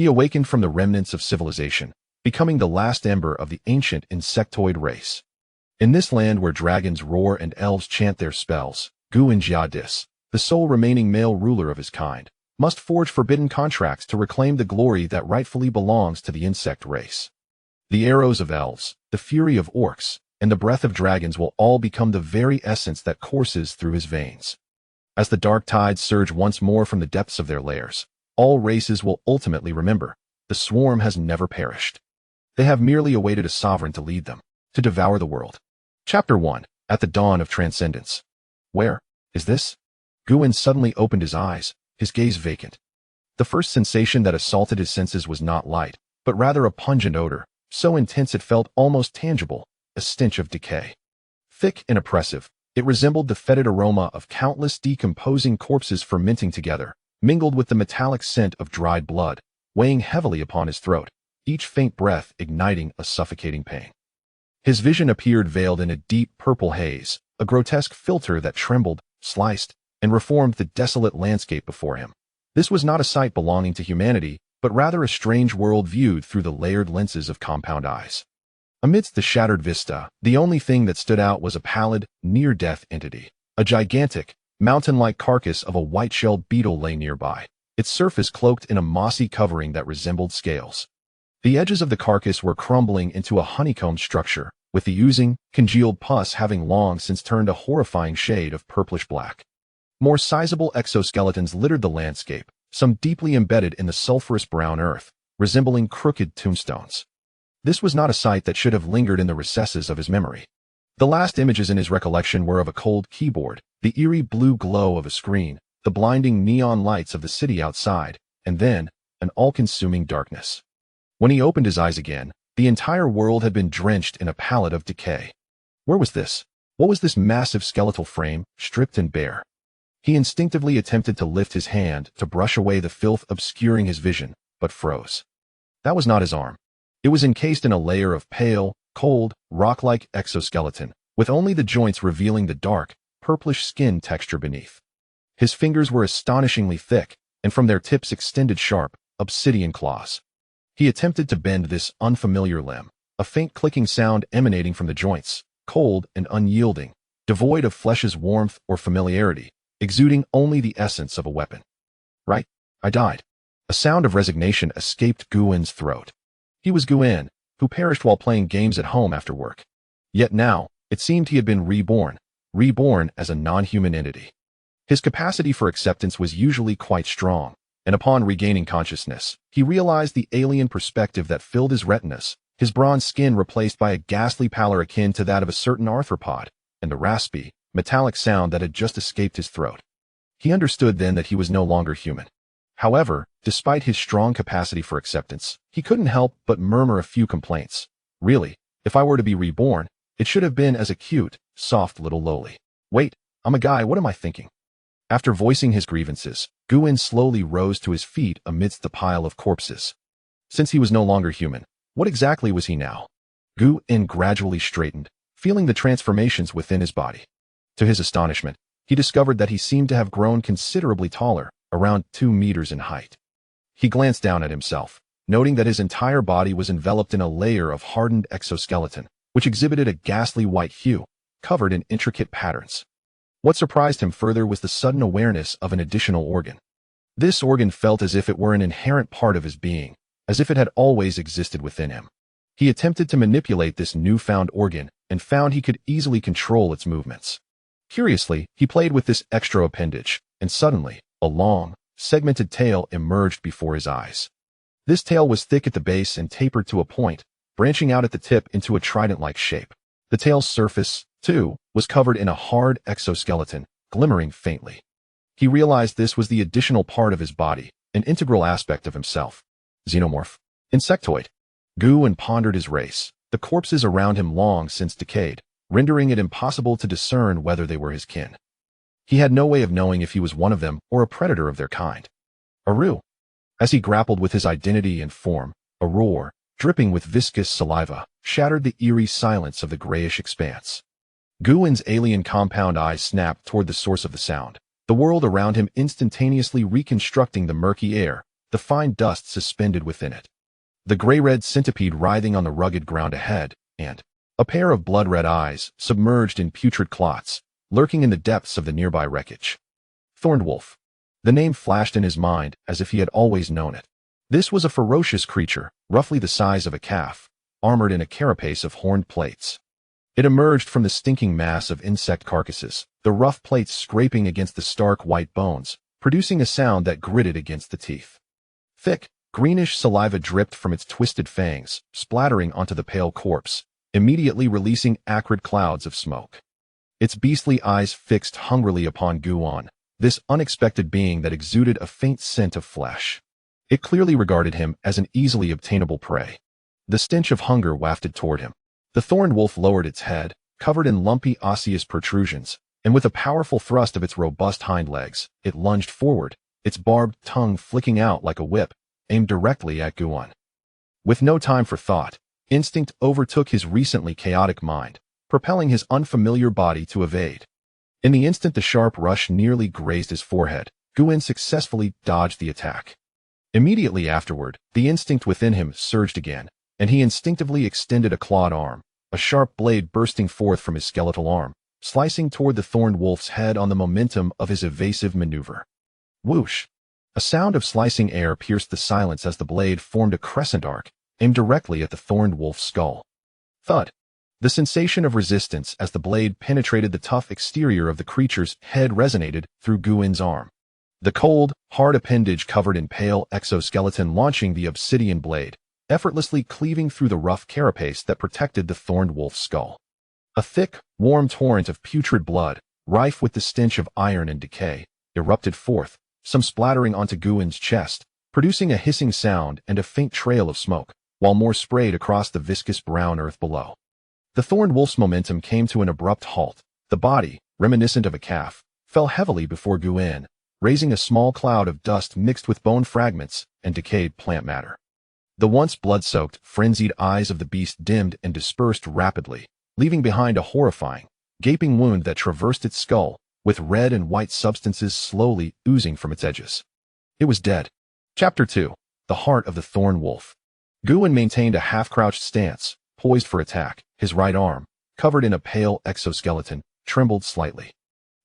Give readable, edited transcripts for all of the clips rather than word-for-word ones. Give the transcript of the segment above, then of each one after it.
He awakened from the remnants of civilization, becoming the last ember of the ancient Insectoid race. In this land where dragons roar and elves chant their spells, Gu-in-Jia-Dis, the sole remaining male ruler of his kind, must forge forbidden contracts to reclaim the glory that rightfully belongs to the insect race. The arrows of elves, the fury of orcs, and the breath of dragons will all become the very essence that courses through his veins. As the dark tides surge once more from the depths of their lairs, all races will ultimately remember, the swarm has never perished. They have merely awaited a sovereign to lead them, to devour the world. Chapter 1. At the Dawn of Transcendence. Where is this? Gu-in suddenly opened his eyes, his gaze vacant. The first sensation that assaulted his senses was not light, but rather a pungent odor, so intense it felt almost tangible, a stench of decay. Thick and oppressive, it resembled the fetid aroma of countless decomposing corpses fermenting together, mingled with the metallic scent of dried blood, weighing heavily upon his throat, each faint breath igniting a suffocating pang. His vision appeared veiled in a deep purple haze, a grotesque filter that trembled, sliced, and reformed the desolate landscape before him. This was not a sight belonging to humanity, but rather a strange world viewed through the layered lenses of compound eyes. Amidst the shattered vista, the only thing that stood out was a pallid, near-death entity. A gigantic, mountain-like carcass of a white-shelled beetle lay nearby, its surface cloaked in a mossy covering that resembled scales. The edges of the carcass were crumbling into a honeycombed structure, with the oozing, congealed pus having long since turned a horrifying shade of purplish black. More sizable exoskeletons littered the landscape, some deeply embedded in the sulphurous brown earth, resembling crooked tombstones. This was not a sight that should have lingered in the recesses of his memory. The last images in his recollection were of a cold keyboard, the eerie blue glow of a screen, the blinding neon lights of the city outside, and then, an all-consuming darkness. When he opened his eyes again, the entire world had been drenched in a pallor of decay. Where was this? What was this massive skeletal frame, stripped and bare? He instinctively attempted to lift his hand to brush away the filth obscuring his vision, but froze. That was not his arm. It was encased in a layer of pale, cold, rock-like exoskeleton, with only the joints revealing the dark, purplish skin texture beneath. His fingers were astonishingly thick, and from their tips extended sharp, obsidian claws. He attempted to bend this unfamiliar limb, a faint clicking sound emanating from the joints, cold and unyielding, devoid of flesh's warmth or familiarity, exuding only the essence of a weapon. Right, I died. A sound of resignation escaped Gu-in's throat. He was Gu-in, who perished while playing games at home after work. Yet now, it seemed he had been reborn as a non-human entity. His capacity for acceptance was usually quite strong, and upon regaining consciousness, he realized the alien perspective that filled his retinas, his bronze skin replaced by a ghastly pallor akin to that of a certain arthropod, and the raspy, metallic sound that had just escaped his throat. He understood then that he was no longer human. However, despite his strong capacity for acceptance, he couldn't help but murmur a few complaints. Really, if I were to be reborn, it should have been as a cute, soft little lowly. Wait, I'm a guy, what am I thinking? After voicing his grievances, Gu-in slowly rose to his feet amidst the pile of corpses. Since he was no longer human, what exactly was he now? Gu-in gradually straightened, feeling the transformations within his body. To his astonishment, he discovered that he seemed to have grown considerably taller, around 2 meters in height. He glanced down at himself, noting that his entire body was enveloped in a layer of hardened exoskeleton, which exhibited a ghastly white hue, covered in intricate patterns. What surprised him further was the sudden awareness of an additional organ. This organ felt as if it were an inherent part of his being, as if it had always existed within him. He attempted to manipulate this newfound organ and found he could easily control its movements. Curiously, he played with this extra appendage, and suddenly, a long, segmented tail emerged before his eyes. This tail was thick at the base and tapered to a point, branching out at the tip into a trident-like shape. The tail's surface, too, was covered in a hard exoskeleton, glimmering faintly. He realized this was the additional part of his body, an integral aspect of himself. Xenomorph. Insectoid. Gu-in pondered his race, the corpses around him long since decayed, rendering it impossible to discern whether they were his kin. He had no way of knowing if he was one of them or a predator of their kind. Aru. As he grappled with his identity and form, a roar, dripping with viscous saliva, shattered the eerie silence of the grayish expanse. Gu-in's alien compound eyes snapped toward the source of the sound, the world around him instantaneously reconstructing the murky air, the fine dust suspended within it. The gray-red centipede writhing on the rugged ground ahead, and a pair of blood-red eyes, submerged in putrid clots, lurking in the depths of the nearby wreckage. Thorned wolf. The name flashed in his mind as if he had always known it. This was a ferocious creature, roughly the size of a calf, armored in a carapace of horned plates. It emerged from the stinking mass of insect carcasses, the rough plates scraping against the stark white bones, producing a sound that gritted against the teeth. Thick, greenish saliva dripped from its twisted fangs, splattering onto the pale corpse, immediately releasing acrid clouds of smoke. Its beastly eyes fixed hungrily upon Guan, this unexpected being that exuded a faint scent of flesh. It clearly regarded him as an easily obtainable prey. The stench of hunger wafted toward him. The thorned wolf lowered its head, covered in lumpy osseous protrusions, and with a powerful thrust of its robust hind legs, it lunged forward, its barbed tongue flicking out like a whip, aimed directly at Guan. With no time for thought, instinct overtook his recently chaotic mind, propelling his unfamiliar body to evade. In the instant the sharp rush nearly grazed his forehead, Guan successfully dodged the attack. Immediately afterward, the instinct within him surged again, and he instinctively extended a clawed arm, a sharp blade bursting forth from his skeletal arm, slicing toward the thorned wolf's head on the momentum of his evasive maneuver. Whoosh! A sound of slicing air pierced the silence as the blade formed a crescent arc, aimed directly at the thorned wolf's skull. Thud! The sensation of resistance as the blade penetrated the tough exterior of the creature's head resonated through Guan's arm. The cold, hard appendage covered in pale exoskeleton launching the obsidian blade, effortlessly cleaving through the rough carapace that protected the thorned wolf's skull. A thick, warm torrent of putrid blood, rife with the stench of iron and decay, erupted forth, some splattering onto Guan's chest, producing a hissing sound and a faint trail of smoke, while more sprayed across the viscous brown earth below. The thorned wolf's momentum came to an abrupt halt. The body, reminiscent of a calf, fell heavily before Guan, raising a small cloud of dust mixed with bone fragments and decayed plant matter. The once blood-soaked, frenzied eyes of the beast dimmed and dispersed rapidly, leaving behind a horrifying, gaping wound that traversed its skull, with red and white substances slowly oozing from its edges. It was dead. Chapter 2. The Heart of the Thorn Wolf. Guan maintained a half-crouched stance, poised for attack. His right arm, covered in a pale exoskeleton, trembled slightly.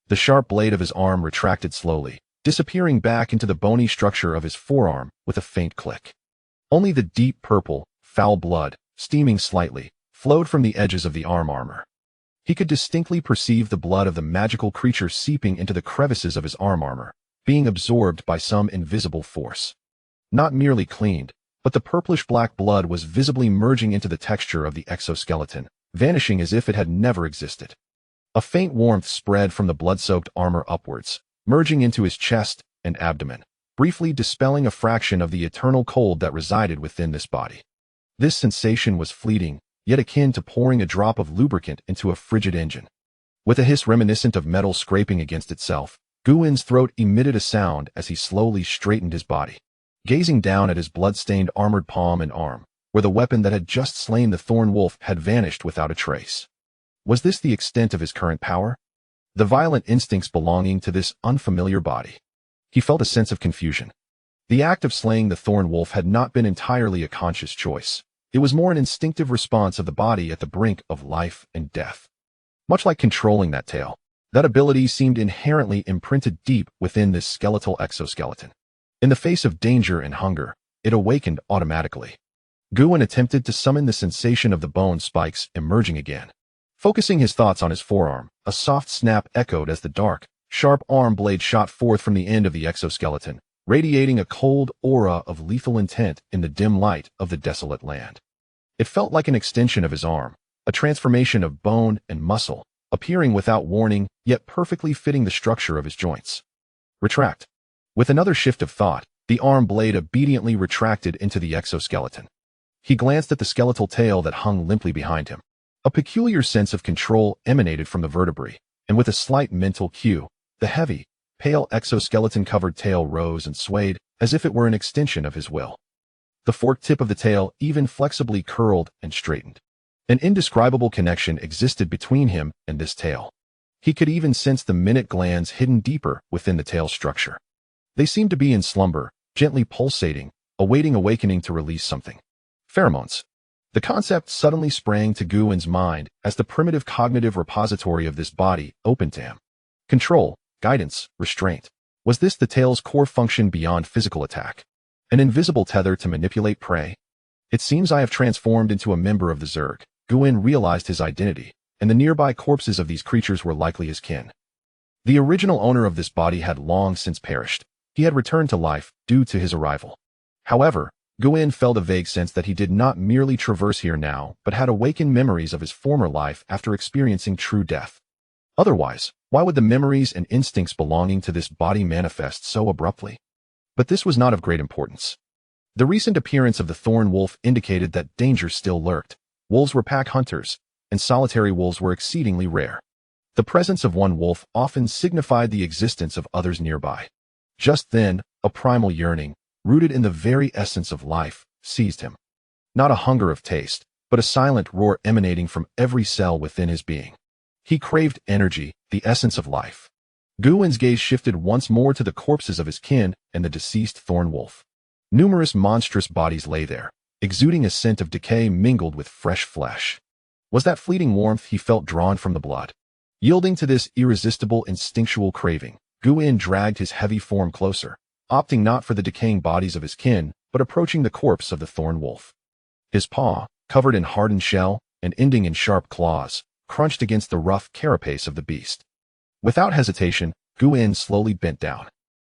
The sharp blade of his arm retracted slowly, disappearing back into the bony structure of his forearm with a faint click. Only the deep purple, foul blood, steaming slightly, flowed from the edges of the arm armor. He could distinctly perceive the blood of the magical creature seeping into the crevices of his arm armor, being absorbed by some invisible force. Not merely cleaned, but the purplish-black blood was visibly merging into the texture of the exoskeleton, vanishing as if it had never existed. A faint warmth spread from the blood-soaked armor upwards, merging into his chest and abdomen, briefly dispelling a fraction of the eternal cold that resided within this body. This sensation was fleeting, yet akin to pouring a drop of lubricant into a frigid engine. With a hiss reminiscent of metal scraping against itself, Guan's throat emitted a sound as he slowly straightened his body. Gazing down at his blood-stained armored palm and arm, where the weapon that had just slain the thorn wolf had vanished without a trace. Was this the extent of his current power? The violent instincts belonging to this unfamiliar body? He felt a sense of confusion. The act of slaying the thorn wolf had not been entirely a conscious choice. It was more an instinctive response of the body at the brink of life and death. Much like controlling that tail, that ability seemed inherently imprinted deep within this skeletal exoskeleton. In the face of danger and hunger, it awakened automatically. Guan attempted to summon the sensation of the bone spikes emerging again. Focusing his thoughts on his forearm, a soft snap echoed as the dark, sharp arm blade shot forth from the end of the exoskeleton, radiating a cold aura of lethal intent in the dim light of the desolate land. It felt like an extension of his arm, a transformation of bone and muscle, appearing without warning, yet perfectly fitting the structure of his joints. Retract. With another shift of thought, the arm blade obediently retracted into the exoskeleton. He glanced at the skeletal tail that hung limply behind him. A peculiar sense of control emanated from the vertebrae, and with a slight mental cue, the heavy, pale exoskeleton-covered tail rose and swayed as if it were an extension of his will. The forked tip of the tail even flexibly curled and straightened. An indescribable connection existed between him and this tail. He could even sense the minute glands hidden deeper within the tail structure. They seemed to be in slumber, gently pulsating, awaiting awakening to release something. Pheromones. The concept suddenly sprang to Guin's mind as the primitive cognitive repository of this body opened to him. Control, guidance, restraint. Was this the tale's core function beyond physical attack? An invisible tether to manipulate prey? It seems I have transformed into a member of the Zerg. Guin realized his identity, and the nearby corpses of these creatures were likely his kin. The original owner of this body had long since perished. He had returned to life due to his arrival. However, Guin felt a vague sense that he did not merely traverse here now, but had awakened memories of his former life after experiencing true death. Otherwise, why would the memories and instincts belonging to this body manifest so abruptly? But this was not of great importance. The recent appearance of the thorn wolf indicated that danger still lurked. Wolves were pack hunters, and solitary wolves were exceedingly rare. The presence of one wolf often signified the existence of others nearby. Just then, a primal yearning, rooted in the very essence of life, seized him. Not a hunger of taste, but a silent roar emanating from every cell within his being. He craved energy, the essence of life. Guin's gaze shifted once more to the corpses of his kin and the deceased thorn wolf. Numerous monstrous bodies lay there, exuding a scent of decay mingled with fresh flesh. Was that fleeting warmth he felt drawn from the blood? Yielding to this irresistible instinctual craving, Guin dragged his heavy form closer, opting not for the decaying bodies of his kin, but approaching the corpse of the thorn wolf. His paw, covered in hardened shell and ending in sharp claws, crunched against the rough carapace of the beast. Without hesitation, Guin slowly bent down.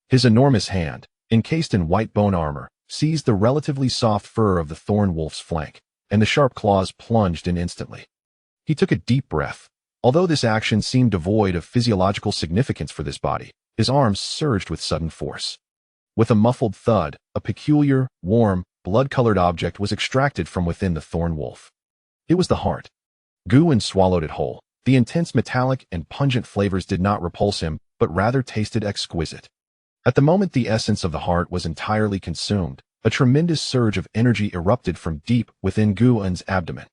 His enormous hand, encased in white bone armor, seized the relatively soft fur of the thorn wolf's flank, and the sharp claws plunged in instantly. He took a deep breath. Although this action seemed devoid of physiological significance for this body, his arms surged with sudden force. With a muffled thud, a peculiar, warm, blood-colored object was extracted from within the thorn wolf. It was the heart. Guin swallowed it whole. The intense metallic and pungent flavors did not repulse him, but rather tasted exquisite. At the moment the essence of the heart was entirely consumed, a tremendous surge of energy erupted from deep within Guin's abdomen.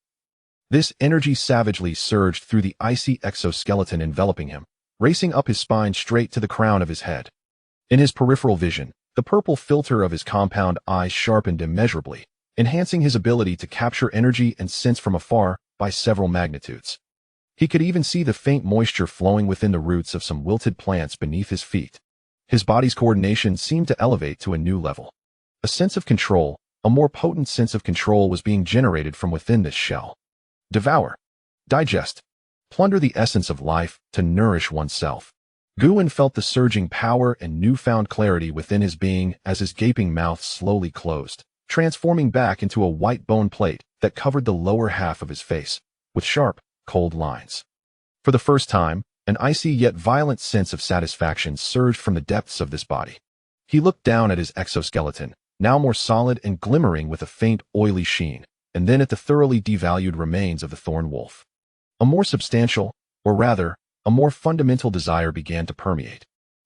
This energy savagely surged through the icy exoskeleton enveloping him, racing up his spine straight to the crown of his head. In his peripheral vision, the purple filter of his compound eyes sharpened immeasurably, enhancing his ability to capture energy and sense from afar by several magnitudes. He could even see the faint moisture flowing within the roots of some wilted plants beneath his feet. His body's coordination seemed to elevate to a new level. A sense of control, a more potent sense of control was being generated from within this shell. Devour. Digest. Plunder the essence of life to nourish oneself. Guin felt the surging power and newfound clarity within his being as his gaping mouth slowly closed, transforming back into a white bone plate that covered the lower half of his face, with sharp, cold lines. For the first time, an icy yet violent sense of satisfaction surged from the depths of this body. He looked down at his exoskeleton, now more solid and glimmering with a faint, oily sheen, and then at the thoroughly devalued remains of the thorn wolf. A more substantial, or rather, a more fundamental desire began to permeate.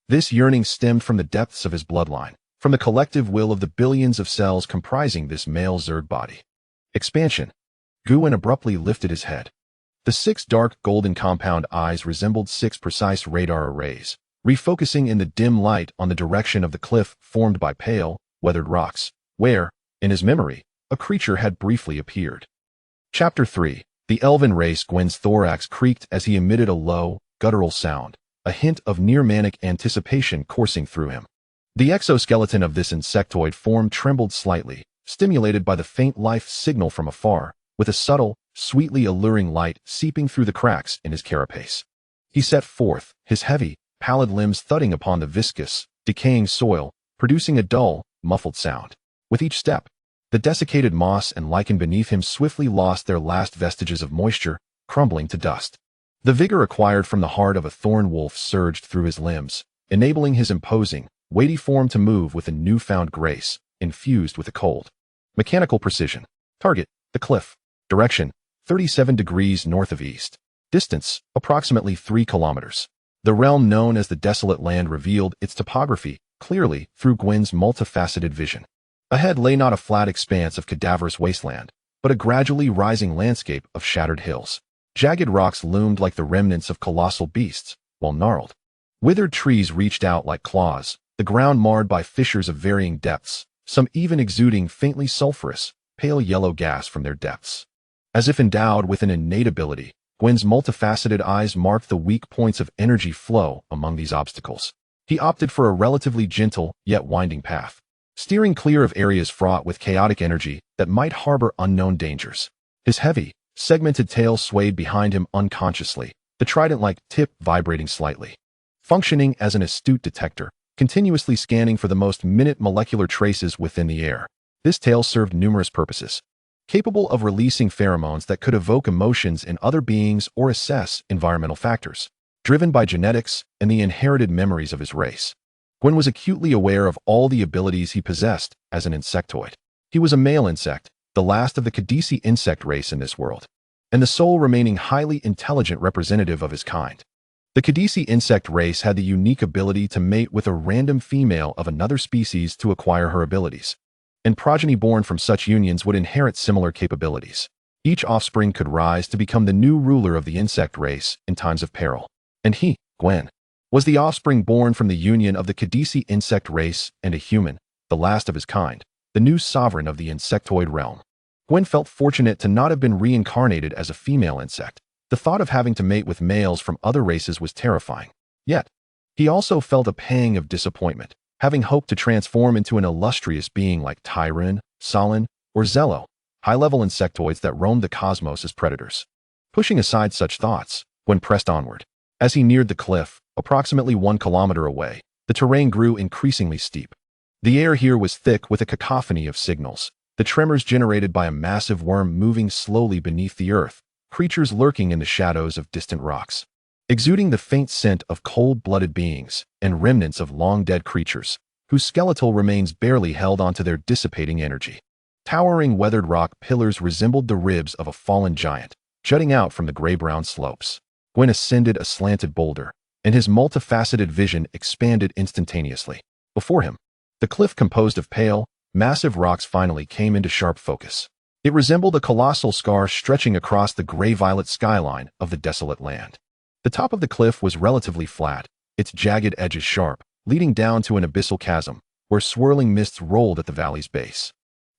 This yearning stemmed from the depths of his bloodline, from the collective will of the billions of cells comprising this male Zerg body. Expansion. Guin abruptly lifted his head. The 6 dark golden compound eyes resembled 6 precise radar arrays, refocusing in the dim light on the direction of the cliff formed by pale, weathered rocks, where, in his memory, a creature had briefly appeared. Chapter 3. The elven race. Guin's thorax creaked as he emitted a low, guttural sound, a hint of near-manic anticipation coursing through him. The exoskeleton of this insectoid form trembled slightly, stimulated by the faint life signal from afar, with a subtle, sweetly alluring light seeping through the cracks in his carapace. He set forth, his heavy, pallid limbs thudding upon the viscous, decaying soil, producing a dull, muffled sound. With each step, the desiccated moss and lichen beneath him swiftly lost their last vestiges of moisture, crumbling to dust. The vigor acquired from the heart of a thorn wolf surged through his limbs, enabling his imposing, weighty form to move with a newfound grace, infused with a cold, mechanical precision. Target, the cliff. Direction, 37 degrees north of east. Distance, approximately 3 kilometers. The realm known as the Desolate Land revealed its topography clearly through Guin's multifaceted vision. Ahead lay not a flat expanse of cadaverous wasteland, but a gradually rising landscape of shattered hills. Jagged rocks loomed like the remnants of colossal beasts, while gnarled, withered trees reached out like claws, the the ground marred by fissures of varying depths, some even exuding faintly sulphurous, pale yellow gas from their depths. As if endowed with an innate ability, Gwen's multifaceted eyes marked the weak points of energy flow among these obstacles. He opted for a relatively gentle, yet winding path, steering clear of areas fraught with chaotic energy that might harbor unknown dangers. His heavy, segmented tail swayed behind him unconsciously, the trident-like tip vibrating slightly. Functioning as an astute detector, continuously scanning for the most minute molecular traces within the air. This tail served numerous purposes. Capable of releasing pheromones that could evoke emotions in other beings or assess environmental factors. Driven by genetics and the inherited memories of his race, Gwen was acutely aware of all the abilities he possessed as an insectoid. He was a male insect, the last of the Kadisi insect race in this world, and the sole remaining highly intelligent representative of his kind. The Kadisi insect race had the unique ability to mate with a random female of another species to acquire her abilities, and progeny born from such unions would inherit similar capabilities. Each offspring could rise to become the new ruler of the insect race in times of peril. And he, Gwen, was the offspring born from the union of the Kadisi insect race and a human, the last of his kind, the new sovereign of the insectoid realm. Gwen felt fortunate to not have been reincarnated as a female insect. The thought of having to mate with males from other races was terrifying. Yet, he also felt a pang of disappointment, having hoped to transform into an illustrious being like Tyron, Solon, or Zello, high-level insectoids that roamed the cosmos as predators. Pushing aside such thoughts, Gwen pressed onward. As he neared the cliff, approximately 1 kilometer away, the terrain grew increasingly steep. The air here was thick with a cacophony of signals, the tremors generated by a massive worm moving slowly beneath the earth, creatures lurking in the shadows of distant rocks, exuding the faint scent of cold-blooded beings and remnants of long-dead creatures, whose skeletal remains barely held onto their dissipating energy. Towering weathered rock pillars resembled the ribs of a fallen giant, jutting out from the gray-brown slopes. Gwen ascended a slanted boulder, and his multifaceted vision expanded instantaneously. Before him, the cliff composed of pale, massive rocks finally came into sharp focus. It resembled a colossal scar stretching across the gray-violet skyline of the desolate land. The top of the cliff was relatively flat, its jagged edges sharp, leading down to an abyssal chasm, where swirling mists rolled at the valley's base,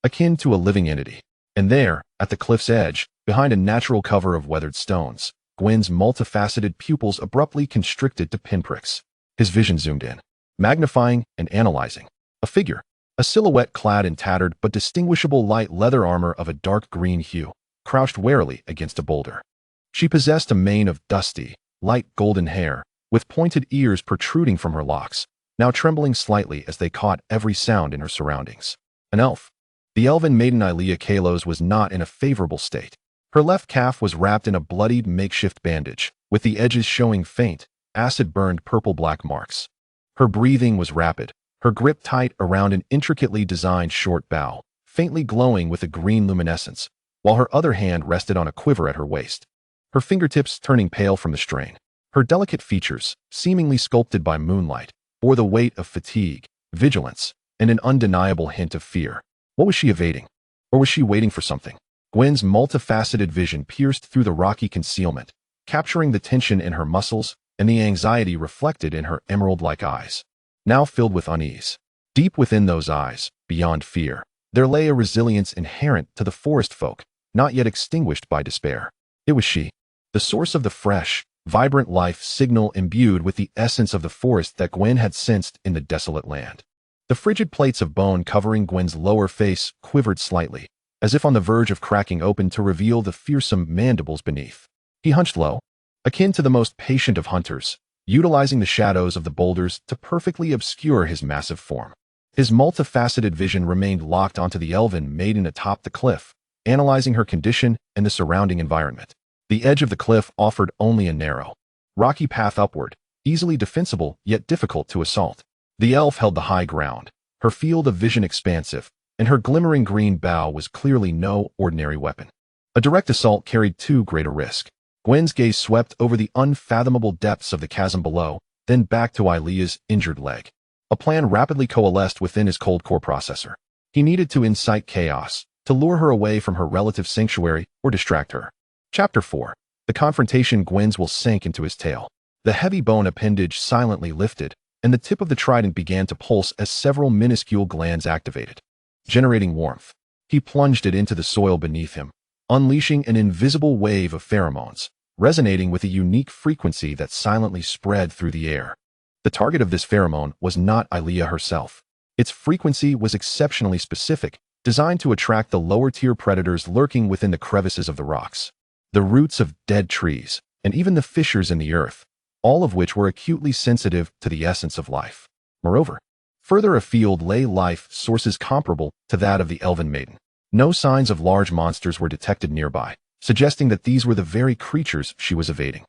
akin to a living entity. And there, at the cliff's edge, behind a natural cover of weathered stones, Gwen's multifaceted pupils abruptly constricted to pinpricks. His vision zoomed in, magnifying and analyzing. A figure, a silhouette clad in tattered but distinguishable light leather armor of a dark green hue, crouched warily against a boulder. She possessed a mane of dusty, light golden hair, with pointed ears protruding from her locks, now trembling slightly as they caught every sound in her surroundings. An elf. The elven maiden Ilea Kalos was not in a favorable state. Her left calf was wrapped in a bloodied makeshift bandage, with the edges showing faint, acid-burned purple-black marks. Her breathing was rapid, her grip tight around an intricately designed short bow, faintly glowing with a green luminescence, while her other hand rested on a quiver at her waist, her fingertips turning pale from the strain. Her delicate features, seemingly sculpted by moonlight, bore the weight of fatigue, vigilance, and an undeniable hint of fear. What was she evading? Or was she waiting for something? Gwen's multifaceted vision pierced through the rocky concealment, capturing the tension in her muscles and the anxiety reflected in her emerald-like eyes, now filled with unease. Deep within those eyes, beyond fear, there lay a resilience inherent to the forest folk, not yet extinguished by despair. It was she, the source of the fresh, vibrant life signal imbued with the essence of the forest that Gwen had sensed in the desolate land. The frigid plates of bone covering Gwen's lower face quivered slightly, as if on the verge of cracking open to reveal the fearsome mandibles beneath. He hunched low, akin to the most patient of hunters, utilizing the shadows of the boulders to perfectly obscure his massive form. His multifaceted vision remained locked onto the elven maiden atop the cliff, analyzing her condition and the surrounding environment. The edge of the cliff offered only a narrow, rocky path upward, easily defensible yet difficult to assault. The elf held the high ground, her field of vision expansive, and her glimmering green bow was clearly no ordinary weapon. A direct assault carried too great a risk. Gwen's gaze swept over the unfathomable depths of the chasm below, then back to Ilea's injured leg. A plan rapidly coalesced within his cold core processor. He needed to incite chaos, to lure her away from her relative sanctuary or distract her. Chapter 4. The confrontation. Gwen's will sank into his tail. The heavy bone appendage silently lifted, and the tip of the trident began to pulse as several minuscule glands activated, generating warmth. He plunged it into the soil beneath him, unleashing an invisible wave of pheromones, resonating with a unique frequency that silently spread through the air. The target of this pheromone was not Ailea herself. Its frequency was exceptionally specific, designed to attract the lower-tier predators lurking within the crevices of the rocks, the roots of dead trees, and even the fissures in the earth, all of which were acutely sensitive to the essence of life. Moreover, further afield lay life sources comparable to that of the Elven Maiden. No signs of large monsters were detected nearby, suggesting that these were the very creatures she was evading.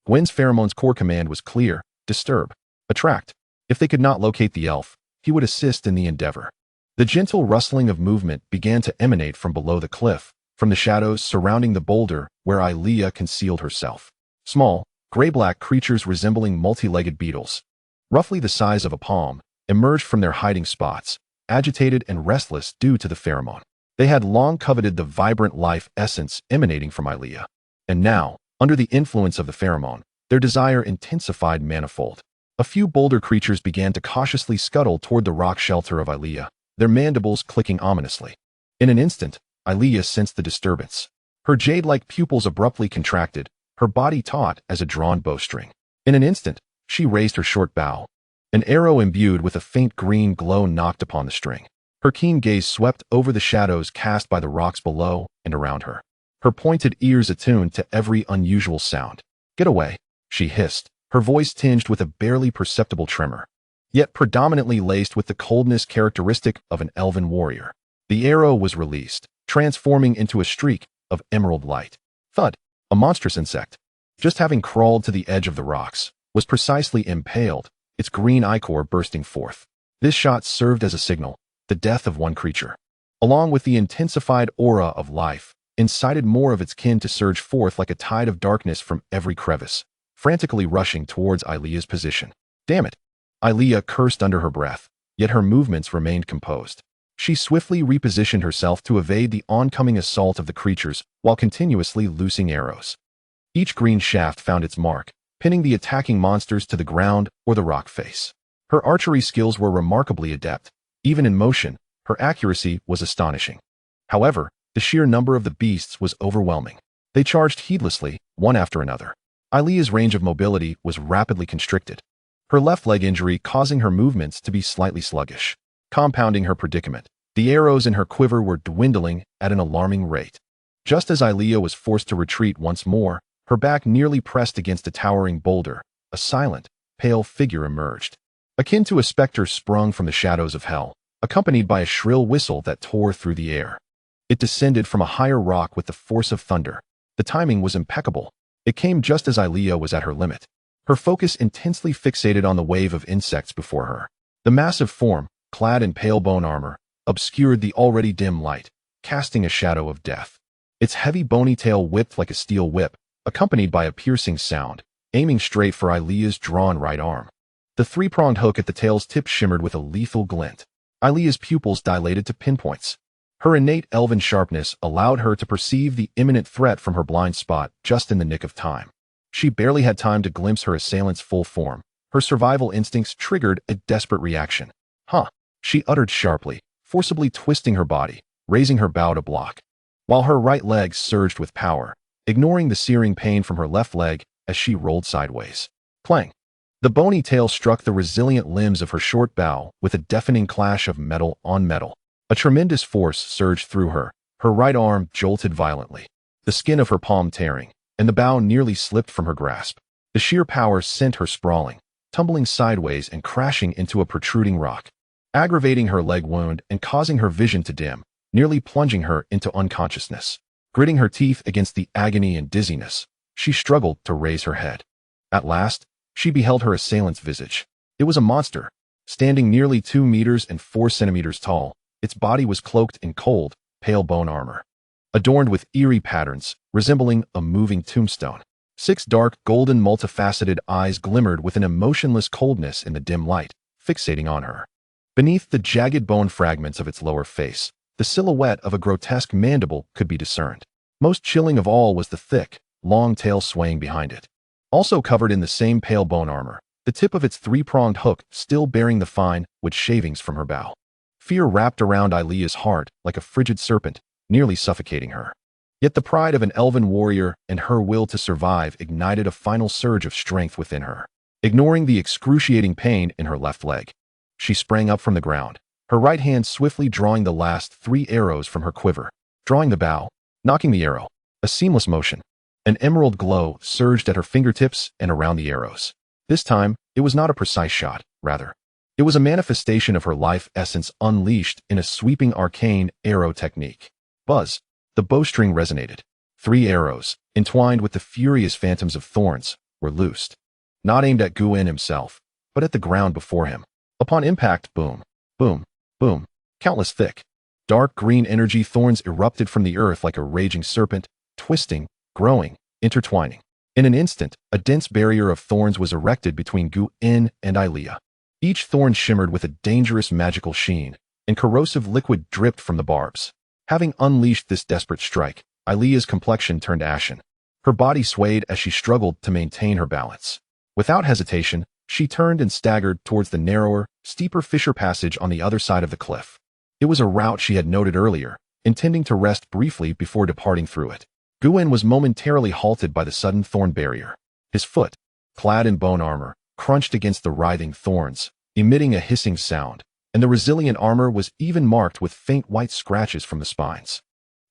Gwyn's pheromone's core command was clear: disturb, attract. If they could not locate the elf, he would assist in the endeavor. The gentle rustling of movement began to emanate from below the cliff, from the shadows surrounding the boulder where Ailea concealed herself. Small, gray-black creatures resembling multi-legged beetles, roughly the size of a palm, emerged from their hiding spots, agitated and restless due to the pheromone. They had long coveted the vibrant life essence emanating from Ailea, and now, under the influence of the pheromone, their desire intensified manifold. A few bolder creatures began to cautiously scuttle toward the rock shelter of Ailea, their mandibles clicking ominously. In an instant, Ailea sensed the disturbance. Her jade-like pupils abruptly contracted, her body taut as a drawn bowstring. In an instant, she raised her short bow. An arrow imbued with a faint green glow knocked upon the string. Her keen gaze swept over the shadows cast by the rocks below and around her, her pointed ears attuned to every unusual sound. "Get away," she hissed, her voice tinged with a barely perceptible tremor, yet predominantly laced with the coldness characteristic of an elven warrior. The arrow was released, transforming into a streak of emerald light. Thud! A monstrous insect, just having crawled to the edge of the rocks, was precisely impaled, its green ichor bursting forth. This shot served as a signal, the death of one creature. Along with the intensified aura of life, incited more of its kin to surge forth like a tide of darkness from every crevice, frantically rushing towards Ailea's position. Damn it! Ailea cursed under her breath, yet her movements remained composed. She swiftly repositioned herself to evade the oncoming assault of the creatures while continuously loosing arrows. Each green shaft found its mark, pinning the attacking monsters to the ground or the rock face. Her archery skills were remarkably adept. Even in motion, her accuracy was astonishing. However, the sheer number of the beasts was overwhelming. They charged heedlessly, one after another. Ailea's range of mobility was rapidly constricted, her left leg injury causing her movements to be slightly sluggish. Compounding her predicament, the arrows in her quiver were dwindling at an alarming rate. Just as Ailea was forced to retreat once more, her back nearly pressed against a towering boulder, a silent, pale figure emerged. Akin to a specter sprung from the shadows of hell, accompanied by a shrill whistle that tore through the air. It descended from a higher rock with the force of thunder. The timing was impeccable. It came just as Ailea was at her limit, her focus intensely fixated on the wave of insects before her. The massive form, clad in pale bone armor, obscured the already dim light, casting a shadow of death. Its heavy bony tail whipped like a steel whip, accompanied by a piercing sound, aiming straight for Ailea's drawn right arm. The three-pronged hook at the tail's tip shimmered with a lethal glint. Ailea's pupils dilated to pinpoints. Her innate elven sharpness allowed her to perceive the imminent threat from her blind spot just in the nick of time. She barely had time to glimpse her assailant's full form. Her survival instincts triggered a desperate reaction. "Huh," she uttered sharply, forcibly twisting her body, raising her bow to block, while her right leg surged with power, ignoring the searing pain from her left leg as she rolled sideways. Clang! The bony tail struck the resilient limbs of her short bow with a deafening clash of metal on metal. A tremendous force surged through her, her right arm jolted violently, the skin of her palm tearing, and the bow nearly slipped from her grasp. The sheer power sent her sprawling, tumbling sideways and crashing into a protruding rock, aggravating her leg wound and causing her vision to dim, nearly plunging her into unconsciousness. Gritting her teeth against the agony and dizziness, she struggled to raise her head. At last, she beheld her assailant's visage. It was a monster, standing nearly 2 meters and 4 centimeters tall. Its body was cloaked in cold, pale bone armor, adorned with eerie patterns, resembling a moving tombstone. 6 dark, golden, multifaceted eyes glimmered with an emotionless coldness in the dim light, fixating on her. Beneath the jagged bone fragments of its lower face, the silhouette of a grotesque mandible could be discerned. Most chilling of all was the thick, long tail swaying behind it. Also covered in the same pale bone armor, the tip of its three-pronged hook still bearing the fine wood shavings from her bow. Fear wrapped around Ailea's heart like a frigid serpent, nearly suffocating her. Yet the pride of an elven warrior and her will to survive ignited a final surge of strength within her. Ignoring the excruciating pain in her left leg, she sprang up from the ground, her right hand swiftly drawing the last 3 arrows from her quiver, drawing the bow, knocking the arrow. A seamless motion. An emerald glow surged at her fingertips and around the arrows. This time, it was not a precise shot, rather. It was a manifestation of her life essence unleashed in a sweeping arcane arrow technique. Buzz. The bowstring resonated. 3 arrows, entwined with the furious phantoms of thorns, were loosed. Not aimed at Guin himself, but at the ground before him. Upon impact, boom, boom, boom, countless thick, dark green energy thorns erupted from the earth like a raging serpent, twisting, growing, intertwining. In an instant, a dense barrier of thorns was erected between Guin and Ailea. Each thorn shimmered with a dangerous magical sheen, and corrosive liquid dripped from the barbs. Having unleashed this desperate strike, Ailea's complexion turned ashen. Her body swayed as she struggled to maintain her balance. Without hesitation, she turned and staggered towards the narrower, steeper fissure passage on the other side of the cliff. It was a route she had noted earlier, intending to rest briefly before departing through it. Guin was momentarily halted by the sudden thorn barrier. His foot, clad in bone armor, crunched against the writhing thorns, emitting a hissing sound, and the resilient armor was even marked with faint white scratches from the spines.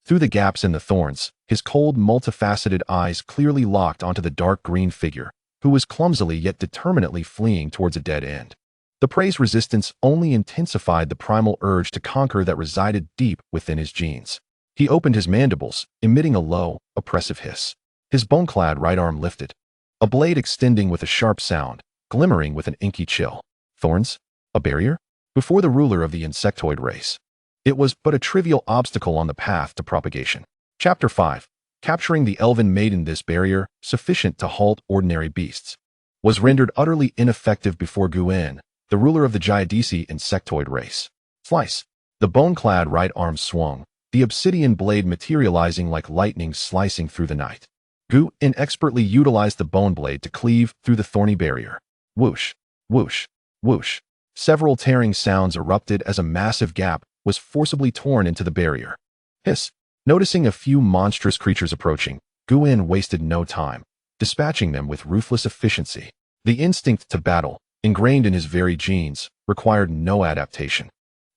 Through the gaps in the thorns, his cold, multifaceted eyes clearly locked onto the dark green figure, who was clumsily yet determinedly fleeing towards a dead end. The prey's resistance only intensified the primal urge to conquer that resided deep within his genes. He opened his mandibles, emitting a low, oppressive hiss. His bone-clad right arm lifted, a blade extending with a sharp sound, glimmering with an inky chill. Thorns? A barrier? Before the ruler of the Insectoid race, it was but a trivial obstacle on the path to propagation. Chapter 5. Capturing the elven maiden. This barrier, sufficient to halt ordinary beasts, was rendered utterly ineffective before Guin, the ruler of the Giadisi Insectoid race. Slice. The bone-clad right arm swung, the obsidian blade materializing like lightning slicing through the night. Guin expertly utilized the bone blade to cleave through the thorny barrier. Whoosh, whoosh, whoosh. Several tearing sounds erupted as a massive gap was forcibly torn into the barrier. Hiss. Noticing a few monstrous creatures approaching, Guin wasted no time, dispatching them with ruthless efficiency. The instinct to battle, ingrained in his very genes, required no adaptation.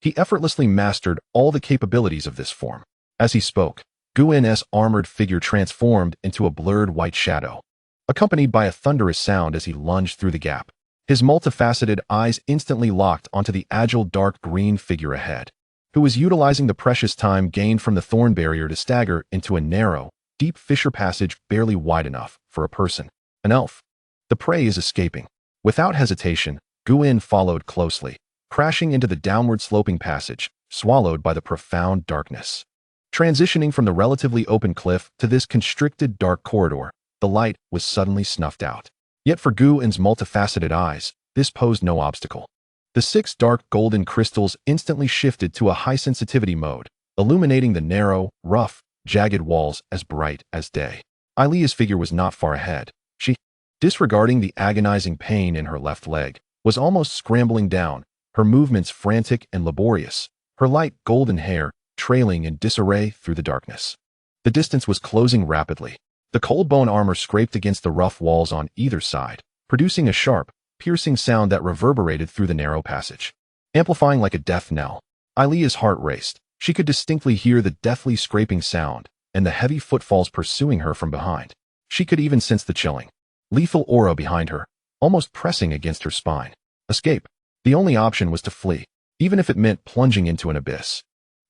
He effortlessly mastered all the capabilities of this form. As he spoke, Guin's armored figure transformed into a blurred white shadow, accompanied by a thunderous sound as he lunged through the gap. His multifaceted eyes instantly locked onto the agile dark green figure ahead, who was utilizing the precious time gained from the thorn barrier to stagger into a narrow, deep fissure passage barely wide enough for a person. An elf. The prey is escaping. Without hesitation, Guin followed closely, crashing into the downward sloping passage, swallowed by the profound darkness. Transitioning from the relatively open cliff to this constricted dark corridor, the light was suddenly snuffed out. Yet for Guin's multifaceted eyes, this posed no obstacle. The 6 dark golden crystals instantly shifted to a high-sensitivity mode, illuminating the narrow, rough, jagged walls as bright as day. Ailea's figure was not far ahead. She, disregarding the agonizing pain in her left leg, was almost scrambling down, her movements frantic and laborious, her light golden hair trailing in disarray through the darkness. The distance was closing rapidly. The cold bone armor scraped against the rough walls on either side, producing a sharp, piercing sound that reverberated through the narrow passage. Amplifying like a death knell, Ailea's heart raced. She could distinctly hear the deathly scraping sound and the heavy footfalls pursuing her from behind. She could even sense the chilling, lethal aura behind her, almost pressing against her spine. Escape. The only option was to flee, even if it meant plunging into an abyss.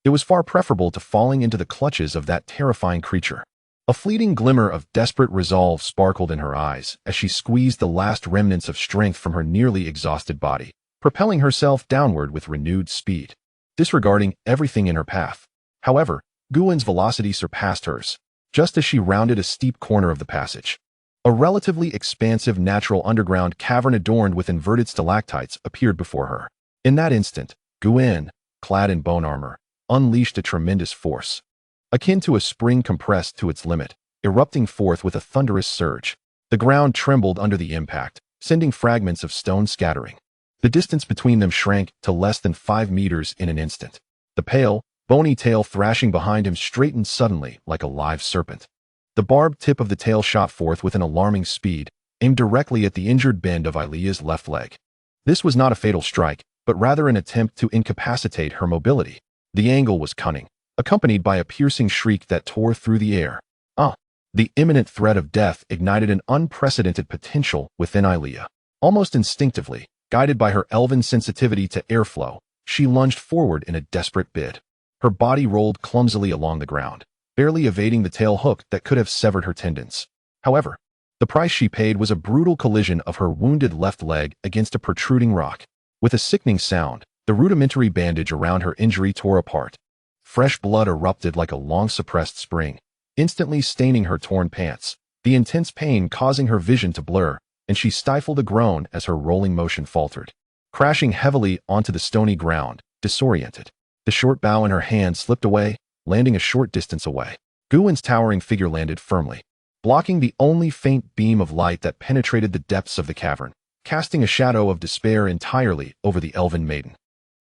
It was far preferable to falling into the clutches of that terrifying creature. A fleeting glimmer of desperate resolve sparkled in her eyes as she squeezed the last remnants of strength from her nearly exhausted body, propelling herself downward with renewed speed, disregarding everything in her path. However, Guin's velocity surpassed hers, just as she rounded a steep corner of the passage. A relatively expansive natural underground cavern adorned with inverted stalactites appeared before her. In that instant, Guin, clad in bone armor, unleashed a tremendous force, akin to a spring compressed to its limit, erupting forth with a thunderous surge. The ground trembled under the impact, sending fragments of stone scattering. The distance between them shrank to less than 5 meters in an instant. The pale, bony tail thrashing behind him straightened suddenly like a live serpent. The barbed tip of the tail shot forth with an alarming speed, aimed directly at the injured bend of Aylia's left leg. This was not a fatal strike, but rather an attempt to incapacitate her mobility. The angle was cunning, accompanied by a piercing shriek that tore through the air. The imminent threat of death ignited an unprecedented potential within Aylia. Almost instinctively, guided by her elven sensitivity to airflow, she lunged forward in a desperate bid. Her body rolled clumsily along the ground, barely evading the tail hook that could have severed her tendons. However, the price she paid was a brutal collision of her wounded left leg against a protruding rock. With a sickening sound, the rudimentary bandage around her injury tore apart. Fresh blood erupted like a long-suppressed spring, instantly staining her torn pants, the intense pain causing her vision to blur, and she stifled a groan as her rolling motion faltered. Crashing heavily onto the stony ground, disoriented, the short bow in her hand slipped away, landing a short distance away. Guwen's towering figure landed firmly, blocking the only faint beam of light that penetrated the depths of the cavern, casting a shadow of despair entirely over the elven maiden.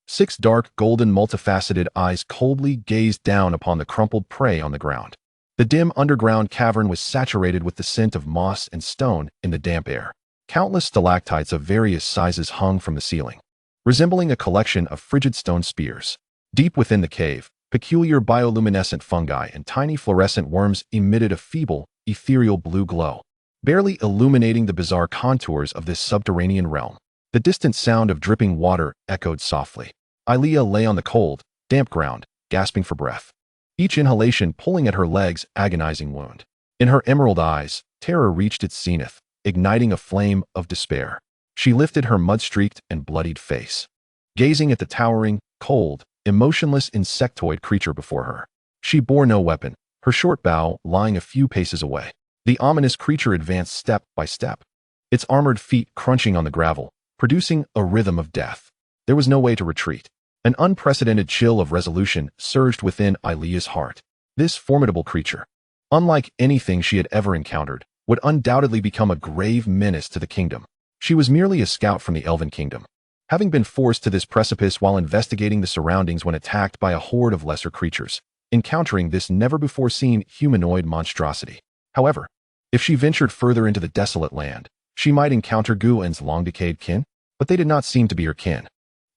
6 dark, golden, multifaceted eyes coldly gazed down upon the crumpled prey on the ground. The dim underground cavern was saturated with the scent of moss and stone in the damp air. Countless stalactites of various sizes hung from the ceiling, resembling a collection of frigid stone spears. Deep within the cave, peculiar bioluminescent fungi and tiny fluorescent worms emitted a feeble, ethereal blue glow, barely illuminating the bizarre contours of this subterranean realm. The distant sound of dripping water echoed softly. Aylia lay on the cold, damp ground, gasping for breath, each inhalation pulling at her leg's agonizing wound. In her emerald eyes, terror reached its zenith, igniting a flame of despair. She lifted her mud-streaked and bloodied face, gazing at the towering, cold, emotionless insectoid creature before her. She bore no weapon, her short bow lying a few paces away. The ominous creature advanced step by step, its armored feet crunching on the gravel, producing a rhythm of death. There was no way to retreat. An unprecedented chill of resolution surged within Aylia's heart. This formidable creature, unlike anything she had ever encountered, would undoubtedly become a grave menace to the kingdom. She was merely a scout from the Elven Kingdom, having been forced to this precipice while investigating the surroundings when attacked by a horde of lesser creatures, encountering this never-before-seen humanoid monstrosity. However, if she ventured further into the desolate land, she might encounter Guwen's long-decayed kin, but they did not seem to be her kin.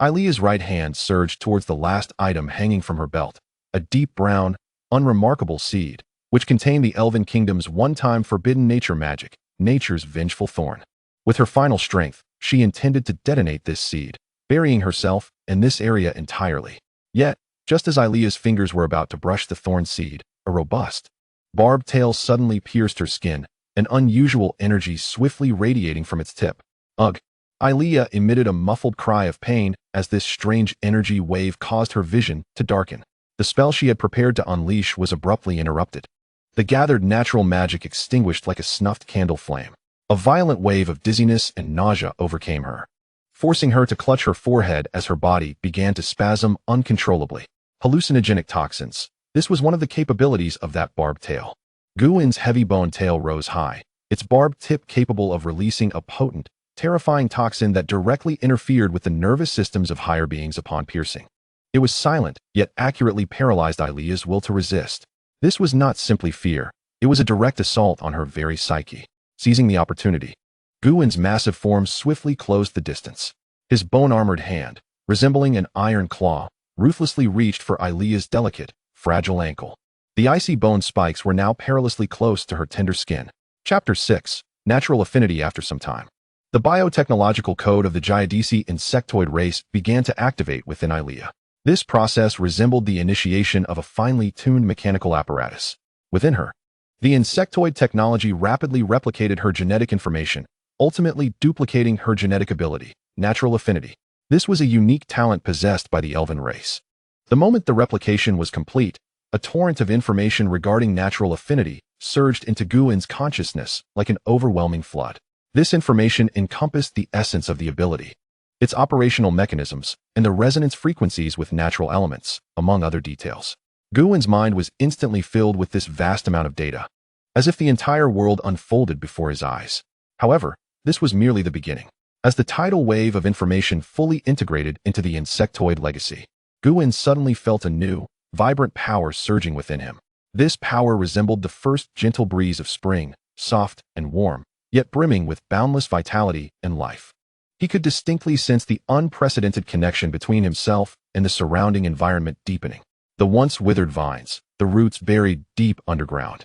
Aylia's right hand surged towards the last item hanging from her belt, a deep brown, unremarkable seed, which contained the Elven Kingdom's one-time forbidden nature magic, Nature's Vengeful Thorn. With her final strength, she intended to detonate this seed, burying herself in this area entirely. Yet, just as Aylia's fingers were about to brush the thorn seed, a robust, barbed tail suddenly pierced her skin, an unusual energy swiftly radiating from its tip. Ugh! Aylia emitted a muffled cry of pain as this strange energy wave caused her vision to darken. The spell she had prepared to unleash was abruptly interrupted. The gathered natural magic extinguished like a snuffed candle flame. A violent wave of dizziness and nausea overcame her, forcing her to clutch her forehead as her body began to spasm uncontrollably. Hallucinogenic toxins. This was one of the capabilities of that barbed tail. Guwen's heavy-boned tail rose high, its barbed tip capable of releasing a potent, terrifying toxin that directly interfered with the nervous systems of higher beings upon piercing. It was silent, yet accurately paralyzed Aylia's will to resist. This was not simply fear, it was a direct assault on her very psyche. Seizing the opportunity, Guwen's massive form swiftly closed the distance. His bone-armored hand, resembling an iron claw, ruthlessly reached for Aylia's delicate, fragile ankle. The icy bone spikes were now perilously close to her tender skin. Chapter 6. Natural Affinity. After some time, the biotechnological code of the Giadisi insectoid race began to activate within Aylia. This process resembled the initiation of a finely tuned mechanical apparatus. Within her, the insectoid technology rapidly replicated her genetic information, ultimately duplicating her genetic ability, natural affinity. This was a unique talent possessed by the elven race. The moment the replication was complete, a torrent of information regarding natural affinity surged into Guwen's consciousness like an overwhelming flood. This information encompassed the essence of the ability, its operational mechanisms, and the resonance frequencies with natural elements, among other details. Guwen's mind was instantly filled with this vast amount of data, as if the entire world unfolded before his eyes. However, this was merely the beginning. As the tidal wave of information fully integrated into the Insectoid legacy, Guin suddenly felt a new, vibrant power surging within him. This power resembled the first gentle breeze of spring, soft and warm, yet brimming with boundless vitality and life. He could distinctly sense the unprecedented connection between himself and the surrounding environment deepening. The once withered vines, the roots buried deep underground,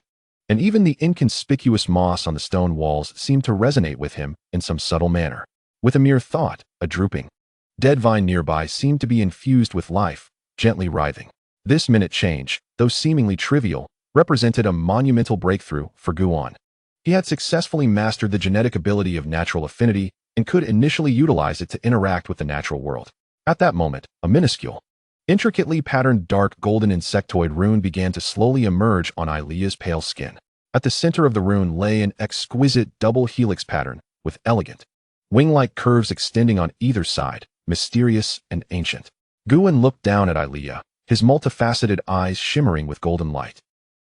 and even the inconspicuous moss on the stone walls seemed to resonate with him in some subtle manner. With a mere thought, a drooping, dead vine nearby seemed to be infused with life, gently writhing. This minute change, though seemingly trivial, represented a monumental breakthrough for Guan. He had successfully mastered the genetic ability of natural affinity and could initially utilize it to interact with the natural world. At that moment, a minuscule, intricately patterned dark golden insectoid rune began to slowly emerge on Ilea's pale skin. At the center of the rune lay an exquisite double helix pattern with elegant, wing-like curves extending on either side, mysterious and ancient. Guin looked down at Ilea, his multifaceted eyes shimmering with golden light.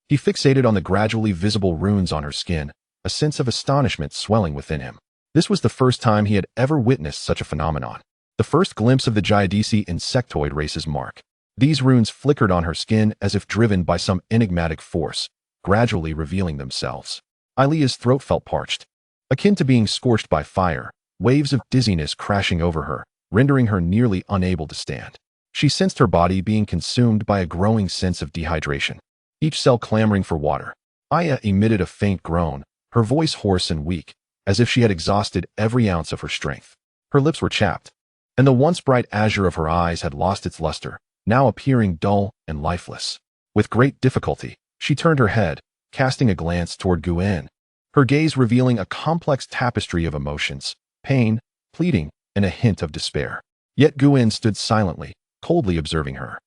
He fixated on the gradually visible runes on her skin, a sense of astonishment swelling within him. This was the first time he had ever witnessed such a phenomenon. The first glimpse of the Giadisi Insectoid race's mark. These runes flickered on her skin as if driven by some enigmatic force, gradually revealing themselves. Ilea's throat felt parched, akin to being scorched by fire, waves of dizziness crashing over her, rendering her nearly unable to stand. She sensed her body being consumed by a growing sense of dehydration, each cell clamoring for water. Aya emitted a faint groan, her voice hoarse and weak, as if she had exhausted every ounce of her strength. Her lips were chapped, and the once bright azure of her eyes had lost its luster, now appearing dull and lifeless. With great difficulty, she turned her head, casting a glance toward Guin, her gaze revealing a complex tapestry of emotions, pain, pleading, and a hint of despair. Yet Guin stood silently, coldly observing her.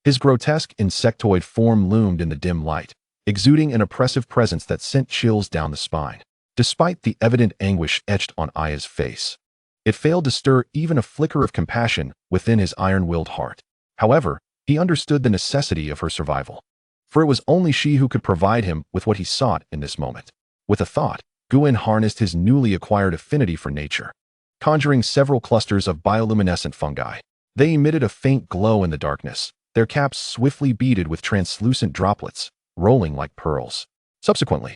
His grotesque insectoid form loomed in the dim light, exuding an oppressive presence that sent chills down the spine. Despite the evident anguish etched on Aya's face, it failed to stir even a flicker of compassion within his iron-willed heart. However, he understood the necessity of her survival, for it was only she who could provide him with what he sought in this moment. With a thought, Guin harnessed his newly acquired affinity for nature, conjuring several clusters of bioluminescent fungi. They emitted a faint glow in the darkness, their caps swiftly beaded with translucent droplets, rolling like pearls. Subsequently,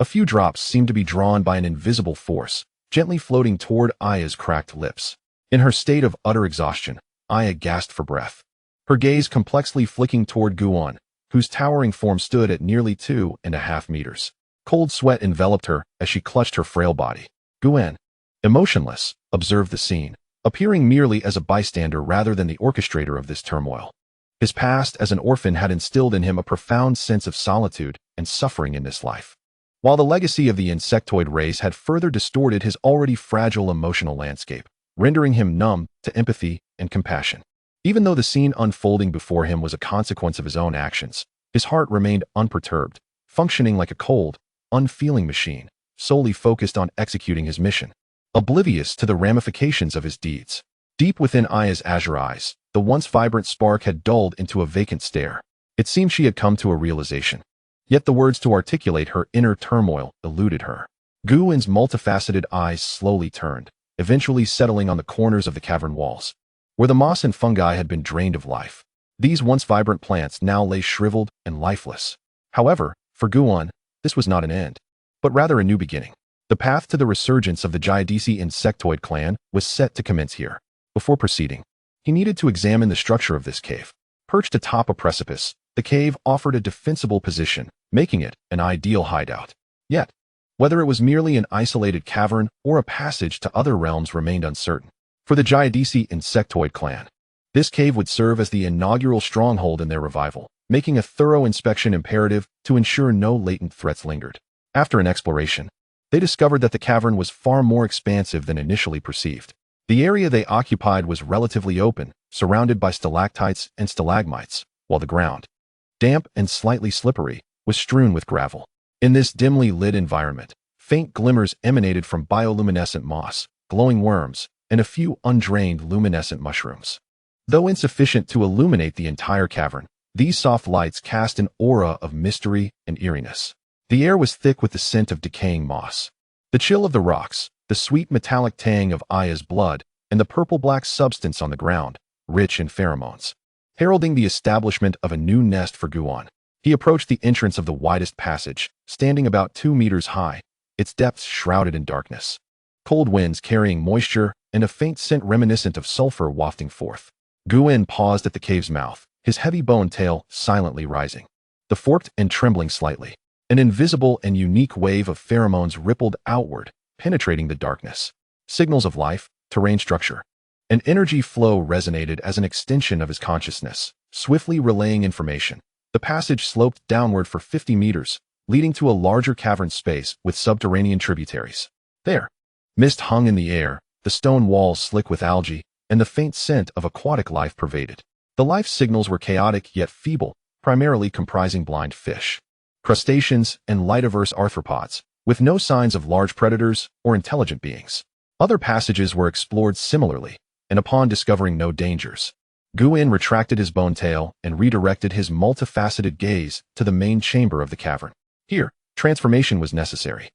a few drops seemed to be drawn by an invisible force, gently floating toward Aya's cracked lips. In her state of utter exhaustion, Aya gasped for breath, her gaze complexly flicking toward Guan, whose towering form stood at nearly 2.5 meters. Cold sweat enveloped her as she clutched her frail body. Guin, emotionless, observed the scene, appearing merely as a bystander rather than the orchestrator of this turmoil. His past as an orphan had instilled in him a profound sense of solitude and suffering in this life, while the legacy of the insectoid race had further distorted his already fragile emotional landscape, rendering him numb to empathy and compassion. Even though the scene unfolding before him was a consequence of his own actions, his heart remained unperturbed, functioning like a cold, unfeeling machine, solely focused on executing his mission, oblivious to the ramifications of his deeds. Deep within Aya's azure eyes, the once vibrant spark had dulled into a vacant stare. It seemed she had come to a realization. Yet the words to articulate her inner turmoil eluded her. Guin's multifaceted eyes slowly turned, eventually settling on the corners of the cavern walls, where the moss and fungi had been drained of life. These once vibrant plants now lay shriveled and lifeless. However, for Guin, this was not an end, but rather a new beginning. The path to the resurgence of the Giadisi Insectoid clan was set to commence here. Before proceeding, he needed to examine the structure of this cave. Perched atop a precipice, the cave offered a defensible position, making it an ideal hideout. Yet, whether it was merely an isolated cavern or a passage to other realms remained uncertain. For the Giadisi Insectoid clan, this cave would serve as the inaugural stronghold in their revival, making a thorough inspection imperative to ensure no latent threats lingered. After an exploration, they discovered that the cavern was far more expansive than initially perceived. The area they occupied was relatively open, surrounded by stalactites and stalagmites, while the ground, damp and slightly slippery, was strewn with gravel. In this dimly lit environment, faint glimmers emanated from bioluminescent moss, glowing worms, and a few undrained luminescent mushrooms. Though insufficient to illuminate the entire cavern, these soft lights cast an aura of mystery and eeriness. The air was thick with the scent of decaying moss, the chill of the rocks, the sweet metallic tang of Aya's blood, and the purple-black substance on the ground, rich in pheromones, heralding the establishment of a new nest for Guan. He approached the entrance of the widest passage, standing about 2 meters high, its depths shrouded in darkness. Cold winds carrying moisture and a faint scent reminiscent of sulfur wafting forth. Guan paused at the cave's mouth, his heavy bone tail silently rising. The forked and trembling slightly. An invisible and unique wave of pheromones rippled outward, penetrating the darkness. Signals of life, terrain structure. An energy flow resonated as an extension of his consciousness, swiftly relaying information. The passage sloped downward for 50 meters, leading to a larger cavern space with subterranean tributaries. There, mist hung in the air, the stone walls slick with algae, and the faint scent of aquatic life pervaded. The life signals were chaotic yet feeble, primarily comprising blind fish, crustaceans, and lightiverse arthropods, with no signs of large predators or intelligent beings. Other passages were explored similarly, and upon discovering no dangers, Guan retracted his bone tail and redirected his multifaceted gaze to the main chamber of the cavern. Here, transformation was necessary.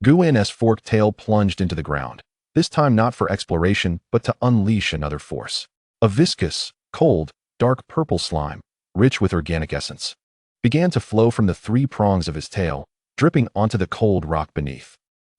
Guan's forked tail plunged into the ground, this time not for exploration but to unleash another force. A viscous, cold, dark purple slime, rich with organic essence, began to flow from the 3 prongs of his tail, dripping onto the cold rock beneath.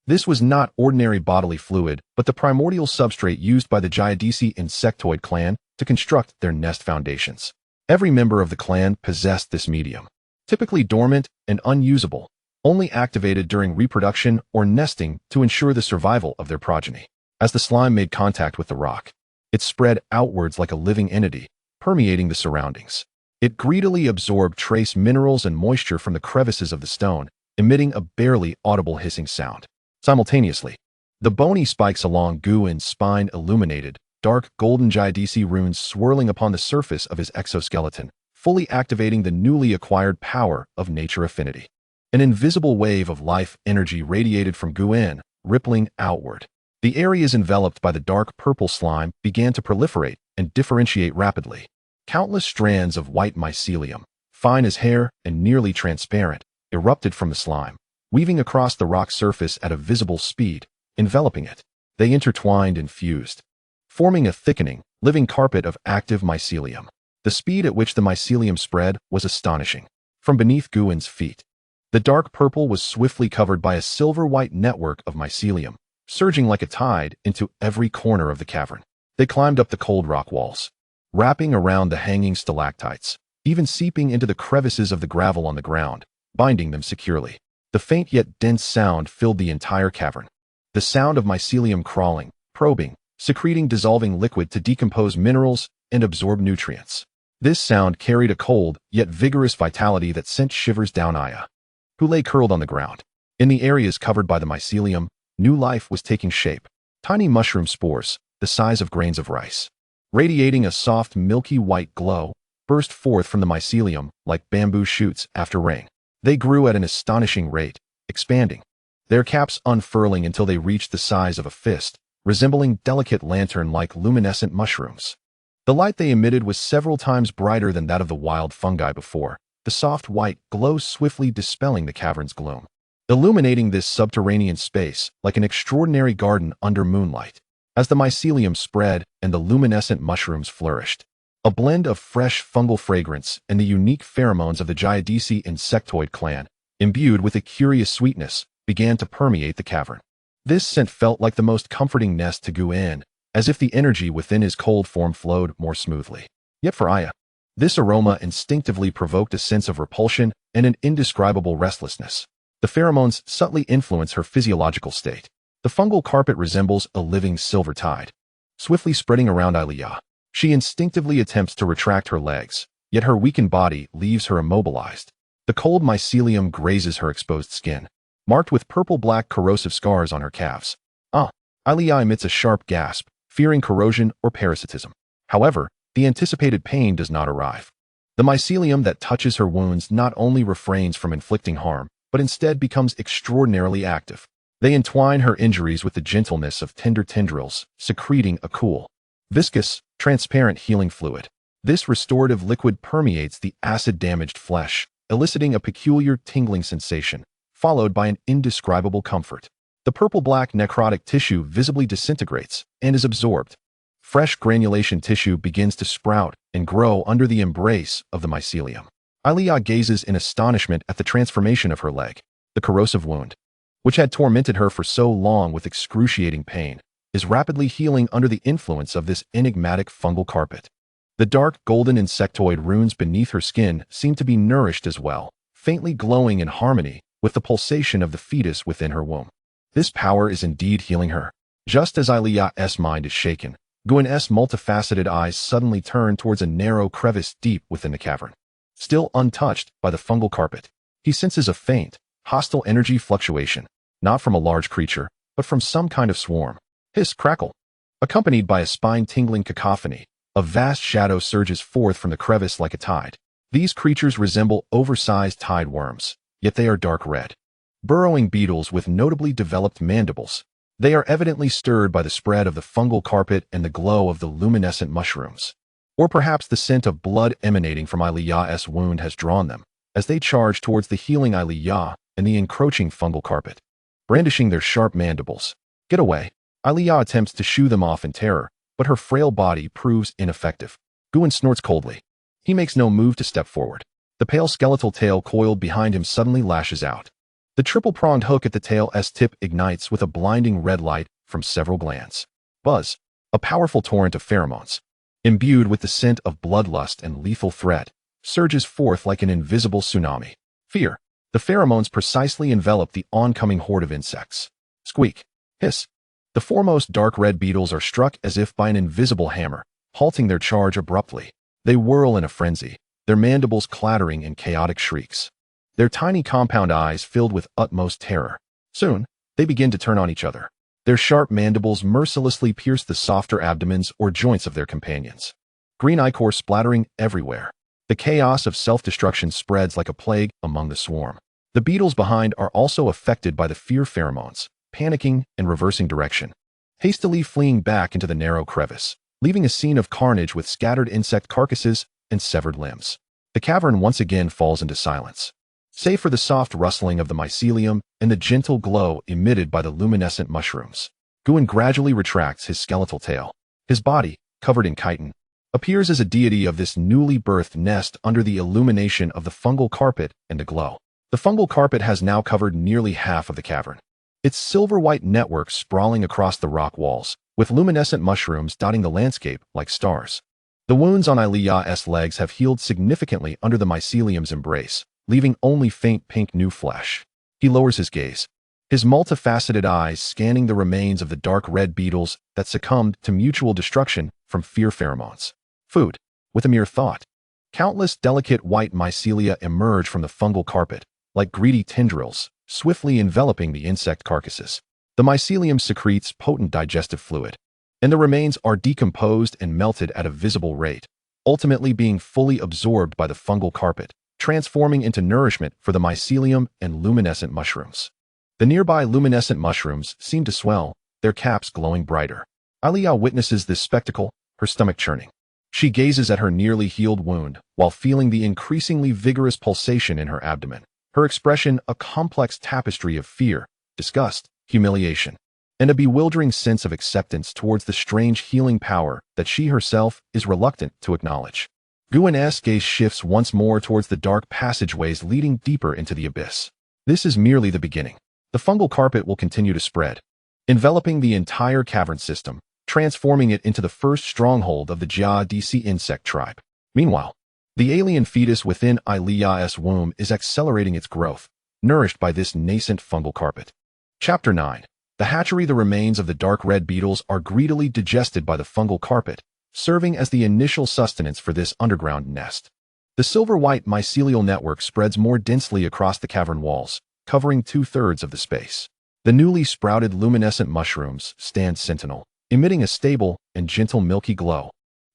This was not ordinary bodily fluid, but the primordial substrate used by the Giadisi Insectoid clan to construct their nest foundations. Every member of the clan possessed this medium, typically dormant and unusable, only activated during reproduction or nesting to ensure the survival of their progeny. As the slime made contact with the rock, it spread outwards like a living entity, permeating the surroundings. It greedily absorbed trace minerals and moisture from the crevices of the stone, emitting a barely audible hissing sound. Simultaneously, the bony spikes along Guan's spine illuminated, dark golden Giadisi runes swirling upon the surface of his exoskeleton, fully activating the newly acquired power of nature affinity. An invisible wave of life energy radiated from Guan, rippling outward. The areas enveloped by the dark purple slime began to proliferate and differentiate rapidly. Countless strands of white mycelium, fine as hair and nearly transparent, erupted from the slime, weaving across the rock surface at a visible speed, enveloping it. They intertwined and fused, forming a thickening, living carpet of active mycelium. The speed at which the mycelium spread was astonishing. From beneath Guan's feet, the dark purple was swiftly covered by a silver-white network of mycelium, surging like a tide into every corner of the cavern. They climbed up the cold rock walls, wrapping around the hanging stalactites, even seeping into the crevices of the gravel on the ground, binding them securely. The faint yet dense sound filled the entire cavern. The sound of mycelium crawling, probing, secreting dissolving liquid to decompose minerals and absorb nutrients. This sound carried a cold yet vigorous vitality that sent shivers down Aya, who lay curled on the ground. In the areas covered by the mycelium, new life was taking shape. Tiny mushroom spores, the size of grains of rice, radiating a soft milky white glow, burst forth from the mycelium like bamboo shoots after rain. They grew at an astonishing rate, expanding, their caps unfurling until they reached the size of a fist, resembling delicate lantern-like luminescent mushrooms. The light they emitted was several times brighter than that of the wild fungi before, the soft white glow swiftly dispelling the cavern's gloom, illuminating this subterranean space like an extraordinary garden under moonlight. As the mycelium spread and the luminescent mushrooms flourished, a blend of fresh fungal fragrance and the unique pheromones of the Giadisi Insectoid clan, imbued with a curious sweetness, began to permeate the cavern. This scent felt like the most comforting nest to Guan, as if the energy within his cold form flowed more smoothly. Yet for Aya, this aroma instinctively provoked a sense of repulsion and an indescribable restlessness. The pheromones subtly influence her physiological state. The fungal carpet resembles a living silver tide, swiftly spreading around Aliyah. She instinctively attempts to retract her legs, yet her weakened body leaves her immobilized. The cold mycelium grazes her exposed skin, marked with purple-black corrosive scars on her calves. Aliyah emits a sharp gasp, fearing corrosion or parasitism. However, the anticipated pain does not arrive. The mycelium that touches her wounds not only refrains from inflicting harm, but instead becomes extraordinarily active. They entwine her injuries with the gentleness of tender tendrils, secreting a cool, viscous, transparent healing fluid. This restorative liquid permeates the acid-damaged flesh, eliciting a peculiar tingling sensation, followed by an indescribable comfort. The purple-black necrotic tissue visibly disintegrates and is absorbed. Fresh granulation tissue begins to sprout and grow under the embrace of the mycelium. Aliyah gazes in astonishment at the transformation of her leg. The corrosive wound, which had tormented her for so long with excruciating pain, is rapidly healing under the influence of this enigmatic fungal carpet. The dark golden insectoid runes beneath her skin seem to be nourished as well, faintly glowing in harmony with the pulsation of the fetus within her womb. This power is indeed healing her. Just as Aliyah's mind is shaken, Guin's multifaceted eyes suddenly turn towards a narrow crevice deep within the cavern. Still untouched by the fungal carpet, he senses a faint, hostile energy fluctuation, not from a large creature, but from some kind of swarm. Hiss, crackle. Accompanied by a spine-tingling cacophony, a vast shadow surges forth from the crevice like a tide. These creatures resemble oversized tide worms, yet they are dark red. Burrowing beetles with notably developed mandibles. They are evidently stirred by the spread of the fungal carpet and the glow of the luminescent mushrooms. Or perhaps the scent of blood emanating from Aliyah's wound has drawn them, as they charge towards the healing Aliyah and the encroaching fungal carpet. Brandishing their sharp mandibles. Get away. Aliyah attempts to shoo them off in terror, but her frail body proves ineffective. Guin snorts coldly. He makes no move to step forward. The pale skeletal tail coiled behind him suddenly lashes out. The triple-pronged hook at the tail's tip ignites with a blinding red light from several glands. Buzz. A powerful torrent of pheromones, imbued with the scent of bloodlust and lethal threat, surges forth like an invisible tsunami. Fear. The pheromones precisely envelop the oncoming horde of insects. Squeak. Hiss. The foremost dark red beetles are struck as if by an invisible hammer, halting their charge abruptly. They whirl in a frenzy, their mandibles clattering in chaotic shrieks. Their tiny compound eyes filled with utmost terror. Soon, they begin to turn on each other. Their sharp mandibles mercilessly pierce the softer abdomens or joints of their companions. Green ichor splattering everywhere. The chaos of self-destruction spreads like a plague among the swarm. The beetles behind are also affected by the fear pheromones, panicking and reversing direction, hastily fleeing back into the narrow crevice, leaving a scene of carnage with scattered insect carcasses and severed limbs. The cavern once again falls into silence, save for the soft rustling of the mycelium and the gentle glow emitted by the luminescent mushrooms. Guin gradually retracts his skeletal tail. His body, covered in chitin, appears as a deity of this newly birthed nest under the illumination of the fungal carpet and the glow. The fungal carpet has now covered nearly half of the cavern, its silver-white network sprawling across the rock walls, with luminescent mushrooms dotting the landscape like stars. The wounds on Aliyah's legs have healed significantly under the mycelium's embrace, leaving only faint pink new flesh. He lowers his gaze, his multifaceted eyes scanning the remains of the dark red beetles that succumbed to mutual destruction from fear pheromones. Food. With a mere thought, countless delicate white mycelia emerge from the fungal carpet, like greedy tendrils, swiftly enveloping the insect carcasses. The mycelium secretes potent digestive fluid, and the remains are decomposed and melted at a visible rate, ultimately being fully absorbed by the fungal carpet, transforming into nourishment for the mycelium and luminescent mushrooms. The nearby luminescent mushrooms seem to swell, their caps glowing brighter. Aliyah witnesses this spectacle, her stomach churning. She gazes at her nearly healed wound while feeling the increasingly vigorous pulsation in her abdomen, her expression a complex tapestry of fear, disgust, humiliation, and a bewildering sense of acceptance towards the strange healing power that she herself is reluctant to acknowledge. Guin's gaze shifts once more towards the dark passageways leading deeper into the abyss. This is merely the beginning. The fungal carpet will continue to spread, enveloping the entire cavern system, transforming it into the first stronghold of the Jia-DC insect tribe. Meanwhile, the alien fetus within Aliyah's womb is accelerating its growth, nourished by this nascent fungal carpet. Chapter 9. The hatchery. The remains of the dark red beetles are greedily digested by the fungal carpet, serving as the initial sustenance for this underground nest. The silver-white mycelial network spreads more densely across the cavern walls, covering 2/3 of the space. The newly sprouted luminescent mushrooms stand sentinel, emitting a stable and gentle milky glow,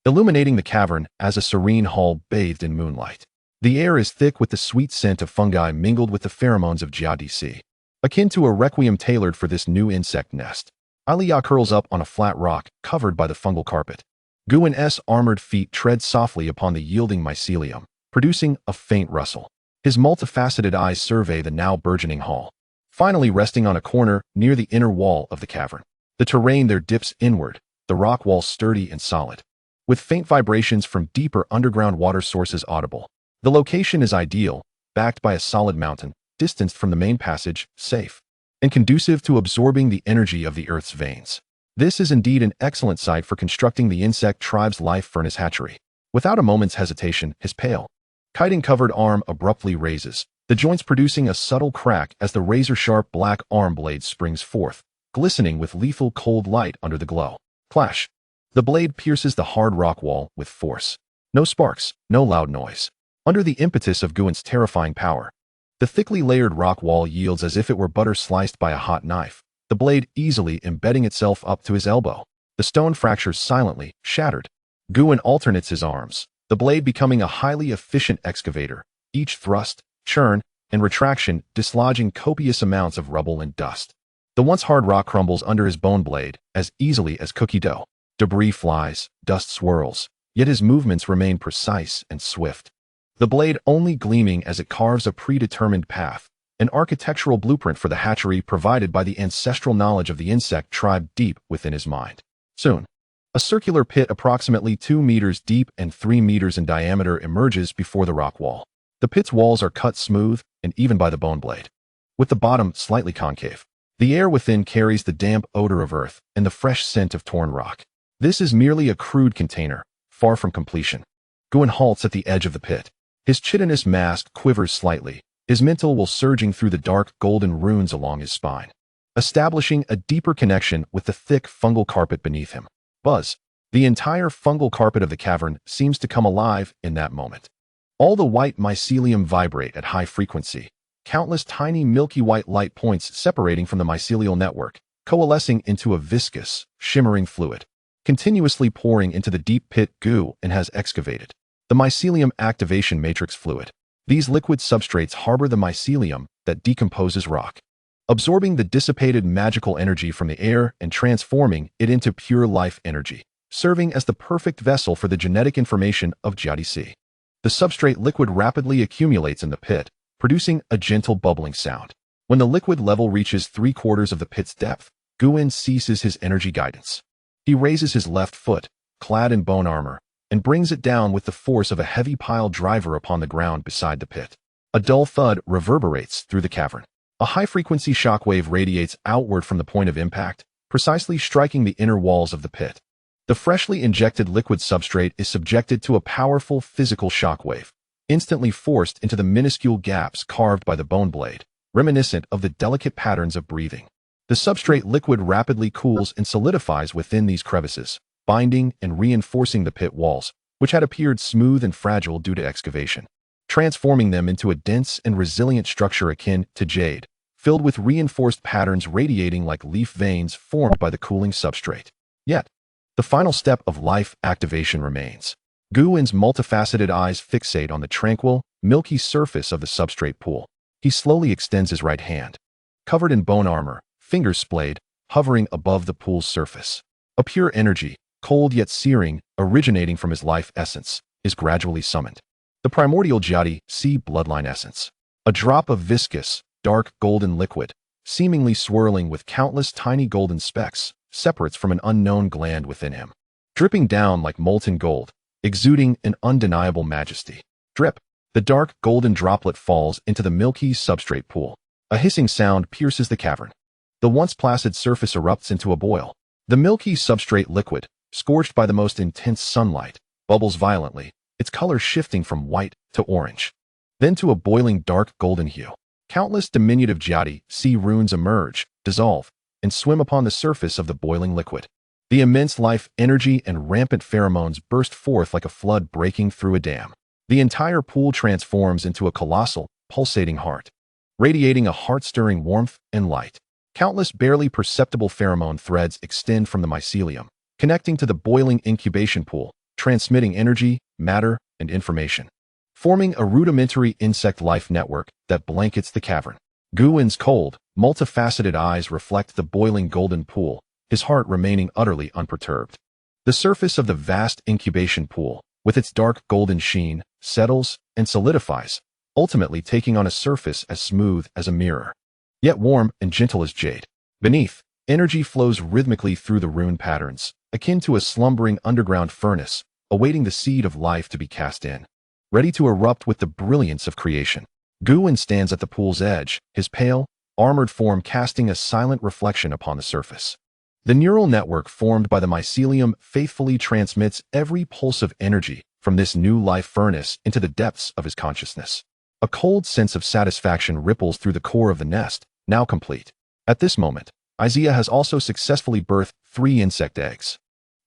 illuminating the cavern as a serene hall bathed in moonlight. The air is thick with the sweet scent of fungi mingled with the pheromones of Jia-DC, akin to a requiem tailored for this new insect nest. Aliyah curls up on a flat rock covered by the fungal carpet. Guin's armored feet tread softly upon the yielding mycelium, producing a faint rustle. His multifaceted eyes survey the now burgeoning hall. finally resting on a corner near the inner wall of the cavern. The terrain there dips inward, the rock wall sturdy and solid, with faint vibrations from deeper underground water sources audible. The location is ideal, backed by a solid mountain, distanced from the main passage, safe, and conducive to absorbing the energy of the earth's veins. This is indeed an excellent site for constructing the insect tribe's life furnace hatchery. Without a moment's hesitation, his pale, chitin-covered arm abruptly raises, the joints producing a subtle crack as the razor-sharp black arm blade springs forth, glistening with lethal cold light under the glow. Clash! The blade pierces the hard rock wall with force. No sparks, no loud noise. Under the impetus of Guin's terrifying power, the thickly layered rock wall yields as if it were butter sliced by a hot knife, the blade easily embedding itself up to his elbow. The stone fractures silently, shattered. Guin alternates his arms, the blade becoming a highly efficient excavator, each thrust, churn, and retraction dislodging copious amounts of rubble and dust. The once hard rock crumbles under his bone blade as easily as cookie dough. Debris flies, dust swirls, yet his movements remain precise and swift. The blade only gleaming as it carves a predetermined path, an architectural blueprint for the hatchery provided by the ancestral knowledge of the insect tribe deep within his mind. Soon, a circular pit approximately 2 meters deep and 3 meters in diameter emerges before the rock wall. The pit's walls are cut smooth and even by the bone blade, with the bottom slightly concave. The air within carries the damp odor of earth and the fresh scent of torn rock. This is merely a crude container, far from completion. Guin halts at the edge of the pit. His chitinous mask quivers slightly, his mental will surging through the dark golden runes along his spine, establishing a deeper connection with the thick fungal carpet beneath him. Buzz! The entire fungal carpet of the cavern seems to come alive in that moment. All the white mycelium vibrate at high frequency, countless tiny milky white light points separating from the mycelial network, coalescing into a viscous, shimmering fluid, continuously pouring into the deep pit Guin has excavated. The mycelium activation matrix fluid. These liquid substrates harbor the mycelium that decomposes rock, absorbing the dissipated magical energy from the air and transforming it into pure life energy, serving as the perfect vessel for the genetic information of Jiadi. The substrate liquid rapidly accumulates in the pit, producing a gentle bubbling sound. When the liquid level reaches 3/4 of the pit's depth, Guin ceases his energy guidance. He raises his left foot, clad in bone armor, and brings it down with the force of a heavy pile driver upon the ground beside the pit. A dull thud reverberates through the cavern. A high-frequency shockwave radiates outward from the point of impact, precisely striking the inner walls of the pit. The freshly injected liquid substrate is subjected to a powerful physical shockwave, instantly forced into the minuscule gaps carved by the bone blade, reminiscent of the delicate patterns of breathing. The substrate liquid rapidly cools and solidifies within these crevices, binding and reinforcing the pit walls, which had appeared smooth and fragile due to excavation, transforming them into a dense and resilient structure akin to jade, filled with reinforced patterns radiating like leaf veins formed by the cooling substrate. Yet, the final step of life activation remains. Guin's multifaceted eyes fixate on the tranquil, milky surface of the substrate pool. He slowly extends his right hand, covered in bone armor, fingers splayed, hovering above the pool's surface. A pure energy, cold yet searing, originating from his life essence, is gradually summoned. The primordial Jiadi bloodline essence. A drop of viscous, dark golden liquid, seemingly swirling with countless tiny golden specks, separates from an unknown gland within him, dripping down like molten gold, exuding an undeniable majesty. Drip! The dark golden droplet falls into the milky substrate pool. A hissing sound pierces the cavern. The once placid surface erupts into a boil. The milky substrate liquid, scorched by the most intense sunlight, bubbles violently, its color shifting from white to orange, then to a boiling dark golden hue. Countless diminutive Jiadi runes emerge, dissolve, and swim upon the surface of the boiling liquid. The immense life energy and rampant pheromones burst forth like a flood breaking through a dam. The entire pool transforms into a colossal, pulsating heart, radiating a heart-stirring warmth and light. Countless barely perceptible pheromone threads extend from the mycelium, connecting to the boiling incubation pool, transmitting energy, matter, and information, forming a rudimentary insect life network that blankets the cavern. Guin's cold, multifaceted eyes reflect the boiling golden pool, his heart remaining utterly unperturbed. The surface of the vast incubation pool, with its dark golden sheen, settles and solidifies, ultimately taking on a surface as smooth as a mirror. yet warm and gentle as jade. Beneath, energy flows rhythmically through the rune patterns, akin to a slumbering underground furnace, awaiting the seed of life to be cast in, ready to erupt with the brilliance of creation. Guin stands at the pool's edge, his pale, armored form casting a silent reflection upon the surface. The neural network formed by the mycelium faithfully transmits every pulse of energy from this new life furnace into the depths of his consciousness. A cold sense of satisfaction ripples through the core of the nest, now complete. At this moment, Isaiah has also successfully birthed 3 insect eggs.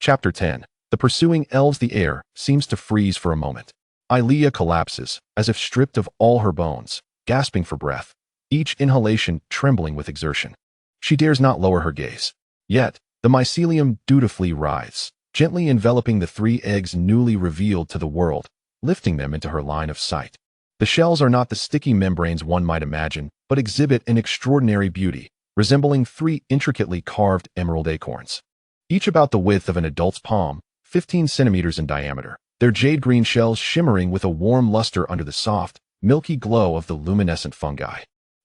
Chapter 10. The pursuing elves. The air seems to freeze for a moment. Ilea collapses, as if stripped of all her bones, gasping for breath, each inhalation trembling with exertion. She dares not lower her gaze. Yet, the mycelium dutifully writhes, gently enveloping the 3 eggs newly revealed to the world, lifting them into her line of sight. The shells are not the sticky membranes one might imagine, but exhibit an extraordinary beauty, resembling 3 intricately carved emerald acorns. Each about the width of an adult's palm, 15 centimeters in diameter, their jade-green shells shimmering with a warm luster under the soft, milky glow of the luminescent fungi.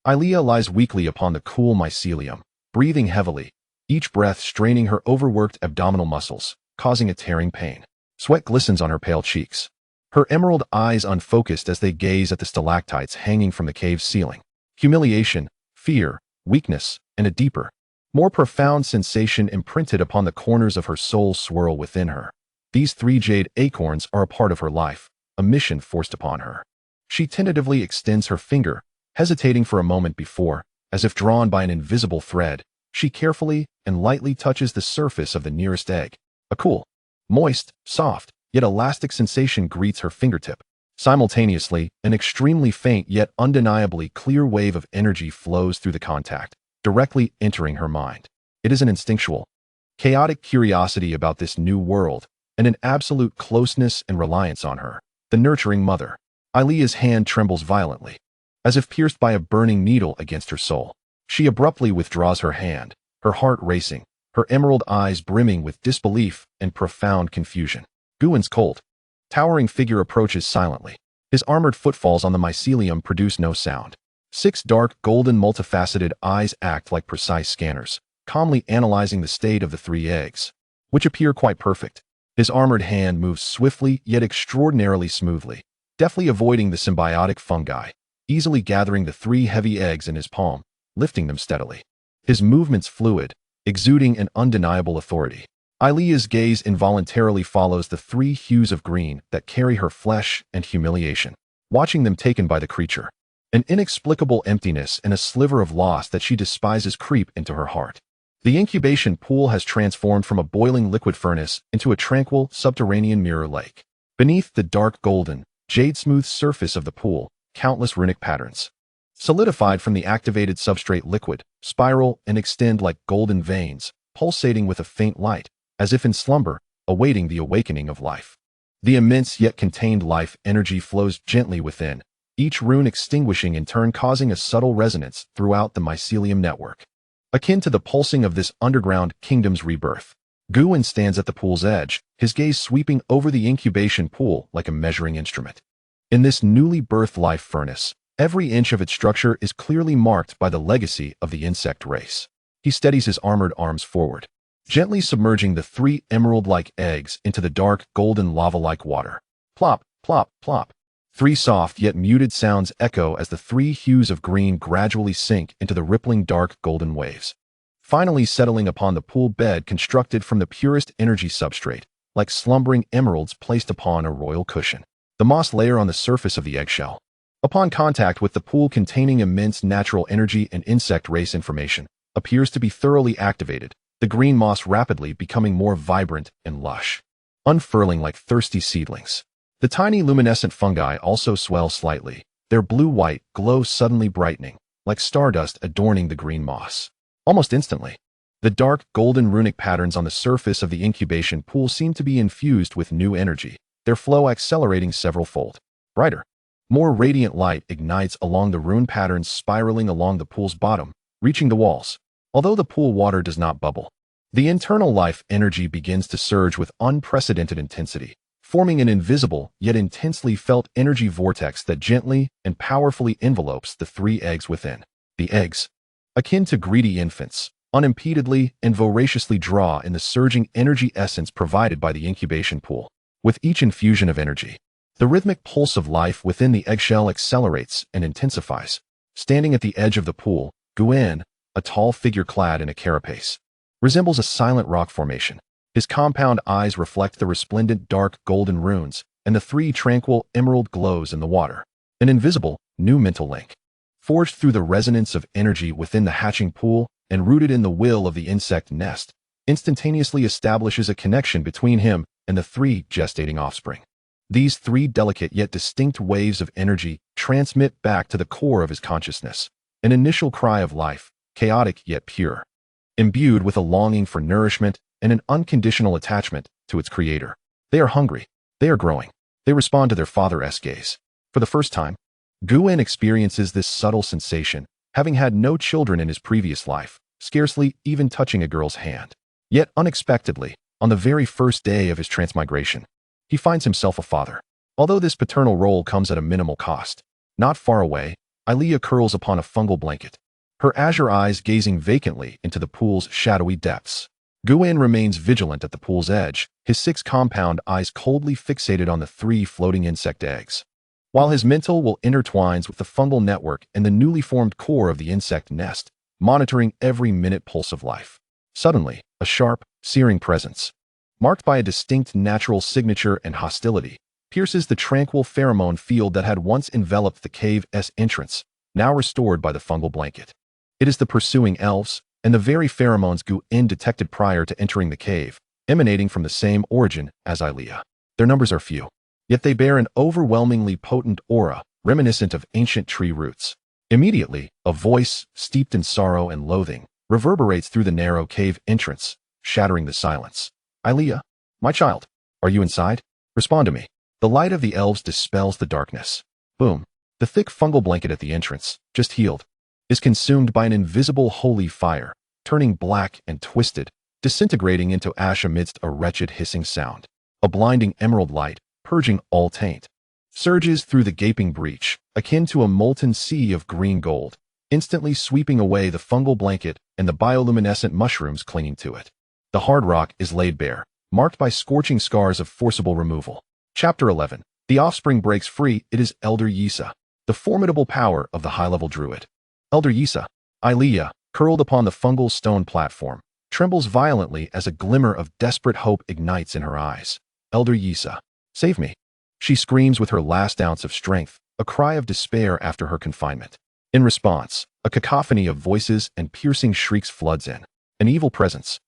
Ilea lies weakly upon the cool mycelium, breathing heavily, each breath straining her overworked abdominal muscles, causing a tearing pain. Sweat glistens on her pale cheeks, her emerald eyes unfocused as they gaze at the stalactites hanging from the cave's ceiling. Humiliation, fear, weakness, and a deeper, more profound sensation imprinted upon the corners of her soul swirl within her. These 3 jade acorns are a part of her life, a mission forced upon her. She tentatively extends her finger, hesitating for a moment before, as if drawn by an invisible thread, she carefully and lightly touches the surface of the nearest egg. A cool, moist, soft, yet elastic sensation greets her fingertip. Simultaneously, an extremely faint yet undeniably clear wave of energy flows through the contact, directly entering her mind. It is an instinctual, chaotic curiosity about this new world, and an absolute closeness and reliance on her, the nurturing mother. Ilea's hand trembles violently, as if pierced by a burning needle against her soul. She abruptly withdraws her hand, her heart racing, her emerald eyes brimming with disbelief and profound confusion. Guin's cold, towering figure approaches silently. His armored footfalls on the mycelium produce no sound. 6 dark, golden, multifaceted eyes act like precise scanners, calmly analyzing the state of the 3 eggs, which appear quite perfect. His armored hand moves swiftly yet extraordinarily smoothly, deftly avoiding the symbiotic fungi, easily gathering the 3 heavy eggs in his palm, lifting them steadily. His movements fluid, exuding an undeniable authority. Ilea's gaze involuntarily follows the 3 hues of green that carry her flesh and humiliation, watching them taken by the creature. An inexplicable emptiness and a sliver of loss that she despises creep into her heart. The incubation pool has transformed from a boiling liquid furnace into a tranquil, subterranean mirror lake. Beneath the dark golden, jade-smooth surface of the pool, countless runic patterns, solidified from the activated substrate liquid, spiral and extend like golden veins, pulsating with a faint light, as if in slumber, awaiting the awakening of life. The immense yet contained life energy flows gently within, each rune extinguishing in turn causing a subtle resonance throughout the mycelium network, akin to the pulsing of this underground kingdom's rebirth. Guin stands at the pool's edge, his gaze sweeping over the incubation pool like a measuring instrument. In this newly birthed life furnace, every inch of its structure is clearly marked by the legacy of the insect race. He steadies his armored arms forward, gently submerging the 3 emerald-like eggs into the dark, golden lava-like water. Plop, plop, plop. 3 soft yet muted sounds echo as the 3 hues of green gradually sink into the rippling dark golden waves, finally settling upon the pool bed constructed from the purest energy substrate, like slumbering emeralds placed upon a royal cushion. The moss layer on the surface of the eggshell, upon contact with the pool containing immense natural energy and insect race information, appears to be thoroughly activated, the green moss rapidly becoming more vibrant and lush, unfurling like thirsty seedlings. The tiny luminescent fungi also swell slightly, their blue-white glow suddenly brightening, like stardust adorning the green moss. Almost instantly, the dark, golden runic patterns on the surface of the incubation pool seem to be infused with new energy, their flow accelerating several-fold. Brighter, more radiant light ignites along the rune patterns spiraling along the pool's bottom, reaching the walls. Although the pool water does not bubble, the internal life energy begins to surge with unprecedented intensity, forming an invisible yet intensely felt energy vortex that gently and powerfully envelopes the 3 eggs within. The eggs, akin to greedy infants, unimpededly and voraciously draw in the surging energy essence provided by the incubation pool. With each infusion of energy, the rhythmic pulse of life within the eggshell accelerates and intensifies. Standing at the edge of the pool, Guin, a tall figure clad in a carapace, resembles a silent rock formation. His compound eyes reflect the resplendent dark golden runes and the 3 tranquil emerald glows in the water. An invisible, new mental link, forged through the resonance of energy within the hatching pool and rooted in the will of the insect nest, instantaneously establishes a connection between him and the 3 gestating offspring. These 3 delicate yet distinct waves of energy transmit back to the core of his consciousness, an initial cry of life, chaotic yet pure, imbued with a longing for nourishment and an unconditional attachment to its creator. They are hungry. They are growing. They respond to their father's gaze. For the first time, Guin experiences this subtle sensation, having had no children in his previous life, scarcely even touching a girl's hand. Yet unexpectedly, on the very first day of his transmigration, he finds himself a father. Although this paternal role comes at a minimal cost. Not far away, Ilea curls upon a fungal blanket, her azure eyes gazing vacantly into the pool's shadowy depths. Guin remains vigilant at the pool's edge, his 6 compound eyes coldly fixated on the 3 floating insect eggs, while his mental will intertwines with the fungal network and the newly formed core of the insect nest, monitoring every minute pulse of life. Suddenly, a sharp, searing presence, marked by a distinct natural signature and hostility, pierces the tranquil pheromone field that had once enveloped the cave's entrance, now restored by the fungal blanket. It is the pursuing elves, and the very pheromones Guin detected prior to entering the cave, emanating from the same origin as Ilea. Their numbers are few, yet they bear an overwhelmingly potent aura, reminiscent of ancient tree roots. Immediately, a voice, steeped in sorrow and loathing, reverberates through the narrow cave entrance, shattering the silence. Ilea, my child, are you inside? Respond to me. The light of the elves dispels the darkness. Boom. The thick fungal blanket at the entrance, just healed, is consumed by an invisible holy fire, turning black and twisted, disintegrating into ash amidst a wretched hissing sound. A blinding emerald light, purging all taint, surges through the gaping breach, akin to a molten sea of green gold, instantly sweeping away the fungal blanket and the bioluminescent mushrooms clinging to it. The hard rock is laid bare, marked by scorching scars of forcible removal. Chapter 11. The offspring breaks free. It is Elder Yisa, the formidable power of the high-level druid. Elder Yisa, Ilea, curled upon the fungal stone platform, trembles violently as a glimmer of desperate hope ignites in her eyes. Elder Yisa, save me. She screams with her last ounce of strength, a cry of despair after her confinement. In response, a cacophony of voices and piercing shrieks floods in. An evil presence.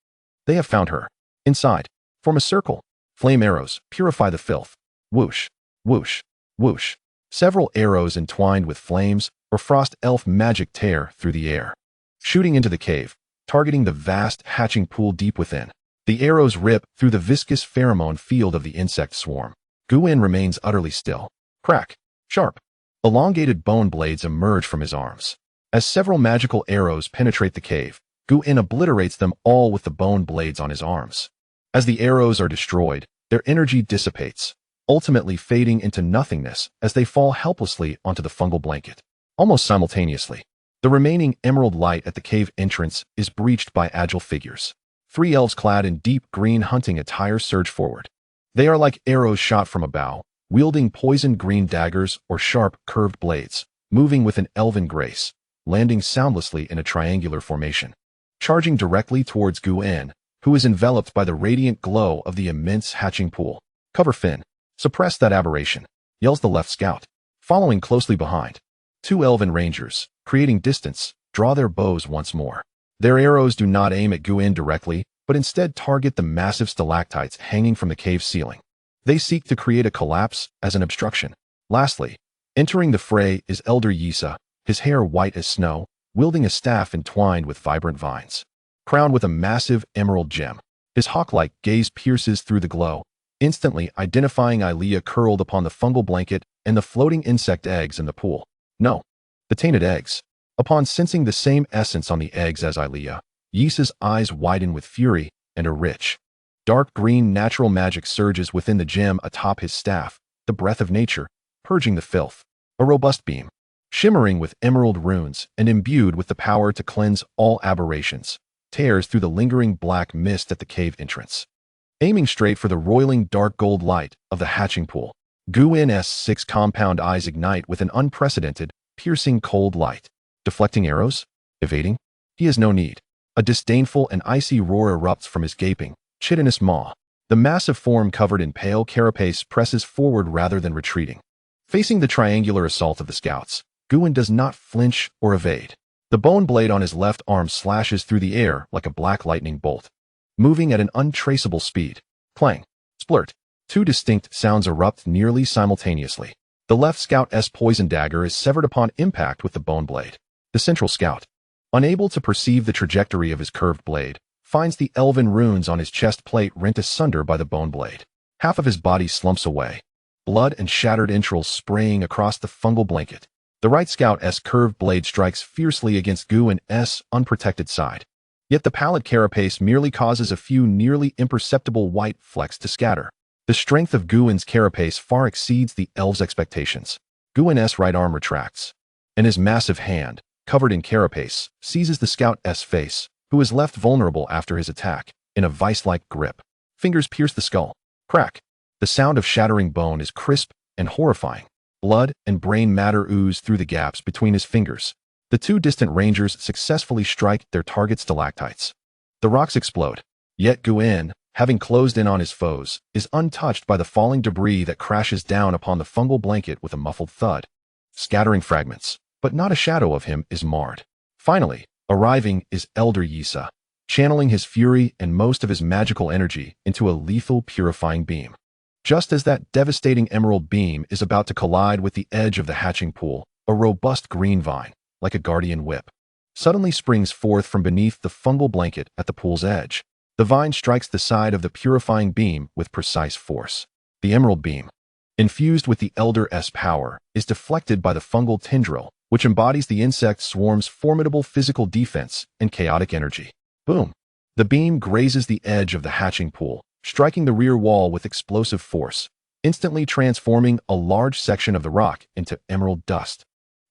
They have found her. Inside, form a circle. Flame arrows, purify the filth. Whoosh, whoosh, whoosh. Several arrows entwined with flames or frost elf magic tear through the air, shooting into the cave, targeting the vast hatching pool deep within. The arrows rip through the viscous pheromone field of the insect swarm. Guin remains utterly still. Crack. Sharp. Elongated bone blades emerge from his arms. As several magical arrows penetrate the cave, Guin obliterates them all with the bone blades on his arms. As the arrows are destroyed, their energy dissipates, ultimately fading into nothingness as they fall helplessly onto the fungal blanket. Almost simultaneously, the remaining emerald light at the cave entrance is breached by agile figures. 3 elves clad in deep green hunting attire surge forward. They are like arrows shot from a bow, wielding poisoned green daggers or sharp, curved blades, moving with an elven grace, landing soundlessly in a triangular formation. Charging directly towards Guin, who is enveloped by the radiant glow of the immense hatching pool. Cover Finn. Suppress that aberration, yells the left scout. Following closely behind, 2 elven rangers, creating distance, draw their bows once more. Their arrows do not aim at Guin directly, but instead target the massive stalactites hanging from the cave ceiling. They seek to create a collapse as an obstruction. Lastly, entering the fray is Elder Yisa, his hair white as snow, wielding a staff entwined with vibrant vines. Crowned with a massive emerald gem, his hawk-like gaze pierces through the glow, instantly identifying Ilea curled upon the fungal blanket and the floating insect eggs in the pool. No, the tainted eggs. Upon sensing the same essence on the eggs as Ilea, Yisa's eyes widen with fury, and a rich, dark green natural magic surges within the gem atop his staff, the breath of nature, purging the filth. A robust beam, shimmering with emerald runes and imbued with the power to cleanse all aberrations, tears through the lingering black mist at the cave entrance. Aiming straight for the roiling dark gold light of the hatching pool, Guin's 6 compound eyes ignite with an unprecedented, piercing cold light. Deflecting arrows? Evading? He has no need. A disdainful and icy roar erupts from his gaping, chitinous maw. The massive form covered in pale carapace presses forward rather than retreating. Facing the triangular assault of the scouts, Guin does not flinch or evade. The bone blade on his left arm slashes through the air like a black lightning bolt. Moving at an untraceable speed. Clang. Splurt. 2 distinct sounds erupt nearly simultaneously. The left scout's poison dagger is severed upon impact with the bone blade. The central scout, unable to perceive the trajectory of his curved blade, finds the elven runes on his chest plate rent asunder by the bone blade. Half of his body slumps away, blood and shattered entrails spraying across the fungal blanket. The right scout's curved blade strikes fiercely against Guin's unprotected side. Yet the pallid carapace merely causes a few nearly imperceptible white flecks to scatter. The strength of Guin's carapace far exceeds the elves' expectations. Guin's right arm retracts, and his massive hand, covered in carapace, seizes the scout's face, who is left vulnerable after his attack, in a vice-like grip. Fingers pierce the skull. Crack. The sound of shattering bone is crisp and horrifying. Blood and brain matter ooze through the gaps between his fingers. The 2 distant rangers successfully strike their target stalactites. The rocks explode. Yet Guin, having closed in on his foes, is untouched by the falling debris that crashes down upon the fungal blanket with a muffled thud. Scattering fragments, but not a shadow of him is marred. Finally, arriving is Elder Yisa, channeling his fury and most of his magical energy into a lethal purifying beam. Just as that devastating emerald beam is about to collide with the edge of the hatching pool, a robust green vine, like a guardian whip, suddenly springs forth from beneath the fungal blanket at the pool's edge. The vine strikes the side of the purifying beam with precise force. The emerald beam, infused with the Elder's power, is deflected by the fungal tendril, which embodies the insect swarm's formidable physical defense and chaotic energy. Boom! The beam grazes the edge of the hatching pool, striking the rear wall with explosive force, instantly transforming a large section of the rock into emerald dust.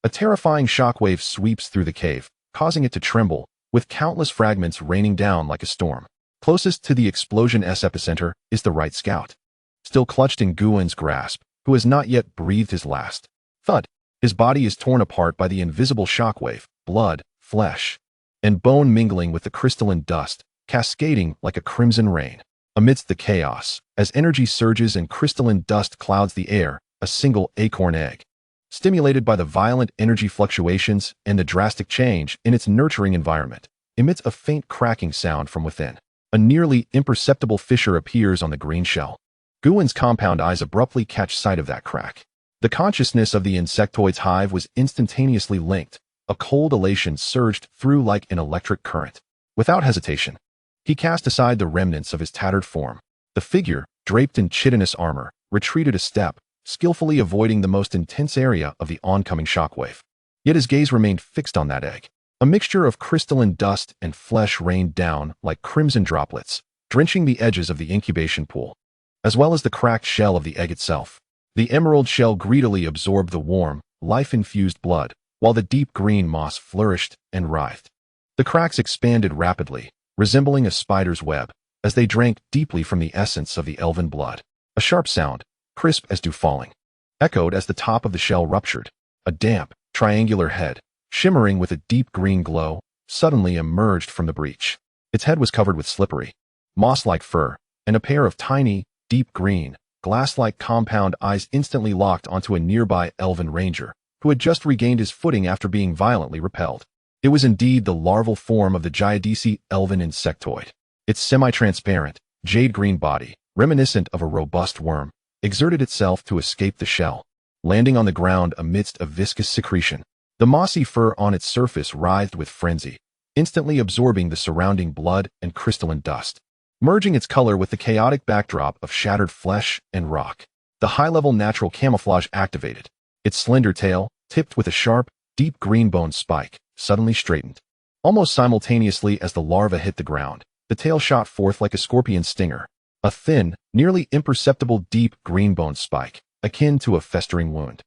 A terrifying shockwave sweeps through the cave, causing it to tremble, with countless fragments raining down like a storm. Closest to the explosion's epicenter is the right scout, still clutched in Guin's grasp, who has not yet breathed his last. Thud! His body is torn apart by the invisible shockwave, blood, flesh, and bone mingling with the crystalline dust, cascading like a crimson rain. Amidst the chaos, as energy surges and crystalline dust clouds the air, a single acorn egg, stimulated by the violent energy fluctuations and the drastic change in its nurturing environment, emits a faint cracking sound from within. A nearly imperceptible fissure appears on the green shell. Guin's compound eyes abruptly catch sight of that crack. The consciousness of the Insectoid's hive was instantaneously linked. A cold elation surged through like an electric current. Without hesitation, he cast aside the remnants of his tattered form. The figure, draped in chitinous armor, retreated a step, skillfully avoiding the most intense area of the oncoming shockwave. Yet his gaze remained fixed on that egg. A mixture of crystalline dust and flesh rained down like crimson droplets, drenching the edges of the incubation pool, as well as the cracked shell of the egg itself. The emerald shell greedily absorbed the warm, life-infused blood, while the deep green moss flourished and writhed. The cracks expanded rapidly, resembling a spider's web, as they drank deeply from the essence of the elven blood. A sharp sound, crisp as dew falling, echoed as the top of the shell ruptured. A damp, triangular head, shimmering with a deep green glow, suddenly emerged from the breach. Its head was covered with slippery, moss-like fur, and a pair of tiny, deep green, glass-like compound eyes instantly locked onto a nearby elven ranger, who had just regained his footing after being violently repelled. It was indeed the larval form of the Giadisi elven insectoid. Its semi-transparent, jade-green body, reminiscent of a robust worm, exerted itself to escape the shell, landing on the ground amidst a viscous secretion. The mossy fur on its surface writhed with frenzy, instantly absorbing the surrounding blood and crystalline dust, merging its color with the chaotic backdrop of shattered flesh and rock. The high-level natural camouflage activated. Its slender tail, tipped with a sharp, deep green bone spike, suddenly straightened. Almost simultaneously as the larva hit the ground, the tail shot forth like a scorpion's stinger, a thin, nearly imperceptible deep green bone spike, akin to a festering wound.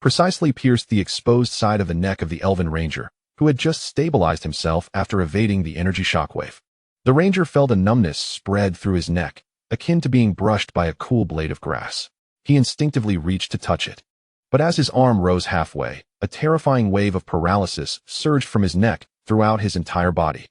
precisely pierced the exposed side of the neck of the elven ranger, who had just stabilized himself after evading the energy shockwave. The ranger felt a numbness spread through his neck, akin to being brushed by a cool blade of grass. He instinctively reached to touch it. But as his arm rose halfway, a terrifying wave of paralysis surged from his neck throughout his entire body.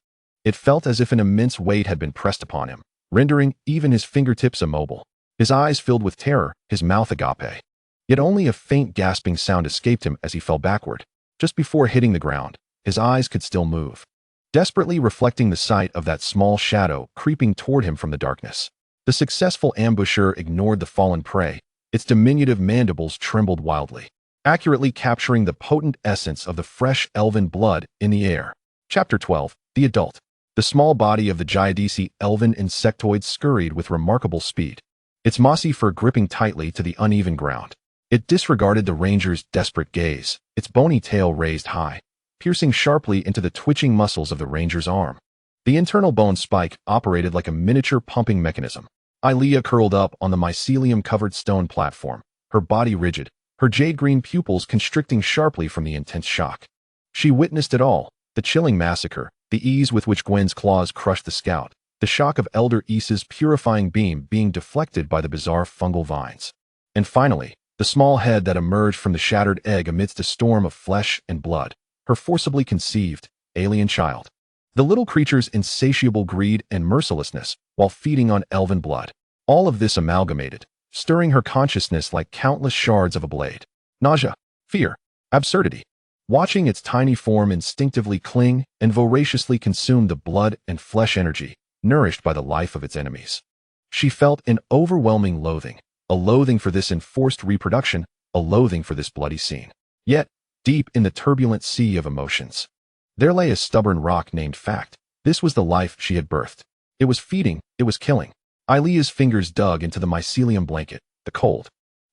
It felt as if an immense weight had been pressed upon him, rendering even his fingertips immobile. His eyes filled with terror, his mouth agape. Yet only a faint gasping sound escaped him as he fell backward. Just before hitting the ground, his eyes could still move, desperately reflecting the sight of that small shadow creeping toward him from the darkness. The successful ambusher ignored the fallen prey. Its diminutive mandibles trembled wildly, accurately capturing the potent essence of the fresh elven blood in the air. Chapter 12. The Adult. The small body of the Giadisi elven insectoid scurried with remarkable speed, its mossy fur gripping tightly to the uneven ground. It disregarded the ranger's desperate gaze, its bony tail raised high, piercing sharply into the twitching muscles of the ranger's arm. The internal bone spike operated like a miniature pumping mechanism. Ilea curled up on the mycelium-covered stone platform, her body rigid, her jade-green pupils constricting sharply from the intense shock. She witnessed it all, the chilling massacre, the ease with which Gwen's claws crushed the scout, the shock of Elder Isa's purifying beam being deflected by the bizarre fungal vines. And finally, the small head that emerged from the shattered egg amidst a storm of flesh and blood, her forcibly conceived, alien child. The little creature's insatiable greed and mercilessness while feeding on elven blood. All of this amalgamated, stirring her consciousness like countless shards of a blade. Nausea, fear, absurdity. Watching its tiny form instinctively cling and voraciously consume the blood and flesh energy nourished by the life of its enemies. She felt an overwhelming loathing, a loathing for this enforced reproduction, a loathing for this bloody scene. Yet, deep in the turbulent sea of emotions, there lay a stubborn rock named fact. This was the life she had birthed. It was feeding, it was killing. Ilea's fingers dug into the mycelium blanket, the cold,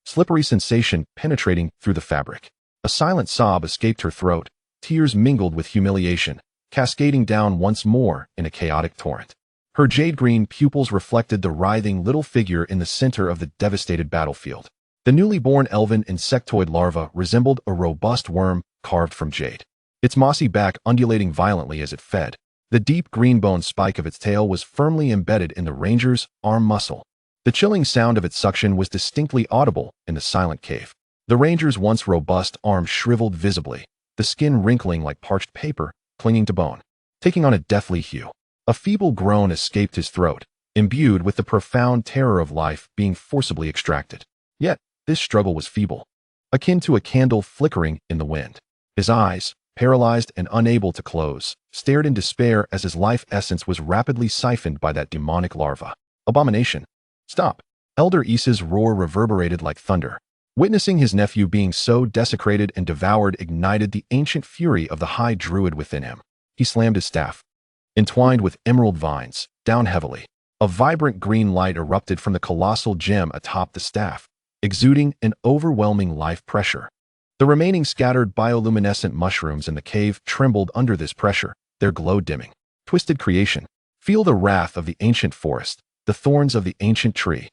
slippery sensation penetrating through the fabric. A silent sob escaped her throat, tears mingled with humiliation, cascading down once more in a chaotic torrent. Her jade-green pupils reflected the writhing little figure in the center of the devastated battlefield. The newly born elven insectoid larva resembled a robust worm carved from jade, its mossy back undulating violently as it fed. The deep green bone spike of its tail was firmly embedded in the ranger's arm muscle. The chilling sound of its suction was distinctly audible in the silent cave. The ranger's once robust arm shriveled visibly, the skin wrinkling like parched paper, clinging to bone, taking on a deathly hue. A feeble groan escaped his throat, imbued with the profound terror of life being forcibly extracted. Yet, this struggle was feeble, akin to a candle flickering in the wind. His eyes, paralyzed and unable to close, stared in despair as his life essence was rapidly siphoned by that demonic larva. Abomination. Stop. Elder Isa's roar reverberated like thunder. Witnessing his nephew being so desecrated and devoured ignited the ancient fury of the high druid within him. He slammed his staff, entwined with emerald vines, down heavily. A vibrant green light erupted from the colossal gem atop the staff, exuding an overwhelming life pressure. The remaining scattered bioluminescent mushrooms in the cave trembled under this pressure, their glow dimming. Twisted creation. Feel the wrath of the ancient forest, the thorns of the ancient tree.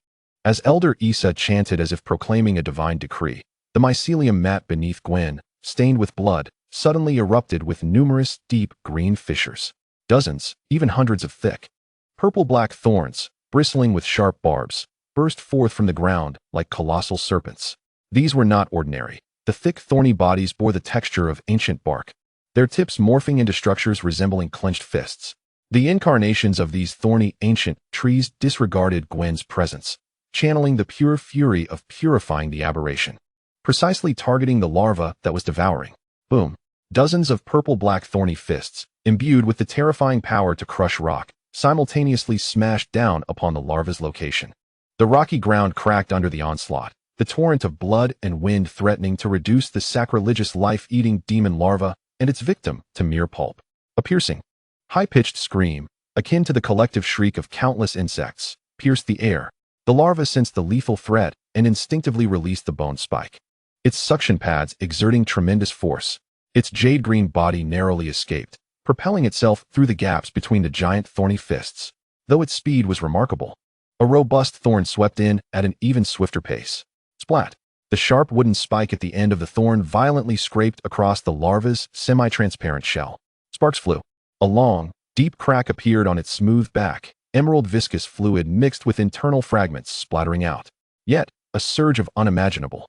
As Elder Isa chanted as if proclaiming a divine decree, the mycelium mat beneath Gwen, stained with blood, suddenly erupted with numerous deep green fissures. Dozens, even hundreds of thick, purple-black thorns, bristling with sharp barbs, burst forth from the ground like colossal serpents. These were not ordinary. The thick, thorny bodies bore the texture of ancient bark, their tips morphing into structures resembling clenched fists. The incarnations of these thorny ancient trees disregarded Gwen's presence, channeling the pure fury of purifying the aberration, precisely targeting the larva that was devouring. Boom. Dozens of purple-black thorny fists, imbued with the terrifying power to crush rock, simultaneously smashed down upon the larva's location. The rocky ground cracked under the onslaught, the torrent of blood and wind threatening to reduce the sacrilegious life-eating demon larva and its victim to mere pulp. A piercing, high-pitched scream, akin to the collective shriek of countless insects, pierced the air. The larva sensed the lethal threat and instinctively released the bone spike, its suction pads exerting tremendous force. Its jade-green body narrowly escaped, propelling itself through the gaps between the giant thorny fists. Though its speed was remarkable, a robust thorn swept in at an even swifter pace. Splat! The sharp wooden spike at the end of the thorn violently scraped across the larva's semi-transparent shell. Sparks flew. A long, deep crack appeared on its smooth back, emerald viscous fluid mixed with internal fragments splattering out. Yet, a surge of unimaginable,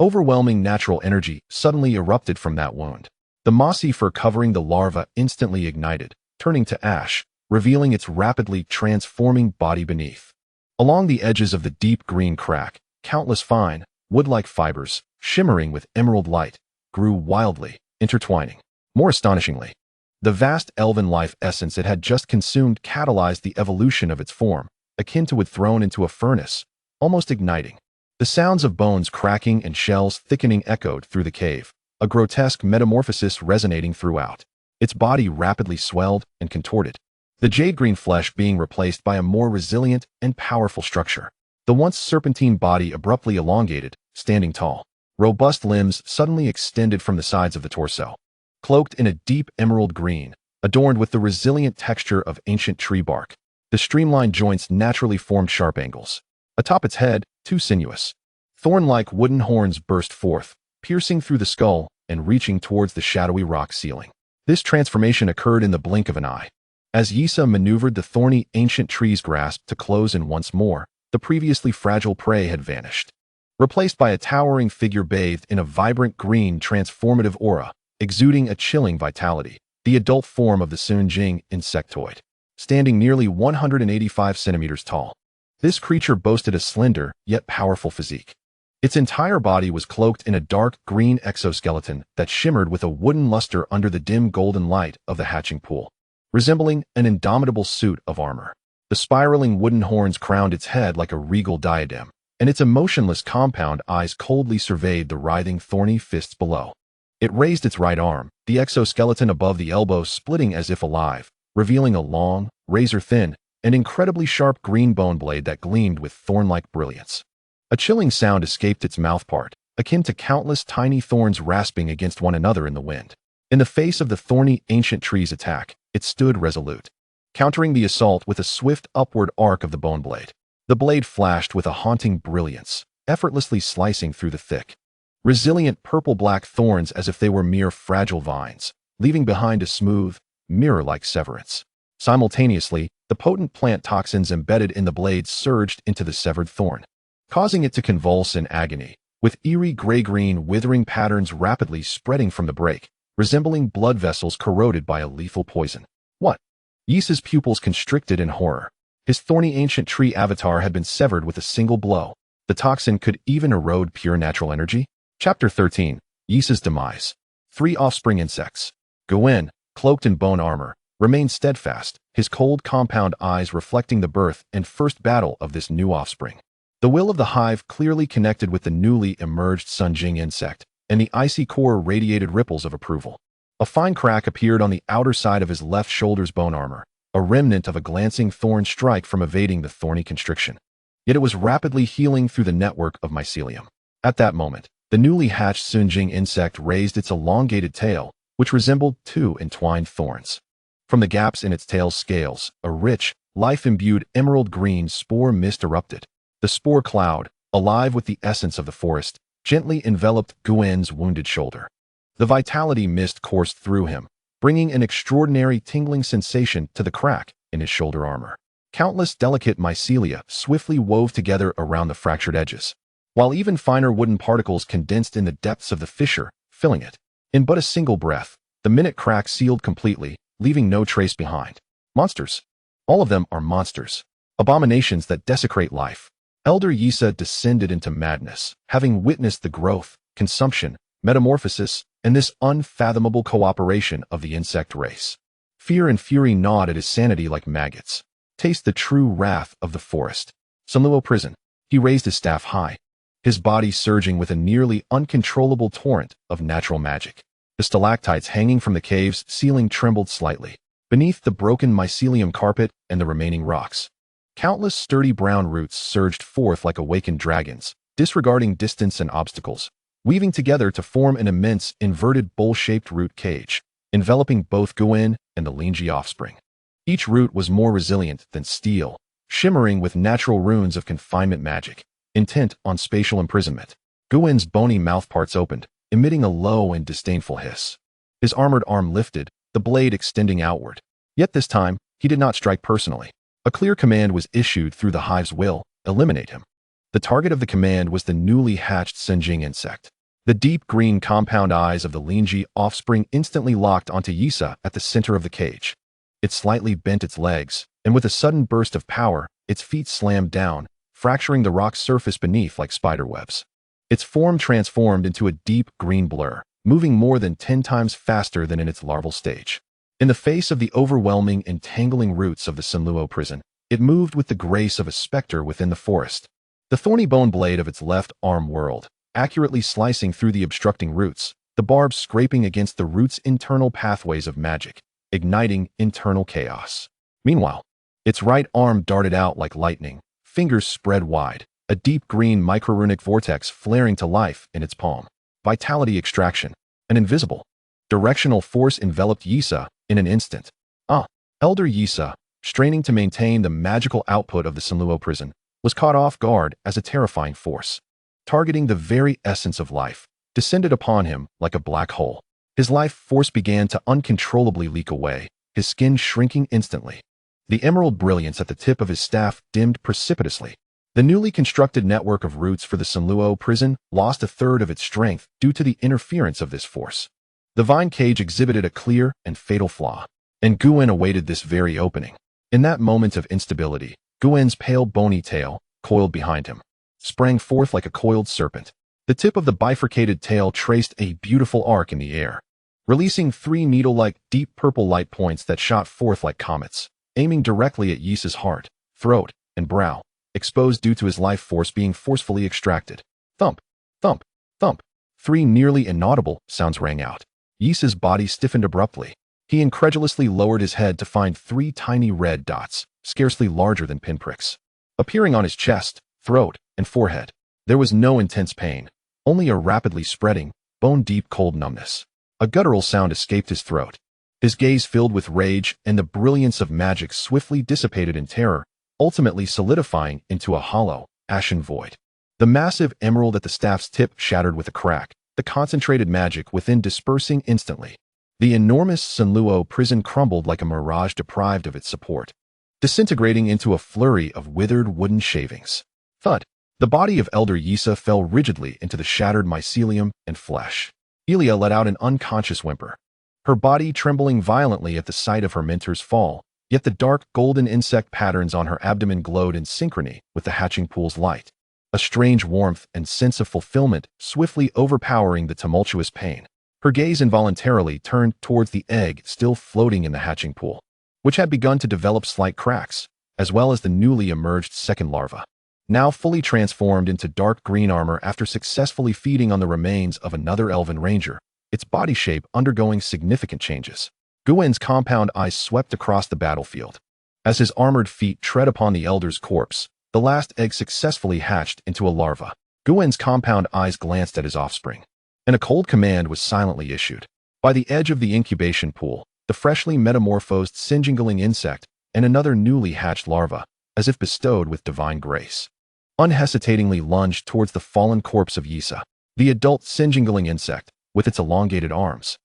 overwhelming natural energy suddenly erupted from that wound. The mossy fur covering the larva instantly ignited, turning to ash, revealing its rapidly transforming body beneath. Along the edges of the deep green crack, countless fine, wood-like fibers, shimmering with emerald light, grew wildly, intertwining. More astonishingly, the vast elven life essence it had just consumed catalyzed the evolution of its form, akin to wood thrown into a furnace, almost igniting. The sounds of bones cracking and shells thickening echoed through the cave, a grotesque metamorphosis resonating throughout. Its body rapidly swelled and contorted, the jade-green flesh being replaced by a more resilient and powerful structure. The once serpentine body abruptly elongated, standing tall. Robust limbs suddenly extended from the sides of the torso, cloaked in a deep emerald green, adorned with the resilient texture of ancient tree bark. The streamlined joints naturally formed sharp angles. Atop its head, two sinuous, thorn-like wooden horns burst forth, piercing through the skull and reaching towards the shadowy rock ceiling. This transformation occurred in the blink of an eye. As Yisa maneuvered the thorny ancient tree's grasp to close in once more, the previously fragile prey had vanished, replaced by a towering figure bathed in a vibrant green transformative aura, exuding a chilling vitality, the adult form of the Sunjing Insectoid, standing nearly 185 centimeters tall. This creature boasted a slender, yet powerful physique. Its entire body was cloaked in a dark green exoskeleton that shimmered with a wooden luster under the dim golden light of the hatching pool, resembling an indomitable suit of armor. The spiraling wooden horns crowned its head like a regal diadem, and its emotionless compound eyes coldly surveyed the writhing thorny fists below. It raised its right arm, the exoskeleton above the elbow splitting as if alive, revealing a long, razor-thin, and incredibly sharp green bone blade that gleamed with thorn-like brilliance. A chilling sound escaped its mouthpart, akin to countless tiny thorns rasping against one another in the wind. In the face of the thorny ancient tree's attack, it stood resolute, countering the assault with a swift upward arc of the bone blade. The blade flashed with a haunting brilliance, effortlessly slicing through the thick, resilient purple-black thorns as if they were mere fragile vines, leaving behind a smooth, mirror-like severance. Simultaneously, the potent plant toxins embedded in the blade surged into the severed thorn, causing it to convulse in agony, with eerie gray-green withering patterns rapidly spreading from the break, resembling blood vessels corroded by a lethal poison. What? Yisa's pupils constricted in horror. His thorny ancient tree avatar had been severed with a single blow. The toxin could even erode pure natural energy? Chapter 13. Yisa's demise. 3 offspring insects. Guin, cloaked in bone armor, remained steadfast, his cold compound eyes reflecting the birth and first battle of this new offspring. The will of the hive clearly connected with the newly emerged Sunjing insect, and the icy core radiated ripples of approval. A fine crack appeared on the outer side of his left shoulder's bone armor, a remnant of a glancing thorn strike from evading the thorny constriction. Yet it was rapidly healing through the network of mycelium. At that moment, the newly hatched Sunjing insect raised its elongated tail, which resembled 2 entwined thorns. From the gaps in its tail's scales, a rich, life-imbued emerald green spore mist erupted. The spore cloud, alive with the essence of the forest, gently enveloped Guin's wounded shoulder. The vitality mist coursed through him, bringing an extraordinary tingling sensation to the crack in his shoulder armor. Countless delicate mycelia swiftly wove together around the fractured edges, while even finer wooden particles condensed in the depths of the fissure, filling it. In but a single breath, the minute crack sealed completely, leaving no trace behind. Monsters. All of them are monsters. Abominations that desecrate life. Elder Yisa descended into madness, having witnessed the growth, consumption, metamorphosis, and this unfathomable cooperation of the insect race. Fear and fury gnawed at his sanity like maggots. Taste the true wrath of the forest. Sunluo prison. He raised his staff high, his body surging with a nearly uncontrollable torrent of natural magic. The stalactites hanging from the cave's ceiling trembled slightly, beneath the broken mycelium carpet and the remaining rocks. Countless sturdy brown roots surged forth like awakened dragons, disregarding distance and obstacles, weaving together to form an immense inverted bowl-shaped root cage, enveloping both Guin and the Lingji offspring. Each root was more resilient than steel, shimmering with natural runes of confinement magic, intent on spatial imprisonment. Guwen's bony mouthparts opened, emitting a low and disdainful hiss. His armored arm lifted, the blade extending outward. Yet this time, he did not strike personally. A clear command was issued through the hive's will: eliminate him. The target of the command was the newly hatched Senjing insect. The deep green compound eyes of the Linji offspring instantly locked onto Yisa at the center of the cage. It slightly bent its legs, and with a sudden burst of power, its feet slammed down, fracturing the rock's surface beneath like spiderwebs. Its form transformed into a deep green blur, moving more than 10 times faster than in its larval stage. In the face of the overwhelming, entangling roots of the Senluo prison, it moved with the grace of a specter within the forest. The thorny bone blade of its left arm whirled, accurately slicing through the obstructing roots, the barbs scraping against the root's internal pathways of magic, igniting internal chaos. Meanwhile, its right arm darted out like lightning, fingers spread wide, a deep green microrunic vortex flaring to life in its palm. Vitality extraction. An invisible, directional force enveloped Yisa in an instant. Elder Yisa, straining to maintain the magical output of the Senluo prison, was caught off guard as a terrifying force, targeting the very essence of life, descended upon him like a black hole. His life force began to uncontrollably leak away, his skin shrinking instantly. The emerald brilliance at the tip of his staff dimmed precipitously. The newly constructed network of roots for the Senluo prison lost a third of its strength due to the interference of this force. The vine cage exhibited a clear and fatal flaw, and Guwen awaited this very opening. In that moment of instability, Guwen's pale bony tail, coiled behind him, sprang forth like a coiled serpent. The tip of the bifurcated tail traced a beautiful arc in the air, releasing 3 needle-like deep purple light points that shot forth like comets, aiming directly at Yisa's heart, throat, and brow, exposed due to his life force being forcefully extracted. Thump, thump, thump. 3 nearly inaudible sounds rang out. Yisa's body stiffened abruptly. He incredulously lowered his head to find 3 tiny red dots, scarcely larger than pinpricks, appearing on his chest, throat, and forehead. There was no intense pain, only a rapidly spreading, bone-deep cold numbness. A guttural sound escaped his throat. His gaze filled with rage, and the brilliance of magic swiftly dissipated in terror, ultimately solidifying into a hollow, ashen void. The massive emerald at the staff's tip shattered with a crack, the concentrated magic within dispersing instantly. The enormous Senluo prison crumbled like a mirage deprived of its support, disintegrating into a flurry of withered wooden shavings. Thud! The body of Elder Yisa fell rigidly into the shattered mycelium and flesh. Elia let out an unconscious whimper, her body trembling violently at the sight of her mentor's fall, yet the dark golden insect patterns on her abdomen glowed in synchrony with the hatching pool's light. A strange warmth and sense of fulfillment swiftly overpowering the tumultuous pain. Her gaze involuntarily turned towards the egg still floating in the hatching pool, which had begun to develop slight cracks, as well as the newly emerged second larva, now fully transformed into dark green armor after successfully feeding on the remains of another elven ranger, its body shape undergoing significant changes. Guwen's compound eyes swept across the battlefield. As his armored feet tread upon the elder's corpse, the last egg successfully hatched into a larva. Guwen's compound eyes glanced at his offspring, and a cold command was silently issued. By the edge of the incubation pool, the freshly metamorphosed Sinjingaling insect and another newly hatched larva, as if bestowed with divine grace, unhesitatingly lunged towards the fallen corpse of Yisa. The adult Sinjingaling insect, with its elongated arms,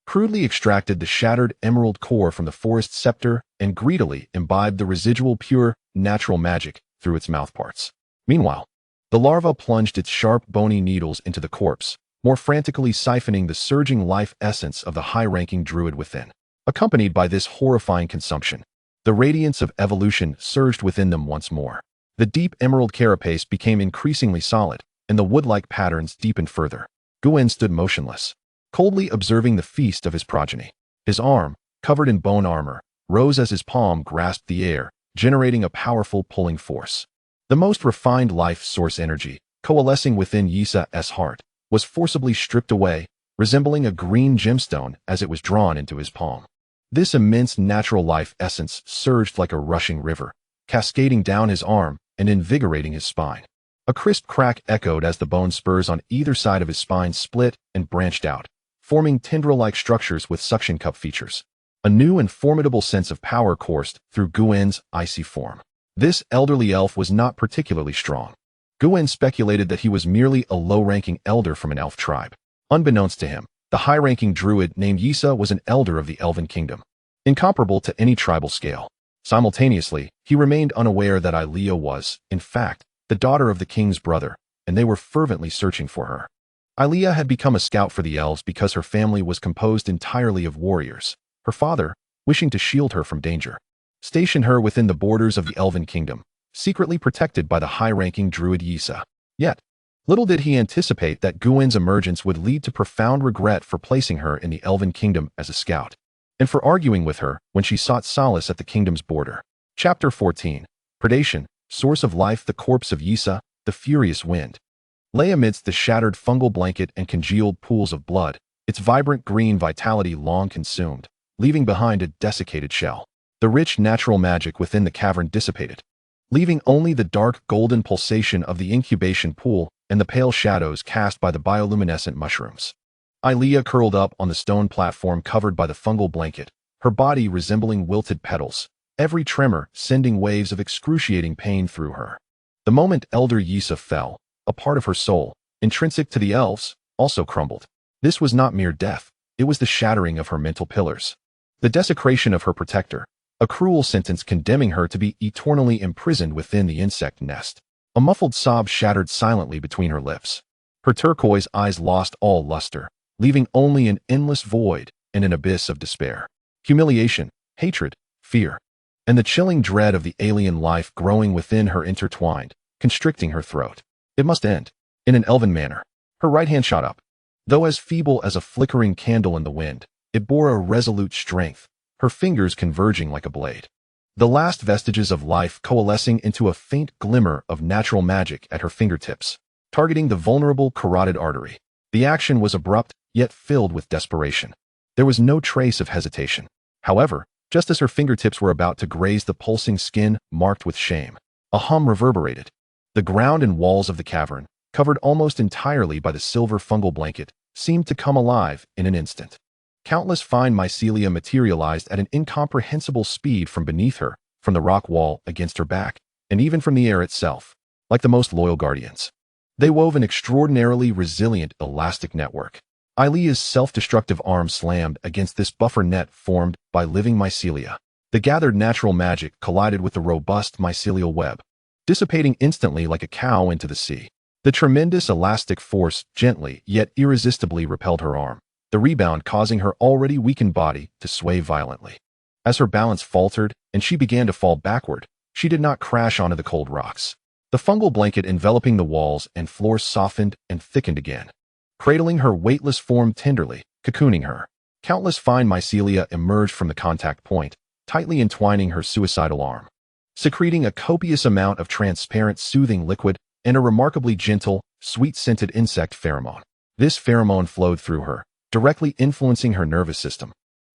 crudely extracted the shattered emerald core from the forest scepter and greedily imbibed the residual pure, natural magic through its mouthparts. Meanwhile, the larva plunged its sharp, bony needles into the corpse, more frantically siphoning the surging life essence of the high-ranking druid within. Accompanied by this horrifying consumption, the radiance of evolution surged within them once more. The deep emerald carapace became increasingly solid, and the wood-like patterns deepened further. Guwen stood motionless, coldly observing the feast of his progeny. His arm, covered in bone armor, rose as his palm grasped the air, generating a powerful pulling force. The most refined life source energy, coalescing within Yisa's heart, was forcibly stripped away, resembling a green gemstone as it was drawn into his palm. This immense natural life essence surged like a rushing river, cascading down his arm and invigorating his spine. A crisp crack echoed as the bone spurs on either side of his spine split and branched out, forming tendril-like structures with suction cup features. A new and formidable sense of power coursed through Guwen's icy form. This elderly elf was not particularly strong. Guin speculated that he was merely a low-ranking elder from an elf tribe. Unbeknownst to him, the high-ranking druid named Yisa was an elder of the elven kingdom, incomparable to any tribal scale. Simultaneously, he remained unaware that Ilea was, in fact, the daughter of the king's brother, and they were fervently searching for her. Ilea had become a scout for the elves because her family was composed entirely of warriors. Her father, wishing to shield her from danger, stationed her within the borders of the elven kingdom, secretly protected by the high-ranking druid Yisa. Yet, little did he anticipate that Guin's emergence would lead to profound regret for placing her in the elven kingdom as a scout, and for arguing with her when she sought solace at the kingdom's border. Chapter 14. Predation, Source of Life. The corpse of Yisa, the furious wind, lay amidst the shattered fungal blanket and congealed pools of blood, its vibrant green vitality long consumed, leaving behind a desiccated shell. The rich natural magic within the cavern dissipated, leaving only the dark golden pulsation of the incubation pool and the pale shadows cast by the bioluminescent mushrooms. Ilea curled up on the stone platform covered by the fungal blanket, her body resembling wilted petals, every tremor sending waves of excruciating pain through her. The moment Elder Yisa fell, a part of her soul, intrinsic to the elves, also crumbled. This was not mere death, it was the shattering of her mental pillars, the desecration of her protector, a cruel sentence condemning her to be eternally imprisoned within the insect nest. A muffled sob shattered silently between her lips. Her turquoise eyes lost all luster, leaving only an endless void and an abyss of despair. Humiliation, hatred, fear, and the chilling dread of the alien life growing within her intertwined, constricting her throat. It must end. In an elven manner. Her right hand shot up. Though as feeble as a flickering candle in the wind, it bore a resolute strength, her fingers converging like a blade. The last vestiges of life coalescing into a faint glimmer of natural magic at her fingertips, targeting the vulnerable carotid artery. The action was abrupt, yet filled with desperation. There was no trace of hesitation. However, just as her fingertips were about to graze the pulsing skin marked with shame, a hum reverberated. The ground and walls of the cavern, covered almost entirely by the silver fungal blanket, seemed to come alive in an instant. Countless fine mycelia materialized at an incomprehensible speed from beneath her, from the rock wall against her back, and even from the air itself, like the most loyal guardians. They wove an extraordinarily resilient elastic network. Ilea's self-destructive arm slammed against this buffer net formed by living mycelia. The gathered natural magic collided with the robust mycelial web, dissipating instantly like a cow into the sea. The tremendous elastic force gently yet irresistibly repelled her arm, the rebound causing her already weakened body to sway violently. As her balance faltered and she began to fall backward, she did not crash onto the cold rocks. The fungal blanket enveloping the walls and floor softened and thickened again, cradling her weightless form tenderly, cocooning her. Countless fine mycelia emerged from the contact point, tightly entwining her suicidal arm, secreting a copious amount of transparent soothing liquid and a remarkably gentle, sweet-scented insect pheromone. This pheromone flowed through her, directly influencing her nervous system,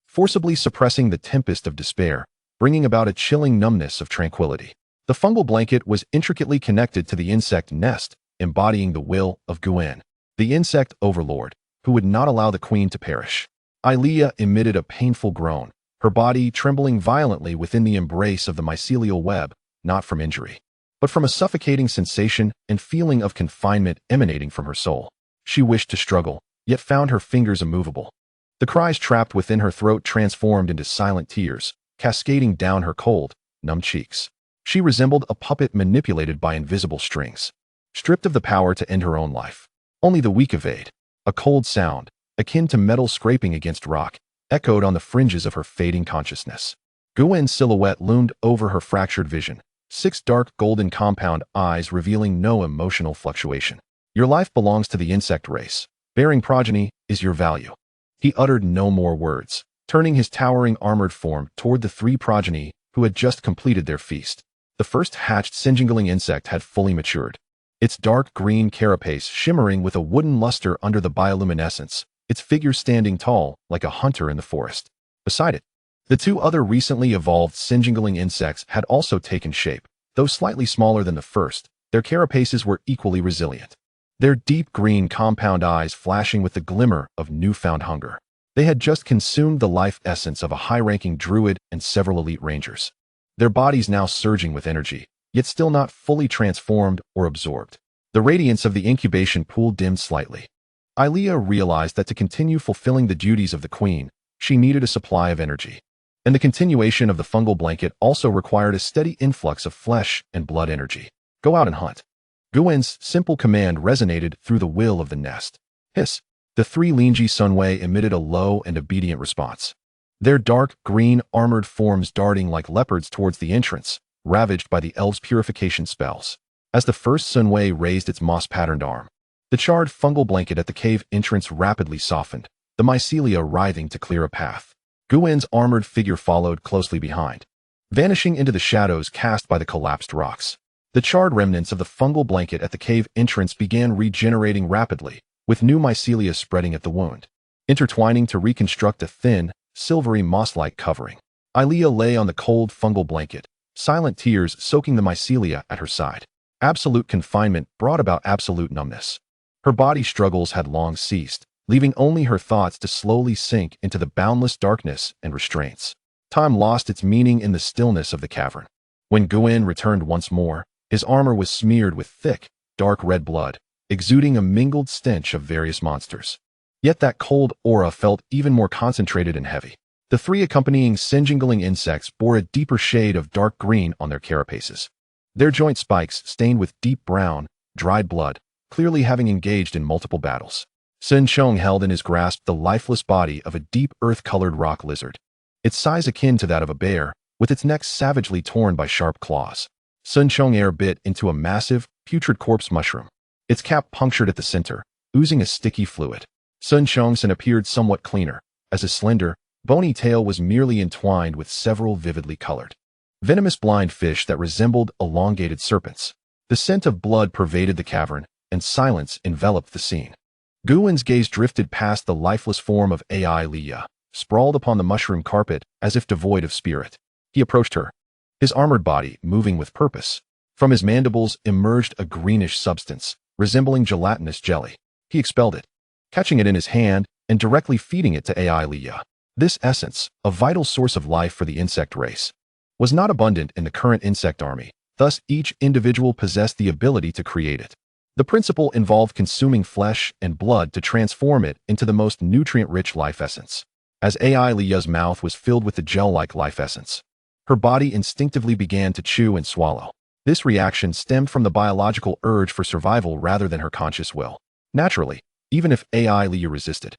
forcibly suppressing the tempest of despair, bringing about a chilling numbness of tranquility. The fungal blanket was intricately connected to the insect nest, embodying the will of Guin, the insect overlord, who would not allow the queen to perish. Ilea emitted a painful groan, her body trembling violently within the embrace of the mycelial web, not from injury, but from a suffocating sensation and feeling of confinement emanating from her soul. She wished to struggle, yet found her fingers immovable. The cries trapped within her throat transformed into silent tears, cascading down her cold, numb cheeks. She resembled a puppet manipulated by invisible strings, stripped of the power to end her own life. Only the weak evade. A cold sound, akin to metal scraping against rock, echoed on the fringes of her fading consciousness. Guin's silhouette loomed over her fractured vision, 6 dark golden compound eyes revealing no emotional fluctuation. Your life belongs to the insect race. Bearing progeny is your value. He uttered no more words, turning his towering armored form toward the 3 progeny who had just completed their feast. The first hatched singeingling insect had fully matured, its dark green carapace shimmering with a wooden luster under the bioluminescence, its figure standing tall like a hunter in the forest. Beside it, the 2 other recently evolved singeingling insects had also taken shape. Though slightly smaller than the first, their carapaces were equally resilient, their deep green compound eyes flashing with the glimmer of newfound hunger. They had just consumed the life essence of a high-ranking druid and several elite rangers, their bodies now surging with energy, yet still not fully transformed or absorbed. The radiance of the incubation pool dimmed slightly. Ilea realized that to continue fulfilling the duties of the queen, she needed a supply of energy. And the continuation of the fungal blanket also required a steady influx of flesh and blood energy. Go out and hunt. Guwen's simple command resonated through the will of the nest. Hiss! The three Linji Sunwei emitted a low and obedient response. Their dark, green, armored forms darting like leopards towards the entrance, ravaged by the elves' purification spells. As the first Sunwei raised its moss-patterned arm, the charred fungal blanket at the cave entrance rapidly softened, the mycelia writhing to clear a path. Guwen's armored figure followed closely behind, vanishing into the shadows cast by the collapsed rocks. The charred remnants of the fungal blanket at the cave entrance began regenerating rapidly, with new mycelia spreading at the wound, intertwining to reconstruct a thin, silvery moss-like covering. Ilea lay on the cold fungal blanket, silent tears soaking the mycelia at her side. Absolute confinement brought about absolute numbness. Her body struggles had long ceased, leaving only her thoughts to slowly sink into the boundless darkness and restraints. Time lost its meaning in the stillness of the cavern. When Guen returned once more, his armor was smeared with thick, dark red blood, exuding a mingled stench of various monsters. Yet that cold aura felt even more concentrated and heavy. The three accompanying singeing insects bore a deeper shade of dark green on their carapaces. Their joint spikes stained with deep brown, dried blood, clearly having engaged in multiple battles. Sun Chong held in his grasp the lifeless body of a deep earth-colored rock lizard, its size akin to that of a bear, with its neck savagely torn by sharp claws. Sun Chong air bit into a massive, putrid corpse mushroom, its cap punctured at the center, oozing a sticky fluid. Sun Chong's appeared somewhat cleaner, as his slender, bony tail was merely entwined with several vividly colored, venomous blind fish that resembled elongated serpents. The scent of blood pervaded the cavern, and silence enveloped the scene. Guwen's gaze drifted past the lifeless form of Ilea, sprawled upon the mushroom carpet as if devoid of spirit. He approached her, his armored body moving with purpose. From his mandibles emerged a greenish substance, resembling gelatinous jelly. He expelled it, catching it in his hand and directly feeding it to Ilea. This essence, a vital source of life for the insect race, was not abundant in the current insect army, thus each individual possessed the ability to create it. The principle involved consuming flesh and blood to transform it into the most nutrient-rich life essence. As Ailea's mouth was filled with the gel-like life essence, her body instinctively began to chew and swallow. This reaction stemmed from the biological urge for survival rather than her conscious will. Naturally, even if Ailea resisted,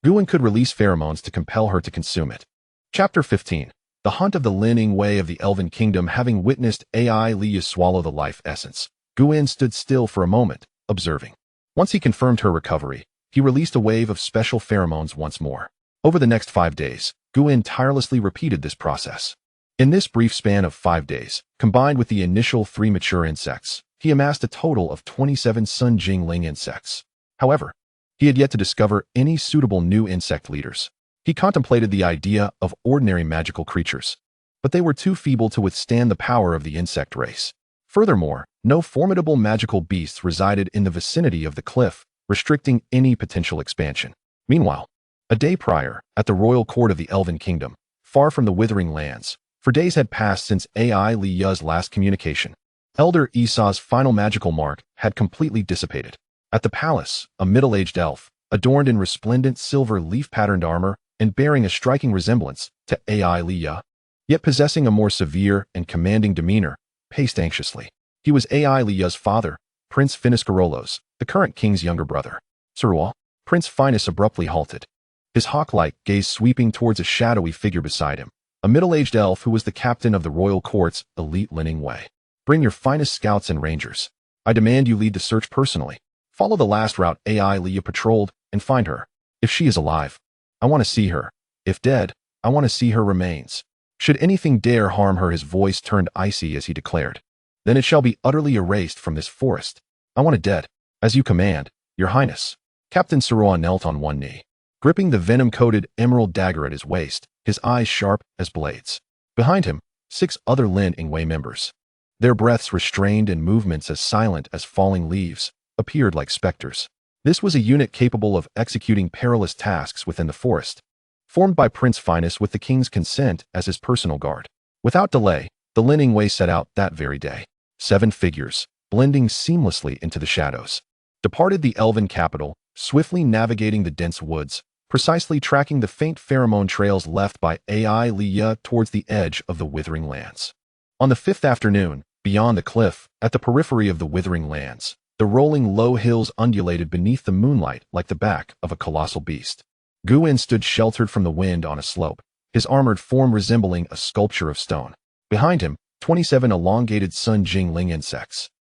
Guen could release pheromones to compel her to consume it. Chapter 15. The Hunt of the Lining Way of the Elven Kingdom. Having witnessed Ailea swallow the life essence, Guen stood still for a moment, observing. Once he confirmed her recovery, he released a wave of special pheromones once more. Over the next 5 days, Guen tirelessly repeated this process. In this brief span of 5 days, combined with the initial 3 mature insects, he amassed a total of 27 Sun Jingling insects. However, he had yet to discover any suitable new insect leaders. He contemplated the idea of ordinary magical creatures, but they were too feeble to withstand the power of the insect race. Furthermore, no formidable magical beasts resided in the vicinity of the cliff, restricting any potential expansion. Meanwhile, a day prior, at the royal court of the Elven Kingdom, far from the withering lands, for days had passed since Ailea's last communication. Elder Esau's final magical mark had completely dissipated. At the palace, a middle-aged elf, adorned in resplendent silver leaf-patterned armor and bearing a striking resemblance to Ailea, yet possessing a more severe and commanding demeanor, paced anxiously. He was Ailea's father, Prince Finiscarolos, the current king's younger brother. Sirua, Prince Finus abruptly halted, his hawk-like gaze sweeping towards a shadowy figure beside him, a middle-aged elf who was the captain of the royal court's elite Lining Way. Bring your finest scouts and rangers. I demand you lead the search personally. Follow the last route Ailea patrolled and find her. If she is alive, I want to see her. If dead, I want to see her remains. Should anything dare harm her, his voice turned icy as he declared, then it shall be utterly erased from this forest. I want it dead. As you command, your highness. Captain Sirua knelt on one knee, gripping the venom-coated emerald dagger at his waist, his eyes sharp as blades. Behind him, 6 other Lining Way members, their breaths restrained and movements as silent as falling leaves, appeared like specters. This was a unit capable of executing perilous tasks within the forest, formed by Prince Finus with the king's consent as his personal guard. Without delay, the Lining Way set out that very day. 7 figures, blending seamlessly into the shadows. Departed the elven capital, swiftly navigating the dense woods, precisely tracking the faint pheromone trails left by Ai Liya towards the edge of the Withering Lands. On the fifth afternoon, beyond the cliff, at the periphery of the Withering Lands, the rolling low hills undulated beneath the moonlight like the back of a colossal beast. Guin stood sheltered from the wind on a slope, his armored form resembling a sculpture of stone. Behind him, 27 elongated Sun Jingling insects,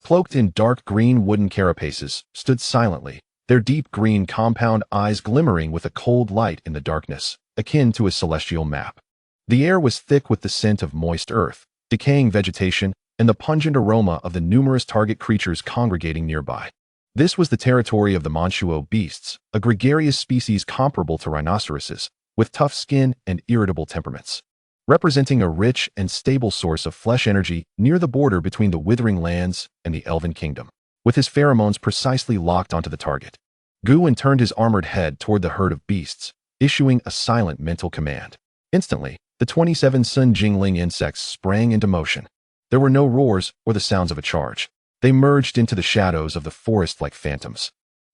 cloaked in dark green wooden carapaces, stood silently, their deep green compound eyes glimmering with a cold light in the darkness, akin to a celestial map. The air was thick with the scent of moist earth, decaying vegetation, and the pungent aroma of the numerous target creatures congregating nearby. This was the territory of the Manchuo beasts, a gregarious species comparable to rhinoceroses, with tough skin and irritable temperaments. Representing a rich and stable source of flesh energy near the border between the Withering Lands and the Elven Kingdom. With his pheromones precisely locked onto the target, Guin turned his armored head toward the herd of beasts, issuing a silent mental command. Instantly, the 27 Sun Jingling insects sprang into motion. There were no roars or the sounds of a charge. They merged into the shadows of the forest like phantoms,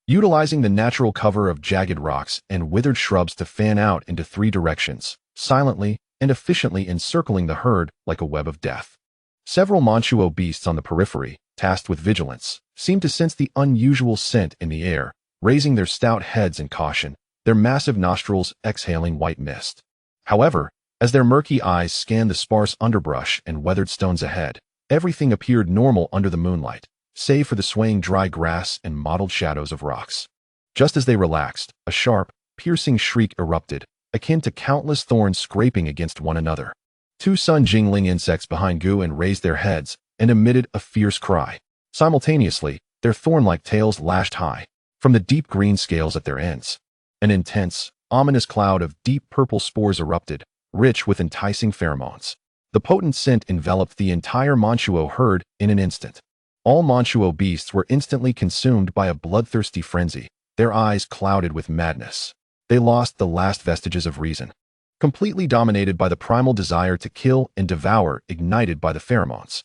utilizing the natural cover of jagged rocks and withered shrubs to fan out into 3 directions, silently and efficiently encircling the herd like a web of death. Several Manchuo beasts on the periphery, tasked with vigilance, seemed to sense the unusual scent in the air, raising their stout heads in caution, their massive nostrils exhaling white mist. However, as their murky eyes scanned the sparse underbrush and weathered stones ahead, everything appeared normal under the moonlight, save for the swaying dry grass and mottled shadows of rocks. Just as they relaxed, a sharp, piercing shriek erupted, akin to countless thorns scraping against one another. 2 Sun Jingling insects behind Guin raised their heads and emitted a fierce cry. Simultaneously, their thorn-like tails lashed high, from the deep green scales at their ends. An intense, ominous cloud of deep purple spores erupted, rich with enticing pheromones. The potent scent enveloped the entire Manchuo herd in an instant. All Manchuo beasts were instantly consumed by a bloodthirsty frenzy, their eyes clouded with madness. They lost the last vestiges of reason, completely dominated by the primal desire to kill and devour ignited by the pheromones.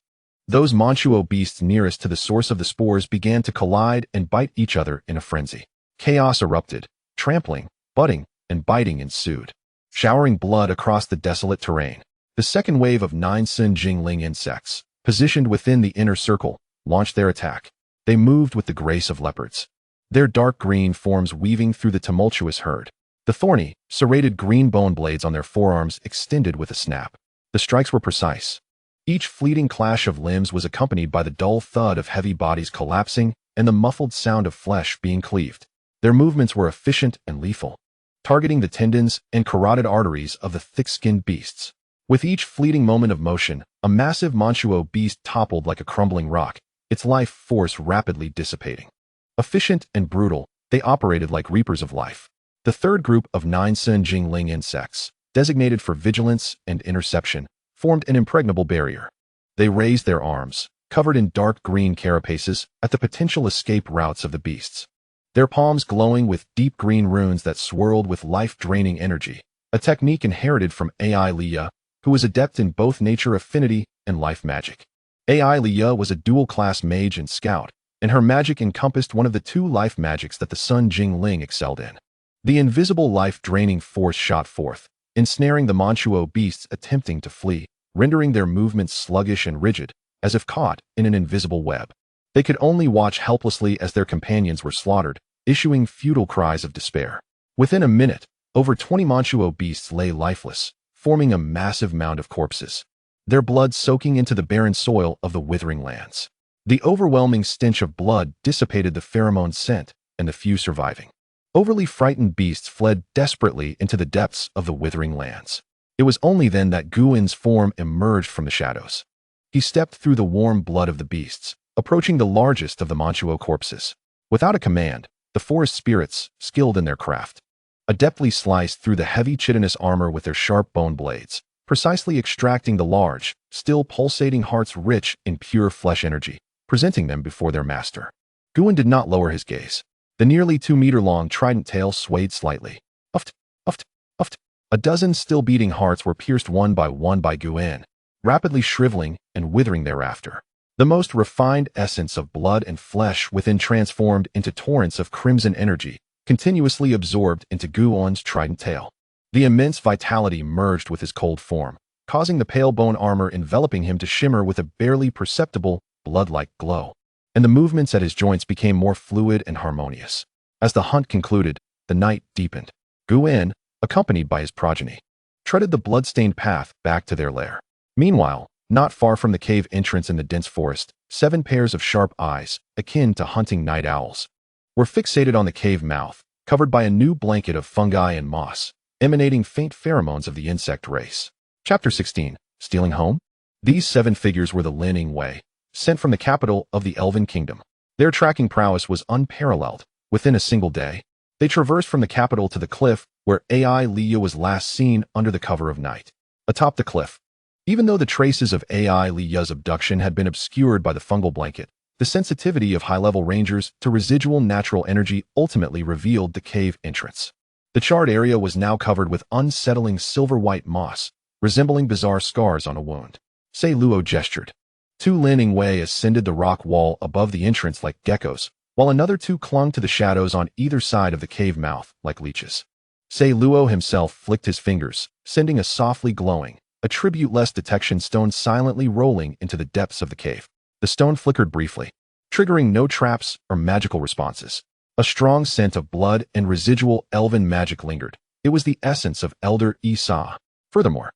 Those Manchuo beasts nearest to the source of the spores began to collide and bite each other in a frenzy. Chaos erupted, trampling, butting, and biting ensued, showering blood across the desolate terrain. The second wave of 9 Sun Jingling insects, positioned within the inner circle, launched their attack. They moved with the grace of leopards, their dark green forms weaving through the tumultuous herd. The thorny, serrated green bone blades on their forearms extended with a snap. The strikes were precise. Each fleeting clash of limbs was accompanied by the dull thud of heavy bodies collapsing and the muffled sound of flesh being cleaved. Their movements were efficient and lethal, targeting the tendons and carotid arteries of the thick-skinned beasts. With each fleeting moment of motion, a massive Manchuo beast toppled like a crumbling rock, its life force rapidly dissipating. Efficient and brutal, they operated like reapers of life. The third group of 9 Sun Jingling insects, designated for vigilance and interception, formed an impregnable barrier. They raised their arms, covered in dark green carapaces, at the potential escape routes of the beasts. Their palms glowing with deep green runes that swirled with life-draining energy, a technique inherited from Ai Liya, who was adept in both nature affinity and life magic. Ai Liya was a dual-class mage and scout, and her magic encompassed one of the 2 life magics that the Sun Jingling excelled in. The invisible life-draining force shot forth, ensnaring the Manchuo beasts attempting to flee, rendering their movements sluggish and rigid, as if caught in an invisible web. They could only watch helplessly as their companions were slaughtered, issuing futile cries of despair. Within a minute, over 20 Manchuo beasts lay lifeless, forming a massive mound of corpses, their blood soaking into the barren soil of the Withering Lands. The overwhelming stench of blood dissipated the pheromone scent, and the few surviving overly frightened beasts fled desperately into the depths of the Withering Lands. It was only then that Guin's form emerged from the shadows. He stepped through the warm blood of the beasts, approaching the largest of the Manchuo corpses. Without a command, the forest spirits, skilled in their craft, adeptly sliced through the heavy chitinous armor with their sharp bone blades, precisely extracting the large, still pulsating hearts rich in pure flesh energy, presenting them before their master. Guin did not lower his gaze. The nearly 2-meter-long trident tail swayed slightly. Uft, uft, uft. A dozen still-beating hearts were pierced one by Guin, rapidly shriveling and withering thereafter. The most refined essence of blood and flesh within transformed into torrents of crimson energy, continuously absorbed into Guon's trident tail. The immense vitality merged with his cold form, causing the pale bone armor enveloping him to shimmer with a barely perceptible, blood-like glow. And the movements at his joints became more fluid and harmonious. As the hunt concluded, the night deepened. Guon, accompanied by his progeny, treaded the blood-stained path back to their lair. Meanwhile, not far from the cave entrance in the dense forest, 7 pairs of sharp eyes, akin to hunting night owls, were fixated on the cave mouth, covered by a new blanket of fungi and moss, emanating faint pheromones of the insect race. Chapter 16. Stealing Home? These 7 figures were the Lin Wei, sent from the capital of the Elven Kingdom. Their tracking prowess was unparalleled. Within a single day, they traversed from the capital to the cliff where AI Liya was last seen under the cover of night. Atop the cliff, even though the traces of AI Liya's abduction had been obscured by the fungal blanket, the sensitivity of high-level rangers to residual natural energy ultimately revealed the cave entrance. The charred area was now covered with unsettling silver-white moss, resembling bizarre scars on a wound. Sei Luo gestured. 2 Lin Wei ascended the rock wall above the entrance like geckos, while another 2 clung to the shadows on either side of the cave mouth like leeches. Sei Luo himself flicked his fingers, sending a softly glowing, attribute-less detection stone silently rolling into the depths of the cave. The stone flickered briefly, triggering no traps or magical responses. A strong scent of blood and residual elven magic lingered. It was the essence of Elder Isa. Furthermore,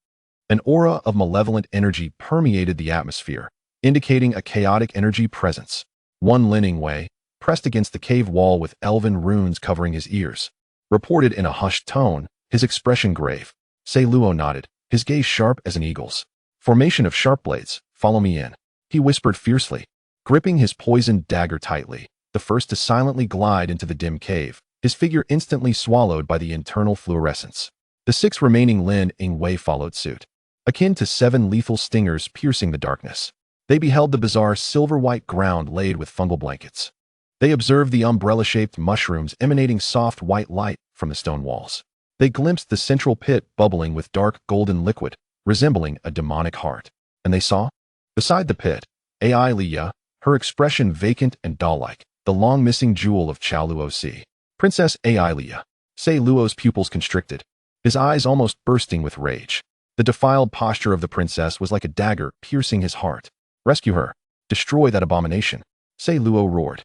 an aura of malevolent energy permeated the atmosphere, indicating a chaotic energy presence. 1 Lin Wei, pressed against the cave wall with elven runes covering his ears, reported in a hushed tone, his expression grave. Sei Luo nodded, his gaze sharp as an eagle's. Formation of sharp blades, follow me in, he whispered fiercely, gripping his poisoned dagger tightly, the first to silently glide into the dim cave, his figure instantly swallowed by the internal fluorescence. The 6 remaining Lin Wei followed suit, akin to 7 lethal stingers piercing the darkness. They beheld the bizarre silver-white ground laid with fungal blankets. They observed the umbrella-shaped mushrooms emanating soft white light from the stone walls. They glimpsed the central pit bubbling with dark golden liquid, resembling a demonic heart. And they saw, beside the pit, AI Liya, her expression vacant and doll-like, the long-missing jewel of Chao Luo Si. Princess AI Liya. Sei Luo's pupils constricted, his eyes almost bursting with rage. The defiled posture of the princess was like a dagger piercing his heart. Rescue her. Destroy that abomination. Sei Luo roared.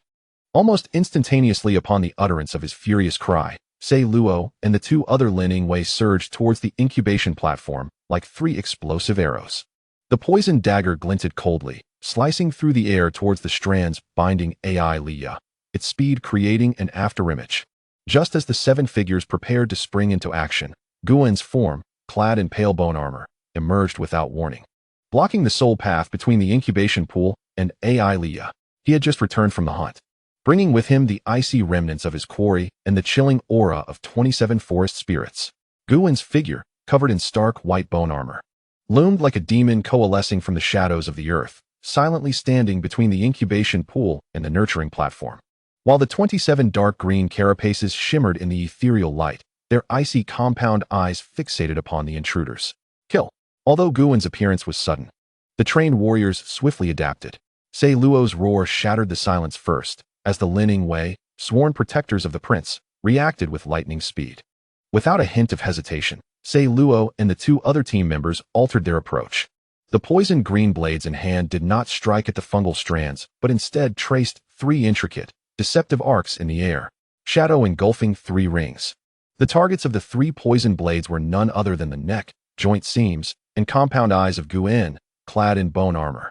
Almost instantaneously upon the utterance of his furious cry, Sei Luo and the 2 other Lin Wei surged towards the incubation platform like 3 explosive arrows. The poisoned dagger glinted coldly, slicing through the air towards the strands binding AI Liya, its speed creating an afterimage. Just as the 7 figures prepared to spring into action, Guon's form, clad in pale bone armor, emerged without warning, blocking the sole path between the incubation pool and AI Liya. He had just returned from the hunt, bringing with him the icy remnants of his quarry and the chilling aura of 27 forest spirits. Guon's figure, covered in stark white bone armor, loomed like a demon coalescing from the shadows of the earth, silently standing between the incubation pool and the nurturing platform. While the 27 dark green carapaces shimmered in the ethereal light, their icy compound eyes fixated upon the intruders. Kill. Although Guon's appearance was sudden, the trained warriors swiftly adapted. Sei Luo's roar shattered the silence first, as the Lin Wei, sworn protectors of the prince, reacted with lightning speed. Without a hint of hesitation, Sei Luo and the 2 other team members altered their approach. The poisoned green blades in hand did not strike at the fungal strands, but instead traced 3 intricate, deceptive arcs in the air, shadow engulfing 3 rings. The targets of the 3 poisoned blades were none other than the neck, joint seams, and compound eyes of Guon, clad in bone armor.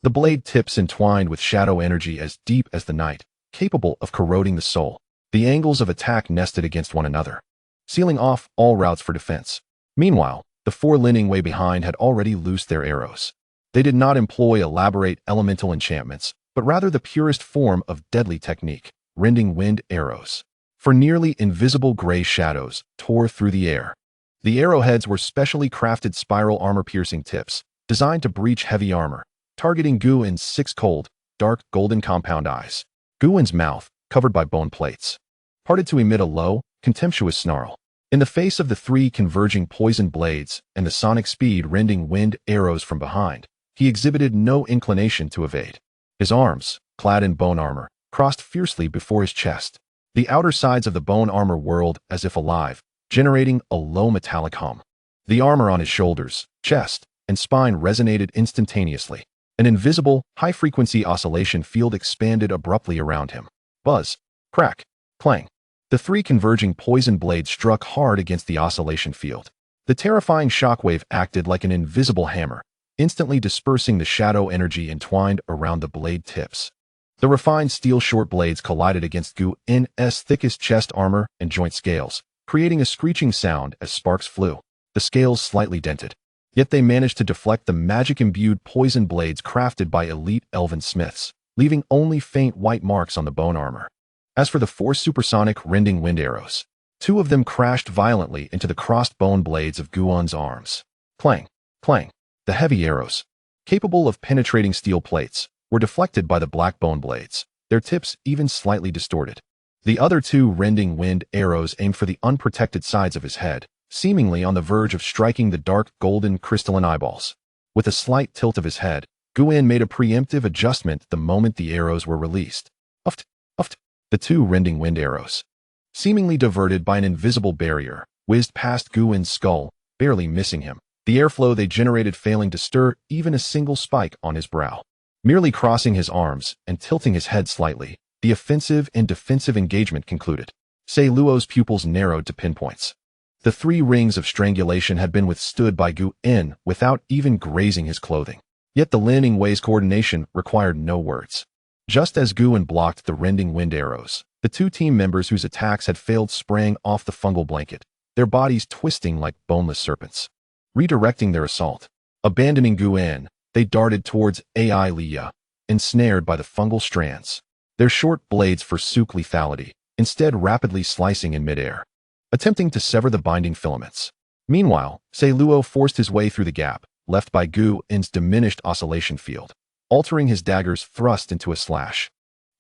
The blade tips entwined with shadow energy as deep as the night, capable of corroding the soul. The angles of attack nested against one another, sealing off all routes for defense. Meanwhile, the 4 Lin Wei behind had already loosed their arrows. They did not employ elaborate elemental enchantments, but rather the purest form of deadly technique, rending wind arrows. For nearly invisible gray shadows tore through the air. The arrowheads were specially crafted spiral armor-piercing tips, designed to breach heavy armor, targeting Guon's 6 cold, dark golden compound eyes. Guon's mouth, covered by bone plates, parted to emit a low, contemptuous snarl. In the face of the 3 converging poisoned blades and the sonic speed rending wind arrows from behind, he exhibited no inclination to evade. His arms, clad in bone armor, crossed fiercely before his chest. The outer sides of the bone armor whirled as if alive, generating a low metallic hum. The armor on his shoulders, chest, and spine resonated instantaneously. An invisible, high-frequency oscillation field expanded abruptly around him. Buzz, crack, clang. The three converging poison blades struck hard against the oscillation field. The terrifying shockwave acted like an invisible hammer, instantly dispersing the shadow energy entwined around the blade tips. The refined steel short blades collided against Gu-N's thickest chest armor and joint scales, creating a screeching sound as sparks flew. The scales slightly dented, yet they managed to deflect the magic-imbued poison blades crafted by elite elven smiths, leaving only faint white marks on the bone armor. As for the four supersonic rending wind arrows, two of them crashed violently into the crossed bone blades of Gu'un's arms. Clang, clang. The heavy arrows, capable of penetrating steel plates, were deflected by the black bone blades, their tips even slightly distorted. The other two rending wind arrows aimed for the unprotected sides of his head, seemingly on the verge of striking the dark golden crystalline eyeballs. With a slight tilt of his head, Gu'un made a preemptive adjustment the moment the arrows were released. Uft, uft. The two rending wind arrows, seemingly diverted by an invisible barrier, whizzed past Gu'un's skull, barely missing him, the airflow they generated failing to stir even a single spike on his brow. Merely crossing his arms and tilting his head slightly, the offensive and defensive engagement concluded. Sei Luo's pupils narrowed to pinpoints. The 3 rings of strangulation had been withstood by Gu'un without even grazing his clothing. Yet the Lin Yingwei's coordination required no words. Just as Gu'un blocked the rending wind arrows, the 2 team members whose attacks had failed sprang off the fungal blanket, their bodies twisting like boneless serpents. Redirecting their assault, abandoning Gu'un, they darted towards Ai Liya, ensnared by the fungal strands. Their short blades forsook lethality, instead rapidly slicing in midair, attempting to sever the binding filaments. Meanwhile, Sei Luo forced his way through the gap, left by Gu'un's diminished oscillation field, altering his dagger's thrust into a slash,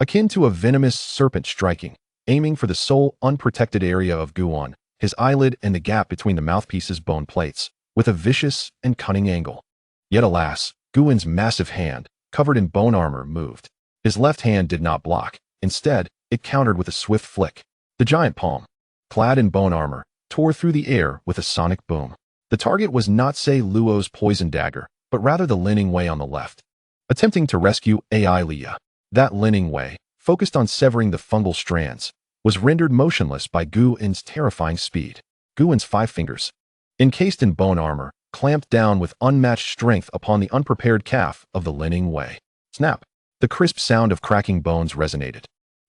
akin to a venomous serpent striking, aiming for the sole unprotected area of Gu'un, his eyelid and the gap between the mouthpiece's bone plates, with a vicious and cunning angle. Yet alas, Gu'un's massive hand, covered in bone armor, moved. His left hand did not block. Instead, it countered with a swift flick. The giant palm, clad in bone armor, tore through the air with a sonic boom. The target was not Sei Luo's poison dagger, but rather the Lin Yingwei on the left. Attempting to rescue Ai Liya, that Lin Yingwei, focused on severing the fungal strands, was rendered motionless by Gu'un's terrifying speed. Gu'un's 5 fingers, encased in bone armor, clamped down with unmatched strength upon the unprepared calf of the Lin Yingwei. Snap! The crisp sound of cracking bones resonated,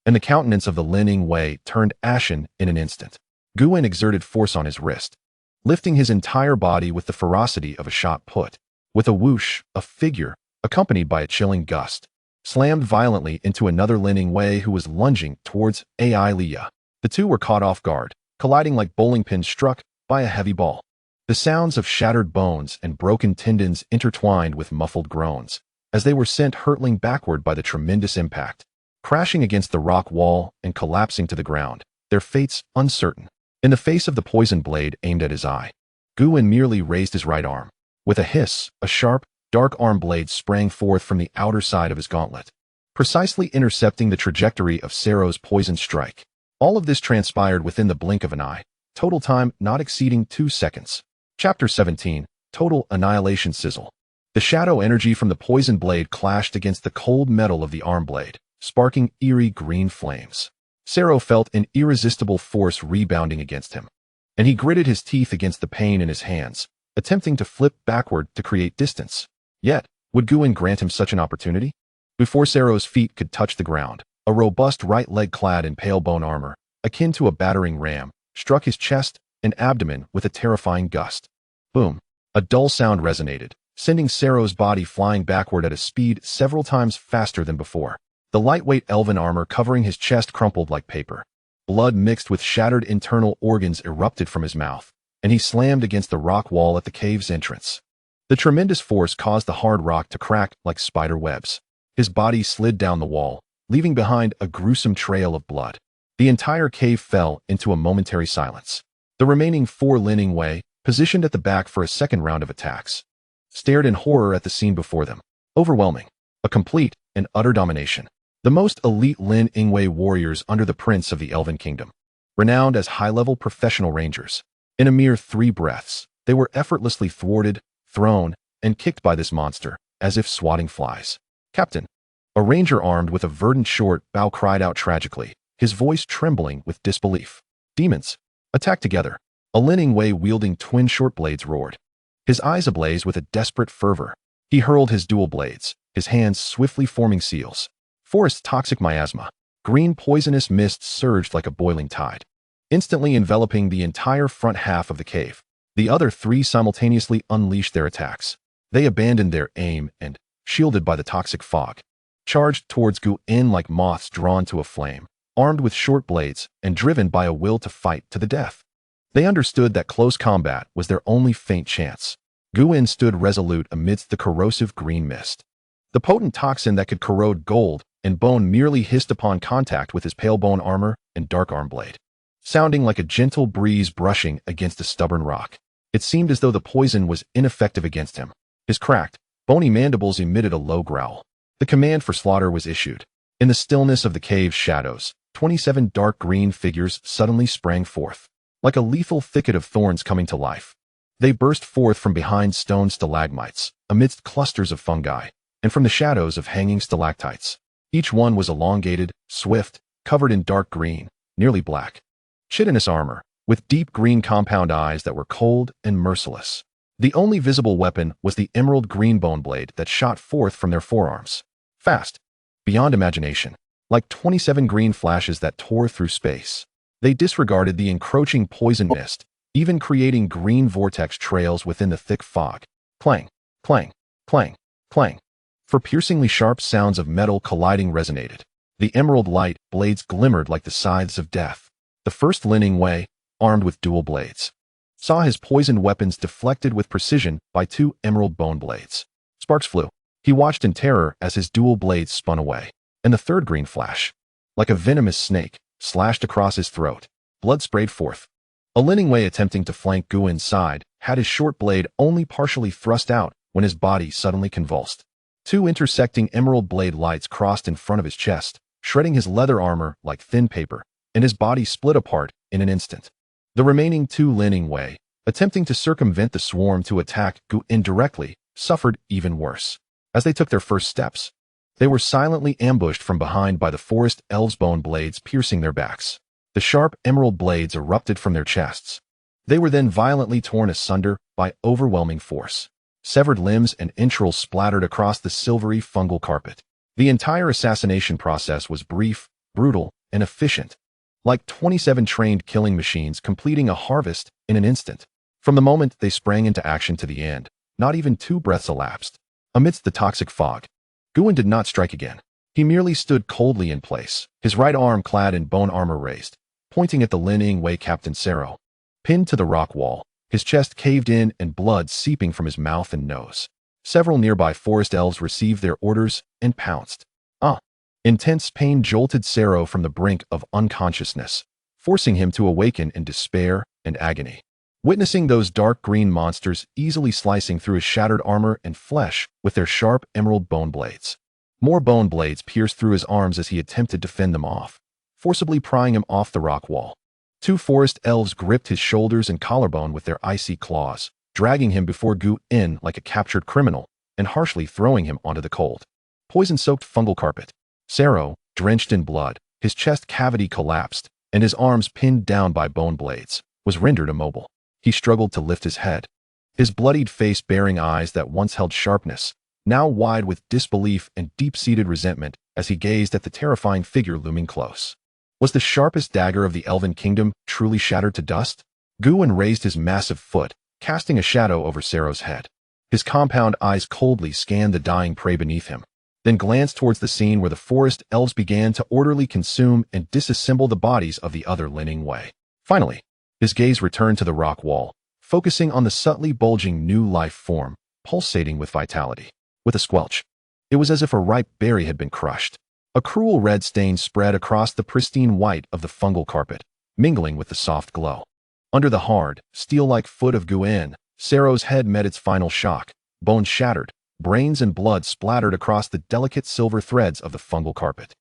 and the countenance of the Lin Yingwei turned ashen in an instant. Gu'un exerted force on his wrist, lifting his entire body with the ferocity of a shot put. With a whoosh, a figure, accompanied by a chilling gust, slammed violently into another Lin Yingwei who was lunging towards Ai Liya. The two were caught off guard, colliding like bowling pins struck by a heavy ball. The sounds of shattered bones and broken tendons intertwined with muffled groans, as they were sent hurtling backward by the tremendous impact, crashing against the rock wall and collapsing to the ground, their fates uncertain. In the face of the poison blade aimed at his eye, Gu'un merely raised his right arm. With a hiss, a sharp, dark arm blade sprang forth from the outer side of his gauntlet, precisely intercepting the trajectory of Sero's poison strike. All of this transpired within the blink of an eye, total time not exceeding 2 seconds. Chapter 17, Total Annihilation Sizzle. The shadow energy from the poison blade clashed against the cold metal of the arm blade, sparking eerie green flames. Sero felt an irresistible force rebounding against him, and he gritted his teeth against the pain in his hands, attempting to flip backward to create distance. Yet, would Gu'un grant him such an opportunity? Before Sero's feet could touch the ground, a robust right leg clad in pale bone armor, akin to a battering ram, struck his chest and abdomen with a terrifying gust. Boom! A dull sound resonated, sending Sero's body flying backward at a speed several times faster than before. The lightweight elven armor covering his chest crumpled like paper. Blood mixed with shattered internal organs erupted from his mouth, and he slammed against the rock wall at the cave's entrance. The tremendous force caused the hard rock to crack like spider webs. His body slid down the wall, leaving behind a gruesome trail of blood. The entire cave fell into a momentary silence. The remaining 4 Lin Yingwei, positioned at the back for a second round of attacks, stared in horror at the scene before them. Overwhelming. A complete and utter domination. The most elite Lin Ingwei warriors under the prince of the Elven Kingdom. Renowned as high-level professional rangers. In a mere 3 breaths, they were effortlessly thwarted, thrown, and kicked by this monster, as if swatting flies. Captain. A ranger armed with a verdant short bow cried out tragically, his voice trembling with disbelief. Demons. Attack together. A Lin Ingwei wielding twin short blades roared. His eyes ablaze with a desperate fervor. He hurled his dual blades, his hands swiftly forming seals. Forest toxic miasma. Green poisonous mist surged like a boiling tide, instantly enveloping the entire front half of the cave. The other 3 simultaneously unleashed their attacks. They abandoned their aim and, shielded by the toxic fog, charged towards Gu-in like moths drawn to a flame, armed with short blades and driven by a will to fight to the death. They understood that close combat was their only faint chance. Gu-in stood resolute amidst the corrosive green mist. The potent toxin that could corrode gold and bone merely hissed upon contact with his pale bone armor and dark arm blade, sounding like a gentle breeze brushing against a stubborn rock. It seemed as though the poison was ineffective against him. His cracked, bony mandibles emitted a low growl. The command for slaughter was issued. In the stillness of the cave's shadows, 27 dark green figures suddenly sprang forth, like a lethal thicket of thorns coming to life. They burst forth from behind stone stalagmites, amidst clusters of fungi, and from the shadows of hanging stalactites. Each one was elongated, swift, covered in dark green, nearly black, chitinous armor, with deep green compound eyes that were cold and merciless. The only visible weapon was the emerald green bone blade that shot forth from their forearms. Fast, beyond imagination, like 27 green flashes that tore through space. They disregarded the encroaching poison mist, even creating green vortex trails within the thick fog. Clang, clang, clang, clang. For piercingly sharp sounds of metal colliding resonated. The emerald light blades glimmered like the scythes of death. The first Lin Ingwei, armed with dual blades, saw his poisoned weapons deflected with precision by 2 emerald bone blades. Sparks flew. He watched in terror as his dual blades spun away, and the third green flash, like a venomous snake, slashed across his throat. Blood sprayed forth. A Lin Ingwei attempting to flank Gu-in's side had his short blade only partially thrust out when his body suddenly convulsed. 2 intersecting emerald blade lights crossed in front of his chest, shredding his leather armor like thin paper, and his body split apart in an instant. The remaining 2 Lin Ingwei, attempting to circumvent the swarm to attack Gu-in directly, suffered even worse. As they took their first steps, they were silently ambushed from behind by the forest elves' bone blades piercing their backs. The sharp emerald blades erupted from their chests. They were then violently torn asunder by overwhelming force. Severed limbs and entrails splattered across the silvery fungal carpet. The entire assassination process was brief, brutal, and efficient, like 27 trained killing machines completing a harvest in an instant. From the moment they sprang into action to the end, not even 2 breaths elapsed. Amidst the toxic fog, Gu-in did not strike again. He merely stood coldly in place, his right arm clad in bone armor raised, pointing at the Lin Ingwei Captain Sero. Pinned to the rock wall, his chest caved in and blood seeping from his mouth and nose. Several nearby forest elves received their orders and pounced. Intense pain jolted Sero from the brink of unconsciousness, forcing him to awaken in despair and agony. Witnessing those dark green monsters easily slicing through his shattered armor and flesh with their sharp emerald bone blades. More bone blades pierced through his arms as he attempted to fend them off, forcibly prying him off the rock wall. 2 forest elves gripped his shoulders and collarbone with their icy claws, dragging him before Gu-in like a captured criminal, and harshly throwing him onto the cold, poison-soaked fungal carpet. Sero, drenched in blood, his chest cavity collapsed, and his arms pinned down by bone blades, was rendered immobile. He struggled to lift his head, his bloodied face bearing eyes that once held sharpness, now wide with disbelief and deep-seated resentment as he gazed at the terrifying figure looming close. Was the sharpest dagger of the Elven Kingdom truly shattered to dust? Gu-in raised his massive foot, casting a shadow over Sero's head. His compound eyes coldly scanned the dying prey beneath him, then glanced towards the scene where the forest elves began to orderly consume and disassemble the bodies of the other Lin Ingwei. Finally, his gaze returned to the rock wall, focusing on the subtly bulging new life form, pulsating with vitality. With a squelch, it was as if a ripe berry had been crushed. A cruel red stain spread across the pristine white of the fungal carpet, mingling with the soft glow. Under the hard, steel-like foot of Gu-in, Sero's head met its final shock, bones shattered, brains and blood splattered across the delicate silver threads of the fungal carpet.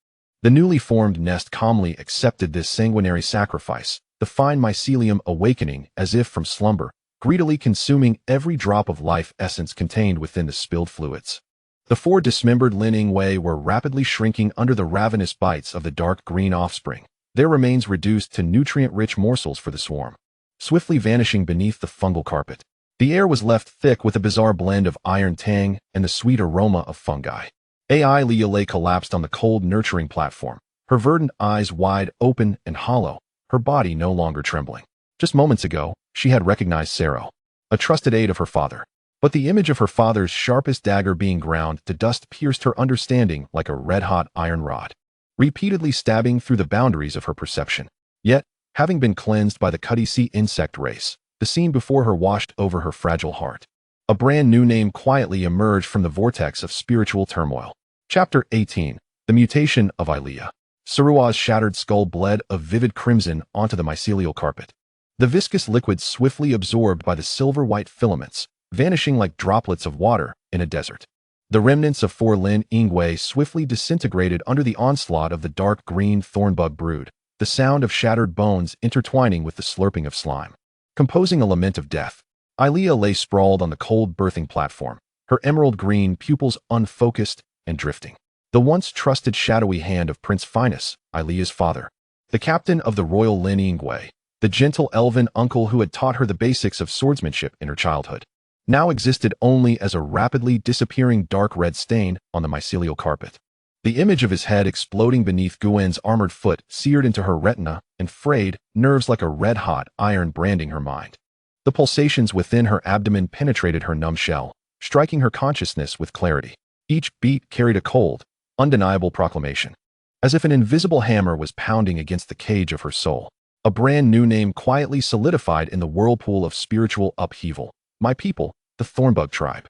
The newly formed nest calmly accepted this sanguinary sacrifice, the fine mycelium awakening as if from slumber, greedily consuming every drop of life essence contained within the spilled fluids. The 4 dismembered Lin Wei were rapidly shrinking under the ravenous bites of the dark green offspring, their remains reduced to nutrient-rich morsels for the swarm, swiftly vanishing beneath the fungal carpet. The air was left thick with a bizarre blend of iron tang and the sweet aroma of fungi. AI Leia lay collapsed on the cold, nurturing platform, her verdant eyes wide open and hollow, her body no longer trembling. Just moments ago, she had recognized Sero, a trusted aide of her father. But the image of her father's sharpest dagger being ground to dust pierced her understanding like a red-hot iron rod, repeatedly stabbing through the boundaries of her perception. Yet, having been cleansed by the Cutty Sea insect race, the scene before her washed over her fragile heart. A brand new name quietly emerged from the vortex of spiritual turmoil. Chapter 18. The Mutation of Ilea. Sarua's shattered skull bled a vivid crimson onto the mycelial carpet. The viscous liquid swiftly absorbed by the silver-white filaments, vanishing like droplets of water in a desert. The remnants of 4 Lin Wei swiftly disintegrated under the onslaught of the dark green thornbug brood, the sound of shattered bones intertwining with the slurping of slime. Composing a lament of death, Ilea lay sprawled on the cold birthing platform, her emerald green pupils unfocused and drifting. The once trusted shadowy hand of Prince Finus, Ilea's father, the captain of the royal Lin Wei, the gentle elven uncle who had taught her the basics of swordsmanship in her childhood, now existed only as a rapidly disappearing dark red stain on the mycelial carpet. The image of his head exploding beneath Guen's armored foot seared into her retina and frayed nerves like a red-hot iron branding her mind. The pulsations within her abdomen penetrated her numb shell, striking her consciousness with clarity. Each beat carried a cold, undeniable proclamation, as if an invisible hammer was pounding against the cage of her soul. A brand new name quietly solidified in the whirlpool of spiritual upheaval. My people, the Thornbug tribe.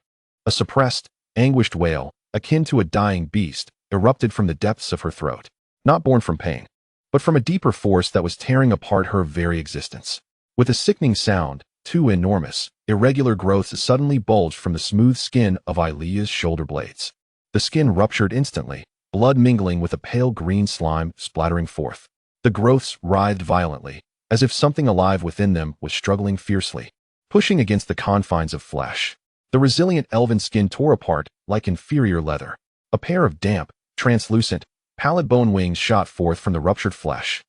A suppressed, anguished wail, akin to a dying beast, erupted from the depths of her throat, not born from pain, but from a deeper force that was tearing apart her very existence. With a sickening sound, 2 enormous, irregular growths suddenly bulged from the smooth skin of Ilea's shoulder blades. The skin ruptured instantly, blood mingling with a pale green slime splattering forth. The growths writhed violently, as if something alive within them was struggling fiercely, pushing against the confines of flesh. The resilient elven skin tore apart like inferior leather. A pair of damp, translucent, pallid bone wings shot forth from the ruptured flesh.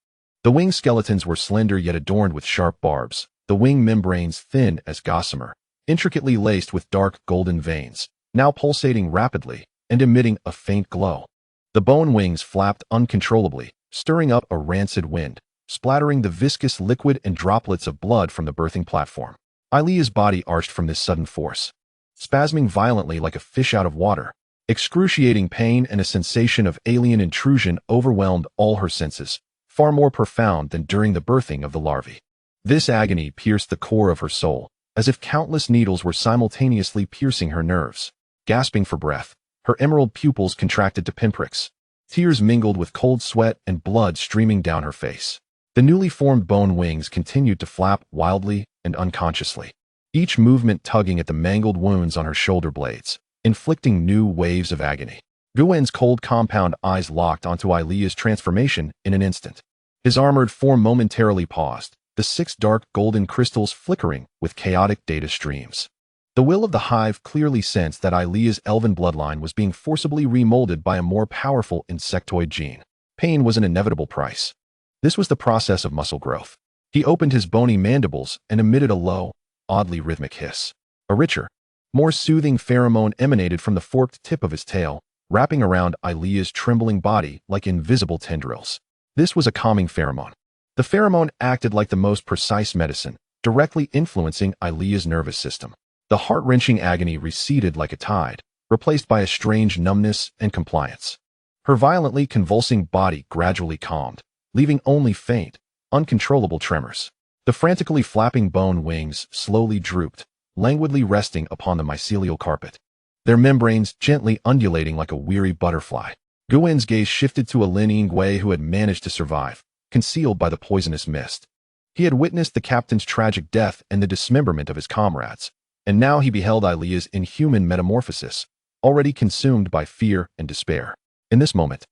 The wing skeletons were slender yet adorned with sharp barbs, the wing membranes thin as gossamer, intricately laced with dark golden veins, now pulsating rapidly and emitting a faint glow. The bone wings flapped uncontrollably, stirring up a rancid wind, splattering the viscous liquid and droplets of blood from the birthing platform. Ilea's body arched from this sudden force, spasming violently like a fish out of water. Excruciating pain and a sensation of alien intrusion overwhelmed all her senses, far more profound than during the birthing of the larvae. This agony pierced the core of her soul, as if countless needles were simultaneously piercing her nerves. Gasping for breath, her emerald pupils contracted to pinpricks. Tears mingled with cold sweat and blood streaming down her face. The newly formed bone wings continued to flap wildly and unconsciously, each movement tugging at the mangled wounds on her shoulder blades, inflicting new waves of agony. Guen's cold compound eyes locked onto Ilea's transformation in an instant. His armored form momentarily paused, the 6 dark golden crystals flickering with chaotic data streams. The will of the hive clearly sensed that Ilea's elven bloodline was being forcibly remolded by a more powerful insectoid gene. Pain was an inevitable price. This was the process of muscle growth. He opened his bony mandibles and emitted a low, oddly rhythmic hiss. A richer, more soothing pheromone emanated from the forked tip of his tail, wrapping around Ilea's trembling body like invisible tendrils. This was a calming pheromone. The pheromone acted like the most precise medicine, directly influencing Ilea's nervous system. The heart-wrenching agony receded like a tide, replaced by a strange numbness and compliance. Her violently convulsing body gradually calmed, leaving only faint, uncontrollable tremors. The frantically flapping bone wings slowly drooped, languidly resting upon the mycelial carpet, their membranes gently undulating like a weary butterfly. Guen's gaze shifted to a Lin Wei who had managed to survive, concealed by the poisonous mist. He had witnessed the captain's tragic death and the dismemberment of his comrades, and now he beheld Ilea's inhuman metamorphosis, already consumed by fear and despair. In this moment,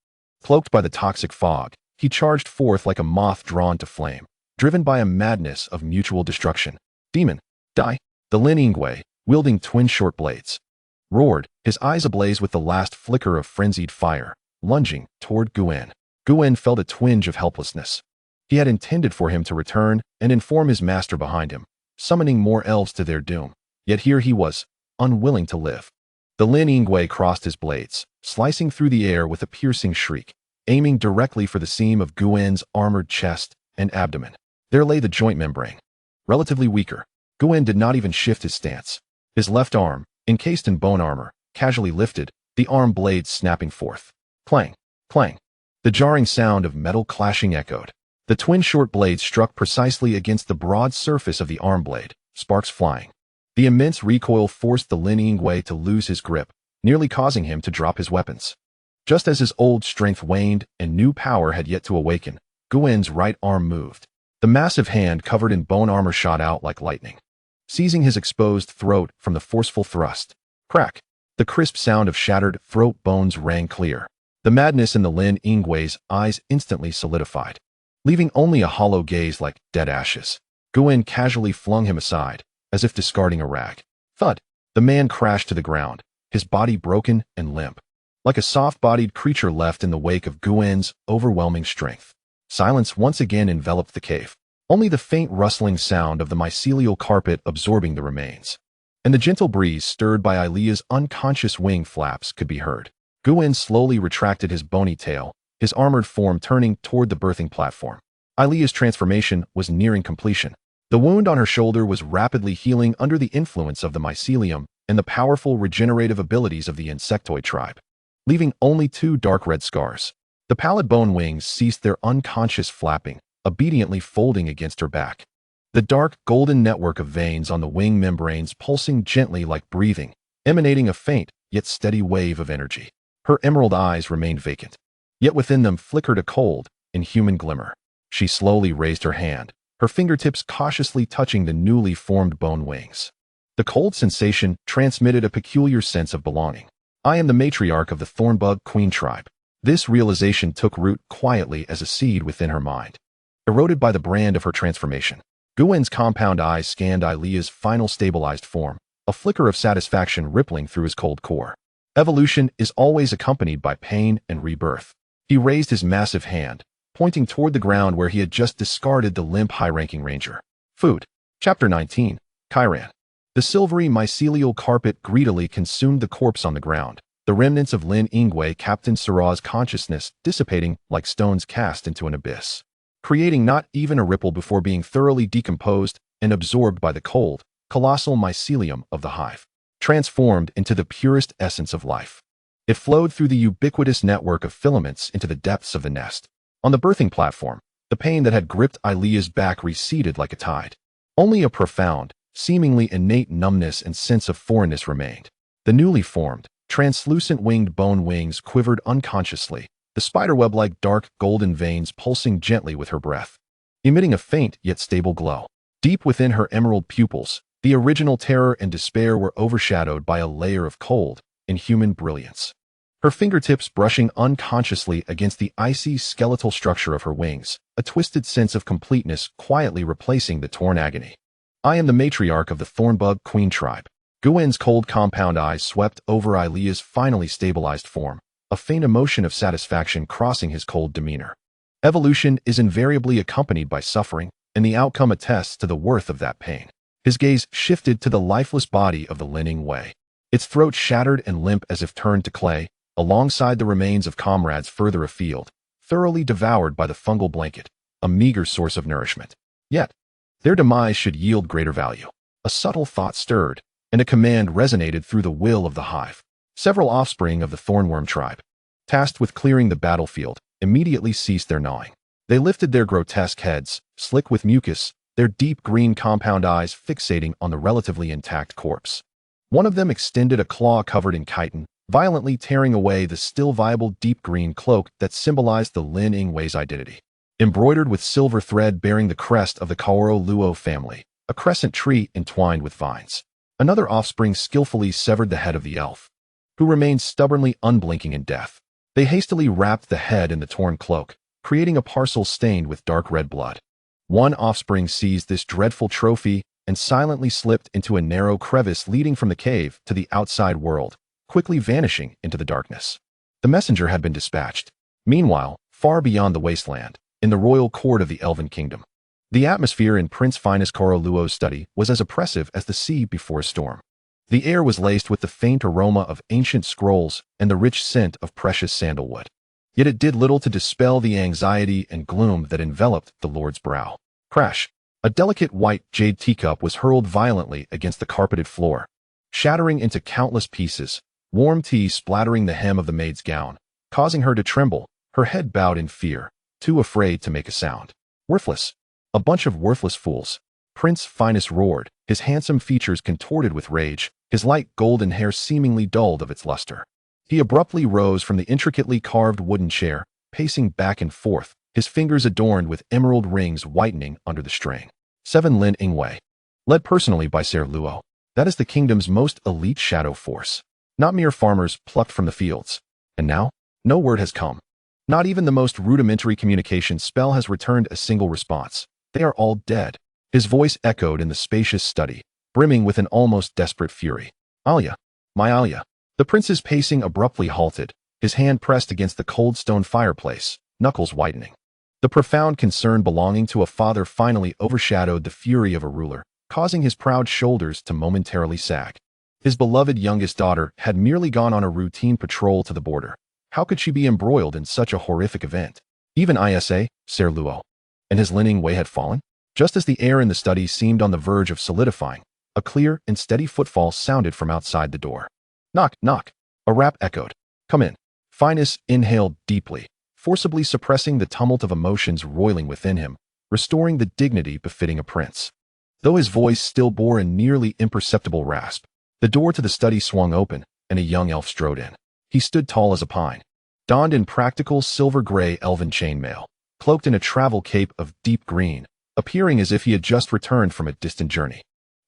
cloaked by the toxic fog, he charged forth like a moth drawn to flame, driven by a madness of mutual destruction. Demon, die! The Lin Yingwei, wielding twin short blades, roared, his eyes ablaze with the last flicker of frenzied fire, lunging toward Guan. Guan felt a twinge of helplessness. He had intended for him to return and inform his master behind him, summoning more elves to their doom. Yet here he was, unwilling to live. The Lin Yingwei crossed his blades, slicing through the air with a piercing shriek, aiming directly for the seam of Guan's armored chest and abdomen. There lay the joint membrane. Relatively weaker, Guan did not even shift his stance. His left arm, encased in bone armor, casually lifted, the arm blades snapping forth. Clang, clang. The jarring sound of metal clashing echoed. The twin short blades struck precisely against the broad surface of the arm blade, sparks flying. The immense recoil forced the Lin Yingwei to lose his grip, nearly causing him to drop his weapons. Just as his old strength waned and new power had yet to awaken, Guan's right arm moved. The massive hand covered in bone armor shot out like lightning, seizing his exposed throat from the forceful thrust. Crack! The crisp sound of shattered throat bones rang clear. The madness in the Lin Yingwei's eyes instantly solidified, leaving only a hollow gaze like dead ashes. Guan casually flung him aside, as if discarding a rag. Thud! The man crashed to the ground, his body broken and limp, like a soft-bodied creature left in the wake of Guan's overwhelming strength. Silence once again enveloped the cave, only the faint rustling sound of the mycelial carpet absorbing the remains, and the gentle breeze stirred by Ilia's unconscious wing flaps could be heard. Guan slowly retracted his bony tail, his armored form turning toward the birthing platform. Ilia's transformation was nearing completion. The wound on her shoulder was rapidly healing under the influence of the mycelium and the powerful regenerative abilities of the Insectoid tribe, leaving only 2 dark red scars. The pallid bone wings ceased their unconscious flapping, obediently folding against her back. The dark, golden network of veins on the wing membranes pulsing gently like breathing, emanating a faint, yet steady wave of energy. Her emerald eyes remained vacant, yet within them flickered a cold, inhuman glimmer. She slowly raised her hand, her fingertips cautiously touching the newly formed bone wings. The cold sensation transmitted a peculiar sense of belonging. I am the matriarch of the Thornbug Queen tribe. This realization took root quietly as a seed within her mind, eroded by the brand of her transformation. Guan's compound eyes scanned Ilia's final stabilized form, a flicker of satisfaction rippling through his cold core. Evolution is always accompanied by pain and rebirth. He raised his massive hand, pointing toward the ground where he had just discarded the limp high-ranking ranger. Food. Chapter 19. Chiran. The silvery mycelial carpet greedily consumed the corpse on the ground, the remnants of Lin Yingwei Captain Sirah's consciousness dissipating like stones cast into an abyss, creating not even a ripple before being thoroughly decomposed and absorbed by the cold, colossal mycelium of the hive, transformed into the purest essence of life. It flowed through the ubiquitous network of filaments into the depths of the nest. On the birthing platform, the pain that had gripped Ilia's back receded like a tide. Only a profound, seemingly innate numbness and sense of foreignness remained. The newly formed, translucent winged bone wings quivered unconsciously, the spiderweb-like dark golden veins pulsing gently with her breath, emitting a faint yet stable glow. Deep within her emerald pupils, the original terror and despair were overshadowed by a layer of cold, inhuman brilliance. Her fingertips brushing unconsciously against the icy skeletal structure of her wings, a twisted sense of completeness quietly replacing the torn agony. I am the matriarch of the Thornbug Queen tribe. Guan's cold compound eyes swept over Ilia's finally stabilized form, a faint emotion of satisfaction crossing his cold demeanor. Evolution is invariably accompanied by suffering, and the outcome attests to the worth of that pain. His gaze shifted to the lifeless body of the Lin Yingwei, its throat shattered and limp as if turned to clay, alongside the remains of comrades further afield, thoroughly devoured by the fungal blanket, a meager source of nourishment. Yet, their demise should yield greater value. A subtle thought stirred, and a command resonated through the will of the hive. Several offspring of the thornworm tribe, tasked with clearing the battlefield, immediately ceased their gnawing. They lifted their grotesque heads, slick with mucus, their deep green compound eyes fixating on the relatively intact corpse. One of them extended a claw covered in chitin, violently tearing away the still viable deep green cloak that symbolized the Lin Yingwei's identity. Embroidered with silver thread bearing the crest of the Kaoro Luo family, a crescent tree entwined with vines. Another offspring skillfully severed the head of the elf, who remained stubbornly unblinking in death. They hastily wrapped the head in the torn cloak, creating a parcel stained with dark red blood. One offspring seized this dreadful trophy and silently slipped into a narrow crevice leading from the cave to the outside world, quickly vanishing into the darkness. The messenger had been dispatched. Meanwhile, far beyond the wasteland, in the royal court of the Elven Kingdom, the atmosphere in Prince Finus Coroluo's study was as oppressive as the sea before a storm. The air was laced with the faint aroma of ancient scrolls and the rich scent of precious sandalwood. Yet it did little to dispel the anxiety and gloom that enveloped the Lord's brow. Crash! A delicate white jade teacup was hurled violently against the carpeted floor, shattering into countless pieces, warm tea splattering the hem of the maid's gown, causing her to tremble, her head bowed in fear, too afraid to make a sound. Worthless! A bunch of worthless fools! Prince Finus roared, his handsome features contorted with rage, his light golden hair seemingly dulled of its luster. He abruptly rose from the intricately carved wooden chair, pacing back and forth, his fingers adorned with emerald rings whitening under the strain. 7 Lin Ingwei. Led personally by Ser Luo. That is the kingdom's most elite shadow force. Not mere farmers plucked from the fields. And now? No word has come. Not even the most rudimentary communication spell has returned a single response. They are all dead. His voice echoed in the spacious study, brimming with an almost desperate fury. Alia, my Alia. The prince's pacing abruptly halted, his hand pressed against the cold stone fireplace, knuckles whitening. The profound concern belonging to a father finally overshadowed the fury of a ruler, causing his proud shoulders to momentarily sag. His beloved youngest daughter had merely gone on a routine patrol to the border. How could she be embroiled in such a horrific event? Even Isa, Ser Luo. And his Lin Ingwei had fallen? Just as the air in the study seemed on the verge of solidifying, a clear and steady footfall sounded from outside the door. Knock, knock. A rap echoed. Come in. Finus inhaled deeply, forcibly suppressing the tumult of emotions roiling within him, restoring the dignity befitting a prince. Though his voice still bore a nearly imperceptible rasp, the door to the study swung open, and a young elf strode in. He stood tall as a pine, donned in practical silver-gray elven chainmail, cloaked in a travel cape of deep green, appearing as if he had just returned from a distant journey.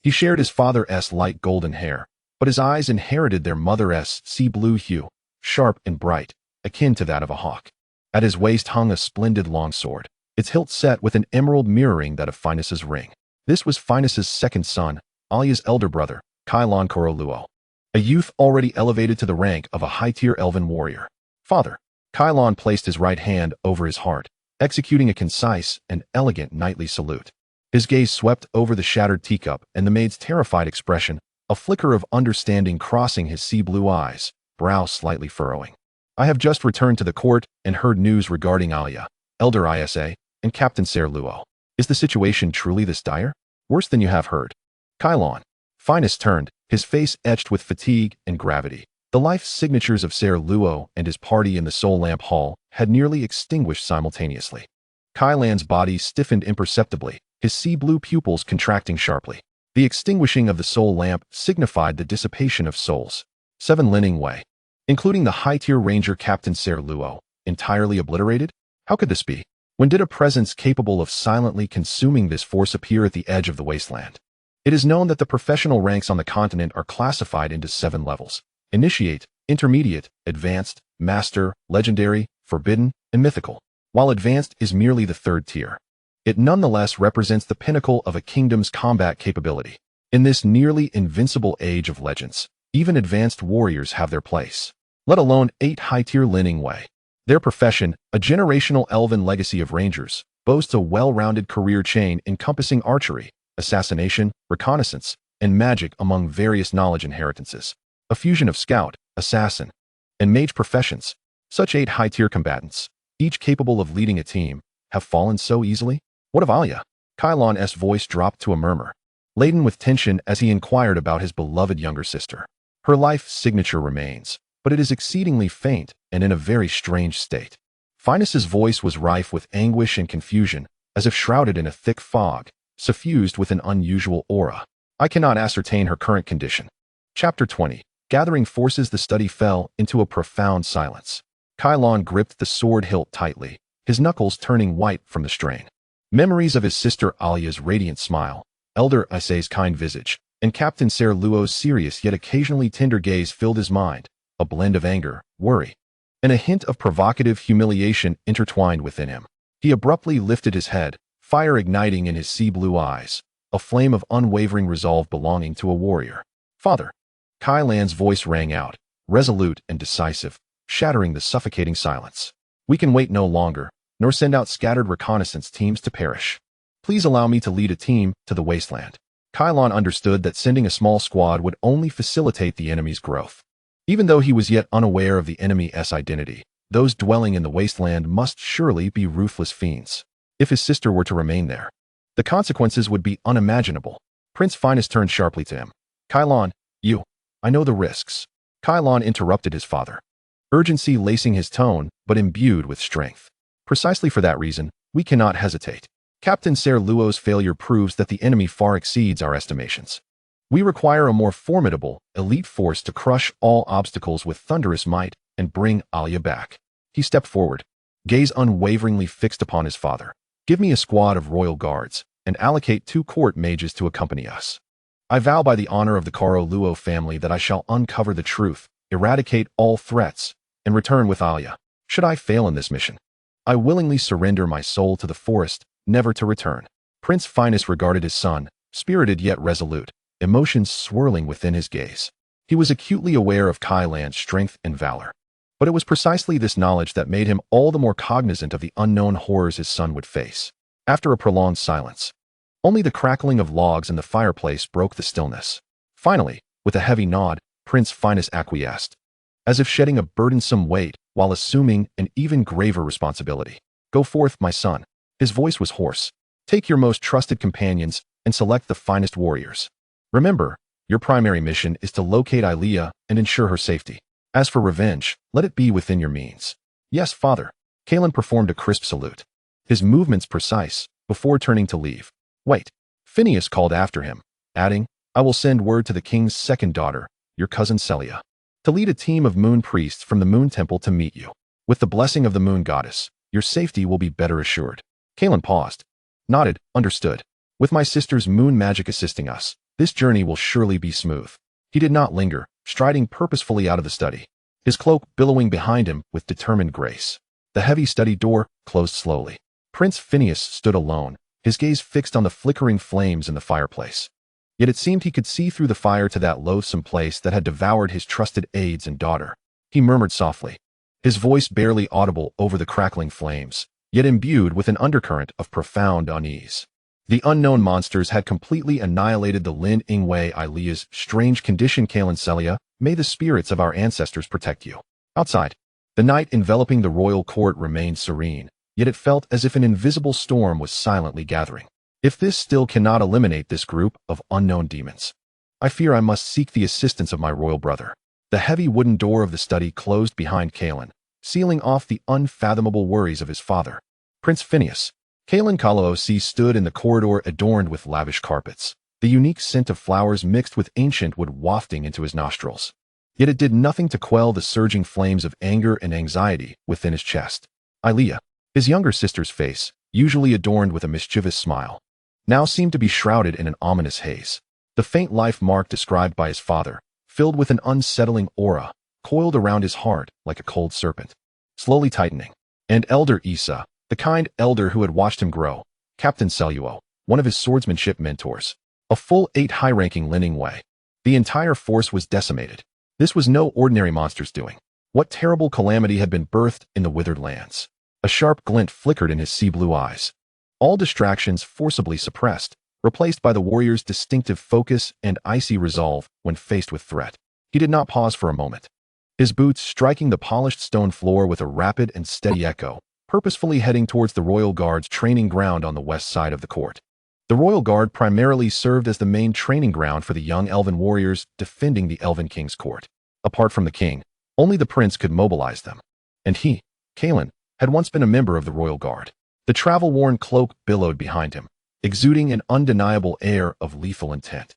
He shared his father's light golden hair, but his eyes inherited their mother's sea blue hue, sharp and bright, akin to that of a hawk. At his waist hung a splendid longsword, its hilt set with an emerald mirroring that of Finus's ring. This was Finus's second son, Alia's elder brother, Kylon Coroluo, a youth already elevated to the rank of a high-tier elven warrior. Father. Kylon placed his right hand over his heart, executing a concise and elegant knightly salute. His gaze swept over the shattered teacup and the maid's terrified expression, a flicker of understanding crossing his sea-blue eyes, brow slightly furrowing. I have just returned to the court and heard news regarding Alia, Elder Isa, and Captain Ser Luo. Is the situation truly this dire? Worse than you have heard. Kylon. Finus turned, his face etched with fatigue and gravity. The life signatures of Ser Luo and his party in the Soul Lamp Hall had nearly extinguished simultaneously. Kylon's body stiffened imperceptibly, his sea-blue pupils contracting sharply. The extinguishing of the soul lamp signified the dissipation of souls. 7 Lin Ingwei, including the high-tier ranger Captain Ser Luo, entirely obliterated? How could this be? When did a presence capable of silently consuming this force appear at the edge of the wasteland? It is known that the professional ranks on the continent are classified into 7 levels: Initiate, Intermediate, Advanced, Master, Legendary, Forbidden, and Mythical. While Advanced is merely the 3rd tier, it nonetheless represents the pinnacle of a kingdom's combat capability. In this nearly invincible age of legends, even advanced warriors have their place, let alone 8 high-tier Lin Ingwei. Their profession, a generational elven legacy of rangers, boasts a well-rounded career chain encompassing archery, assassination, reconnaissance, and magic among various knowledge inheritances. A fusion of scout, assassin, and mage professions. Such 8 high-tier combatants, each capable of leading a team, have fallen so easily? What of Alia? Kylon's voice dropped to a murmur, laden with tension as he inquired about his beloved younger sister. Her life signature remains, but it is exceedingly faint and in a very strange state. Finus's voice was rife with anguish and confusion, as if shrouded in a thick fog, suffused with an unusual aura. I cannot ascertain her current condition. Chapter 20. Gathering forces. The study fell into a profound silence. Kylon gripped the sword hilt tightly, his knuckles turning white from the strain. Memories of his sister Alia's radiant smile, Elder Isa's kind visage, and Captain Ser Luo's serious yet occasionally tender gaze filled his mind, a blend of anger, worry, and a hint of provocative humiliation intertwined within him. He abruptly lifted his head, fire igniting in his sea-blue eyes, a flame of unwavering resolve belonging to a warrior. "Father!" Kai Lan's voice rang out, resolute and decisive, shattering the suffocating silence. "We can wait no longer, nor send out scattered reconnaissance teams to perish. Please allow me to lead a team to the wasteland." Kai Lan understood that sending a small squad would only facilitate the enemy's growth. Even though he was yet unaware of the enemy's identity, those dwelling in the wasteland must surely be ruthless fiends. If his sister were to remain there, the consequences would be unimaginable. Prince Finus turned sharply to him. "Kai Lan, I know the risks." Kai Lan interrupted his father, urgency lacing his tone, but imbued with strength. "Precisely for that reason, we cannot hesitate. Captain Ser Luo's failure proves that the enemy far exceeds our estimations. We require a more formidable, elite force to crush all obstacles with thunderous might and bring Alia back." He stepped forward, gaze unwaveringly fixed upon his father. "Give me a squad of royal guards, and allocate 2 court mages to accompany us. I vow by the honor of the Karo Luo family that I shall uncover the truth, eradicate all threats, and return with Alia. Should I fail in this mission, I willingly surrender my soul to the forest, never to return." Prince Finus regarded his son, spirited yet resolute, emotions swirling within his gaze. He was acutely aware of Kai Lan's strength and valor. But it was precisely this knowledge that made him all the more cognizant of the unknown horrors his son would face. After a prolonged silence, only the crackling of logs in the fireplace broke the stillness. Finally, with a heavy nod, Prince Finus acquiesced, as if shedding a burdensome weight while assuming an even graver responsibility. "Go forth, my son." His voice was hoarse. "Take your most trusted companions and select the finest warriors. Remember, your primary mission is to locate Alia and ensure her safety. As for revenge, let it be within your means." "Yes, father." Kalen performed a crisp salute, his movements precise, before turning to leave. "Wait," Phineas called after him, adding, "I will send word to the king's second daughter, your cousin Celia, to lead a team of moon priests from the moon temple to meet you. With the blessing of the moon goddess, your safety will be better assured." Kalen paused, nodded, "Understood. With my sister's moon magic assisting us, this journey will surely be smooth." He did not linger, striding purposefully out of the study, his cloak billowing behind him with determined grace. The heavy study door closed slowly. Prince Phineas stood alone, his gaze fixed on the flickering flames in the fireplace. Yet it seemed he could see through the fire to that loathsome place that had devoured his trusted aides and daughter. He murmured softly, his voice barely audible over the crackling flames, yet imbued with an undercurrent of profound unease. The unknown monsters had completely annihilated the Lin Ingwei Ilia's strange condition. "Kalen Celia, may the spirits of our ancestors protect you." Outside, the night enveloping the royal court remained serene, yet it felt as if an invisible storm was silently gathering. "If this still cannot eliminate this group of unknown demons, I fear I must seek the assistance of my royal brother." The heavy wooden door of the study closed behind Kalen, sealing off the unfathomable worries of his father. Prince Phineas. Kalen Kaloosi stood in the corridor adorned with lavish carpets, the unique scent of flowers mixed with ancient wood wafting into his nostrils. Yet it did nothing to quell the surging flames of anger and anxiety within his chest. Alia, his younger sister's face, usually adorned with a mischievous smile, now seemed to be shrouded in an ominous haze. The faint life mark described by his father, filled with an unsettling aura, coiled around his heart like a cold serpent, slowly tightening. And Elder Issa, the kind elder who had watched him grow, Captain Seluo, one of his swordsmanship mentors, a full 8 high-ranking Lin Ingwei. The entire force was decimated. This was no ordinary monster's doing. What terrible calamity had been birthed in the withered lands? A sharp glint flickered in his sea-blue eyes. All distractions forcibly suppressed, replaced by the warrior's distinctive focus and icy resolve when faced with threat. He did not pause for a moment, his boots striking the polished stone floor with a rapid and steady echo, purposefully heading towards the Royal Guard's training ground on the west side of the court. The Royal Guard primarily served as the main training ground for the young elven warriors defending the Elven King's court. Apart from the king, only the prince could mobilize them. And he, Kalen, had once been a member of the Royal Guard. The travel-worn cloak billowed behind him, exuding an undeniable air of lethal intent.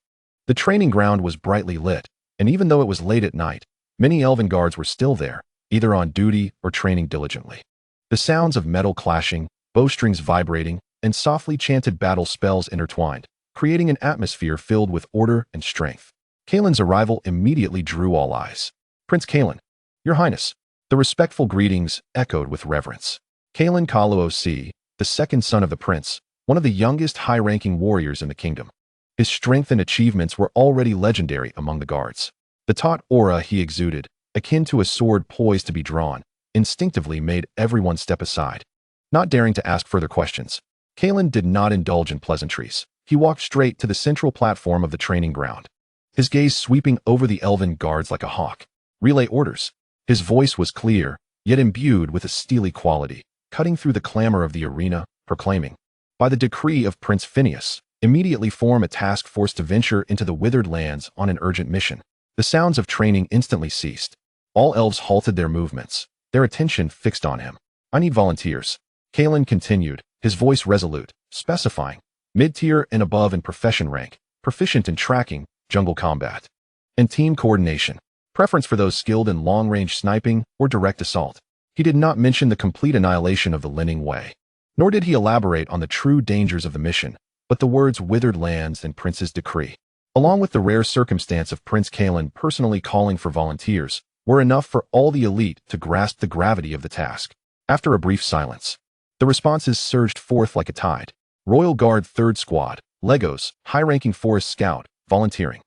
The training ground was brightly lit, and even though it was late at night, many elven guards were still there, either on duty or training diligently. The sounds of metal clashing, bowstrings vibrating, and softly chanted battle spells intertwined, creating an atmosphere filled with order and strength. Kalen's arrival immediately drew all eyes. "Prince Kalen," Your Highness. The respectful greetings echoed with reverence. Kalen Kaluo, the second son of the prince, one of the youngest high-ranking warriors in the kingdom. His strength and achievements were already legendary among the guards. The taut aura he exuded, akin to a sword poised to be drawn, instinctively made everyone step aside. Not daring to ask further questions, Kalen did not indulge in pleasantries. He walked straight to the central platform of the training ground, his gaze sweeping over the elven guards like a hawk. Relay orders. His voice was clear, yet imbued with a steely quality, cutting through the clamor of the arena, proclaiming, by the decree of Prince Phineas, immediately form a task force to venture into the withered lands on an urgent mission. The sounds of training instantly ceased. All elves halted their movements, their attention fixed on him. I need volunteers. Kalen continued, his voice resolute, specifying, mid-tier and above in profession rank, proficient in tracking, jungle combat, and team coordination. Preference for those skilled in long-range sniping or direct assault. He did not mention the complete annihilation of the Linning Way, nor did he elaborate on the true dangers of the mission, but the words withered lands and Prince's decree, along with the rare circumstance of Prince Kalen personally calling for volunteers, were enough for all the elite to grasp the gravity of the task. After a brief silence, the responses surged forth like a tide. Royal Guard 3rd Squad, Legos, high-ranking Forest Scout, volunteering.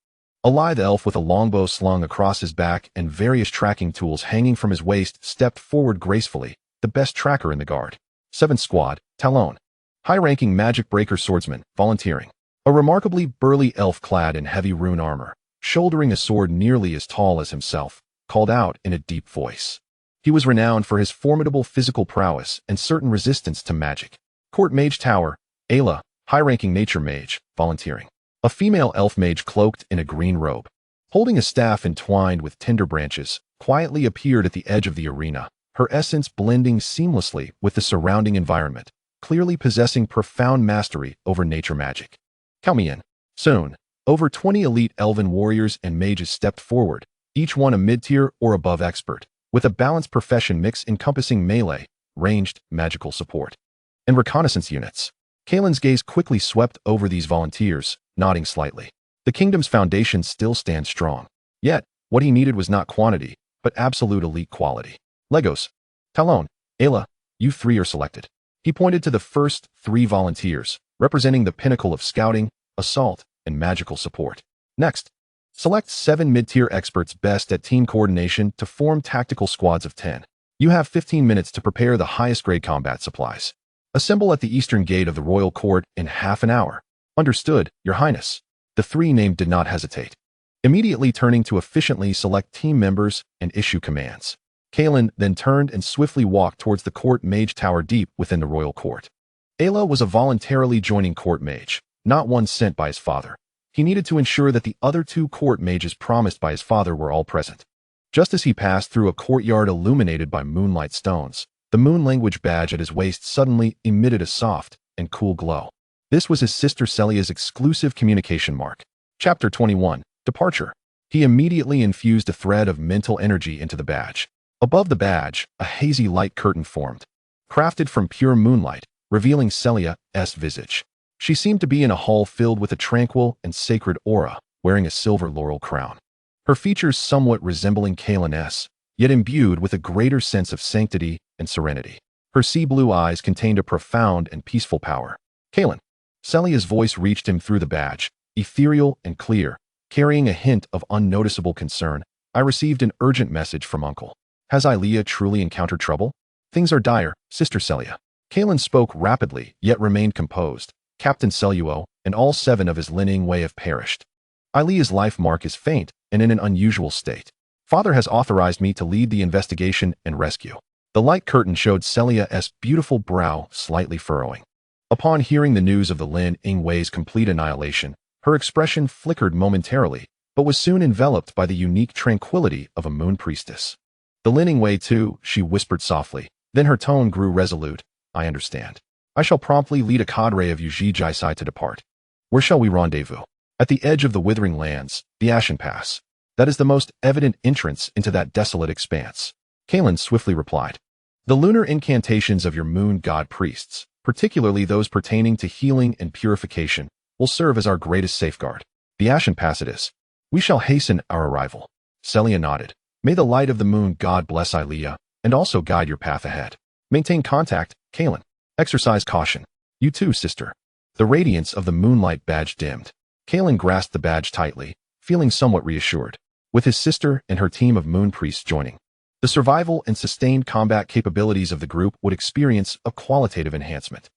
A lithe elf with a longbow slung across his back and various tracking tools hanging from his waist stepped forward gracefully, the best tracker in the guard. 7th Squad, Talon. High-ranking magic breaker swordsman, volunteering. A remarkably burly elf clad in heavy rune armor, shouldering a sword nearly as tall as himself, called out in a deep voice. He was renowned for his formidable physical prowess and certain resistance to magic. Court Mage Tower, Ayla, high-ranking nature mage, volunteering. A female elf mage cloaked in a green robe, holding a staff entwined with tinder branches, quietly appeared at the edge of the arena, her essence blending seamlessly with the surrounding environment, clearly possessing profound mastery over nature magic. Count me in. Soon, over 20 elite elven warriors and mages stepped forward, each one a mid-tier or above expert, with a balanced profession mix encompassing melee, ranged, magical support, and reconnaissance units. Kalen's gaze quickly swept over these volunteers, nodding slightly. The kingdom's foundation still stands strong. Yet, what he needed was not quantity, but absolute elite quality. Legos. Talon. Ayla. You 3 are selected. He pointed to the first 3 volunteers, representing the pinnacle of scouting, assault, and magical support. Next, select 7 mid-tier experts best at team coordination to form tactical squads of 10. You have 15 minutes to prepare the highest-grade combat supplies. Assemble at the eastern gate of the royal court in half an hour. Understood, Your Highness. The 3 named did not hesitate, immediately turning to efficiently select team members and issue commands. Kalen then turned and swiftly walked towards the court mage tower deep within the royal court. Ayla was a voluntarily joining court mage, not one sent by his father. He needed to ensure that the other 2 court mages promised by his father were all present. Just as he passed through a courtyard illuminated by moonlight stones, the moon language badge at his waist suddenly emitted a soft and cool glow. This was his sister Celia's exclusive communication mark. Chapter 21, Departure. He immediately infused a thread of mental energy into the badge. Above the badge, a hazy light curtain formed, crafted from pure moonlight, revealing Celia's visage. She seemed to be in a hall filled with a tranquil and sacred aura, wearing a silver laurel crown. Her features somewhat resembling Kalen's, yet imbued with a greater sense of sanctity and serenity. Her sea-blue eyes contained a profound and peaceful power. Kalen. Celia's voice reached him through the badge, ethereal and clear, carrying a hint of unnoticeable concern. I received an urgent message from Uncle. Has Ilea truly encountered trouble? Things are dire, Sister Celia. Kalen spoke rapidly, yet remained composed. Captain Celuo and all 7 of his Linning Way have perished. Ilea's life mark is faint and in an unusual state. Father has authorized me to lead the investigation and rescue. The light curtain showed Celia's beautiful brow slightly furrowing. Upon hearing the news of the Linning Way's complete annihilation, her expression flickered momentarily, but was soon enveloped by the unique tranquility of a moon priestess. The Linning Way too, she whispered softly. Then her tone grew resolute. I understand. I shall promptly lead a cadre of Yuji Jisai to depart. Where shall we rendezvous? At the edge of the withering lands, the Ashen Pass. That is the most evident entrance into that desolate expanse. Kalen swiftly replied. The lunar incantations of your moon god priests, particularly those pertaining to healing and purification, will serve as our greatest safeguard. The Ashen Pass it is. We shall hasten our arrival. Celia nodded, May the light of the moon god bless Ilea, and also guide your path ahead. Maintain contact, Kaelin. Exercise caution. You too, sister. The radiance of the moonlight badge dimmed. Kaelin grasped the badge tightly, feeling somewhat reassured. With his sister and her team of moon priests joining, the survival and sustained combat capabilities of the group would experience a qualitative enhancement.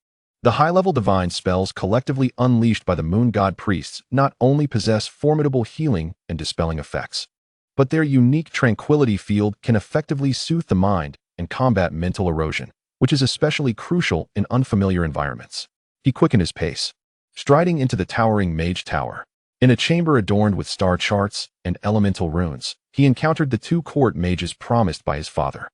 The high-level divine spells collectively unleashed by the moon god priests not only possess formidable healing and dispelling effects, but their unique tranquility field can effectively soothe the mind and combat mental erosion, which is especially crucial in unfamiliar environments. He quickened his pace, striding into the towering mage tower. In a chamber adorned with star charts and elemental runes, he encountered the two court mages promised by his father.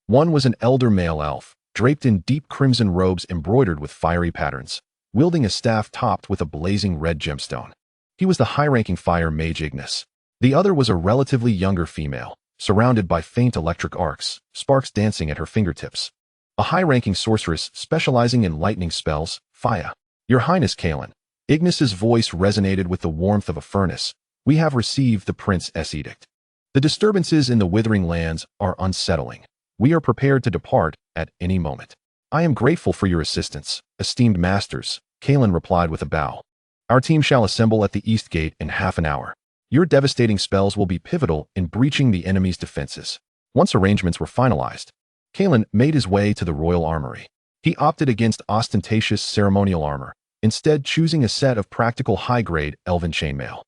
One was an elder male elf, draped in deep crimson robes embroidered with fiery patterns, wielding a staff topped with a blazing red gemstone. He was the high-ranking fire mage Ignis. The other was a relatively younger female, surrounded by faint electric arcs, sparks dancing at her fingertips. A high-ranking sorceress specializing in lightning spells, Faya. Your Highness Kaelin. Ignis's voice resonated with the warmth of a furnace. We have received the prince's edict. The disturbances in the Withering Lands are unsettling. We are prepared to depart at any moment. I am grateful for your assistance, esteemed masters, Kaelin replied with a bow. Our team shall assemble at the East Gate in half an hour. Your devastating spells will be pivotal in breaching the enemy's defenses. Once arrangements were finalized, Kaelin made his way to the royal armory. He opted against ostentatious ceremonial armor, instead choosing a set of practical high-grade elven chainmail,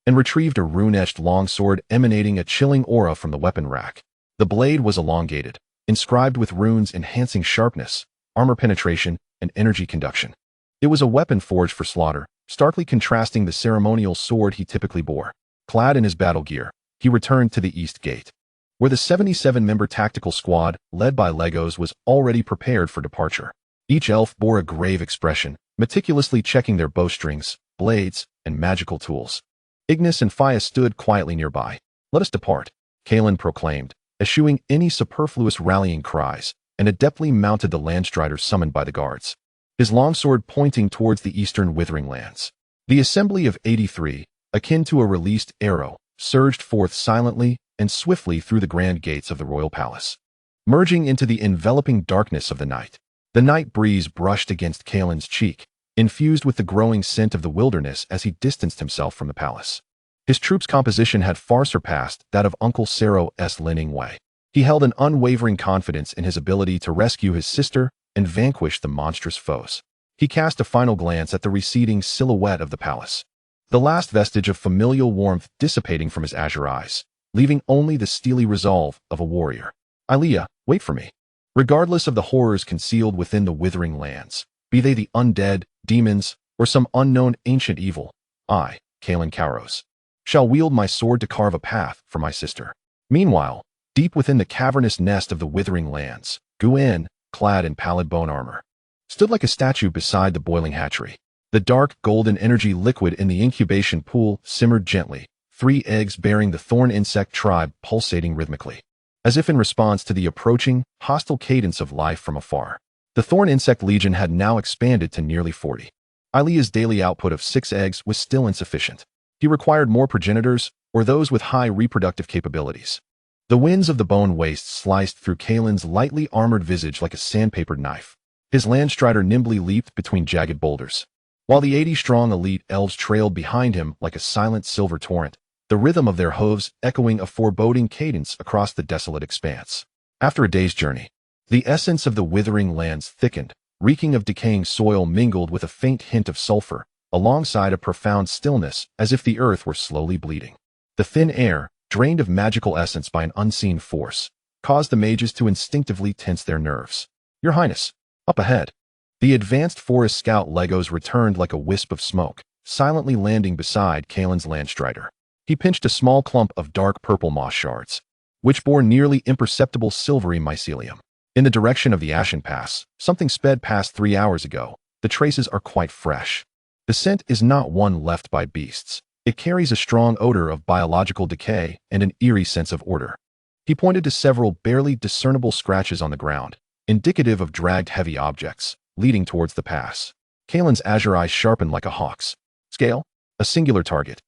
and retrieved a rune-etched longsword emanating a chilling aura from the weapon rack. The blade was elongated, inscribed with runes enhancing sharpness, armor penetration, and energy conduction. It was a weapon forged for slaughter, starkly contrasting the ceremonial sword he typically bore. Clad in his battle gear, he returned to the East Gate, where the 77-member tactical squad, led by Legos, was already prepared for departure. Each elf bore a grave expression, meticulously checking their bowstrings, blades, and magical tools. Ignis and Faya stood quietly nearby. Let us depart, Kaelin proclaimed, eschewing any superfluous rallying cries, and adeptly mounted the landstrider summoned by the guards, his longsword pointing towards the eastern Withering Lands. The assembly of 83, akin to a released arrow, surged forth silently and swiftly through the grand gates of the royal palace, merging into the enveloping darkness of the night. The night breeze brushed against Kaelin's cheek, infused with the growing scent of the wilderness as he distanced himself from the palace. His troops' composition had far surpassed that of Uncle Sero's Linning Wei. He held an unwavering confidence in his ability to rescue his sister and vanquish the monstrous foes. He cast a final glance at the receding silhouette of the palace, the last vestige of familial warmth dissipating from his azure eyes, leaving only the steely resolve of a warrior. Ilea, wait for me. Regardless of the horrors concealed within the Withering Lands, be they the undead, demons, or some unknown ancient evil, I, Kaelin Kauros, shall wield my sword to carve a path for my sister. Meanwhile, deep within the cavernous nest of the Withering Lands, Guin, clad in pallid bone armor, stood like a statue beside the boiling hatchery. The dark, golden energy liquid in the incubation pool simmered gently, 3 eggs bearing the thorn insect tribe pulsating rhythmically, as if in response to the approaching, hostile cadence of life from afar. The thorn insect legion had now expanded to nearly 40. Ilea's daily output of 6 eggs was still insufficient. He required more progenitors, or those with high reproductive capabilities. The winds of the bone waste sliced through Kaelin's lightly armored visage like a sandpapered knife. His landstrider nimbly leaped between jagged boulders, while the 80-strong elite elves trailed behind him like a silent silver torrent, the rhythm of their hooves echoing a foreboding cadence across the desolate expanse. After a day's journey, the essence of the Withering Lands thickened, reeking of decaying soil mingled with a faint hint of sulfur, alongside a profound stillness as if the earth were slowly bleeding. The thin air, drained of magical essence by an unseen force, caused the mages to instinctively tense their nerves. Your Highness, up ahead. The advanced forest scout Legos returned like a wisp of smoke, silently landing beside Kaelin's landstrider. He pinched a small clump of dark purple moss shards, which bore nearly imperceptible silvery mycelium. In the direction of the Ashen Pass, something sped past 3 hours ago. The traces are quite fresh. The scent is not one left by beasts. It carries a strong odor of biological decay and an eerie sense of order. He pointed to several barely discernible scratches on the ground, indicative of dragged heavy objects, leading towards the pass. Kaelin's azure eyes sharpened like a hawk's. Scale? A singular target.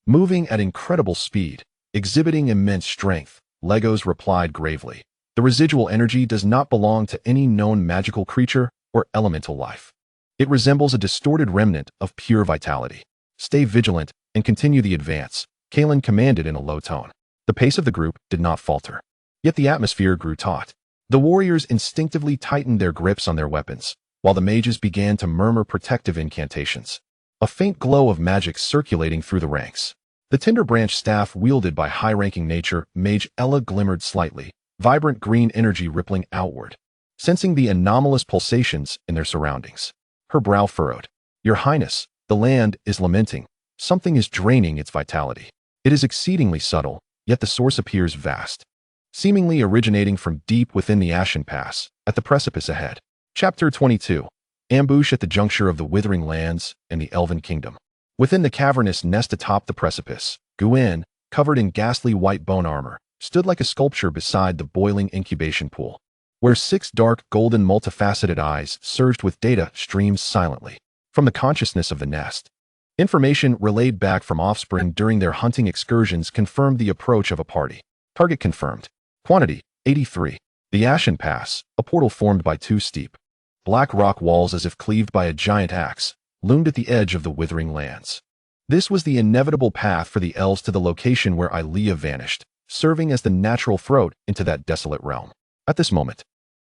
Moving at incredible speed, exhibiting immense strength, Legos replied gravely. The residual energy does not belong to any known magical creature or elemental life. It resembles a distorted remnant of pure vitality. Stay vigilant and continue the advance, Kalen commanded in a low tone. The pace of the group did not falter. Yet the atmosphere grew taut. The warriors instinctively tightened their grips on their weapons, while the mages began to murmur protective incantations. A faint glow of magic circulating through the ranks. The tinder branch staff wielded by high-ranking nature Mage Ella glimmered slightly, vibrant green energy rippling outward. Sensing the anomalous pulsations in their surroundings, her brow furrowed. Your Highness, the land is lamenting. Something is draining its vitality. It is exceedingly subtle, yet the source appears vast. Seemingly originating from deep within the Ashen Pass, at the precipice ahead. Chapter 22. Ambush at the juncture of the Withering Lands and the Elven Kingdom. Within the cavernous nest atop the precipice, Guin, covered in ghastly white bone armor, stood like a sculpture beside the boiling incubation pool, where 6 dark, golden, multifaceted eyes surged with data streamed silently from the consciousness of the nest. Information relayed back from offspring during their hunting excursions confirmed the approach of a party. Target confirmed. Quantity, 83. The Ashen Pass, a portal formed by 2 steep, black rock walls as if cleaved by a giant axe, loomed at the edge of the Withering Lands. This was the inevitable path for the elves to the location where Ilea vanished, serving as the natural throat into that desolate realm. At this moment,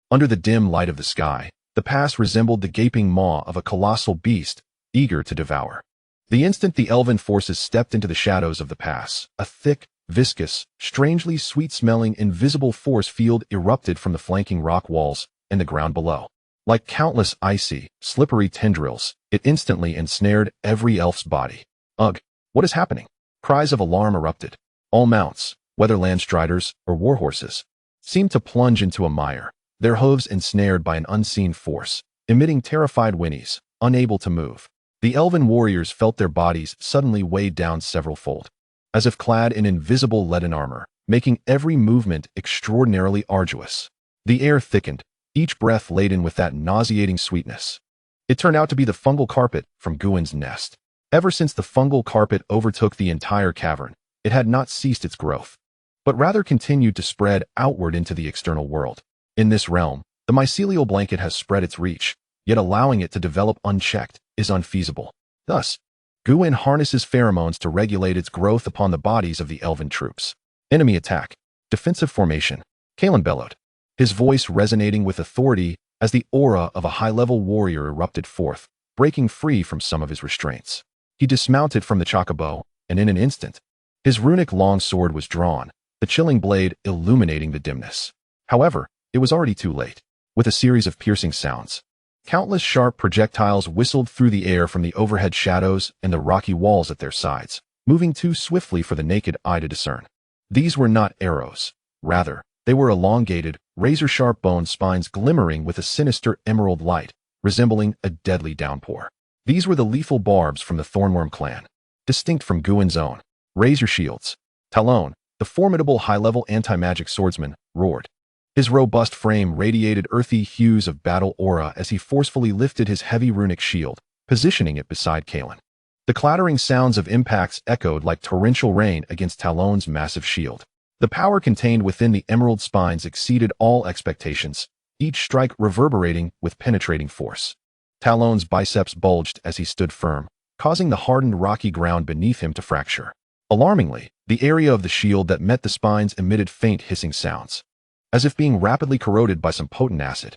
under the dim light of the sky, the pass resembled the gaping maw of a colossal beast, eager to devour. The instant the elven forces stepped into the shadows of the pass, a thick, viscous, strangely sweet-smelling invisible force field erupted from the flanking rock walls and the ground below. Like countless icy, slippery tendrils, it instantly ensnared every elf's body. Ugh, what is happening? Cries of alarm erupted. All mounts, whether landstriders or warhorses, seemed to plunge into a mire, their hooves ensnared by an unseen force, emitting terrified whinnies, unable to move. The elven warriors felt their bodies suddenly weighed down several-fold, as if clad in invisible leaden armor, making every movement extraordinarily arduous. The air thickened, each breath laden with that nauseating sweetness. It turned out to be the fungal carpet from Guin's nest. Ever since the fungal carpet overtook the entire cavern, it had not ceased its growth, but rather continued to spread outward into the external world. In this realm, the mycelial blanket has spread its reach, yet allowing it to develop unchecked is unfeasible. Thus, Guin harnesses pheromones to regulate its growth upon the bodies of the elven troops. Enemy attack. Defensive formation. Kalen bellowed, his voice resonating with authority as the aura of a high-level warrior erupted forth, breaking free from some of his restraints. He dismounted from the chocobo, and in an instant, his runic longsword was drawn, the chilling blade illuminating the dimness. However, it was already too late. With a series of piercing sounds, countless sharp projectiles whistled through the air from the overhead shadows and the rocky walls at their sides, moving too swiftly for the naked eye to discern. These were not arrows. Rather, they were elongated, razor-sharp bone spines glimmering with a sinister emerald light, resembling a deadly downpour. These were the lethal barbs from the Thornworm clan, distinct from Guin's own. Razor shields. Talon, the formidable high-level anti-magic swordsman, roared. His robust frame radiated earthy hues of battle aura as he forcefully lifted his heavy runic shield, positioning it beside Kalen. The clattering sounds of impacts echoed like torrential rain against Talon's massive shield. The power contained within the emerald spines exceeded all expectations, each strike reverberating with penetrating force. Talon's biceps bulged as he stood firm, causing the hardened rocky ground beneath him to fracture. Alarmingly, the area of the shield that met the spines emitted faint hissing sounds, as if being rapidly corroded by some potent acid.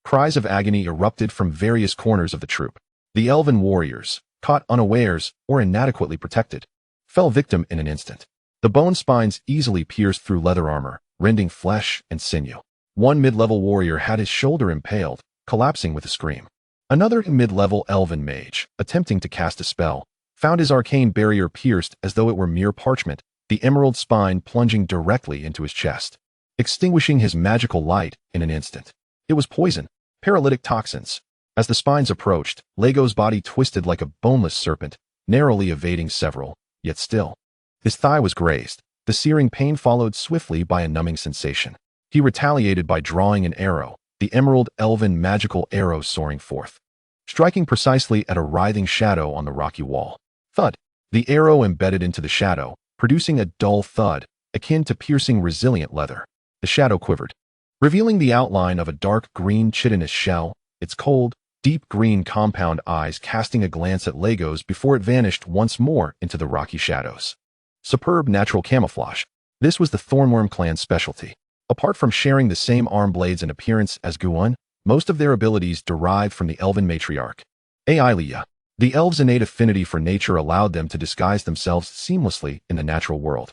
Cries of agony erupted from various corners of the troop. The elven warriors, caught unawares or inadequately protected, fell victim in an instant. The bone spines easily pierced through leather armor, rending flesh and sinew. One mid-level warrior had his shoulder impaled, collapsing with a scream. Another mid-level elven mage, attempting to cast a spell, found his arcane barrier pierced as though it were mere parchment, the emerald spine plunging directly into his chest, extinguishing his magical light in an instant. It was poison, paralytic toxins. As the spines approached, Lego's body twisted like a boneless serpent, narrowly evading several, yet still. His thigh was grazed. The searing pain followed swiftly by a numbing sensation. He retaliated by drawing an arrow, the emerald elven magical arrow soaring forth, striking precisely at a writhing shadow on the rocky wall. Thud! The arrow embedded into the shadow, producing a dull thud, akin to piercing resilient leather. The shadow quivered, revealing the outline of a dark green chitinous shell, its cold, deep green compound eyes casting a glance at Legos before it vanished once more into the rocky shadows. Superb natural camouflage. This was the Thornworm clan's specialty. Apart from sharing the same arm blades and appearance as Guun, most of their abilities derived from the elven matriarch. Ailia. The elves' innate affinity for nature allowed them to disguise themselves seamlessly in the natural world.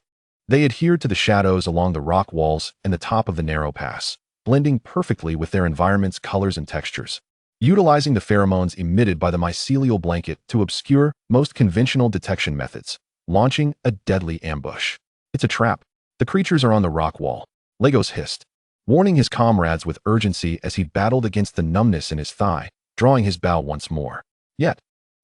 They adhered to the shadows along the rock walls and the top of the narrow pass, blending perfectly with their environment's colors and textures. Utilizing the pheromones emitted by the mycelial blanket to obscure most conventional detection methods, launching a deadly ambush. It's a trap. The creatures are on the rock wall. Legos hissed, warning his comrades with urgency as he battled against the numbness in his thigh, drawing his bow once more. Yet,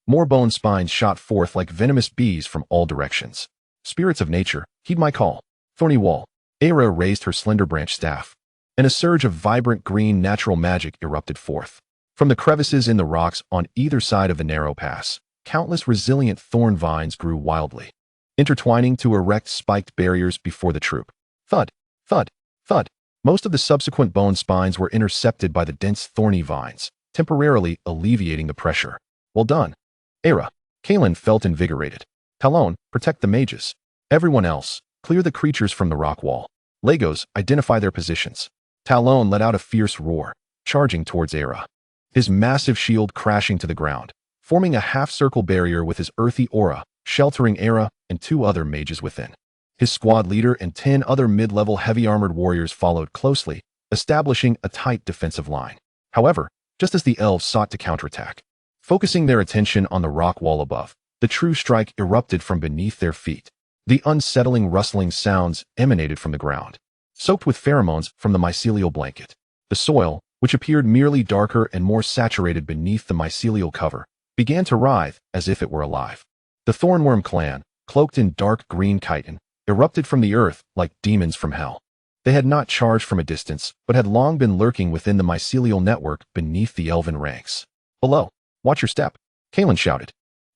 more bone spines shot forth like venomous bees from all directions. Spirits of nature, heed my call. Thorny wall. Aira raised her slender branch staff, and a surge of vibrant green natural magic erupted forth. From the crevices in the rocks on either side of the narrow pass, countless resilient thorn vines grew wildly, intertwining to erect spiked barriers before the troop. Thud, thud, thud. Most of the subsequent bone spines were intercepted by the dense thorny vines, temporarily alleviating the pressure. Well done. Aira. Kaelin felt invigorated. Talon, protect the mages. Everyone else, clear the creatures from the rock wall. Legos, identify their positions. Talon let out a fierce roar, charging towards Aira, his massive shield crashing to the ground, forming a half-circle barrier with his earthy aura, sheltering Aira and 2 other mages within. His squad leader and 10 other mid-level heavy-armored warriors followed closely, establishing a tight defensive line. However, just as the elves sought to counterattack, focusing their attention on the rock wall above, the true strike erupted from beneath their feet. The unsettling rustling sounds emanated from the ground, soaked with pheromones from the mycelial blanket. The soil, which appeared merely darker and more saturated beneath the mycelial cover, began to writhe as if it were alive. The Thornworm clan, cloaked in dark green chitin, erupted from the earth like demons from hell. They had not charged from a distance, but had long been lurking within the mycelial network beneath the elven ranks. Below, watch your step, Kaelin shouted,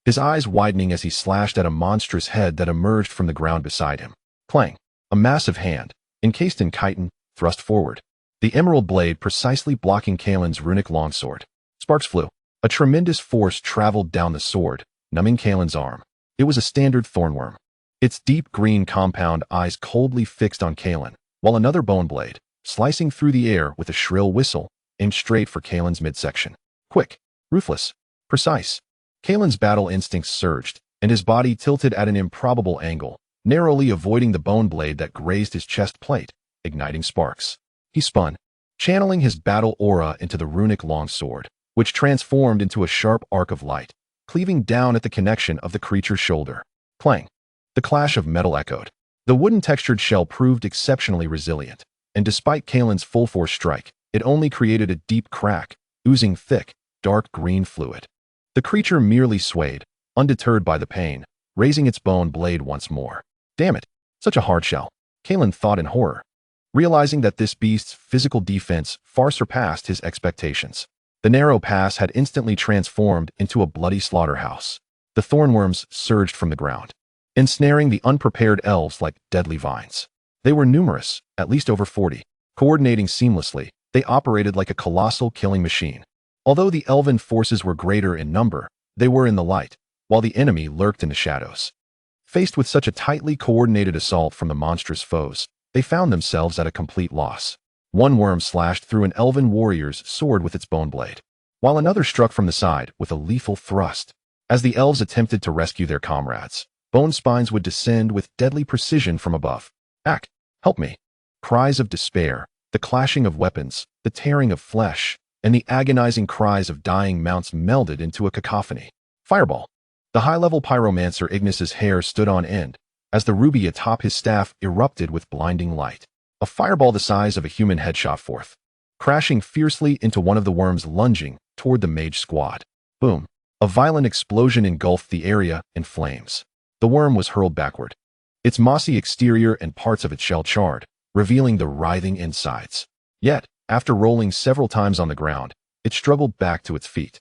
his eyes widening as he slashed at a monstrous head that emerged from the ground beside him. Clang, a massive hand, encased in chitin, thrust forward, the emerald blade precisely blocking Kaelin's runic longsword. Sparks flew. A tremendous force traveled down the sword, numbing Kaelin's arm. It was a standard thornworm, its deep green compound eyes coldly fixed on Kaelin, while another bone blade, slicing through the air with a shrill whistle, aimed straight for Kaelin's midsection. Quick, ruthless, precise. Kaelin's battle instincts surged, and his body tilted at an improbable angle, narrowly avoiding the bone blade that grazed his chest plate, igniting sparks. He spun, channeling his battle aura into the runic longsword, which transformed into a sharp arc of light, cleaving down at the connection of the creature's shoulder. Clang. The clash of metal echoed. The wooden-textured shell proved exceptionally resilient, and despite Kaelin's full-force strike, it only created a deep crack, oozing thick, dark green fluid. The creature merely swayed, undeterred by the pain, raising its bone blade once more. Damn it, such a hard shell, Kaelin thought in horror, realizing that this beast's physical defense far surpassed his expectations. The narrow pass had instantly transformed into a bloody slaughterhouse. The thornworms surged from the ground, ensnaring the unprepared elves like deadly vines. They were numerous, at least over 40. Coordinating seamlessly, they operated like a colossal killing machine. Although the elven forces were greater in number, they were in the light, while the enemy lurked in the shadows. Faced with such a tightly coordinated assault from the monstrous foes, they found themselves at a complete loss. One worm slashed through an elven warrior's sword with its bone blade, while another struck from the side with a lethal thrust. As the elves attempted to rescue their comrades, bone spines would descend with deadly precision from above. Ack, help me. Cries of despair, the clashing of weapons, the tearing of flesh, and the agonizing cries of dying mounts melded into a cacophony. Fireball. The high-level pyromancer Ignis's hair stood on end, as the ruby atop his staff erupted with blinding light. A fireball the size of a human head shot forth, crashing fiercely into one of the worms lunging toward the mage squad. Boom. A violent explosion engulfed the area in flames. The worm was hurled backward, its mossy exterior and parts of its shell charred, revealing the writhing insides. Yet, after rolling several times on the ground, it struggled back to its feet.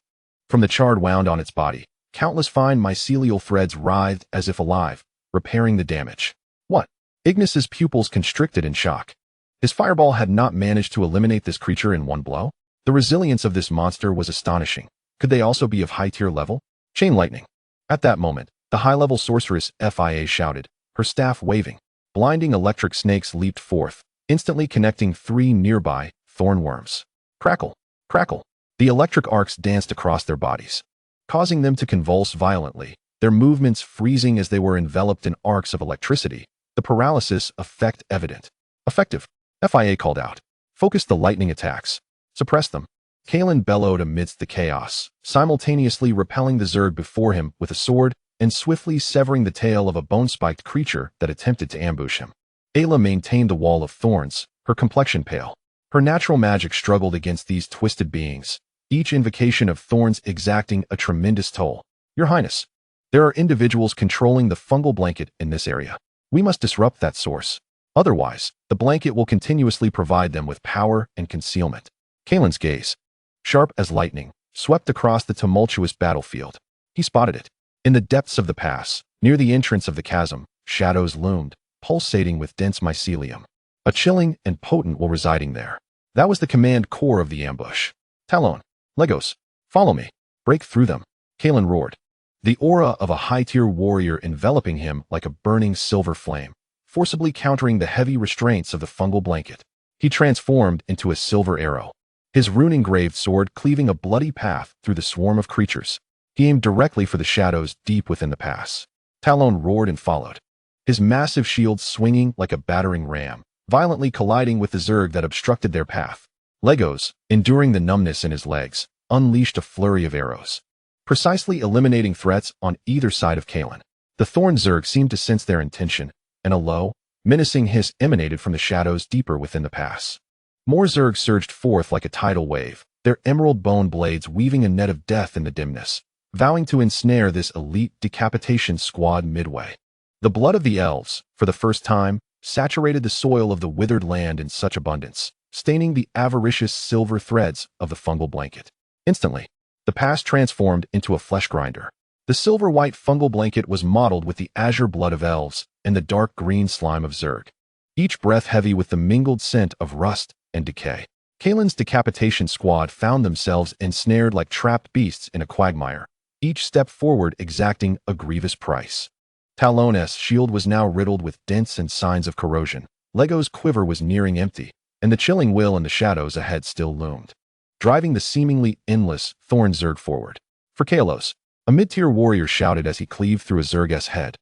From the charred wound on its body, countless fine mycelial threads writhed as if alive, repairing the damage. What? Ignis's pupils constricted in shock. His fireball had not managed to eliminate this creature in one blow. The resilience of this monster was astonishing. Could they also be of high-tier level? Chain lightning. At that moment, the high-level sorceress FIA shouted, her staff waving. Blinding electric snakes leaped forth, instantly connecting 3 nearby thornworms. Crackle, crackle. The electric arcs danced across their bodies, causing them to convulse violently, their movements freezing as they were enveloped in arcs of electricity, the paralysis effect evident. Effective. FIA called out. Focus the lightning attacks. Suppress them. Kalen bellowed amidst the chaos, simultaneously repelling the Zerg before him with a sword and swiftly severing the tail of a bone-spiked creature that attempted to ambush him. Ayla maintained the wall of thorns, her complexion pale. Her natural magic struggled against these twisted beings, each invocation of thorns exacting a tremendous toll. Your Highness, there are individuals controlling the fungal blanket in this area. We must disrupt that source. Otherwise, the blanket will continuously provide them with power and concealment. Kalen's gaze, sharp as lightning, swept across the tumultuous battlefield. He spotted it. In the depths of the pass, near the entrance of the chasm, shadows loomed, pulsating with dense mycelium. A chilling and potent will residing there. That was the command core of the ambush. Talon, Legos, follow me. Break through them. Kalen roared. The aura of a high-tier warrior enveloping him like a burning silver flame, forcibly countering the heavy restraints of the fungal blanket. He transformed into a silver arrow, his rune-engraved sword cleaving a bloody path through the swarm of creatures. He aimed directly for the shadows deep within the pass. Talon roared and followed, his massive shield swinging like a battering ram, violently colliding with the Zerg that obstructed their path. Legos, enduring the numbness in his legs, unleashed a flurry of arrows, precisely eliminating threats on either side of Kalen. The Thorn Zerg seemed to sense their intention, and a low, menacing hiss emanated from the shadows deeper within the pass. More Zerg surged forth like a tidal wave, their emerald bone blades weaving a net of death in the dimness, vowing to ensnare this elite decapitation squad midway. The blood of the elves, for the first time, saturated the soil of the withered land in such abundance, staining the avaricious silver threads of the fungal blanket. Instantly, the pass transformed into a flesh grinder. The silver-white fungal blanket was mottled with the azure blood of elves and the dark green slime of Zerg, each breath heavy with the mingled scent of rust and decay. Kalen's decapitation squad found themselves ensnared like trapped beasts in a quagmire, each step forward exacting a grievous price. Talon's shield was now riddled with dents and signs of corrosion. Lego's quiver was nearing empty, and the chilling will in the shadows ahead still loomed, driving the seemingly endless Thorn Zerg forward. For Kalos, a mid-tier warrior shouted as he cleaved through a Zerg's head,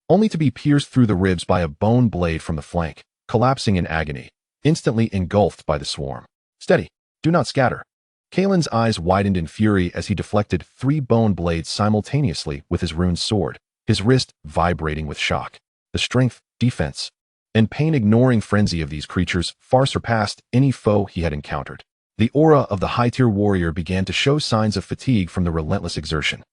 only to be pierced through the ribs by a bone blade from the flank, collapsing in agony, instantly engulfed by the swarm. Steady, do not scatter. Kalen's eyes widened in fury as he deflected 3 bone blades simultaneously with his rune sword, his wrist vibrating with shock. The strength, defense, and pain-ignoring frenzy of these creatures far surpassed any foe he had encountered. The aura of the high-tier warrior began to show signs of fatigue from the relentless exertion.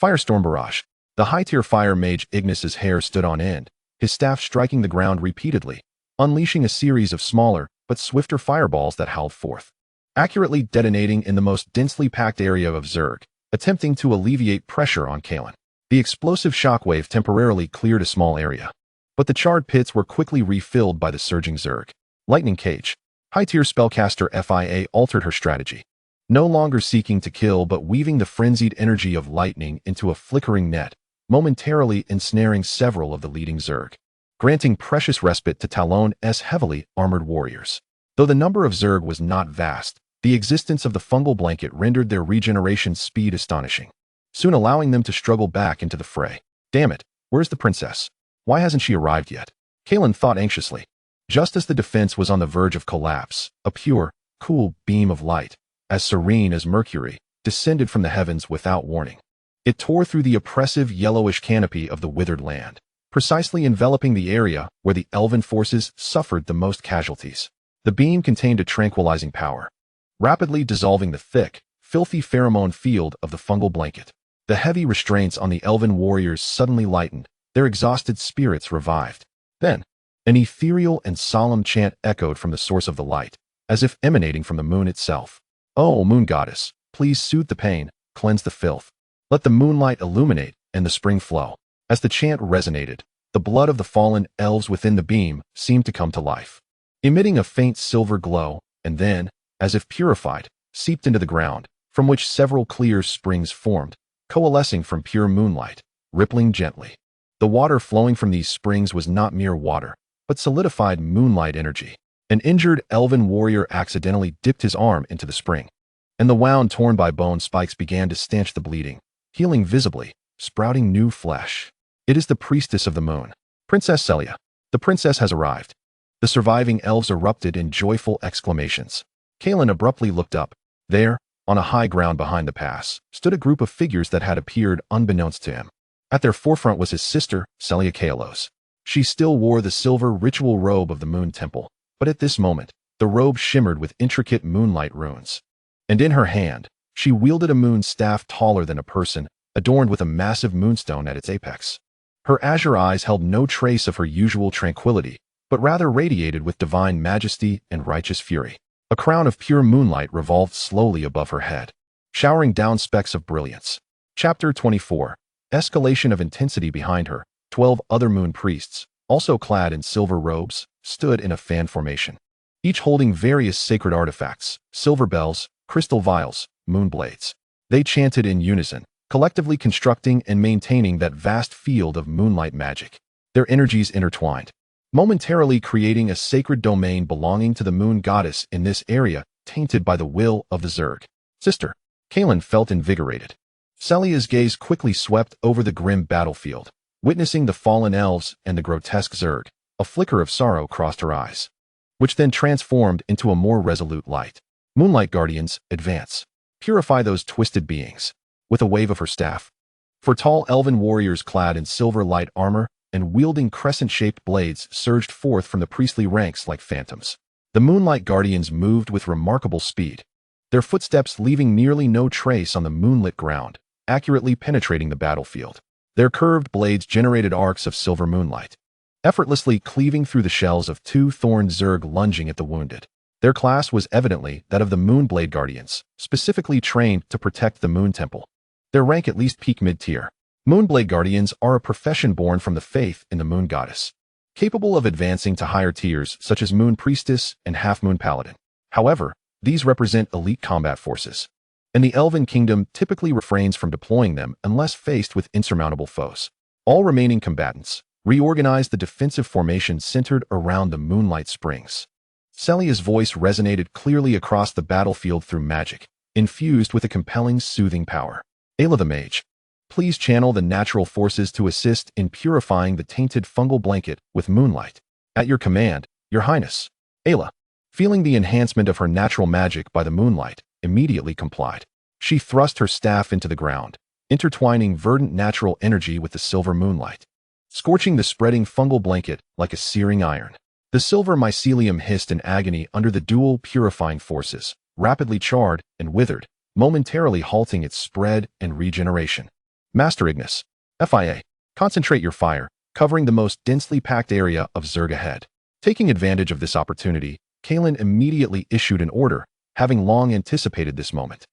Firestorm barrage. The high-tier fire mage Ignis's hair stood on end, his staff striking the ground repeatedly, unleashing a series of smaller but swifter fireballs that howled forth, accurately detonating in the most densely packed area of Zerg, attempting to alleviate pressure on Kalen. The explosive shockwave temporarily cleared a small area, but the charred pits were quickly refilled by the surging Zerg. Lightning Cage. High-tier spellcaster FIA altered her strategy, no longer seeking to kill but weaving the frenzied energy of lightning into a flickering net, momentarily ensnaring several of the leading Zerg, granting precious respite to Talon's heavily armored warriors. Though the number of Zerg was not vast, the existence of the fungal blanket rendered their regeneration speed astonishing, soon allowing them to struggle back into the fray. Damn it, where's the princess? Why hasn't she arrived yet? Kalen thought anxiously. Just as the defense was on the verge of collapse, a pure, cool beam of light, as serene as Mercury, descended from the heavens without warning. It tore through the oppressive yellowish canopy of the withered land, precisely enveloping the area where the elven forces suffered the most casualties. The beam contained a tranquilizing power, rapidly dissolving the thick, filthy pheromone field of the fungal blanket. The heavy restraints on the elven warriors suddenly lightened, their exhausted spirits revived. Then, an ethereal and solemn chant echoed from the source of the light, as if emanating from the moon itself. "Oh, moon goddess, please soothe the pain, cleanse the filth. Let the moonlight illuminate and the spring flow." As the chant resonated, the blood of the fallen elves within the beam seemed to come to life, emitting a faint silver glow, and then, as if purified, seeped into the ground, from which several clear springs formed, coalescing from pure moonlight, rippling gently. The water flowing from these springs was not mere water, but solidified moonlight energy. An injured elven warrior accidentally dipped his arm into the spring, and the wound torn by bone spikes began to stanch the bleeding, healing visibly, sprouting new flesh. It is the priestess of the moon, Princess Celia. The princess has arrived. The surviving elves erupted in joyful exclamations. Kalen abruptly looked up. There, on a high ground behind the pass, stood a group of figures that had appeared unbeknownst to him. At their forefront was his sister, Celia Kalos. She still wore the silver ritual robe of the Moon Temple, but at this moment, the robe shimmered with intricate moonlight runes. And in her hand, she wielded a moon staff taller than a person, adorned with a massive moonstone at its apex. Her azure eyes held no trace of her usual tranquility, but rather radiated with divine majesty and righteous fury. A crown of pure moonlight revolved slowly above her head, showering down specks of brilliance. Chapter 24. Escalation of intensity. Behind her, 12 other moon priests, also clad in silver robes, stood in a fan formation, each holding various sacred artifacts, silver bells, crystal vials, moon blades. They chanted in unison, collectively constructing and maintaining that vast field of moonlight magic, their energies intertwined, momentarily creating a sacred domain belonging to the moon goddess in this area tainted by the will of the Zerg. Sister, Kalen felt invigorated. Celia's gaze quickly swept over the grim battlefield, witnessing the fallen elves and the grotesque Zerg. A flicker of sorrow crossed her eyes, which then transformed into a more resolute light. Moonlight Guardians, advance. Purify those twisted beings. With a wave of her staff, 4 tall elven warriors clad in silver light armor and wielding crescent-shaped blades surged forth from the priestly ranks like phantoms. The Moonlight Guardians moved with remarkable speed, their footsteps leaving nearly no trace on the moonlit ground, accurately penetrating the battlefield. Their curved blades generated arcs of silver moonlight, effortlessly cleaving through the shells of 2 thorned Zerg lunging at the wounded. Their class was evidently that of the Moonblade Guardians, specifically trained to protect the Moon Temple. Their rank at least peak mid-tier. Moonblade Guardians are a profession born from the faith in the Moon Goddess, capable of advancing to higher tiers such as Moon Priestess and Half-Moon Paladin. However, these represent elite combat forces, and the Elven Kingdom typically refrains from deploying them unless faced with insurmountable foes. All remaining combatants reorganized the defensive formation centered around the Moonlight Springs. Celia's voice resonated clearly across the battlefield through magic, infused with a compelling soothing power. Ayla the Mage, please channel the natural forces to assist in purifying the tainted fungal blanket with moonlight. At your command, Your Highness. Ayla, feeling the enhancement of her natural magic by the moonlight, immediately complied. She thrust her staff into the ground, intertwining verdant natural energy with the silver moonlight, scorching the spreading fungal blanket like a searing iron. The silver mycelium hissed in agony under the dual purifying forces, rapidly charred and withered, momentarily halting its spread and regeneration. Master Ignis, FIA, concentrate your fire, covering the most densely packed area of Zerg ahead. Taking advantage of this opportunity, Kalen immediately issued an order, having long anticipated this moment.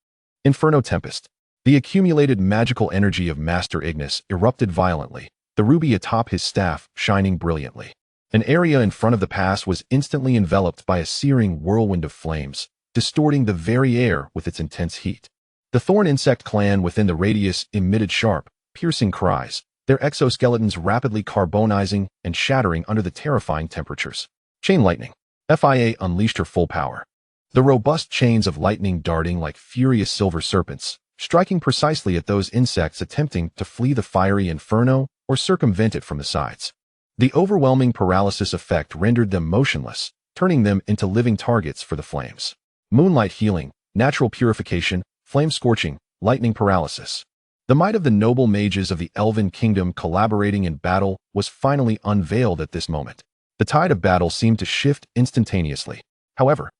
Inferno Tempest. The accumulated magical energy of Master Ignis erupted violently, the ruby atop his staff shining brilliantly. An area in front of the pass was instantly enveloped by a searing whirlwind of flames, distorting the very air with its intense heat. The thorn insect clan within the radius emitted sharp, piercing cries, their exoskeletons rapidly carbonizing and shattering under the terrifying temperatures. Chain Lightning. FIA unleashed her full power, the robust chains of lightning darting like furious silver serpents, striking precisely at those insects attempting to flee the fiery inferno or circumvent it from the sides. The overwhelming paralysis effect rendered them motionless, turning them into living targets for the flames. Moonlight healing, natural purification, flame scorching, lightning paralysis. The might of the noble mages of the Elven Kingdom collaborating in battle was finally unveiled at this moment. The tide of battle seemed to shift instantaneously. However,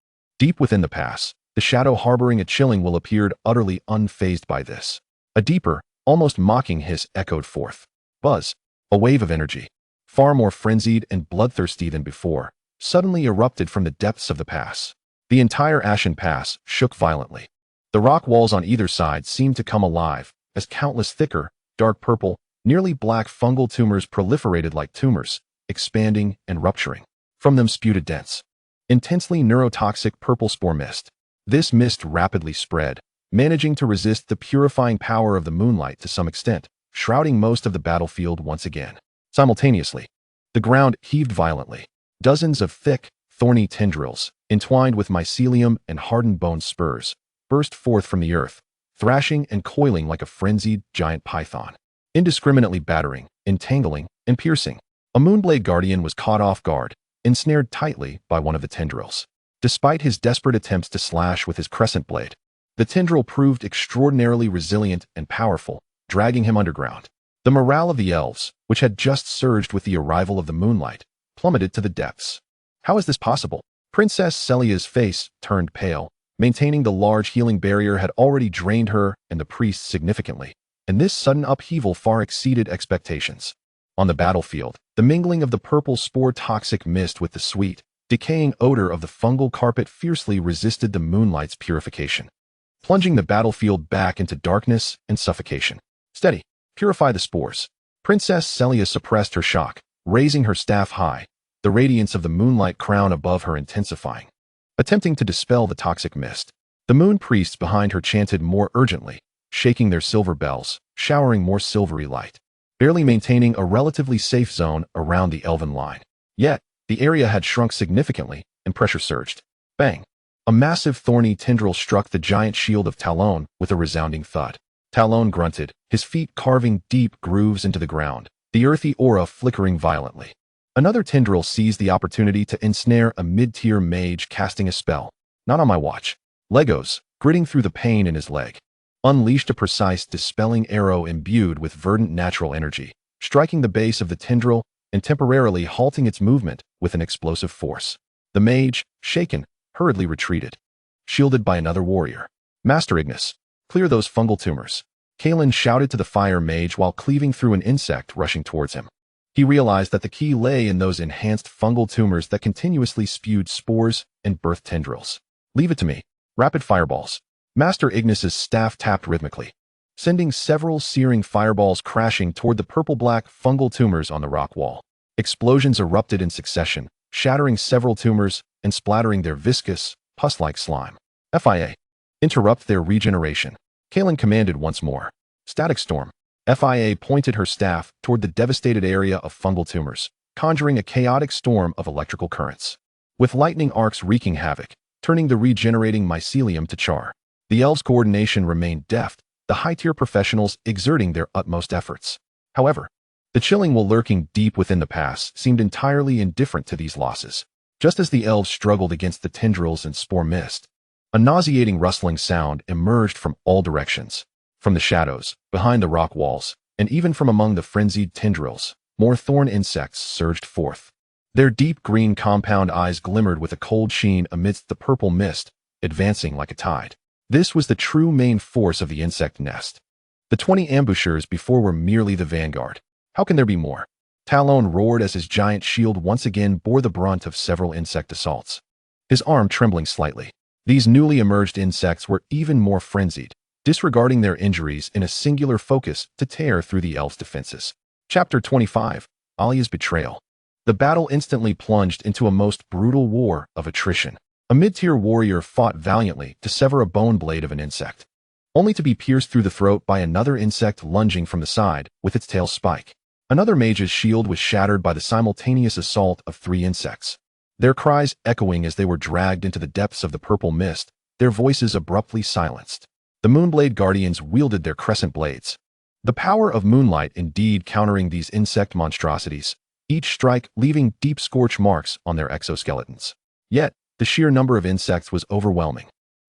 deep within the pass, the shadow harboring a chilling will appeared utterly unfazed by this. A deeper, almost mocking hiss echoed forth. Buzz, a wave of energy, far more frenzied and bloodthirsty than before, suddenly erupted from the depths of the pass. The entire Ashen Pass shook violently. The rock walls on either side seemed to come alive, as countless thicker, dark purple, Nearly black fungal tumors proliferated like tumors, expanding and rupturing. From them spewed a dense, intensely neurotoxic purple spore mist. This mist rapidly spread, managing to resist the purifying power of the moonlight to some extent, shrouding most of the battlefield once again. Simultaneously, the ground heaved violently. Dozens of thick, thorny tendrils, entwined with mycelium and hardened bone spurs, burst forth from the earth, thrashing and coiling like a frenzied giant python, indiscriminately battering, entangling, and piercing. A Moonblade Guardian was caught off guard, ensnared tightly by one of the tendrils. Despite his desperate attempts to slash with his crescent blade, the tendril proved extraordinarily resilient and powerful, dragging him underground. The morale of the elves, which had just surged with the arrival of the moonlight, plummeted to the depths. How is this possible? Princess Celia's face turned pale. Maintaining the large healing barrier had already drained her and the priest significantly, and this sudden upheaval far exceeded expectations. On the battlefield, the mingling of the purple spore-toxic mist with the sweet, decaying odor of the fungal carpet fiercely resisted the moonlight's purification, plunging the battlefield back into darkness and suffocation. Steady. Purify the spores. Princess Celia suppressed her shock, raising her staff high, the radiance of the moonlight crown above her intensifying. Attempting to dispel the toxic mist, the moon priests behind her chanted more urgently, shaking their silver bells, showering more silvery light, barely maintaining a relatively safe zone around the elven line. Yet, the area had shrunk significantly, and pressure surged. Bang! A massive thorny tendril struck the giant shield of Talon with a resounding thud. Talon grunted, his feet carving deep grooves into the ground, the earthy aura flickering violently. Another tendril seized the opportunity to ensnare a mid-tier mage casting a spell. Not on my watch. Legos, gritting through the pain in his leg, unleashed a precise dispelling arrow imbued with verdant natural energy, striking the base of the tendril and temporarily halting its movement with an explosive force. The mage, shaken, hurriedly retreated, shielded by another warrior. Master Ignis, clear those fungal tumors. Kalen shouted to the fire mage while cleaving through an insect rushing towards him. He realized that the key lay in those enhanced fungal tumors that continuously spewed spores and birthed tendrils. Leave it to me. Rapid fireballs. Master Ignis's staff tapped rhythmically, sending several searing fireballs crashing toward the purple-black fungal tumors on the rock wall. Explosions erupted in succession, shattering several tumors and splattering their viscous, pus-like slime. FIA. Interrupt their regeneration. Kalen commanded once more. Static storm. FIA pointed her staff toward the devastated area of fungal tumors, conjuring a chaotic storm of electrical currents, with lightning arcs wreaking havoc, turning the regenerating mycelium to char. The elves' coordination remained deft, the high-tier professionals exerting their utmost efforts. However, the chilling will lurking deep within the pass seemed entirely indifferent to these losses. Just as the elves struggled against the tendrils and spore mist, a nauseating rustling sound emerged from all directions. From the shadows, behind the rock walls, and even from among the frenzied tendrils, more thorn insects surged forth. Their deep green compound eyes glimmered with a cold sheen amidst the purple mist, advancing like a tide. This was the true main force of the insect nest. The 20 ambushers before were merely the vanguard. How can there be more? Talon roared as his giant shield once again bore the brunt of several insect assaults, his arm trembling slightly. These newly emerged insects were even more frenzied, disregarding their injuries in a singular focus to tear through the elves' defenses. Chapter 25, Alia's Betrayal. The battle instantly plunged into a most brutal war of attrition. A mid-tier warrior fought valiantly to sever a bone blade of an insect, only to be pierced through the throat by another insect lunging from the side with its tail spike. Another mage's shield was shattered by the simultaneous assault of 3 insects, their cries echoing as they were dragged into the depths of the purple mist, their voices abruptly silenced. The Moonblade Guardians wielded their crescent blades, the power of moonlight indeed countering these insect monstrosities, each strike leaving deep scorch marks on their exoskeletons. Yet, the sheer number of insects was overwhelming.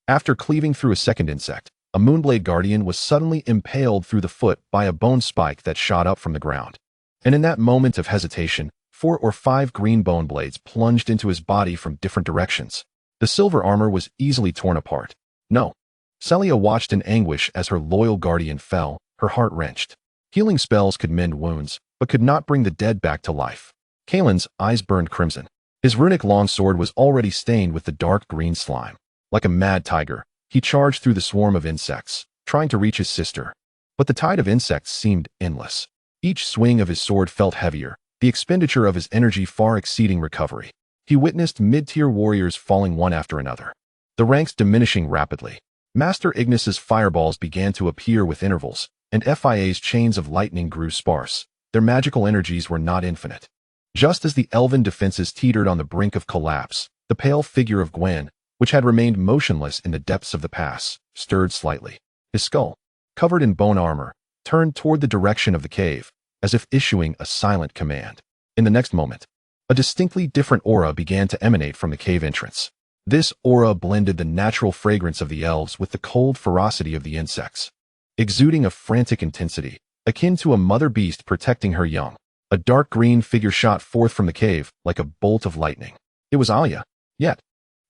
After cleaving through a second insect, a Moonblade Guardian was suddenly impaled through the foot by a bone spike that shot up from the ground. And in that moment of hesitation, 4 or 5 green bone blades plunged into his body from different directions. The silver armor was easily torn apart. No. Celia watched in anguish as her loyal guardian fell, her heart wrenched. Healing spells could mend wounds, but could not bring the dead back to life. Kalen's eyes burned crimson. His runic longsword was already stained with the dark green slime. Like a mad tiger, he charged through the swarm of insects, trying to reach his sister. But the tide of insects seemed endless. Each swing of his sword felt heavier, the expenditure of his energy far exceeding recovery. He witnessed mid-tier warriors falling one after another, the ranks diminishing rapidly. Master Ignis's fireballs began to appear with intervals, and FIA's chains of lightning grew sparse. Their magical energies were not infinite. Just as the elven defenses teetered on the brink of collapse, the pale figure of Gwen, which had remained motionless in the depths of the pass, stirred slightly. His skull, covered in bone armor, turned toward the direction of the cave, as if issuing a silent command. In the next moment, a distinctly different aura began to emanate from the cave entrance. This aura blended the natural fragrance of the elves with the cold ferocity of the insects, exuding a frantic intensity, akin to a mother beast protecting her young. A dark green figure shot forth from the cave like a bolt of lightning. It was Alia. Yet,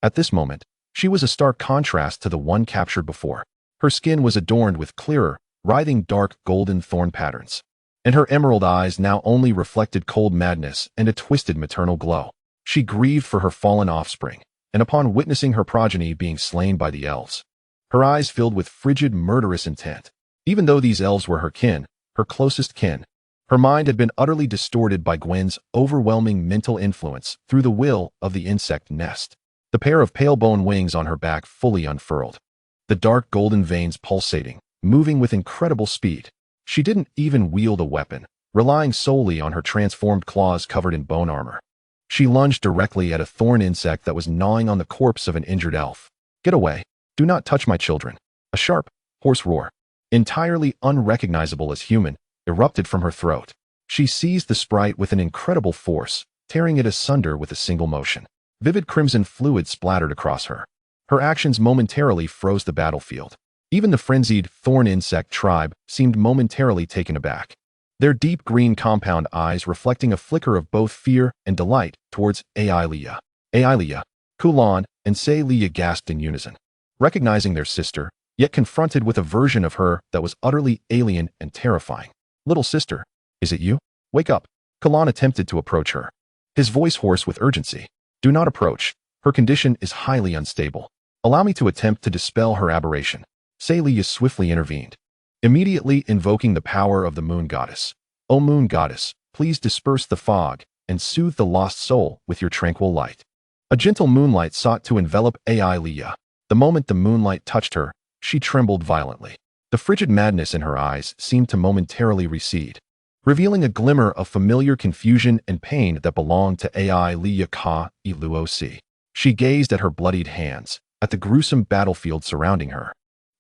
at this moment, she was a stark contrast to the one captured before. Her skin was adorned with clearer, writhing dark golden thorn patterns, and her emerald eyes now only reflected cold madness and a twisted maternal glow. She grieved for her fallen offspring, and upon witnessing her progeny being slain by the elves, her eyes filled with frigid, murderous intent. Even though these elves were her kin, her closest kin, her mind had been utterly distorted by Gwen's overwhelming mental influence through the will of the insect nest. The pair of pale bone wings on her back fully unfurled, the dark golden veins pulsating, moving with incredible speed. She didn't even wield a weapon, relying solely on her transformed claws covered in bone armor. She lunged directly at a thorn insect that was gnawing on the corpse of an injured elf. "Get away! Do not touch my children!" A sharp, hoarse roar, entirely unrecognizable as human, erupted from her throat. She seized the sprite with an incredible force, tearing it asunder with a single motion. Vivid crimson fluid splattered across her. Her actions momentarily froze the battlefield. Even the frenzied thorn insect tribe seemed momentarily taken aback, their deep green compound eyes reflecting a flicker of both fear and delight towards Ailia. Ailia, Kulan, and Saylia gasped in unison, recognizing their sister, yet confronted with a version of her that was utterly alien and terrifying. "Little sister, is it you? Wake up." Kulan attempted to approach her, his voice hoarse with urgency. "Do not approach. Her condition is highly unstable. Allow me to attempt to dispel her aberration." Saylia swiftly intervened, immediately invoking the power of the moon goddess. "O moon goddess, please disperse the fog and soothe the lost soul with your tranquil light." A gentle moonlight sought to envelop Ailia. The moment the moonlight touched her, she trembled violently. The frigid madness in her eyes seemed to momentarily recede, revealing a glimmer of familiar confusion and pain that belonged to Ailia Ka Iluosi. She gazed at her bloodied hands, at the gruesome battlefield surrounding her,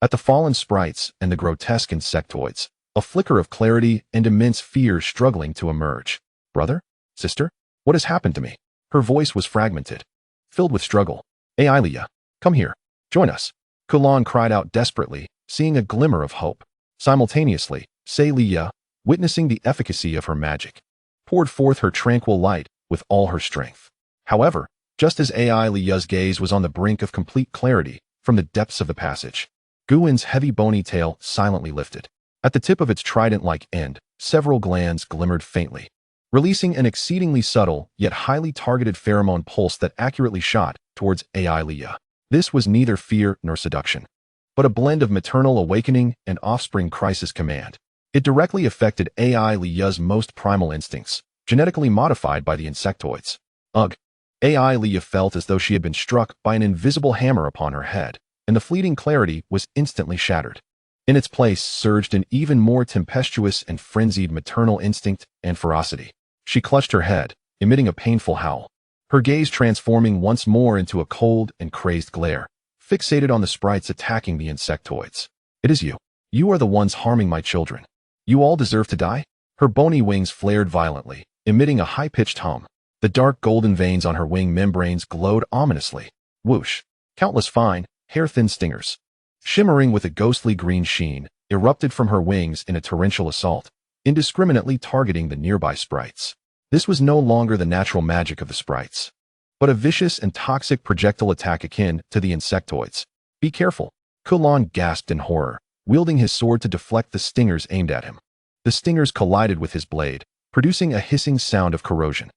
at the fallen sprites and the grotesque insectoids, a flicker of clarity and immense fear struggling to emerge. "Brother? Sister? What has happened to me?" Her voice was fragmented, filled with struggle. "Ailia, come here. Join us." Kulan cried out desperately, seeing a glimmer of hope. Simultaneously, Saylia, witnessing the efficacy of her magic, poured forth her tranquil light with all her strength. However, just as Ailia's gaze was on the brink of complete clarity, from the depths of the passage, Guin's heavy bony tail silently lifted. At the tip of its trident-like end, several glands glimmered faintly, releasing an exceedingly subtle yet highly targeted pheromone pulse that accurately shot towards Ailia. This was neither fear nor seduction, but a blend of maternal awakening and offspring crisis command. It directly affected Ailia's most primal instincts, genetically modified by the insectoids. Ugh! Ailia felt as though she had been struck by an invisible hammer upon her head, and the fleeting clarity was instantly shattered. In its place surged an even more tempestuous and frenzied maternal instinct and ferocity. She clutched her head, emitting a painful howl, her gaze transforming once more into a cold and crazed glare, fixated on the sprites attacking the insectoids. "It is you. You are the ones harming my children. You all deserve to die." Her bony wings flared violently, emitting a high-pitched hum. The dark golden veins on her wing membranes glowed ominously. Whoosh! Countless fine, hair-thin stingers, shimmering with a ghostly green sheen, erupted from her wings in a torrential assault, indiscriminately targeting the nearby sprites. This was no longer the natural magic of the sprites, but a vicious and toxic projectile attack akin to the insectoids. "Be careful!" Kulan gasped in horror, wielding his sword to deflect the stingers aimed at him. The stingers collided with his blade, producing a hissing sound of corrosion.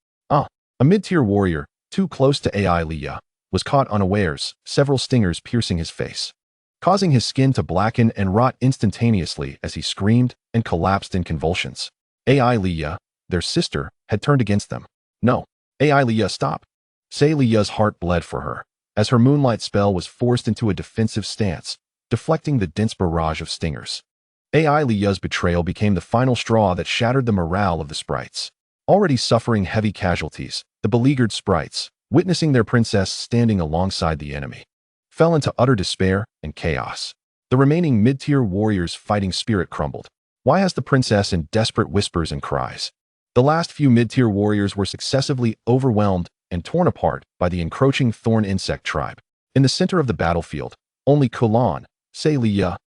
A mid-tier warrior, too close to Ailia, was caught unawares, several stingers piercing his face, causing his skin to blacken and rot instantaneously as he screamed and collapsed in convulsions. AI Leah, their sister, had turned against them. No. AI Leah, stop. Say Leah's heart bled for her, as her moonlight spell was forced into a defensive stance, deflecting the dense barrage of stingers. AI Leah's betrayal became the final straw that shattered the morale of the sprites. Already suffering heavy casualties, the beleaguered sprites, witnessing their princess standing alongside the enemy, fell into utter despair and chaos. The remaining mid-tier warriors' fighting spirit crumbled. Why has the princess in desperate whispers and cries? The last few mid-tier warriors were successively overwhelmed and torn apart by the encroaching thorn insect tribe. In the center of the battlefield, only Kulan, Say Leah,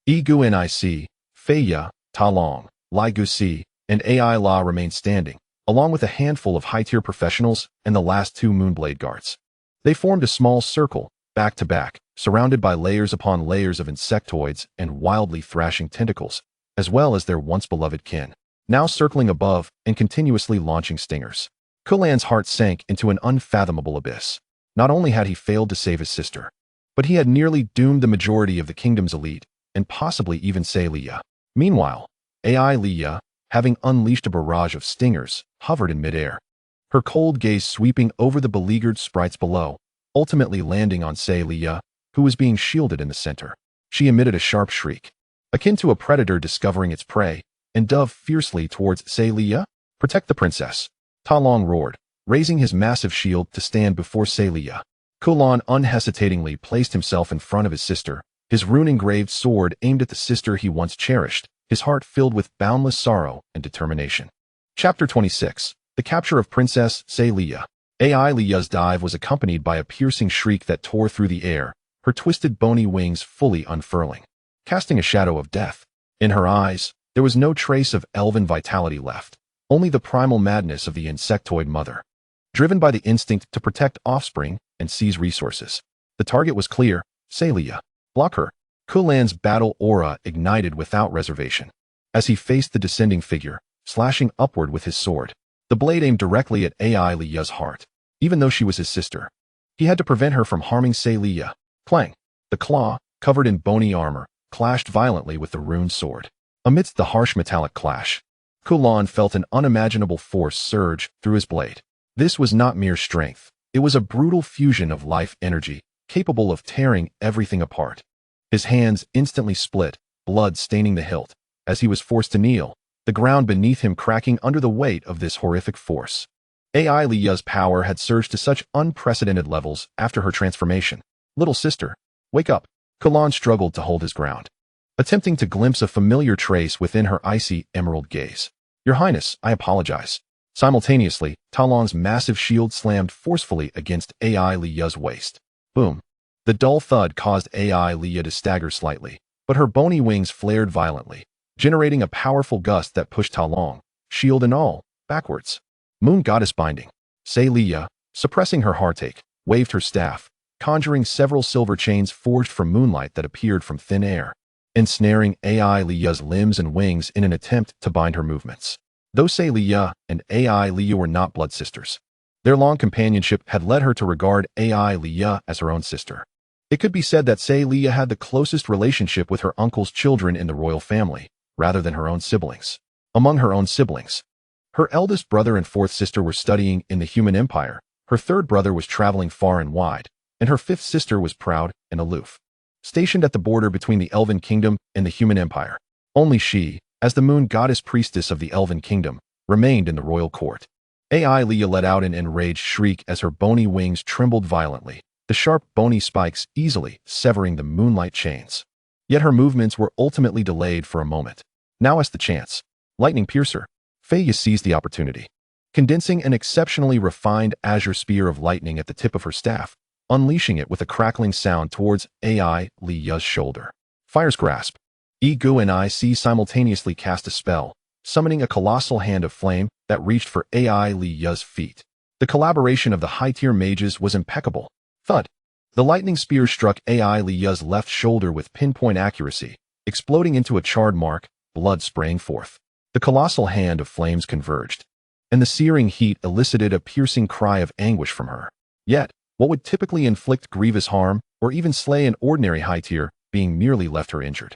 Egu-Nic, Feya, Talong, Lai Gusi, and AI La remained standing, along with a handful of high-tier professionals and the last two Moonblade guards. They formed a small circle, back to back, surrounded by layers upon layers of insectoids and wildly thrashing tentacles, as well as their once-beloved kin, now circling above and continuously launching stingers. Kulan's heart sank into an unfathomable abyss. Not only had he failed to save his sister, but he had nearly doomed the majority of the kingdom's elite, and possibly even Say Leah. Meanwhile, AI Leah, having unleashed a barrage of stingers, hovered in midair, her cold gaze sweeping over the beleaguered sprites below, ultimately landing on Say Leah, who was being shielded in the center. She emitted a sharp shriek, akin to a predator discovering its prey, and dove fiercely towards Say Leah. Protect the princess, Talong roared, raising his massive shield to stand before Say Leah. Kulan unhesitatingly placed himself in front of his sister, his rune-engraved sword aimed at the sister he once cherished, his heart filled with boundless sorrow and determination. Chapter 26. The Capture of Princess Say Leah. AI Leah's dive was accompanied by a piercing shriek that tore through the air, her twisted bony wings fully unfurling, casting a shadow of death. In her eyes, there was no trace of elven vitality left, only the primal madness of the insectoid mother. Driven by the instinct to protect offspring and seize resources, the target was clear: Say Leah. Block her. Kulan's battle aura ignited without reservation. As he faced the descending figure, slashing upward with his sword, the blade aimed directly at AI Leah's heart. Even though she was his sister, he had to prevent her from harming Say Leah. Clang! The claw, covered in bony armor, clashed violently with the rune sword. Amidst the harsh metallic clash, Kulan felt an unimaginable force surge through his blade. This was not mere strength. It was a brutal fusion of life energy, capable of tearing everything apart. His hands instantly split, blood staining the hilt. As he was forced to kneel, the ground beneath him cracking under the weight of this horrific force. AI Leah's power had surged to such unprecedented levels after her transformation. Little sister, wake up. Kulan struggled to hold his ground, attempting to glimpse a familiar trace within her icy emerald gaze. Your Highness, I apologize. Simultaneously, Talon's massive shield slammed forcefully against AI Leah's waist. Boom. The dull thud caused AI Leah to stagger slightly, but her bony wings flared violently, generating a powerful gust that pushed Talon, shield and all, backwards. Moon Goddess Binding. Say Leah, suppressing her heartache, waved her staff, conjuring several silver chains forged from moonlight that appeared from thin air, ensnaring AI Leah's limbs and wings in an attempt to bind her movements. Though Say Leah and AI Leah were not blood sisters, their long companionship had led her to regard AI Leah as her own sister. It could be said that Say Leah had the closest relationship with her uncle's children in the royal family, rather than her own siblings. Among her own siblings, her eldest brother and fourth sister were studying in the human empire, her third brother was traveling far and wide, and her fifth sister was proud and aloof, stationed at the border between the elven kingdom and the human empire. Only she, as the moon goddess priestess of the elven kingdom, remained in the royal court. AI Leah let out an enraged shriek as her bony wings trembled violently, the sharp bony spikes easily severing the moonlight chains. Yet her movements were ultimately delayed for a moment. Now as the chance. Lightning Piercer. Feya seized the opportunity, condensing an exceptionally refined azure spear of lightning at the tip of her staff, unleashing it with a crackling sound towards AI Leah's shoulder. Fire's Grasp. Egu-Nic simultaneously cast a spell, summoning a colossal hand of flame that reached for AI Leah's feet. The collaboration of the high-tier mages was impeccable. Thud. The lightning spear struck AI Leah's left shoulder with pinpoint accuracy, exploding into a charred mark, blood spraying forth. The colossal hand of flames converged, and the searing heat elicited a piercing cry of anguish from her. Yet, what would typically inflict grievous harm, or even slay an ordinary high tier, being merely left her injured.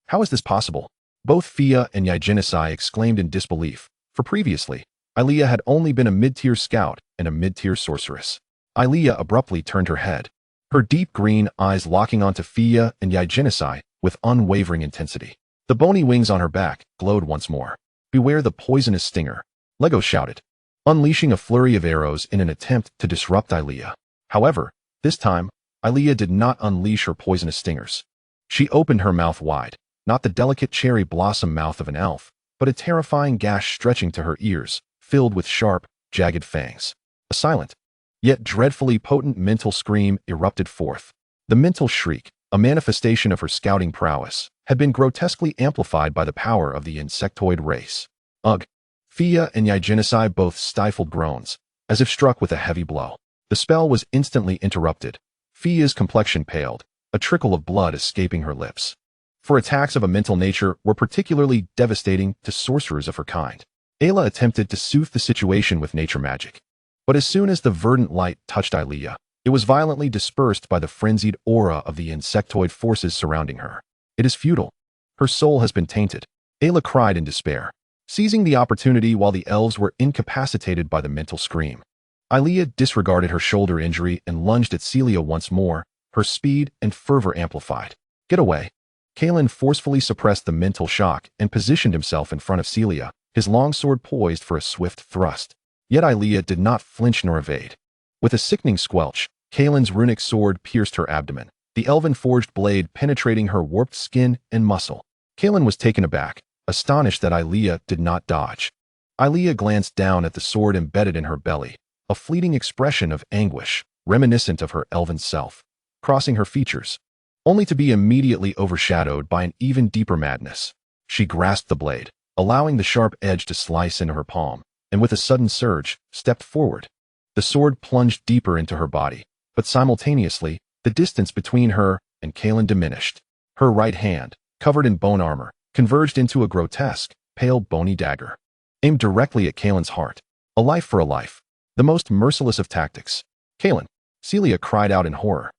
How is this possible? Both Feya and Egu-Nic exclaimed in disbelief, For previously, Ilea had only been a mid-tier scout and a mid-tier sorceress. Ilea abruptly turned her head, her deep green eyes locking onto Fia and Yaigenisai with unwavering intensity. The bony wings on her back glowed once more. "Beware the poisonous stinger," Lego shouted, unleashing a flurry of arrows in an attempt to disrupt Ilea. However, this time, Ilea did not unleash her poisonous stingers. She opened her mouth wide, not the delicate cherry blossom mouth of an elf, but a terrifying gash stretching to her ears, filled with sharp, jagged fangs. A silent, yet dreadfully potent mental scream erupted forth. The mental shriek, a manifestation of her scouting prowess, had been grotesquely amplified by the power of the Insectoid race. Ugh! Fia and Yaigenisai both stifled groans, as if struck with a heavy blow. The spell was instantly interrupted. Fia's complexion paled, a trickle of blood escaping her lips. For attacks of a mental nature were particularly devastating to sorcerers of her kind. Ayla attempted to soothe the situation with nature magic. But as soon as the verdant light touched Ilea, it was violently dispersed by the frenzied aura of the insectoid forces surrounding her. "It is futile. Her soul has been tainted," Ayla cried in despair, seizing the opportunity while the elves were incapacitated by the mental scream. Ilea disregarded her shoulder injury and lunged at Celia once more, her speed and fervor amplified. "Get away." Kalen forcefully suppressed the mental shock and positioned himself in front of Celia, his longsword poised for a swift thrust. Yet Ilea did not flinch nor evade. With a sickening squelch, Kalen's runic sword pierced her abdomen, the elven-forged blade penetrating her warped skin and muscle. Kalen was taken aback, astonished that Ilea did not dodge. Ilea glanced down at the sword embedded in her belly, a fleeting expression of anguish, reminiscent of her elven self, crossing her features, only to be immediately overshadowed by an even deeper madness. She grasped the blade, allowing the sharp edge to slice into her palm, and with a sudden surge, stepped forward. The sword plunged deeper into her body, but simultaneously, the distance between her and Kalen diminished. Her right hand, covered in bone armor, converged into a grotesque, pale bony dagger, aimed directly at Kalen's heart. A life for a life. The most merciless of tactics. "Kalen!" Celia cried out in horror,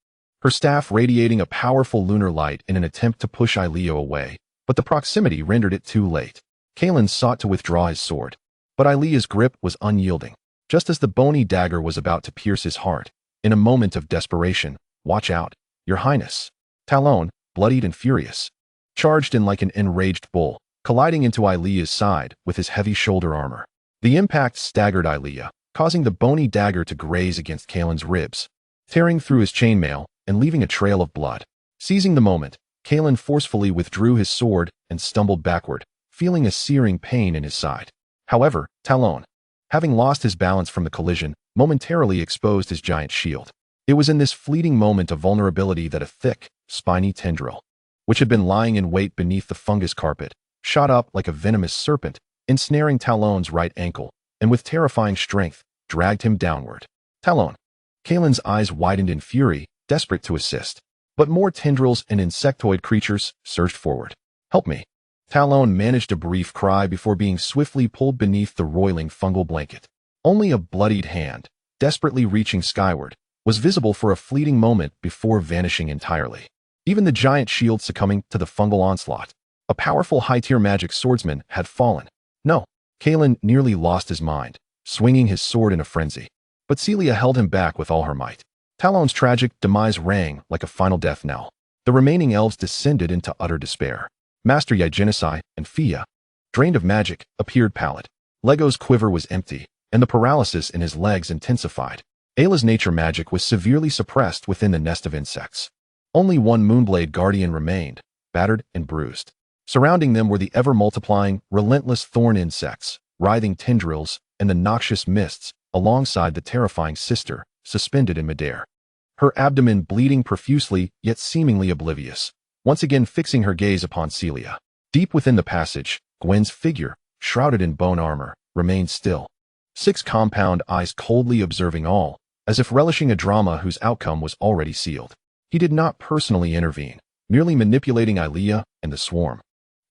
her staff radiating a powerful lunar light in an attempt to push Ilea away, but the proximity rendered it too late. Kalen sought to withdraw his sword, but Ilea's grip was unyielding. Just as the bony dagger was about to pierce his heart, in a moment of desperation, "Watch out, Your Highness!" Talon, bloodied and furious, charged in like an enraged bull, colliding into Ilea's side with his heavy shoulder armor. The impact staggered Ilea, causing the bony dagger to graze against Kalen's ribs, tearing through his chainmail and leaving a trail of blood. Seizing the moment, Kalen forcefully withdrew his sword and stumbled backward, feeling a searing pain in his side. However, Talon, having lost his balance from the collision, momentarily exposed his giant shield. It was in this fleeting moment of vulnerability that a thick, spiny tendril, which had been lying in wait beneath the fungus carpet, shot up like a venomous serpent, ensnaring Talon's right ankle, and with terrifying strength, dragged him downward. "Talon!" Kalen's eyes widened in fury, desperate to assist. But more tendrils and insectoid creatures surged forward. "Help me!" Talon managed a brief cry before being swiftly pulled beneath the roiling fungal blanket. Only a bloodied hand, desperately reaching skyward, was visible for a fleeting moment before vanishing entirely. Even the giant shield succumbing to the fungal onslaught. A powerful high-tier magic swordsman had fallen. No, Kalen nearly lost his mind, swinging his sword in a frenzy. But Celia held him back with all her might. Talon's tragic demise rang like a final death knell. The remaining elves descended into utter despair. Master Yaigenisai and Fia, drained of magic, appeared pallid. Lego's quiver was empty, and the paralysis in his legs intensified. Ayla's nature magic was severely suppressed within the nest of insects. Only one Moonblade Guardian remained, battered and bruised. Surrounding them were the ever-multiplying, relentless thorn insects, writhing tendrils, and the noxious mists, alongside the terrifying sister, suspended in midair. Her abdomen bleeding profusely, yet seemingly oblivious, once again fixing her gaze upon Celia. Deep within the passage, Gwen's figure, shrouded in bone armor, remained still. 6 compound eyes coldly observing all, as if relishing a drama whose outcome was already sealed. He did not personally intervene, merely manipulating Ilea and the swarm,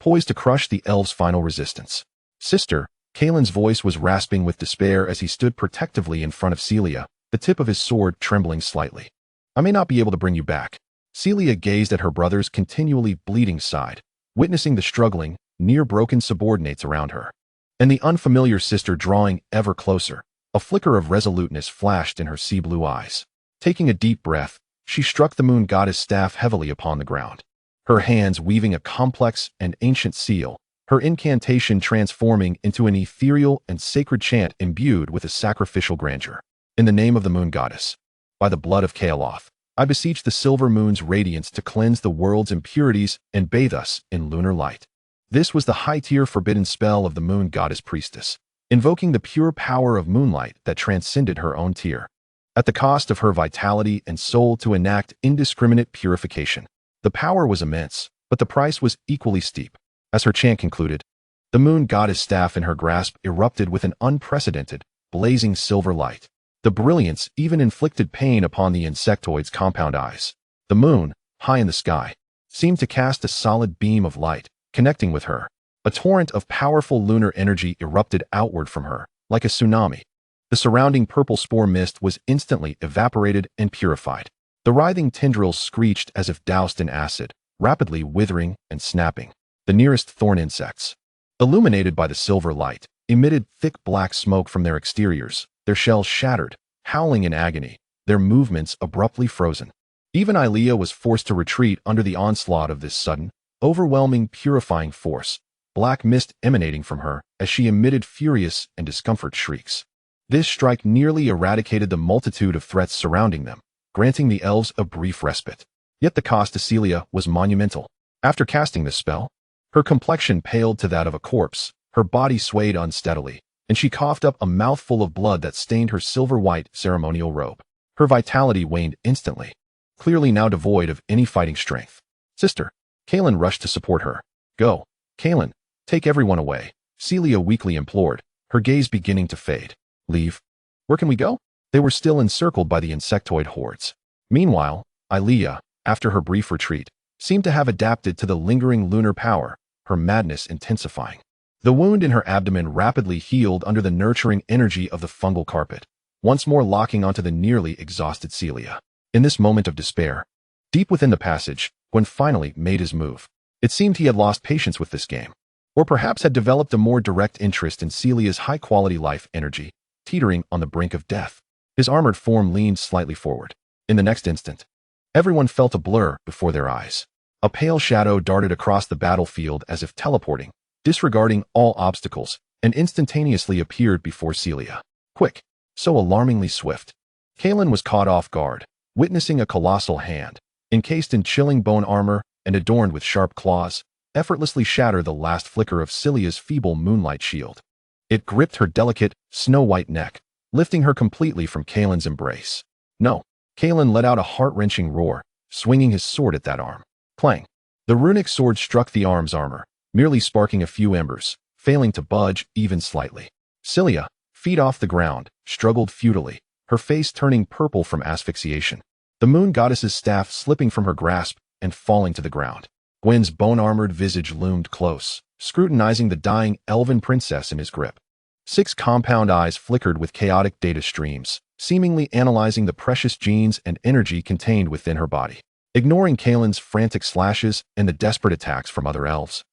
poised to crush the elves' final resistance. "Sister," Kalen's voice was rasping with despair as he stood protectively in front of Celia, the tip of his sword trembling slightly. "I may not be able to bring you back." Celia gazed at her brother's continually bleeding side, witnessing the struggling, near-broken subordinates around her. and the unfamiliar sister drawing ever closer. A flicker of resoluteness flashed in her sea-blue eyes. Taking a deep breath, she struck the moon goddess staff heavily upon the ground. Her hands weaving a complex and ancient seal, her incantation transforming into an ethereal and sacred chant imbued with a sacrificial grandeur. In the name of the moon goddess, by the blood of Kaoloth, I beseech the silver moon's radiance to cleanse the world's impurities and bathe us in lunar light. This was the high-tier forbidden spell of the moon goddess priestess, invoking the pure power of moonlight that transcended her own tier. At the cost of her vitality and soul to enact indiscriminate purification. The power was immense, but the price was equally steep. As her chant concluded, the moon goddess staff in her grasp erupted with an unprecedented, blazing silver light. The brilliance even inflicted pain upon the insectoid's compound eyes. The moon, high in the sky, seemed to cast a solid beam of light, connecting with her. A torrent of powerful lunar energy erupted outward from her, like a tsunami. The surrounding purple spore mist was instantly evaporated and purified. The writhing tendrils screeched as if doused in acid, rapidly withering and snapping. The nearest thorn insects, illuminated by the silver light, emitted thick black smoke from their exteriors, their shells shattered, howling in agony, their movements abruptly frozen. Even Aelia was forced to retreat under the onslaught of this sudden, overwhelming, purifying force, black mist emanating from her as she emitted furious and discomfort shrieks. This strike nearly eradicated the multitude of threats surrounding them, granting the elves a brief respite. Yet the cost to Celia was monumental. After casting this spell, her complexion paled to that of a corpse, her body swayed unsteadily, and she coughed up a mouthful of blood that stained her silver-white ceremonial robe. Her vitality waned instantly, clearly now devoid of any fighting strength. Sister, Kaelin rushed to support her. Go, Kaelin, take everyone away, Celia weakly implored, her gaze beginning to fade. Leave? Where can we go? They were still encircled by the insectoid hordes. Meanwhile, Aelia, after her brief retreat, seemed to have adapted to the lingering lunar power, her madness intensifying. The wound in her abdomen rapidly healed under the nurturing energy of the fungal carpet, once more locking onto the nearly exhausted Celia. In this moment of despair, deep within the passage, Gwen finally made his move. It seemed he had lost patience with this game, or perhaps had developed a more direct interest in Celia's high-quality life energy, teetering on the brink of death. His armored form leaned slightly forward. In the next instant, everyone felt a blur before their eyes. A pale shadow darted across the battlefield as if teleporting, disregarding all obstacles, and instantaneously appeared before Celia. Quick, so alarmingly swift. Kaelin was caught off guard, witnessing a colossal hand, encased in chilling bone armor and adorned with sharp claws, effortlessly shatter the last flicker of Celia's feeble moonlight shield. It gripped her delicate, snow-white neck, lifting her completely from Kaelin's embrace. No, Kaelin let out a heart-wrenching roar, swinging his sword at that arm. Clang! The runic sword struck the arm's armor, merely sparking a few embers, failing to budge even slightly. Celia, feet off the ground, struggled futilely, her face turning purple from asphyxiation. The moon goddess's staff slipping from her grasp and falling to the ground. Gwen's bone-armored visage loomed close, scrutinizing the dying elven princess in his grip. 6 compound eyes flickered with chaotic data streams, seemingly analyzing the precious genes and energy contained within her body. Ignoring Kaelin's frantic slashes and the desperate attacks from other elves,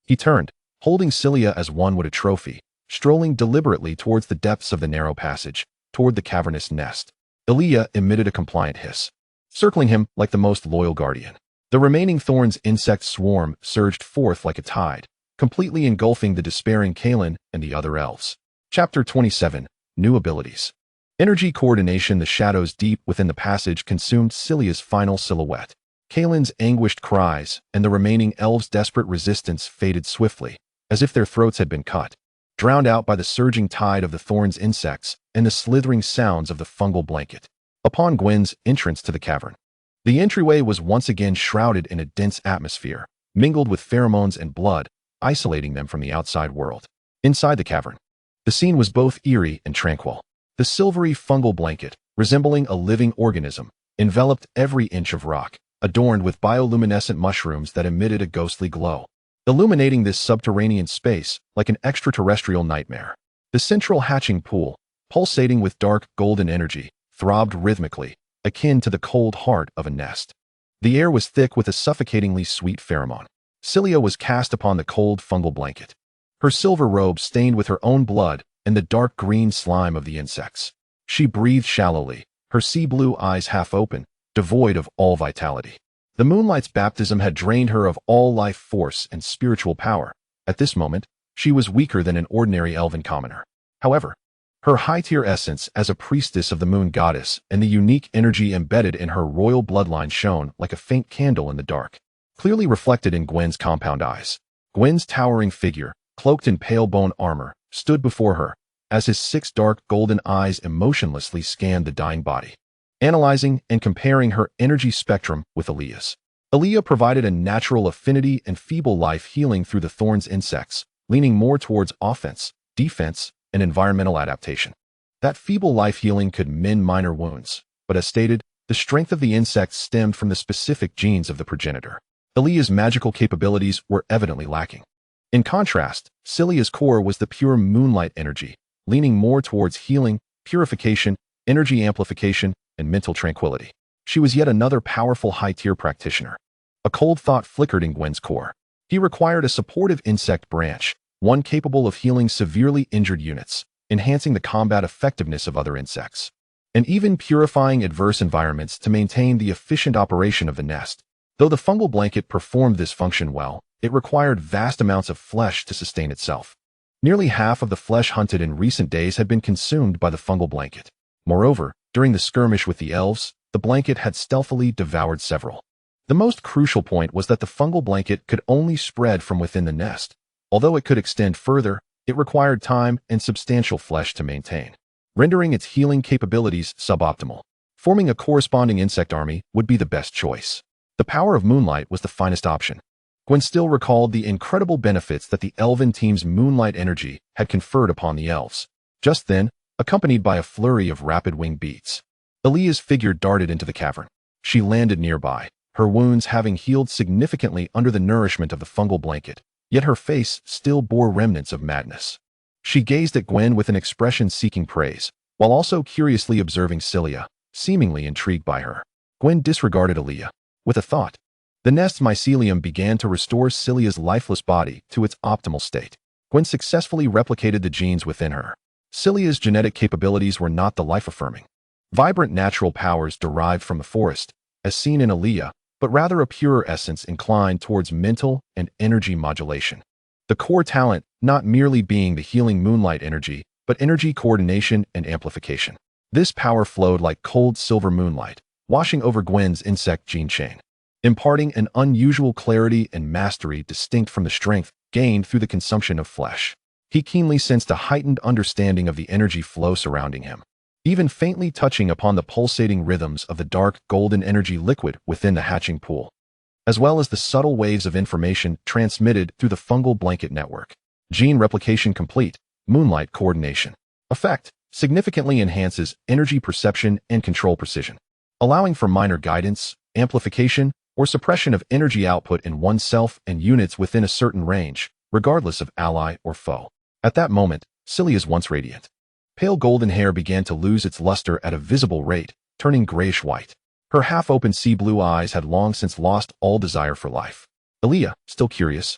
he turned, holding Celia as one would a trophy, strolling deliberately towards the depths of the narrow passage, toward the cavernous nest. Aelia emitted a compliant hiss, circling him like the most loyal guardian. The remaining thorns insect swarm surged forth like a tide, completely engulfing the despairing Kaelin and the other elves. Chapter 27, New Abilities. Energy coordination. The shadows deep within the passage consumed Celia's final silhouette. Kaelin's anguished cries and the remaining elves' desperate resistance faded swiftly, as if their throats had been cut, drowned out by the surging tide of the thorns insects and the slithering sounds of the fungal blanket. Upon Gwen's entrance to the cavern, the entryway was once again shrouded in a dense atmosphere, mingled with pheromones and blood, isolating them from the outside world. Inside the cavern, the scene was both eerie and tranquil. The silvery fungal blanket, resembling a living organism, enveloped every inch of rock, adorned with bioluminescent mushrooms that emitted a ghostly glow, illuminating this subterranean space like an extraterrestrial nightmare. The central hatching pool, pulsating with dark golden energy, throbbed rhythmically, akin to the cold heart of a nest. The air was thick with a suffocatingly sweet pheromone. Celia was cast upon the cold fungal blanket. her silver robe stained with her own blood and the dark green slime of the insects. She breathed shallowly, her sea blue eyes half open, devoid of all vitality. The moonlight's baptism had drained her of all life force and spiritual power. At this moment, she was weaker than an ordinary elven commoner. However, her high-tier essence as a priestess of the moon goddess and the unique energy embedded in her royal bloodline shone like a faint candle in the dark, clearly reflected in Gwen's compound eyes. Gwen's towering figure, cloaked in pale bone armor, stood before her, as his 6 dark golden eyes emotionlessly scanned the dying body, analyzing and comparing her energy spectrum with Aaliyah's. Aaliyah provided a natural affinity and feeble life healing through the thorn's insects, leaning more towards offense, defense, and environmental adaptation. That feeble life healing could mend minor wounds, but as stated, the strength of the insects stemmed from the specific genes of the progenitor. Aaliyah's magical capabilities were evidently lacking. In contrast, Celia's core was the pure moonlight energy, leaning more towards healing, purification, energy amplification, and mental tranquility. She was yet another powerful high-tier practitioner. A cold thought flickered in Gwen's core. He required a supportive insect branch, one capable of healing severely injured units, enhancing the combat effectiveness of other insects, and even purifying adverse environments to maintain the efficient operation of the nest. Though the fungal blanket performed this function well, it required vast amounts of flesh to sustain itself. Nearly half of the flesh hunted in recent days had been consumed by the fungal blanket. Moreover, during the skirmish with the elves, the blanket had stealthily devoured several. The most crucial point was that the fungal blanket could only spread from within the nest. Although it could extend further, it required time and substantial flesh to maintain, rendering its healing capabilities suboptimal. Forming a corresponding insect army would be the best choice. The power of moonlight was the finest option. Gwen still recalled the incredible benefits that the elven team's moonlight energy had conferred upon the elves. Just then, accompanied by a flurry of rapid wing beats, Aaliyah's figure darted into the cavern. She landed nearby, her wounds having healed significantly under the nourishment of the fungal blanket, yet her face still bore remnants of madness. She gazed at Gwen with an expression seeking praise, while also curiously observing Celia, seemingly intrigued by her. Gwen disregarded Aaliyah. With a thought, the nest's mycelium began to restore Celia's lifeless body to its optimal state. Gwen successfully replicated the genes within her. Celia's genetic capabilities were not the life-affirming, vibrant natural powers derived from the forest, as seen in Aaliyah, but rather a purer essence inclined towards mental and energy modulation. The core talent not merely being the healing moonlight energy, but energy coordination and amplification. This power flowed like cold silver moonlight, washing over Gwen's insect gene chain, imparting an unusual clarity and mastery distinct from the strength gained through the consumption of flesh. He keenly sensed a heightened understanding of the energy flow surrounding him, even faintly touching upon the pulsating rhythms of the dark golden energy liquid within the hatching pool, as well as the subtle waves of information transmitted through the fungal blanket network. Gene replication complete, moonlight coordination. Effect significantly enhances energy perception and control precision, allowing for minor guidance, amplification, or suppression of energy output in oneself and units within a certain range, regardless of ally or foe. At that moment, Celia's once radiant, pale golden hair began to lose its luster at a visible rate, turning grayish-white. Her half-open sea-blue eyes had long since lost all desire for life. Aaliyah, still curious,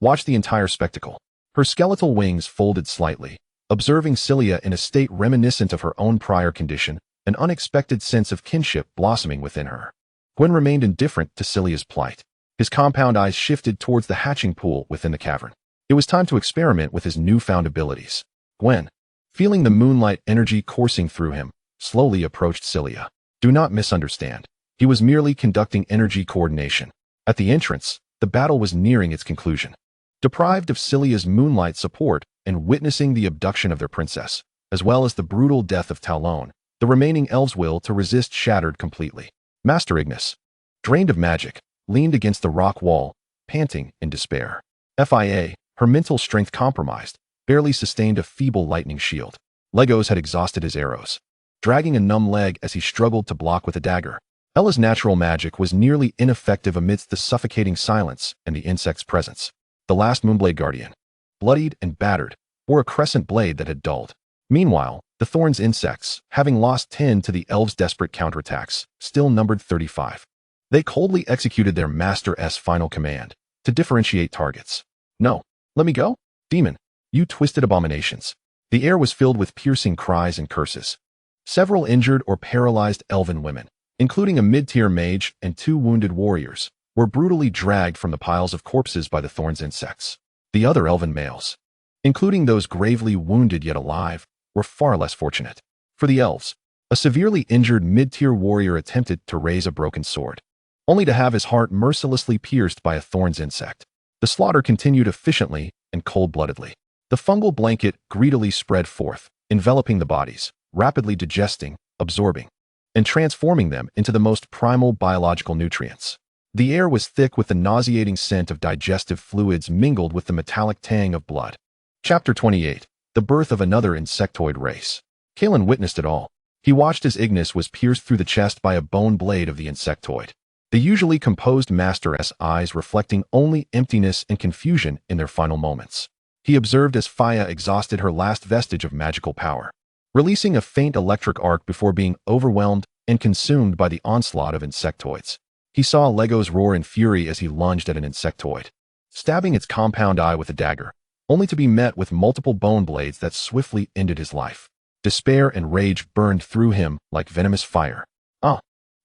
watched the entire spectacle. Her skeletal wings folded slightly, observing Celia in a state reminiscent of her own prior condition, an unexpected sense of kinship blossoming within her. Gwen remained indifferent to Celia's plight. His compound eyes shifted towards the hatching pool within the cavern. It was time to experiment with his newfound abilities. Gwen, feeling the moonlight energy coursing through him, slowly approached Celia. Do not misunderstand. He was merely conducting energy coordination. At the entrance, the battle was nearing its conclusion. Deprived of Celia's moonlight support and witnessing the abduction of their princess, as well as the brutal death of Talon, the remaining elves' will to resist shattered completely. Master Ignis, drained of magic, leaned against the rock wall, panting in despair. FIA, her mental strength compromised, barely sustained a feeble lightning shield. Legos had exhausted his arrows, dragging a numb leg as he struggled to block with a dagger. Ella's natural magic was nearly ineffective amidst the suffocating silence and the insect's presence. The last Moonblade Guardian, bloodied and battered, bore a crescent blade that had dulled. Meanwhile, the Thorn's insects, having lost 10 to the elves' desperate counterattacks, still numbered 35. They coldly executed their Master's final command, to differentiate targets. No, let me go, demon. You twisted abominations. The air was filled with piercing cries and curses. Several injured or paralyzed elven women, including a mid-tier mage and 2 wounded warriors, were brutally dragged from the piles of corpses by the thorns insects. The other elven males, including those gravely wounded yet alive, were far less fortunate. For the elves, a severely injured mid-tier warrior attempted to raise a broken sword, only to have his heart mercilessly pierced by a thorns insect. The slaughter continued efficiently and cold-bloodedly. The fungal blanket greedily spread forth, enveloping the bodies, rapidly digesting, absorbing, and transforming them into the most primal biological nutrients. The air was thick with the nauseating scent of digestive fluids mingled with the metallic tang of blood. Chapter 28. The birth of another insectoid race. Kalen witnessed it all. He watched as Ignis was pierced through the chest by a bone blade of the insectoid, the usually composed master's eyes reflecting only emptiness and confusion in their final moments. He observed as Faya exhausted her last vestige of magical power, releasing a faint electric arc before being overwhelmed and consumed by the onslaught of insectoids. He saw Legos roar in fury as he lunged at an insectoid, stabbing its compound eye with a dagger, only to be met with multiple bone blades that swiftly ended his life. Despair and rage burned through him like venomous fire.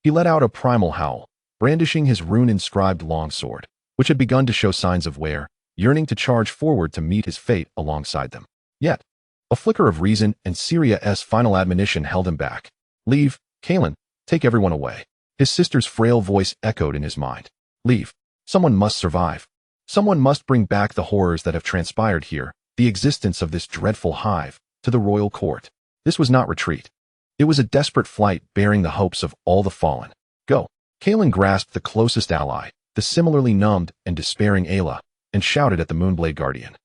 He let out a primal howl, brandishing his rune-inscribed longsword, which had begun to show signs of wear, yearning to charge forward to meet his fate alongside them. Yet, a flicker of reason and Syria's final admonition held him back. Leave, Kalen, take everyone away. His sister's frail voice echoed in his mind. Leave. Someone must survive. Someone must bring back the horrors that have transpired here, the existence of this dreadful hive, to the royal court. This was not retreat. It was a desperate flight bearing the hopes of all the fallen. Go. Kalen grasped the closest ally, the similarly numbed and despairing Ayla, and shouted at the Moonblade Guardian,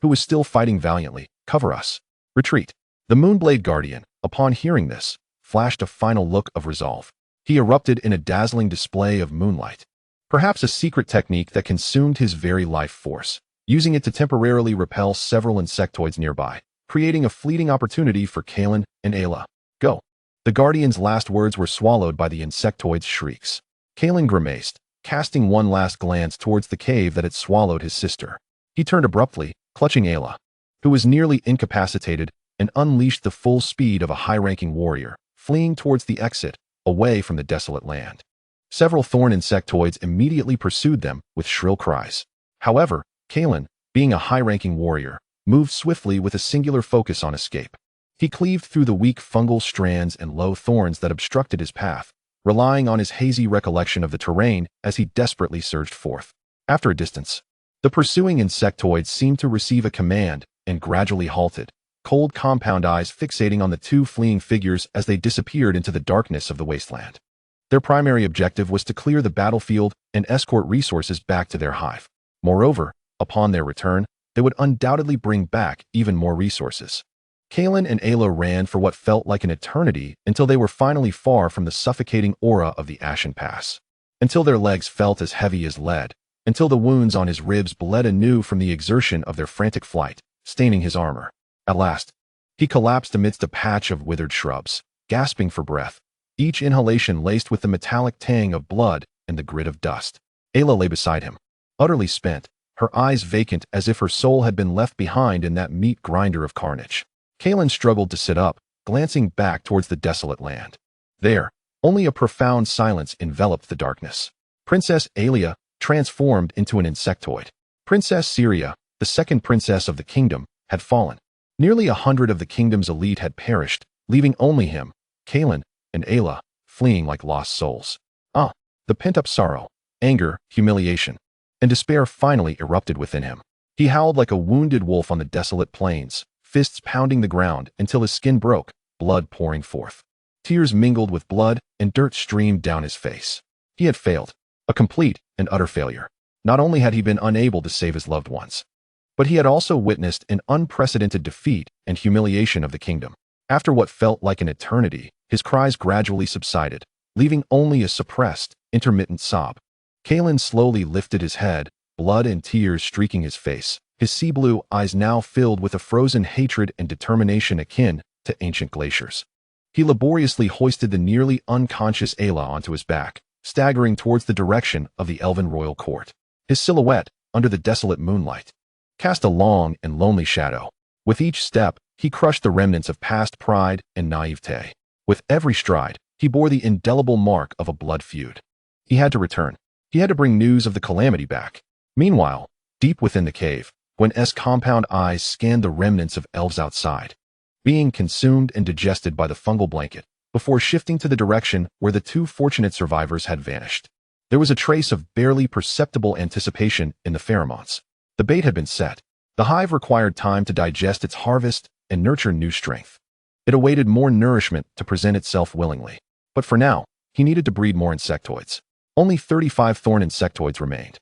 who was still fighting valiantly, cover us. Retreat. The Moonblade Guardian, upon hearing this, flashed a final look of resolve. He erupted in a dazzling display of moonlight, perhaps a secret technique that consumed his very life force, using it to temporarily repel several insectoids nearby, creating a fleeting opportunity for Kalen and Ayla. Go. The Guardian's last words were swallowed by the insectoid's shrieks. Kalen grimaced, casting one last glance towards the cave that had swallowed his sister. He turned abruptly, clutching Ayla, who was nearly incapacitated, and unleashed the full speed of a high-ranking warrior, fleeing towards the exit, away from the desolate land. Several thorn insectoids immediately pursued them with shrill cries. However, Kalen, being a high-ranking warrior, moved swiftly with a singular focus on escape. He cleaved through the weak fungal strands and low thorns that obstructed his path, relying on his hazy recollection of the terrain as he desperately surged forth. After a distance, the pursuing insectoids seemed to receive a command and gradually halted, cold compound eyes fixating on the 2 fleeing figures as they disappeared into the darkness of the wasteland. Their primary objective was to clear the battlefield and escort resources back to their hive. Moreover, upon their return, they would undoubtedly bring back even more resources. Kalen and Ayla ran for what felt like an eternity until they were finally far from the suffocating aura of the Ashen Pass. Until their legs felt as heavy as lead, until the wounds on his ribs bled anew from the exertion of their frantic flight, staining his armor. At last, he collapsed amidst a patch of withered shrubs, gasping for breath, each inhalation laced with the metallic tang of blood and the grit of dust. Ayla lay beside him, utterly spent, her eyes vacant as if her soul had been left behind in that meat grinder of carnage. Kalen struggled to sit up, glancing back towards the desolate land. There, only a profound silence enveloped the darkness. Princess Aelia, transformed into an insectoid. Princess Syria, the second princess of the kingdom, had fallen. Nearly 100 of the kingdom's elite had perished, leaving only him, Kalen, and Ayla, fleeing like lost souls. The pent-up sorrow, anger, humiliation, and despair finally erupted within him. He howled like a wounded wolf on the desolate plains, fists pounding the ground until his skin broke, blood pouring forth. Tears mingled with blood and dirt streamed down his face. He had failed, a complete and utter failure. Not only had he been unable to save his loved ones, but he had also witnessed an unprecedented defeat and humiliation of the kingdom. After what felt like an eternity, his cries gradually subsided, leaving only a suppressed, intermittent sob. Kalen slowly lifted his head, blood and tears streaking his face, his sea-blue eyes now filled with a frozen hatred and determination akin to ancient glaciers. He laboriously hoisted the nearly unconscious Ayla onto his back, staggering towards the direction of the elven royal court. His silhouette, under the desolate moonlight, cast a long and lonely shadow. With each step, he crushed the remnants of past pride and naivete. With every stride, he bore the indelible mark of a blood feud. He had to return. He had to bring news of the calamity back. Meanwhile, deep within the cave, Gwen's compound eyes scanned the remnants of elves outside, being consumed and digested by the fungal blanket, before shifting to the direction where the two fortunate survivors had vanished. There was a trace of barely perceptible anticipation in the pheromones. The bait had been set. The hive required time to digest its harvest and nurture new strength. It awaited more nourishment to present itself willingly. But for now, he needed to breed more insectoids. Only 35 thorn insectoids remained.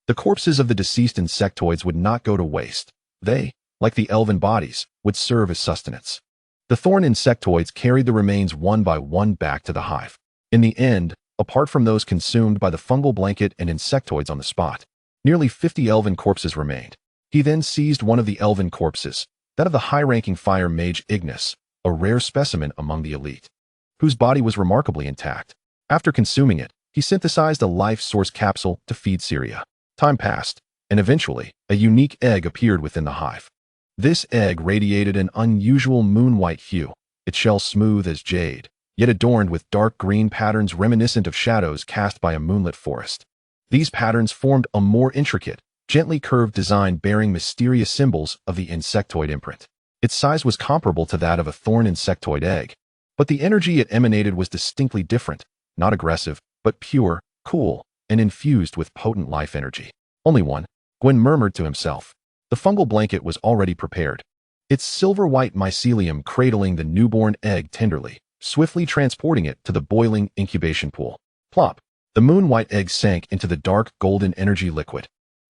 The corpses of the deceased insectoids would not go to waste. They, like the elven bodies, would serve as sustenance. The thorn insectoids carried the remains one by one back to the hive. In the end, apart from those consumed by the fungal blanket and insectoids on the spot, nearly 50 elven corpses remained. He then seized one of the elven corpses, that of the high-ranking fire mage Ignis, a rare specimen among the elite, whose body was remarkably intact. After consuming it, he synthesized a life source capsule to feed Syria. Time passed, and eventually, a unique egg appeared within the hive. This egg radiated an unusual moon-white hue, its shell smooth as jade, yet adorned with dark green patterns reminiscent of shadows cast by a moonlit forest. These patterns formed a more intricate, gently curved design bearing mysterious symbols of the insectoid imprint. Its size was comparable to that of a thorn insectoid egg, but the energy it emanated was distinctly different, not aggressive, but pure, cool, and infused with potent life energy. Only one, Gwen murmured to himself. The fungal blanket was already prepared, its silver-white mycelium cradling the newborn egg tenderly, swiftly transporting it to the boiling incubation pool. Plop! The moon-white egg sank into the dark golden energy liquid,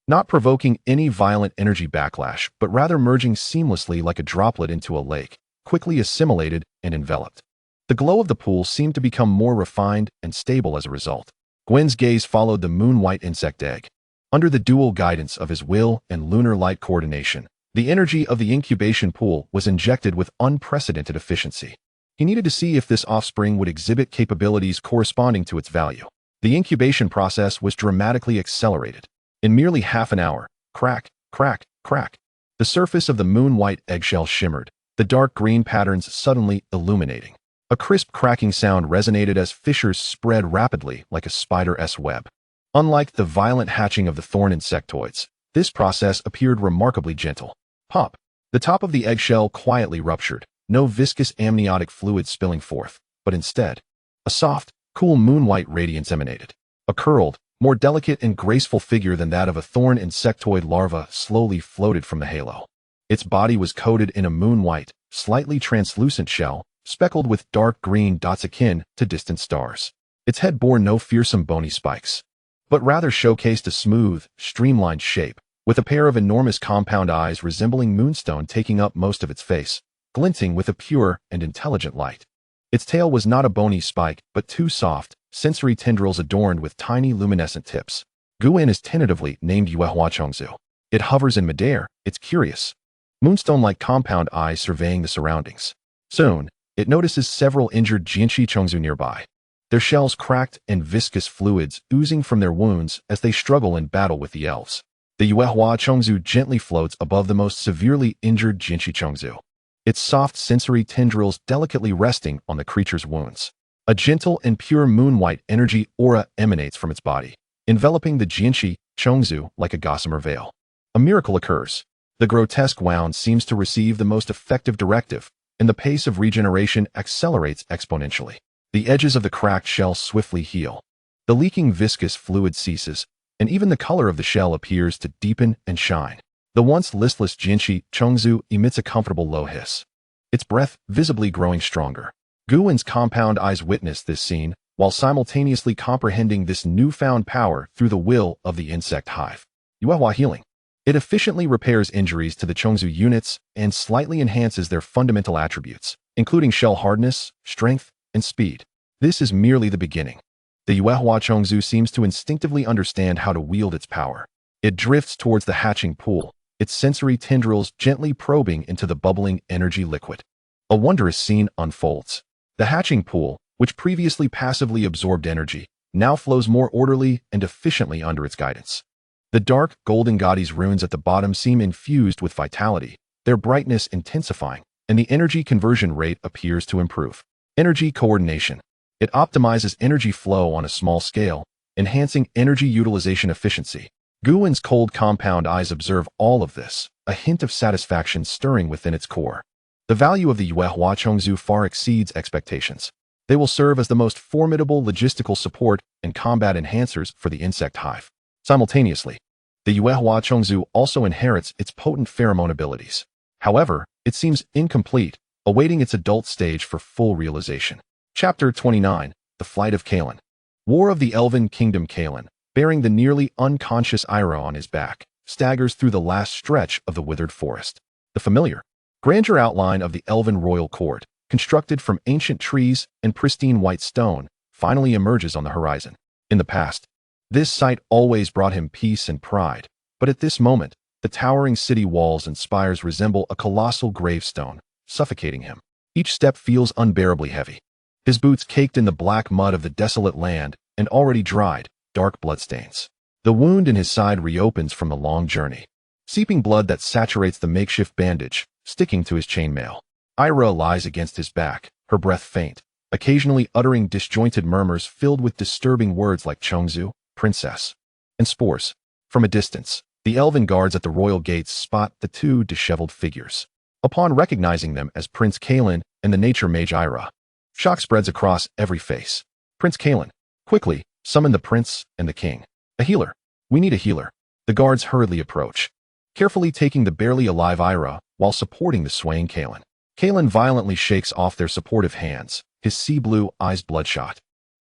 not provoking any violent energy backlash, but rather merging seamlessly like a droplet into a lake, quickly assimilated and enveloped. The glow of the pool seemed to become more refined and stable as a result. Gwen's gaze followed the moon-white insect egg. Under the dual guidance of his will and lunar light coordination, the energy of the incubation pool was injected with unprecedented efficiency. He needed to see if this offspring would exhibit capabilities corresponding to its value. The incubation process was dramatically accelerated. In merely half an hour, crack, crack, crack, the surface of the moon-white eggshell shimmered, the dark green patterns suddenly illuminating. A crisp cracking sound resonated as fissures spread rapidly like a spider's web. Unlike the violent hatching of the thorn insectoids, this process appeared remarkably gentle. Pop! The top of the eggshell quietly ruptured, no viscous amniotic fluid spilling forth, but instead, a soft, cool moon-white radiance emanated. A curled, more delicate and graceful figure than that of a thorn insectoid larva slowly floated from the halo. Its body was coated in a moon-white, slightly translucent shell, speckled with dark green dots akin to distant stars. Its head bore no fearsome bony spikes, but rather showcased a smooth, streamlined shape, with a pair of enormous compound eyes resembling moonstone taking up most of its face, glinting with a pure and intelligent light. Its tail was not a bony spike, but two soft, sensory tendrils adorned with tiny luminescent tips. Guan is tentatively named Yuehua Chongzu. It hovers in midair, its curious, moonstone-like compound eyes surveying the surroundings. Soon, it notices several injured Jianxi Chongzu nearby, their shells cracked and viscous fluids oozing from their wounds as they struggle in battle with the elves. The Yuehua Chongzu gently floats above the most severely injured Jianxi Chongzu, its soft sensory tendrils delicately resting on the creature's wounds. A gentle and pure moon-white energy aura emanates from its body, enveloping the Jianxi Chongzu like a gossamer veil. A miracle occurs. The grotesque wound seems to receive the most effective directive, and the pace of regeneration accelerates exponentially. The edges of the cracked shell swiftly heal. The leaking viscous fluid ceases, and even the color of the shell appears to deepen and shine. The once listless Jianxi Chongzu emits a comfortable low hiss, its breath visibly growing stronger. Guwen's compound eyes witness this scene, while simultaneously comprehending this newfound power through the will of the insect hive. Yuehua healing. It efficiently repairs injuries to the Chongzu units and slightly enhances their fundamental attributes, including shell hardness, strength, and speed. This is merely the beginning. The Yuehua Chongzu seems to instinctively understand how to wield its power. It drifts towards the hatching pool, its sensory tendrils gently probing into the bubbling energy liquid. A wondrous scene unfolds. The hatching pool, which previously passively absorbed energy, now flows more orderly and efficiently under its guidance. The dark, golden Gaudi's runes at the bottom seem infused with vitality, their brightness intensifying, and the energy conversion rate appears to improve. Energy coordination. It optimizes energy flow on a small scale, enhancing energy utilization efficiency. Guwen's cold compound eyes observe all of this, a hint of satisfaction stirring within its core. The value of the Yue Hua Chongzhu far exceeds expectations. They will serve as the most formidable logistical support and combat enhancers for the insect hive. Simultaneously, the Yue Hua Chongzhu also inherits its potent pheromone abilities. However, it seems incomplete, awaiting its adult stage for full realization. Chapter 29, The Flight of Kalen. War of the Elven Kingdom. Kalen, bearing the nearly unconscious Ira on his back, staggers through the last stretch of the withered forest. The familiar, grandeur outline of the Elven royal court, constructed from ancient trees and pristine white stone, finally emerges on the horizon. In the past, this sight always brought him peace and pride, but at this moment, the towering city walls and spires resemble a colossal gravestone, suffocating him. Each step feels unbearably heavy. His boots caked in the black mud of the desolate land and already dried, dark bloodstains. The wound in his side reopens from the long journey, seeping blood that saturates the makeshift bandage, sticking to his chainmail. Ira lies against his back, her breath faint, occasionally uttering disjointed murmurs filled with disturbing words like Chongzhu, princess, and spores. From a distance, the elven guards at the royal gates spot the two disheveled figures. Upon recognizing them as Prince Kalen and the nature mage Ira, shock spreads across every face. Prince Kalen, quickly, summon the prince and the king. A healer. We need a healer. The guards hurriedly approach, carefully taking the barely alive Ira while supporting the swaying Kalen. Kalen violently shakes off their supportive hands, his sea blue eyes bloodshot,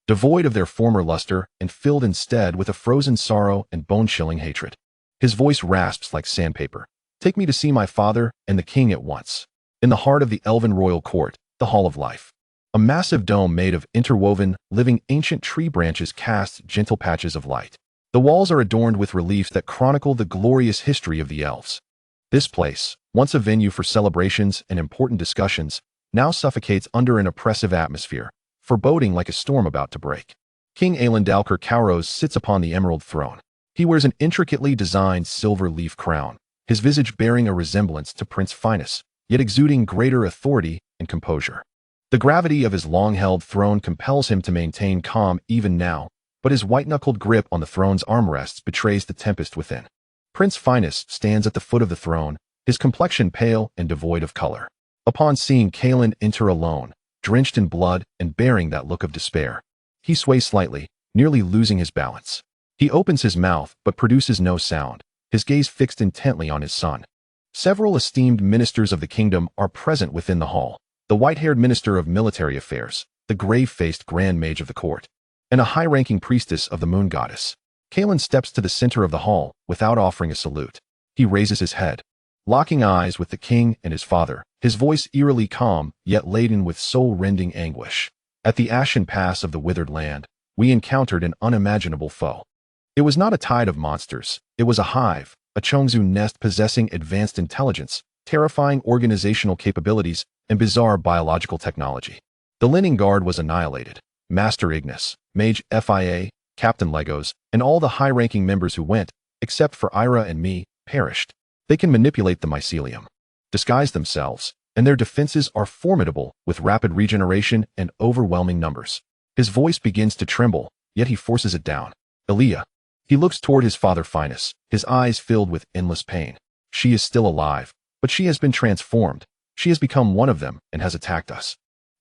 devoid of their former luster and filled instead with a frozen sorrow and bone-chilling hatred. His voice rasps like sandpaper. Take me to see my father and the king at once. In the heart of the Elven royal court, the Hall of Life. A massive dome made of interwoven, living ancient tree branches casts gentle patches of light. The walls are adorned with reliefs that chronicle the glorious history of the elves. This place, once a venue for celebrations and important discussions, now suffocates under an oppressive atmosphere, foreboding like a storm about to break. King Aelindalker Kauros sits upon the emerald throne. He wears an intricately designed silver leaf crown, his visage bearing a resemblance to Prince Finus, yet exuding greater authority and composure. The gravity of his long-held throne compels him to maintain calm even now, but his white-knuckled grip on the throne's armrests betrays the tempest within. Prince Finus stands at the foot of the throne, his complexion pale and devoid of color. Upon seeing Kalen enter alone, drenched in blood and bearing that look of despair, he sways slightly, nearly losing his balance. He opens his mouth but produces no sound, his gaze fixed intently on his son. Several esteemed ministers of the kingdom are present within the hall. The white-haired minister of military affairs, the grave-faced grand mage of the court, and a high-ranking priestess of the moon goddess. Kalen steps to the center of the hall without offering a salute. He raises his head, locking eyes with the king and his father, his voice eerily calm yet laden with soul-rending anguish. At the ashen pass of the withered land, we encountered an unimaginable foe. It was not a tide of monsters, it was a hive, a Chongzhu nest possessing advanced intelligence, terrifying organizational capabilities, and bizarre biological technology. The Linen Guard was annihilated. Master Ignis, Mage FIA, Captain Legos, and all the high-ranking members who went, except for Ira and me, perished. They can manipulate the mycelium, disguise themselves, and their defenses are formidable with rapid regeneration and overwhelming numbers. His voice begins to tremble, yet he forces it down. Elia. He looks toward his father Finus, his eyes filled with endless pain. She is still alive, but she has been transformed. She has become one of them and has attacked us.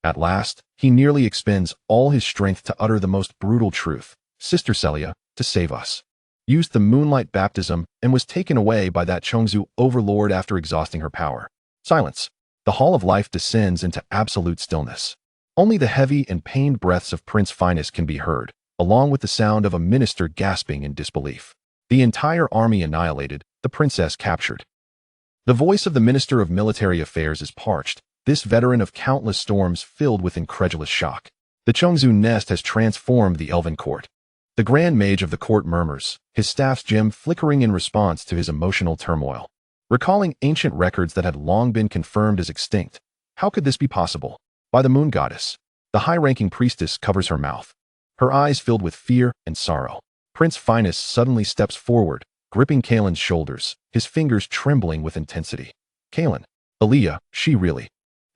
At last, he nearly expends all his strength to utter the most brutal truth. Sister Celia, to save us, used the moonlight baptism and was taken away by that Chongzhu overlord after exhausting her power. Silence. The Hall of Life descends into absolute stillness. Only the heavy and pained breaths of Prince Finus can be heard, along with the sound of a minister gasping in disbelief. The entire army annihilated, the princess captured. The voice of the Minister of Military Affairs is parched, this veteran of countless storms filled with incredulous shock. The Chongzhu nest has transformed the Elven court. The Grand Mage of the court murmurs, his staff's gem flickering in response to his emotional turmoil. Recalling ancient records that had long been confirmed as extinct, how could this be possible? By the moon goddess. The high-ranking priestess covers her mouth, her eyes filled with fear and sorrow. Prince Finus suddenly steps forward, gripping Kaelin's shoulders, his fingers trembling with intensity. Kaelin. Aaliyah, she really.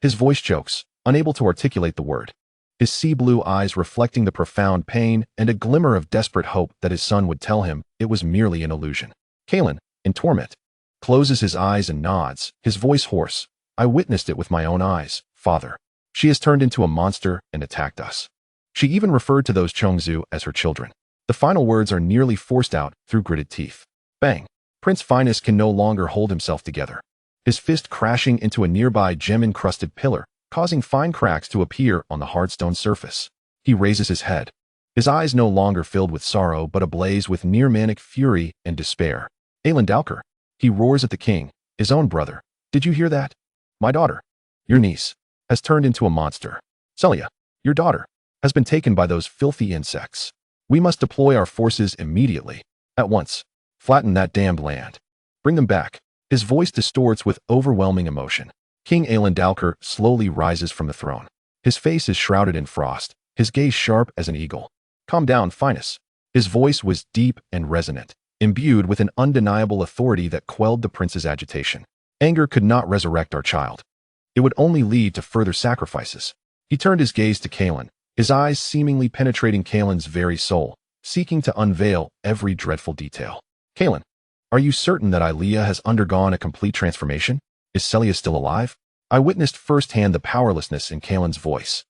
His voice chokes, unable to articulate the word. His sea-blue eyes reflecting the profound pain and a glimmer of desperate hope that his son would tell him it was merely an illusion. Kaelin, in torment, closes his eyes and nods, his voice hoarse. I witnessed it with my own eyes, Father. She has turned into a monster and attacked us. She even referred to those Chongzhu as her children. The final words are nearly forced out through gritted teeth. Bang! Prince Finus can no longer hold himself together. His fist crashing into a nearby gem-encrusted pillar, causing fine cracks to appear on the hard stone surface. He raises his head. His eyes no longer filled with sorrow but ablaze with near-manic fury and despair. Aelin Dalker. He roars at the king, his own brother. Did you hear that? My daughter, your niece, has turned into a monster. Celia, your daughter, has been taken by those filthy insects. We must deploy our forces immediately. At once. Flatten that damned land. Bring them back. His voice distorts with overwhelming emotion. King Aelin Dalker slowly rises from the throne. His face is shrouded in frost, his gaze sharp as an eagle. Calm down, Finus. His voice was deep and resonant, imbued with an undeniable authority that quelled the prince's agitation. Anger could not resurrect our child. It would only lead to further sacrifices. He turned his gaze to Kaelin, his eyes seemingly penetrating Kaelin's very soul, seeking to unveil every dreadful detail. Kaelin, are you certain that Aaliyah has undergone a complete transformation? Is Celia still alive? I witnessed firsthand the powerlessness in Kaelin's voice.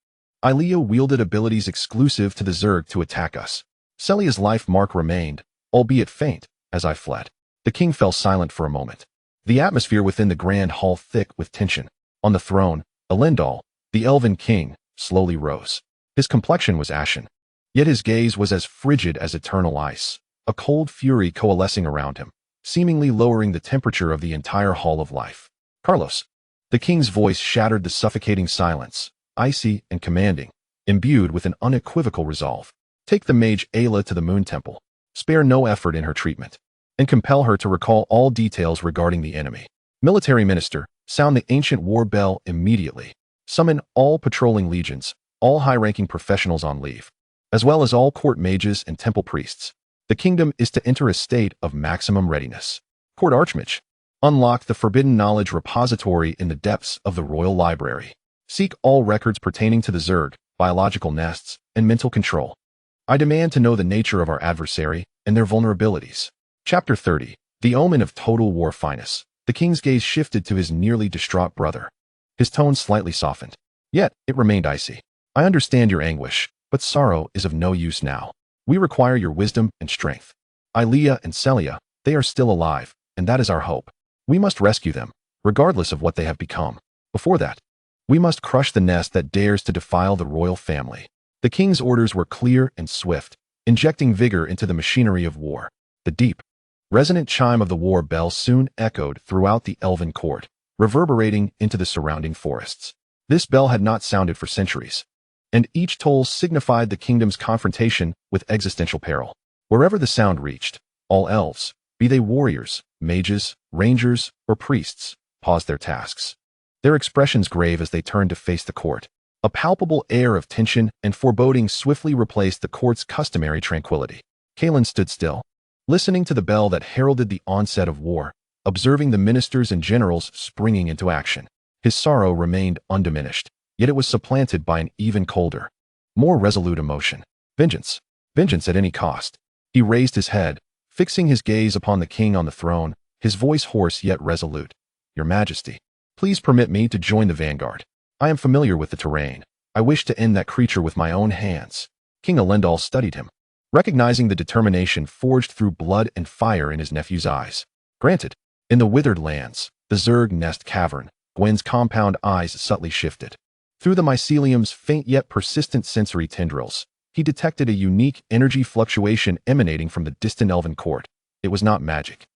Aaliyah wielded abilities exclusive to the Zerg to attack us. Celia's life mark remained, albeit faint, as I fled. The king fell silent for a moment. The atmosphere within the grand hall thick with tension. On the throne, Elendil, the elven king, slowly rose. His complexion was ashen, yet his gaze was as frigid as eternal ice, a cold fury coalescing around him, seemingly lowering the temperature of the entire hall of life. Carlos. The king's voice shattered the suffocating silence, icy and commanding, imbued with an unequivocal resolve. Take the mage Ayla to the Moon Temple. Spare no effort in her treatment, and compel her to recall all details regarding the enemy. Military minister, sound the ancient war bell immediately. Summon all patrolling legions, all high-ranking professionals on leave, as well as all court mages and temple priests. The kingdom is to enter a state of maximum readiness. Court Archmage. Unlock the forbidden knowledge repository in the depths of the royal library. Seek all records pertaining to the Zerg, biological nests, and mental control. I demand to know the nature of our adversary and their vulnerabilities. Chapter 30. The Omen of Total War. Finus. The king's gaze shifted to his nearly distraught brother. His tone slightly softened, yet it remained icy. I understand your anguish, but sorrow is of no use now. We require your wisdom and strength. Aaliyah and Celia, they are still alive, and that is our hope. We must rescue them, regardless of what they have become. Before that, we must crush the nest that dares to defile the royal family. The king's orders were clear and swift, injecting vigor into the machinery of war. The deep, resonant chime of the war bell soon echoed throughout the elven court, reverberating into the surrounding forests. This bell had not sounded for centuries, and each toll signified the kingdom's confrontation with existential peril. Wherever the sound reached, all elves, be they warriors, mages, rangers, or priests, paused their tasks. Their expressions grave as they turned to face the court. A palpable air of tension and foreboding swiftly replaced the court's customary tranquility. Kaelin stood still, listening to the bell that heralded the onset of war, observing the ministers and generals springing into action. His sorrow remained undiminished, yet it was supplanted by an even colder, more resolute emotion. Vengeance. Vengeance at any cost. He raised his head, fixing his gaze upon the king on the throne, his voice hoarse yet resolute. Your Majesty, please permit me to join the vanguard. I am familiar with the terrain. I wish to end that creature with my own hands. King Elendil studied him, recognizing the determination forged through blood and fire in his nephew's eyes. Granted. In the withered lands, the Zerg nest cavern, Gwen's compound eyes subtly shifted. Through the mycelium's faint yet persistent sensory tendrils, he detected a unique energy fluctuation emanating from the distant elven court. It was not magic,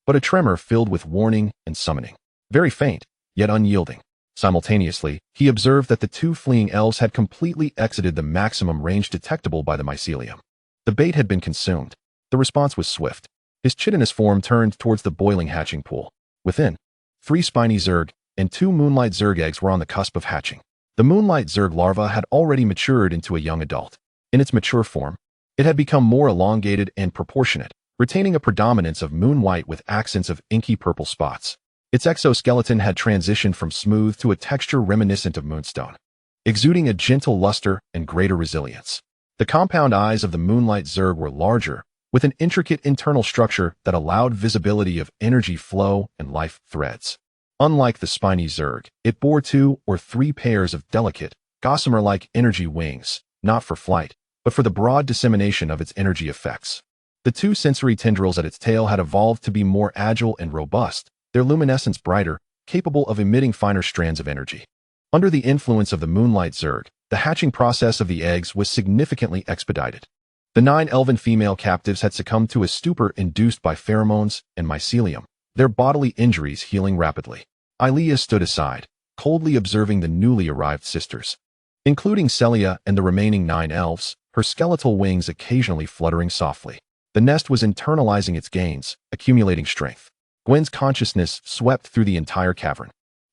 but a tremor filled with warning and summoning. Very faint, yet unyielding. Simultaneously, he observed that the two fleeing elves had completely exited the maximum range detectable by the mycelium. The bait had been consumed. The response was swift. His chitinous form turned towards the boiling hatching pool. Within, 3 spiny Zerg and 2 Moonlight Zerg eggs were on the cusp of hatching. The Moonlight Zerg larva had already matured into a young adult. In its mature form, it had become more elongated and proportionate, retaining a predominance of moon white with accents of inky purple spots. Its exoskeleton had transitioned from smooth to a texture reminiscent of moonstone, exuding a gentle luster and greater resilience. The compound eyes of the moonlight Zerg were larger, with an intricate internal structure that allowed visibility of energy flow and life threads. Unlike the spiny Zerg, it bore 2 or 3 pairs of delicate, gossamer-like energy wings, not for flight, but for the broad dissemination of its energy effects. The 2 sensory tendrils at its tail had evolved to be more agile and robust, their luminescence brighter, capable of emitting finer strands of energy. Under the influence of the moonlight Zerg, the hatching process of the eggs was significantly expedited. The 9 elven female captives had succumbed to a stupor induced by pheromones and mycelium, their bodily injuries healing rapidly. Ilea stood aside, coldly observing the newly arrived sisters. Including Celia and the remaining 9 elves, her skeletal wings occasionally fluttering softly. The nest was internalizing its gains, accumulating strength. Gwen's consciousness swept through the entire cavern.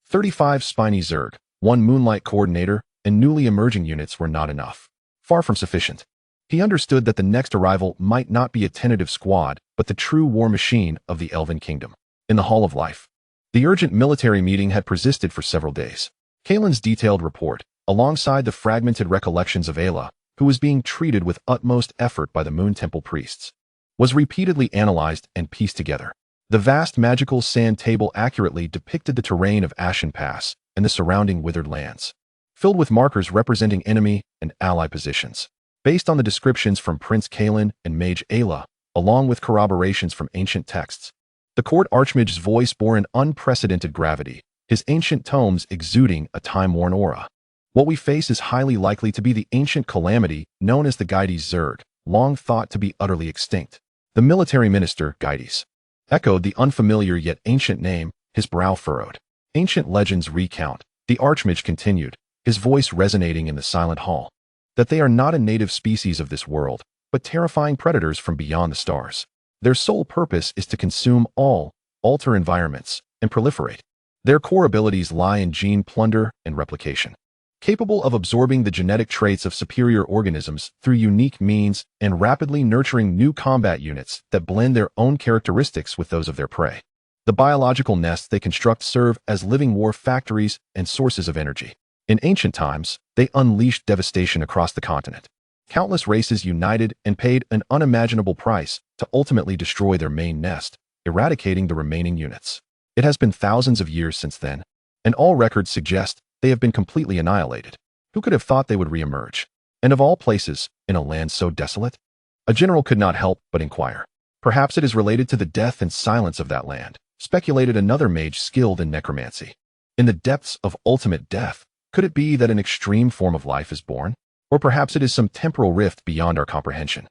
35 spiny Zerg, 1 moonlight coordinator, and newly emerging units were not enough. Far from sufficient. He understood that the next arrival might not be a tentative squad, but the true war machine of the Elven Kingdom. In the Hall of Life, the urgent military meeting had persisted for several days. Kaelin's detailed report, alongside the fragmented recollections of Ayla, who was being treated with utmost effort by the Moon Temple priests, was repeatedly analyzed and pieced together. The vast magical sand table accurately depicted the terrain of Ashen Pass and the surrounding withered lands, filled with markers representing enemy and ally positions. Based on the descriptions from Prince Kaelin and Mage Ayla, along with corroborations from ancient texts, the court archmage's voice bore an unprecedented gravity, his ancient tomes exuding a time-worn aura. What we face is highly likely to be the ancient calamity known as the Gydes Zerg, long thought to be utterly extinct. The military minister, Gydes, echoed the unfamiliar yet ancient name, his brow furrowed. Ancient legends recount, the archmage continued, his voice resonating in the silent hall, that they are not a native species of this world, but terrifying predators from beyond the stars. Their sole purpose is to consume all, alter environments, and proliferate. Their core abilities lie in gene plunder and replication, capable of absorbing the genetic traits of superior organisms through unique means and rapidly nurturing new combat units that blend their own characteristics with those of their prey. The biological nests they construct serve as living war factories and sources of energy. In ancient times, they unleashed devastation across the continent. Countless races united and paid an unimaginable price to ultimately destroy their main nest, eradicating the remaining units. It has been thousands of years since then, and all records suggest they have been completely annihilated. Who could have thought they would reemerge? And of all places, in a land so desolate? A general could not help but inquire. Perhaps it is related to the death and silence of that land, speculated another mage skilled in necromancy. In the depths of ultimate death, could it be that an extreme form of life is born? Or perhaps it is some temporal rift beyond our comprehension.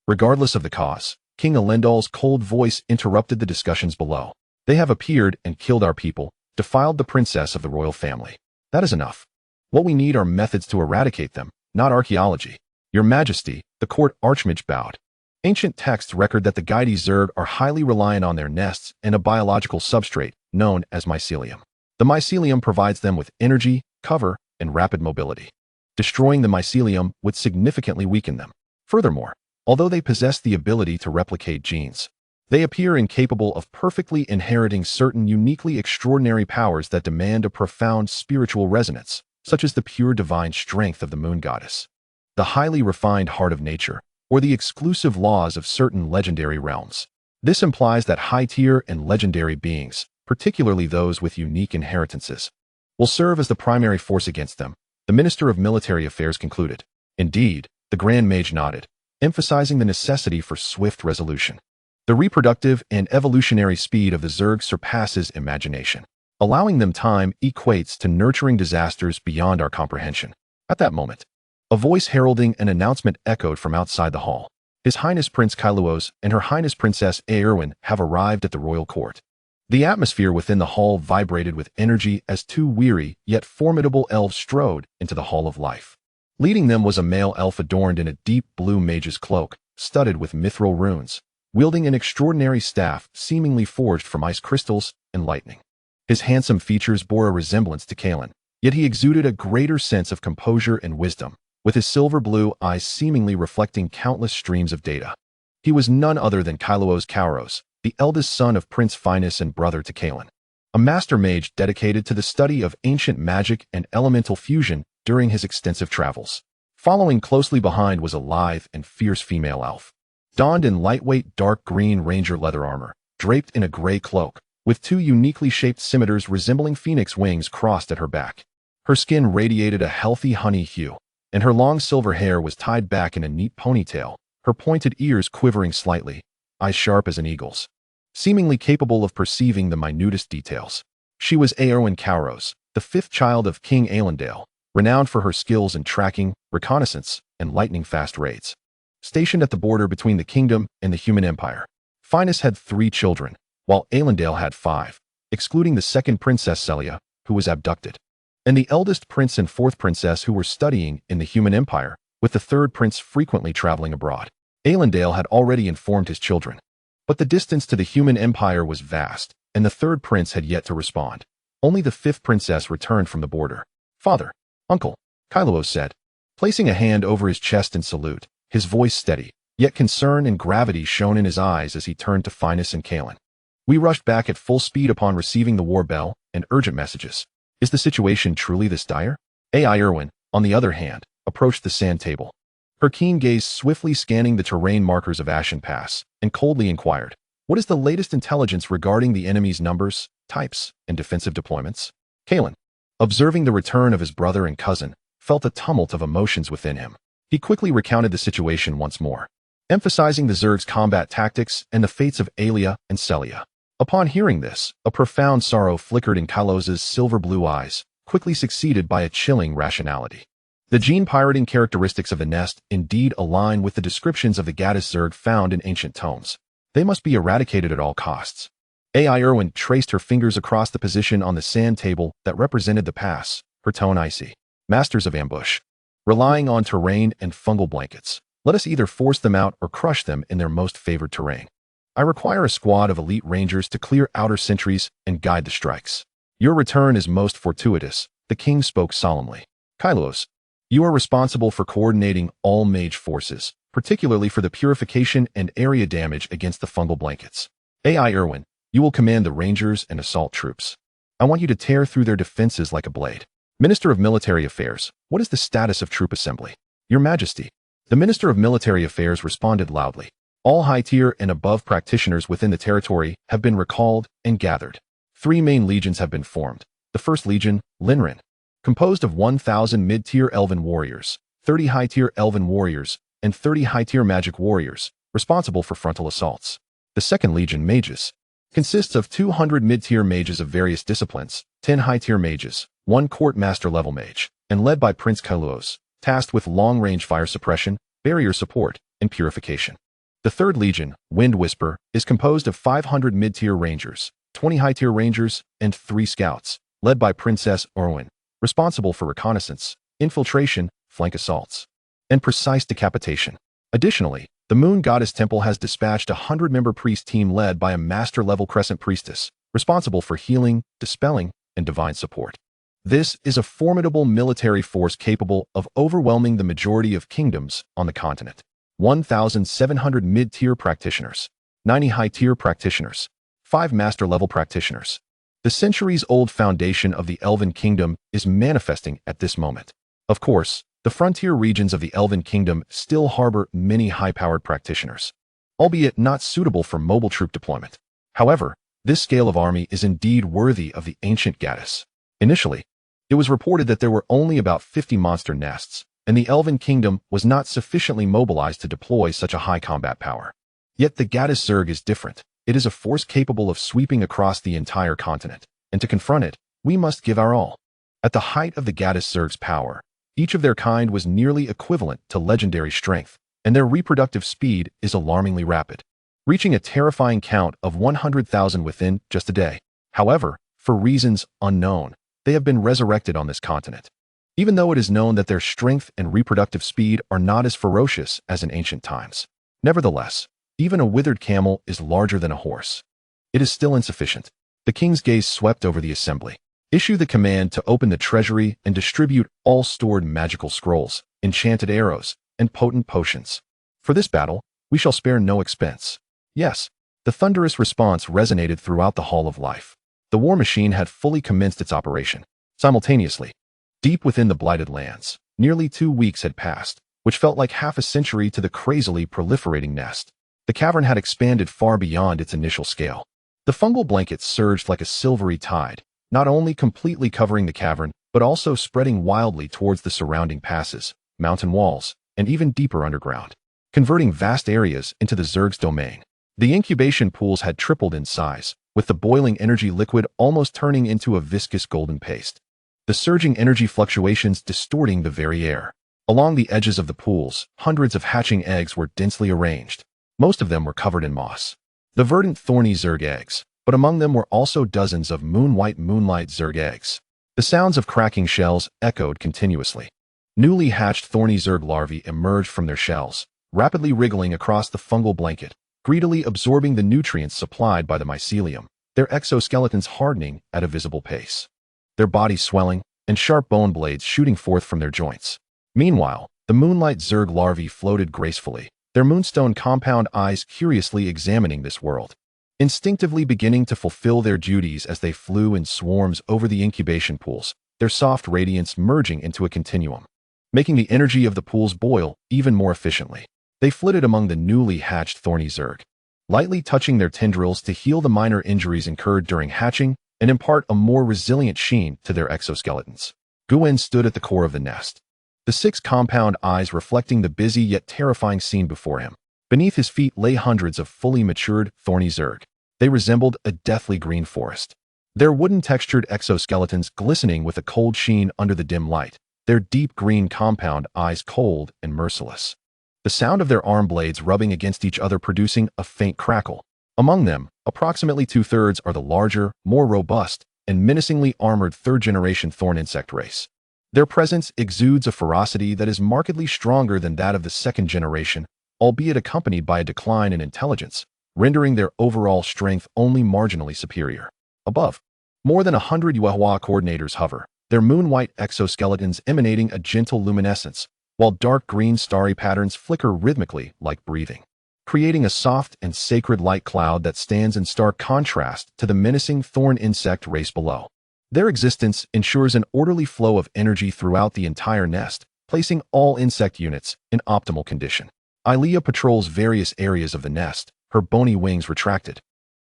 Regardless of the cause, King Elendal's cold voice interrupted the discussions below. They have appeared and killed our people, defiled the princess of the royal family. That is enough. What we need are methods to eradicate them, not archaeology. Your Majesty, the court archmage bowed. Ancient texts record that the Gydes Zerg are highly reliant on their nests and a biological substrate known as mycelium. The mycelium provides them with energy, cover, and rapid mobility. Destroying the mycelium would significantly weaken them. Furthermore, although they possess the ability to replicate genes, they appear incapable of perfectly inheriting certain uniquely extraordinary powers that demand a profound spiritual resonance, such as the pure divine strength of the moon goddess, the highly refined heart of nature, or the exclusive laws of certain legendary realms. This implies that high-tier and legendary beings, particularly those with unique inheritances, will serve as the primary force against them, the Minister of Military Affairs concluded. Indeed, the Grand Mage nodded, emphasizing the necessity for swift resolution. The reproductive and evolutionary speed of the Zerg surpasses imagination. Allowing them time equates to nurturing disasters beyond our comprehension. At that moment, a voice heralding an announcement echoed from outside the hall. His Highness Prince Kailuos and Her Highness Princess Aerwin have arrived at the royal court. The atmosphere within the hall vibrated with energy as 2 weary yet formidable elves strode into the Hall of Life. Leading them was a male elf adorned in a deep blue mage's cloak, studded with mithril runes, wielding an extraordinary staff seemingly forged from ice crystals and lightning. His handsome features bore a resemblance to Kaelin, yet he exuded a greater sense of composure and wisdom, with his silver blue eyes seemingly reflecting countless streams of data. He was none other than Kauros, the eldest son of Prince Finus and brother to Kalin, a master mage dedicated to the study of ancient magic and elemental fusion during his extensive travels. Following closely behind was a lithe and fierce female elf, donned in lightweight dark green ranger leather armor, draped in a gray cloak, with two uniquely shaped scimitars resembling phoenix wings crossed at her back. Her skin radiated a healthy honey hue, and her long silver hair was tied back in a neat ponytail, her pointed ears quivering slightly, eyes sharp as an eagle's, seemingly capable of perceiving the minutest details. She was Eowyn Kauros, the fifth child of King Aelendale, renowned for her skills in tracking, reconnaissance, and lightning-fast raids. Stationed at the border between the kingdom and the human empire, Finus had 3 children, while Aelendale had 5, excluding the second princess Celia, who was abducted, and the eldest prince and 4th princess who were studying in the human empire, with the 3rd prince frequently traveling abroad. Aelendale had already informed his children, but the distance to the human empire was vast, and the 3rd prince had yet to respond. Only the 5th princess returned from the border. "Father, Uncle," Kylos said, placing a hand over his chest in salute, his voice steady, yet concern and gravity shone in his eyes as he turned to Finus and Kalin. "We rushed back at full speed upon receiving the war bell and urgent messages. Is the situation truly this dire?" Eowyn, on the other hand, approached the sand table, her keen gaze swiftly scanning the terrain markers of Ashen Pass, and coldly inquired, "What is the latest intelligence regarding the enemy's numbers, types, and defensive deployments?" Kalin, observing the return of his brother and cousin, felt a tumult of emotions within him. He quickly recounted the situation once more, emphasizing the Zerg's combat tactics and the fates of Aelia and Celia. Upon hearing this, a profound sorrow flickered in Kylos's silver-blue eyes, quickly succeeded by a chilling rationality. The gene-pirating characteristics of the nest indeed align with the descriptions of the Gaddis Zerg found in ancient tomes. They must be eradicated at all costs. Eowyn traced her fingers across the position on the sand table that represented the pass, her tone icy. "Masters of ambush, relying on terrain and fungal blankets, let us either force them out or crush them in their most favored terrain. I require a squad of elite rangers to clear outer sentries and guide the strikes. Your return is most fortuitous," the king spoke solemnly. "Kylos, you are responsible for coordinating all mage forces, particularly for the purification and area damage against the fungal blankets. Eowyn, you will command the rangers and assault troops. I want you to tear through their defenses like a blade. Minister of Military Affairs, what is the status of troop assembly?" "Your Majesty." The Minister of Military Affairs responded loudly. "All high-tier and above practitioners within the territory have been recalled and gathered. 3 main legions have been formed. The first legion, Linrin, composed of 1,000 mid-tier elven warriors, 30 high-tier elven warriors, and 30 high-tier magic warriors, responsible for frontal assaults. The second legion, Mages, consists of 200 mid-tier mages of various disciplines, 10 high-tier mages, 1 court master-level mage, and led by Prince Kylos, tasked with long-range fire suppression, barrier support, and purification. The third legion, Wind Whisper, is composed of 500 mid-tier rangers, 20 high-tier rangers, and 3 scouts, led by Princess Orwyn, responsible for reconnaissance, infiltration, flank assaults, and precise decapitation. Additionally, the Moon Goddess Temple has dispatched a 100-member priest team led by a master-level Crescent Priestess, responsible for healing, dispelling, and divine support. This is a formidable military force capable of overwhelming the majority of kingdoms on the continent. 1,700 mid-tier practitioners, 90 high-tier practitioners, 5 master-level practitioners. The centuries-old foundation of the Elven Kingdom is manifesting at this moment. Of course, the frontier regions of the Elven Kingdom still harbor many high-powered practitioners, albeit not suitable for mobile troop deployment. However, this scale of army is indeed worthy of the ancient Gaddis. Initially, it was reported that there were only about 50 monster nests, and the Elven Kingdom was not sufficiently mobilized to deploy such a high combat power. Yet the Gaddis Zerg is different. It is a force capable of sweeping across the entire continent, and to confront it, we must give our all. At the height of the Gaddis Zerg's power, each of their kind was nearly equivalent to legendary strength, and their reproductive speed is alarmingly rapid, reaching a terrifying count of 100,000 within just a day. However, for reasons unknown, they have been resurrected on this continent, even though it is known that their strength and reproductive speed are not as ferocious as in ancient times. Nevertheless, even a withered camel is larger than a horse. It is still insufficient. The king's gaze swept over the assembly. "Issue the command to open the treasury and distribute all stored magical scrolls, enchanted arrows, and potent potions. For this battle, We shall spare no expense. Yes, the thunderous response resonated throughout the Hall of Life. The war machine had fully commenced its operation. Simultaneously, deep within the Blighted Lands, nearly 2 weeks had passed, which felt like half a century to the crazily proliferating nest. The cavern had expanded far beyond its initial scale. The fungal blankets surged like a silvery tide, not only completely covering the cavern, but also spreading wildly towards the surrounding passes, mountain walls, and even deeper underground, converting vast areas into the Zerg's domain. The incubation pools had tripled in size, with the boiling energy liquid almost turning into a viscous golden paste. The surging energy fluctuations distorting the very air. Along the edges of the pools, hundreds of hatching eggs were densely arranged. Most of them were covered in moss. The verdant thorny Zerg eggs, but among them were also dozens of moonlight Zerg eggs. The sounds of cracking shells echoed continuously. Newly hatched thorny Zerg larvae emerged from their shells, rapidly wriggling across the fungal blanket, greedily absorbing the nutrients supplied by the mycelium, their exoskeletons hardening at a visible pace. Their bodies swelling, and sharp bone blades shooting forth from their joints. Meanwhile, the moonlight Zerg larvae floated gracefully, their moonstone compound eyes curiously examining this world, instinctively beginning to fulfill their duties as they flew in swarms over the incubation pools, their soft radiance merging into a continuum, making the energy of the pools boil even more efficiently. They flitted among the newly hatched thorny Zerg, lightly touching their tendrils to heal the minor injuries incurred during hatching and impart a more resilient sheen to their exoskeletons. Guwen stood at the core of the nest, the 6 compound eyes reflecting the busy yet terrifying scene before him. Beneath his feet lay hundreds of fully matured, thorny Zerg. They resembled a deathly green forest, their wooden-textured exoskeletons glistening with a cold sheen under the dim light, their deep green compound eyes cold and merciless. The sound of their arm blades rubbing against each other producing a faint crackle. Among them, approximately 2/3 are the larger, more robust, and menacingly armored third-generation thorn insect race. Their presence exudes a ferocity that is markedly stronger than that of the second generation, albeit accompanied by a decline in intelligence, rendering their overall strength only marginally superior. Above, more than 100 Yuehua coordinators hover, their moon-white exoskeletons emanating a gentle luminescence, while dark green starry patterns flicker rhythmically like breathing, creating a soft and sacred light cloud that stands in stark contrast to the menacing thorn insect race below. Their existence ensures an orderly flow of energy throughout the entire nest, placing all insect units in optimal condition. Ilea patrols various areas of the nest, her bony wings retracted,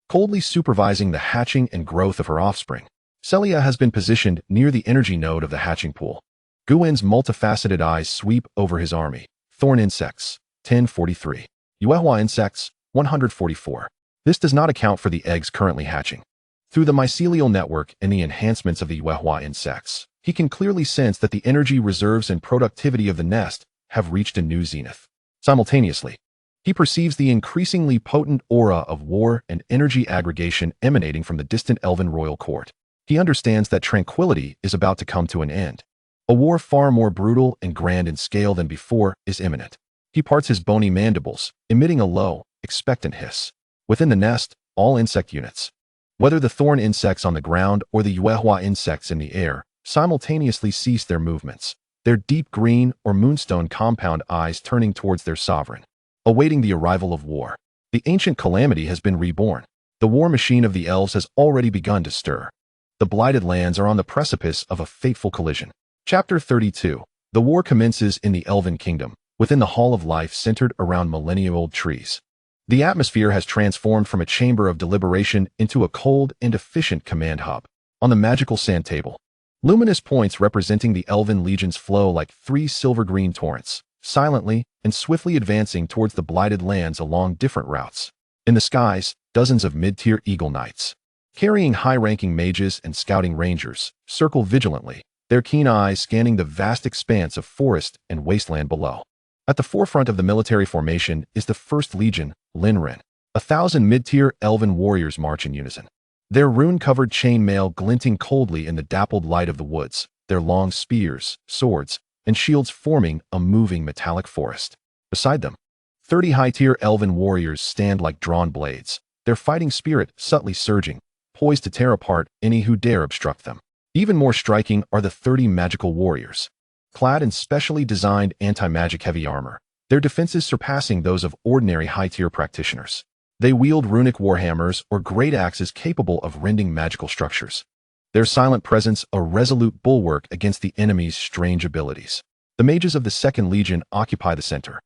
coldly supervising the hatching and growth of her offspring. Celia has been positioned near the energy node of the hatching pool. Guwen's multifaceted eyes sweep over his army. Thorn insects, 1043. Yuehua insects, 144. This does not account for the eggs currently hatching. Through the mycelial network and the enhancements of the Yuehua insects, he can clearly sense that the energy reserves and productivity of the nest have reached a new zenith. Simultaneously, he perceives the increasingly potent aura of war and energy aggregation emanating from the distant elven royal court. He understands that tranquility is about to come to an end. A war far more brutal and grand in scale than before is imminent. He parts his bony mandibles, emitting a low, expectant hiss. Within the nest, all insect units, whether the thorn insects on the ground or the Yuehua insects in the air, simultaneously cease their movements, their deep green or moonstone compound eyes turning towards their sovereign, awaiting the arrival of war. The ancient calamity has been reborn. The war machine of the elves has already begun to stir. The Blighted Lands are on the precipice of a fateful collision. Chapter 32. The war commences in the Elven Kingdom, within the Hall of Life centered around millennia-old trees. The atmosphere has transformed from a chamber of deliberation into a cold and efficient command hub. On the magical sand table, luminous points representing the Elven legions flow like 3 silver-green torrents, silently and swiftly advancing towards the Blighted Lands along different routes. In the skies, dozens of mid-tier eagle knights, carrying high-ranking mages and scouting rangers, circle vigilantly, their keen eyes scanning the vast expanse of forest and wasteland below. At the forefront of the military formation is the First Legion, Linren. 1,000 mid-tier elven warriors march in unison, their rune-covered chainmail glinting coldly in the dappled light of the woods, their long spears, swords, and shields forming a moving metallic forest. Beside them, 30 high-tier elven warriors stand like drawn blades, their fighting spirit subtly surging, poised to tear apart any who dare obstruct them. Even more striking are the 30 magical warriors, clad in specially designed anti-magic heavy armor, their defenses surpassing those of ordinary high-tier practitioners. They wield runic warhammers or great axes capable of rending magical structures. Their silent presence a resolute bulwark against the enemy's strange abilities. The mages of the Second Legion occupy the center.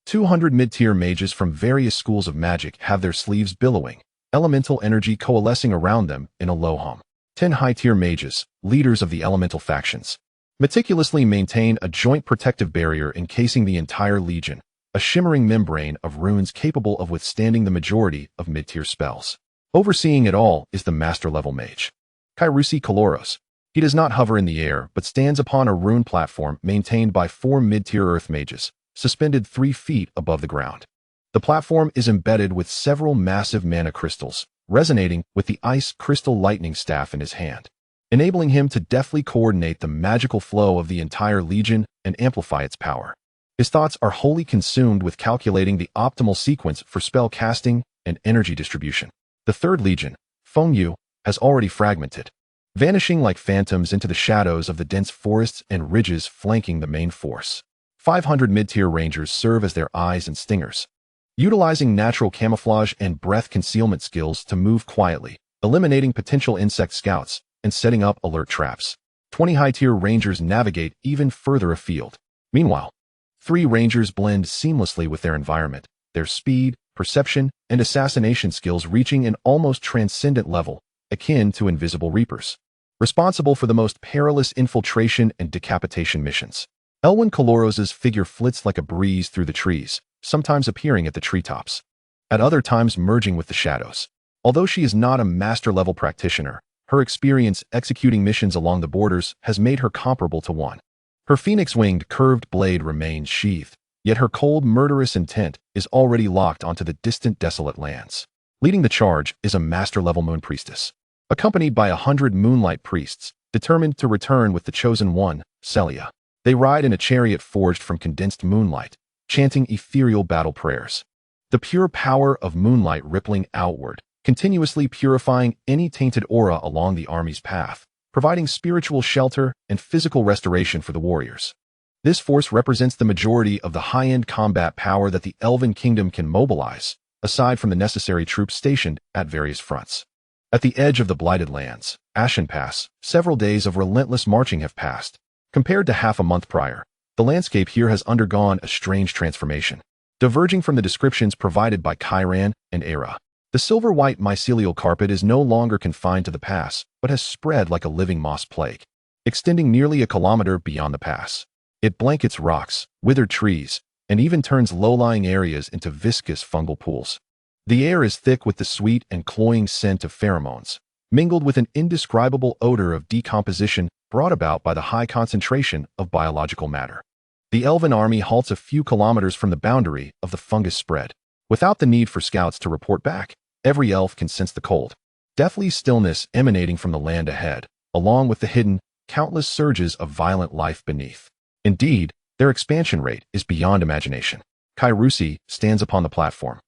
200 mid-tier mages from various schools of magic have their sleeves billowing, elemental energy coalescing around them in a low hum. 10 high-tier mages, leaders of the elemental factions, meticulously maintain a joint protective barrier encasing the entire legion, a shimmering membrane of runes capable of withstanding the majority of mid-tier spells. Overseeing it all is the master-level mage, Kairusi Kaloros. He does not hover in the air, but stands upon a rune platform maintained by 4 mid-tier earth mages, suspended 3 feet above the ground. The platform is embedded with several massive mana crystals, resonating with the ice crystal lightning staff in his hand, enabling him to deftly coordinate the magical flow of the entire legion and amplify its power. His thoughts are wholly consumed with calculating the optimal sequence for spell casting and energy distribution. The Third Legion, Fengyu, has already fragmented, vanishing like phantoms into the shadows of the dense forests and ridges flanking the main force. 500 mid-tier rangers serve as their eyes and stingers, utilizing natural camouflage and breath concealment skills to move quietly, eliminating potential insect scouts and setting up alert traps. 20 high-tier rangers navigate even further afield. Meanwhile, 3 rangers blend seamlessly with their environment, their speed, perception, and assassination skills reaching an almost transcendent level, akin to invisible reapers, responsible for the most perilous infiltration and decapitation missions. Elwyn Kaloros's figure flits like a breeze through the trees, sometimes appearing at the treetops, at other times merging with the shadows. Although she is not a master-level practitioner, her experience executing missions along the borders has made her comparable to one. Her phoenix-winged curved blade remains sheathed, yet her cold, murderous intent is already locked onto the distant, desolate lands. Leading the charge is a master-level moon priestess, accompanied by 100 moonlight priests, determined to return with the chosen one, Celia. They ride in a chariot forged from condensed moonlight, chanting ethereal battle prayers. The pure power of moonlight rippling outward, continuously purifying any tainted aura along the army's path, providing spiritual shelter and physical restoration for the warriors. This force represents the majority of the high-end combat power that the Elven Kingdom can mobilize, aside from the necessary troops stationed at various fronts. At the edge of the Blighted Lands, Ashen Pass, several days of relentless marching have passed. Compared to half a month prior, the landscape here has undergone a strange transformation. Diverging from the descriptions provided by Kyran and Era, the silver-white mycelial carpet is no longer confined to the pass, but has spread like a living moss plague, extending nearly a kilometer beyond the pass. It blankets rocks, withered trees, and even turns low-lying areas into viscous fungal pools. The air is thick with the sweet and cloying scent of pheromones, mingled with an indescribable odor of decomposition brought about by the high concentration of biological matter. The Elven army halts a few kilometers from the boundary of the fungus spread. Without the need for scouts to report back, every elf can sense the cold, deathly stillness emanating from the land ahead, along with the hidden, countless surges of violent life beneath. Indeed, their expansion rate is beyond imagination. Kairusi stands upon the platform,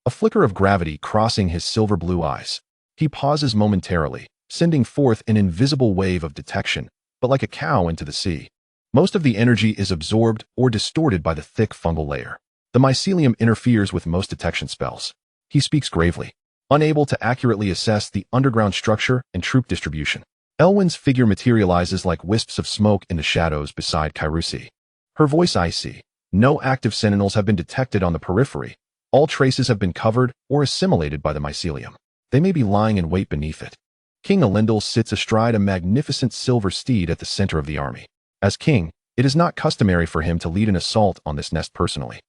a flicker of gravity crossing his silver-blue eyes. He pauses momentarily, sending forth an invisible wave of detection, but like a cow into the sea. Most of the energy is absorbed or distorted by the thick fungal layer. The mycelium interferes with most detection spells. He speaks gravely, unable to accurately assess the underground structure and troop distribution. Elwyn's figure materializes like wisps of smoke in the shadows beside Kairusi. Her voice icy. No active sentinels have been detected on the periphery. All traces have been covered or assimilated by the mycelium. They may be lying in wait beneath it. King Elendil sits astride a magnificent silver steed at the center of the army. As king, it is not customary for him to lead an assault on this nest personally.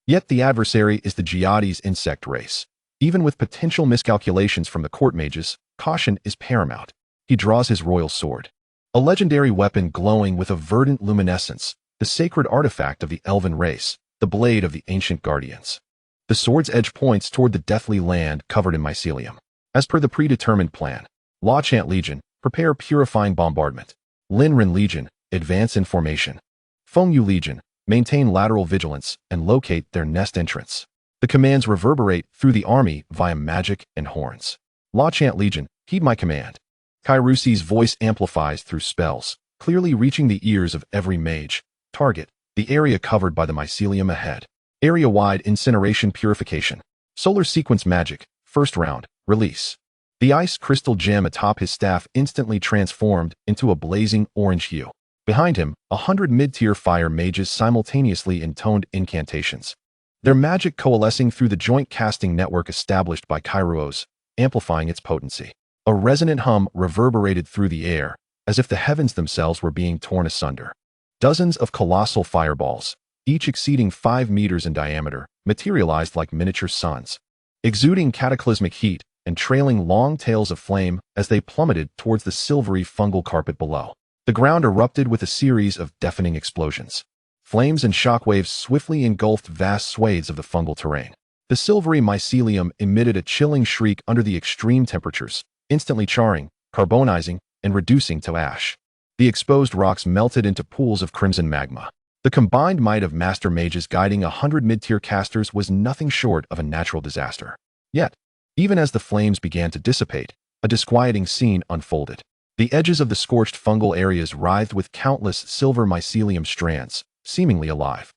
Yet the adversary is the Giadi's insect race. Even with potential miscalculations from the court mages, caution is paramount. He draws his royal sword, a legendary weapon glowing with a verdant luminescence, the sacred artifact of the elven race, the blade of the ancient guardians. The sword's edge points toward the deathly land covered in mycelium. As per the predetermined plan, Lawchant Legion, prepare purifying bombardment. Linren Legion, advance in formation. Fengyu Legion, maintain lateral vigilance and locate their nest entrance. The commands reverberate through the army via magic and horns. Lawchant Legion, heed my command. Kairusi's voice amplifies through spells, clearly reaching the ears of every mage. Target, the area covered by the mycelium ahead. Area-wide incineration purification. Solar sequence magic. First round. Release. The ice crystal gem atop his staff instantly transformed into a blazing orange hue. Behind him, 100 mid-tier fire mages simultaneously intoned incantations. Their magic coalescing through the joint casting network established by Kairos, amplifying its potency. A resonant hum reverberated through the air, as if the heavens themselves were being torn asunder. Dozens of colossal fireballs, each exceeding 5 meters in diameter, materialized like miniature suns, exuding cataclysmic heat and trailing long tails of flame as they plummeted towards the silvery fungal carpet below. The ground erupted with a series of deafening explosions. Flames and shockwaves swiftly engulfed vast swathes of the fungal terrain. The silvery mycelium emitted a chilling shriek under the extreme temperatures, instantly charring, carbonizing, and reducing to ash. The exposed rocks melted into pools of crimson magma. The combined might of master mages guiding 100 mid-tier casters was nothing short of a natural disaster. Yet, even as the flames began to dissipate, a disquieting scene unfolded. The edges of the scorched fungal areas writhed with countless silver mycelium strands, seemingly alive,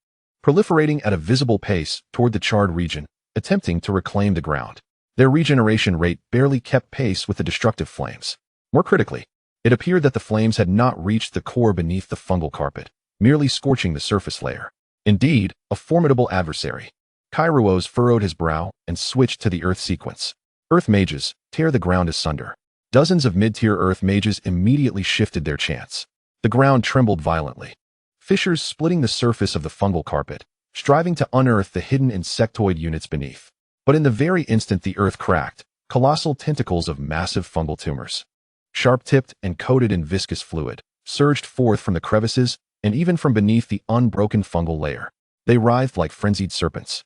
proliferating at a visible pace toward the charred region, attempting to reclaim the ground. Their regeneration rate barely kept pace with the destructive flames. More critically, it appeared that the flames had not reached the core beneath the fungal carpet, merely scorching the surface layer. Indeed, a formidable adversary. Kairos furrowed his brow and switched to the earth sequence. Earth mages, tear the ground asunder. Dozens of mid-tier earth mages immediately shifted their chants. The ground trembled violently. Fissures splitting the surface of the fungal carpet, striving to unearth the hidden insectoid units beneath. But in the very instant the earth cracked, colossal tentacles of massive fungal tumors, sharp-tipped and coated in viscous fluid, surged forth from the crevices and even from beneath the unbroken fungal layer. They writhed like frenzied serpents,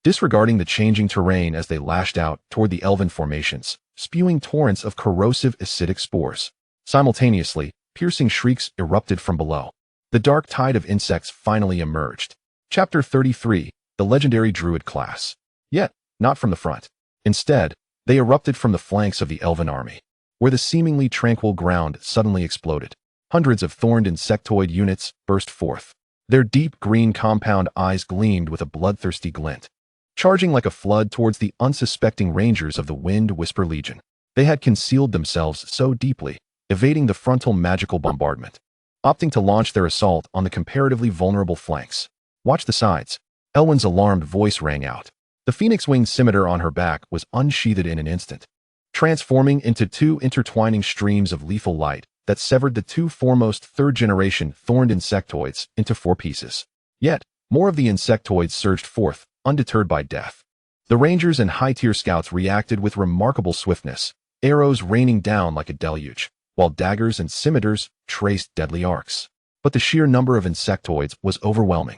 disregarding the changing terrain as they lashed out toward the elven formations, spewing torrents of corrosive acidic spores. Simultaneously, piercing shrieks erupted from below. The dark tide of insects finally emerged. Chapter 33, the legendary druid class. Yet, not from the front. Instead, they erupted from the flanks of the elven army, where the seemingly tranquil ground suddenly exploded. Hundreds of thorned insectoid units burst forth. Their deep green compound eyes gleamed with a bloodthirsty glint, charging like a flood towards the unsuspecting rangers of the Wind Whisper Legion. They had concealed themselves so deeply, evading the frontal magical bombardment, opting to launch their assault on the comparatively vulnerable flanks. Watch the sides. Elwyn's alarmed voice rang out. The phoenix-winged scimitar on her back was unsheathed in an instant, transforming into two intertwining streams of lethal light that severed the two foremost third-generation thorned insectoids into 4 pieces. Yet, more of the insectoids surged forth, undeterred by death. The rangers and high-tier scouts reacted with remarkable swiftness, arrows raining down like a deluge, while daggers and scimitars traced deadly arcs. But the sheer number of insectoids was overwhelming.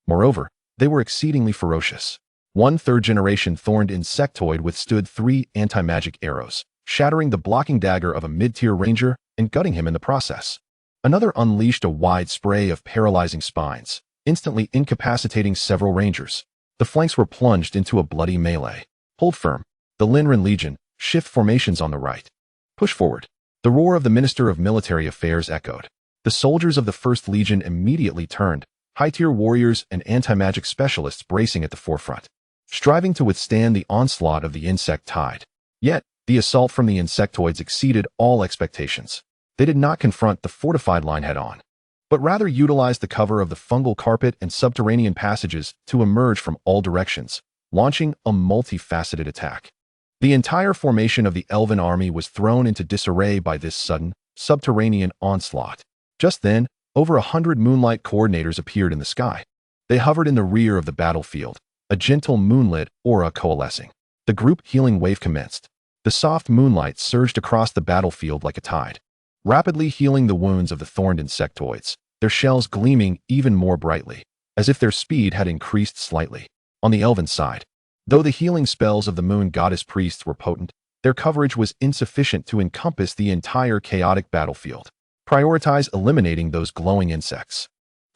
Moreover, they were exceedingly ferocious. One third-generation thorned insectoid withstood 3 anti-magic arrows, shattering the blocking dagger of a mid-tier ranger and gutting him in the process. Another unleashed a wide spray of paralyzing spines, instantly incapacitating several rangers. The flanks were plunged into a bloody melee. Hold firm. The Linren Legion, shift formations on the right. Push forward. The roar of the Minister of Military Affairs echoed. The soldiers of the First Legion immediately turned, high-tier warriors and anti-magic specialists bracing at the forefront, striving to withstand the onslaught of the insect tide. Yet, the assault from the insectoids exceeded all expectations. They did not confront the fortified line head-on, but rather utilized the cover of the fungal carpet and subterranean passages to emerge from all directions, launching a multifaceted attack. The entire formation of the elven army was thrown into disarray by this sudden, subterranean onslaught. Just then, over 100 moonlight coordinators appeared in the sky. They hovered in the rear of the battlefield, a gentle moonlit aura coalescing. The group healing wave commenced. The soft moonlight surged across the battlefield like a tide, rapidly healing the wounds of the thorned insectoids, their shells gleaming even more brightly, as if their speed had increased slightly. On the elven side, though the healing spells of the moon goddess priests were potent, their coverage was insufficient to encompass the entire chaotic battlefield. Prioritize eliminating those glowing insects.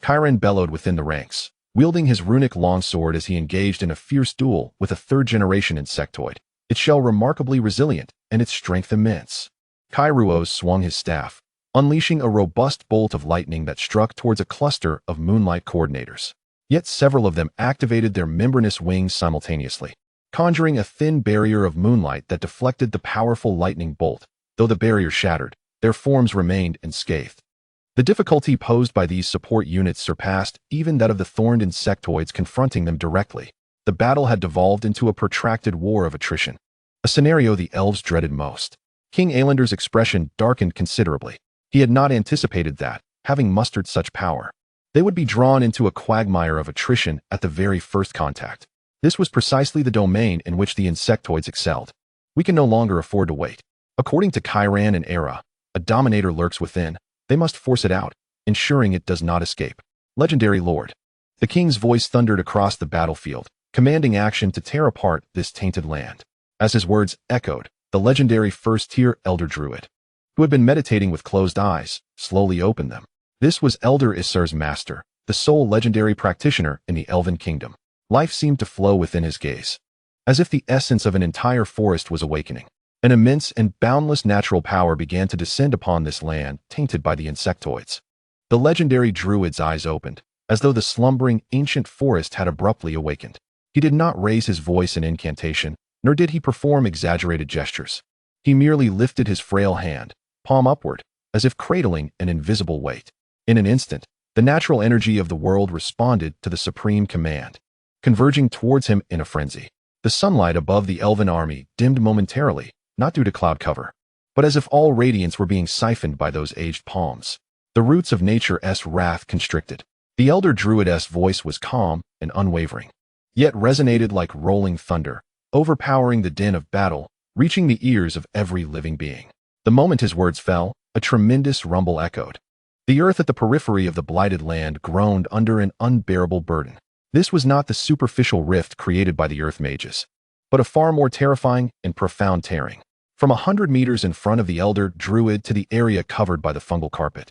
Chiron bellowed within the ranks, wielding his runic longsword as he engaged in a fierce duel with a third-generation insectoid, its shell remarkably resilient and its strength immense. Kairos swung his staff, unleashing a robust bolt of lightning that struck towards a cluster of moonlight coordinators. Yet several of them activated their membranous wings simultaneously, conjuring a thin barrier of moonlight that deflected the powerful lightning bolt. Though the barrier shattered, their forms remained unscathed. The difficulty posed by these support units surpassed even that of the thorned insectoids confronting them directly. The battle had devolved into a protracted war of attrition, a scenario the elves dreaded most. King Aelander's expression darkened considerably. He had not anticipated that, having mustered such power, they would be drawn into a quagmire of attrition at the very first contact. This was precisely the domain in which the insectoids excelled. We can no longer afford to wait. According to Chiran and Era, a dominator lurks within. They must force it out, ensuring it does not escape. Legendary Lord. The king's voice thundered across the battlefield, commanding action to tear apart this tainted land. As his words echoed, the legendary first-tier Elder Druid, who had been meditating with closed eyes, slowly opened them. This was Elder Isser's master, the sole legendary practitioner in the Elven Kingdom. Life seemed to flow within his gaze, as if the essence of an entire forest was awakening. An immense and boundless natural power began to descend upon this land, tainted by the insectoids. The legendary druid's eyes opened, as though the slumbering ancient forest had abruptly awakened. He did not raise his voice in incantation, nor did he perform exaggerated gestures. He merely lifted his frail hand, palm upward, as if cradling an invisible weight. In an instant, the natural energy of the world responded to the supreme command, converging towards him in a frenzy. The sunlight above the elven army dimmed momentarily, not due to cloud cover, but as if all radiance were being siphoned by those aged palms. The roots of nature's wrath constricted. The elder druid's voice was calm and unwavering, yet resonated like rolling thunder, overpowering the din of battle, reaching the ears of every living being. The moment his words fell, a tremendous rumble echoed. The earth at the periphery of the blighted land groaned under an unbearable burden. This was not the superficial rift created by the earth mages, but a far more terrifying and profound tearing. From 100 meters in front of the elder druid to the area covered by the fungal carpet,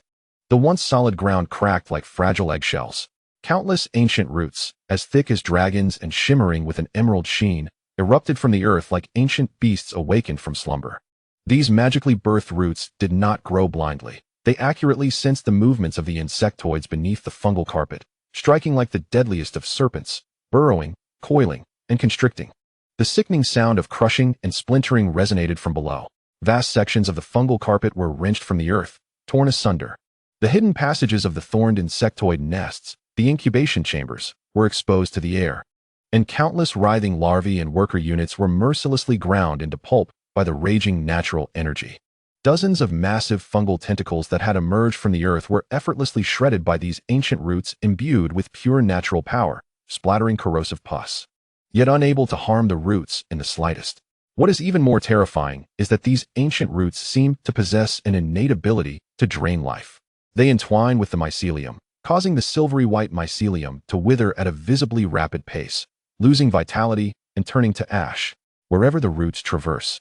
the once solid ground cracked like fragile eggshells. Countless ancient roots, as thick as dragons and shimmering with an emerald sheen, erupted from the earth like ancient beasts awakened from slumber. These magically birthed roots did not grow blindly. They accurately sensed the movements of the insectoids beneath the fungal carpet, striking like the deadliest of serpents, burrowing, coiling, and constricting. The sickening sound of crushing and splintering resonated from below. Vast sections of the fungal carpet were wrenched from the earth, torn asunder. The hidden passages of the thorned insectoid nests, the incubation chambers, were exposed to the air, and countless writhing larvae and worker units were mercilessly ground into pulp by the raging natural energy. Dozens of massive fungal tentacles that had emerged from the earth were effortlessly shredded by these ancient roots imbued with pure natural power, splattering corrosive pus, yet unable to harm the roots in the slightest. What is even more terrifying is that these ancient roots seem to possess an innate ability to drain life. They entwine with the mycelium, causing the silvery white mycelium to wither at a visibly rapid pace, losing vitality and turning to ash wherever the roots traverse.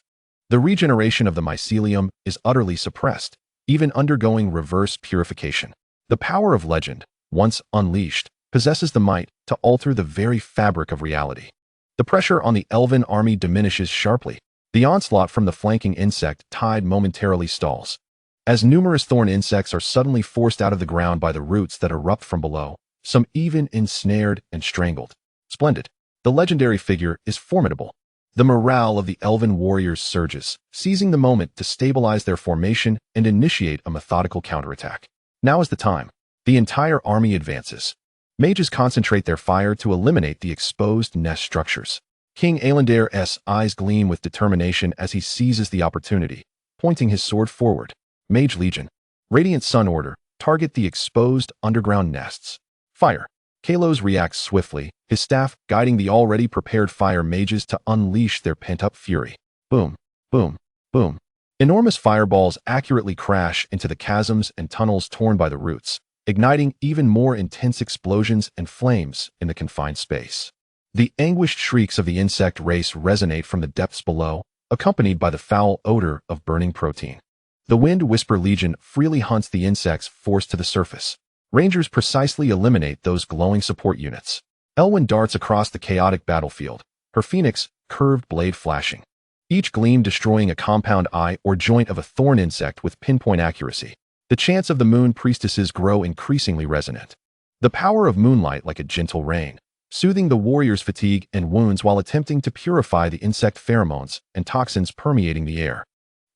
The regeneration of the mycelium is utterly suppressed, even undergoing reverse purification. The power of legend, once unleashed, possesses the might to alter the very fabric of reality. The pressure on the elven army diminishes sharply. The onslaught from the flanking insect tide momentarily stalls, as numerous thorn insects are suddenly forced out of the ground by the roots that erupt from below, some even ensnared and strangled. Splendid. The legendary figure is formidable. The morale of the elven warriors surges, seizing the moment to stabilize their formation and initiate a methodical counterattack. Now is the time. The entire army advances. Mages concentrate their fire to eliminate the exposed nest structures. King Aelander's eyes gleam with determination as he seizes the opportunity, pointing his sword forward. Mage Legion. Radiant Sun Order. Target the exposed underground nests. Fire. Kalos reacts swiftly, his staff guiding the already prepared fire mages to unleash their pent-up fury. Boom, boom, boom. Enormous fireballs accurately crash into the chasms and tunnels torn by the roots, igniting even more intense explosions and flames in the confined space. The anguished shrieks of the insect race resonate from the depths below, accompanied by the foul odor of burning protein. The Wind Whisper Legion freely hunts the insects forced to the surface. Rangers precisely eliminate those glowing support units. Elwyn darts across the chaotic battlefield, her phoenix curved blade flashing, each gleam destroying a compound eye or joint of a thorn insect with pinpoint accuracy. The chants of the moon priestesses grow increasingly resonant, The power of moonlight like a gentle rain, soothing the warrior's fatigue and wounds while attempting to purify the insect pheromones and toxins permeating the air.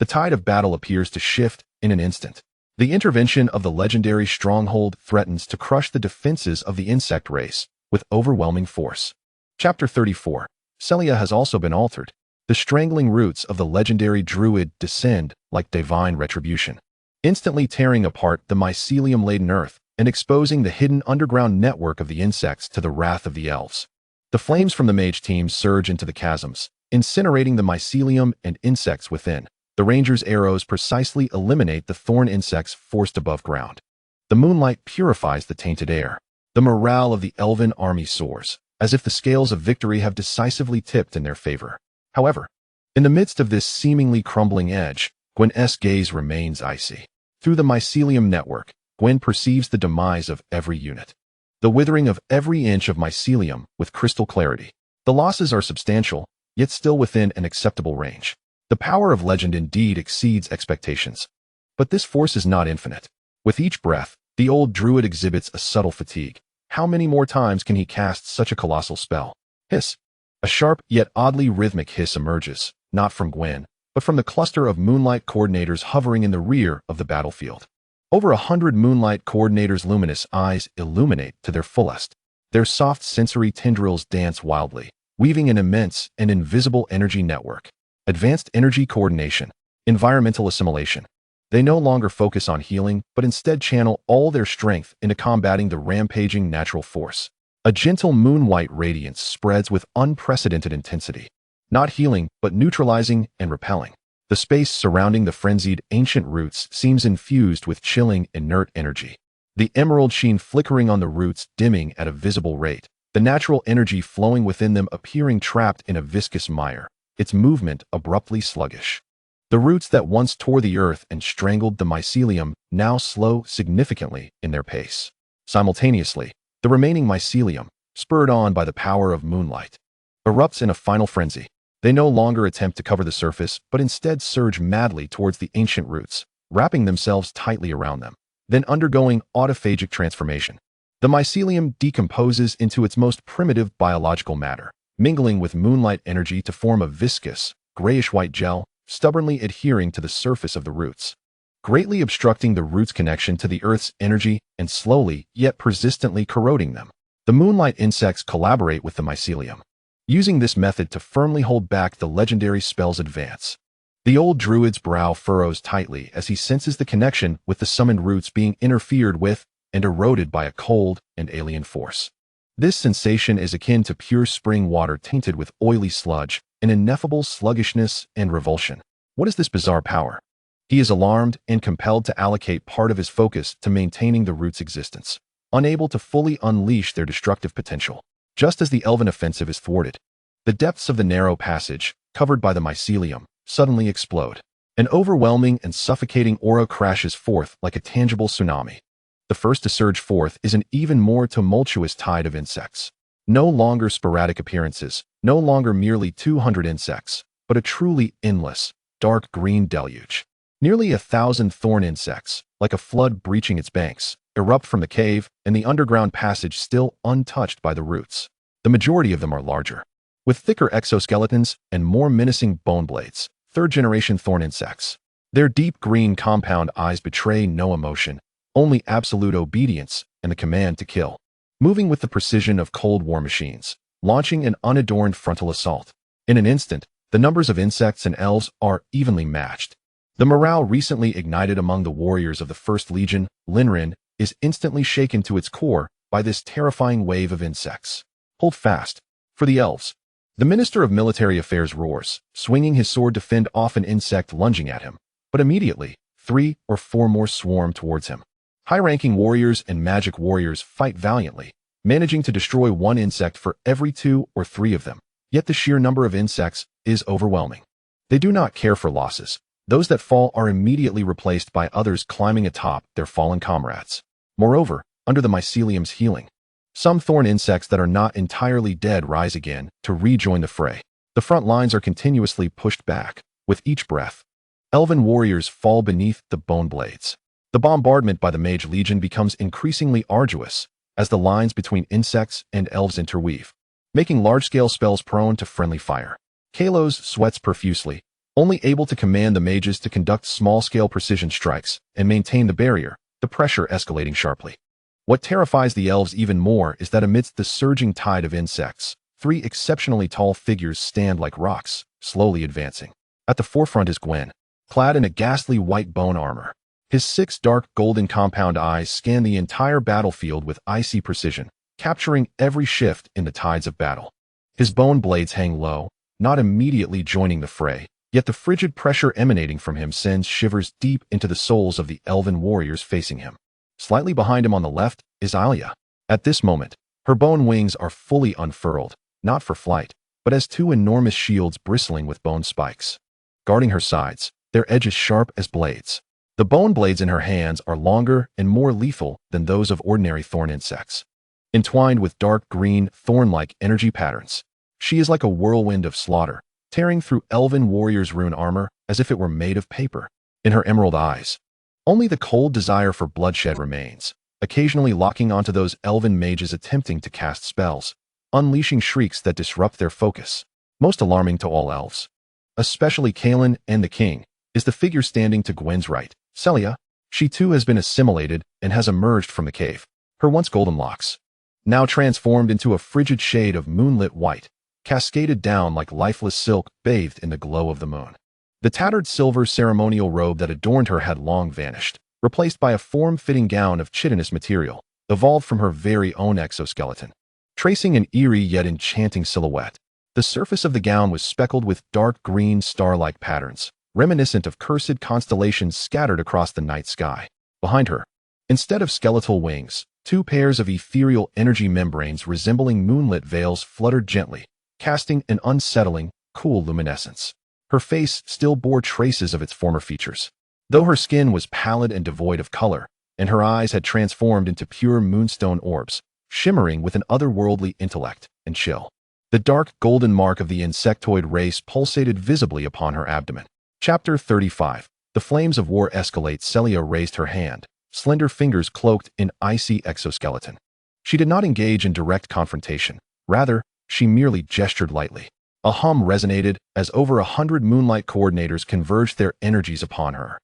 The tide of battle appears to shift in an instant. The intervention of the legendary stronghold threatens to crush the defenses of the insect race with overwhelming force. Chapter 34. Celia has also been altered. The strangling roots of the legendary druid descend like divine retribution, instantly tearing apart the mycelium-laden earth and exposing the hidden underground network of the insects to the wrath of the elves. The flames from the mage team surge into the chasms, incinerating the mycelium and insects within. The ranger's arrows precisely eliminate the thorn insects forced above ground. The moonlight purifies the tainted air. The morale of the elven army soars, as if the scales of victory have decisively tipped in their favor. However, in the midst of this seemingly crumbling edge, Gwen's gaze remains icy. Through the mycelium network, Gwen perceives the demise of every unit. The withering of every inch of mycelium with crystal clarity. The losses are substantial, yet still within an acceptable range. The power of legend indeed exceeds expectations. But this force is not infinite. With each breath, the old druid exhibits a subtle fatigue. How many more times can he cast such a colossal spell? Hiss. A sharp yet oddly rhythmic hiss emerges, not from Gwen, but from the cluster of moonlight coordinators hovering in the rear of the battlefield. Over 100 moonlight coordinators' luminous eyes illuminate to their fullest. Their soft sensory tendrils dance wildly, weaving an immense and invisible energy network. Advanced energy coordination, environmental assimilation. They no longer focus on healing, but instead channel all their strength into combating the rampaging natural force. A gentle moon-white radiance spreads with unprecedented intensity. Not healing, but neutralizing and repelling. The space surrounding the frenzied ancient roots seems infused with chilling, inert energy. The emerald sheen flickering on the roots dimming at a visible rate, the natural energy flowing within them appearing trapped in a viscous mire, its movement abruptly sluggish. The roots that once tore the earth and strangled the mycelium now slow significantly in their pace. Simultaneously, the remaining mycelium, spurred on by the power of moonlight, erupts in a final frenzy. They no longer attempt to cover the surface, but instead surge madly towards the ancient roots, wrapping themselves tightly around them, then undergoing autophagic transformation. The mycelium decomposes into its most primitive biological matter, mingling with moonlight energy to form a viscous, grayish-white gel, stubbornly adhering to the surface of the roots, greatly obstructing the roots' connection to the earth's energy and slowly, yet persistently corroding them. The moonlight insects collaborate with the mycelium, using this method to firmly hold back the legendary spell's advance. The old druid's brow furrows tightly as he senses the connection with the summoned roots being interfered with and eroded by a cold and alien force. This sensation is akin to pure spring water tainted with oily sludge, an ineffable sluggishness and revulsion. What is this bizarre power? He is alarmed and compelled to allocate part of his focus to maintaining the roots' existence, unable to fully unleash their destructive potential. Just as the elven offensive is thwarted, the depths of the narrow passage, covered by the mycelium, suddenly explode. An overwhelming and suffocating aura crashes forth like a tangible tsunami. The first to surge forth is an even more tumultuous tide of insects. No longer sporadic appearances, no longer merely 200 insects, but a truly endless, dark green deluge. Nearly 1,000 thorn insects, like a flood breaching its banks, erupt from the cave and the underground passage still untouched by the roots. The majority of them are larger, with thicker exoskeletons and more menacing bone blades, third-generation thorn insects. Their deep green compound eyes betray no emotion, only absolute obedience and the command to kill. Moving with the precision of Cold War machines, launching an unadorned frontal assault. In an instant, the numbers of insects and elves are evenly matched. The morale recently ignited among the warriors of the First Legion, Linrin, is instantly shaken to its core by this terrifying wave of insects. Hold fast. For the elves. The Minister of Military Affairs roars, swinging his sword to fend off an insect lunging at him. But immediately, 3 or 4 more swarm towards him. High-ranking warriors and magic warriors fight valiantly, managing to destroy 1 insect for every 2 or 3 of them. Yet the sheer number of insects is overwhelming. They do not care for losses. Those that fall are immediately replaced by others climbing atop their fallen comrades. Moreover, under the mycelium's healing, some thorn insects that are not entirely dead rise again to rejoin the fray. The front lines are continuously pushed back. With each breath, elven warriors fall beneath the bone blades. The bombardment by the Mage Legion becomes increasingly arduous, as the lines between insects and elves interweave, making large-scale spells prone to friendly fire. Kalos sweats profusely, only able to command the mages to conduct small-scale precision strikes and maintain the barrier, the pressure escalating sharply. What terrifies the elves even more is that amidst the surging tide of insects, 3 exceptionally tall figures stand like rocks, slowly advancing. At the forefront is Gwen, clad in a ghastly white bone armor. His 6 dark golden compound eyes scan the entire battlefield with icy precision, capturing every shift in the tides of battle. His bone blades hang low, not immediately joining the fray, yet the frigid pressure emanating from him sends shivers deep into the souls of the elven warriors facing him. Slightly behind him on the left is Alia. At this moment, her bone wings are fully unfurled, not for flight, but as 2 enormous shields bristling with bone spikes. Guarding her sides, their edges sharp as blades. The bone blades in her hands are longer and more lethal than those of ordinary thorn insects. Entwined with dark green, thorn-like energy patterns, she is like a whirlwind of slaughter, tearing through elven warriors' rune armor as if it were made of paper. In her emerald eyes, only the cold desire for bloodshed remains, occasionally locking onto those elven mages attempting to cast spells, unleashing shrieks that disrupt their focus. Most alarming to all elves, especially Kaelin and the king, is the figure standing to Gwen's right, Celia. She too has been assimilated and has emerged from the cave, her once golden locks, now transformed into a frigid shade of moonlit white, cascaded down like lifeless silk bathed in the glow of the moon. The tattered silver ceremonial robe that adorned her had long vanished, replaced by a form-fitting gown of chitinous material, evolved from her very own exoskeleton. Tracing an eerie yet enchanting silhouette, the surface of the gown was speckled with dark green star-like patterns, reminiscent of cursed constellations scattered across the night sky. Behind her, instead of skeletal wings, 2 pairs of ethereal energy membranes resembling moonlit veils fluttered gently, casting an unsettling, cool luminescence. Her face still bore traces of its former features, though her skin was pallid and devoid of color, and her eyes had transformed into pure moonstone orbs, shimmering with an otherworldly intellect and chill. The dark golden mark of the insectoid race pulsated visibly upon her abdomen. Chapter 35. The flames of war escalate. Celia raised her hand, slender fingers cloaked in icy exoskeleton. She did not engage in direct confrontation. Rather, she merely gestured lightly. A hum resonated as over 100 moonlight coordinators converged their energies upon her.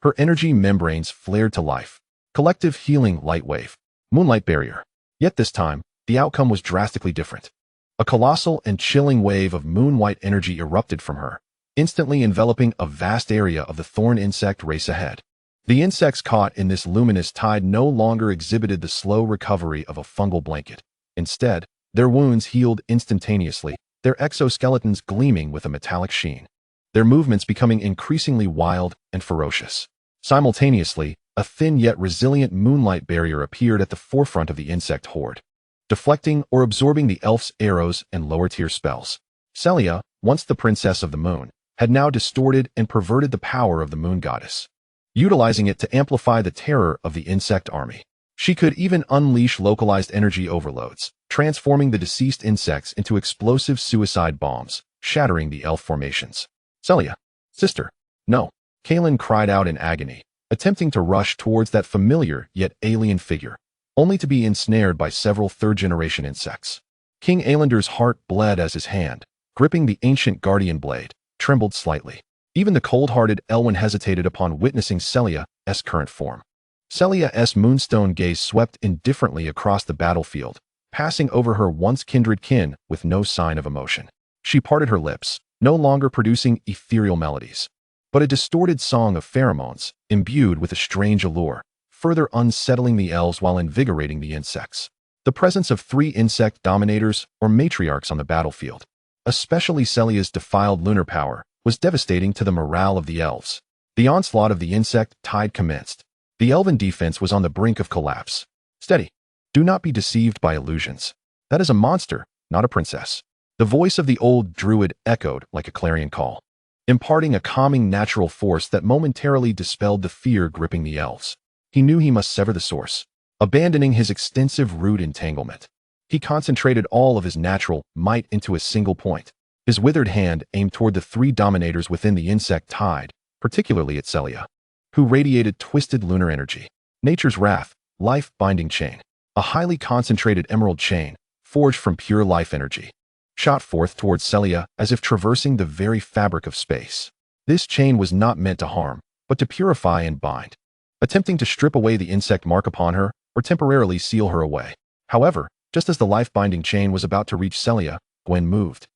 Her energy membranes flared to life. Collective healing light wave. Moonlight barrier. Yet this time, the outcome was drastically different. A colossal and chilling wave of moon-white energy erupted from her, instantly enveloping a vast area of the thorn insect race ahead. The insects caught in this luminous tide no longer exhibited the slow recovery of a fungal blanket. Instead, their wounds healed instantaneously, their exoskeletons gleaming with a metallic sheen, their movements becoming increasingly wild and ferocious. Simultaneously, a thin yet resilient moonlight barrier appeared at the forefront of the insect horde, deflecting or absorbing the elf's arrows and lower-tier spells. Celia, once the princess of the moon, had now distorted and perverted the power of the moon goddess, utilizing it to amplify the terror of the insect army. She could even unleash localized energy overloads, transforming the deceased insects into explosive suicide bombs, shattering the elf formations. Celia, sister, no, Kaelin cried out in agony, attempting to rush towards that familiar yet alien figure, only to be ensnared by several third-generation insects. King Aelander's heart bled as his hand, gripping the ancient guardian blade, trembled slightly. Even the cold-hearted Elwyn hesitated upon witnessing Celia's current form. Celia's moonstone gaze swept indifferently across the battlefield, passing over her once kindred kin with no sign of emotion. She parted her lips, no longer producing ethereal melodies, but a distorted song of pheromones, imbued with a strange allure, further unsettling the elves while invigorating the insects. The presence of 3 insect dominators or matriarchs on the battlefield, especially Celia's defiled lunar power, was devastating to the morale of the elves. The onslaught of the insect tide commenced. The elven defense was on the brink of collapse. Steady. Do not be deceived by illusions. That is a monster, not a princess. The voice of the old druid echoed like a clarion call, imparting a calming natural force that momentarily dispelled the fear gripping the elves. He knew he must sever the source, abandoning his extensive root entanglement. He concentrated all of his natural might into a single point. His withered hand aimed toward the 3 dominators within the insect tide, particularly at Celia, who radiated twisted lunar energy. Nature's wrath, life-binding chain. a highly concentrated emerald chain, forged from pure life energy, shot forth towards Celia as if traversing the very fabric of space. This chain was not meant to harm, but to purify and bind, attempting to strip away the insect mark upon her or temporarily seal her away. However, just as the life-binding chain was about to reach Celia, Gwen moved.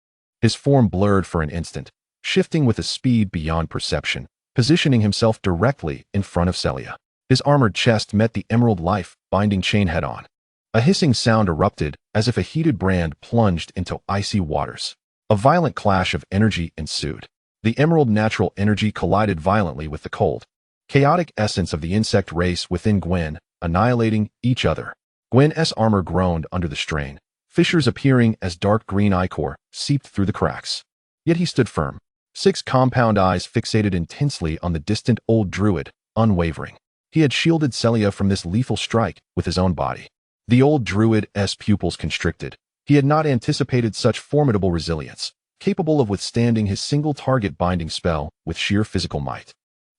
His form blurred for an instant, shifting with a speed beyond perception, positioning himself directly in front of Celia. His armored chest met the emerald life-binding chain head-on. A hissing sound erupted as if a heated brand plunged into icy waters. A violent clash of energy ensued. The emerald natural energy collided violently with the cold, chaotic essence of the insect race within Gwen, annihilating each other. Gwen's armor groaned under the strain, fissures appearing as dark green ichor seeped through the cracks. Yet he stood firm, 6 compound eyes fixated intensely on the distant old druid, unwavering. He had shielded Celia from this lethal strike with his own body. The old druid's pupils constricted. He had not anticipated such formidable resilience, capable of withstanding his single target binding spell with sheer physical might.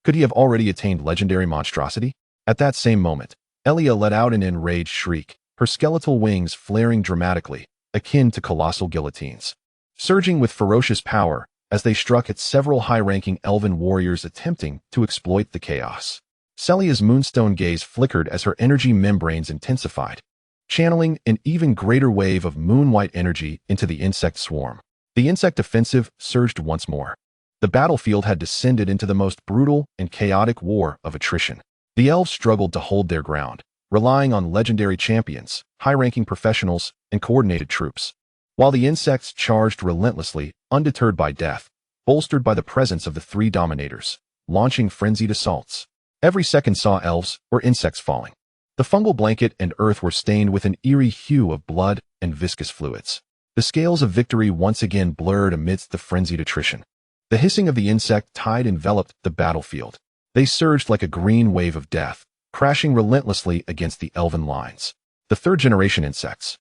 Could he have already attained legendary monstrosity? At that same moment, Elia let out an enraged shriek, her skeletal wings flaring dramatically, akin to colossal guillotines, surging with ferocious power as they struck at several high-ranking elven warriors attempting to exploit the chaos. Celia's moonstone gaze flickered as her energy membranes intensified, channeling an even greater wave of moon-white energy into the insect swarm. The insect offensive surged once more. The battlefield had descended into the most brutal and chaotic war of attrition. The elves struggled to hold their ground, relying on legendary champions, high-ranking professionals, and coordinated troops, while the insects charged relentlessly, undeterred by death, bolstered by the presence of the 3 dominators, launching frenzied assaults. Every second saw elves or insects falling. The fungal blanket and earth were stained with an eerie hue of blood and viscous fluids. The scales of victory once again blurred amidst the frenzied attrition. The hissing of the insect tide enveloped the battlefield. They surged like a green wave of death, crashing relentlessly against the elven lines. The third-generation insects,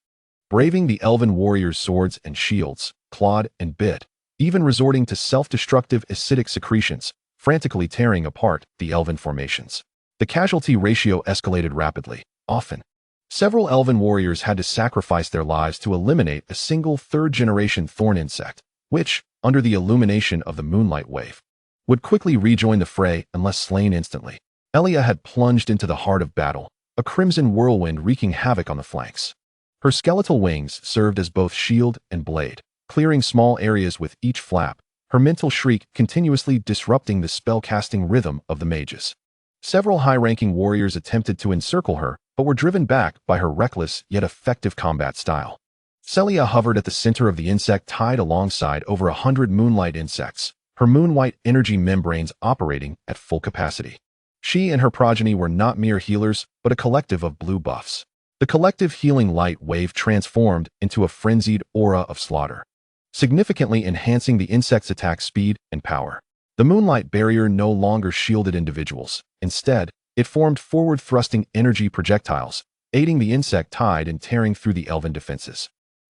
braving the elven warriors' swords and shields, clawed and bit, even resorting to self-destructive acidic secretions, frantically tearing apart the elven formations. The casualty ratio escalated rapidly. Often, several elven warriors had to sacrifice their lives to eliminate a single third-generation thorn insect, which, under the illumination of the moonlight wave, would quickly rejoin the fray unless slain instantly. Elia had plunged into the heart of battle, a crimson whirlwind wreaking havoc on the flanks. Her skeletal wings served as both shield and blade, clearing small areas with each flap, her mental shriek continuously disrupting the spell-casting rhythm of the mages. Several high-ranking warriors attempted to encircle her, but were driven back by her reckless yet effective combat style. Celia hovered at the center of the insect tide alongside over 100 moonlight insects, her moon-white energy membranes operating at full capacity. She and her progeny were not mere healers, but a collective of blue buffs. The collective healing light wave transformed into a frenzied aura of slaughter, significantly enhancing the insect's attack speed and power. The moonlight barrier no longer shielded individuals. Instead, it formed forward-thrusting energy projectiles, aiding the insect tide in tearing through the elven defenses.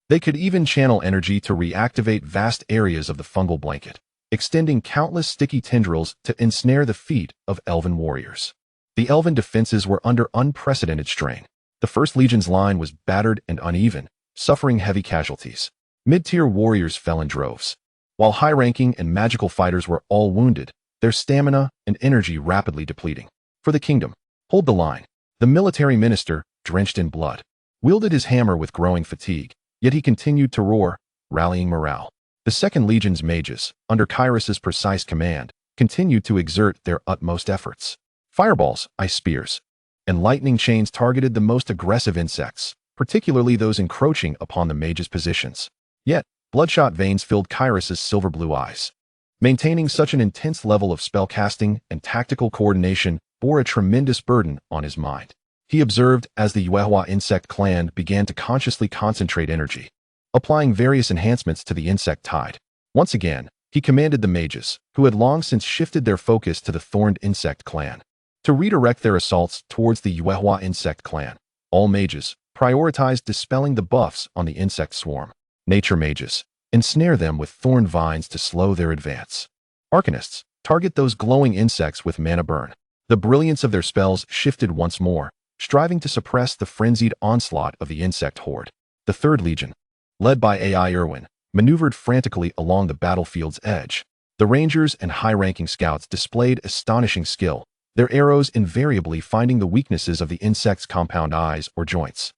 They could even channel energy to reactivate vast areas of the fungal blanket, extending countless sticky tendrils to ensnare the feet of elven warriors. The elven defenses were under unprecedented strain. The First Legion's line was battered and uneven, suffering heavy casualties. Mid-tier warriors fell in droves, while high-ranking and magical fighters were all wounded, their stamina and energy rapidly depleting. For the kingdom, hold the line. The military minister, drenched in blood, wielded his hammer with growing fatigue, yet he continued to roar, rallying morale. The Second Legion's mages, under Kyrus's precise command, continued to exert their utmost efforts. Fireballs, ice spears, and lightning chains targeted the most aggressive insects, particularly those encroaching upon the mages' positions. Yet, bloodshot veins filled Kyrus's silver-blue eyes. Maintaining such an intense level of spellcasting and tactical coordination bore a tremendous burden on his mind. He observed as the Yuehua insect clan began to consciously concentrate energy, applying various enhancements to the insect tide. Once again, he commanded the mages, who had long since shifted their focus to the thorned insect clan, to redirect their assaults towards the Yuehua insect clan. All mages prioritized dispelling the buffs on the insect swarm. Nature mages ensnare them with thorn vines to slow their advance. Arcanists target those glowing insects with mana burn. The brilliance of their spells shifted once more, striving to suppress the frenzied onslaught of the insect horde. The Third Legion, led by AI Irwin, maneuvered frantically along the battlefield's edge. The rangers and high-ranking scouts displayed astonishing skill, their arrows invariably finding the weaknesses of the insect's compound eyes or joints,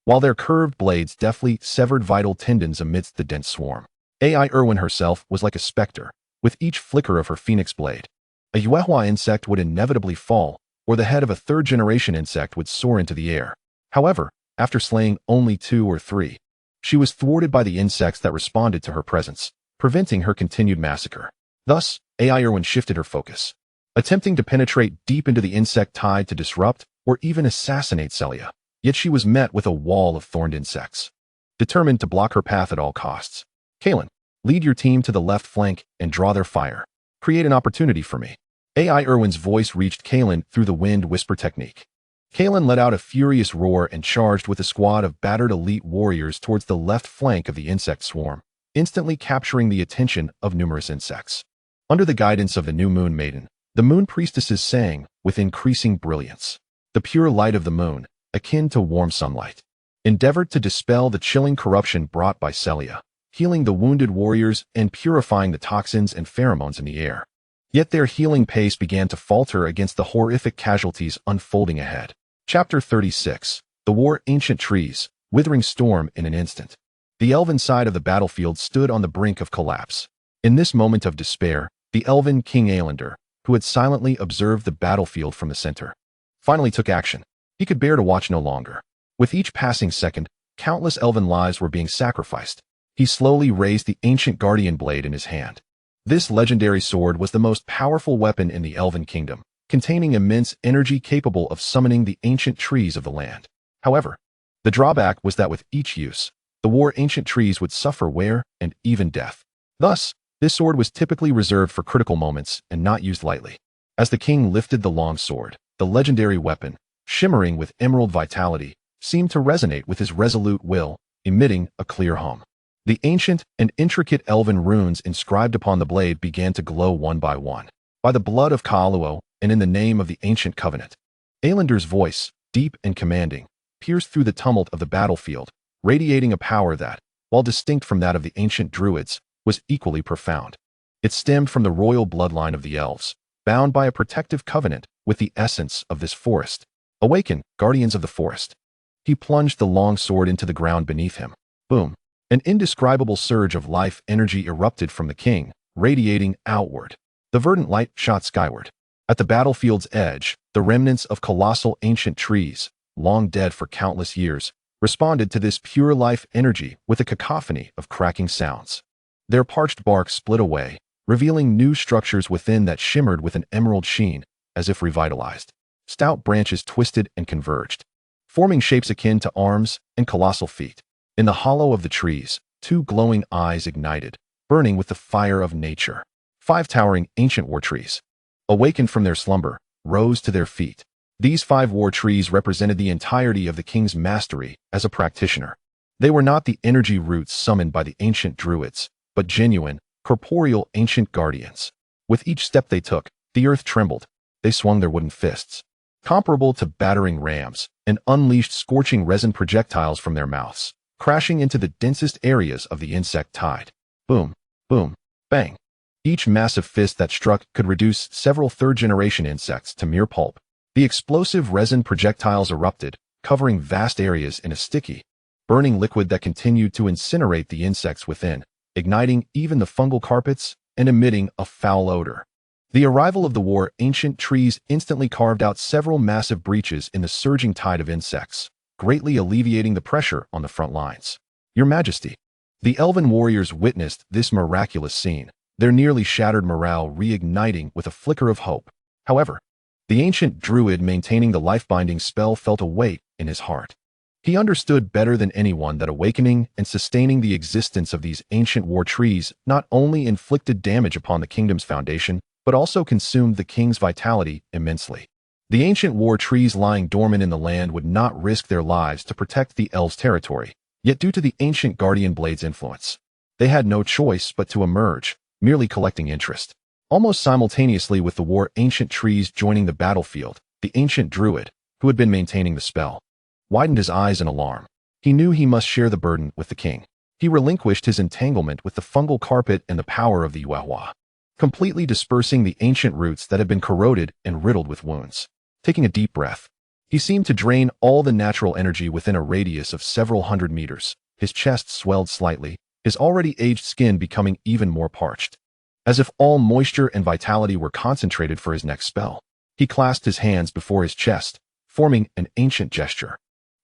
while their curved blades deftly severed vital tendons amidst the dense swarm. AI Irwin herself was like a specter, with each flicker of her phoenix blade. A Yuehua insect would inevitably fall, or the head of a third-generation insect would soar into the air. However, after slaying only 2 or 3, she was thwarted by the insects that responded to her presence, preventing her continued massacre. Thus, AI Irwin shifted her focus, attempting to penetrate deep into the insect tide to disrupt or even assassinate Celia. Yet she was met with a wall of thorned insects, determined to block her path at all costs. Kalen, lead your team to the left flank and draw their fire. Create an opportunity for me. AI Irwin's voice reached Kalen through the wind whisper technique. Kalen let out a furious roar and charged with a squad of battered elite warriors towards the left flank of the insect swarm, instantly capturing the attention of numerous insects. Under the guidance of the new Moon Maiden, the Moon Priestesses sang with increasing brilliance. The pure light of the moon, akin to warm sunlight, endeavored to dispel the chilling corruption brought by Celia, healing the wounded warriors and purifying the toxins and pheromones in the air. Yet their healing pace began to falter against the horrific casualties unfolding ahead. Chapter 36. The War Ancient Trees, Withering Storm in an Instant. The elven side of the battlefield stood on the brink of collapse. In this moment of despair, the elven King Aelander, who had silently observed the battlefield from the center, finally took action. He could bear to watch no longer. With each passing second, countless elven lives were being sacrificed. He slowly raised the ancient guardian blade in his hand. This legendary sword was the most powerful weapon in the Elven Kingdom, containing immense energy capable of summoning the ancient trees of the land. However, the drawback was that with each use, the war ancient trees would suffer wear and even death. Thus, this sword was typically reserved for critical moments and not used lightly. As the king lifted the long sword, the legendary weapon, shimmering with emerald vitality, seemed to resonate with his resolute will, emitting a clear hum. The ancient and intricate elven runes inscribed upon the blade began to glow one by one. By the blood of Kaaluo, and in the name of the ancient covenant. Aelander's voice, deep and commanding, pierced through the tumult of the battlefield, radiating a power that, while distinct from that of the ancient druids, was equally profound. It stemmed from the royal bloodline of the elves, bound by a protective covenant with the essence of this forest. Awaken, guardians of the forest. He plunged the long sword into the ground beneath him. Boom. An indescribable surge of life energy erupted from the king, radiating outward. The verdant light shot skyward. At the battlefield's edge, the remnants of colossal ancient trees, long dead for countless years, responded to this pure life energy with a cacophony of cracking sounds. Their parched bark split away, revealing new structures within that shimmered with an emerald sheen, as if revitalized. Stout branches twisted and converged, forming shapes akin to arms and colossal feet. In the hollow of the trees, 2 glowing eyes ignited, burning with the fire of nature. 5 towering ancient war trees, awakened from their slumber, rose to their feet. These 5 war trees represented the entirety of the king's mastery as a practitioner. They were not the energy roots summoned by the ancient druids, but genuine, corporeal ancient guardians. With each step they took, the earth trembled. They swung their wooden fists, comparable to battering rams, and unleashed scorching resin projectiles from their mouths, crashing into the densest areas of the insect tide. Boom, boom, bang. Each massive fist that struck could reduce several third-generation insects to mere pulp. The explosive resin projectiles erupted, covering vast areas in a sticky, burning liquid that continued to incinerate the insects within, igniting even the fungal carpets and emitting a foul odor. The arrival of the war ancient trees instantly carved out several massive breaches in the surging tide of insects, greatly alleviating the pressure on the front lines. Your Majesty, the elven warriors witnessed this miraculous scene, their nearly shattered morale reigniting with a flicker of hope. However, the ancient druid maintaining the life-binding spell felt a weight in his heart. He understood better than anyone that awakening and sustaining the existence of these ancient war trees not only inflicted damage upon the kingdom's foundation, but also consumed the king's vitality immensely. The ancient war trees lying dormant in the land would not risk their lives to protect the elves' territory, yet due to the ancient guardian blade's influence, they had no choice but to emerge, merely collecting interest. Almost simultaneously with the war ancient trees joining the battlefield, the ancient druid, who had been maintaining the spell, widened his eyes in alarm. He knew he must share the burden with the king. He relinquished his entanglement with the fungal carpet and the power of the Yuehua, completely dispersing the ancient roots that had been corroded and riddled with wounds. Taking a deep breath, he seemed to drain all the natural energy within a radius of several hundred meters. His chest swelled slightly, his already aged skin becoming even more parched, as if all moisture and vitality were concentrated for his next spell. He clasped his hands before his chest, forming an ancient gesture.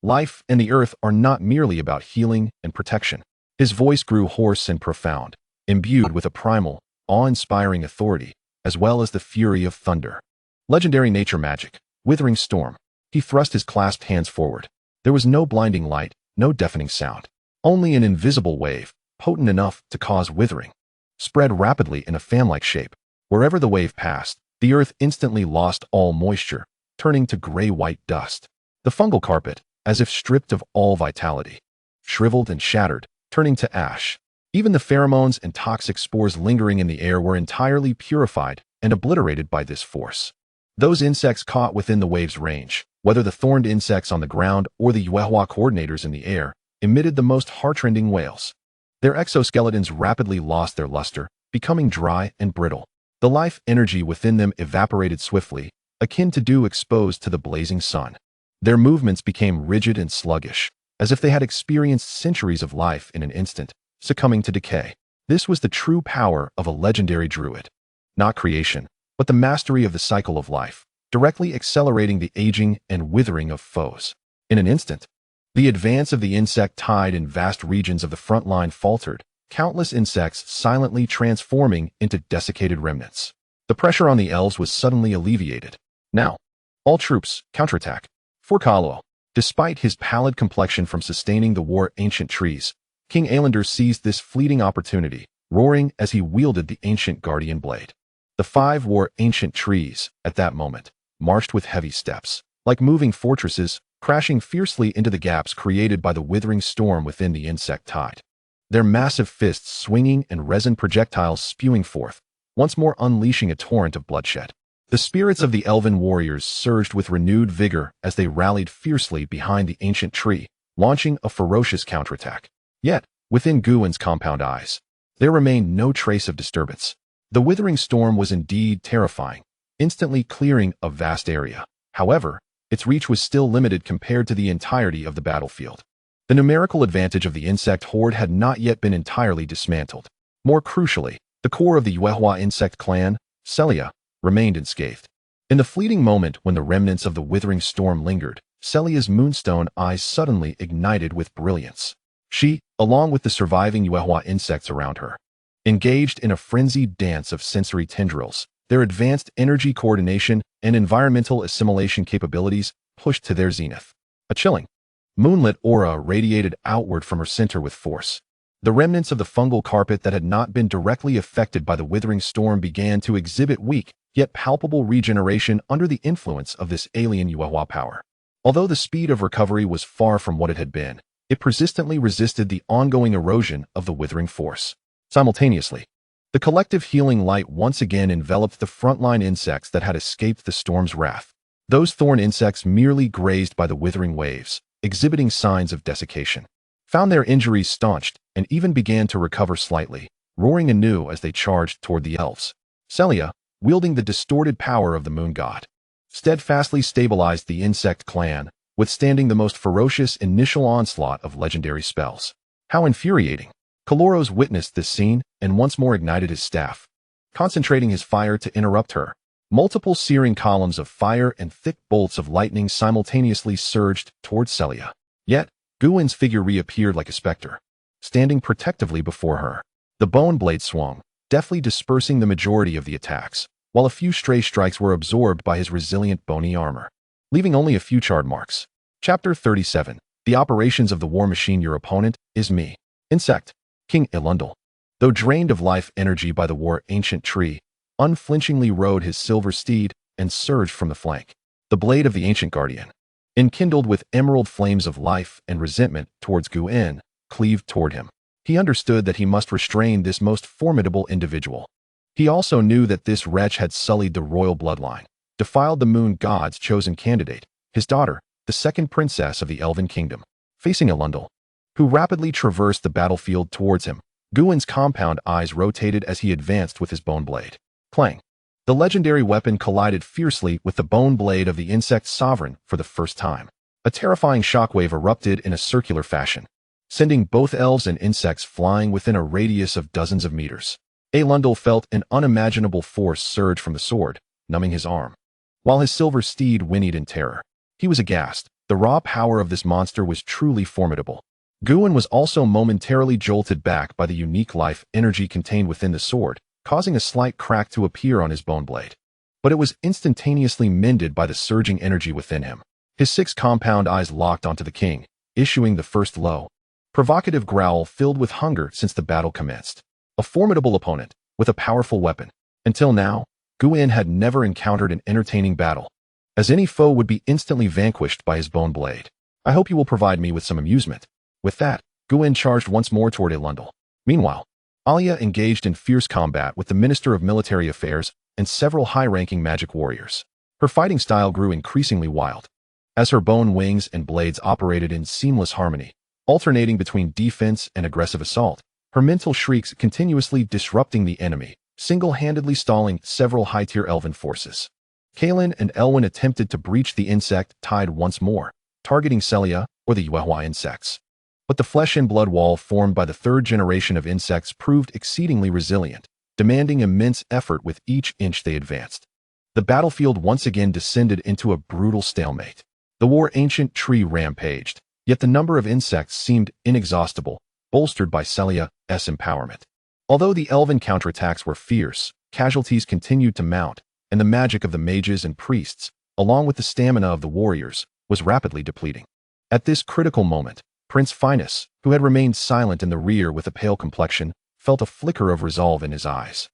Life and the earth are not merely about healing and protection. His voice grew hoarse and profound, imbued with a primal, awe-inspiring authority, as well as the fury of thunder. Legendary nature magic, withering storm. He thrust his clasped hands forward. There was no blinding light, no deafening sound. Only an invisible wave, potent enough to cause withering, spread rapidly in a fan-like shape. Wherever the wave passed, the earth instantly lost all moisture, turning to gray-white dust. The fungal carpet, as if stripped of all vitality, shriveled and shattered, turning to ash. Even the pheromones and toxic spores lingering in the air were entirely purified and obliterated by this force. Those insects caught within the wave's range, whether the thorned insects on the ground or the Yuehua coordinators in the air, emitted the most heartrending wails. Their exoskeletons rapidly lost their luster, becoming dry and brittle. The life energy within them evaporated swiftly, akin to dew exposed to the blazing sun. Their movements became rigid and sluggish, as if they had experienced centuries of life in an instant, succumbing to decay. This was the true power of a legendary druid. Not creation, but the mastery of the cycle of life, directly accelerating the aging and withering of foes. In an instant, the advance of the insect tide in vast regions of the front line faltered, countless insects silently transforming into desiccated remnants. The pressure on the elves was suddenly alleviated. Now, all troops, counterattack. For Kalo, despite his pallid complexion from sustaining the war ancient trees, King Ailander seized this fleeting opportunity, roaring as he wielded the ancient guardian blade. The 5 war ancient trees, at that moment, marched with heavy steps, like moving fortresses, crashing fiercely into the gaps created by the withering storm within the insect tide. Their massive fists swinging and resin projectiles spewing forth, once more unleashing a torrent of bloodshed. The spirits of the elven warriors surged with renewed vigor as they rallied fiercely behind the ancient tree, launching a ferocious counterattack. Yet, within Guwen's compound eyes, there remained no trace of disturbance. The withering storm was indeed terrifying, instantly clearing a vast area. However, its reach was still limited compared to the entirety of the battlefield. The numerical advantage of the insect horde had not yet been entirely dismantled. More crucially, the core of the Yuehua insect clan, Celia, remained unscathed. In the fleeting moment when the remnants of the withering storm lingered, Celia's moonstone eyes suddenly ignited with brilliance. She, along with the surviving Yuehua insects around her, engaged in a frenzied dance of sensory tendrils. Their advanced energy coordination and environmental assimilation capabilities pushed to their zenith. A chilling, moonlit aura radiated outward from her center with force. The remnants of the fungal carpet that had not been directly affected by the withering storm began to exhibit weak, yet palpable regeneration under the influence of this alien Yuehua power. Although the speed of recovery was far from what it had been, it persistently resisted the ongoing erosion of the withering force. Simultaneously, the collective healing light once again enveloped the frontline insects that had escaped the storm's wrath. Those thorn insects merely grazed by the withering waves, exhibiting signs of desiccation, found their injuries staunched, and even began to recover slightly, roaring anew as they charged toward the elves. Celia, wielding the distorted power of the moon god, steadfastly stabilized the insect clan, withstanding the most ferocious initial onslaught of legendary spells. How infuriating! Kaloros witnessed this scene and once more ignited his staff, concentrating his fire to interrupt her. Multiple searing columns of fire and thick bolts of lightning simultaneously surged toward Celia. Yet, Guwen's figure reappeared like a specter, standing protectively before her. The bone blade swung, deftly dispersing the majority of the attacks, while a few stray strikes were absorbed by his resilient bony armor, leaving only a few charred marks. Chapter 37. The operations of the war machine. Your opponent is me. Insect. King Elundel, though drained of life energy by the war ancient tree, unflinchingly rode his silver steed and surged from the flank. The blade of the ancient guardian, enkindled with emerald flames of life and resentment towards Guen, cleaved toward him. He understood that he must restrain this most formidable individual. He also knew that this wretch had sullied the royal bloodline, defiled the moon god's chosen candidate, his daughter, the second princess of the Elven Kingdom, facing Elundel, who rapidly traversed the battlefield towards him. Guin's compound eyes rotated as he advanced with his bone blade. Clang! The legendary weapon collided fiercely with the bone blade of the insect sovereign for the first time. A terrifying shockwave erupted in a circular fashion, sending both elves and insects flying within a radius of dozens of meters. Elundel felt an unimaginable force surge from the sword, numbing his arm, while his silver steed whinnied in terror. He was aghast. The raw power of this monster was truly formidable. Guin was also momentarily jolted back by the unique life energy contained within the sword, causing a slight crack to appear on his bone blade. But it was instantaneously mended by the surging energy within him. His 6 compound eyes locked onto the king, issuing the first low, provocative growl filled with hunger since the battle commenced. A formidable opponent, with a powerful weapon. Until now, Guin had never encountered an entertaining battle, as any foe would be instantly vanquished by his bone blade. I hope you will provide me with some amusement. With that, Guin charged once more toward Elundel. Meanwhile, Alia engaged in fierce combat with the Minister of Military Affairs and several high-ranking magic warriors. Her fighting style grew increasingly wild, as her bone wings and blades operated in seamless harmony, alternating between defense and aggressive assault. Her mental shrieks continuously disrupting the enemy, single-handedly stalling several high-tier elven forces. Kalen and Elwyn attempted to breach the insect tide once more, targeting Celia or the Yuehua insects. But the flesh and blood wall formed by the 3rd generation of insects proved exceedingly resilient, demanding immense effort with each inch they advanced. The battlefield once again descended into a brutal stalemate. The war ancient tree rampaged, yet the number of insects seemed inexhaustible, bolstered by Celia's empowerment. Although the elven counterattacks were fierce, casualties continued to mount, and the magic of the mages and priests, along with the stamina of the warriors, was rapidly depleting. At this critical moment, Prince Finus, who had remained silent in the rear with a pale complexion, felt a flicker of resolve in his eyes.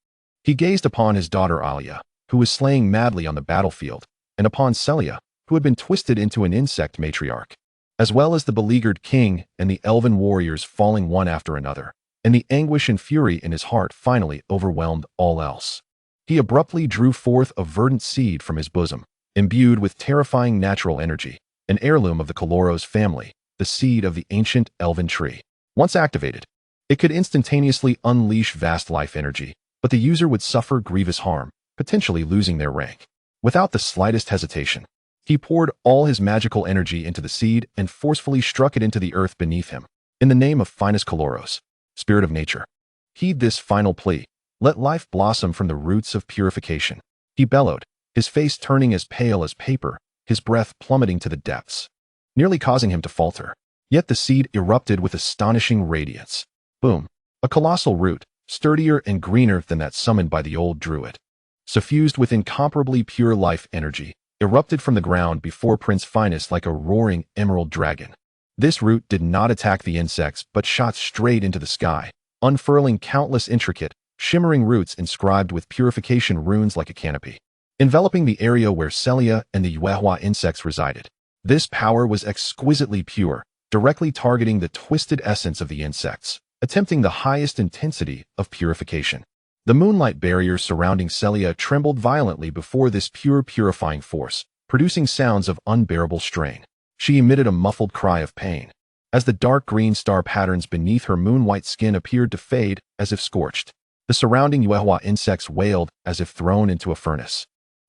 He gazed upon his daughter Alia, who was slaying madly on the battlefield, and upon Celia, who had been twisted into an insect matriarch, as well as the beleaguered king and the elven warriors falling one after another, and the anguish and fury in his heart finally overwhelmed all else. He abruptly drew forth a verdant seed from his bosom, imbued with terrifying natural energy, an heirloom of the Caloros family, the seed of the ancient elven tree. Once activated, it could instantaneously unleash vast life energy, but the user would suffer grievous harm, potentially losing their rank. Without the slightest hesitation, he poured all his magical energy into the seed and forcefully struck it into the earth beneath him. In the name of Finus Caloros, spirit of nature, heed this final plea. Let life blossom from the roots of purification. He bellowed, his face turning as pale as paper, his breath plummeting to the depths, nearly causing him to falter. Yet the seed erupted with astonishing radiance. Boom! A colossal root, sturdier and greener than that summoned by the old druid, suffused with incomparably pure life energy, erupted from the ground before Prince Finus like a roaring emerald dragon. This root did not attack the insects but shot straight into the sky, unfurling countless intricate, shimmering roots inscribed with purification runes like a canopy, enveloping the area where Celia and the Yuehua insects resided. This power was exquisitely pure, directly targeting the twisted essence of the insects, attempting the highest intensity of purification. The moonlight barrier surrounding Celia trembled violently before this pure purifying force, producing sounds of unbearable strain. She emitted a muffled cry of pain, as the dark green star patterns beneath her moon-white skin appeared to fade as if scorched. The surrounding Yuehua insects wailed as if thrown into a furnace,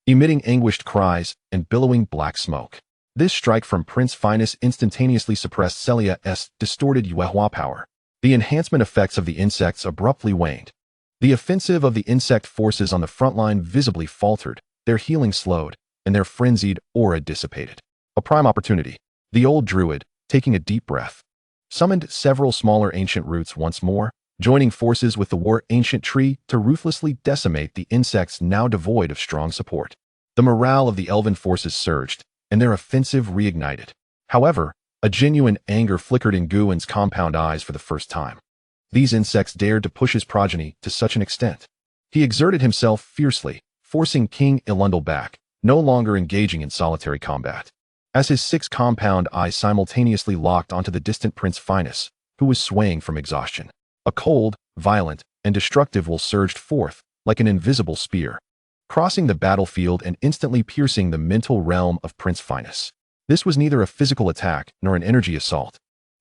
emitting anguished cries and billowing black smoke. This strike from Prince Finus instantaneously suppressed Celia's distorted Yuehua power. The enhancement effects of the insects abruptly waned. The offensive of the insect forces on the front line visibly faltered, their healing slowed, and their frenzied aura dissipated. A prime opportunity. The old druid, taking a deep breath, summoned several smaller ancient roots once more, joining forces with the war ancient tree to ruthlessly decimate the insects now devoid of strong support. The morale of the elven forces surged, and their offensive reignited. However, a genuine anger flickered in Guin's compound eyes for the first time. These insects dared to push his progeny to such an extent. He exerted himself fiercely, forcing King Elundel back, no longer engaging in solitary combat. As his 6 compound eyes simultaneously locked onto the distant Prince Finus, who was swaying from exhaustion. A cold, violent, and destructive will surged forth, like an invisible spear, crossing the battlefield and instantly piercing the mental realm of Prince Finus. This was neither a physical attack nor an energy assault,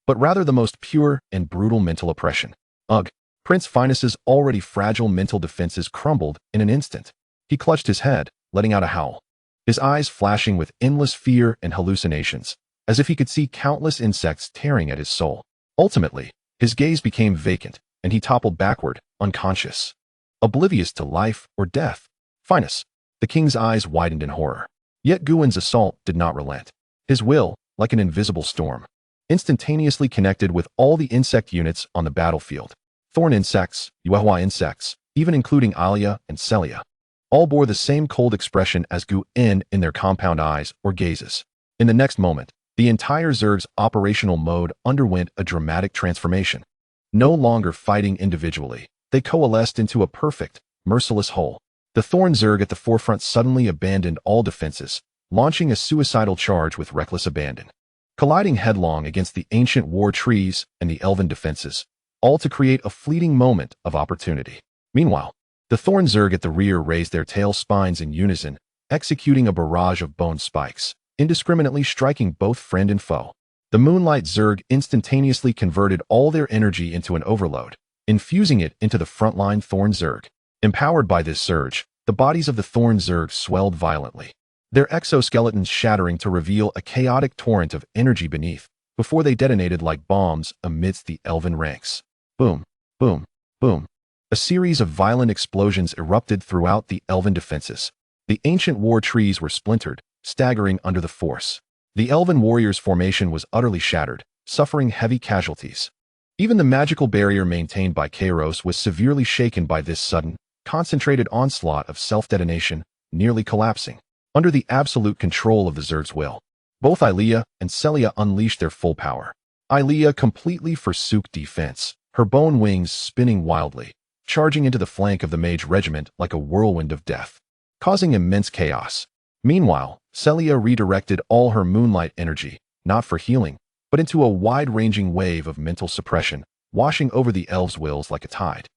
but rather the most pure and brutal mental oppression. Ugh! Prince Finus's already fragile mental defenses crumbled in an instant. He clutched his head, letting out a howl, his eyes flashing with endless fear and hallucinations, as if he could see countless insects tearing at his soul. Ultimately, his gaze became vacant, and he toppled backward, unconscious, oblivious to life or death. Finus! The king's eyes widened in horror. Yet Guin's assault did not relent. His will, like an invisible storm, instantaneously connected with all the insect units on the battlefield. Thorn insects, Yuehua insects, even including Alia and Celia, all bore the same cold expression as Guin in their compound eyes or gazes. In the next moment, the entire Zerg's operational mode underwent a dramatic transformation. No longer fighting individually, they coalesced into a perfect, merciless whole. The Thorn Zerg at the forefront suddenly abandoned all defenses, launching a suicidal charge with reckless abandon, colliding headlong against the ancient war trees and the elven defenses, all to create a fleeting moment of opportunity. Meanwhile, the Thorn Zerg at the rear raised their tail spines in unison, executing a barrage of bone spikes, indiscriminately striking both friend and foe. The Moonlight Zerg instantaneously converted all their energy into an overload, infusing it into the frontline Thorn Zerg. Empowered by this surge, the bodies of the Thorn Zerg swelled violently, their exoskeletons shattering to reveal a chaotic torrent of energy beneath, before they detonated like bombs amidst the elven ranks. Boom, boom, boom. A series of violent explosions erupted throughout the elven defenses. The ancient war trees were splintered, staggering under the force. The elven warriors' formation was utterly shattered, suffering heavy casualties. Even the magical barrier maintained by Kairos was severely shaken by this sudden, concentrated onslaught of self-detonation, nearly collapsing. Under the absolute control of the Zerg's will, both Ilia and Celia unleashed their full power. Ilia completely forsook defense, her bone wings spinning wildly, charging into the flank of the mage regiment like a whirlwind of death, causing immense chaos. Meanwhile, Celia redirected all her moonlight energy, not for healing, but into a wide-ranging wave of mental suppression, washing over the elves' wills like a tide,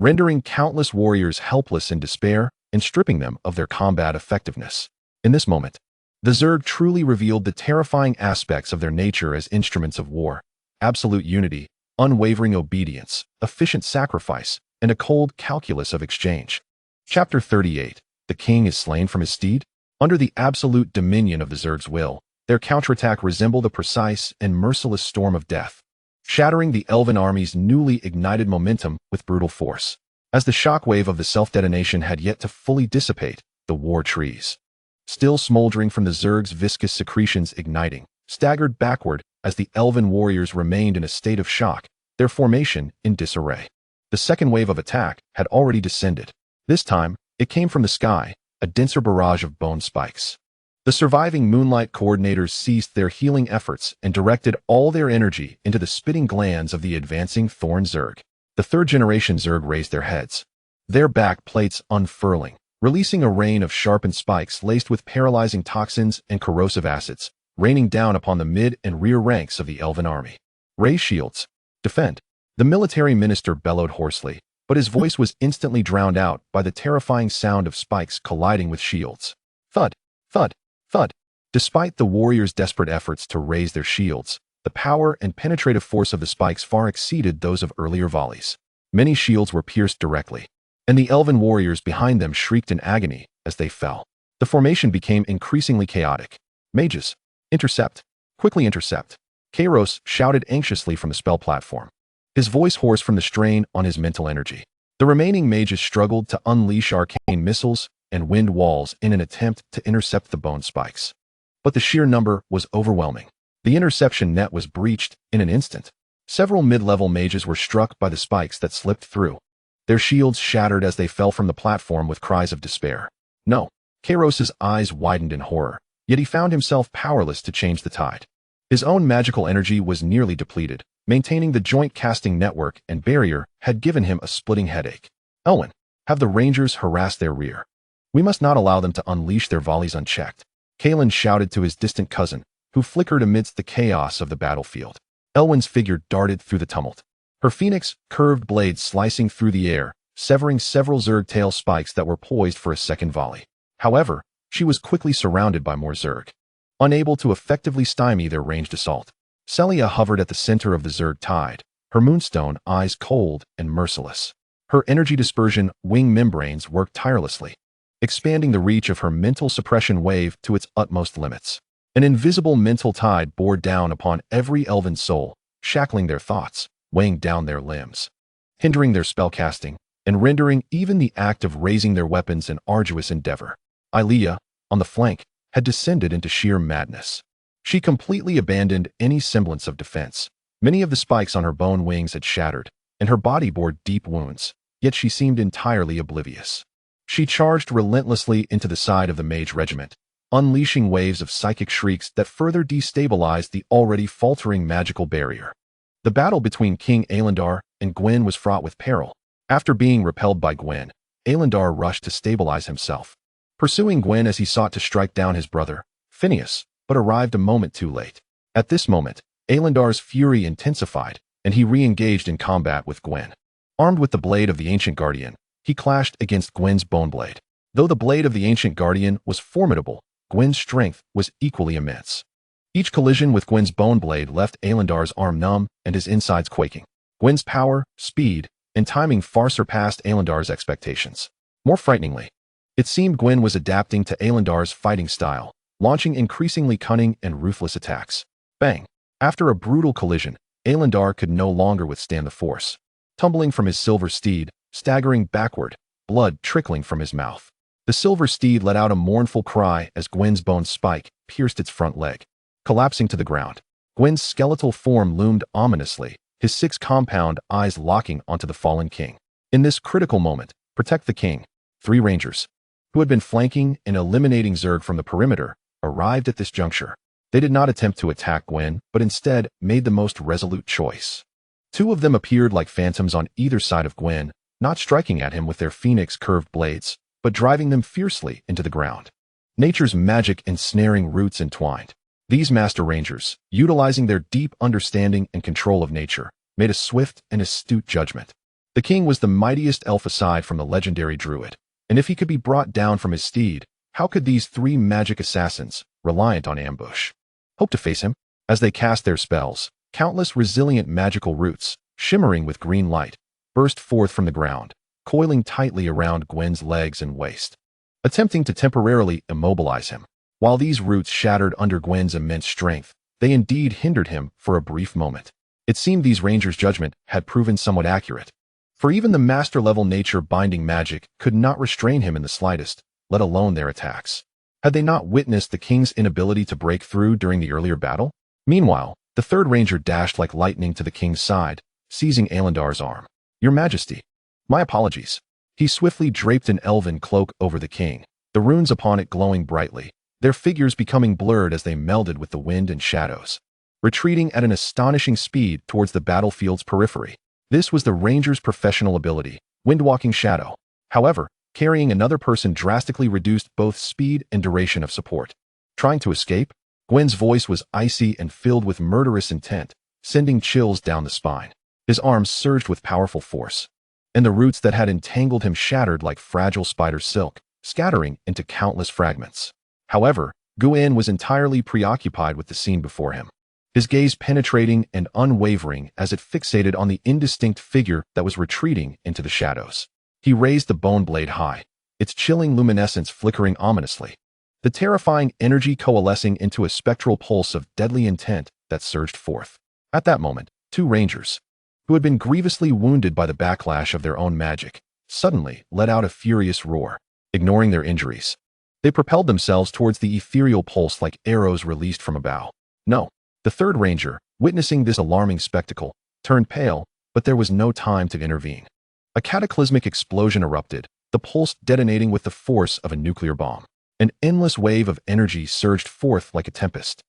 rendering countless warriors helpless in despair and stripping them of their combat effectiveness. In this moment, the Zerg truly revealed the terrifying aspects of their nature as instruments of war: absolute unity, unwavering obedience, efficient sacrifice, and a cold calculus of exchange. Chapter 38. The king is slain from his steed? Under the absolute dominion of the Zerg's will, their counterattack resembled a precise and merciless storm of death, shattering the elven army's newly ignited momentum with brutal force. As the shockwave of the self-detonation had yet to fully dissipate, the war trees, still smoldering from the Zerg's viscous secretions igniting, staggered backward as the elven warriors remained in a state of shock, their formation in disarray. The second wave of attack had already descended. This time, it came from the sky, a denser barrage of bone spikes. The surviving Moonlight coordinators ceased their healing efforts and directed all their energy into the spitting glands of the advancing Thorn Zerg. The third-generation Zerg raised their heads, their back plates unfurling, releasing a rain of sharpened spikes laced with paralyzing toxins and corrosive acids, raining down upon the mid and rear ranks of the elven army. Raise shields. Defend. The military minister bellowed hoarsely, but his voice was instantly drowned out by the terrifying sound of spikes colliding with shields. Thud, thud, thud. Despite the warriors' desperate efforts to raise their shields, the power and penetrative force of the spikes far exceeded those of earlier volleys. Many shields were pierced directly, and the elven warriors behind them shrieked in agony as they fell. The formation became increasingly chaotic. Mages, intercept. Quickly intercept. Kairos shouted anxiously from the spell platform, his voice hoarse from the strain on his mental energy. The remaining mages struggled to unleash arcane missiles and wind walls in an attempt to intercept the bone spikes. But the sheer number was overwhelming. The interception net was breached in an instant. Several mid-level mages were struck by the spikes that slipped through. Their shields shattered as they fell from the platform with cries of despair. No. Kairos's eyes widened in horror, yet he found himself powerless to change the tide. His own magical energy was nearly depleted. Maintaining the joint casting network and barrier had given him a splitting headache. Elwyn, have the rangers harass their rear. We must not allow them to unleash their volleys unchecked. Kalen shouted to his distant cousin, who flickered amidst the chaos of the battlefield. Elwyn's figure darted through the tumult, her phoenix curved blade slicing through the air, severing several Zerg tail spikes that were poised for a second volley. However, she was quickly surrounded by more Zerg. unable to effectively stymie their ranged assault. Celia hovered at the center of the Zerg tide, her moonstone eyes cold and merciless. Her energy dispersion wing membranes worked tirelessly, expanding the reach of her mental suppression wave to its utmost limits. An invisible mental tide bore down upon every elven soul, shackling their thoughts, weighing down their limbs, hindering their spellcasting, and rendering even the act of raising their weapons an arduous endeavor. Ilea, on the flank, had descended into sheer madness. She completely abandoned any semblance of defense. Many of the spikes on her bone wings had shattered, and her body bore deep wounds, yet she seemed entirely oblivious. She charged relentlessly into the side of the mage regiment, unleashing waves of psychic shrieks that further destabilized the already faltering magical barrier. The battle between King Aelendar and Gwyn was fraught with peril. After being repelled by Gwyn, Aelendar rushed to stabilize himself, pursuing Gwyn as he sought to strike down his brother, Phineas, but arrived a moment too late. At this moment, Aelendar's fury intensified, and he re-engaged in combat with Gwyn. Armed with the blade of the Ancient Guardian, he clashed against Gwyn's bone blade. Though the blade of the Ancient Guardian was formidable, Gwyn's strength was equally immense. Each collision with Gwyn's bone blade left Aelendar's arm numb and his insides quaking. Gwyn's power, speed, and timing far surpassed Aelendar's expectations. More frighteningly, it seemed Gwyn was adapting to Aelendar's fighting style, launching increasingly cunning and ruthless attacks. Bang! After a brutal collision, Aelendar could no longer withstand the force. Tumbling from his silver steed, staggering backward, blood trickling from his mouth. The silver steed let out a mournful cry as Gwyn's bone spike pierced its front leg. Collapsing to the ground, Gwyn's skeletal form loomed ominously, his 6 compound eyes locking onto the fallen king. In this critical moment, protect the king. 3 rangers, who had been flanking and eliminating Zerg from the perimeter, arrived at this juncture. They did not attempt to attack Gwyn, but instead made the most resolute choice. 2 of them appeared like phantoms on either side of Gwyn, not striking at him with their phoenix curved blades, but driving them fiercely into the ground. Nature's magic ensnaring roots entwined. These master rangers, utilizing their deep understanding and control of nature, made a swift and astute judgment. The king was the mightiest elf aside from the legendary druid, and if he could be brought down from his steed, how could these 3 magic assassins, reliant on ambush, hope to face him? As they cast their spells, countless resilient magical roots, shimmering with green light, burst forth from the ground, coiling tightly around Gwyn's legs and waist, attempting to temporarily immobilize him. While these roots shattered under Gwyn's immense strength, they indeed hindered him for a brief moment. It seemed these rangers' judgment had proven somewhat accurate, for even the master-level nature-binding magic could not restrain him in the slightest, let alone their attacks. Had they not witnessed the king's inability to break through during the earlier battle? Meanwhile, the 3rd ranger dashed like lightning to the king's side, seizing Aelendar's arm. "Your Majesty, my apologies." He swiftly draped an elven cloak over the king, the runes upon it glowing brightly, their figures becoming blurred as they melded with the wind and shadows, retreating at an astonishing speed towards the battlefield's periphery. This was the ranger's professional ability, wind-walking shadow. However, carrying another person drastically reduced both speed and duration of support. Trying to escape? Gwyn's voice was icy and filled with murderous intent, sending chills down the spine. His arms surged with powerful force, and the roots that had entangled him shattered like fragile spider silk, scattering into countless fragments. However, Gwyn was entirely preoccupied with the scene before him, his gaze penetrating and unwavering as it fixated on the indistinct figure that was retreating into the shadows. He raised the bone blade high, its chilling luminescence flickering ominously, the terrifying energy coalescing into a spectral pulse of deadly intent that surged forth. At that moment, 2 rangers, who had been grievously wounded by the backlash of their own magic, suddenly let out a furious roar. Ignoring their injuries, they propelled themselves towards the ethereal pulse like arrows released from a bow. No, the 3rd ranger, witnessing this alarming spectacle, turned pale, but there was no time to intervene. A cataclysmic explosion erupted, the pulse detonating with the force of a nuclear bomb. An endless wave of energy surged forth like a tempest,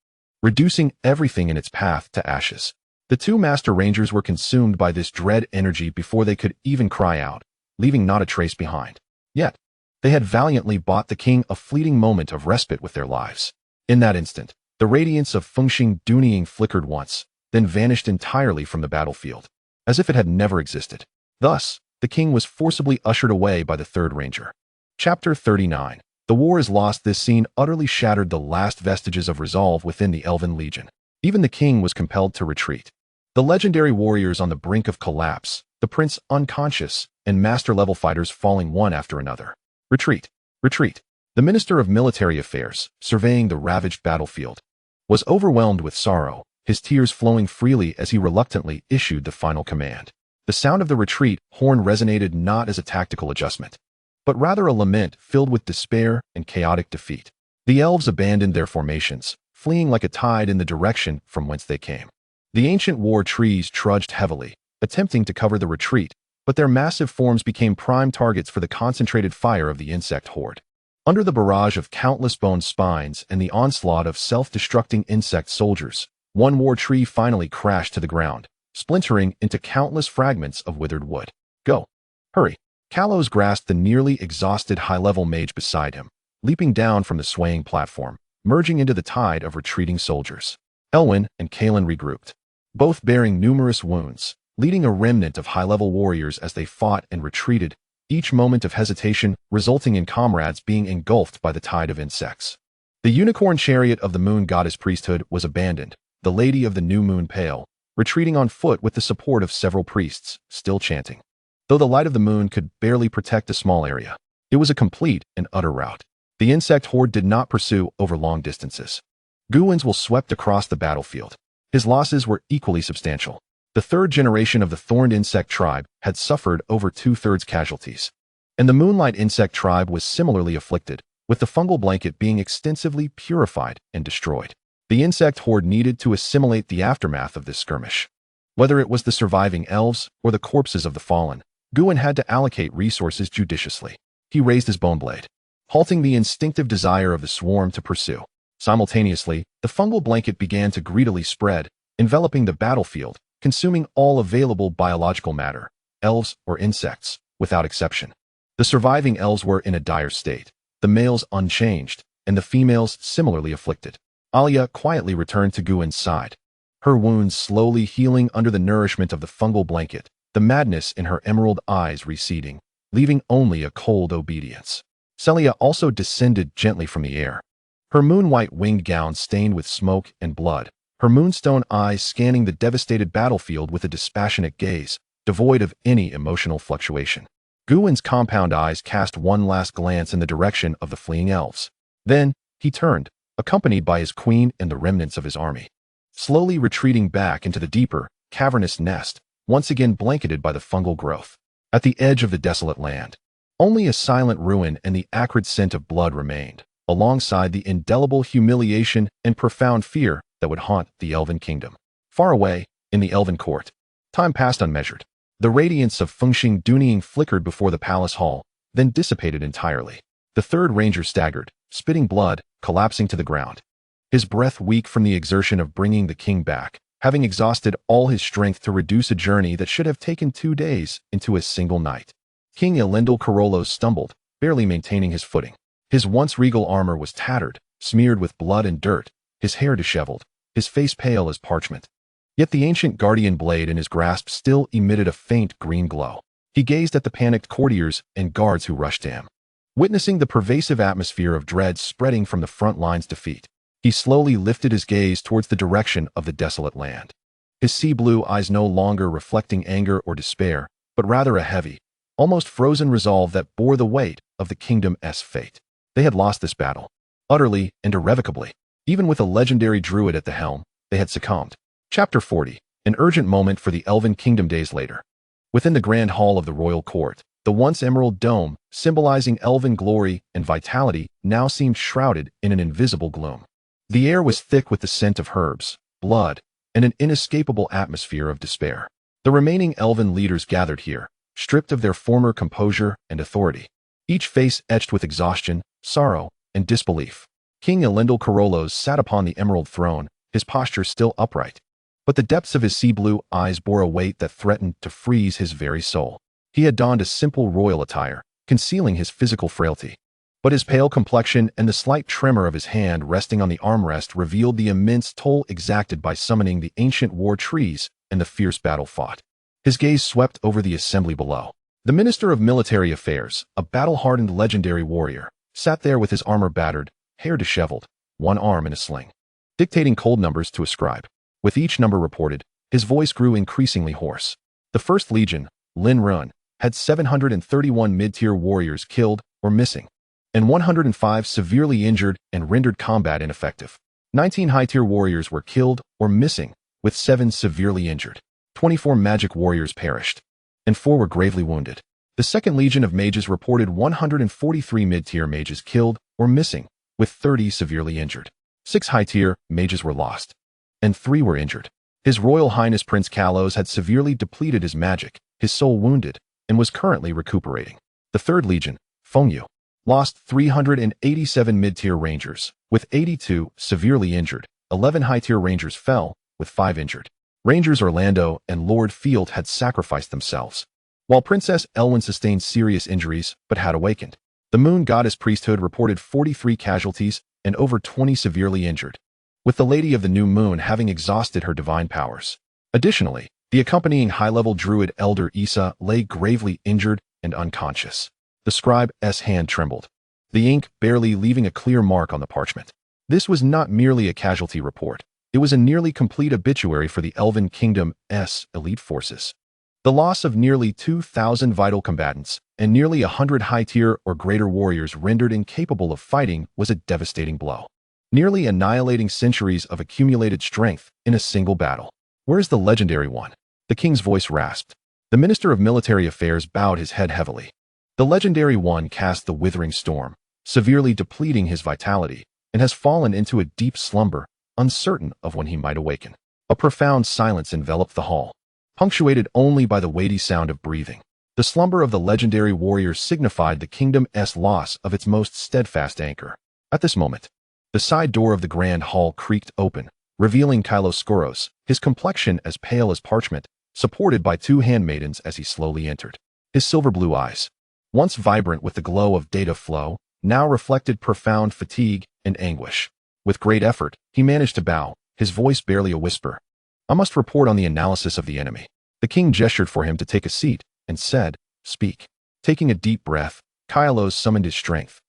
reducing everything in its path to ashes. The 2 master rangers were consumed by this dread energy before they could even cry out, leaving not a trace behind. Yet, they had valiantly bought the king a fleeting moment of respite with their lives. In that instant, the radiance of Fengxing Dunying flickered once, then vanished entirely from the battlefield, as if it had never existed. Thus, the king was forcibly ushered away by the 3rd ranger. Chapter 39. The war is lost. This scene utterly shattered the last vestiges of resolve within the Elven Legion. Even the king was compelled to retreat. The legendary warriors on the brink of collapse, the prince unconscious, and master-level fighters falling one after another. Retreat! Retreat! The Minister of Military Affairs, surveying the ravaged battlefield, was overwhelmed with sorrow, his tears flowing freely as he reluctantly issued the final command. The sound of the retreat horn resonated not as a tactical adjustment, but rather a lament filled with despair and chaotic defeat. The elves abandoned their formations, fleeing like a tide in the direction from whence they came. The ancient war trees trudged heavily, attempting to cover the retreat, but their massive forms became prime targets for the concentrated fire of the insect horde. Under the barrage of countless bone spines and the onslaught of self-destructing insect soldiers, one war tree finally crashed to the ground, splintering into countless fragments of withered wood. Go! Hurry! Kalos grasped the nearly exhausted high-level mage beside him, leaping down from the swaying platform, merging into the tide of retreating soldiers. Elwyn and Kalen regrouped, both bearing numerous wounds, leading a remnant of high-level warriors as they fought and retreated, each moment of hesitation resulting in comrades being engulfed by the tide of insects. The unicorn chariot of the moon goddess priesthood was abandoned, the lady of the new moon pale, retreating on foot with the support of several priests, still chanting. Though the light of the moon could barely protect a small area, it was a complete and utter rout. The insect horde did not pursue over long distances. Guwin's swept across the battlefield. His losses were equally substantial. The third generation of the thorned insect tribe had suffered over 2/3 casualties, and the moonlight insect tribe was similarly afflicted, with the fungal blanket being extensively purified and destroyed. The insect horde needed to assimilate the aftermath of this skirmish. Whether it was the surviving elves or the corpses of the fallen, Guwin had to allocate resources judiciously. He raised his bone blade, halting the instinctive desire of the swarm to pursue. Simultaneously, the fungal blanket began to greedily spread, enveloping the battlefield, consuming all available biological matter, elves or insects, without exception. The surviving elves were in a dire state, the males unchanged, and the females similarly afflicted. Alia quietly returned to Guwin's side, her wounds slowly healing under the nourishment of the fungal blanket, the madness in her emerald eyes receding, leaving only a cold obedience. Celia also descended gently from the air, her moon-white winged gown stained with smoke and blood, her moonstone eyes scanning the devastated battlefield with a dispassionate gaze, devoid of any emotional fluctuation. Guwin's compound eyes cast one last glance in the direction of the fleeing elves. Then, he turned, accompanied by his queen and the remnants of his army, slowly retreating back into the deeper, cavernous nest, once again blanketed by the fungal growth. At the edge of the desolate land, only a silent ruin and the acrid scent of blood remained, alongside the indelible humiliation and profound fear that would haunt the Elven Kingdom. Far away, in the Elven Court, time passed unmeasured. The radiance of Fengxing Dunying flickered before the palace hall, then dissipated entirely. The third ranger staggered, spitting blood, collapsing to the ground, his breath weak from the exertion of bringing the king back, having exhausted all his strength to reduce a journey that should have taken 2 days into a single night. King Elendil Carollos stumbled, barely maintaining his footing. His once regal armor was tattered, smeared with blood and dirt, his hair disheveled, his face pale as parchment. Yet the ancient guardian blade in his grasp still emitted a faint green glow. He gazed at the panicked courtiers and guards who rushed to him. Witnessing the pervasive atmosphere of dread spreading from the front line's defeat, he slowly lifted his gaze towards the direction of the desolate land. His sea-blue eyes no longer reflecting anger or despair, but rather a heavy, almost frozen resolve that bore the weight of the kingdom's fate. They had lost this battle, utterly and irrevocably. Even with a legendary druid at the helm, they had succumbed. Chapter 40. An urgent moment for the Elven Kingdom. Days later, within the grand hall of the royal court, the once emerald dome, symbolizing elven glory and vitality, now seemed shrouded in an invisible gloom. The air was thick with the scent of herbs, blood, and an inescapable atmosphere of despair. The remaining elven leaders gathered here, stripped of their former composure and authority, each face etched with exhaustion, sorrow, and disbelief. King Elendil Carollos sat upon the emerald throne, his posture still upright, but the depths of his sea-blue eyes bore a weight that threatened to freeze his very soul. He had donned a simple royal attire, concealing his physical frailty, but his pale complexion and the slight tremor of his hand resting on the armrest revealed the immense toll exacted by summoning the ancient war trees and the fierce battle fought. His gaze swept over the assembly below. The Minister of Military Affairs, a battle-hardened legendary warrior, sat there with his armor battered, hair disheveled, one arm in a sling, dictating cold numbers to a scribe. With each number reported, his voice grew increasingly hoarse. The First Legion, Lin Run, had 731 mid-tier warriors killed or missing, and 105 severely injured and rendered combat ineffective. 19 high-tier warriors were killed or missing, with 7 severely injured. 24 magic warriors perished, and 4 were gravely wounded. The Second Legion of Mages reported 143 mid-tier mages killed or missing, with 30 severely injured. 6 high-tier mages were lost, and 3 were injured. His Royal Highness Prince Kalos had severely depleted his magic, his soul wounded, and was currently recuperating. The Third Legion, Fengyu, lost 387 mid-tier rangers, with 82 severely injured. 11 high-tier rangers fell, with 5 injured. Rangers Orlando and Lord Field had sacrificed themselves, while Princess Elwyn sustained serious injuries but had awakened. The Moon Goddess Priesthood reported 43 casualties and over 20 severely injured, with the Lady of the New Moon having exhausted her divine powers. Additionally, the accompanying high-level druid Elder Issa lay gravely injured and unconscious. The scribe's hand trembled, the ink barely leaving a clear mark on the parchment. This was not merely a casualty report. It was a nearly complete obituary for the Elven Kingdom's elite forces. The loss of nearly 2,000 vital combatants and nearly 100 high-tier or greater warriors rendered incapable of fighting was a devastating blow, nearly annihilating centuries of accumulated strength in a single battle. "Where's the legendary one?" The king's voice rasped. The Minister of Military Affairs bowed his head heavily. The legendary one cast the withering storm, severely depleting his vitality, and has fallen into a deep slumber, uncertain of when he might awaken. A profound silence enveloped the hall, punctuated only by the weighty sound of breathing. The slumber of the legendary warrior signified the kingdom's loss of its most steadfast anchor. At this moment, the side door of the grand hall creaked open, revealing Kyloskoros, his complexion as pale as parchment, supported by 2 handmaidens as he slowly entered. His silver-blue eyes, once vibrant with the glow of data flow, now reflected profound fatigue and anguish. With great effort, he managed to bow, his voice barely a whisper. "I must report on the analysis of the enemy." The king gestured for him to take a seat and said, "Speak." Taking a deep breath, Kylos summoned his strength.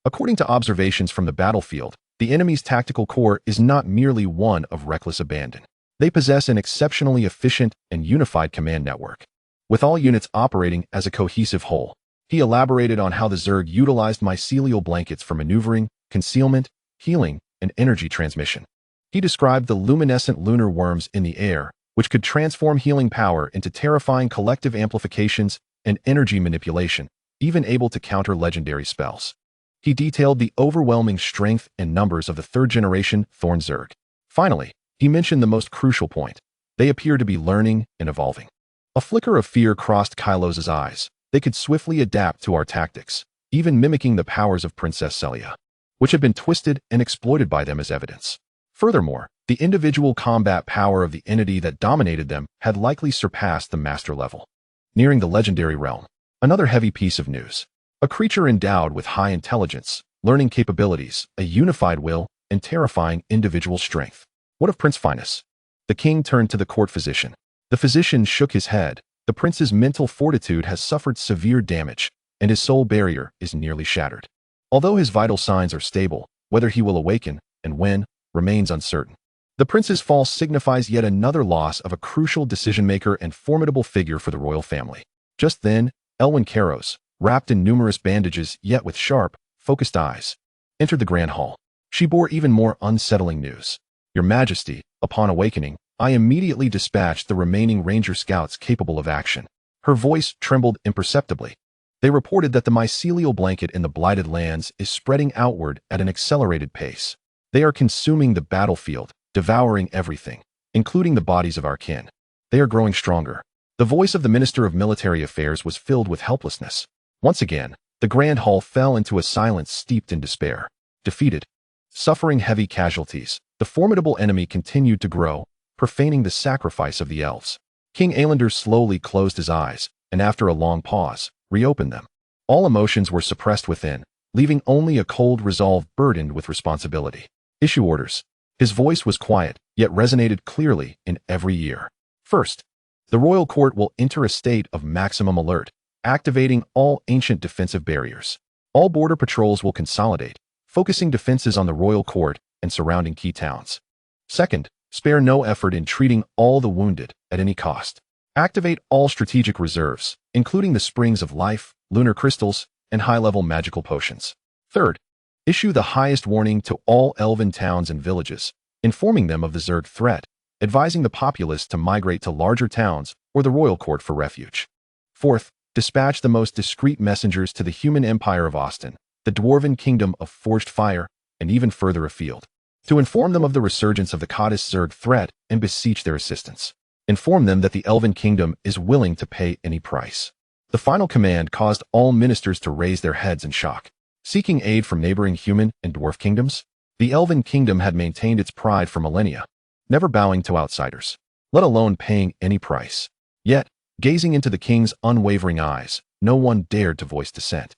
According to observations from the battlefield, the enemy's tactical core is not merely one of reckless abandon. They possess an exceptionally efficient and unified command network, with all units operating as a cohesive whole. He elaborated on how the Zerg utilized mycelial blankets for maneuvering, concealment, healing, and energy transmission. He described the luminescent lunar worms in the air, which could transform healing power into terrifying collective amplifications and energy manipulation, even able to counter legendary spells. He detailed the overwhelming strength and numbers of the third-generation Thorn Zerg. Finally, he mentioned the most crucial point. They appear to be learning and evolving. A flicker of fear crossed Kylos' eyes. They could swiftly adapt to our tactics, even mimicking the powers of Princess Celia, which had been twisted and exploited by them as evidence. Furthermore, the individual combat power of the entity that dominated them had likely surpassed the master level. Nearing the legendary realm, another heavy piece of news. A creature endowed with high intelligence, learning capabilities, a unified will, and terrifying individual strength. What of Prince Finus? The king turned to the court physician. The physician shook his head. The prince's mental fortitude has suffered severe damage, and his soul barrier is nearly shattered. Although his vital signs are stable, whether he will awaken, and when, remains uncertain. The prince's fall signifies yet another loss of a crucial decision-maker and formidable figure for the royal family. Just then, Elwyn Karos, wrapped in numerous bandages yet with sharp, focused eyes, entered the grand hall. She bore even more unsettling news. "Your Majesty, upon awakening, I immediately dispatched the remaining ranger scouts capable of action." Her voice trembled imperceptibly. They reported that the mycelial blanket in the blighted lands is spreading outward at an accelerated pace. They are consuming the battlefield, devouring everything, including the bodies of our kin. They are growing stronger. The voice of the Minister of Military Affairs was filled with helplessness. Once again, the grand hall fell into a silence steeped in despair. Defeated, suffering heavy casualties, the formidable enemy continued to grow, profaning the sacrifice of the elves. King Aelander slowly closed his eyes, and after a long pause, reopened them. All emotions were suppressed within, leaving only a cold resolve burdened with responsibility. "Issue orders." His voice was quiet, yet resonated clearly in every ear. First, the royal court will enter a state of maximum alert, activating all ancient defensive barriers. All border patrols will consolidate, focusing defenses on the royal court and surrounding key towns. Second, spare no effort in treating all the wounded at any cost. Activate all strategic reserves, including the springs of life, lunar crystals, and high-level magical potions. Third, issue the highest warning to all elven towns and villages, informing them of the Zerg threat, advising the populace to migrate to larger towns or the royal court for refuge. Fourth, dispatch the most discreet messengers to the human empire of Austin, the dwarven kingdom of forged fire, and even further afield, to inform them of the resurgence of the Kadis Zerg threat and beseech their assistance. Inform them that the elven kingdom is willing to pay any price. The final command caused all ministers to raise their heads in shock. Seeking aid from neighboring human and dwarf kingdoms, the elven kingdom had maintained its pride for millennia, never bowing to outsiders, let alone paying any price. Yet, gazing into the king's unwavering eyes, no one dared to voice dissent.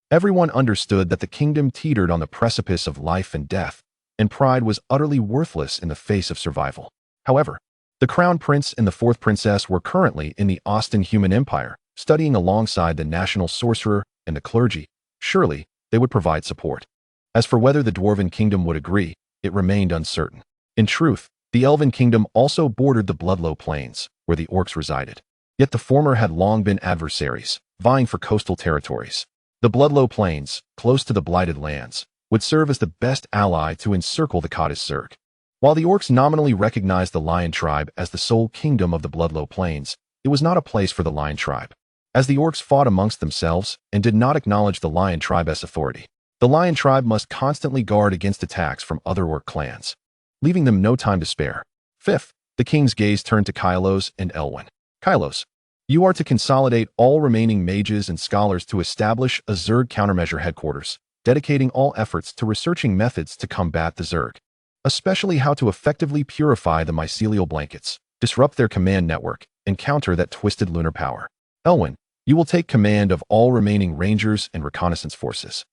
Everyone understood that the kingdom teetered on the precipice of life and death, and pride was utterly worthless in the face of survival. However, the crown prince and the fourth princess were currently in the Austin human empire, studying alongside the national sorcerer and the clergy. Surely, they would provide support. As for whether the dwarven kingdom would agree, it remained uncertain. In truth, the elven kingdom also bordered the Bloodlow Plains, where the orcs resided. Yet the former had long been adversaries, vying for coastal territories. The Bloodlow Plains, close to the Blighted Lands, would serve as the best ally to encircle the Kadis Zerg. While the orcs nominally recognized the Lion tribe as the sole kingdom of the Bloodlow Plains, it was not a place for the Lion tribe. As the orcs fought amongst themselves and did not acknowledge the Lion tribe as authority, the Lion tribe must constantly guard against attacks from other orc clans, leaving them no time to spare. Fifth, the king's gaze turned to Kylos and Elwyn. Kylos, you are to consolidate all remaining mages and scholars to establish a Zerg countermeasure headquarters, dedicating all efforts to researching methods to combat the Zerg, especially how to effectively purify the mycelial blankets, disrupt their command network, and counter that twisted lunar power. Elwyn, you will take command of all remaining rangers and reconnaissance forces,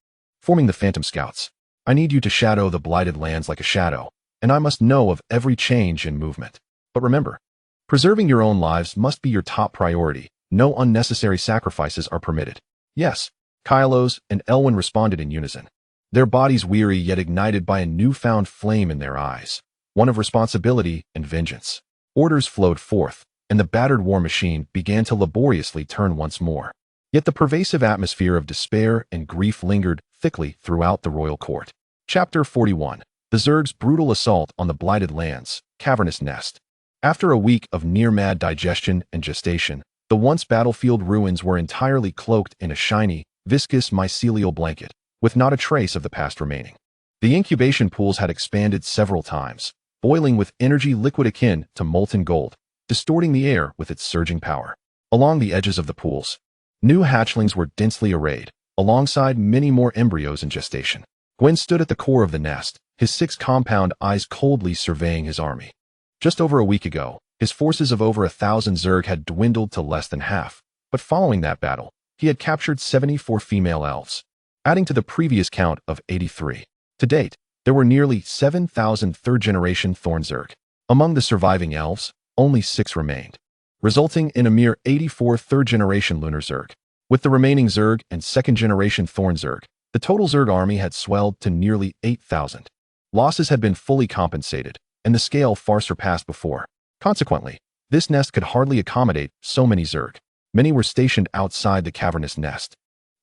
forming the Phantom Scouts. I need you to shadow the Blighted Lands like a shadow, and I must know of every change and movement. But remember, preserving your own lives must be your top priority. No unnecessary sacrifices are permitted. Yes, Kylos and Elwyn responded in unison, their bodies weary yet ignited by a newfound flame in their eyes, one of responsibility and vengeance. Orders flowed forth, and the battered war machine began to laboriously turn once more. Yet the pervasive atmosphere of despair and grief lingered thickly throughout the royal court. Chapter 41. The Zerg's brutal assault on the Blighted Lands, Cavernous Nest. After a week of near-mad digestion and gestation, the once battlefield ruins were entirely cloaked in a shiny, viscous mycelial blanket, with not a trace of the past remaining. The incubation pools had expanded several times, boiling with energy liquid akin to molten gold, distorting the air with its surging power. Along the edges of the pools, new hatchlings were densely arrayed, alongside many more embryos in gestation. Gwen stood at the core of the nest, his 6 compound eyes coldly surveying his army. Just over a week ago, his forces of over 1,000 Zerg had dwindled to less than half, but following that battle, he had captured 74 female elves, adding to the previous count of 83. To date, there were nearly 7,000 third-generation Thorn Zerg. Among the surviving elves, only 6 remained, resulting in a mere 84 third-generation Lunar Zerg. With the remaining Zerg and second-generation Thorn Zerg, the total Zerg army had swelled to nearly 8,000. Losses had been fully compensated, and the scale far surpassed before. Consequently, this nest could hardly accommodate so many Zerg. Many were stationed outside the cavernous nest,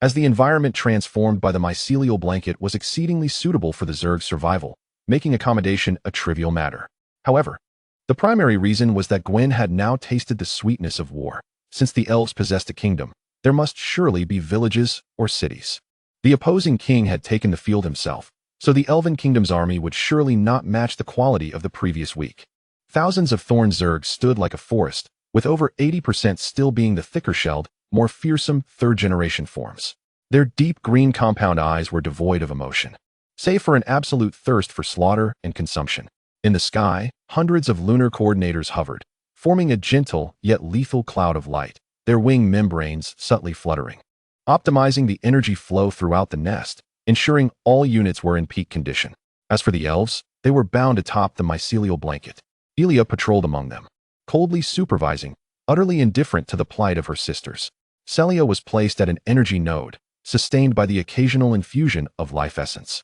as the environment transformed by the mycelial blanket was exceedingly suitable for the Zerg's survival, making accommodation a trivial matter. However, the primary reason was that Gwen had now tasted the sweetness of war. Since the elves possessed a kingdom, there must surely be villages or cities. The opposing king had taken the field himself, so the Elven Kingdom's army would surely not match the quality of the previous week. Thousands of Thorn Zerg stood like a forest, with over 80% still being the thicker-shelled, more fearsome third-generation forms. Their deep green compound eyes were devoid of emotion, save for an absolute thirst for slaughter and consumption. In the sky, hundreds of lunar coordinators hovered, forming a gentle yet lethal cloud of light, their wing membranes subtly fluttering, optimizing the energy flow throughout the nest, ensuring all units were in peak condition. As for the elves, they were bound atop the mycelial blanket. Elia patrolled among them, coldly supervising, utterly indifferent to the plight of her sisters. Celia was placed at an energy node, sustained by the occasional infusion of life essence.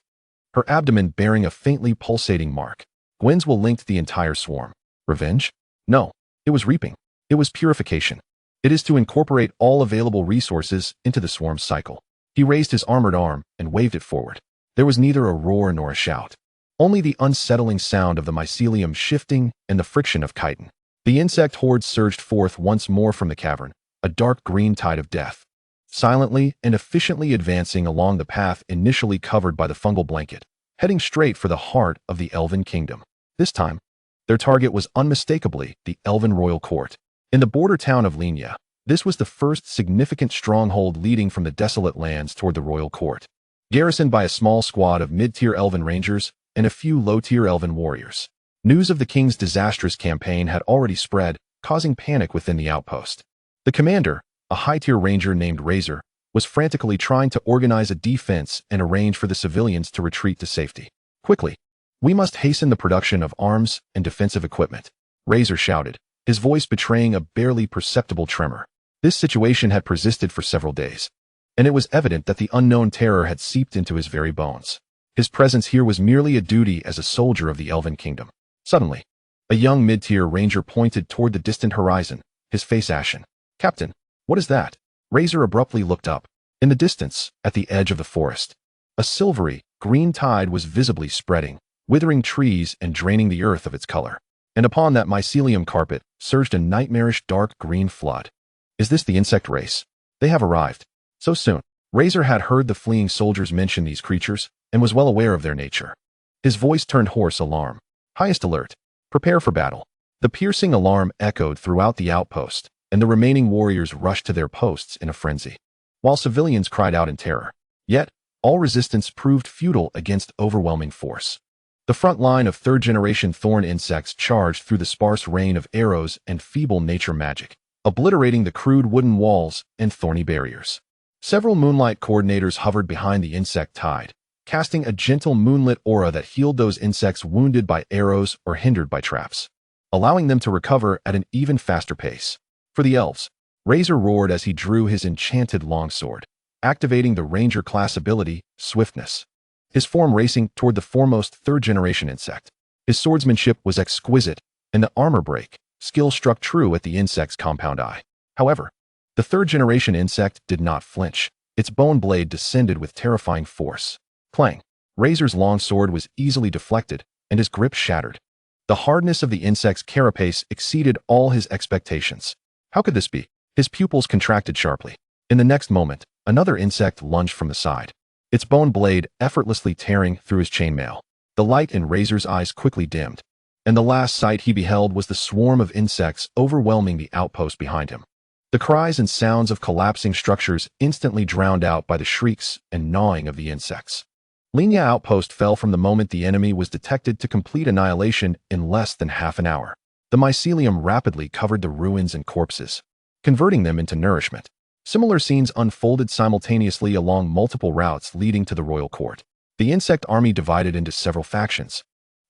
Her abdomen bearing a faintly pulsating mark. Gwen's will linked the entire swarm. Revenge? No. It was reaping. It was purification. It is to incorporate all available resources into the swarm's cycle. He raised his armored arm and waved it forward. There was neither a roar nor a shout. Only the unsettling sound of the mycelium shifting and the friction of chitin. The insect horde surged forth once more from the cavern, a dark green tide of death, silently and efficiently advancing along the path initially covered by the fungal blanket, heading straight for the heart of the elven kingdom. This time, their target was unmistakably the elven royal court. In the border town of Lenya, this was the first significant stronghold leading from the desolate lands toward the royal court, garrisoned by a small squad of mid-tier elven rangers and a few low-tier elven warriors. News of the king's disastrous campaign had already spread, causing panic within the outpost. The commander, a high-tier ranger named Razor, was frantically trying to organize a defense and arrange for the civilians to retreat to safety. Quickly, we must hasten the production of arms and defensive equipment, Razor shouted, his voice betraying a barely perceptible tremor. This situation had persisted for several days, and it was evident that the unknown terror had seeped into his very bones. His presence here was merely a duty as a soldier of the elven kingdom. Suddenly, a young mid-tier ranger pointed toward the distant horizon, his face ashen. Captain, what is that? Razor abruptly looked up. In the distance, at the edge of the forest, a silvery, green tide was visibly spreading, withering trees and draining the earth of its color. And upon that mycelium carpet surged a nightmarish dark green flood. Is this the insect race? They have arrived. So soon. Razor had heard the fleeing soldiers mention these creatures and was well aware of their nature. His voice turned hoarse alarm. Highest alert. Prepare for battle. The piercing alarm echoed throughout the outpost, and the remaining warriors rushed to their posts in a frenzy, while civilians cried out in terror. Yet, all resistance proved futile against overwhelming force. The front line of third-generation thorn insects charged through the sparse rain of arrows and feeble nature magic, obliterating the crude wooden walls and thorny barriers. Several moonlight coordinators hovered behind the insect tide, casting a gentle moonlit aura that healed those insects wounded by arrows or hindered by traps, allowing them to recover at an even faster pace. For the elves, Razor roared as he drew his enchanted longsword, activating the ranger class ability, Swiftness, his form racing toward the foremost third-generation insect. His swordsmanship was exquisite, and the armor break skill struck true at the insect's compound eye. However, the third-generation insect did not flinch. Its bone blade descended with terrifying force. Clang! Razor's longsword was easily deflected, and his grip shattered. The hardness of the insect's carapace exceeded all his expectations. How could this be? His pupils contracted sharply. In the next moment, another insect lunged from the side, its bone blade effortlessly tearing through his chainmail. The light in Razor's eyes quickly dimmed, and the last sight he beheld was the swarm of insects overwhelming the outpost behind him. The cries and sounds of collapsing structures instantly drowned out by the shrieks and gnawing of the insects. Lenya outpost fell from the moment the enemy was detected to complete annihilation in less than half an hour. The mycelium rapidly covered the ruins and corpses, converting them into nourishment. Similar scenes unfolded simultaneously along multiple routes leading to the royal court. The insect army divided into several factions,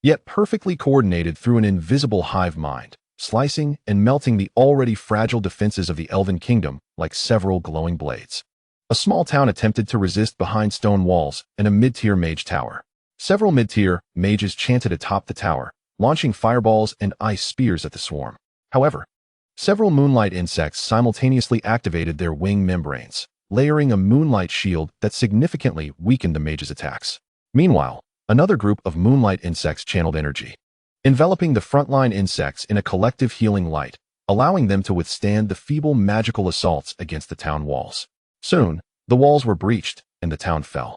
yet perfectly coordinated through an invisible hive mind, slicing and melting the already fragile defenses of the elven kingdom like several glowing blades. A small town attempted to resist behind stone walls and a mid-tier mage tower. Several mid-tier mages chanted atop the tower, launching fireballs and ice spears at the swarm. However, several moonlight insects simultaneously activated their wing membranes, layering a moonlight shield that significantly weakened the mage's attacks. Meanwhile, another group of moonlight insects channeled energy, enveloping the frontline insects in a collective healing light, allowing them to withstand the feeble magical assaults against the town walls. Soon, the walls were breached, and the town fell.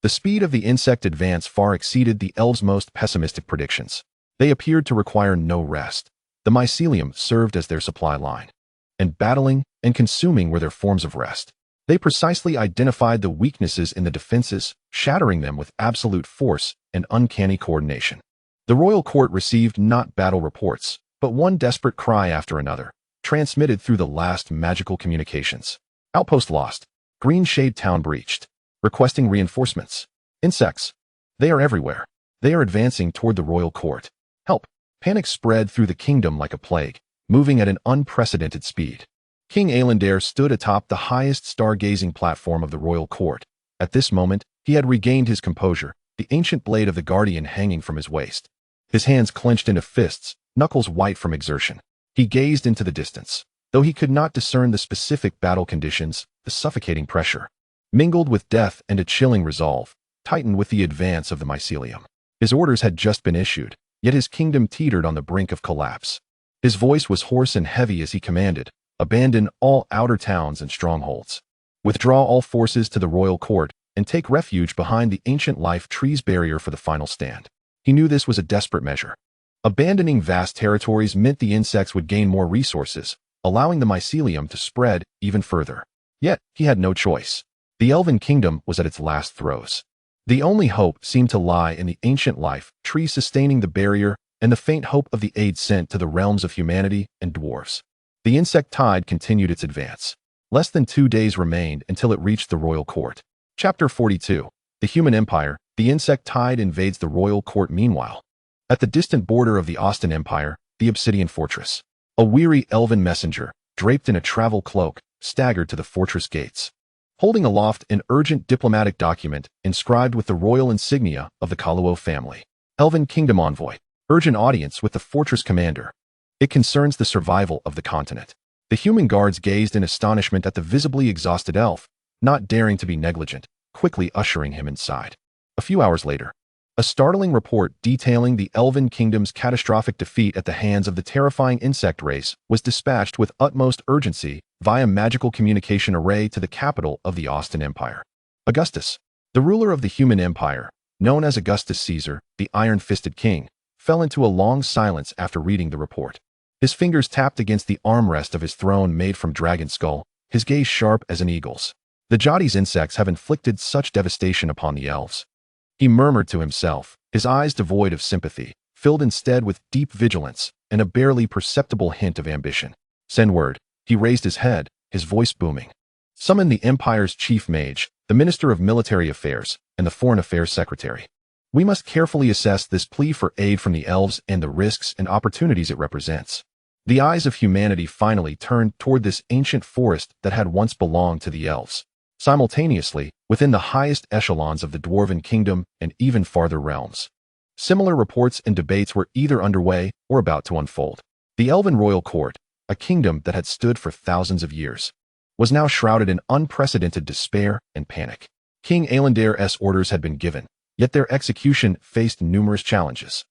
The speed of the insect advance far exceeded the elves' most pessimistic predictions. They appeared to require no rest. The mycelium served as their supply line, and battling and consuming were their forms of rest. They precisely identified the weaknesses in the defenses, shattering them with absolute force and uncanny coordination. The royal court received not battle reports, but one desperate cry after another, transmitted through the last magical communications. Outpost lost. Green Shade Town breached. Requesting reinforcements. Insects. They are everywhere. They are advancing toward the royal court. Help. Panic spread through the kingdom like a plague, moving at an unprecedented speed. King Aelandair stood atop the highest stargazing platform of the royal court. At this moment, he had regained his composure, the ancient blade of the guardian hanging from his waist. His hands clenched into fists, knuckles white from exertion. He gazed into the distance. Though he could not discern the specific battle conditions, the suffocating pressure, mingled with death and a chilling resolve, tightened with the advance of the mycelium. His orders had just been issued, yet his kingdom teetered on the brink of collapse. His voice was hoarse and heavy as he commanded, "Abandon all outer towns and strongholds. Withdraw all forces to the royal court, and take refuge behind the ancient life tree's barrier for the final stand." He knew this was a desperate measure. Abandoning vast territories meant the insects would gain more resources, allowing the mycelium to spread even further. Yet, he had no choice. The elven kingdom was at its last throes. The only hope seemed to lie in the ancient life tree sustaining the barrier and the faint hope of the aid sent to the realms of humanity and dwarves. The insect tide continued its advance. Less than 2 days remained until it reached the royal court. Chapter 42. The Human Empire. The insect tide invades the royal court meanwhile. At the distant border of the Austin Empire, the Obsidian Fortress. A weary elven messenger, draped in a travel cloak, staggered to the fortress gates, holding aloft an urgent diplomatic document inscribed with the royal insignia of the Kaluo family. Elven Kingdom Envoy. Urgent audience with the fortress commander. It concerns the survival of the continent. The human guards gazed in astonishment at the visibly exhausted elf, not daring to be negligent, quickly ushering him inside. A few hours later, a startling report detailing the Elven Kingdom's catastrophic defeat at the hands of the terrifying insect race was dispatched with utmost urgency via magical communication array to the capital of the Austin Empire. Augustus, the ruler of the human empire, known as Augustus Caesar, the iron-fisted king, fell into a long silence after reading the report. His fingers tapped against the armrest of his throne made from dragon skull, his gaze sharp as an eagle's. The Jadi's insects have inflicted such devastation upon the elves. He murmured to himself, his eyes devoid of sympathy, filled instead with deep vigilance and a barely perceptible hint of ambition. Send word. He raised his head, his voice booming. Summon the Empire's chief mage, the Minister of Military Affairs, and the Foreign Affairs Secretary. We must carefully assess this plea for aid from the elves and the risks and opportunities it represents. The eyes of humanity finally turned toward this ancient forest that had once belonged to the elves. Simultaneously, within the highest echelons of the Dwarven Kingdom and even farther realms, similar reports and debates were either underway or about to unfold. The Elven Royal Court, a kingdom that had stood for thousands of years, was now shrouded in unprecedented despair and panic. King Aelandair's orders had been given, yet their execution faced numerous challenges.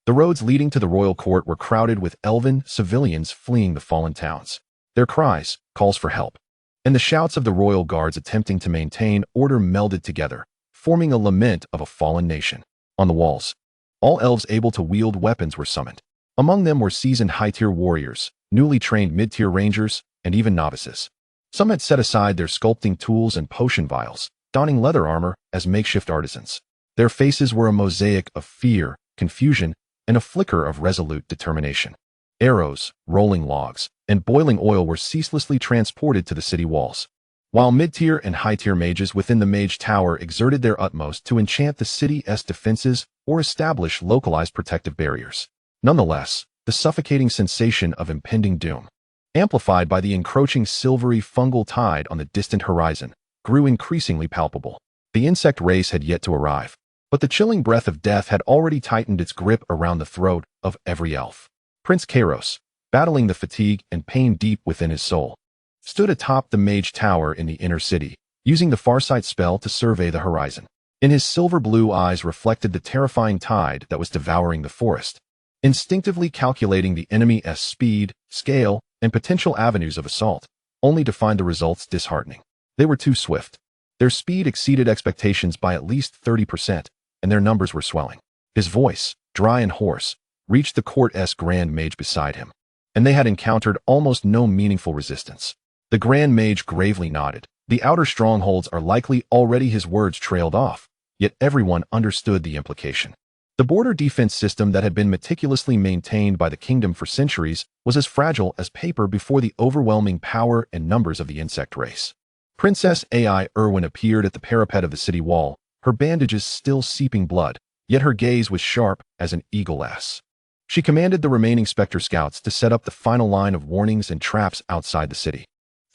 The roads leading to the royal court were crowded with elven civilians fleeing the fallen towns. Their cries, calls for help, and the shouts of the royal guards attempting to maintain order melded together, forming a lament of a fallen nation. On the walls, all elves able to wield weapons were summoned. Among them were seasoned high-tier warriors, newly trained mid-tier rangers, and even novices. Some had set aside their sculpting tools and potion vials, donning leather armor as makeshift artisans. Their faces were a mosaic of fear, confusion, and a flicker of resolute determination. Arrows, rolling logs, and boiling oil were ceaselessly transported to the city walls, while mid-tier and high-tier mages within the mage tower exerted their utmost to enchant the city's defenses or establish localized protective barriers. Nonetheless, the suffocating sensation of impending doom, amplified by the encroaching silvery fungal tide on the distant horizon, grew increasingly palpable. The insect race had yet to arrive, but the chilling breath of death had already tightened its grip around the throat of every elf. Prince Kairos, battling the fatigue and pain deep within his soul, stood atop the mage tower in the inner city, using the Farsight spell to survey the horizon. In his silver-blue eyes reflected the terrifying tide that was devouring the forest, instinctively calculating the enemy's speed, scale, and potential avenues of assault, only to find the results disheartening. They were too swift. Their speed exceeded expectations by at least 30%, and their numbers were swelling. His voice, dry and hoarse, reached the court's Grand Mage beside him, and they had encountered almost no meaningful resistance. The Grand Mage gravely nodded. The outer strongholds are likely already. His words trailed off, yet everyone understood the implication. The border defense system that had been meticulously maintained by the kingdom for centuries was as fragile as paper before the overwhelming power and numbers of the insect race. Princess Ai Irwin appeared at the parapet of the city wall, her bandages still seeping blood, yet her gaze was sharp as an eagle's. She commanded the remaining Spectre scouts to set up the final line of warnings and traps outside the city.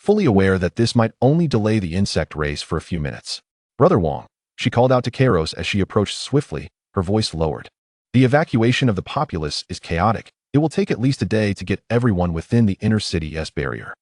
fully aware that this might only delay the insect race for a few minutes. "Brother Wong," she called out to Kairos as she approached swiftly, her voice lowered. "The evacuation of the populace is chaotic. It will take at least a day to get everyone within the inner city's barrier.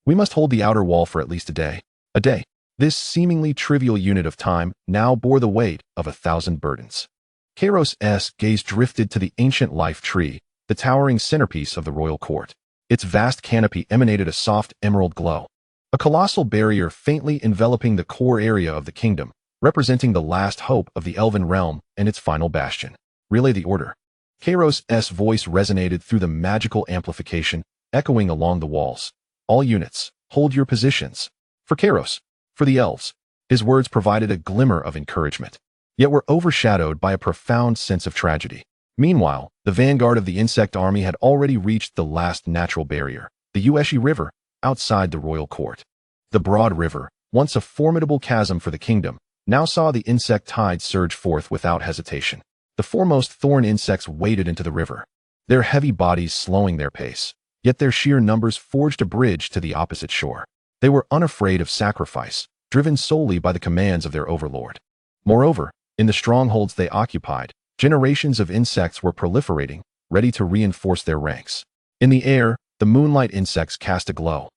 We must hold the outer wall for at least a day. A day." This seemingly trivial unit of time now bore the weight of 1,000 burdens. Kairos' gaze drifted to the ancient life tree, the towering centerpiece of the royal court. Its vast canopy emanated a soft emerald glow. A colossal barrier faintly enveloping the core area of the kingdom, representing the last hope of the elven realm and its final bastion. "Relay the order." Kairos' voice resonated through the magical amplification, echoing along the walls. "All units, hold your positions." For Kairos, for the elves, his words provided a glimmer of encouragement, yet were overshadowed by a profound sense of tragedy. Meanwhile, the vanguard of the insect army had already reached the last natural barrier, the Ueshi River, outside the royal court. The broad river, once a formidable chasm for the kingdom, now saw the insect tide surge forth without hesitation. The foremost thorn insects waded into the river, their heavy bodies slowing their pace, yet their sheer numbers forged a bridge to the opposite shore. They were unafraid of sacrifice, driven solely by the commands of their overlord. Moreover, in the strongholds they occupied, generations of insects were proliferating, ready to reinforce their ranks. In the air, the moonlight insects cast a glow,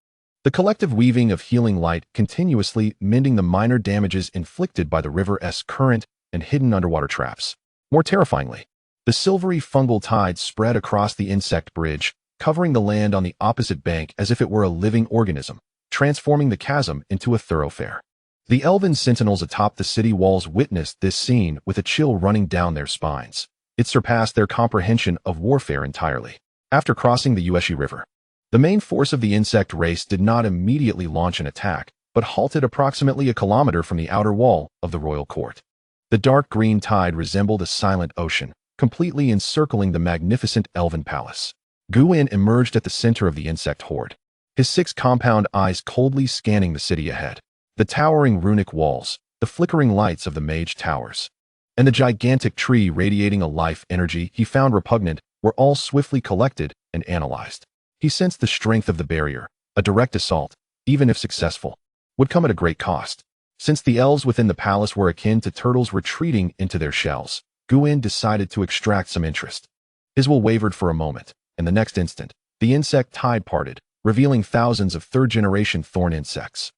the collective weaving of healing light continuously mending the minor damages inflicted by the river's current and hidden underwater traps. More terrifyingly, the silvery fungal tide spread across the insect bridge, covering the land on the opposite bank as if it were a living organism, transforming the chasm into a thoroughfare. The elven sentinels atop the city walls witnessed this scene with a chill running down their spines. It surpassed their comprehension of warfare entirely. After crossing the Ueshi River, the main force of the insect race did not immediately launch an attack, but halted approximately a kilometer from the outer wall of the royal court. The dark green tide resembled a silent ocean, completely encircling the magnificent elven palace. Guin emerged at the center of the insect horde, his 6 compound eyes coldly scanning the city ahead. The towering runic walls, the flickering lights of the mage towers, and the gigantic tree radiating a life energy he found repugnant were all swiftly collected and analyzed. He sensed the strength of the barrier. A direct assault, even if successful, would come at a great cost. Since the elves within the palace were akin to turtles retreating into their shells, Guin decided to extract some interest. His will wavered for a moment, and the next instant, the insect tide parted, revealing thousands of third-generation thorn insects.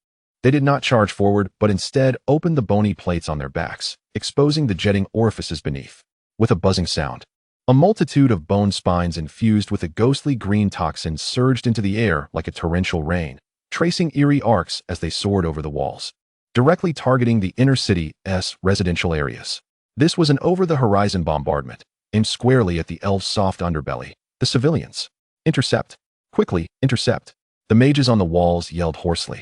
They did not charge forward, but instead opened the bony plates on their backs, exposing the jetting orifices beneath. With a buzzing sound, a multitude of bone spines infused with a ghostly green toxin surged into the air like a torrential rain, tracing eerie arcs as they soared over the walls, directly targeting the inner city's residential areas. This was an over-the-horizon bombardment, aimed squarely at the elves' soft underbelly, the civilians. "Intercept! Quickly, intercept!" The mages on the walls yelled hoarsely.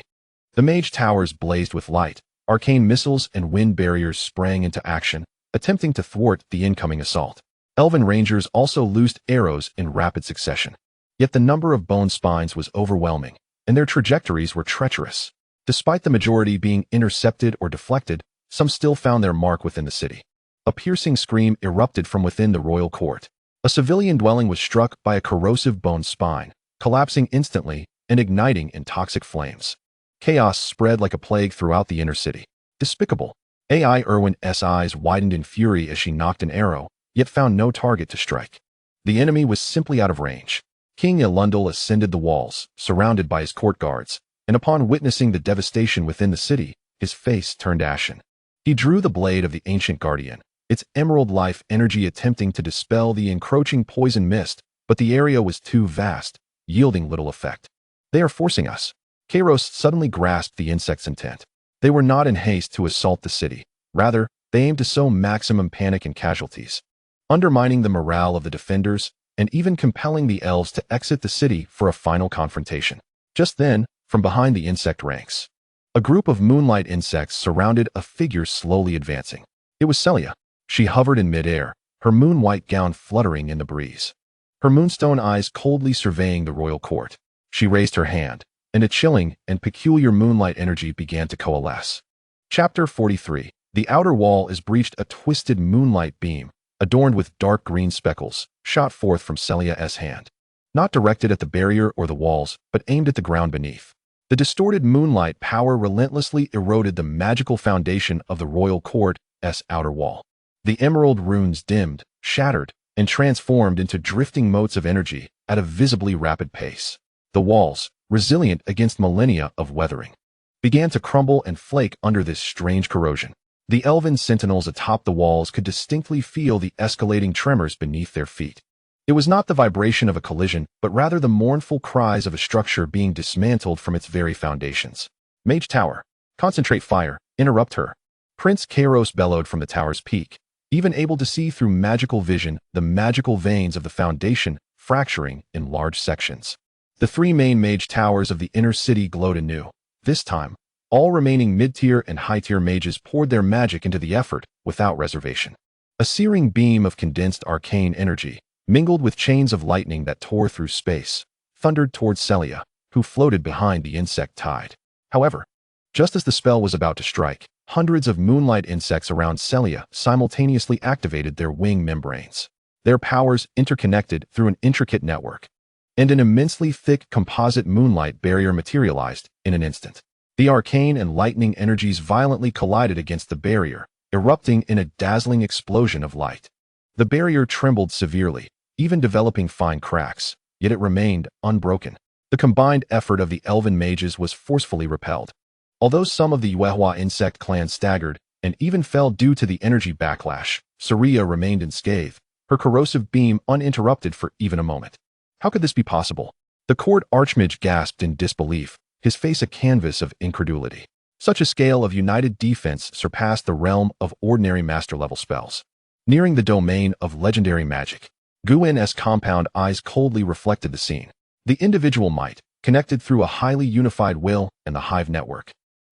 The mage towers blazed with light, arcane missiles and wind barriers sprang into action, attempting to thwart the incoming assault. Elven rangers also loosed arrows in rapid succession. Yet the number of bone spines was overwhelming, and their trajectories were treacherous. Despite the majority being intercepted or deflected, some still found their mark within the city. A piercing scream erupted from within the royal court. A civilian dwelling was struck by a corrosive bone spine, collapsing instantly and igniting in toxic flames. Chaos spread like a plague throughout the inner city. Despicable. AI Irwin's eyes widened in fury as she knocked an arrow, yet found no target to strike. The enemy was simply out of range. King Elundel ascended the walls, surrounded by his court guards, and upon witnessing the devastation within the city, his face turned ashen. He drew the blade of the ancient guardian, its emerald life energy attempting to dispel the encroaching poison mist, but the area was too vast, yielding little effect. "They are forcing us." Kairos suddenly grasped the insect's intent. They were not in haste to assault the city. Rather, they aimed to sow maximum panic and casualties, undermining the morale of the defenders and even compelling the elves to exit the city for a final confrontation. Just then, from behind the insect ranks, a group of moonlight insects surrounded a figure slowly advancing. It was Celia. She hovered in midair, her moon-white gown fluttering in the breeze, her moonstone eyes coldly surveying the royal court. She raised her hand, and a chilling and peculiar moonlight energy began to coalesce. Chapter 43. The outer wall is breached. A twisted moonlight beam, adorned with dark green speckles, shot forth from Celia's hand, not directed at the barrier or the walls, but aimed at the ground beneath. The distorted moonlight power relentlessly eroded the magical foundation of the royal court's outer wall. The emerald runes dimmed, shattered, and transformed into drifting motes of energy at a visibly rapid pace. The walls, resilient against millennia of weathering, began to crumble and flake under this strange corrosion. The elven sentinels atop the walls could distinctly feel the escalating tremors beneath their feet. It was not the vibration of a collision, but rather the mournful cries of a structure being dismantled from its very foundations. Mage Tower, concentrate fire, interrupt her. Prince Kairos bellowed from the tower's peak, even able to see through magical vision the magical veins of the foundation fracturing in large sections. The three main mage towers of the inner city glowed anew. This time, all remaining mid-tier and high-tier mages poured their magic into the effort without reservation. A searing beam of condensed arcane energy, mingled with chains of lightning that tore through space, thundered towards Celia, who floated behind the Insectoid. However, just as the spell was about to strike, hundreds of moonlight insects around Celia simultaneously activated their wing membranes. Their powers interconnected through an intricate network, and an immensely thick composite moonlight barrier materialized in an instant. The arcane and lightning energies violently collided against the barrier, erupting in a dazzling explosion of light. The barrier trembled severely, even developing fine cracks, yet it remained unbroken. The combined effort of the elven mages was forcefully repelled. Although some of the Yuehua insect clan staggered and even fell due to the energy backlash, Saria remained unscathed, her corrosive beam uninterrupted for even a moment. How could this be possible? The court archmage gasped in disbelief, his face a canvas of incredulity. Such a scale of united defense surpassed the realm of ordinary master-level spells. Nearing the domain of legendary magic, Guin's compound eyes coldly reflected the scene. The individual might, connected through a highly unified will and the hive network,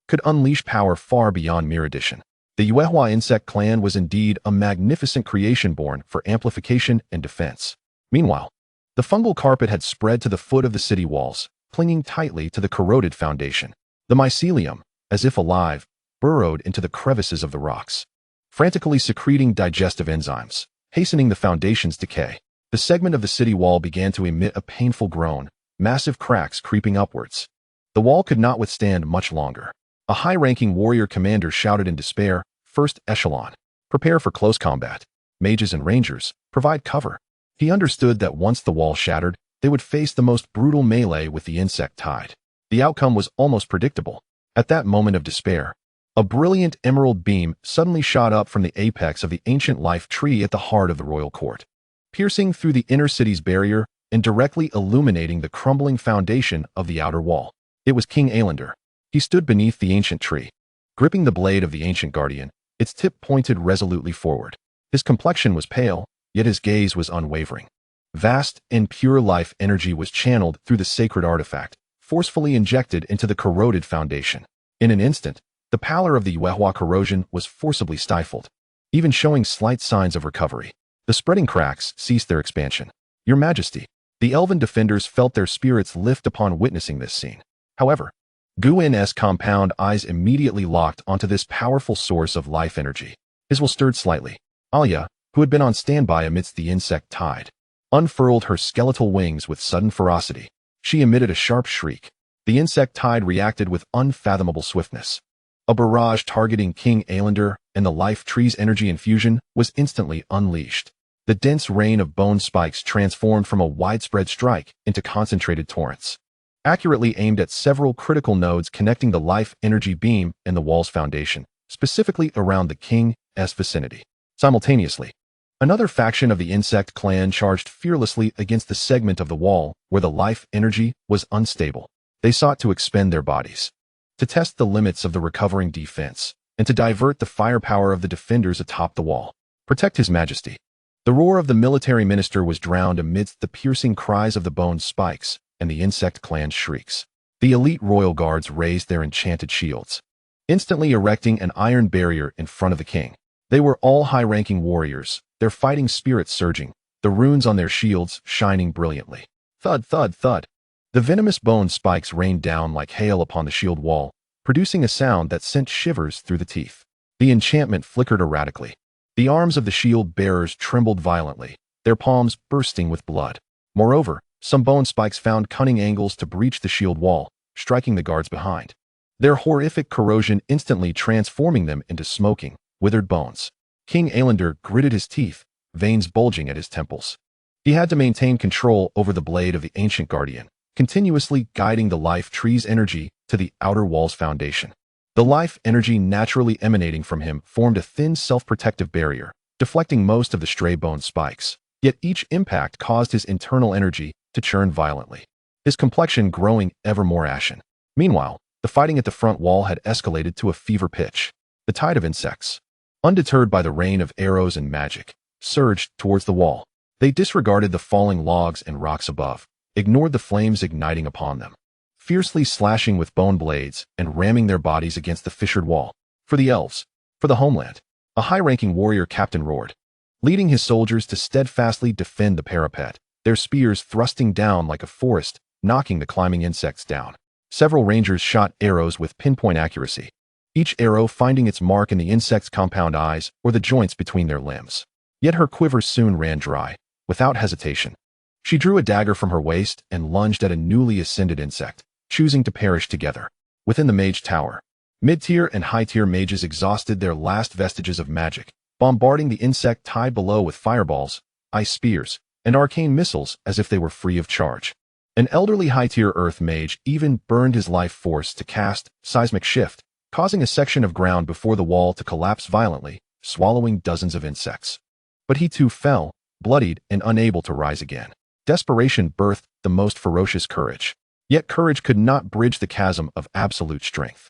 could unleash power far beyond mere addition. The Yuehua insect clan was indeed a magnificent creation born for amplification and defense. Meanwhile, the fungal carpet had spread to the foot of the city walls, clinging tightly to the corroded foundation. The mycelium, as if alive, burrowed into the crevices of the rocks, frantically secreting digestive enzymes, hastening the foundation's decay. The segment of the city wall began to emit a painful groan, massive cracks creeping upwards. The wall could not withstand much longer. A high-ranking warrior commander shouted in despair, "First echelon, prepare for close combat. Mages and rangers, provide cover." He understood that once the wall shattered, they would face the most brutal melee with the Insectoid. The outcome was almost predictable. At that moment of despair, a brilliant emerald beam suddenly shot up from the apex of the ancient life tree at the heart of the royal court, piercing through the inner city's barrier and directly illuminating the crumbling foundation of the outer wall. It was King Aelander. He stood beneath the ancient tree, gripping the blade of the ancient guardian, its tip pointed resolutely forward. His complexion was pale, yet his gaze was unwavering. Vast and pure life energy was channeled through the sacred artifact, forcefully injected into the corroded foundation. In an instant, the pallor of the Yuehua corrosion was forcibly stifled, even showing slight signs of recovery. The spreading cracks ceased their expansion. "Your Majesty," the elven defenders felt their spirits lift upon witnessing this scene. However, Guin's compound eyes immediately locked onto this powerful source of life energy. His will stirred slightly. Alia, who had been on standby amidst the Insectoid, unfurled her skeletal wings with sudden ferocity. She emitted a sharp shriek. The Insectoid reacted with unfathomable swiftness. A barrage targeting King Aelander and the life tree's energy infusion was instantly unleashed. The dense rain of bone spikes transformed from a widespread strike into concentrated torrents, accurately aimed at several critical nodes connecting the life energy beam and the wall's foundation, specifically around the king's vicinity. Simultaneously, another faction of the insect clan charged fearlessly against the segment of the wall where the life energy was unstable. They sought to expend their bodies, to test the limits of the recovering defense, and to divert the firepower of the defenders atop the wall. "Protect His Majesty." The roar of the military minister was drowned amidst the piercing cries of the bone spikes and the insect clan's shrieks. The elite royal guards raised their enchanted shields, instantly erecting an iron barrier in front of the king. They were all high-ranking warriors, their fighting spirits surging, the runes on their shields shining brilliantly. Thud, thud, thud. The venomous bone spikes rained down like hail upon the shield wall, producing a sound that sent shivers through the teeth. The enchantment flickered erratically. The arms of the shield bearers trembled violently, their palms bursting with blood. Moreover, some bone spikes found cunning angles to breach the shield wall, striking the guards behind. Their horrific corrosion instantly transforming them into smoking, withered bones. King Aelander gritted his teeth, veins bulging at his temples. He had to maintain control over the blade of the ancient guardian, continuously guiding the life tree's energy to the outer wall's foundation. The life energy naturally emanating from him formed a thin self-protective barrier, deflecting most of the stray bone spikes. Yet each impact caused his internal energy to churn violently, his complexion growing ever more ashen. Meanwhile, the fighting at the front wall had escalated to a fever pitch. The tide of insects, undeterred by the rain of arrows and magic, surged towards the wall. They disregarded the falling logs and rocks above, ignored the flames igniting upon them, fiercely slashing with bone blades and ramming their bodies against the fissured wall. For the elves, for the homeland, a high-ranking warrior captain roared, leading his soldiers to steadfastly defend the parapet, their spears thrusting down like a forest, knocking the climbing insects down. Several rangers shot arrows with pinpoint accuracy, each arrow finding its mark in the insect's compound eyes or the joints between their limbs. Yet her quiver soon ran dry. Without hesitation, she drew a dagger from her waist and lunged at a newly ascended insect, choosing to perish together. Within the mage tower, mid-tier and high-tier mages exhausted their last vestiges of magic, bombarding the insect tied below with fireballs, ice spears, and arcane missiles as if they were free of charge. An elderly high-tier earth mage even burned his life force to cast seismic shift, causing a section of ground before the wall to collapse violently, swallowing dozens of insects. But he too fell, bloodied and unable to rise again. Desperation birthed the most ferocious courage. Yet courage could not bridge the chasm of absolute strength.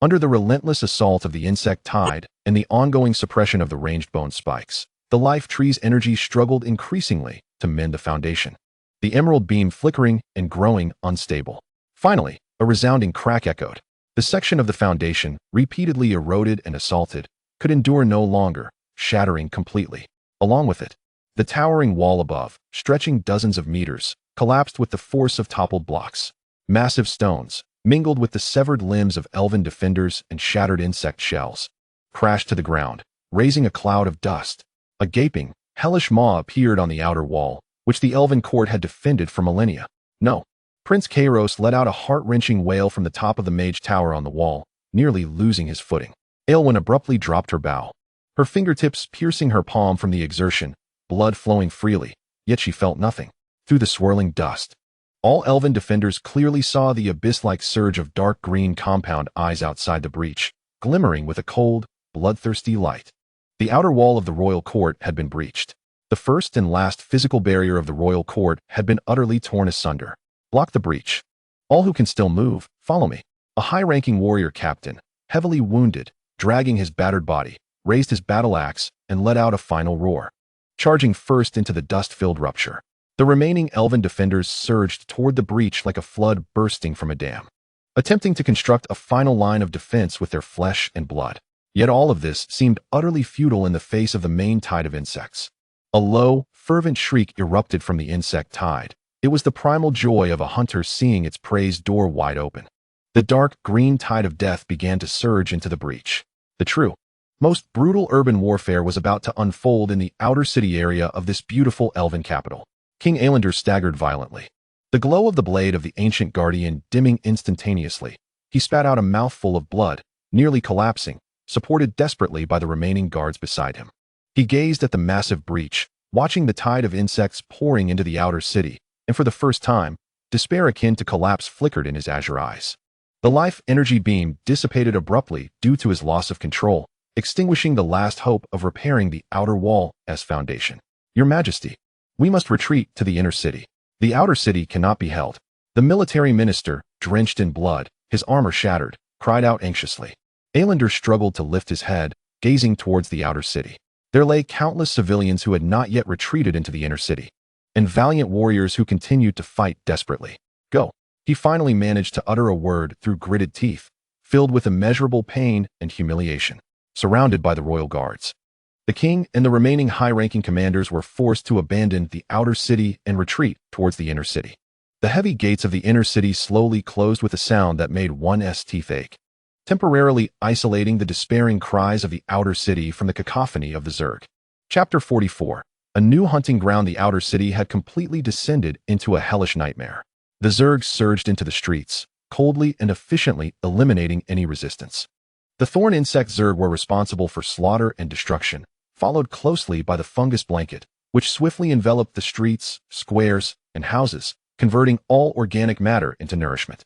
Under the relentless assault of the insect tide and the ongoing suppression of the ranged bone spikes, the life tree's energy struggled increasingly to mend the foundation, the emerald beam flickering and growing unstable. Finally, a resounding crack echoed. The section of the foundation, repeatedly eroded and assaulted, could endure no longer, shattering completely. Along with it, the towering wall above, stretching dozens of meters, collapsed with the force of toppled blocks. Massive stones, mingled with the severed limbs of elven defenders and shattered insect shells, crashed to the ground, raising a cloud of dust. A gaping, hellish maw appeared on the outer wall, which the elven court had defended for millennia. No. Prince Kairos let out a heart-wrenching wail from the top of the mage tower on the wall, nearly losing his footing. Aelwyn abruptly dropped her bow, her fingertips piercing her palm from the exertion, blood flowing freely, yet she felt nothing. Through the swirling dust, all elven defenders clearly saw the abyss-like surge of dark green compound eyes outside the breach, glimmering with a cold, bloodthirsty light. The outer wall of the royal court had been breached. The first and last physical barrier of the royal court had been utterly torn asunder. Block the breach. All who can still move, follow me. A high-ranking warrior captain, heavily wounded, dragging his battered body, raised his battle axe and let out a final roar, charging first into the dust-filled rupture. The remaining elven defenders surged toward the breach like a flood bursting from a dam, attempting to construct a final line of defense with their flesh and blood. Yet all of this seemed utterly futile in the face of the main tide of insects. A low, fervent shriek erupted from the insect tide. It was the primal joy of a hunter seeing its prey's door wide open. The dark green tide of death began to surge into the breach. The true, most brutal urban warfare was about to unfold in the outer city area of this beautiful elven capital. King Aelander staggered violently, the glow of the blade of the ancient guardian dimming instantaneously. He spat out a mouthful of blood, nearly collapsing, supported desperately by the remaining guards beside him. He gazed at the massive breach, watching the tide of insects pouring into the outer city, and for the first time, despair akin to collapse flickered in his azure eyes. The life energy beam dissipated abruptly due to his loss of control, extinguishing the last hope of repairing the outer wall as foundation. Your Majesty, we must retreat to the inner city. The outer city cannot be held. The military minister, drenched in blood, his armor shattered, cried out anxiously. Aelander struggled to lift his head, gazing towards the outer city. There lay countless civilians who had not yet retreated into the inner city, and valiant warriors who continued to fight desperately. Go. He finally managed to utter a word through gritted teeth, filled with immeasurable pain and humiliation. Surrounded by the royal guards, the king and the remaining high-ranking commanders were forced to abandon the outer city and retreat towards the inner city. The heavy gates of the inner city slowly closed with a sound that made one's teeth ache, temporarily isolating the despairing cries of the outer city from the cacophony of the Zerg. Chapter 44. A new hunting ground. The outer city had completely descended into a hellish nightmare. The Zergs surged into the streets, coldly and efficiently eliminating any resistance. The thorn insect Zerg were responsible for slaughter and destruction, followed closely by the fungus blanket, which swiftly enveloped the streets, squares, and houses, converting all organic matter into nourishment.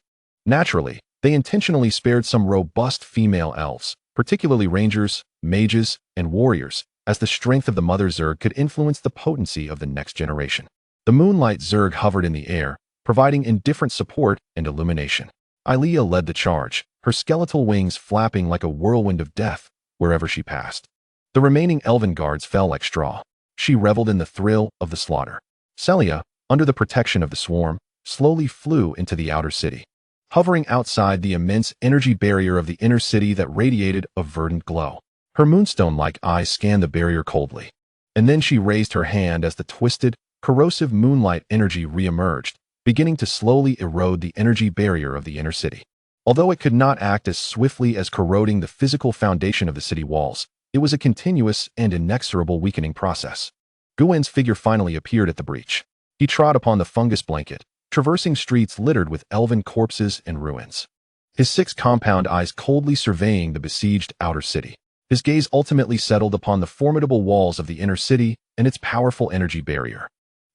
Naturally, they intentionally spared some robust female elves, particularly rangers, mages, and warriors, as the strength of the mother Zerg could influence the potency of the next generation. The moonlight Zerg hovered in the air, providing indifferent support and illumination. Ilea led the charge, her skeletal wings flapping like a whirlwind of death wherever she passed. The remaining elven guards fell like straw. She reveled in the thrill of the slaughter. Celia, under the protection of the swarm, slowly flew into the outer city. Hovering outside the immense energy barrier of the inner city that radiated a verdant glow. Her moonstone-like eyes scanned the barrier coldly. And then she raised her hand as the twisted, corrosive moonlight energy re-emerged, beginning to slowly erode the energy barrier of the inner city. Although it could not act as swiftly as corroding the physical foundation of the city walls, it was a continuous and inexorable weakening process. Guen's figure finally appeared at the breach. He trod upon the fungus blanket, traversing streets littered with elven corpses and ruins. His 6 compound eyes coldly surveying the besieged outer city. His gaze ultimately settled upon the formidable walls of the inner city and its powerful energy barrier.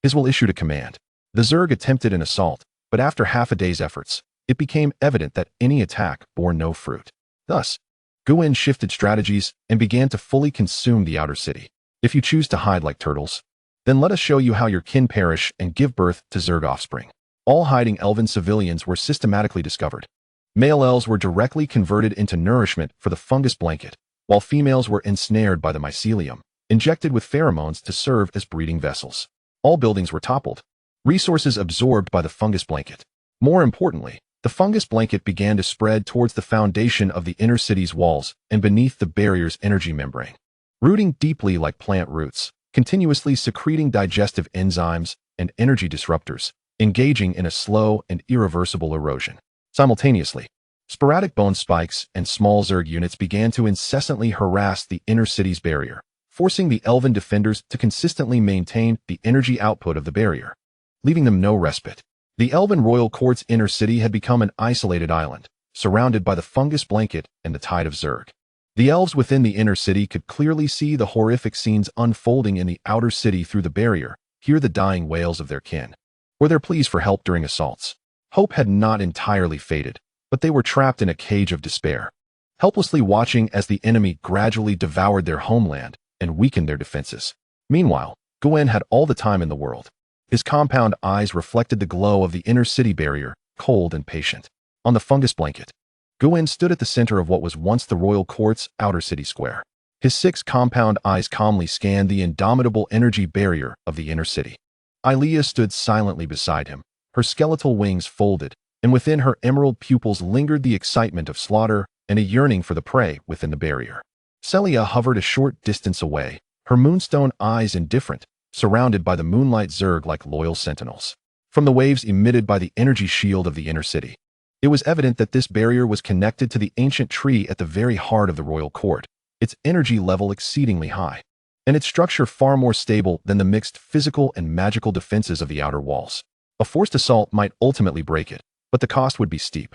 His will issued a command. The Zerg attempted an assault, but after half a day's efforts, it became evident that any attack bore no fruit. Thus, Guen shifted strategies and began to fully consume the outer city. If you choose to hide like turtles, then let us show you how your kin perish and give birth to Zerg offspring. All hiding elven civilians were systematically discovered. Male elves were directly converted into nourishment for the fungus blanket, while females were ensnared by the mycelium, injected with pheromones to serve as breeding vessels. All buildings were toppled, resources absorbed by the fungus blanket. More importantly, the fungus blanket began to spread towards the foundation of the inner city's walls and beneath the barrier's energy membrane. Rooting deeply like plant roots, continuously secreting digestive enzymes and energy disruptors, engaging in a slow and irreversible erosion. Simultaneously, sporadic bone spikes and small Zerg units began to incessantly harass the inner city's barrier, forcing the elven defenders to consistently maintain the energy output of the barrier, leaving them no respite. The elven royal court's inner city had become an isolated island, surrounded by the fungus blanket and the tide of Zerg. The elves within the inner city could clearly see the horrific scenes unfolding in the outer city through the barrier, hear the dying wails of their kin, or their pleas for help during assaults. Hope had not entirely faded, but they were trapped in a cage of despair, helplessly watching as the enemy gradually devoured their homeland and weakened their defenses. Meanwhile, Guen had all the time in the world. His compound eyes reflected the glow of the inner city barrier, cold and patient. On the fungus blanket, Guen stood at the center of what was once the royal court's outer city square. His 6 compound eyes calmly scanned the indomitable energy barrier of the inner city. Ilea stood silently beside him, her skeletal wings folded, and within her emerald pupils lingered the excitement of slaughter and a yearning for the prey within the barrier. Celia hovered a short distance away, her moonstone eyes indifferent, surrounded by the moonlight Zerg like loyal sentinels. From the waves emitted by the energy shield of the inner city, it was evident that this barrier was connected to the ancient tree at the very heart of the royal court, its energy level exceedingly high, and its structure far more stable than the mixed physical and magical defenses of the outer walls. A forced assault might ultimately break it, but the cost would be steep.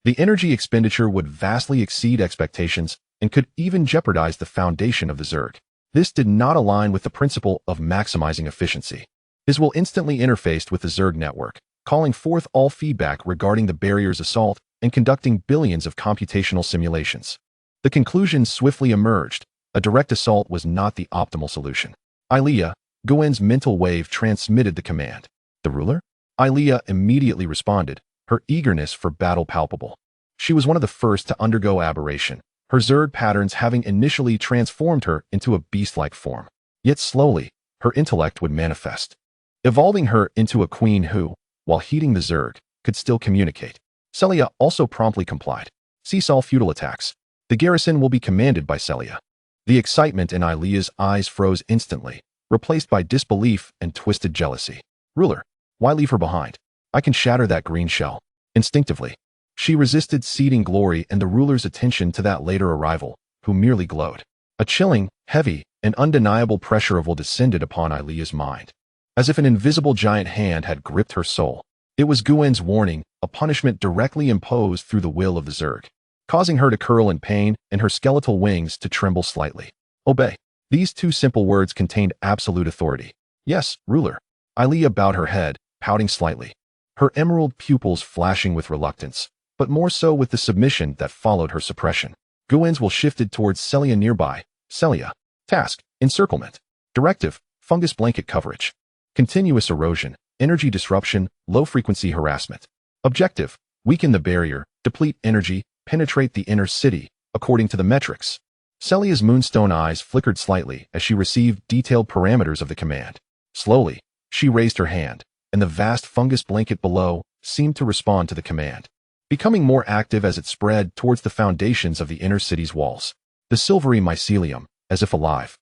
The energy expenditure would vastly exceed expectations and could even jeopardize the foundation of the Zerg. This did not align with the principle of maximizing efficiency. His will instantly interfaced with the Zerg network, calling forth all feedback regarding the barrier's assault and conducting billions of computational simulations. The conclusion swiftly emerged: a direct assault was not the optimal solution. Ilea, Guen's mental wave transmitted the command. The ruler? Ilea immediately responded, her eagerness for battle palpable. She was one of the first to undergo aberration, her Zerg patterns having initially transformed her into a beast-like form. Yet slowly, her intellect would manifest, evolving her into a queen who, while heeding the Zerg, could still communicate. Celia also promptly complied. Cease all futile attacks. The garrison will be commanded by Celia. The excitement in Ilea's eyes froze instantly, replaced by disbelief and twisted jealousy. Ruler, why leave her behind? I can shatter that green shell. Instinctively, she resisted ceding glory and the ruler's attention to that later arrival, who merely glowed. A chilling, heavy, and undeniable pressure of will descended upon Ilea's mind, as if an invisible giant hand had gripped her soul. It was Guen's warning, a punishment directly imposed through the will of the Zerg, causing her to curl in pain and her skeletal wings to tremble slightly. Obey. These two simple words contained absolute authority. Yes, ruler. Aelia bowed her head, pouting slightly, her emerald pupils flashing with reluctance, but more so with the submission that followed her suppression. Guen's will shifted towards Celia nearby. Celia. Task. Encirclement. Directive. Fungus blanket coverage. Continuous erosion. Energy disruption. Low-frequency harassment. Objective. Weaken the barrier. Deplete energy. Penetrate the inner city, according to the metrics. Celia's moonstone eyes flickered slightly as she received detailed parameters of the command. Slowly, she raised her hand, and the vast fungus blanket below seemed to respond to the command, becoming more active as it spread towards the foundations of the inner city's walls. The silvery mycelium, as if alive,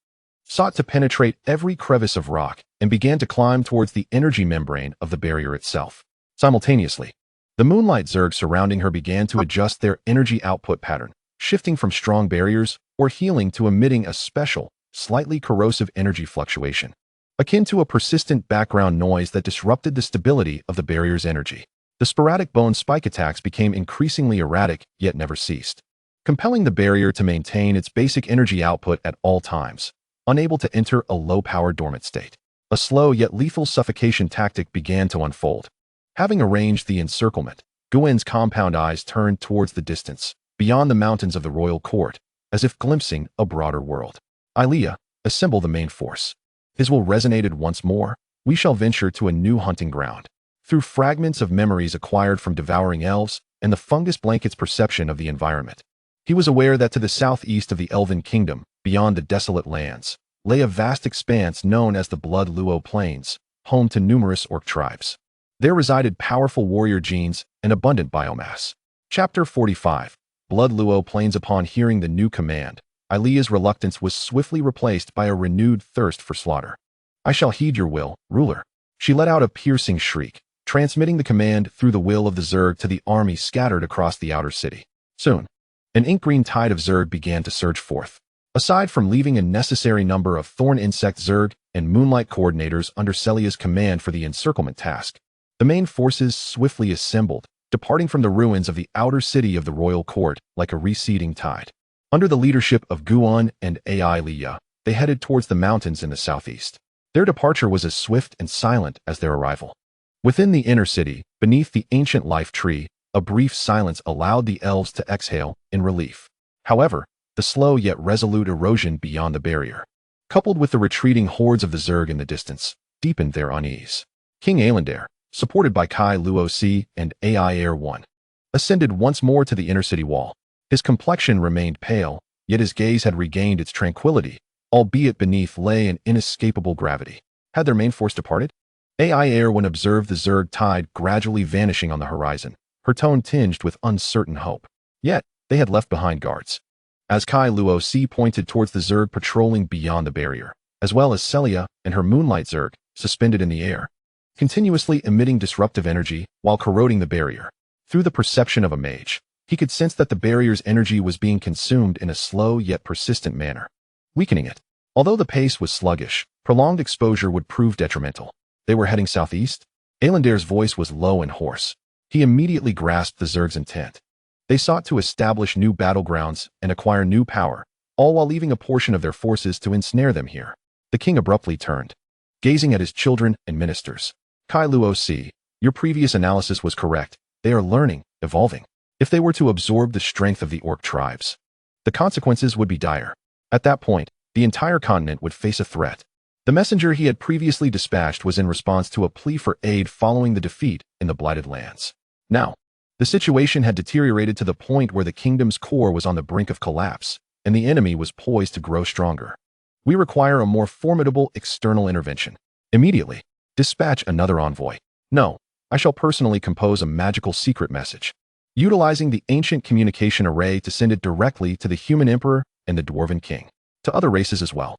sought to penetrate every crevice of rock and began to climb towards the energy membrane of the barrier itself. Simultaneously, the moonlight Zerg surrounding her began to adjust their energy output pattern, shifting from strong barriers or healing to emitting a special, slightly corrosive energy fluctuation, akin to a persistent background noise that disrupted the stability of the barrier's energy. The sporadic bone spike attacks became increasingly erratic, yet never ceased, compelling the barrier to maintain its basic energy output at all times, unable to enter a low-power dormant state. A slow yet lethal suffocation tactic began to unfold. Having arranged the encirclement, Guen's compound eyes turned towards the distance, beyond the mountains of the royal court, as if glimpsing a broader world. Aelia, assemble the main force. His will resonated once more. We shall venture to a new hunting ground. Through fragments of memories acquired from devouring elves and the fungus blanket's perception of the environment, he was aware that to the southeast of the Elven Kingdom, beyond the desolate lands, lay a vast expanse known as the Blood Luo Plains, home to numerous orc tribes. There resided powerful warrior genes and abundant biomass. Chapter 45. Blood Luo Plains. Upon hearing the new command, Aelia's reluctance was swiftly replaced by a renewed thirst for slaughter. I shall heed your will, ruler. She let out a piercing shriek, transmitting the command through the will of the Zerg to the army scattered across the outer city. Soon, an ink-green tide of Zerg began to surge forth. Aside from leaving a necessary number of thorn insect Zerg and moonlight coordinators under Celia's command for the encirclement task, the main forces swiftly assembled, departing from the ruins of the outer city of the royal court like a receding tide. Under the leadership of Guan and Aelia, they headed towards the mountains in the southeast. Their departure was as swift and silent as their arrival. Within the inner city, beneath the ancient life tree, a brief silence allowed the elves to exhale in relief. However, the slow yet resolute erosion beyond the barrier, coupled with the retreating hordes of the Zerg in the distance, deepened their unease. King Aelendare, supported by Kai Luo and Ai Air 1, ascended once more to the inner city wall. His complexion remained pale, yet his gaze had regained its tranquility, albeit beneath lay an inescapable gravity. Had their main force departed? Ai Air 1 observed the Zerg tide gradually vanishing on the horizon, her tone tinged with uncertain hope. Yet, they had left behind guards. As Kai Luo pointed towards the Zerg patrolling beyond the barrier, as well as Celia and her moonlight Zerg, suspended in the air, continuously emitting disruptive energy while corroding the barrier. Through the perception of a mage, he could sense that the barrier's energy was being consumed in a slow yet persistent manner, weakening it. Although the pace was sluggish, prolonged exposure would prove detrimental. They were heading southeast? Aelendare's voice was low and hoarse. He immediately grasped the Zerg's intent. They sought to establish new battlegrounds and acquire new power, all while leaving a portion of their forces to ensnare them here. The king abruptly turned, gazing at his children and ministers. Kai Luo, your previous analysis was correct. They are learning, evolving. If they were to absorb the strength of the orc tribes, the consequences would be dire. At that point, the entire continent would face a threat. The messenger he had previously dispatched was in response to a plea for aid following the defeat in the Blighted Lands. Now, the situation had deteriorated to the point where the kingdom's core was on the brink of collapse, and the enemy was poised to grow stronger. We require a more formidable external intervention. Immediately, dispatch another envoy. No, I shall personally compose a magical secret message, utilizing the ancient communication array to send it directly to the human emperor and the dwarven king, to other races as well.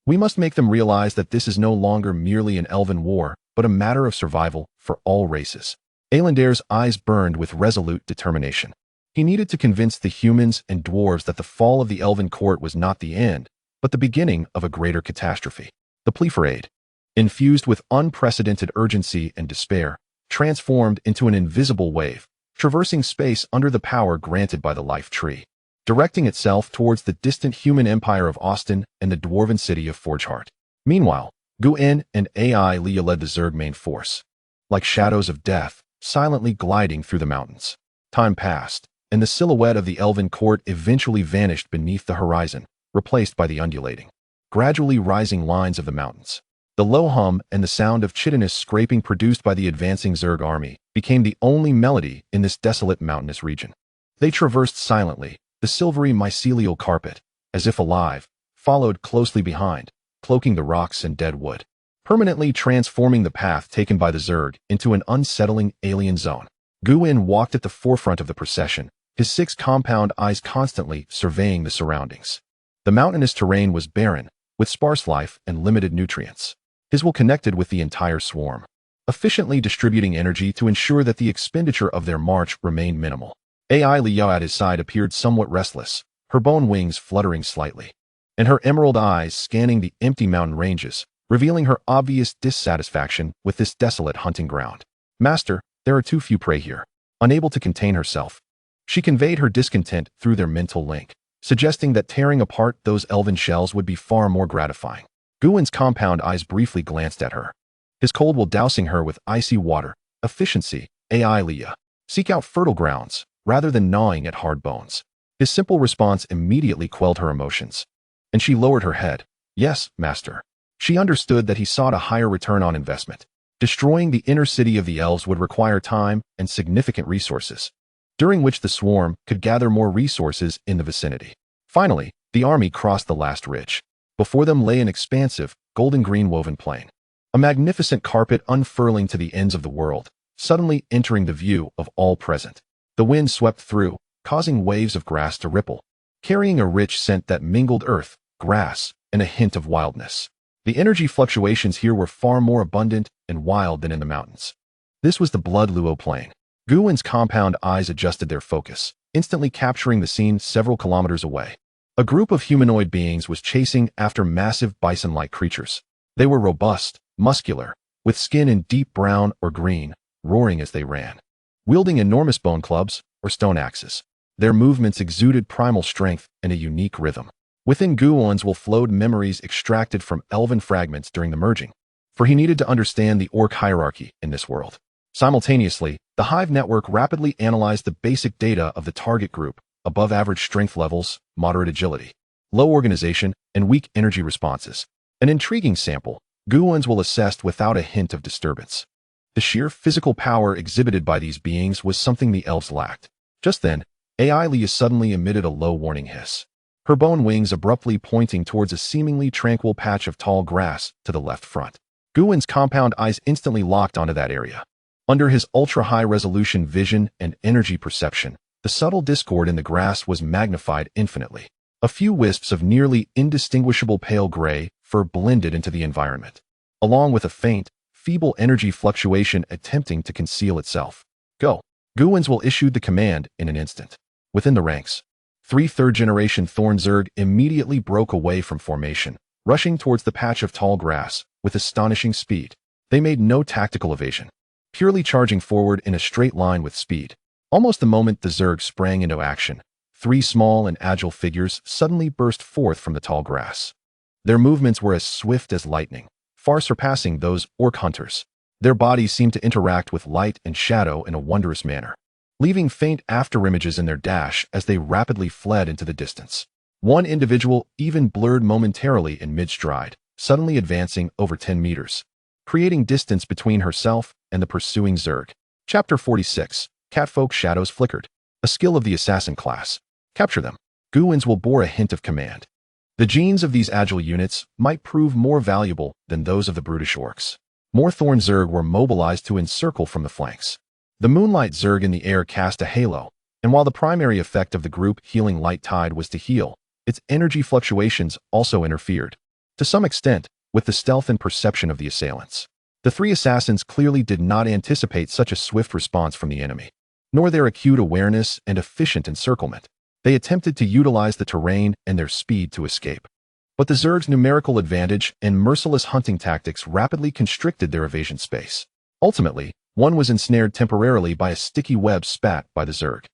We must make them realize that this is no longer merely an elven war, but a matter of survival for all races. Aelendare's eyes burned with resolute determination. He needed to convince the humans and dwarves that the fall of the elven court was not the end, but the beginning of a greater catastrophe. The plea for aid, infused with unprecedented urgency and despair, transformed into an invisible wave traversing space under the power granted by the life tree, directing itself towards the distant human empire of Austin and the dwarven city of Forgeheart. Meanwhile, Gu-in and AI Leah led the Zerg main force, like shadows of death, silently gliding through the mountains. Time passed, and the silhouette of the elven court eventually vanished beneath the horizon, replaced by the undulating, gradually rising lines of the mountains. The low hum and the sound of chitinous scraping produced by the advancing Zerg army became the only melody in this desolate mountainous region. They traversed silently, the silvery mycelial carpet, as if alive, followed closely behind, cloaking the rocks and dead wood, permanently transforming the path taken by the Zerg into an unsettling alien zone. Gu-in walked at the forefront of the procession, his 6 compound eyes constantly surveying the surroundings. The mountainous terrain was barren, with sparse life and limited nutrients. His will connected with the entire swarm, efficiently distributing energy to ensure that the expenditure of their march remained minimal. AI Liao at his side appeared somewhat restless, her bone wings fluttering slightly, and her emerald eyes scanning the empty mountain ranges, revealing her obvious dissatisfaction with this desolate hunting ground. Master, there are too few prey here. Unable to contain herself, she conveyed her discontent through their mental link, suggesting that tearing apart those elven shells would be far more gratifying. Gu-in's compound eyes briefly glanced at her, his cold will dousing her with icy water. Efficiency, AI Leah. Seek out fertile grounds, rather than gnawing at hard bones. His simple response immediately quelled her emotions, and she lowered her head. Yes, master. She understood that he sought a higher return on investment. Destroying the inner city of the elves would require time and significant resources, during which the swarm could gather more resources in the vicinity. Finally, the army crossed the last ridge. Before them lay an expansive, golden-green woven plain, a magnificent carpet unfurling to the ends of the world, suddenly entering the view of all present. The wind swept through, causing waves of grass to ripple, carrying a rich scent that mingled earth, grass, and a hint of wildness. The energy fluctuations here were far more abundant and wild than in the mountains. This was the Blood Luo Plain. Gu-in's compound eyes adjusted their focus, instantly capturing the scene several kilometers away. A group of humanoid beings was chasing after massive bison-like creatures. They were robust, muscular, with skin in deep brown or green, roaring as they ran, wielding enormous bone clubs or stone axes. Their movements exuded primal strength and a unique rhythm. Within Gu-in's will flowed memories extracted from elven fragments during the merging, for he needed to understand the orc hierarchy in this world. Simultaneously, the Hive network rapidly analyzed the basic data of the target group: above average strength levels, moderate agility, low organization, and weak energy responses. An intriguing sample, Gu-in's will assessed without a hint of disturbance. The sheer physical power exhibited by these beings was something the elves lacked. Just then, AI Leah suddenly emitted a low warning hiss, her bone wings abruptly pointing towards a seemingly tranquil patch of tall grass to the left front. Gu-in's compound eyes instantly locked onto that area. Under his ultra-high resolution vision and energy perception, the subtle discord in the grass was magnified infinitely. A few wisps of nearly indistinguishable pale gray fur blended into the environment, along with a faint, feeble energy fluctuation attempting to conceal itself. Go! Gu-in's will issued the command in an instant. Within the ranks, 3 third-generation Thorn Zerg immediately broke away from formation, rushing towards the patch of tall grass with astonishing speed. They made no tactical evasion, purely charging forward in a straight line with speed. Almost the moment the Zerg sprang into action, 3 small and agile figures suddenly burst forth from the tall grass. Their movements were as swift as lightning, far surpassing those orc hunters. Their bodies seemed to interact with light and shadow in a wondrous manner, leaving faint afterimages in their dash as they rapidly fled into the distance. One individual even blurred momentarily in mid-stride, suddenly advancing over 10 meters, creating distance between herself and the pursuing Zerg. Chapter 46. Catfolk Shadows Flickered. A skill of the assassin class. Capture them. Gu-in's will bore a hint of command. The genes of these agile units might prove more valuable than those of the brutish orcs. More Thorn Zerg were mobilized to encircle from the flanks. The Moonlight Zerg in the air cast a halo, and while the primary effect of the group healing light tide was to heal, its energy fluctuations also interfered, to some extent, with the stealth and perception of the assailants. The 3 assassins clearly did not anticipate such a swift response from the enemy, nor their acute awareness and efficient encirclement. They attempted to utilize the terrain and their speed to escape. But the Zerg's numerical advantage and merciless hunting tactics rapidly constricted their evasion space. Ultimately, One was ensnared temporarily by a sticky web spat by the Zerg.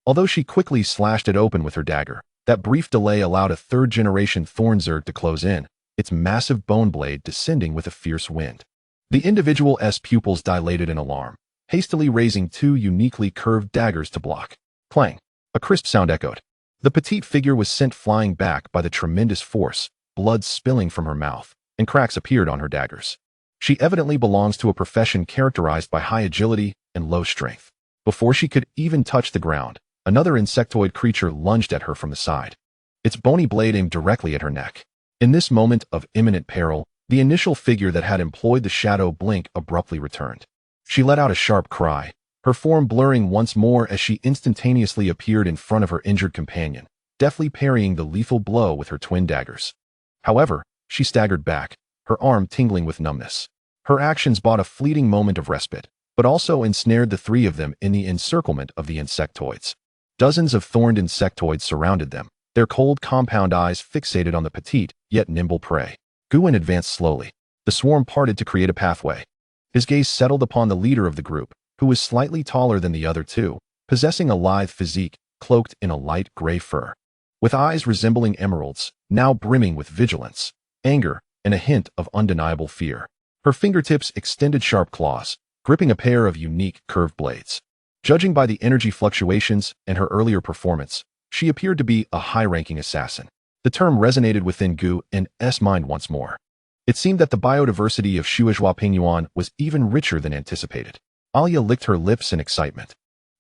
Although she quickly slashed it open with her dagger, that brief delay allowed a third-generation Thorn Zerg to close in, its massive bone blade descending with a fierce wind. The individual S pupils dilated in alarm, hastily raising two uniquely curved daggers to block. Clang! A crisp sound echoed. The petite figure was sent flying back by the tremendous force, blood spilling from her mouth, and cracks appeared on her daggers. She evidently belongs to a profession characterized by high agility and low strength. Before she could even touch the ground, another insectoid creature lunged at her from the side. Its bony blade aimed directly at her neck. In this moment of imminent peril, the initial figure that had employed the shadow blink abruptly returned. She let out a sharp cry, her form blurring once more as she instantaneously appeared in front of her injured companion, deftly parrying the lethal blow with her twin daggers. However, she staggered back, her arm tingling with numbness. Her actions bought a fleeting moment of respite, but also ensnared the three of them in the encirclement of the insectoids. Dozens of thorned insectoids surrounded them, their cold compound eyes fixated on the petite, yet nimble prey. Guin advanced slowly. The swarm parted to create a pathway. His gaze settled upon the leader of the group, who was slightly taller than the other two, possessing a lithe physique, cloaked in a light gray fur. With eyes resembling emeralds, now brimming with vigilance, anger, and a hint of undeniable fear. Her fingertips extended sharp claws, gripping a pair of unique curved blades. Judging by the energy fluctuations and her earlier performance, she appeared to be a high-ranking assassin. The term resonated within Gu's mind once more. It seemed that the biodiversity of Shuizhua Pingyuan was even richer than anticipated. Alia licked her lips in excitement,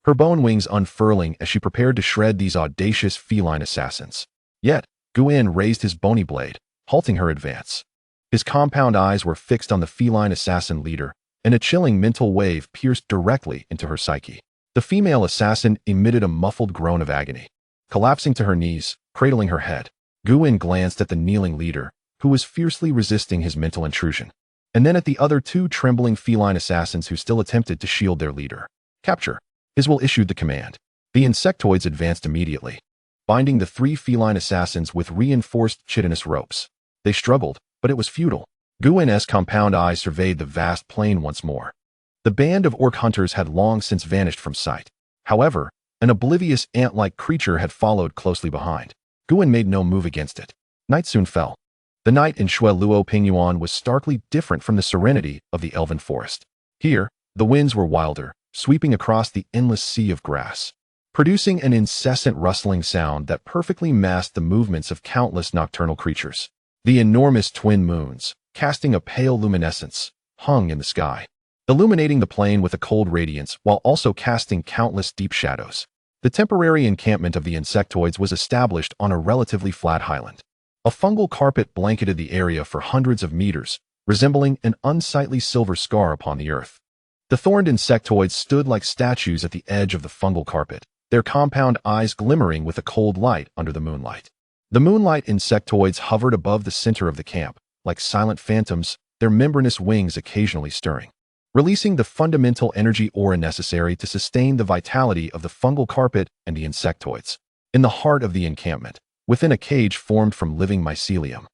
her bone wings unfurling as she prepared to shred these audacious feline assassins. Yet, Guin raised his bony blade, halting her advance. His compound eyes were fixed on the feline assassin leader, and a chilling mental wave pierced directly into her psyche. The female assassin emitted a muffled groan of agony. Collapsing to her knees, cradling her head, Guin glanced at the kneeling leader, who was fiercely resisting his mental intrusion, and then at the other two trembling feline assassins who still attempted to shield their leader. Capture! His will issued the command. The insectoids advanced immediately, binding the three feline assassins with reinforced chitinous ropes. They struggled, but it was futile. Guin's compound eye surveyed the vast plain once more. The band of orc hunters had long since vanished from sight. However, an oblivious ant-like creature had followed closely behind. Guin made no move against it. Night soon fell. The night in Shuiluo Pingyuan was starkly different from the serenity of the elven forest. Here, the winds were wilder, sweeping across the endless sea of grass, producing an incessant rustling sound that perfectly masked the movements of countless nocturnal creatures. The enormous twin moons, casting a pale luminescence, hung in the sky, illuminating the plain with a cold radiance while also casting countless deep shadows. The temporary encampment of the insectoids was established on a relatively flat highland. A fungal carpet blanketed the area for hundreds of meters, resembling an unsightly silver scar upon the earth. The thorned insectoids stood like statues at the edge of the fungal carpet, their compound eyes glimmering with a cold light under the moonlight. The moonlight insectoids hovered above the center of the camp, like silent phantoms, their membranous wings occasionally stirring, releasing the fundamental energy aura necessary to sustain the vitality of the fungal carpet and the insectoids. In the heart of the encampment, within a cage formed from living mycelium,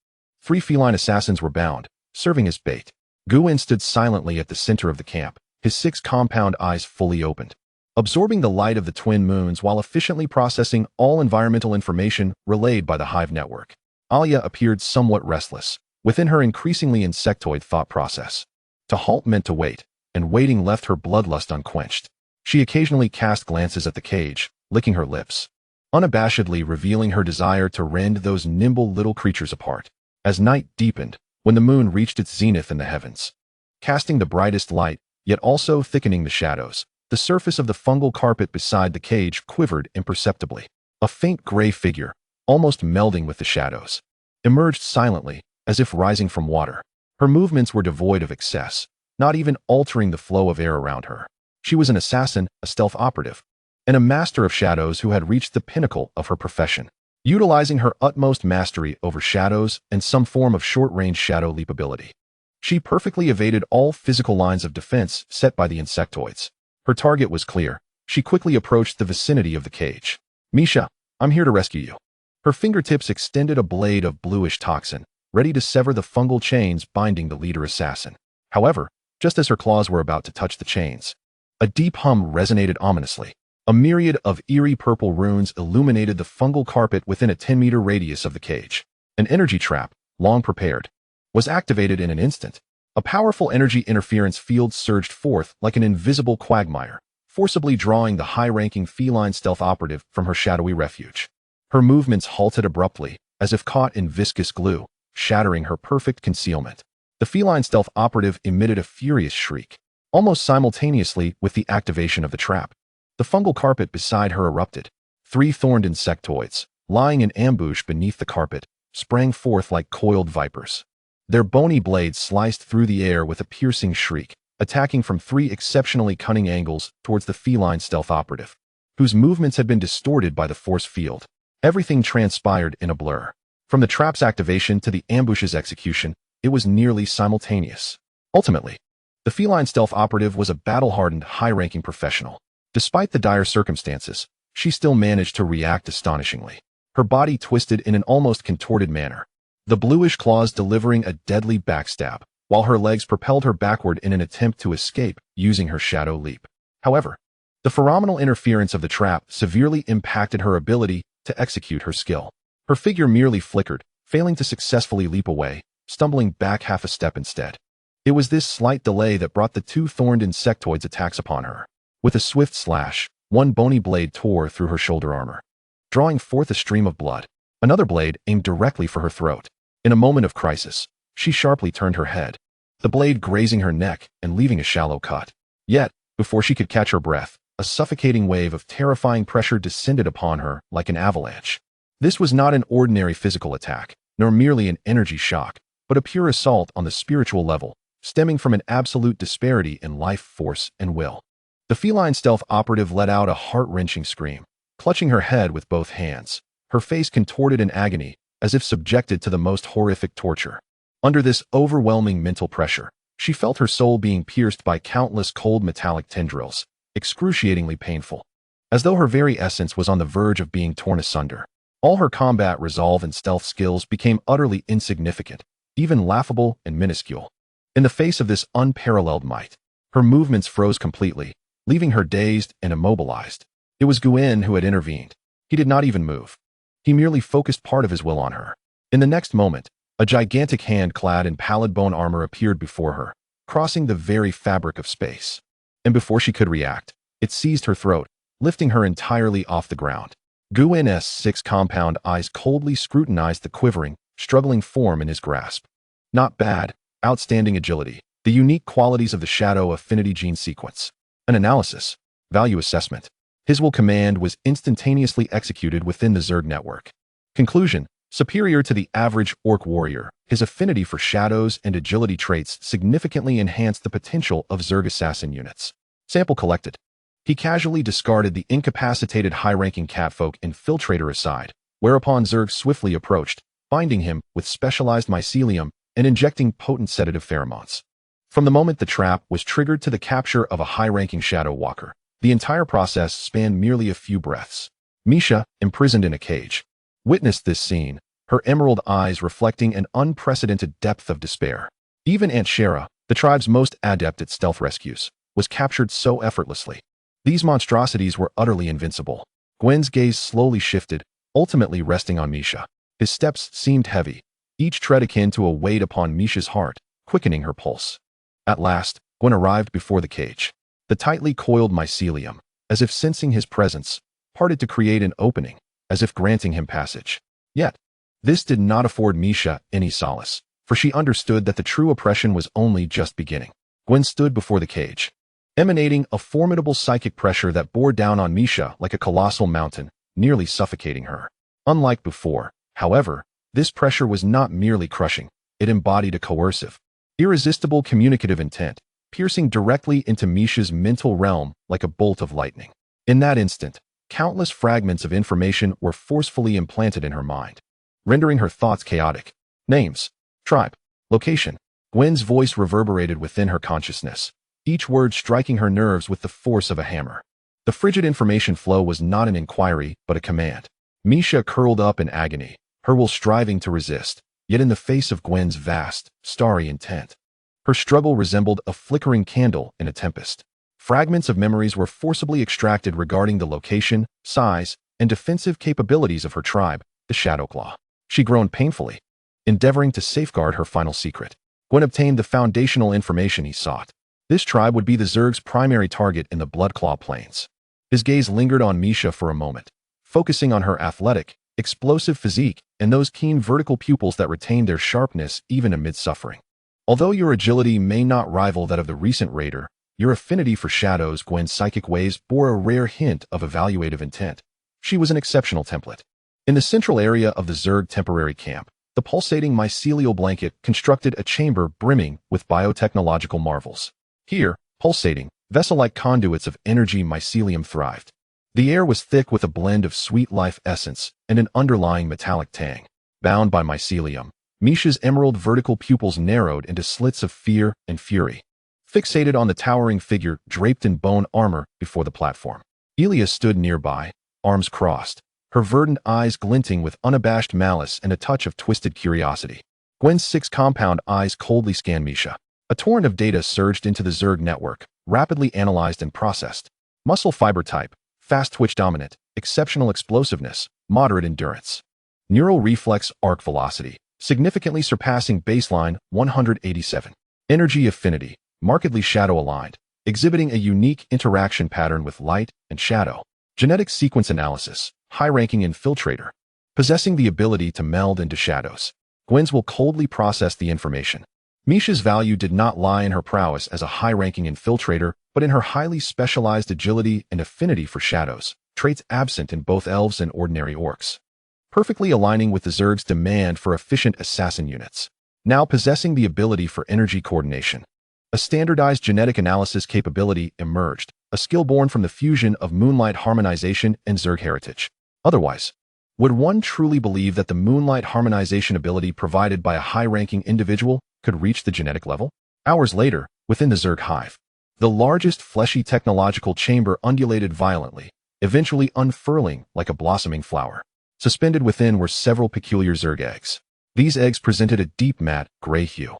three feline assassins were bound, serving as bait. Guin stood silently at the center of the camp, his six compound eyes fully opened, absorbing the light of the twin moons while efficiently processing all environmental information relayed by the hive network. Alia appeared somewhat restless, within her increasingly insectoid thought process. To halt meant to wait, and waiting left her bloodlust unquenched. She occasionally cast glances at the cage, licking her lips, unabashedly revealing her desire to rend those nimble little creatures apart. As night deepened, when the moon reached its zenith in the heavens, casting the brightest light, yet also thickening the shadows, the surface of the fungal carpet beside the cage quivered imperceptibly. A faint gray figure, almost melding with the shadows, emerged silently, as if rising from water. Her movements were devoid of excess, not even altering the flow of air around her. She was an assassin, a stealth operative, and a master of shadows who had reached the pinnacle of her profession, utilizing her utmost mastery over shadows and some form of short-range shadow leap ability. She perfectly evaded all physical lines of defense set by the insectoids. Her target was clear. She quickly approached the vicinity of the cage. "Misha, I'm here to rescue you." Her fingertips extended a blade of bluish toxin, ready to sever the fungal chains binding the leader assassin. However, just as her claws were about to touch the chains. A deep hum resonated ominously. A myriad of eerie purple runes illuminated the fungal carpet within a 10-meter radius of the cage. An energy trap, long prepared, was activated in an instant. A powerful energy interference field surged forth like an invisible quagmire, forcibly drawing the high-ranking feline stealth operative from her shadowy refuge. Her movements halted abruptly, as if caught in viscous glue, shattering her perfect concealment. The feline stealth operative emitted a furious shriek, almost simultaneously with the activation of the trap. The fungal carpet beside her erupted. 3 thorned insectoids, lying in ambush beneath the carpet, sprang forth like coiled vipers. Their bony blades sliced through the air with a piercing shriek, attacking from 3 exceptionally cunning angles towards the feline stealth operative, whose movements had been distorted by the force field. Everything transpired in a blur. From the trap's activation to the ambush's execution, it was nearly simultaneous. Ultimately, the feline stealth operative was a battle-hardened, high-ranking professional. Despite the dire circumstances, she still managed to react astonishingly. Her body twisted in an almost contorted manner, the bluish claws delivering a deadly backstab, while her legs propelled her backward in an attempt to escape using her shadow leap. However, the phenomenal interference of the trap severely impacted her ability to execute her skill. Her figure merely flickered, failing to successfully leap away, stumbling back half a step instead. It was this slight delay that brought the 2 thorned insectoids' attacks upon her. With a swift slash, one bony blade tore through her shoulder armor, drawing forth a stream of blood. Another blade aimed directly for her throat. In a moment of crisis, she sharply turned her head, the blade grazing her neck and leaving a shallow cut. Yet, before she could catch her breath, a suffocating wave of terrifying pressure descended upon her like an avalanche. This was not an ordinary physical attack, nor merely an energy shock, but a pure assault on the spiritual level, stemming from an absolute disparity in life force and will. The feline stealth operative let out a heart-wrenching scream, clutching her head with both hands, her face contorted in agony, as if subjected to the most horrific torture. Under this overwhelming mental pressure, she felt her soul being pierced by countless cold metallic tendrils, excruciatingly painful, as though her very essence was on the verge of being torn asunder. All her combat resolve and stealth skills became utterly insignificant, even laughable and minuscule. In the face of this unparalleled might, her movements froze completely, leaving her dazed and immobilized. It was Guen who had intervened. He did not even move. He merely focused part of his will on her. In the next moment, a gigantic hand clad in pallid bone armor appeared before her, crossing the very fabric of space. And before she could react, it seized her throat, lifting her entirely off the ground. Guen's 6 compound eyes coldly scrutinized the quivering, struggling form in his grasp. Not bad, outstanding agility, the unique qualities of the shadow affinity gene sequence. An analysis, value assessment. His will command was instantaneously executed within the Zerg network. Conclusion, superior to the average orc warrior, his affinity for shadows and agility traits significantly enhanced the potential of Zerg assassin units. Sample collected. He casually discarded the incapacitated high-ranking catfolk infiltrator aside, whereupon Zerg swiftly approached, binding him with specialized mycelium and injecting potent sedative pheromones. From the moment the trap was triggered to the capture of a high-ranking shadow walker, the entire process spanned merely a few breaths. Misha, imprisoned in a cage, witnessed this scene, her emerald eyes reflecting an unprecedented depth of despair. Even Aunt Shara, the tribe's most adept at stealth rescues, was captured so effortlessly. These monstrosities were utterly invincible. Gwen's gaze slowly shifted, ultimately resting on Misha. His steps seemed heavy, each tread akin to a weight upon Misha's heart, quickening her pulse. At last, Gwen arrived before the cage. The tightly coiled mycelium, as if sensing his presence, parted to create an opening, as if granting him passage. Yet, this did not afford Misha any solace, for she understood that the true oppression was only just beginning. Gwen stood before the cage, emanating a formidable psychic pressure that bore down on Misha like a colossal mountain, nearly suffocating her. Unlike before, however, this pressure was not merely crushing, it embodied a coercive, irresistible communicative intent, piercing directly into Misha's mental realm like a bolt of lightning. In that instant, countless fragments of information were forcefully implanted in her mind, rendering her thoughts chaotic. Names, tribe, location. Gwen's voice reverberated within her consciousness, each word striking her nerves with the force of a hammer. The frigid information flow was not an inquiry, but a command. Misha curled up in agony, her will striving to resist, yet in the face of Gwen's vast, starry intent, Her struggle resembled a flickering candle in a tempest. Fragments of memories were forcibly extracted regarding the location, size, and defensive capabilities of her tribe, the Shadowclaw. She groaned painfully, endeavoring to safeguard her final secret. Gwen obtained the foundational information he sought. This tribe would be the Zerg's primary target in the Bloodclaw Plains. His gaze lingered on Misha for a moment, focusing on her athletic, explosive physique and those keen vertical pupils that retained their sharpness even amid suffering. Although your agility may not rival that of the recent raider, your affinity for shadows, Gwen's psychic waves bore a rare hint of evaluative intent. She was an exceptional template. In the central area of the Zerg temporary camp, the pulsating mycelial blanket constructed a chamber brimming with biotechnological marvels. Here, pulsating, vessel-like conduits of energy mycelium thrived. The air was thick with a blend of sweet life essence and an underlying metallic tang. Bound by mycelium, Misha's emerald vertical pupils narrowed into slits of fear and fury. Fixated on the towering figure draped in bone armor before the platform, Elia stood nearby, arms crossed, her verdant eyes glinting with unabashed malice and a touch of twisted curiosity. Gwen's 6 compound eyes coldly scanned Misha. A torrent of data surged into the Zerg network, rapidly analyzed and processed. Muscle fiber type, fast twitch dominant, exceptional explosiveness, moderate endurance. Neural reflex arc velocity, significantly surpassing baseline 187. Energy affinity, markedly shadow-aligned, exhibiting a unique interaction pattern with light and shadow. Genetic sequence analysis, high-ranking infiltrator, possessing the ability to meld into shadows. Gwen's will coldly process the information. Misha's value did not lie in her prowess as a high-ranking infiltrator, but in her highly specialized agility and affinity for shadows, traits absent in both elves and ordinary orcs. Perfectly aligning with the Zerg's demand for efficient assassin units. Now possessing the ability for energy coordination. A standardized genetic analysis capability emerged, a skill born from the fusion of Moonlight harmonization and Zerg heritage. Otherwise, would one truly believe that the Moonlight harmonization ability provided by a high-ranking individual could reach the genetic level? Hours later, within the Zerg hive, the largest fleshy technological chamber undulated violently, eventually unfurling like a blossoming flower. Suspended within were several peculiar Zerg eggs. These eggs presented a deep matte, gray hue.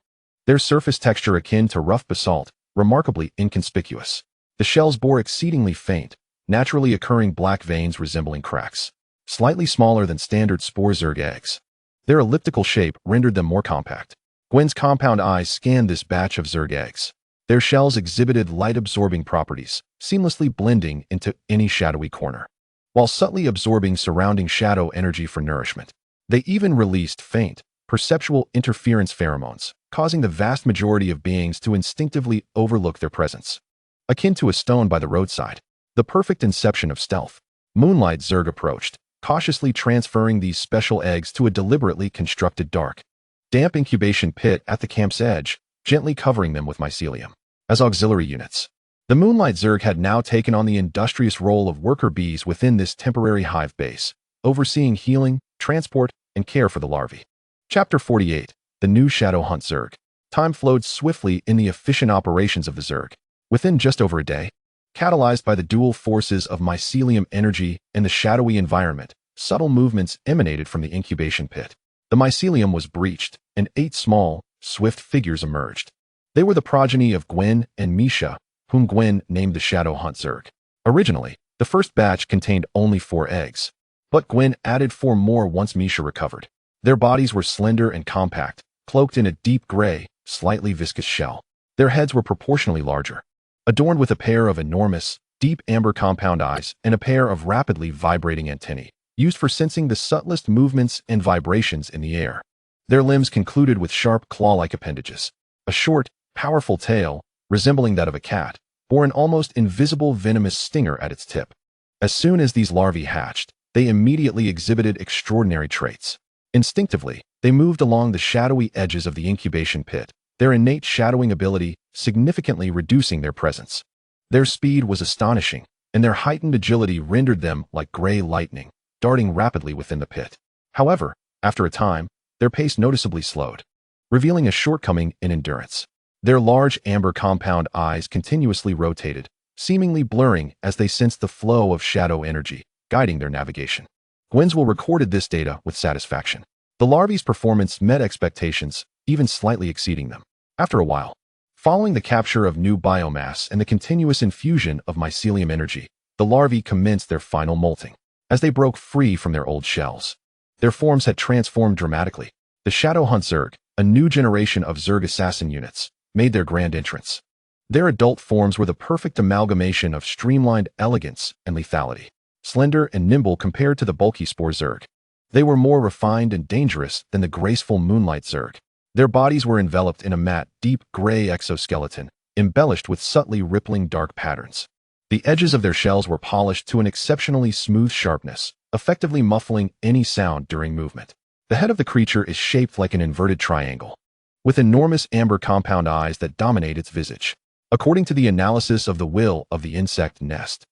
Their surface texture akin to rough basalt, remarkably inconspicuous. The shells bore exceedingly faint, naturally occurring black veins resembling cracks. Slightly smaller than standard spore Zerg eggs. Their elliptical shape rendered them more compact. Gwen's compound eyes scanned this batch of Zerg eggs. Their shells exhibited light-absorbing properties, seamlessly blending into any shadowy corner, while subtly absorbing surrounding shadow energy for nourishment. They even released faint, perceptual interference pheromones, causing the vast majority of beings to instinctively overlook their presence. Akin to a stone by the roadside, the perfect inception of stealth, Moonlight Zerg approached, cautiously transferring these special eggs to a deliberately constructed dark, damp incubation pit at the camp's edge, gently covering them with mycelium. As auxiliary units, the Moonlight Zerg had now taken on the industrious role of worker bees within this temporary hive base, overseeing healing, transport, and care for the larvae. Chapter 48, The New Shadow Hunt Zerg. Time flowed swiftly in the efficient operations of the Zerg. Within just over a day, catalyzed by the dual forces of mycelium energy and the shadowy environment, subtle movements emanated from the incubation pit. The mycelium was breached, and 8 small, swift figures emerged. They were the progeny of Gwen and Misha, whom Gwen named the Shadow Hunt Zerg. Originally, the first batch contained only 4 eggs, but Gwen added 4 more once Misha recovered. Their bodies were slender and compact, cloaked in a deep gray, slightly viscous shell. Their heads were proportionally larger, adorned with a pair of enormous, deep amber compound eyes and a pair of rapidly vibrating antennae, used for sensing the subtlest movements and vibrations in the air. Their limbs concluded with sharp claw-like appendages. A short, powerful tail, resembling that of a cat, bore an almost invisible venomous stinger at its tip. As soon as these larvae hatched, they immediately exhibited extraordinary traits. Instinctively, they moved along the shadowy edges of the incubation pit, their innate shadowing ability significantly reducing their presence. Their speed was astonishing, and their heightened agility rendered them like gray lightning, darting rapidly within the pit. However, after a time, their pace noticeably slowed, revealing a shortcoming in endurance. Their large amber compound eyes continuously rotated, seemingly blurring as they sensed the flow of shadow energy, guiding their navigation. Gwenswell recorded this data with satisfaction. The larvae's performance met expectations, even slightly exceeding them. After a while, Following the capture of new biomass and the continuous infusion of mycelium energy, the larvae commenced their final molting. As they broke free from their old shells, their forms had transformed dramatically. The Shadow Hunt Zerg, a new generation of Zerg assassin units, made their grand entrance. Their adult forms were the perfect amalgamation of streamlined elegance and lethality. Slender and nimble compared to the bulky Spore Zerg, they were more refined and dangerous than the graceful Moonlight Zerg. Their bodies were enveloped in a matte, deep gray exoskeleton, embellished with subtly rippling dark patterns. The edges of their shells were polished to an exceptionally smooth sharpness, effectively muffling any sound during movement. The head of the creature is shaped like an inverted triangle, with enormous amber compound eyes that dominate its visage. According to the analysis of the will of the insect nest,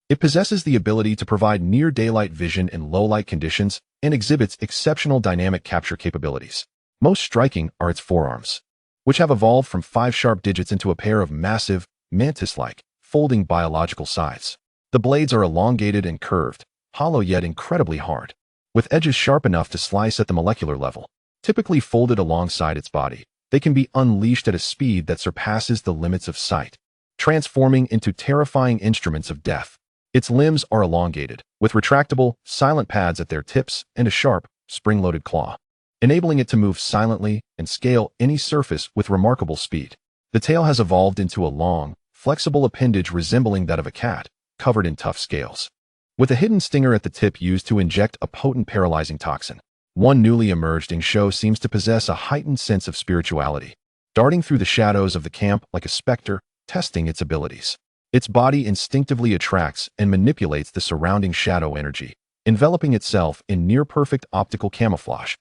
it possesses the ability to provide near-daylight vision in low-light conditions and exhibits exceptional dynamic capture capabilities. Most striking are its forearms, which have evolved from 5 sharp digits into a pair of massive, mantis-like, folding biological scythes. The blades are elongated and curved, hollow yet incredibly hard, with edges sharp enough to slice at the molecular level. Typically folded alongside its body, they can be unleashed at a speed that surpasses the limits of sight, transforming into terrifying instruments of death. Its limbs are elongated, with retractable, silent pads at their tips and a sharp, spring-loaded claw, enabling it to move silently and scale any surface with remarkable speed. The tail has evolved into a long, flexible appendage resembling that of a cat, covered in tough scales, with a hidden stinger at the tip used to inject a potent paralyzing toxin. One newly emerged Insectoid seems to possess a heightened sense of spirituality, darting through the shadows of the camp like a specter, testing its abilities. Its body instinctively attracts and manipulates the surrounding shadow energy, enveloping itself in near-perfect optical camouflage,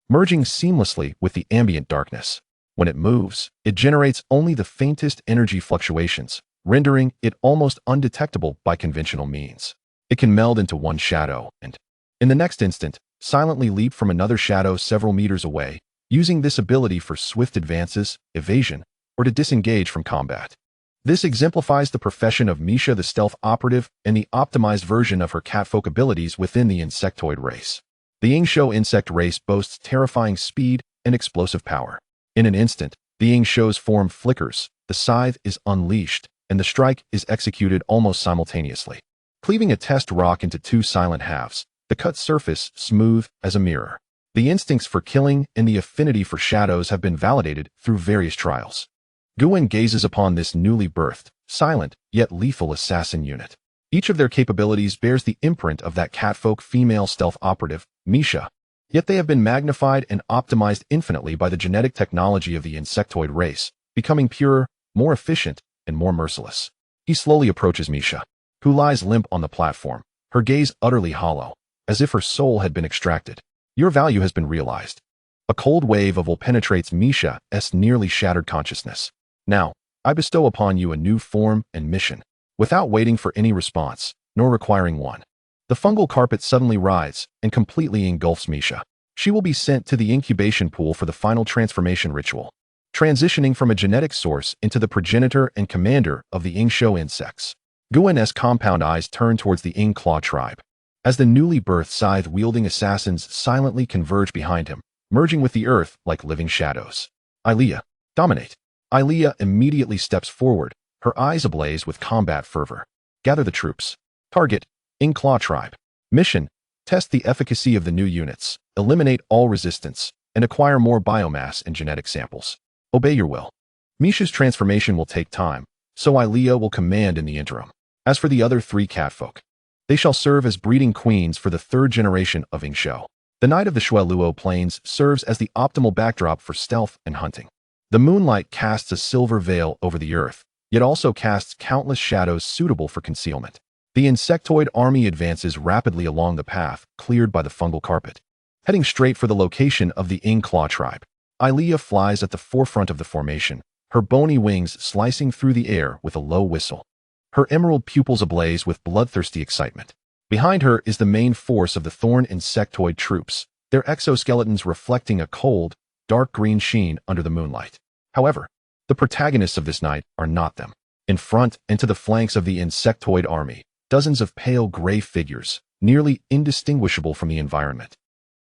merging seamlessly with the ambient darkness. When it moves, it generates only the faintest energy fluctuations, rendering it almost undetectable by conventional means. It can meld into one shadow and, in the next instant, silently leap from another shadow several meters away, using this ability for swift advances, evasion, or to disengage from combat. This exemplifies the profession of Misha the stealth operative and the optimized version of her catfolk abilities within the Insectoid race. The Insectoid insect race boasts terrifying speed and explosive power. In an instant, the Insectoid's form flickers, the scythe is unleashed, and the strike is executed almost simultaneously, cleaving a test rock into 2 silent halves, the cut surface smooth as a mirror. The instincts for killing and the affinity for shadows have been validated through various trials. Guen gazes upon this newly birthed, silent, yet lethal assassin unit. Each of their capabilities bears the imprint of that catfolk female stealth operative, Misha, yet they have been magnified and optimized infinitely by the genetic technology of the Insectoid race, becoming purer, more efficient, and more merciless. He slowly approaches Misha, who lies limp on the platform, her gaze utterly hollow, as if her soul had been extracted. Your value has been realized. A cold wave of will penetrates Misha's nearly shattered consciousness. Now, I bestow upon you a new form and mission, without waiting for any response, nor requiring one. The fungal carpet suddenly rises and completely engulfs Misha. She will be sent to the incubation pool for the final transformation ritual, transitioning from a genetic source into the progenitor and commander of the Insectoid insects. Guen's compound eyes turn towards the Claw tribe, as the newly birthed scythe-wielding assassins silently converge behind him, merging with the earth like living shadows. Ilea, dominate. Ilea immediately steps forward, her eyes ablaze with combat fervor. Gather the troops. Target, Claw tribe. Mission, test the efficacy of the new units, eliminate all resistance, and acquire more biomass and genetic samples. Obey your will. Misha's transformation will take time, so Ilea will command in the interim. As for the other 3 catfolk, they shall serve as breeding queens for the 3rd generation of Insectoid. The night of the Shueluo Plains serves as the optimal backdrop for stealth and hunting. The moonlight casts a silver veil over the earth, yet also casts countless shadows suitable for concealment. The Insectoid army advances rapidly along the path cleared by the fungal carpet, heading straight for the location of the Claw tribe. Ilea flies at the forefront of the formation, her bony wings slicing through the air with a low whistle, her emerald pupils ablaze with bloodthirsty excitement. Behind her is the main force of the Thorn Insectoid troops, their exoskeletons reflecting a cold, dark green sheen under the moonlight. However, the protagonists of this night are not them. In front and to the flanks of the Insectoid army, dozens of pale gray figures, nearly indistinguishable from the environment,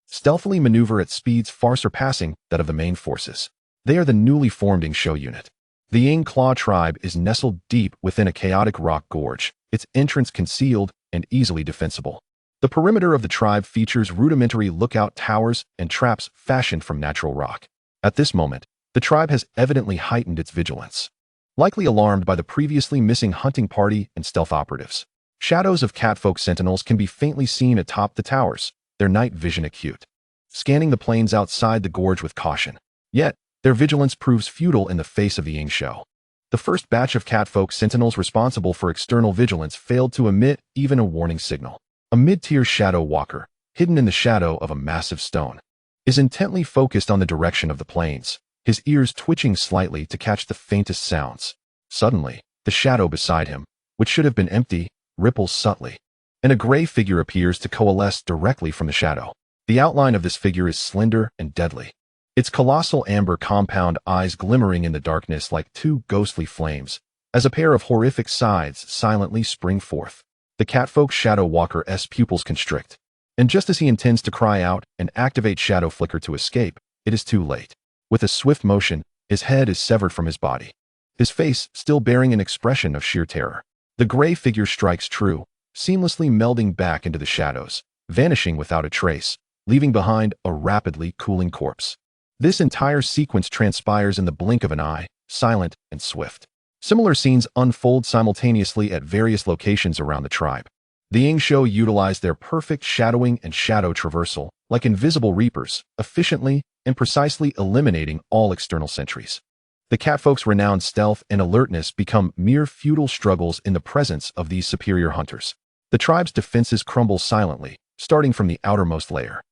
stealthily maneuver at speeds far surpassing that of the main forces. They are the newly formed Insectoid unit, The Ying Claw tribe is nestled deep within a chaotic rock gorge, its entrance concealed and easily defensible. The perimeter of the tribe features rudimentary lookout towers and traps fashioned from natural rock. At this moment, the tribe has evidently heightened its vigilance, likely alarmed by the previously missing hunting party and stealth operatives. Shadows of catfolk sentinels can be faintly seen atop the towers, their night vision acute, scanning the plains outside the gorge with caution. Yet, their vigilance proves futile in the face of the Ying show. The first batch of catfolk sentinels responsible for external vigilance failed to emit even a warning signal. A mid-tier shadow walker, hidden in the shadow of a massive stone, is intently focused on the direction of the plains, his ears twitching slightly to catch the faintest sounds. Suddenly, the shadow beside him, which should have been empty, ripples subtly, and a gray figure appears to coalesce directly from the shadow. The outline of this figure is slender and deadly, its colossal amber compound eyes glimmering in the darkness like two ghostly flames, as a pair of horrific scythes silently spring forth. The catfolk Shadow Walker's pupils constrict, and just as he intends to cry out and activate Shadow Flicker to escape, it is too late. With a swift motion, his head is severed from his body, his face still bearing an expression of sheer terror. The gray figure strikes true, seamlessly melding back into the shadows, vanishing without a trace, leaving behind a rapidly cooling corpse. This entire sequence transpires in the blink of an eye, silent and swift. Similar scenes unfold simultaneously at various locations around the tribe. The Ying show utilized their perfect shadowing and shadow traversal, like invisible reapers, efficiently and precisely eliminating all external sentries. The catfolk's renowned stealth and alertness become mere futile struggles in the presence of these superior hunters. The tribe's defenses crumble silently, starting from the outermost layer.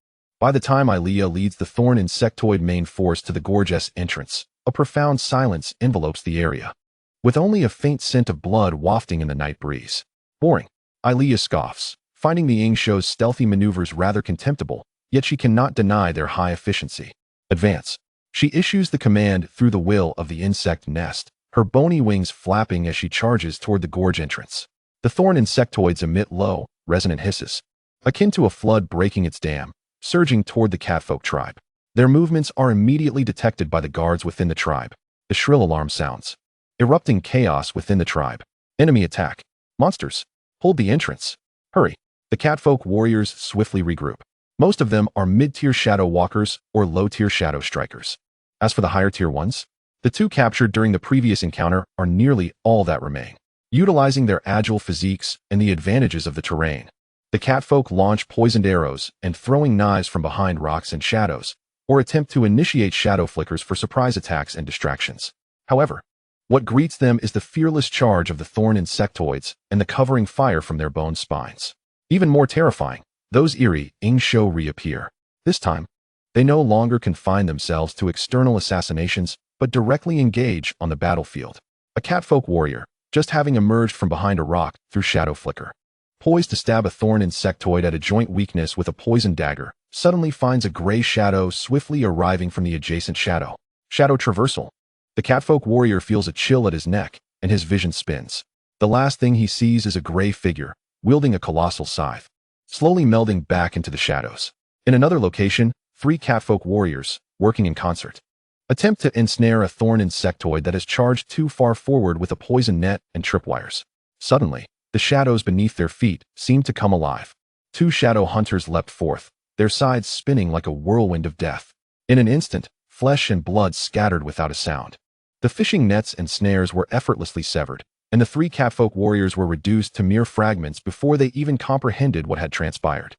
By the time Ilea leads the Thorn Insectoid main force to the gorge's entrance, a profound silence envelopes the area, with only a faint scent of blood wafting in the night breeze. Boring. Ilea scoffs, finding the Ying show's stealthy maneuvers rather contemptible, yet she cannot deny their high efficiency. Advance. She issues the command through the will of the insect nest, her bony wings flapping as she charges toward the gorge entrance. The Thorn Insectoids emit low, resonant hisses, akin to a flood breaking its dam, surging toward the catfolk tribe. Their movements are immediately detected by the guards within the tribe. The shrill alarm sounds, erupting chaos within the tribe. Enemy attack. Monsters. Hold the entrance. Hurry. The catfolk warriors swiftly regroup. Most of them are mid-tier shadow walkers or low-tier shadow strikers. As for the higher-tier ones, the two captured during the previous encounter are nearly all that remain. Utilizing their agile physiques and the advantages of the terrain, the catfolk launch poisoned arrows and throwing knives from behind rocks and shadows, or attempt to initiate shadow flickers for surprise attacks and distractions. However, what greets them is the fearless charge of the Thorn Insectoids and the covering fire from their bone spines. Even more terrifying, those eerie Ying show reappear. This time, they no longer confine themselves to external assassinations, but directly engage on the battlefield. A catfolk warrior, just having emerged from behind a rock through shadow flicker, poised to stab a Thorn Insectoid at a joint weakness with a poison dagger, suddenly finds a gray shadow swiftly arriving from the adjacent shadow. Shadow traversal. The catfolk warrior feels a chill at his neck, and his vision spins. The last thing he sees is a gray figure, wielding a colossal scythe, slowly melding back into the shadows. In another location, three catfolk warriors, working in concert, attempt to ensnare a Thorn Insectoid that has charged too far forward with a poison net and tripwires. Suddenly, the shadows beneath their feet seem to come alive. Two shadow hunters leapt forth, their sides spinning like a whirlwind of death. In an instant, flesh and blood scattered without a sound. The fishing nets and snares were effortlessly severed, and the three catfolk warriors were reduced to mere fragments before they even comprehended what had transpired.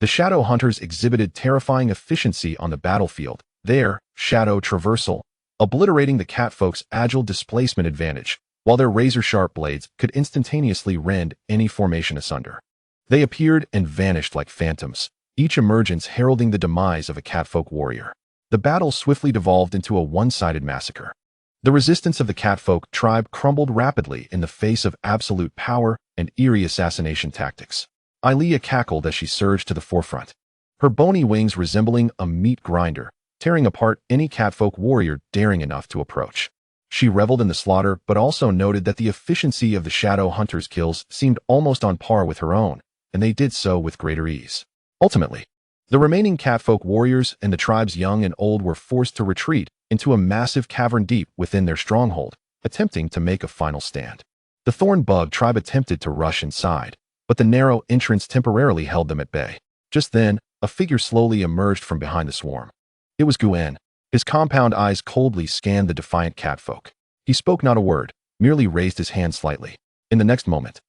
The shadow hunters exhibited terrifying efficiency on the battlefield, their shadow traversal, obliterating the catfolk's agile displacement advantage, while their razor-sharp blades could instantaneously rend any formation asunder. They appeared and vanished like phantoms, each emergence heralding the demise of a catfolk warrior. The battle swiftly devolved into a one-sided massacre. The resistance of the catfolk tribe crumbled rapidly in the face of absolute power and eerie assassination tactics. Ilea cackled as she surged to the forefront, her bony wings resembling a meat grinder, tearing apart any catfolk warrior daring enough to approach. She reveled in the slaughter, but also noted that the efficiency of the shadow hunters' kills seemed almost on par with her own, and they did so with greater ease. Ultimately, the remaining catfolk warriors and the tribe's young and old were forced to retreat into a massive cavern deep within their stronghold, attempting to make a final stand. The thorn bug tribe attempted to rush inside, but the narrow entrance temporarily held them at bay. Just then, a figure slowly emerged from behind the swarm. It was Guen. His compound eyes coldly scanned the defiant catfolk. He spoke not a word, merely raised his hand slightly. In the next moment,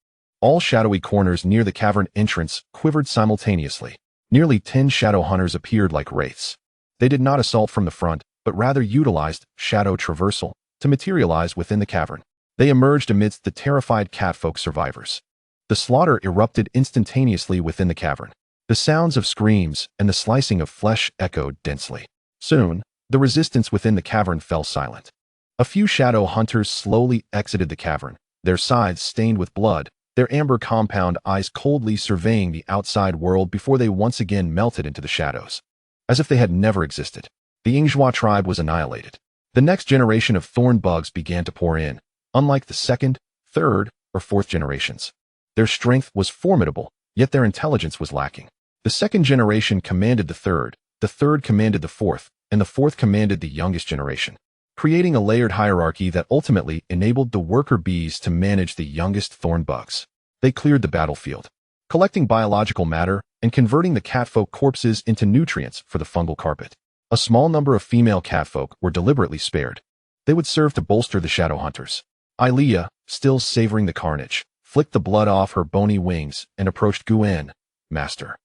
all shadowy corners near the cavern entrance quivered simultaneously. Nearly 10 shadow hunters appeared like wraiths. They did not assault from the front, but rather utilized shadow traversal to materialize within the cavern. They emerged amidst the terrified catfolk survivors. The slaughter erupted instantaneously within the cavern. The sounds of screams and the slicing of flesh echoed densely. Soon, the resistance within the cavern fell silent. A few shadow hunters slowly exited the cavern, their sides stained with blood, their amber compound eyes coldly surveying the outside world before they once again melted into the shadows. As if they had never existed, the Ingzhua tribe was annihilated. The next generation of thorn bugs began to pour in, unlike the second, third, or fourth generations. Their strength was formidable, yet their intelligence was lacking. The second generation commanded the third commanded the fourth, and the fourth commanded the youngest generation, creating a layered hierarchy that ultimately enabled the worker bees to manage the youngest thorn bugs. They cleared the battlefield, collecting biological matter and converting the catfolk corpses into nutrients for the fungal carpet. A small number of female catfolk were deliberately spared. They would serve to bolster the shadow hunters. Ilea, still savoring the carnage, flicked the blood off her bony wings and approached Guen. Master,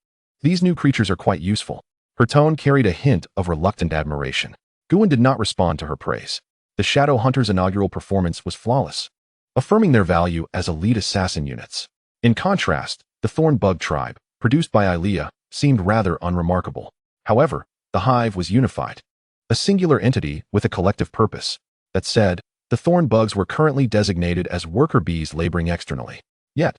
these new creatures are quite useful. Her tone carried a hint of reluctant admiration. Guen did not respond to her praise. The shadow hunters' inaugural performance was flawless, affirming their value as elite assassin units. In contrast, the thorn bug tribe, produced by Ilea, seemed rather unremarkable. However, the hive was unified, a singular entity with a collective purpose. That said, the thorn bugs were currently designated as worker bees laboring externally. Yet,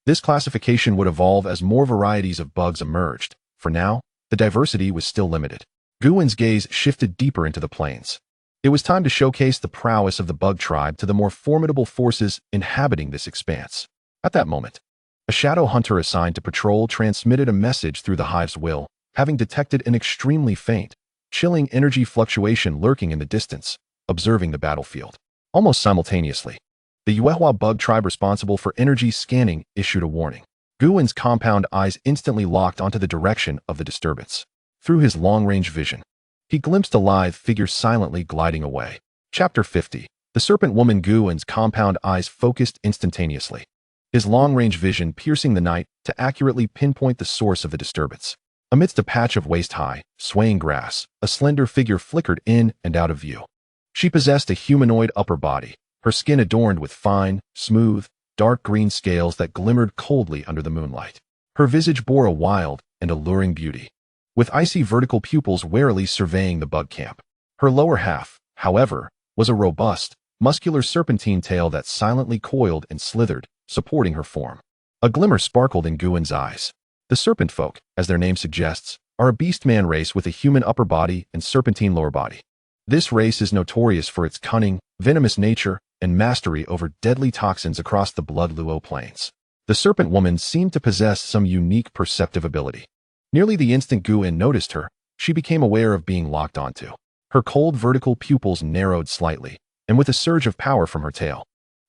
this classification would evolve as more varieties of bugs emerged. For now, the diversity was still limited. Guen's gaze shifted deeper into the plains. It was time to showcase the prowess of the bug tribe to the more formidable forces inhabiting this expanse. At that moment, a shadow hunter assigned to patrol transmitted a message through the hive's will, having detected an extremely faint, chilling energy fluctuation lurking in the distance, observing the battlefield. Almost simultaneously, the Yuehua bug tribe responsible for energy scanning issued a warning. Guen's compound eyes instantly locked onto the direction of the disturbance. Through his long-range vision, he glimpsed a lithe figure silently gliding away. Chapter 50. The serpent woman. Guen's compound eyes focused instantaneously, his long-range vision piercing the night to accurately pinpoint the source of the disturbance. Amidst a patch of waist-high, swaying grass, a slender figure flickered in and out of view. She possessed a humanoid upper body, her skin adorned with fine, smooth, dark green scales that glimmered coldly under the moonlight. Her visage bore a wild and alluring beauty, with icy vertical pupils warily surveying the bug camp. Her lower half, however, was a robust, muscular serpentine tail that silently coiled and slithered, supporting her form. A glimmer sparkled in Guen's eyes. The serpent folk, as their name suggests, are a beastman race with a human upper body and serpentine lower body. This race is notorious for its cunning, venomous nature, and mastery over deadly toxins across the blood luo plains. The serpent woman seemed to possess some unique perceptive ability. Nearly the instant Guen noticed her, she became aware of being locked onto. Her cold vertical pupils narrowed slightly, and with a surge of power from her tail,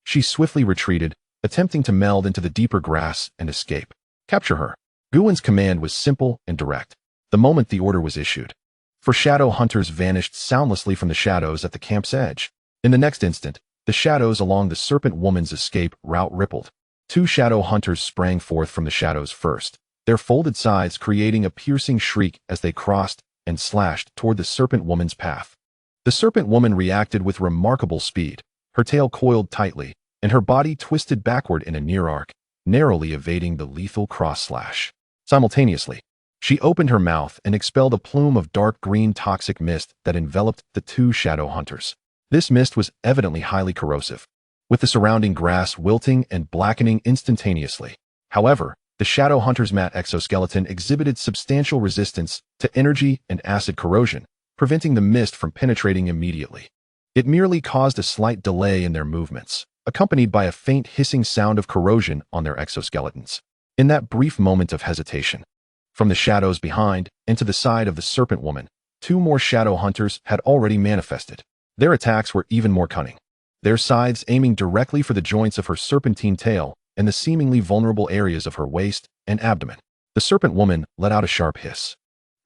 she swiftly retreated, attempting to meld into the deeper grass and escape. Capture her. Guen's command was simple and direct, the moment the order was issued. For shadow hunters vanished soundlessly from the shadows at the camp's edge. In the next instant, the shadows along the serpent woman's escape route rippled. 2 shadow hunters sprang forth from the shadows first, their folded sides creating a piercing shriek as they crossed and slashed toward the serpent woman's path. The serpent woman reacted with remarkable speed, her tail coiled tightly, and her body twisted backward in a near arc, narrowly evading the lethal cross-slash. Simultaneously, she opened her mouth and expelled a plume of dark green toxic mist that enveloped the 2 shadow hunters. This mist was evidently highly corrosive, with the surrounding grass wilting and blackening instantaneously. However, the shadow hunter's matte exoskeleton exhibited substantial resistance to energy and acid corrosion, preventing the mist from penetrating immediately. It merely caused a slight delay in their movements, accompanied by a faint hissing sound of corrosion on their exoskeletons. In that brief moment of hesitation, from the shadows behind and to the side of the serpent woman, 2 more shadow hunters had already manifested. Their attacks were even more cunning. their scythes aiming directly for the joints of her serpentine tail and the seemingly vulnerable areas of her waist and abdomen. The serpent woman let out a sharp hiss,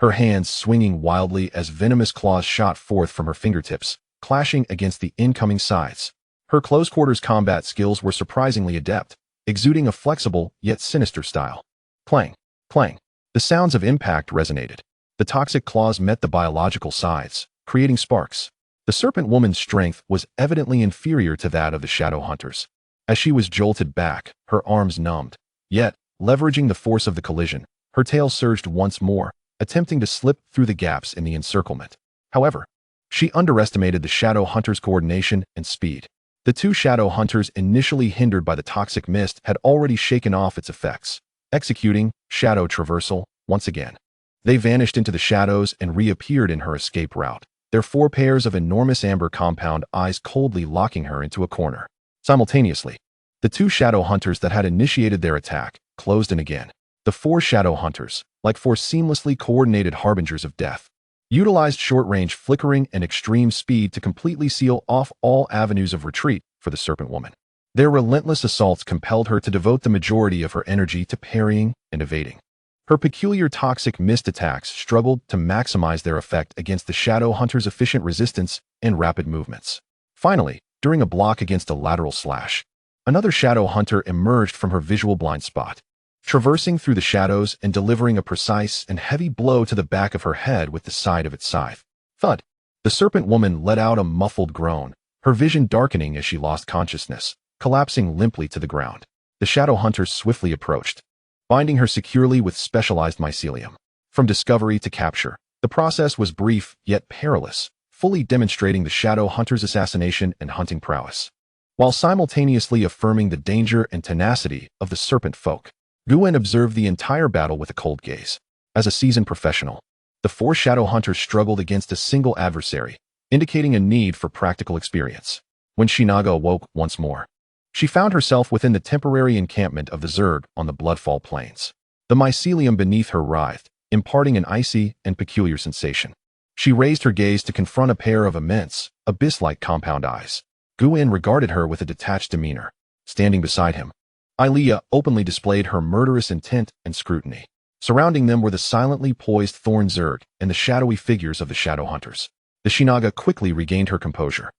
her hands swinging wildly as venomous claws shot forth from her fingertips, clashing against the incoming scythes. Her close-quarters combat skills were surprisingly adept, exuding a flexible yet sinister style. Clang, clang. The sounds of impact resonated. The toxic claws met the biological scythes, creating sparks. The serpent woman's strength was evidently inferior to that of the shadow hunters. As she was jolted back, her arms numbed. Yet, leveraging the force of the collision, her tail surged once more, attempting to slip through the gaps in the encirclement. However, she underestimated the shadow hunter's coordination and speed. The two shadow hunters, initially hindered by the toxic mist, had already shaken off its effects, executing shadow traversal once again. They vanished into the shadows and reappeared in her escape route, their four pairs of enormous amber compound eyes coldly locking her into a corner. Simultaneously, the two shadow hunters that had initiated their attack closed in again. The four shadow hunters, like four seamlessly coordinated harbingers of death, utilized short-range flickering and extreme speed to completely seal off all avenues of retreat for the serpent woman. Their relentless assaults compelled her to devote the majority of her energy to parrying and evading. Her peculiar toxic mist attacks struggled to maximize their effect against the shadow hunter's efficient resistance and rapid movements. Finally, during a block against a lateral slash, another shadow hunter emerged from her visual blind spot, traversing through the shadows and delivering a precise and heavy blow to the back of her head with the side of its scythe. Thud! The serpent woman let out a muffled groan, her vision darkening as she lost consciousness, collapsing limply to the ground. The shadow hunters swiftly approached, binding her securely with specialized mycelium. From discovery to capture, the process was brief yet perilous, fully demonstrating the shadow hunter's assassination and hunting prowess, while simultaneously affirming the danger and tenacity of the serpent folk. Guwen observed the entire battle with a cold gaze. As a seasoned professional, the four shadow hunters struggled against a single adversary, indicating a need for practical experience. When Shinaga awoke once more, she found herself within the temporary encampment of the Zerg on the Bloodfall Plains. The mycelium beneath her writhed, imparting an icy and peculiar sensation. She raised her gaze to confront a pair of immense, abyss-like compound eyes. Guwen regarded her with a detached demeanor. Standing beside him, Ilea openly displayed her murderous intent and scrutiny. Surrounding them were the silently poised Thorn Zerg and the shadowy figures of the shadow hunters. The Shinaga quickly regained her composure,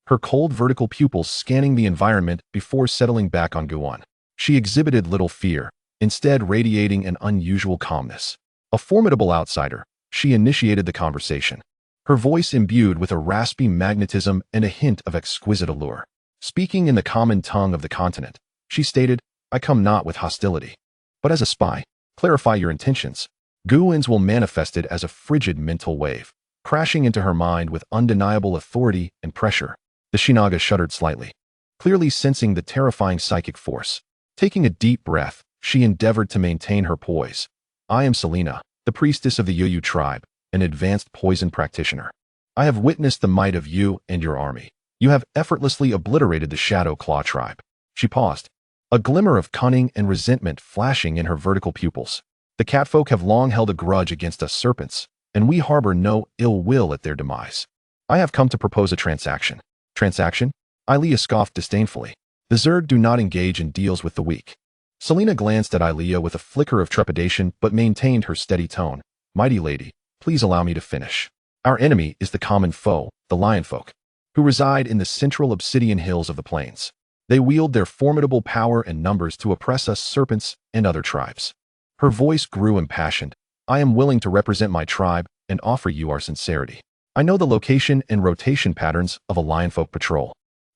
her cold vertical pupils scanning the environment before settling back on Guwen. She exhibited little fear, instead radiating an unusual calmness. A formidable outsider, she initiated the conversation, her voice imbued with a raspy magnetism and a hint of exquisite allure. Speaking in the common tongue of the continent, she stated, "I come not with hostility, but as a spy. Clarify your intentions." Guwen's will manifested as a frigid mental wave, crashing into her mind with undeniable authority and pressure. The Shinaga shuddered slightly, clearly sensing the terrifying psychic force. Taking a deep breath, she endeavored to maintain her poise. "I am Selena, the priestess of the Yuyu tribe, an advanced poison practitioner. I have witnessed the might of you and your army. You have effortlessly obliterated the Shadow Claw tribe." She paused, a glimmer of cunning and resentment flashing in her vertical pupils. "The catfolk have long held a grudge against us serpents, and we harbor no ill will at their demise. I have come to propose a transaction." "Transaction?" Ilea scoffed disdainfully. "The Zerg do not engage in deals with the weak." Selena glanced at Ilea with a flicker of trepidation but maintained her steady tone. "Mighty lady, please allow me to finish. Our enemy is the common foe, the lionfolk, who reside in the central obsidian hills of the plains. They wield their formidable power and numbers to oppress us serpents and other tribes." Her voice grew impassioned. "I am willing to represent my tribe and offer you our sincerity. I know the location and rotation patterns of a lionfolk patrol.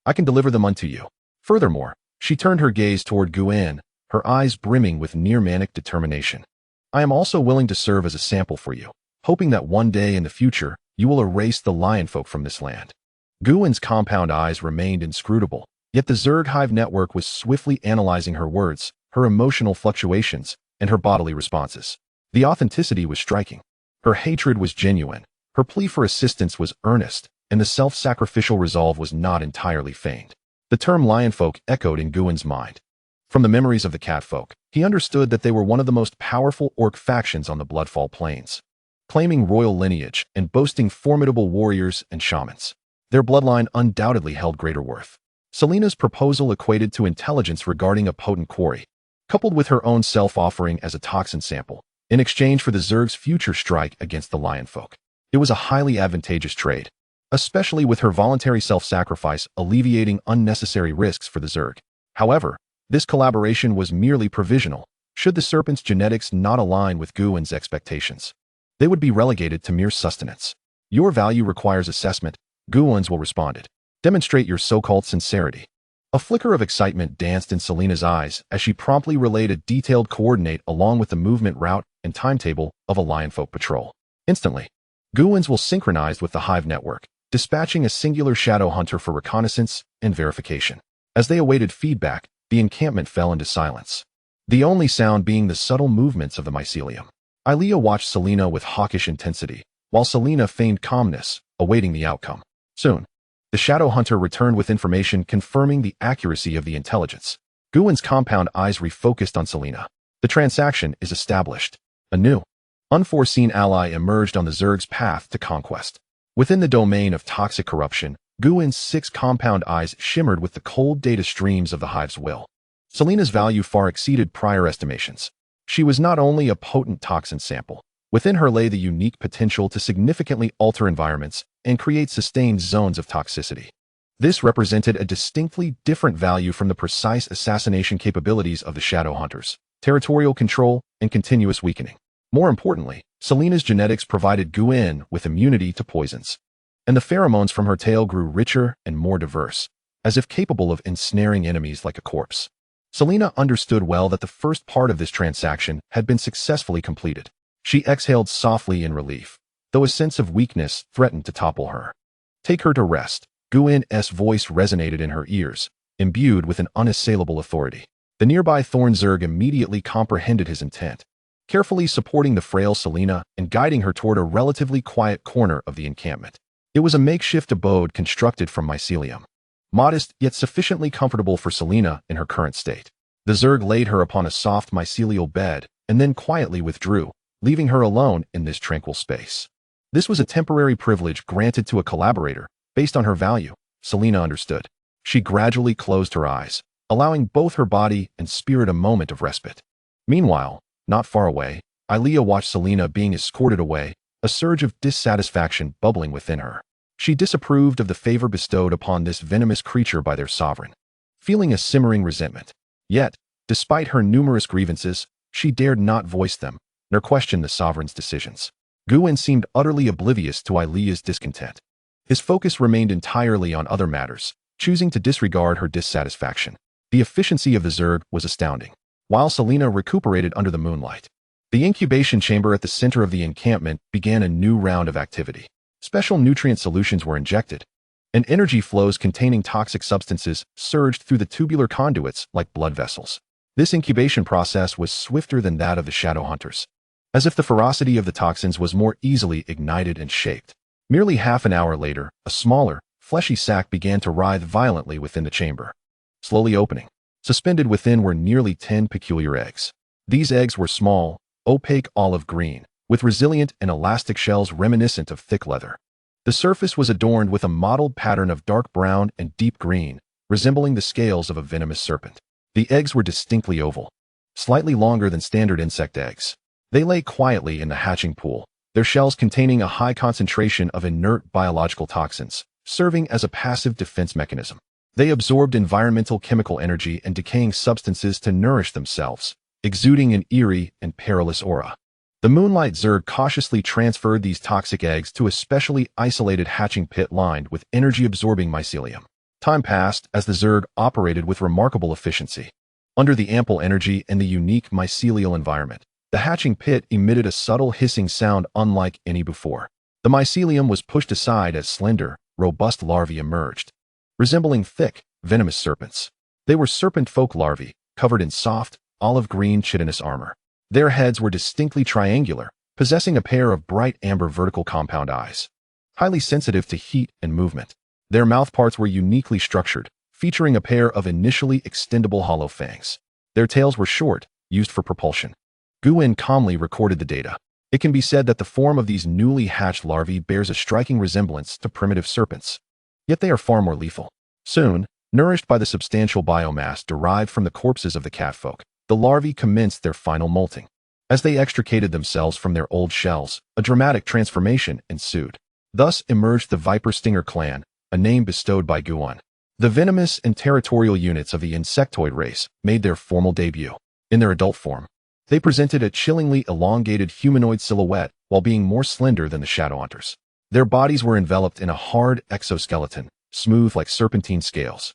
I can deliver them unto you. Furthermore," she turned her gaze toward Guwen, her eyes brimming with near-manic determination, "I am also willing to serve as a sample for you, hoping that one day in the future you will erase the lionfolk from this land." Guwen's compound eyes remained inscrutable, yet the Zerg hive network was swiftly analyzing her words, her emotional fluctuations, and her bodily responses. The authenticity was striking. Her hatred was genuine. Her plea for assistance was earnest, and the self-sacrificial resolve was not entirely feigned. The term lionfolk echoed in Guwen's mind. From the memories of the catfolk, he understood that they were one of the most powerful orc factions on the Bloodfall Plains, claiming royal lineage and boasting formidable warriors and shamans. Their bloodline undoubtedly held greater worth. Selina's proposal equated to intelligence regarding a potent quarry, coupled with her own self-offering as a toxin sample, in exchange for the Zerg's future strike against the Lionfolk. It was a highly advantageous trade, especially with her voluntary self-sacrifice alleviating unnecessary risks for the Zerg. However, this collaboration was merely provisional. Should the serpent's genetics not align with Guwen's expectations, they would be relegated to mere sustenance. Your value requires assessment, Guwen's will responded. Demonstrate your so-called sincerity. A flicker of excitement danced in Selina's eyes as she promptly relayed a detailed coordinate along with the movement route and timetable of a Lionfolk patrol. Instantly, Guwen's will synchronized with the Hive network, dispatching a singular shadow hunter for reconnaissance and verification. As they awaited feedback, the encampment fell into silence, the only sound being the subtle movements of the mycelium. Ilea watched Selina with hawkish intensity, while Selina feigned calmness, awaiting the outcome. Soon, the shadow hunter returned with information confirming the accuracy of the intelligence. Guwen's compound eyes refocused on Selina. The transaction is established. A new, unforeseen ally emerged on the Zerg's path to conquest. Within the domain of toxic corruption, Guwen's 6 compound eyes shimmered with the cold data streams of the Hive's will. Selina's value far exceeded prior estimations. She was not only a potent toxin sample. Within her lay the unique potential to significantly alter environments and create sustained zones of toxicity. This represented a distinctly different value from the precise assassination capabilities of the Shadow Hunters, territorial control, and continuous weakening. More importantly, Selina's genetics provided Guwen with immunity to poisons, and the pheromones from her tail grew richer and more diverse, as if capable of ensnaring enemies like a corpse. Selina understood well that the first part of this transaction had been successfully completed. She exhaled softly in relief, though a sense of weakness threatened to topple her. Take her to rest. Guwen's voice resonated in her ears, imbued with an unassailable authority. The nearby Thorn Zerg immediately comprehended his intent, carefully supporting the frail Selina and guiding her toward a relatively quiet corner of the encampment. It was a makeshift abode constructed from mycelium, modest yet sufficiently comfortable for Selina in her current state. The Zerg laid her upon a soft mycelial bed and then quietly withdrew, leaving her alone in this tranquil space. This was a temporary privilege granted to a collaborator based on her value, Selina understood. She gradually closed her eyes, allowing both her body and spirit a moment of respite. Meanwhile, not far away, Ilea watched Selina being escorted away, a surge of dissatisfaction bubbling within her. She disapproved of the favor bestowed upon this venomous creature by their sovereign, feeling a simmering resentment. Yet, despite her numerous grievances, she dared not voice them, nor question the sovereign's decisions. Guwen seemed utterly oblivious to Ilea's discontent. His focus remained entirely on other matters, choosing to disregard her dissatisfaction. The efficiency of the Zerg was astounding. While Selina recuperated under the moonlight, the incubation chamber at the center of the encampment began a new round of activity. Special nutrient solutions were injected, and energy flows containing toxic substances surged through the tubular conduits like blood vessels. This incubation process was swifter than that of the Shadow Hunters, as if the ferocity of the toxins was more easily ignited and shaped. Merely half an hour later, a smaller, fleshy sac began to writhe violently within the chamber, slowly opening. Suspended within were nearly 10 peculiar eggs. These eggs were small, opaque olive green, with resilient and elastic shells reminiscent of thick leather. The surface was adorned with a mottled pattern of dark brown and deep green, resembling the scales of a venomous serpent. The eggs were distinctly oval, slightly longer than standard insect eggs. They lay quietly in the hatching pool, their shells containing a high concentration of inert biological toxins, serving as a passive defense mechanism. They absorbed environmental chemical energy and decaying substances to nourish themselves, exuding an eerie and perilous aura. The Moonlight Zerg cautiously transferred these toxic eggs to a specially isolated hatching pit lined with energy-absorbing mycelium. Time passed as the Zerg operated with remarkable efficiency. Under the ample energy and the unique mycelial environment, the hatching pit emitted a subtle hissing sound unlike any before. The mycelium was pushed aside as slender, robust larvae emerged, resembling thick, venomous serpents. They were serpent folk larvae, covered in soft, olive-green chitinous armor. Their heads were distinctly triangular, possessing a pair of bright amber vertical compound eyes, highly sensitive to heat and movement. Their mouthparts were uniquely structured, featuring a pair of initially extendable hollow fangs. Their tails were short, used for propulsion. Guwen calmly recorded the data. It can be said that the form of these newly hatched larvae bears a striking resemblance to primitive serpents, yet they are far more lethal. Soon, Nourished by the substantial biomass derived from the corpses of the catfolk, the larvae commenced their final molting. As they extricated themselves from their old shells, a dramatic transformation ensued. Thus emerged the Viper Stinger clan, a name bestowed by Guan. The venomous and territorial units of the Insectoid race made their formal debut. In their adult form, they presented a chillingly elongated humanoid silhouette while being more slender than the Shadowhunters. Their bodies were enveloped in a hard exoskeleton, smooth like serpentine scales,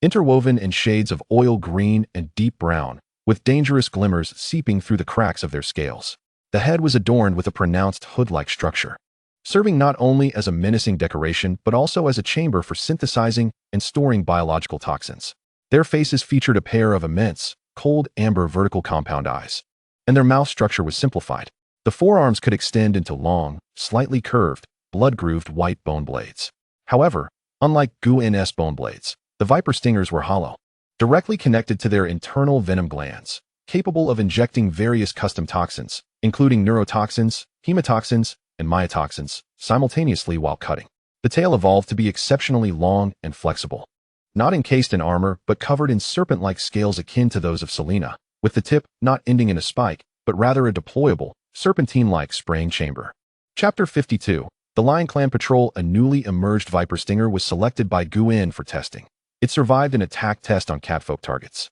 interwoven in shades of oil green and deep brown, with dangerous glimmers seeping through the cracks of their scales. The head was adorned with a pronounced hood-like structure, serving not only as a menacing decoration but also as a chamber for synthesizing and storing biological toxins. Their faces featured a pair of immense, cold amber vertical compound eyes, and their mouth structure was simplified. The forearms could extend into long, slightly curved, blood-grooved white bone blades. However, unlike Guan's bone blades, the Viper Stingers were hollow, directly connected to their internal venom glands, capable of injecting various custom toxins, including neurotoxins, hemotoxins, and myotoxins, simultaneously while cutting. The tail evolved to be exceptionally long and flexible, not encased in armor but covered in serpent-like scales akin to those of Selena, with the tip not ending in a spike, but rather a deployable, serpentine-like spraying chamber. Chapter 52. The Lion Clan Patrol. A newly emerged Viper Stinger was selected by Guan for testing. It survived an attack test on catfolk targets,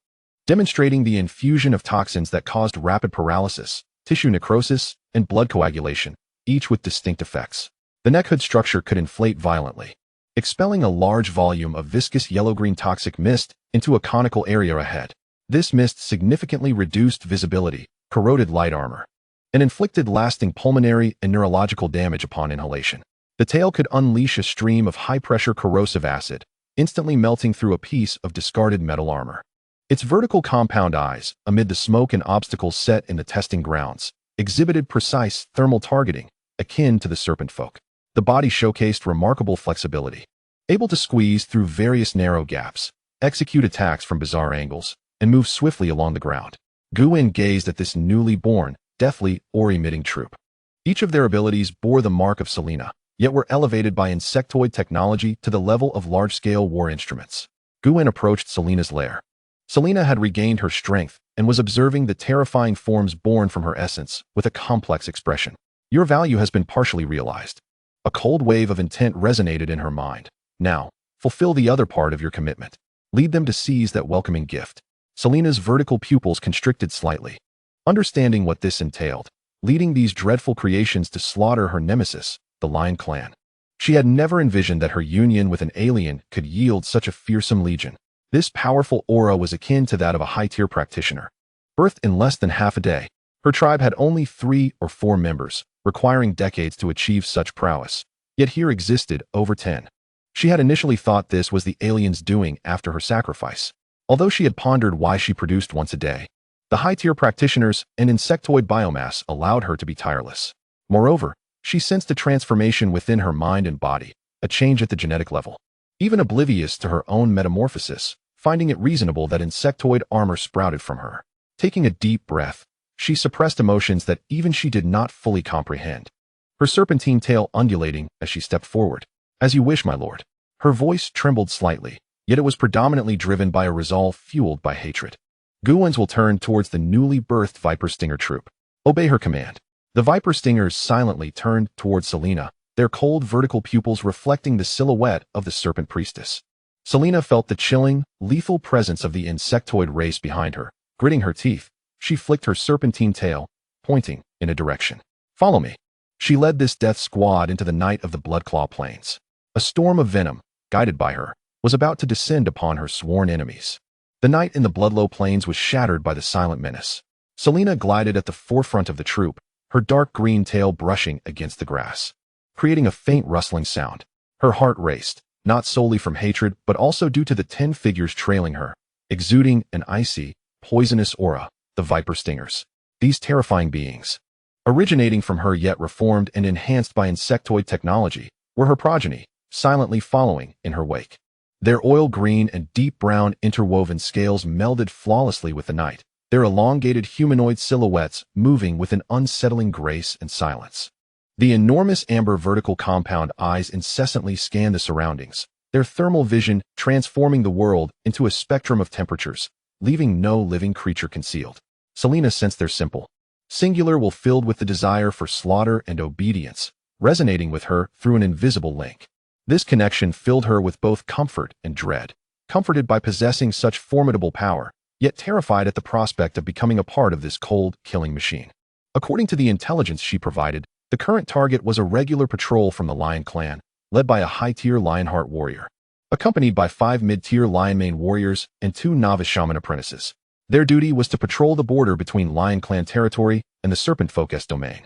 demonstrating the infusion of toxins that caused rapid paralysis, tissue necrosis, and blood coagulation, each with distinct effects. The neck hood structure could inflate violently, expelling a large volume of viscous yellow-green toxic mist into a conical area ahead. This mist significantly reduced visibility, corroded light armor, and inflicted lasting pulmonary and neurological damage upon inhalation. The tail could unleash a stream of high-pressure corrosive acid, instantly melting through a piece of discarded metal armor. Its vertical compound eyes, amid the smoke and obstacles set in the testing grounds, exhibited precise thermal targeting, akin to the serpent folk. The body showcased remarkable flexibility, able to squeeze through various narrow gaps, execute attacks from bizarre angles, and move swiftly along the ground. Guan gazed at this newly born, deathly aura-emitting troop. Each of their abilities bore the mark of Selena, yet were elevated by Insectoid technology to the level of large-scale war instruments. Guan approached Selena's lair. Selena had regained her strength and was observing the terrifying forms born from her essence with a complex expression. Your value has been partially realized. A cold wave of intent resonated in her mind. Now, fulfill the other part of your commitment. Lead them to seize that welcoming gift. Selena's vertical pupils constricted slightly, understanding what this entailed, leading these dreadful creations to slaughter her nemesis, the Lion Clan. She had never envisioned that her union with an alien could yield such a fearsome legion. This powerful aura was akin to that of a high-tier practitioner. Birthed in less than half a day, her tribe had only 3 or 4 members, requiring decades to achieve such prowess. Yet here existed over 10. She had initially thought this was the alien's doing after her sacrifice, although she had pondered why she produced once a day. The high-tier practitioners and insectoid biomass allowed her to be tireless. Moreover, she sensed a transformation within her mind and body, a change at the genetic level. Even oblivious to her own metamorphosis, finding it reasonable that insectoid armor sprouted from her. Taking a deep breath, she suppressed emotions that even she did not fully comprehend, her serpentine tail undulating as she stepped forward. As you wish, my lord. Her voice trembled slightly, yet it was predominantly driven by a resolve fueled by hatred. Guans will turn towards the newly birthed Viper Stinger troop. Obey her command. The Viper Stingers silently turned towards Selena, their cold vertical pupils reflecting the silhouette of the serpent priestess. Selena felt the chilling, lethal presence of the insectoid race behind her. Gritting her teeth, she flicked her serpentine tail, pointing in a direction. Follow me. She led this death squad into the night of the Bloodclaw Plains. A storm of venom, guided by her, was about to descend upon her sworn enemies. The night in the Bloodlow Plains was shattered by the silent menace. Selena glided at the forefront of the troop, her dark green tail brushing against the grass, creating a faint rustling sound. Her heart raced, not solely from hatred but also due to the 10 figures trailing her, exuding an icy, poisonous aura, the Viper Stingers. These terrifying beings, originating from her yet reformed and enhanced by insectoid technology, were her progeny, silently following in her wake. Their oil green and deep brown interwoven scales melded flawlessly with the night, their elongated humanoid silhouettes moving with an unsettling grace and silence. The enormous amber vertical compound eyes incessantly scanned the surroundings, their thermal vision transforming the world into a spectrum of temperatures, leaving no living creature concealed. Selena sensed their simple, singular will filled with the desire for slaughter and obedience, resonating with her through an invisible link. This connection filled her with both comfort and dread, comforted by possessing such formidable power, yet terrified at the prospect of becoming a part of this cold, killing machine. According to the intelligence she provided, the current target was a regular patrol from the Lion clan, led by a high-tier Lionheart warrior, accompanied by 5 mid-tier Lionmane warriors and 2 novice shaman apprentices. Their duty was to patrol the border between Lion clan territory and the Serpent Folk domain,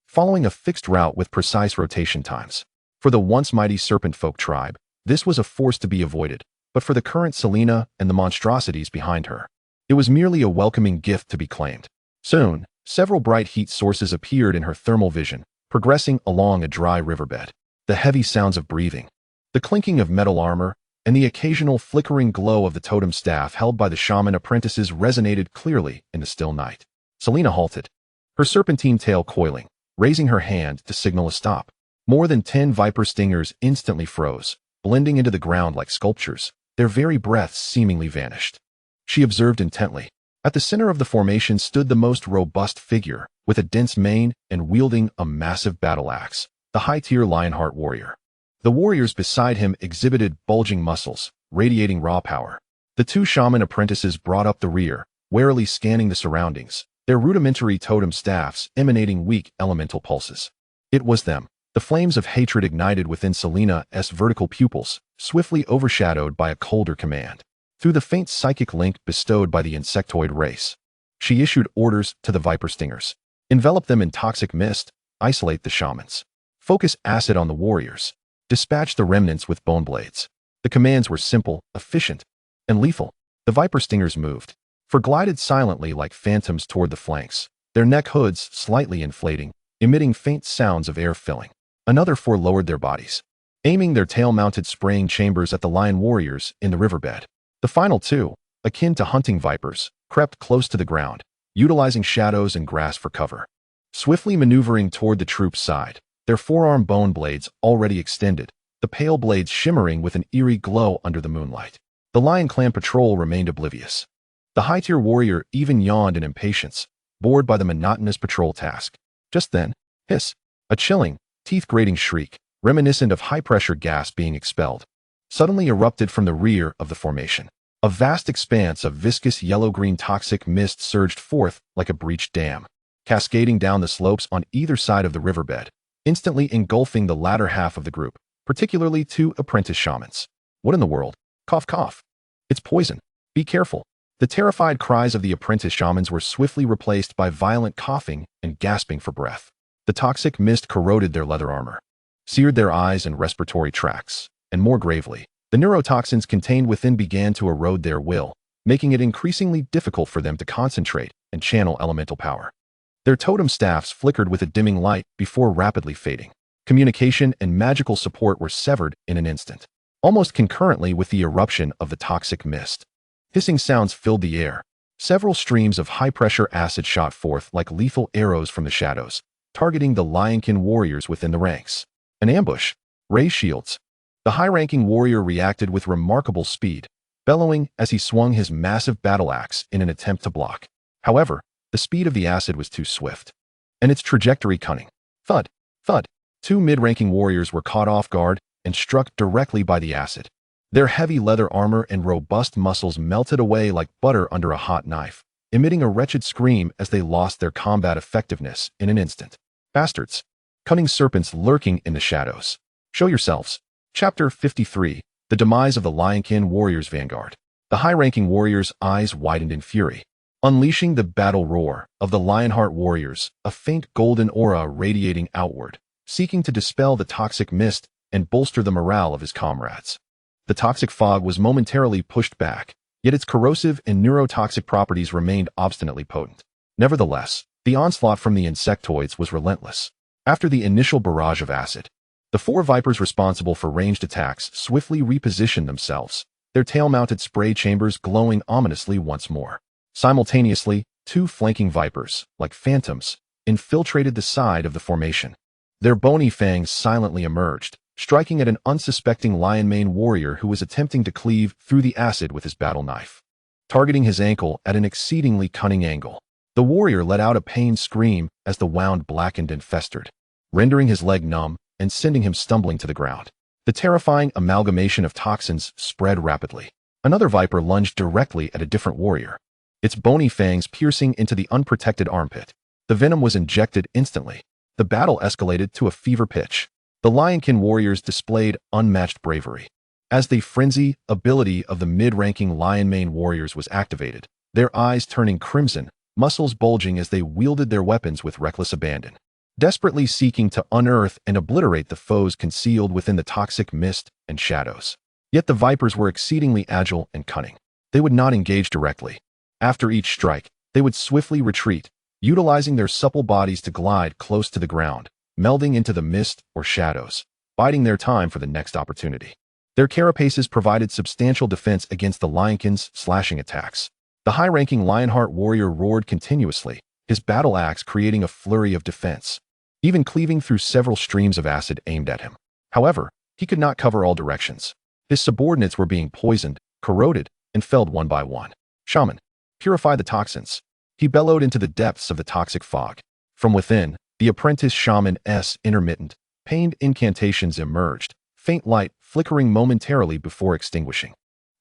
following a fixed route with precise rotation times. For the once mighty Serpent Folk tribe, this was a force to be avoided, but for the current Selena and the monstrosities behind her, it was merely a welcoming gift to be claimed. Soon, several bright heat sources appeared in her thermal vision, progressing along a dry riverbed. The heavy sounds of breathing, the clinking of metal armor, and the occasional flickering glow of the totem staff held by the shaman apprentices resonated clearly in the still night. Selena halted, her serpentine tail coiling, raising her hand to signal a stop. More than 10 viper stingers instantly froze, blending into the ground like sculptures, their very breaths seemingly vanished. She observed intently. At the center of the formation stood the most robust figure, with a dense mane and wielding a massive battle axe, the high-tier Lionheart warrior. The warriors beside him exhibited bulging muscles, radiating raw power. The 2 shaman apprentices brought up the rear, warily scanning the surroundings, their rudimentary totem staffs emanating weak elemental pulses. It was them. The flames of hatred ignited within Selena's vertical pupils, swiftly overshadowed by a colder command. Through the faint psychic link bestowed by the Insectoid race, she issued orders to the viper stingers. Envelop them in toxic mist, isolate the shamans. Focus acid on the warriors. Dispatch the remnants with bone blades. The commands were simple, efficient, and lethal. The viper stingers moved, glided silently like phantoms toward the flanks, their neck hoods slightly inflating, emitting faint sounds of air filling. Another 4 lowered their bodies, aiming their tail-mounted spraying chambers at the lion warriors in the riverbed. The final 2, akin to hunting vipers, crept close to the ground, utilizing shadows and grass for cover. Swiftly maneuvering toward the troop's side, their forearm bone blades already extended, the pale blades shimmering with an eerie glow under the moonlight. The Lion Clan patrol remained oblivious. The high-tier warrior even yawned in impatience, bored by the monotonous patrol task. Just then, hiss, a chilling, teeth-grating shriek, reminiscent of high-pressure gas being expelled, suddenly erupted from the rear of the formation. A vast expanse of viscous yellow-green toxic mist surged forth like a breached dam, cascading down the slopes on either side of the riverbed, instantly engulfing the latter half of the group, particularly 2 apprentice shamans. What in the world? Cough, cough. It's poison. Be careful. The terrified cries of the apprentice shamans were swiftly replaced by violent coughing and gasping for breath. The toxic mist corroded their leather armor, seared their eyes and respiratory tracts, and more gravely, the neurotoxins contained within began to erode their will, making it increasingly difficult for them to concentrate and channel elemental power. Their totem staffs flickered with a dimming light before rapidly fading. Communication and magical support were severed in an instant, almost concurrently with the eruption of the toxic mist. Hissing sounds filled the air. Several streams of high-pressure acid shot forth like lethal arrows from the shadows, targeting the Lionkin warriors within the ranks. An ambush. Ray shields. The high-ranking warrior reacted with remarkable speed, bellowing as he swung his massive battle axe in an attempt to block. However, the speed of the acid was too swift, and its trajectory cunning. Thud, thud. 2 mid-ranking warriors were caught off guard and struck directly by the acid. Their heavy leather armor and robust muscles melted away like butter under a hot knife, emitting a wretched scream as they lost their combat effectiveness in an instant. Bastards. Cunning serpents lurking in the shadows. Show yourselves. Chapter 53. The Demise of the Lionkin Warriors Vanguard. The high-ranking warrior's eyes widened in fury, unleashing the battle roar of the Lionheart warriors, a faint golden aura radiating outward, seeking to dispel the toxic mist and bolster the morale of his comrades. The toxic fog was momentarily pushed back, yet its corrosive and neurotoxic properties remained obstinately potent. Nevertheless, the onslaught from the insectoids was relentless. After the initial barrage of acid, the 4 vipers responsible for ranged attacks swiftly repositioned themselves, their tail-mounted spray chambers glowing ominously once more. Simultaneously, 2 flanking vipers, like phantoms, infiltrated the side of the formation. Their bony fangs silently emerged, striking at an unsuspecting lion-mane warrior who was attempting to cleave through the acid with his battle knife. Targeting his ankle at an exceedingly cunning angle, the warrior let out a pained scream as the wound blackened and festered, rendering his leg numb and sending him stumbling to the ground. The terrifying amalgamation of toxins spread rapidly. Another viper lunged directly at a different warrior, its bony fangs piercing into the unprotected armpit. The venom was injected instantly. The battle escalated to a fever pitch. The Lionkin warriors displayed unmatched bravery. As the frenzy ability of the mid-ranking lion-mane warriors was activated, their eyes turning crimson, muscles bulging as they wielded their weapons with reckless abandon, desperately seeking to unearth and obliterate the foes concealed within the toxic mist and shadows. Yet the vipers were exceedingly agile and cunning. They would not engage directly. After each strike, they would swiftly retreat, utilizing their supple bodies to glide close to the ground, melding into the mist or shadows, biding their time for the next opportunity. Their carapaces provided substantial defense against the Lionkin's slashing attacks. The high-ranking Lionheart warrior roared continuously, his battle axe creating a flurry of defense, even cleaving through several streams of acid aimed at him. However, he could not cover all directions. His subordinates were being poisoned, corroded, and felled one by one. Shaman, purify the toxins. He bellowed into the depths of the toxic fog. From within, the apprentice shaman's intermittent, pained incantations emerged, faint light flickering momentarily before extinguishing.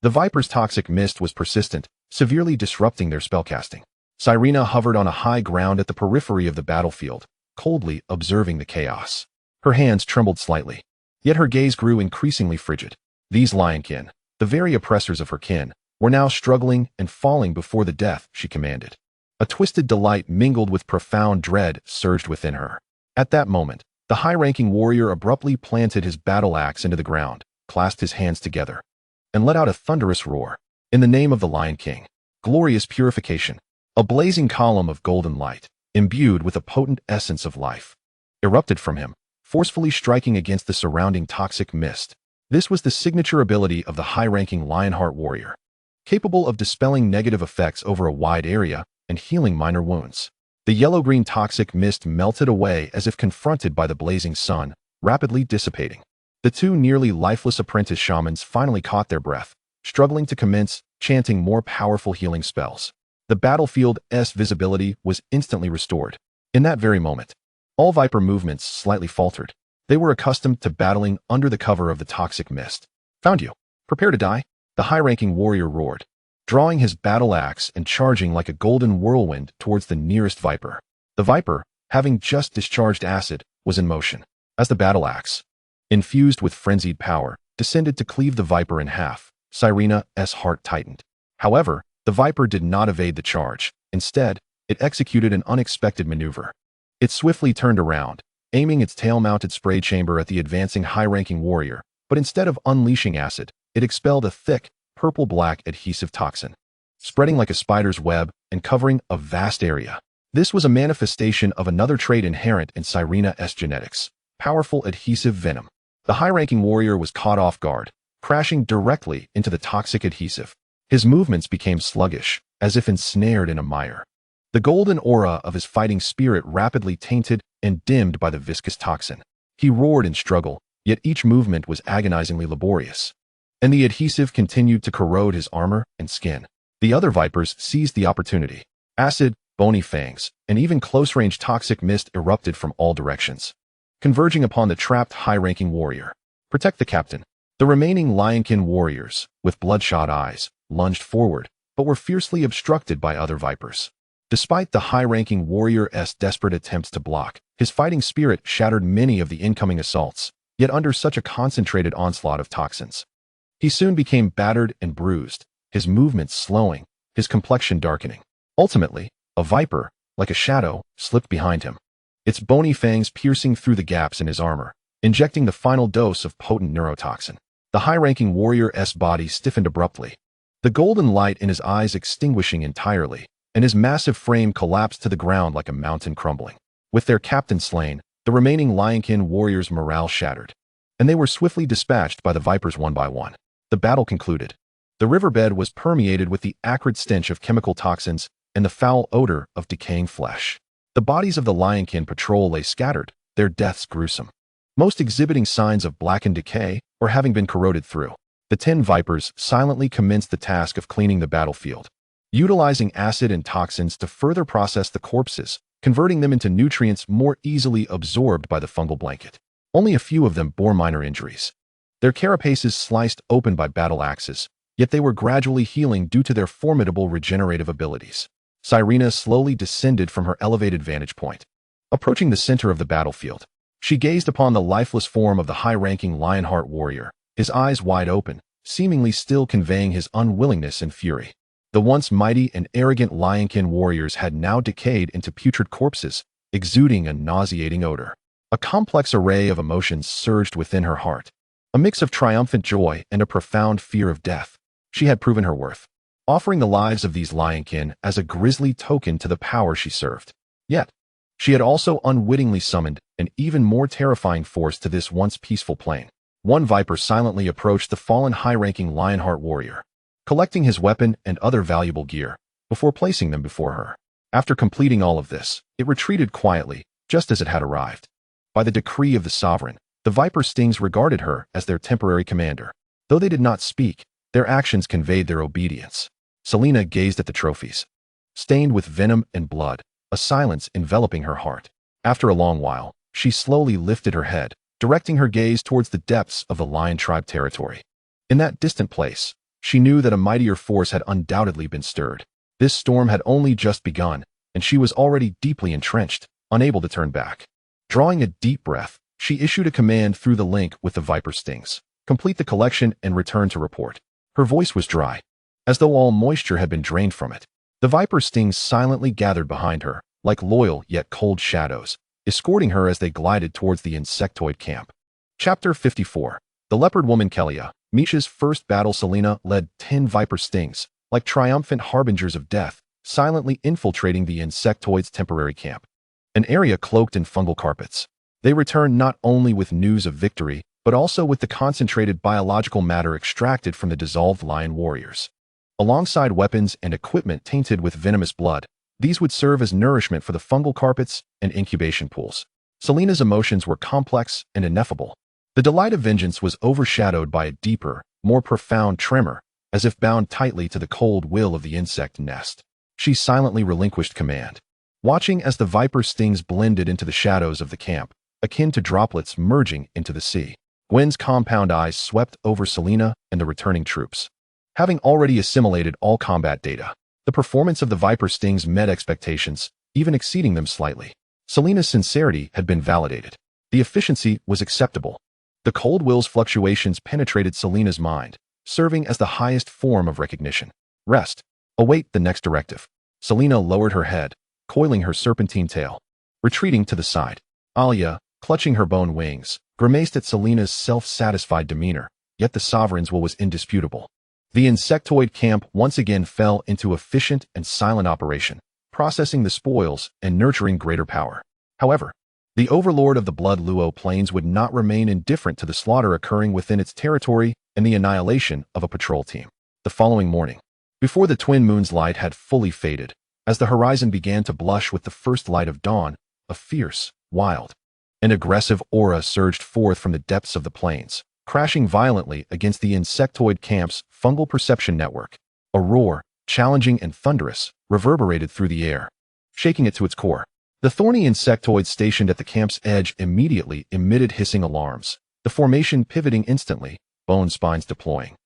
The viper's toxic mist was persistent, severely disrupting their spellcasting. Cyrena hovered on a high ground at the periphery of the battlefield, coldly observing the chaos. Her hands trembled slightly, yet her gaze grew increasingly frigid. These Lionkin, the very oppressors of her kin, were now struggling and falling before the death she commanded. A twisted delight mingled with profound dread surged within her. At that moment, the high-ranking warrior abruptly planted his battle axe into the ground, clasped his hands together, and let out a thunderous roar. In the name of the Lion King, glorious purification, a blazing column of golden light, imbued with a potent essence of life, erupted from him, forcefully striking against the surrounding toxic mist. This was the signature ability of the high-ranking Lionheart warrior, capable of dispelling negative effects over a wide area and healing minor wounds. The yellow-green toxic mist melted away as if confronted by the blazing sun, rapidly dissipating. The two nearly lifeless apprentice shamans finally caught their breath, struggling to commence chanting more powerful healing spells. The battlefield's visibility was instantly restored. In that very moment, all viper movements slightly faltered. They were accustomed to battling under the cover of the toxic mist. Found you. Prepare to die, the high-ranking warrior roared, drawing his battle axe and charging like a golden whirlwind towards the nearest viper. The viper, having just discharged acid, was in motion. As the battle axe, infused with frenzied power, descended to cleave the viper in half, Cyrena's heart tightened. However, the viper did not evade the charge. Instead, it executed an unexpected maneuver. It swiftly turned around, aiming its tail-mounted spray chamber at the advancing high-ranking warrior, but instead of unleashing acid, it expelled a thick, purple-black adhesive toxin, spreading like a spider's web and covering a vast area. This was a manifestation of another trait inherent in Cyrena's genetics, powerful adhesive venom. The high-ranking warrior was caught off guard, crashing directly into the toxic adhesive. His movements became sluggish, as if ensnared in a mire. The golden aura of his fighting spirit rapidly tainted and dimmed by the viscous toxin. He roared in struggle, yet each movement was agonizingly laborious, and the adhesive continued to corrode his armor and skin. The other vipers seized the opportunity. Acid, bony fangs, and even close-range toxic mist erupted from all directions, converging upon the trapped high-ranking warrior. Protect the captain. The remaining Lionkin warriors, with bloodshot eyes, lunged forward, but were fiercely obstructed by other vipers. Despite the high-ranking warrior's desperate attempts to block, his fighting spirit shattered many of the incoming assaults, yet under such a concentrated onslaught of toxins, he soon became battered and bruised, his movements slowing, his complexion darkening. Ultimately, a viper, like a shadow, slipped behind him, its bony fangs piercing through the gaps in his armor, injecting the final dose of potent neurotoxin. The high-ranking warrior's body stiffened abruptly, the golden light in his eyes extinguishing entirely, and his massive frame collapsed to the ground like a mountain crumbling. With their captain slain, the remaining Lionkin warriors' morale shattered, and they were swiftly dispatched by the vipers one by one. The battle concluded. The riverbed was permeated with the acrid stench of chemical toxins and the foul odor of decaying flesh. The bodies of the Lionkin patrol lay scattered, their deaths gruesome. most exhibiting signs of blackened decay or having been corroded through. The 10 vipers silently commenced the task of cleaning the battlefield, utilizing acid and toxins to further process the corpses, converting them into nutrients more easily absorbed by the fungal blanket. Only a few of them bore minor injuries, their carapaces sliced open by battle axes, yet they were gradually healing due to their formidable regenerative abilities. Cyrena slowly descended from her elevated vantage point. Approaching the center of the battlefield, she gazed upon the lifeless form of the high-ranking Lionheart warrior, his eyes wide open, seemingly still conveying his unwillingness and fury. The once mighty and arrogant Lionkin warriors had now decayed into putrid corpses, exuding a nauseating odor. A complex array of emotions surged within her heart, a mix of triumphant joy and a profound fear of death. She had proven her worth, offering the lives of these Lionkin as a grisly token to the power she served. Yet, she had also unwittingly summoned an even more terrifying force to this once peaceful plane. One viper silently approached the fallen high-ranking Lionheart warrior, collecting his weapon and other valuable gear before placing them before her. After completing all of this, it retreated quietly, just as it had arrived. By the decree of the sovereign, the viper stings regarded her as their temporary commander. Though they did not speak, their actions conveyed their obedience. Selena gazed at the trophies, stained with venom and blood, a silence enveloping her heart. After a long while, she slowly lifted her head, directing her gaze towards the depths of the Lion tribe territory. In that distant place, she knew that a mightier force had undoubtedly been stirred. This storm had only just begun, and she was already deeply entrenched, unable to turn back. Drawing a deep breath, she issued a command through the link with the viper stings. Complete the collection and return to report. Her voice was dry, as though all moisture had been drained from it. The viper stings silently gathered behind her, like loyal yet cold shadows, escorting her as they glided towards the Insectoid camp. Chapter 54. The Leopard Woman Kelia. Misha's first battle. Selena led 10 viper stings, like triumphant harbingers of death, silently infiltrating the Insectoid's temporary camp, an area cloaked in fungal carpets. They returned not only with news of victory, but also with the concentrated biological matter extracted from the dissolved lion warriors. Alongside weapons and equipment tainted with venomous blood, these would serve as nourishment for the fungal carpets and incubation pools. Selena's emotions were complex and ineffable. The delight of vengeance was overshadowed by a deeper, more profound tremor, as if bound tightly to the cold will of the insect nest. She silently relinquished command, watching as the viper stings blended into the shadows of the camp, akin to droplets merging into the sea. Gwen's compound eyes swept over Selena and the returning troops. Having already assimilated all combat data, the performance of the viper stings met expectations, even exceeding them slightly. Selena's sincerity had been validated. The efficiency was acceptable. The cold will's fluctuations penetrated Selena's mind, serving as the highest form of recognition. Rest. Await the next directive. Selena lowered her head, coiling her serpentine tail, retreating to the side. Alia, clutching her bone wings, grimaced at Selena's self-satisfied demeanor, yet the sovereign's will was indisputable. The Insectoid camp once again fell into efficient and silent operation, processing the spoils and nurturing greater power. However, the overlord of the Blood Luo Plains would not remain indifferent to the slaughter occurring within its territory and the annihilation of a patrol team. The following morning, before the twin moon's light had fully faded, as the horizon began to blush with the first light of dawn, a fierce, wild, and aggressive aura surged forth from the depths of the plains, crashing violently against the Insectoid camp's fungal perception network. A roar, challenging and thunderous, reverberated through the air, shaking it to its core. The thorny insectoid stationed at the camp's edge immediately emitted hissing alarms, the formation pivoting instantly, bone spines deploying.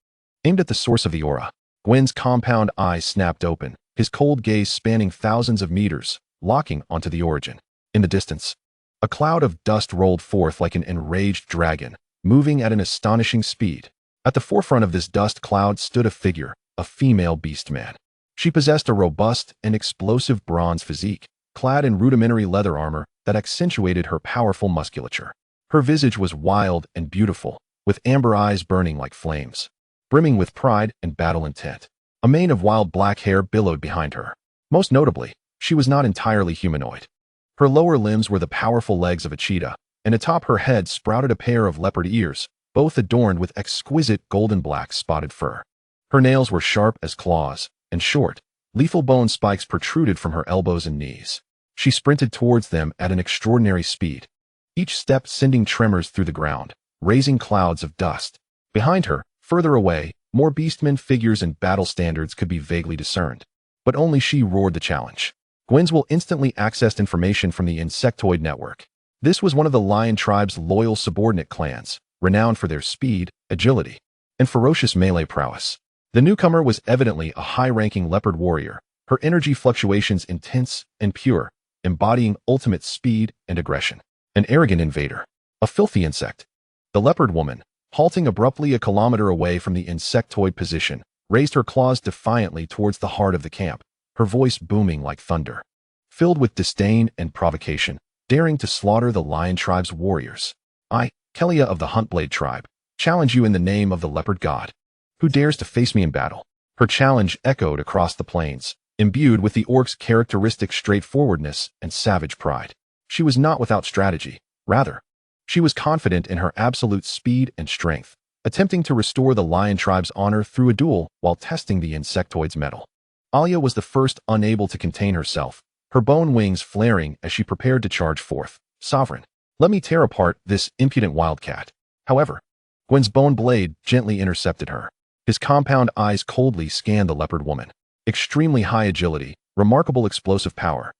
Aimed at the source of the aura, Gwen's compound eyes snapped open, his cold gaze spanning thousands of meters, locking onto the origin. In the distance, a cloud of dust rolled forth like an enraged dragon, moving at an astonishing speed. At the forefront of this dust cloud stood a figure, a female beastman. She possessed a robust and explosive bronze physique, clad in rudimentary leather armor that accentuated her powerful musculature. Her visage was wild and beautiful, with amber eyes burning like flames, brimming with pride and battle intent. A mane of wild black hair billowed behind her. Most notably, she was not entirely humanoid. Her lower limbs were the powerful legs of a cheetah, and atop her head sprouted a pair of leopard ears, both adorned with exquisite golden black spotted fur. Her nails were sharp as claws, and short, lethal bone spikes protruded from her elbows and knees. She sprinted towards them at an extraordinary speed, each step sending tremors through the ground, raising clouds of dust. Behind her, further away, more beastmen figures and battle standards could be vaguely discerned. But only she roared the challenge. Gwen's instantly accessed information from the Insectoid network. This was one of the Lion tribe's loyal subordinate clans, renowned for their speed, agility, and ferocious melee prowess. The newcomer was evidently a high-ranking leopard warrior, her energy fluctuations intense and pure, embodying ultimate speed and aggression. An arrogant invader. A filthy insect. The leopard woman, halting abruptly a kilometer away from the Insectoid position, raised her claws defiantly towards the heart of the camp, her voice booming like thunder. Filled with disdain and provocation, daring to slaughter the Lion tribe's warriors. I, Kelia of the Huntblade tribe, challenge you in the name of the leopard god. Who dares to face me in battle? Her challenge echoed across the plains, imbued with the orc's characteristic straightforwardness and savage pride. She was not without strategy. Rather, she was confident in her absolute speed and strength, attempting to restore the Lion tribe's honor through a duel while testing the Insectoid's mettle. Alia was the first unable to contain herself, her bone wings flaring as she prepared to charge forth. Sovereign, let me tear apart this impudent wildcat. However, Gwen's bone blade gently intercepted her. His compound eyes coldly scanned the leopard woman. Extremely high agility, remarkable explosive power,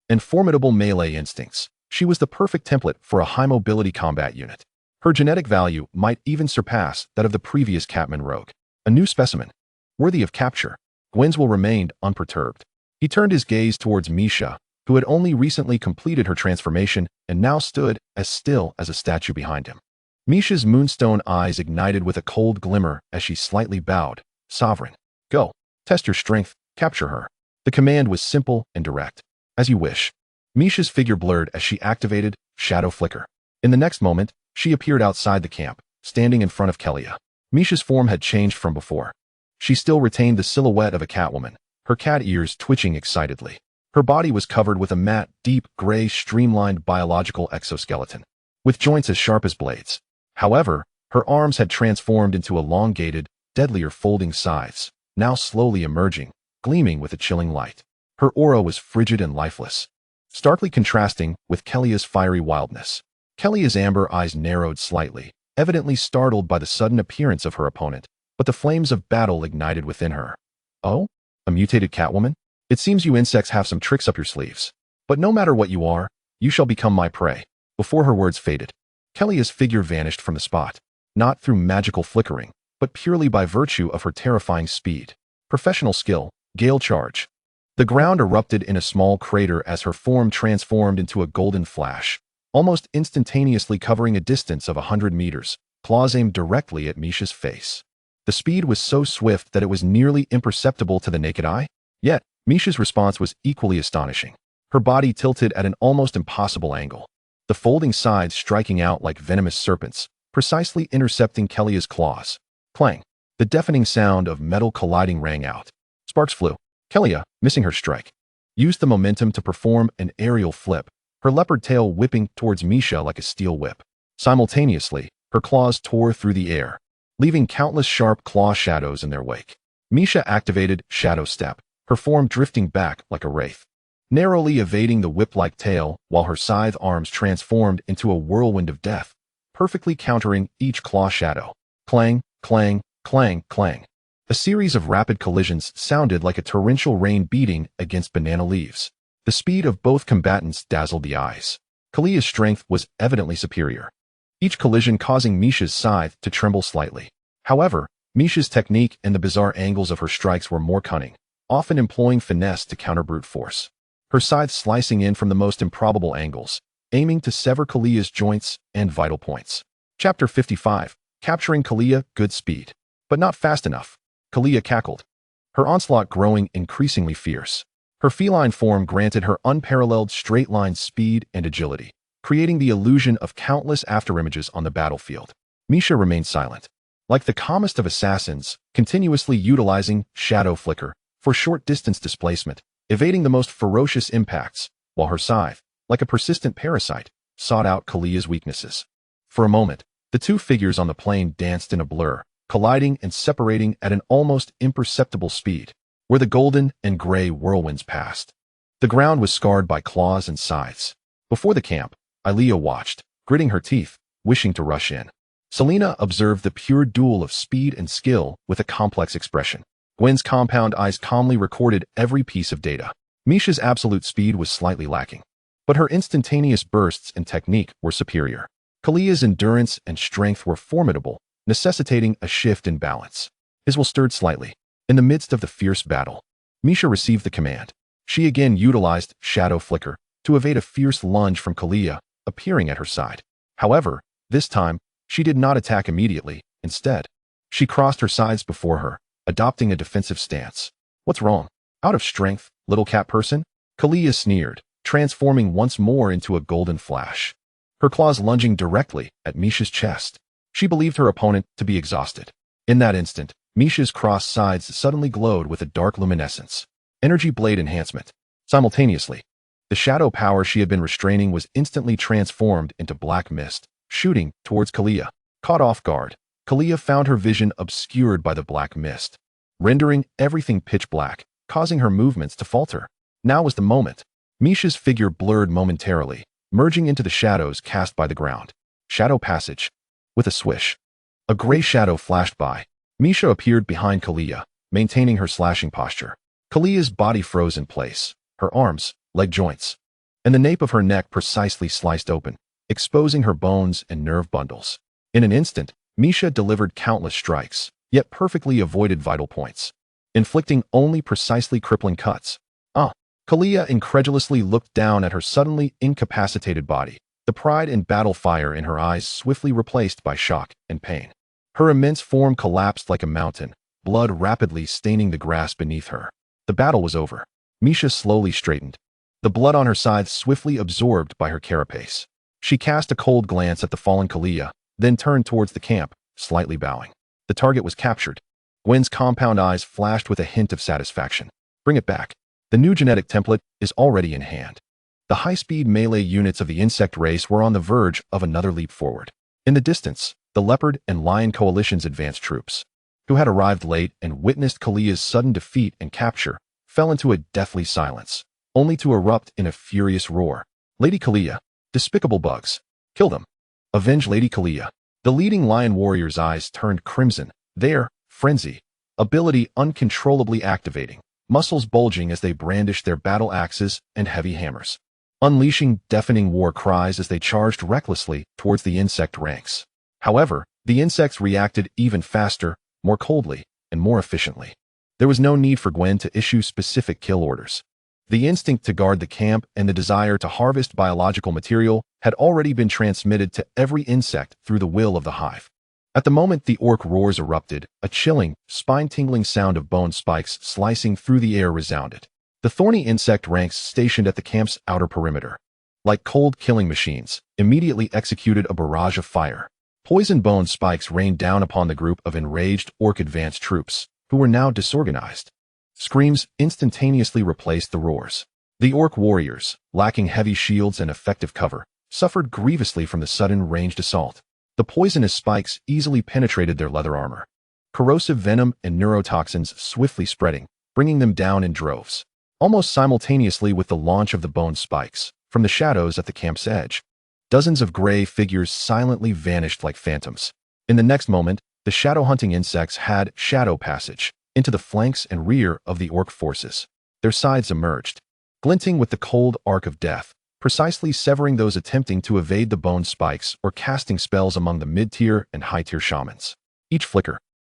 and formidable melee instincts. She was the perfect template for a high-mobility combat unit. Her genetic value might even surpass that of the previous Catman rogue. A new specimen, worthy of capture. Gwenswell remained unperturbed. He turned his gaze towards Misha, who had only recently completed her transformation and now stood as still as a statue behind him. Misha's moonstone eyes ignited with a cold glimmer as she slightly bowed. Sovereign, go. Test your strength, capture her. The command was simple and direct. As you wish. Misha's figure blurred as she activated Shadow Flicker. In the next moment, she appeared outside the camp, standing in front of Kelia. Misha's form had changed from before. She still retained the silhouette of a catwoman, her cat ears twitching excitedly. Her body was covered with a matte, deep gray, streamlined biological exoskeleton, with joints as sharp as blades. However, her arms had transformed into elongated, deadlier folding scythes, now slowly emerging, gleaming with a chilling light. Her aura was frigid and lifeless, starkly contrasting with Kelia's fiery wildness. Kelia's amber eyes narrowed slightly, evidently startled by the sudden appearance of her opponent, but the flames of battle ignited within her. Oh? A mutated catwoman? It seems you insects have some tricks up your sleeves. But no matter what you are, you shall become my prey. Before her words faded, Kelia's figure vanished from the spot, not through magical flickering, but purely by virtue of her terrifying speed. Professional skill, Gale Charge. The ground erupted in a small crater as her form transformed into a golden flash, almost instantaneously covering a distance of 100 meters, claws aimed directly at Misha's face. The speed was so swift that it was nearly imperceptible to the naked eye. Yet, Misha's response was equally astonishing. Her body tilted at an almost impossible angle, the folding sides striking out like venomous serpents, precisely intercepting Kelia's claws. Clang! The deafening sound of metal colliding rang out. Sparks flew. Kelia, missing her strike, used the momentum to perform an aerial flip, her leopard tail whipping towards Misha like a steel whip. Simultaneously, her claws tore through the air, leaving countless sharp claw shadows in their wake. Misha activated Shadow Step, her form drifting back like a wraith, narrowly evading the whip-like tail while her scythe arms transformed into a whirlwind of death, perfectly countering each claw shadow. Clang, clang, clang, clang. A series of rapid collisions sounded like a torrential rain beating against banana leaves. The speed of both combatants dazzled the eyes. Kelia's strength was evidently superior, each collision causing Misha's scythe to tremble slightly. However, Misha's technique and the bizarre angles of her strikes were more cunning, often employing finesse to counter brute force. Her scythe slicing in from the most improbable angles, aiming to sever Kelia's joints and vital points. Chapter 55. Capturing Kelia, good speed. But not fast enough. Kelia cackled, her onslaught growing increasingly fierce. Her feline form granted her unparalleled straight-line speed and agility, creating the illusion of countless afterimages on the battlefield. Misha remained silent, like the calmest of assassins, continuously utilizing Shadow Flicker for short-distance displacement, evading the most ferocious impacts, while her scythe, like a persistent parasite, sought out Kelia's weaknesses. For a moment, the two figures on the plain danced in a blur, colliding and separating at an almost imperceptible speed, where the golden and gray whirlwinds passed. The ground was scarred by claws and scythes. Before the camp, Ilea watched, gritting her teeth, wishing to rush in. Selena observed the pure duel of speed and skill with a complex expression. Gwen's compound eyes calmly recorded every piece of data. Misha's absolute speed was slightly lacking, but her instantaneous bursts and technique were superior. Kalia's endurance and strength were formidable, necessitating a shift in balance. His will stirred slightly. In the midst of the fierce battle, Misha received the command. She again utilized Shadow Flicker to evade a fierce lunge from Kalia, appearing at her side. However, this time, she did not attack immediately. Instead, she crossed her sides before her, adopting a defensive stance. What's wrong? Out of strength, little cat person? Kalia sneered, transforming once more into a golden flash, her claws lunging directly at Misha's chest. She believed her opponent to be exhausted. In that instant, Misha's crossed sides suddenly glowed with a dark luminescence. Energy blade enhancement. Simultaneously, the shadow power she had been restraining was instantly transformed into black mist, shooting towards Kalia. Caught off guard, Kalia found her vision obscured by the black mist, rendering everything pitch black, causing her movements to falter. Now was the moment. Misha's figure blurred momentarily, merging into the shadows cast by the ground. Shadow passage. With a swish, a gray shadow flashed by. Misha appeared behind Kalia, maintaining her slashing posture. Kalia's body froze in place, her arms, leg joints, and the nape of her neck precisely sliced open, exposing her bones and nerve bundles. In an instant, Misha delivered countless strikes, yet perfectly avoided vital points, inflicting only precisely crippling cuts. Kalia incredulously looked down at her suddenly incapacitated body, the pride and battle fire in her eyes swiftly replaced by shock and pain. Her immense form collapsed like a mountain, blood rapidly staining the grass beneath her. The battle was over. Misha slowly straightened, the blood on her side swiftly absorbed by her carapace. She cast a cold glance at the fallen Kalia, then turned towards the camp, slightly bowing. The target was captured. Gwen's compound eyes flashed with a hint of satisfaction. Bring it back. The new genetic template is already in hand. The high-speed melee units of the insect race were on the verge of another leap forward. In the distance, the Leopard and Lion Coalition's advanced troops, who had arrived late and witnessed Kalia's sudden defeat and capture, fell into a deathly silence, only to erupt in a furious roar. Lady Kalia, despicable bugs, kill them. Avenge Lady Kalia. The leading lion warrior's eyes turned crimson, their frenzy ability uncontrollably activating, muscles bulging as they brandished their battle axes and heavy hammers, unleashing deafening war cries as they charged recklessly towards the insect ranks. However, the insects reacted even faster, more coldly, and more efficiently. There was no need for Gwen to issue specific kill orders. The instinct to guard the camp and the desire to harvest biological material had already been transmitted to every insect through the will of the hive. At the moment the orc roars erupted, a chilling, spine-tingling sound of bone spikes slicing through the air resounded. The thorny insect ranks stationed at the camp's outer perimeter, like cold killing machines, immediately executed a barrage of fire. Poison bone spikes rained down upon the group of enraged orc advanced troops, who were now disorganized. Screams instantaneously replaced the roars. The orc warriors, lacking heavy shields and effective cover, suffered grievously from the sudden ranged assault. The poisonous spikes easily penetrated their leather armor, corrosive venom and neurotoxins swiftly spreading, bringing them down in droves. Almost simultaneously with the launch of the bone spikes, from the shadows at the camp's edge, dozens of gray figures silently vanished like phantoms. In the next moment, the shadow-hunting insects had shadow passage into the flanks and rear of the orc forces. Their sides emerged, glinting with the cold arc of death, precisely severing those attempting to evade the bone spikes or casting spells among the mid-tier and high-tier shamans. Each flicker,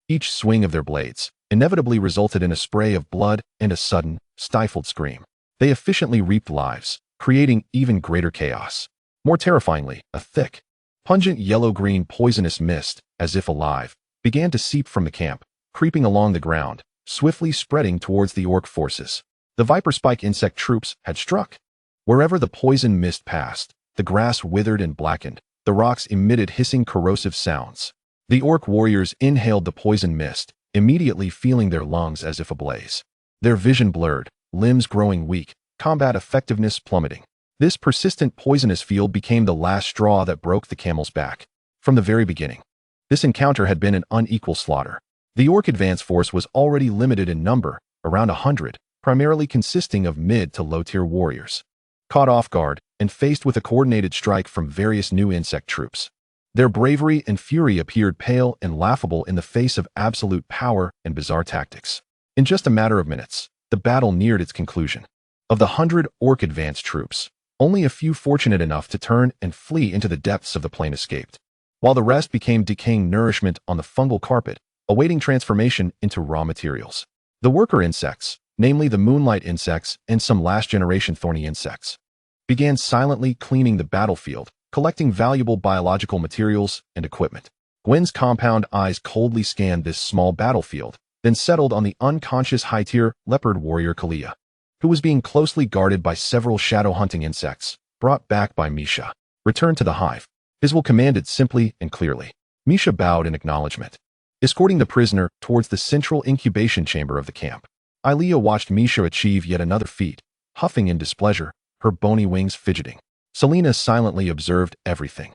each swing of their blades, inevitably resulted in a spray of blood and a sudden, stifled scream. They efficiently reaped lives, creating even greater chaos. More terrifyingly, a thick, pungent yellow-green poisonous mist, as if alive, began to seep from the camp, creeping along the ground, swiftly spreading towards the orc forces. The viper spike insect troops had struck. Wherever the poison mist passed, the grass withered and blackened, the rocks emitted hissing corrosive sounds. The orc warriors inhaled the poison mist, immediately feeling their lungs as if ablaze. Their vision blurred, limbs growing weak, combat effectiveness plummeting. This persistent poisonous field became the last straw that broke the camel's back. From the very beginning, this encounter had been an unequal slaughter. The orc advance force was already limited in number, around 100, primarily consisting of mid to low-tier warriors. caught off guard and faced with a coordinated strike from various new insect troops. Their bravery and fury appeared pale and laughable in the face of absolute power and bizarre tactics. In just a matter of minutes, the battle neared its conclusion. Of the 100 orc advance troops, only a few fortunate enough to turn and flee into the depths of the plain escaped, while the rest became decaying nourishment on the fungal carpet, awaiting transformation into raw materials. The worker insects, namely the moonlight insects and some last-generation thorny insects, began silently cleaning the battlefield, collecting valuable biological materials and equipment. Gwen's compound eyes coldly scanned this small battlefield, then settled on the unconscious high-tier leopard warrior Kalia, who was being closely guarded by several shadow-hunting insects, brought back by Misha. Return to the hive. His will commanded simply and clearly. Misha bowed in acknowledgement, escorting the prisoner towards the central incubation chamber of the camp. Ilea watched Misha achieve yet another feat, huffing in displeasure, her bony wings fidgeting. Selena silently observed everything,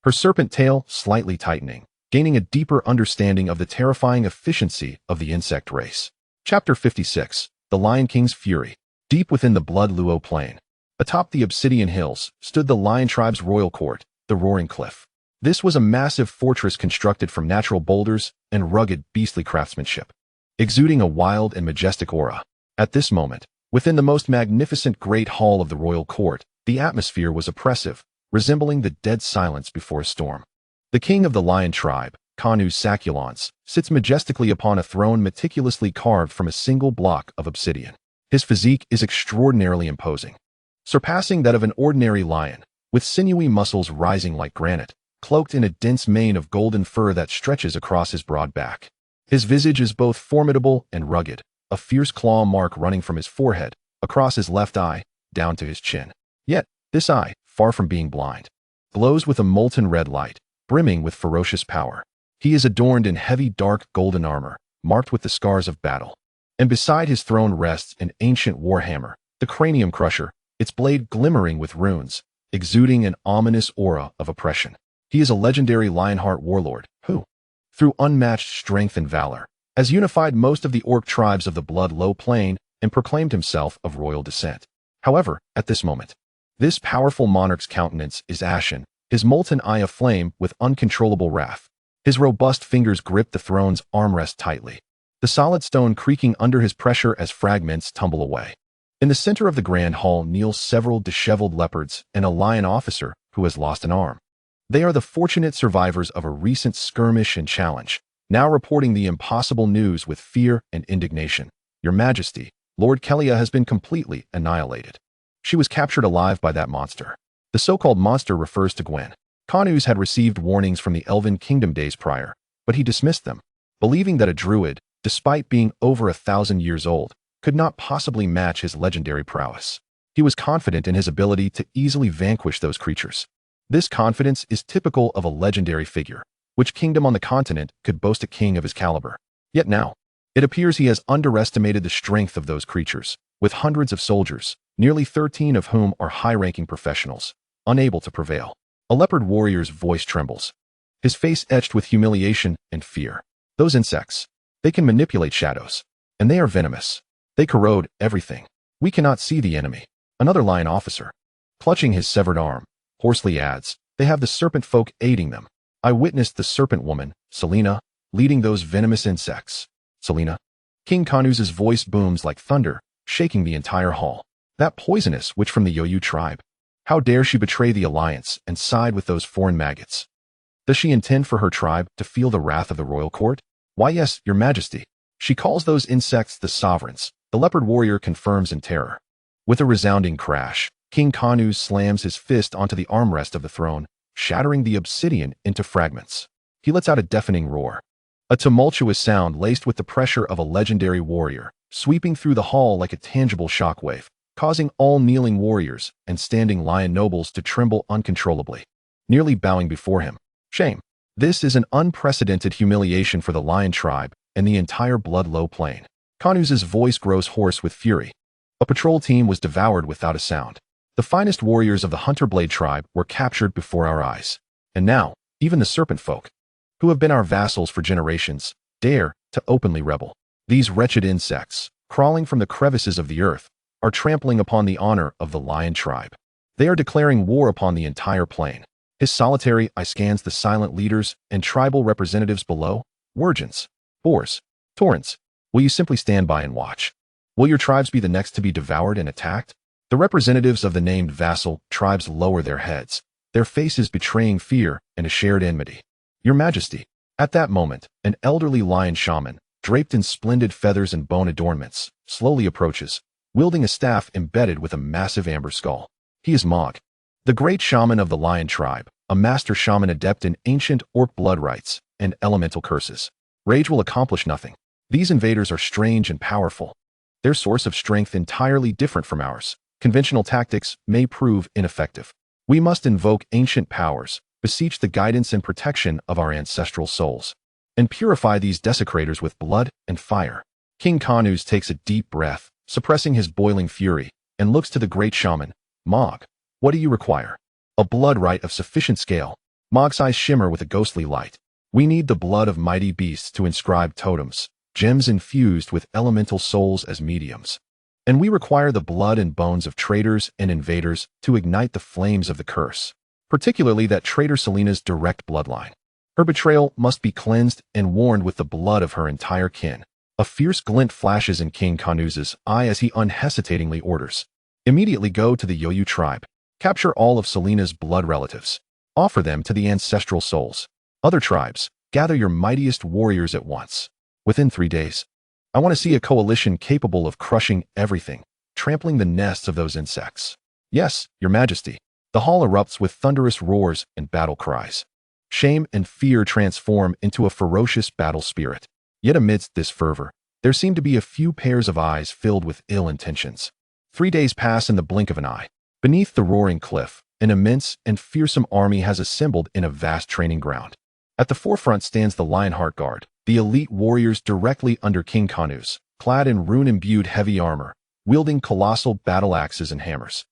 her serpent tail slightly tightening, gaining a deeper understanding of the terrifying efficiency of the insect race. Chapter 56. The Lion King's Fury. Deep within the Blood Luo Plain, atop the Obsidian Hills, stood the Lion Tribe's royal court, the Roaring Cliff. This was a massive fortress constructed from natural boulders and rugged, beastly craftsmanship, exuding a wild and majestic aura. At this moment, within the most magnificent great hall of the royal court, the atmosphere was oppressive, resembling the dead silence before a storm. The king of the Lion Tribe, Kanus Saculons, sits majestically upon a throne meticulously carved from a single block of obsidian. His physique is extraordinarily imposing, surpassing that of an ordinary lion, with sinewy muscles rising like granite, cloaked in a dense mane of golden fur that stretches across his broad back. His visage is both formidable and rugged, a fierce claw mark running from his forehead, across his left eye, down to his chin. Yet, this eye, far from being blind, glows with a molten red light, brimming with ferocious power. He is adorned in heavy dark golden armor, marked with the scars of battle. And beside his throne rests an ancient warhammer, the Cranium Crusher, its blade glimmering with runes, exuding an ominous aura of oppression. He is a legendary Lionheart warlord, who, through unmatched strength and valor, has unified most of the orc tribes of the Blood Low Plain and proclaimed himself of royal descent. However, at this moment, this powerful monarch's countenance is ashen, his molten eye aflame with uncontrollable wrath. His robust fingers grip the throne's armrest tightly, the solid stone creaking under his pressure as fragments tumble away. In the center of the grand hall kneel several disheveled leopards and a lion officer who has lost an arm. They are the fortunate survivors of a recent skirmish and challenge, now reporting the impossible news with fear and indignation. Your Majesty, Lord Kelia has been completely annihilated. She was captured alive by that monster. The so-called monster refers to Gwen. Kanus had received warnings from the Elven Kingdom days prior, but he dismissed them, believing that a druid, despite being over 1,000 years old, could not possibly match his legendary prowess. He was confident in his ability to easily vanquish those creatures. This confidence is typical of a legendary figure. Which kingdom on the continent could boast a king of his caliber? Yet now, it appears he has underestimated the strength of those creatures, with hundreds of soldiers, nearly 13 of whom are high-ranking professionals, unable to prevail. A leopard warrior's voice trembles, his face etched with humiliation and fear. Those insects, they can manipulate shadows, and they are venomous. They corrode everything. We cannot see the enemy. Another lion officer, clutching his severed arm, hoarsely adds, they have the serpent folk aiding them. I witnessed the serpent woman, Selena, leading those venomous insects. Selena? King Kanus's voice booms like thunder, shaking the entire hall. That poisonous witch from the Yoyu tribe. How dare she betray the alliance and side with those foreign maggots? Does she intend for her tribe to feel the wrath of the royal court? Why yes, your majesty. She calls those insects the sovereigns, the leopard warrior confirms in terror. With a resounding crash, King Kanus slams his fist onto the armrest of the throne, shattering the obsidian into fragments. He lets out a deafening roar, a tumultuous sound laced with the pressure of a legendary warrior, sweeping through the hall like a tangible shockwave, causing all kneeling warriors and standing lion nobles to tremble uncontrollably, nearly bowing before him. Shame. This is an unprecedented humiliation for the lion tribe and the entire Blood Low Plain. Kanus's voice grows hoarse with fury. A patrol team was devoured without a sound. The finest warriors of the Hunterblade tribe were captured before our eyes. And now, even the serpent folk, who have been our vassals for generations, dare to openly rebel. These wretched insects, crawling from the crevices of the earth, are trampling upon the honor of the lion tribe. They are declaring war upon the entire plain. His solitary eye scans the silent leaders and tribal representatives below. Wirgens, boars, torrents, will you simply stand by and watch? Will your tribes be the next to be devoured and attacked? The representatives of the named vassal tribes lower their heads, their faces betraying fear and a shared enmity. Your Majesty. At that moment, an elderly lion shaman, draped in splendid feathers and bone adornments, slowly approaches, wielding a staff embedded with a massive amber skull. He is Mog, the great shaman of the lion tribe, a master shaman adept in ancient orc blood rites and elemental curses. Rage will accomplish nothing. These invaders are strange and powerful. Their source of strength entirely different from ours. Conventional tactics may prove ineffective. We must invoke ancient powers, beseech the guidance and protection of our ancestral souls, and purify these desecrators with blood and fire. King Kanuz takes a deep breath, suppressing his boiling fury, and looks to the great shaman. Mog, what do you require? A blood rite of sufficient scale. Mog's eyes shimmer with a ghostly light. We need the blood of mighty beasts to inscribe totems, gems infused with elemental souls as mediums. And we require the blood and bones of traitors and invaders to ignite the flames of the curse, particularly that traitor Selena's direct bloodline. Her betrayal must be cleansed and warned with the blood of her entire kin. A fierce glint flashes in King Kanuz's eye as he unhesitatingly orders. Immediately go to the Yoyu tribe. Capture all of Selena's blood relatives. Offer them to the ancestral souls. Other tribes, gather your mightiest warriors at once. Within 3 days, I want to see a coalition capable of crushing everything, trampling the nests of those insects. Yes, Your Majesty. The hall erupts with thunderous roars and battle cries. Shame and fear transform into a ferocious battle spirit. Yet amidst this fervor, there seem to be a few pairs of eyes filled with ill intentions. 3 days pass in the blink of an eye. Beneath the roaring cliff, an immense and fearsome army has assembled in a vast training ground. At the forefront stands the Lionheart Guard, the elite warriors directly under King Kanuz, clad in rune-imbued heavy armor, wielding colossal battle axes and hammers.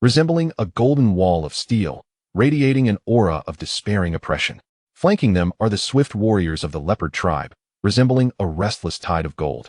Resembling a golden wall of steel, radiating an aura of despairing oppression. Flanking them are the swift warriors of the leopard tribe, resembling a restless tide of gold.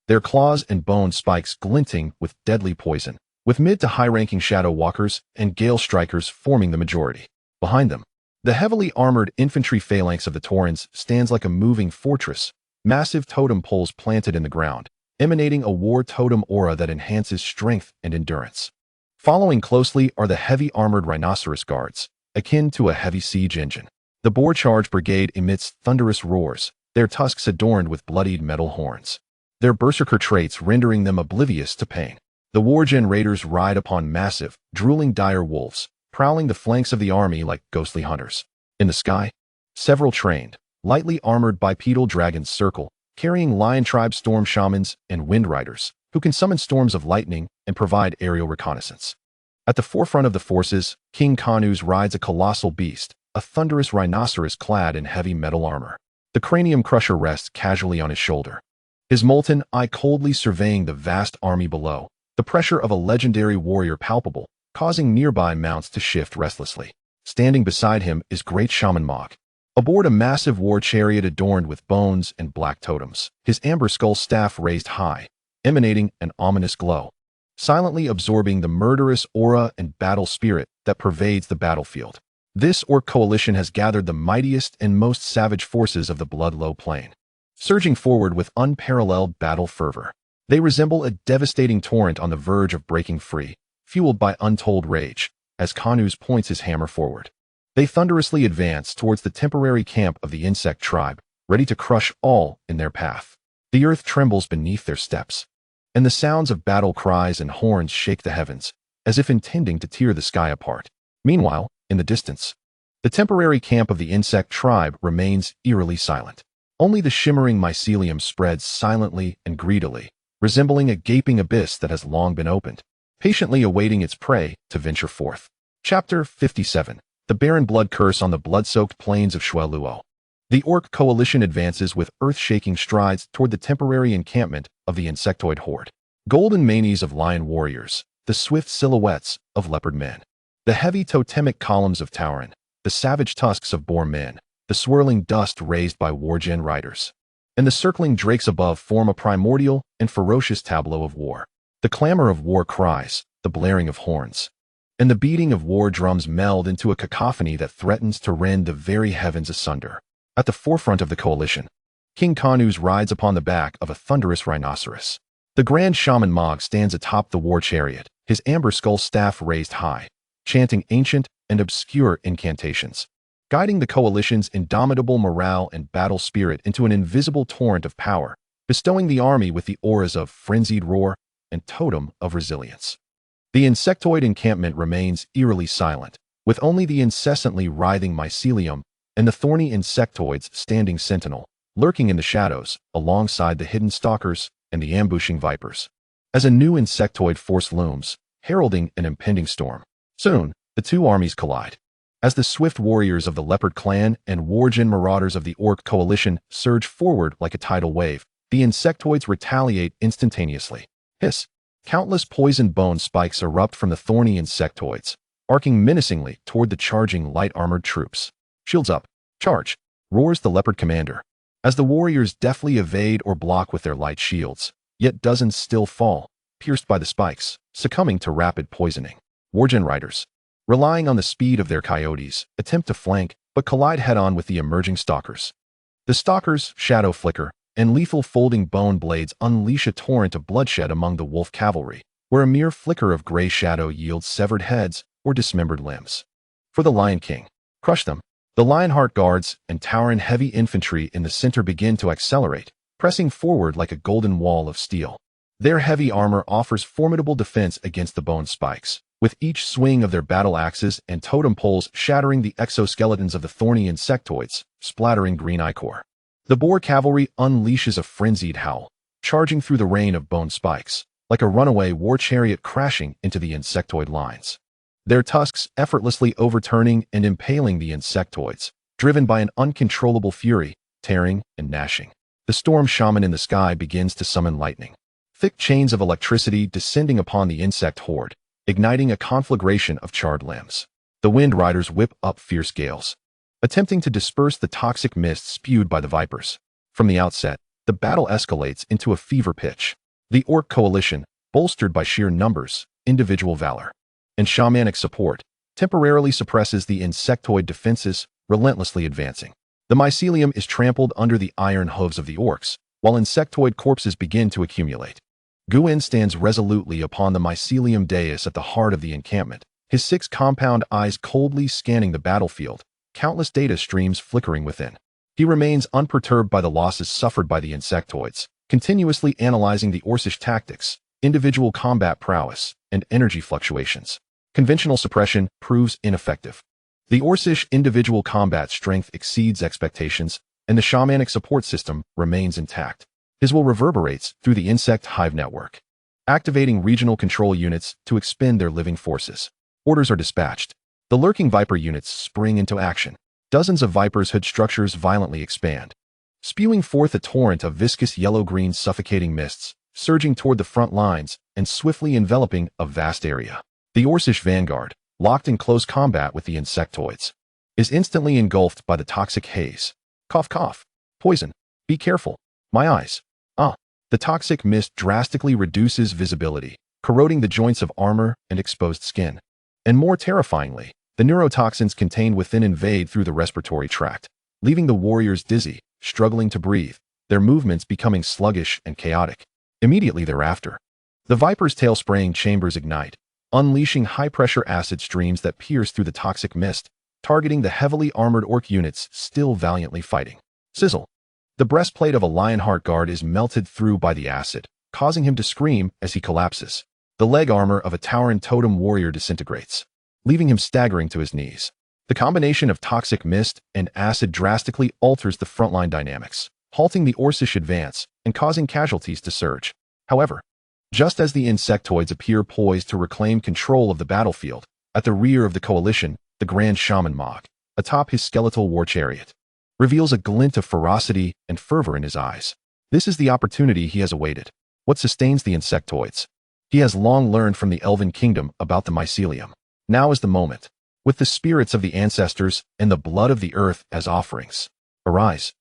Their claws and bone spikes glinting with deadly poison, with mid to high-ranking shadow walkers and gale strikers forming the majority. Behind them, the heavily armored infantry phalanx of the Taurens stands like a moving fortress, massive totem poles planted in the ground, emanating a war totem aura that enhances strength and endurance. Following closely are the heavy armored rhinoceros guards, akin to a heavy siege engine. The boar charge brigade emits thunderous roars, their tusks adorned with bloodied metal horns, their berserker traits rendering them oblivious to pain. The wargen raiders ride upon massive, drooling dire wolves, prowling the flanks of the army like ghostly hunters. In the sky, several trained, lightly armored bipedal dragons circle, carrying lion tribe storm shamans and wind riders, who can summon storms of lightning and provide aerial reconnaissance. At the forefront of the forces, King Kanuz rides a colossal beast, a thunderous rhinoceros clad in heavy metal armor. The cranium crusher rests casually on his shoulder, his molten eye coldly surveying the vast army below, the pressure of a legendary warrior palpable, causing nearby mounts to shift restlessly. Standing beside him is great Shaman Mog, aboard a massive war chariot adorned with bones and black totems, his amber skull staff raised high, emanating an ominous glow, silently absorbing the murderous aura and battle spirit that pervades the battlefield. This orc coalition has gathered the mightiest and most savage forces of the Bloodlow Plain, surging forward with unparalleled battle fervor. They resemble a devastating torrent on the verge of breaking free, fueled by untold rage, as Kanuz points his hammer forward. They thunderously advance towards the temporary camp of the insect tribe, ready to crush all in their path. The earth trembles beneath their steps, and the sounds of battle cries and horns shake the heavens, as if intending to tear the sky apart. Meanwhile, in the distance, the temporary camp of the insect tribe remains eerily silent. Only the shimmering mycelium spreads silently and greedily, resembling a gaping abyss that has long been opened, patiently awaiting its prey to venture forth. Chapter 57. The Barren Blood Curse on the Blood-Soaked Plains of Shueluo. The Orc Coalition advances with earth-shaking strides toward the temporary encampment of the Insectoid horde. Golden manes of lion warriors, the swift silhouettes of leopard men, the heavy totemic columns of Tauren, the savage tusks of boar men, the swirling dust raised by wargen riders, and the circling drakes above form a primordial and ferocious tableau of war. The The clamor of war cries, the blaring of horns, and the beating of war drums meld into a cacophony that threatens to rend the very heavens asunder. At the forefront of the coalition, King Kanuz rides upon the back of a thunderous rhinoceros. The Grand Shaman Mog stands atop the war chariot, his amber skull staff raised high, chanting ancient and obscure incantations, guiding the coalition's indomitable morale and battle spirit into an invisible torrent of power, bestowing the army with the auras of frenzied roar and totem of resilience. The Insectoid encampment remains eerily silent, with only the incessantly writhing mycelium and the thorny insectoids standing sentinel, lurking in the shadows, alongside the hidden stalkers and the ambushing vipers. As a new insectoid force looms, heralding an impending storm. Soon, the two armies collide. As the swift warriors of the Leopard clan and wargen marauders of the Orc coalition surge forward like a tidal wave, the insectoids retaliate instantaneously. Hiss! Countless poisoned bone spikes erupt from the thorny insectoids, arcing menacingly toward the charging light-armored troops. Shields up! Charge! Roars the Leopard commander. As the warriors deftly evade or block with their light shields, yet dozens still fall, pierced by the spikes, succumbing to rapid poisoning. Wargen riders, relying on the speed of their coyotes, attempt to flank, but collide head-on with the emerging stalkers. The stalkers, shadow flicker, and lethal folding bone blades unleash a torrent of bloodshed among the wolf cavalry, where a mere flicker of gray shadow yields severed heads or dismembered limbs. For the Lion King, crush them. The Lionheart guards and Tauren heavy infantry in the center begin to accelerate, pressing forward like a golden wall of steel. Their heavy armor offers formidable defense against the bone spikes, with each swing of their battle axes and totem poles shattering the exoskeletons of the thorny insectoids, splattering green ichor. The Boar cavalry unleashes a frenzied howl, charging through the rain of bone spikes, like a runaway war chariot crashing into the insectoid lines. Their tusks effortlessly overturning and impaling the insectoids, driven by an uncontrollable fury, tearing and gnashing. The storm shaman in the sky begins to summon lightning. Thick chains of electricity descending upon the insect horde, igniting a conflagration of charred limbs. The wind riders whip up fierce gales, attempting to disperse the toxic mist spewed by the vipers. From the outset, the battle escalates into a fever pitch. The Orc coalition, bolstered by sheer numbers, individual valor, and shamanic support, temporarily suppresses the insectoid defenses, relentlessly advancing. The mycelium is trampled under the iron hooves of the orcs, while insectoid corpses begin to accumulate. Guin stands resolutely upon the mycelium dais at the heart of the encampment, his 6 compound eyes coldly scanning the battlefield, countless data streams flickering within. He remains unperturbed by the losses suffered by the insectoids, continuously analyzing the Orcish tactics, individual combat prowess, and energy fluctuations. Conventional suppression proves ineffective. The Orcish individual combat strength exceeds expectations, and the shamanic support system remains intact. His will reverberates through the insect hive network, activating regional control units to expend their living forces. Orders are dispatched. The lurking viper units spring into action. Dozens of vipers' hood structures violently expand, spewing forth a torrent of viscous yellow-green suffocating mists, surging toward the front lines and swiftly enveloping a vast area. The Orcish vanguard, locked in close combat with the insectoids, is instantly engulfed by the toxic haze. Cough cough. Poison. Be careful. My eyes. The toxic mist drastically reduces visibility, corroding the joints of armor and exposed skin. And more terrifyingly, the neurotoxins contained within invade through the respiratory tract, leaving the warriors dizzy, struggling to breathe, their movements becoming sluggish and chaotic. Immediately thereafter, the viper's tail-spraying chambers ignite, unleashing high-pressure acid streams that pierce through the toxic mist, targeting the heavily armored orc units still valiantly fighting. Sizzle. The breastplate of a Lionheart guard is melted through by the acid, causing him to scream as he collapses. The leg armor of a Tauren totem warrior disintegrates, leaving him staggering to his knees. The combination of toxic mist and acid drastically alters the frontline dynamics, halting the Orcish advance and causing casualties to surge. However, just as the insectoids appear poised to reclaim control of the battlefield, at the rear of the coalition, the Grand Shaman Mog, atop his skeletal war chariot, reveals a glint of ferocity and fervor in his eyes. This is the opportunity he has awaited. What sustains the insectoids? He has long learned from the Elven Kingdom about the mycelium. Now is the moment. With the spirits of the ancestors and the blood of the earth as offerings. Arise.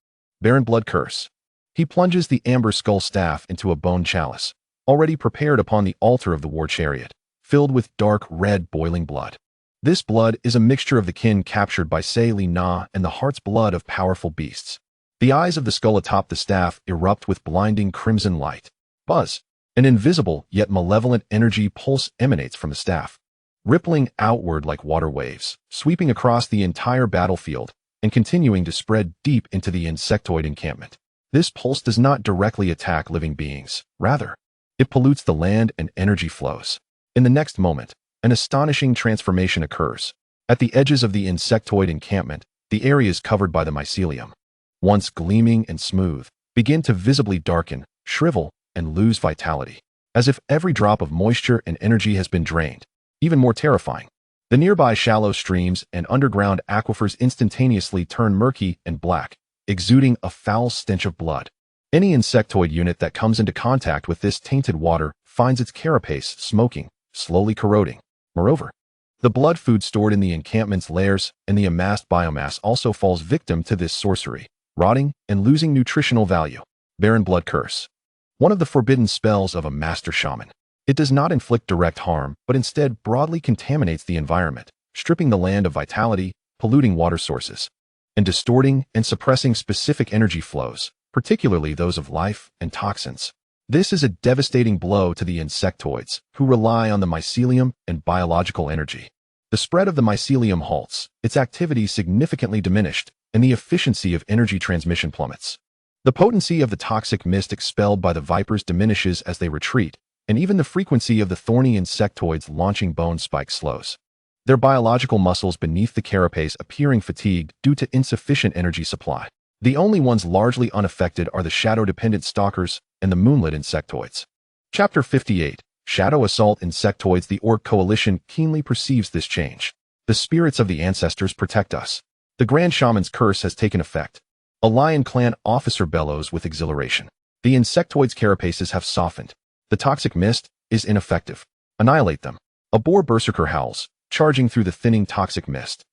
Barren blood curse. He plunges the amber skull staff into a bone chalice, already prepared upon the altar of the war chariot, filled with dark red boiling blood. This blood is a mixture of the kin captured by Se Na and the heart's blood of powerful beasts. The eyes of the skull atop the staff erupt with blinding crimson light. Buzz! An invisible yet malevolent energy pulse emanates from the staff, rippling outward like water waves, sweeping across the entire battlefield and continuing to spread deep into the Insectoid encampment. This pulse does not directly attack living beings. Rather, it pollutes the land and energy flows. In the next moment, an astonishing transformation occurs. At the edges of the Insectoid encampment, the areas covered by the mycelium, once gleaming and smooth, begin to visibly darken, shrivel, and lose vitality, as if every drop of moisture and energy has been drained. Even more terrifying, the nearby shallow streams and underground aquifers instantaneously turn murky and black, exuding a foul stench of blood. Any Insectoid unit that comes into contact with this tainted water finds its carapace smoking, slowly corroding. Moreover, the blood food stored in the encampment's lairs and the amassed biomass also falls victim to this sorcery, rotting and losing nutritional value. Barren Blood Curse. One of the forbidden spells of a master shaman. It does not inflict direct harm, but instead broadly contaminates the environment, stripping the land of vitality, polluting water sources, and distorting and suppressing specific energy flows, particularly those of life and toxins. This is a devastating blow to the Insectoids, who rely on the mycelium and biological energy. The spread of the mycelium halts, its activity significantly diminished, and the efficiency of energy transmission plummets. The potency of the toxic mist expelled by the vipers diminishes as they retreat, and even the frequency of the thorny Insectoids launching bone spikes slows, their biological muscles beneath the carapace appearing fatigued due to insufficient energy supply. The only ones largely unaffected are the shadow-dependent stalkers and the moonlit Insectoids. Chapter 58. Shadow Assault Insectoids. The Orc Coalition keenly perceives this change. The spirits of the ancestors protect us. The Grand Shaman's curse has taken effect. A Lion Clan officer bellows with exhilaration. The Insectoids' carapaces have softened. The toxic mist is ineffective. Annihilate them. A boar berserker howls, charging through the thinning toxic mist,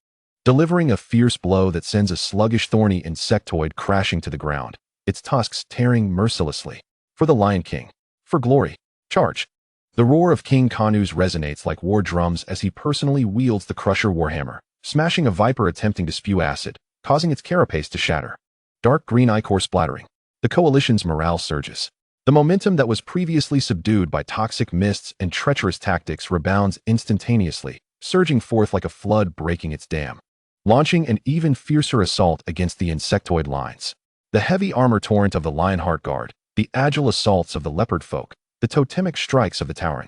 delivering a fierce blow that sends a sluggish thorny Insectoid crashing to the ground, its tusks tearing mercilessly. For the Lion King. For glory. Charge. The roar of King Kanu's resonates like war drums as he personally wields the Crusher Warhammer, smashing a viper attempting to spew acid, causing its carapace to shatter. Dark green ichor splattering. The coalition's morale surges. The momentum that was previously subdued by toxic mists and treacherous tactics rebounds instantaneously, surging forth like a flood breaking its dam, launching an even fiercer assault against the Insectoid lines. The heavy armor torrent of the Lionheart Guard, the agile assaults of the Leopard Folk, the totemic strikes of the Tauren,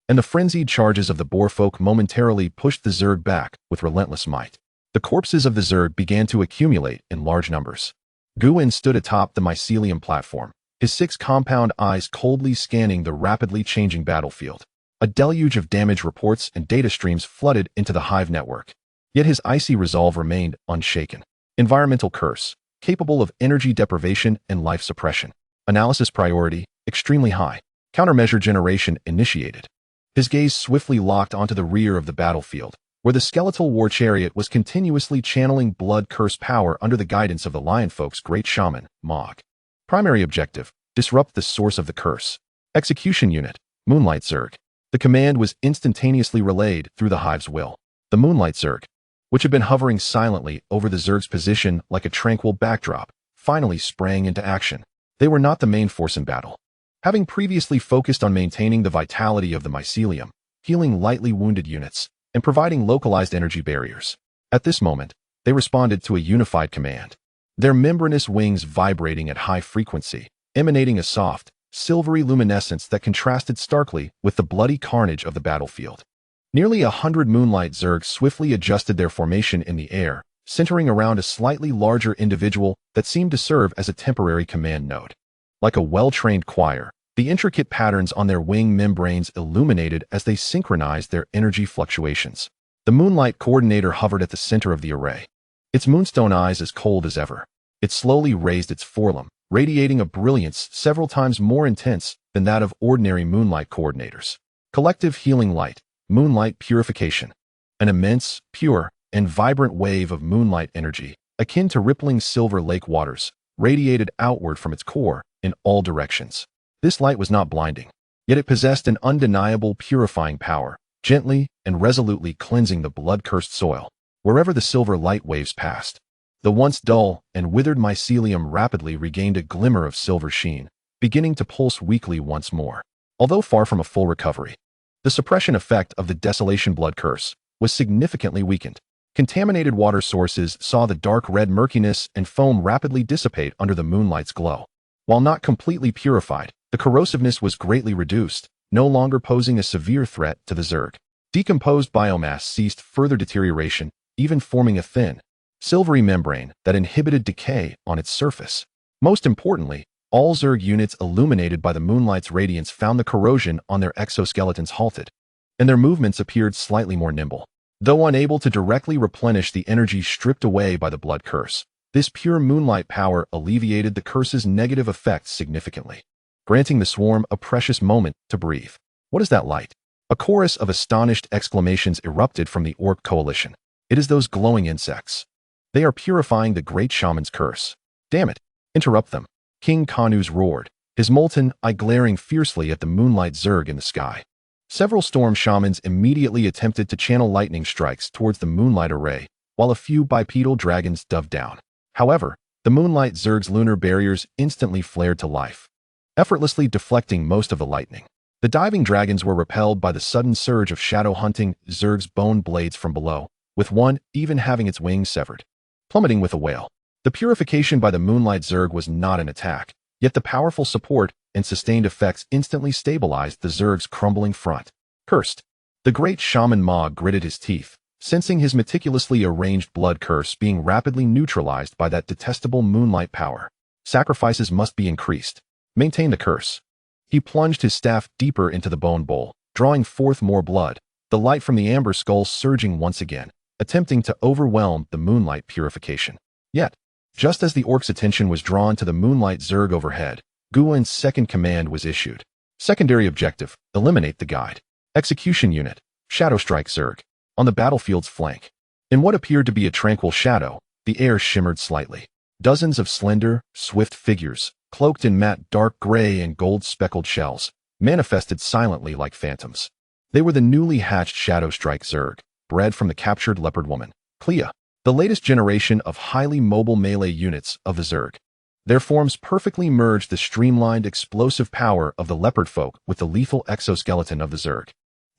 and the frenzied charges of the Boar Folk momentarily pushed the Zerg back with relentless might. The corpses of the Zerg began to accumulate in large numbers. Guin stood atop the mycelium platform, his 6 compound eyes coldly scanning the rapidly changing battlefield. A deluge of damage reports and data streams flooded into the Hive network. Yet his icy resolve remained unshaken. Environmental curse, capable of energy deprivation and life suppression. Analysis priority, extremely high. Countermeasure generation initiated. His gaze swiftly locked onto the rear of the battlefield, where the skeletal war chariot was continuously channeling blood curse power under the guidance of the Lionfolk's great shaman, Mog. Primary objective, disrupt the source of the curse. Execution unit, Moonlight Zerg. The command was instantaneously relayed through the Hive's will. The Moonlight Zerg, which had been hovering silently over the Zerg's position like a tranquil backdrop, finally sprang into action. They were not the main force in battle. Having previously focused on maintaining the vitality of the mycelium, healing lightly wounded units, and providing localized energy barriers. At this moment, they responded to a unified command. Their membranous wings vibrating at high frequency, emanating a soft, silvery luminescence that contrasted starkly with the bloody carnage of the battlefield. Nearly 100 Moonlight Zerg swiftly adjusted their formation in the air, centering around a slightly larger individual that seemed to serve as a temporary command node. Like a well-trained choir, the intricate patterns on their wing membranes illuminated as they synchronized their energy fluctuations. The Moonlight Coordinator hovered at the center of the array, its moonstone eyes as cold as ever. It slowly raised its forelimb, radiating a brilliance several times more intense than that of ordinary Moonlight Coordinators. Collective healing light, Moonlight Purification. An immense, pure, and vibrant wave of moonlight energy, akin to rippling silver lake waters, radiated outward from its core in all directions. This light was not blinding. Yet it possessed an undeniable purifying power, gently and resolutely cleansing the blood-cursed soil. Wherever the silver light waves passed, the once dull and withered mycelium rapidly regained a glimmer of silver sheen, beginning to pulse weakly once more. Although far from a full recovery, the suppression effect of the desolation blood curse was significantly weakened. Contaminated water sources saw the dark red murkiness and foam rapidly dissipate under the moonlight's glow. While not completely purified, the corrosiveness was greatly reduced, no longer posing a severe threat to the Zerg. Decomposed biomass ceased further deterioration, even forming a thin, silvery membrane that inhibited decay on its surface. Most importantly, all Zerg units illuminated by the moonlight's radiance found the corrosion on their exoskeletons halted, and their movements appeared slightly more nimble. Though unable to directly replenish the energy stripped away by the blood curse, this pure moonlight power alleviated the curse's negative effects significantly, granting the swarm a precious moment to breathe. What is that light? A chorus of astonished exclamations erupted from the orc coalition. It is those glowing insects. They are purifying the great shaman's curse. Damn it! Interrupt them. King Kanuz roared, his molten eye glaring fiercely at the moonlight Zerg in the sky. Several storm shamans immediately attempted to channel lightning strikes towards the moonlight array, while a few bipedal dragons dove down. However, the moonlight Zerg's lunar barriers instantly flared to life, effortlessly deflecting most of the lightning. The diving dragons were repelled by the sudden surge of shadow-hunting Zerg's bone blades from below, with one even having its wings severed, plummeting with a wail. The purification by the moonlight Zerg was not an attack, yet the powerful support and sustained effects instantly stabilized the Zerg's crumbling front. Cursed. The great shaman Ma gritted his teeth, sensing his meticulously arranged blood curse being rapidly neutralized by that detestable moonlight power. Sacrifices must be increased. Maintain the curse. He plunged his staff deeper into the bone bowl, drawing forth more blood, the light from the amber skull surging once again, attempting to overwhelm the moonlight purification. Yet, just as the orc's attention was drawn to the moonlight Zerg overhead, Guwen's second command was issued. Secondary objective: eliminate the guide. Execution unit: Shadow Strike Zerg. On the battlefield's flank. In what appeared to be a tranquil shadow, the air shimmered slightly. Dozens of slender, swift figures, cloaked in matte dark gray and gold-speckled shells, manifested silently like phantoms. They were the newly hatched Shadow Strike Zerg, bred from the captured leopard woman, Clea, the latest generation of highly mobile melee units of the Zerg. Their forms perfectly merged the streamlined, explosive power of the leopard folk with the lethal exoskeleton of the Zerg.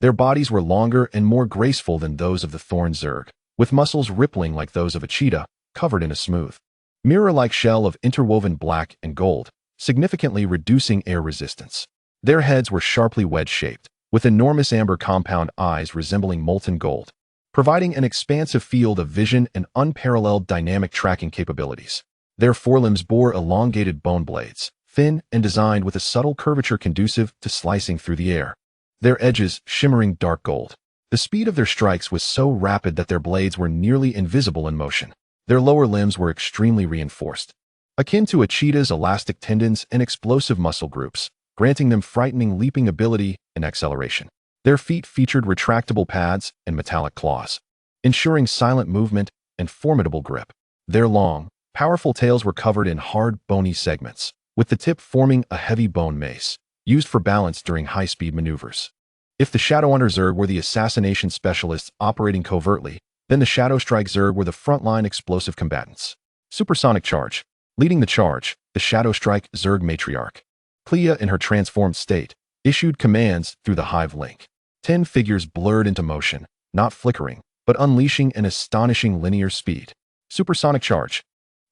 Their bodies were longer and more graceful than those of the Thorn Zerg, with muscles rippling like those of a cheetah, covered in a smooth, mirror-like shell of interwoven black and gold, significantly reducing air resistance. Their heads were sharply wedge-shaped, with enormous amber compound eyes resembling molten gold, providing an expansive field of vision and unparalleled dynamic tracking capabilities. Their forelimbs bore elongated bone blades, thin and designed with a subtle curvature conducive to slicing through the air. Their edges shimmering dark gold. The speed of their strikes was so rapid that their blades were nearly invisible in motion. Their lower limbs were extremely reinforced, akin to a cheetah's elastic tendons and explosive muscle groups, granting them frightening leaping ability and acceleration. Their feet featured retractable pads and metallic claws, ensuring silent movement and formidable grip. Their long, powerful tails were covered in hard, bony segments, with the tip forming a heavy bone mace, used for balance during high-speed maneuvers. If the Shadowhunter Zerg were the assassination specialists operating covertly, then the Shadow Strike Zerg were the frontline explosive combatants. Supersonic Charge. Leading the charge, the Shadow Strike Zerg matriarch, Clea in her transformed state, issued commands through the Hive link. 10 figures blurred into motion, not flickering, but unleashing an astonishing linear speed. Supersonic Charge.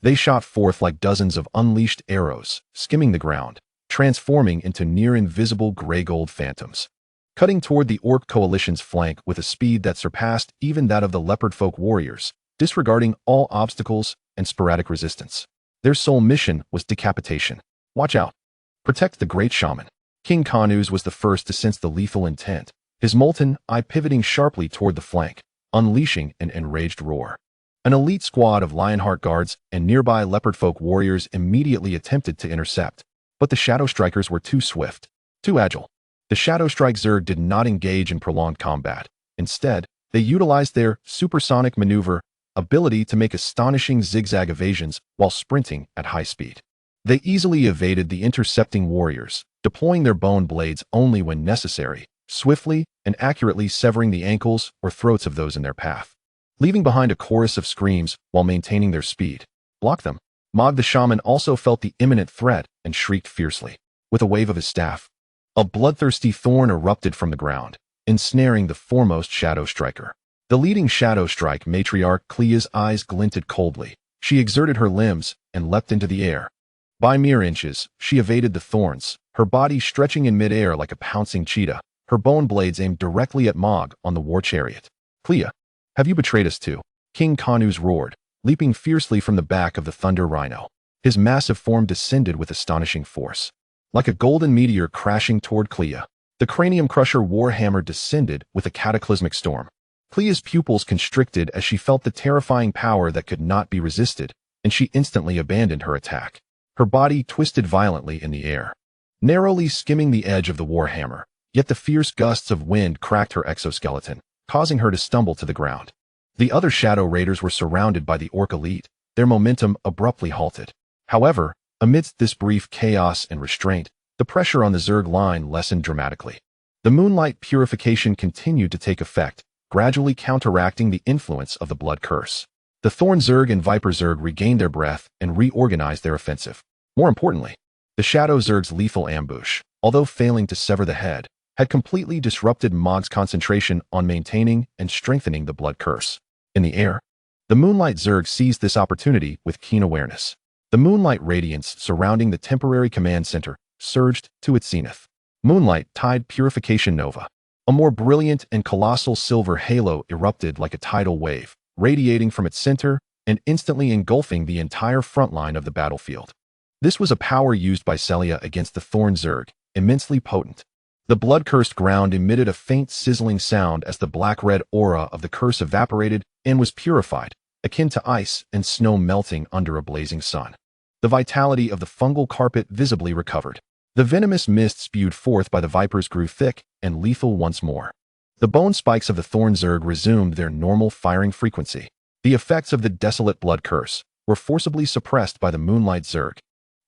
They shot forth like dozens of unleashed arrows, skimming the ground, transforming into near-invisible gray-gold phantoms, cutting toward the Orc Coalition's flank with a speed that surpassed even that of the Leopard Folk warriors, disregarding all obstacles and sporadic resistance. Their sole mission was decapitation. Watch out. Protect the Great Shaman. King Kanuz was the first to sense the lethal intent, his molten eye pivoting sharply toward the flank, unleashing an enraged roar. An elite squad of Lionheart guards and nearby Leopard Folk warriors immediately attempted to intercept, but the Shadow Strikers were too swift, too agile. The Shadow Strike Zerg did not engage in prolonged combat. Instead, they utilized their supersonic maneuver ability to make astonishing zigzag evasions while sprinting at high speed. They easily evaded the intercepting warriors, deploying their bone blades only when necessary, swiftly and accurately severing the ankles or throats of those in their path, leaving behind a chorus of screams while maintaining their speed. Block them. Mog the shaman also felt the imminent threat and shrieked fiercely. With a wave of his staff, a bloodthirsty thorn erupted from the ground, ensnaring the foremost shadow striker. The leading shadow strike matriarch Clea's eyes glinted coldly. She exerted her limbs and leapt into the air. By mere inches, she evaded the thorns, her body stretching in midair like a pouncing cheetah, her bone blades aimed directly at Mog on the war chariot. Clea, have you betrayed us too? King Kanuz roared, leaping fiercely from the back of the thunder rhino. His massive form descended with astonishing force. Like a golden meteor crashing toward Clea, the cranium crusher warhammer descended with a cataclysmic storm. Clea's pupils constricted as she felt the terrifying power that could not be resisted, and she instantly abandoned her attack. Her body twisted violently in the air, narrowly skimming the edge of the warhammer, yet the fierce gusts of wind cracked her exoskeleton, causing her to stumble to the ground. The other shadow raiders were surrounded by the orc elite, their momentum abruptly halted. However, amidst this brief chaos and restraint, the pressure on the Zerg line lessened dramatically. The moonlight purification continued to take effect, gradually counteracting the influence of the blood curse. The Thorn Zerg and Viper Zerg regained their breath and reorganized their offensive. More importantly, the Shadow Zerg's lethal ambush, although failing to sever the head, had completely disrupted Mog's concentration on maintaining and strengthening the blood curse. In the air, the Moonlight Zerg seized this opportunity with keen awareness. The moonlight radiance surrounding the temporary command center surged to its zenith. Moonlight tied purification nova. A more brilliant and colossal silver halo erupted like a tidal wave, radiating from its center and instantly engulfing the entire front line of the battlefield. This was a power used by Celia against the Thorn Zerg, immensely potent. The blood-cursed ground emitted a faint sizzling sound as the black-red aura of the curse evaporated and was purified, akin to ice and snow melting under a blazing sun. The vitality of the fungal carpet visibly recovered. The venomous mist spewed forth by the vipers grew thick and lethal once more. The bone spikes of the Thorn Zerg resumed their normal firing frequency. The effects of the desolate blood curse were forcibly suppressed by the Moonlight Zerg.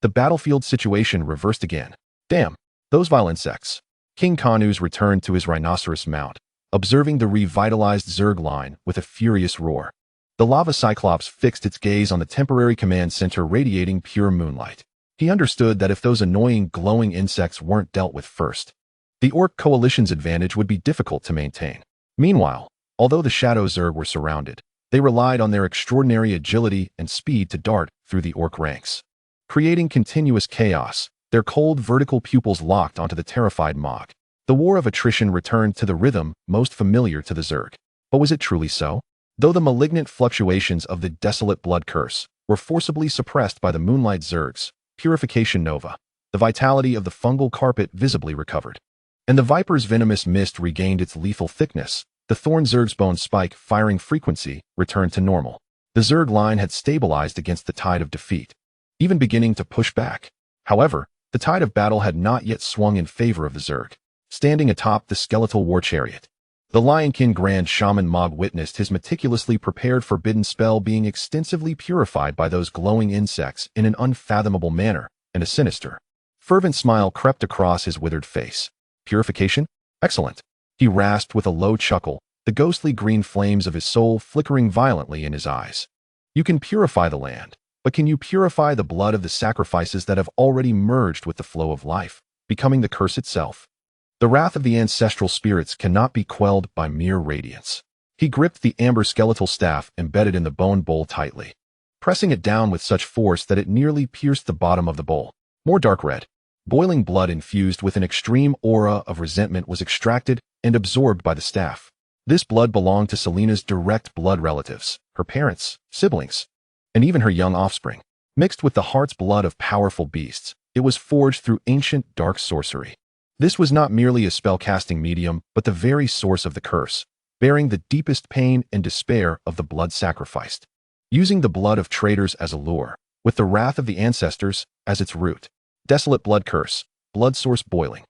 The battlefield situation reversed again. Damn, those vile insects. King Kanuz returned to his rhinoceros mount, observing the revitalized Zerg line with a furious roar. The lava cyclops fixed its gaze on the temporary command center radiating pure moonlight. He understood that if those annoying glowing insects weren't dealt with first, the Orc coalition's advantage would be difficult to maintain. Meanwhile, although the Shadow Zerg were surrounded, they relied on their extraordinary agility and speed to dart through the Orc ranks. Creating continuous chaos, their cold vertical pupils locked onto the terrified Mog. The war of attrition returned to the rhythm most familiar to the Zerg. But was it truly so? Though the malignant fluctuations of the desolate blood curse were forcibly suppressed by the Moonlight Zerg's purification nova, the vitality of the fungal carpet visibly recovered. And the Viper's venomous mist regained its lethal thickness. The Thorn Zerg's bone spike firing frequency returned to normal. The Zerg line had stabilized against the tide of defeat, even beginning to push back. However, the tide of battle had not yet swung in favor of the Zerg. Standing atop the skeletal war chariot, the Lionkin Grand Shaman Mog witnessed his meticulously prepared forbidden spell being extensively purified by those glowing insects in an unfathomable manner, and a sinister, fervent smile crept across his withered face. Purification? Excellent. He rasped with a low chuckle, the ghostly green flames of his soul flickering violently in his eyes. You can purify the land, but can you purify the blood of the sacrifices that have already merged with the flow of life, becoming the curse itself? The wrath of the ancestral spirits cannot be quelled by mere radiance. He gripped the amber skeletal staff embedded in the bone bowl tightly, pressing it down with such force that it nearly pierced the bottom of the bowl. More dark red, boiling blood infused with an extreme aura of resentment was extracted and absorbed by the staff. This blood belonged to Selena's direct blood relatives, her parents, siblings, and even her young offspring. Mixed with the heart's blood of powerful beasts, it was forged through ancient dark sorcery. This was not merely a spell-casting medium, but the very source of the curse, bearing the deepest pain and despair of the blood sacrificed. Using the blood of traitors as a lure, with the wrath of the ancestors as its root. Desolate blood curse, blood source boiling.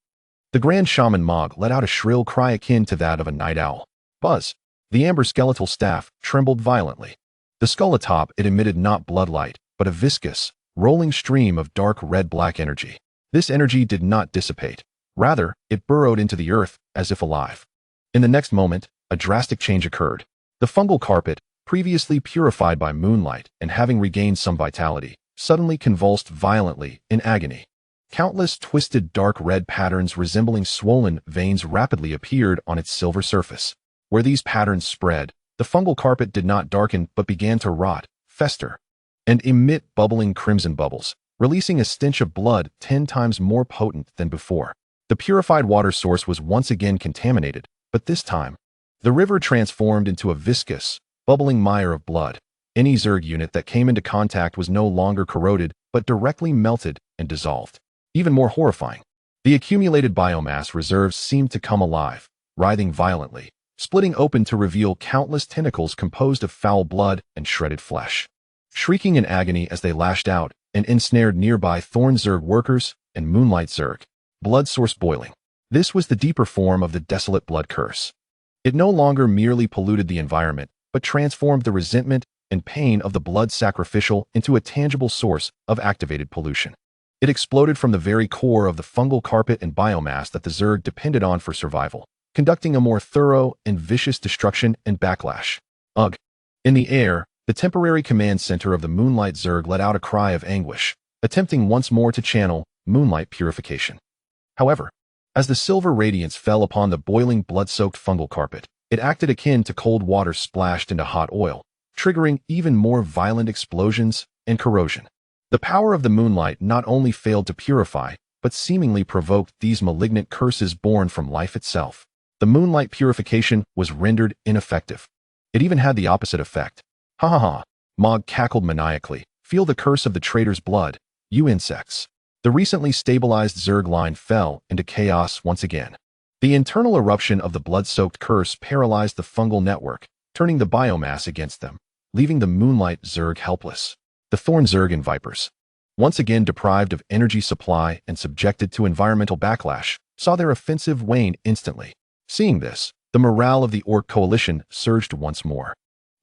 The Grand Shaman Mog let out a shrill cry akin to that of a night owl. Buzz. The amber skeletal staff trembled violently. The skull atop it emitted not bloodlight, but a viscous, rolling stream of dark red-black energy. This energy did not dissipate. Rather, it burrowed into the earth as if alive. In the next moment, a drastic change occurred. The fungal carpet, previously purified by moonlight and having regained some vitality, suddenly convulsed violently in agony. Countless twisted dark red patterns resembling swollen veins rapidly appeared on its silver surface. Where these patterns spread, the fungal carpet did not darken but began to rot, fester, and emit bubbling crimson bubbles, releasing a stench of blood 10 times more potent than before. The purified water source was once again contaminated, but this time, the river transformed into a viscous, bubbling mire of blood. Any Zerg unit that came into contact was no longer corroded, but directly melted and dissolved. Even more horrifying, the accumulated biomass reserves seemed to come alive, writhing violently, splitting open to reveal countless tentacles composed of foul blood and shredded flesh. Shrieking in agony as they lashed out and ensnared nearby Thorn Zerg workers and Moonlight Zerg, blood source boiling. This was the deeper form of the desolate blood curse. It no longer merely polluted the environment, but transformed the resentment and pain of the blood sacrificial into a tangible source of activated pollution. It exploded from the very core of the fungal carpet and biomass that the Zerg depended on for survival, conducting a more thorough and vicious destruction and backlash. Ugh! In the air, the temporary command center of the Moonlight Zerg let out a cry of anguish, attempting once more to channel moonlight purification. However, as the silver radiance fell upon the boiling blood-soaked fungal carpet, it acted akin to cold water splashed into hot oil, triggering even more violent explosions and corrosion. The power of the moonlight not only failed to purify, but seemingly provoked these malignant curses born from life itself. The moonlight purification was rendered ineffective. It even had the opposite effect. Ha ha ha, Mog cackled maniacally. Feel the curse of the traitor's blood, you insects. The recently stabilized Zerg line fell into chaos once again. The internal eruption of the blood-soaked curse paralyzed the fungal network, turning the biomass against them, leaving the Moonlight Zerg helpless. The Thorn Zerg and Vipers, once again deprived of energy supply and subjected to environmental backlash, saw their offensive wane instantly. Seeing this, the morale of the Orc coalition surged once more.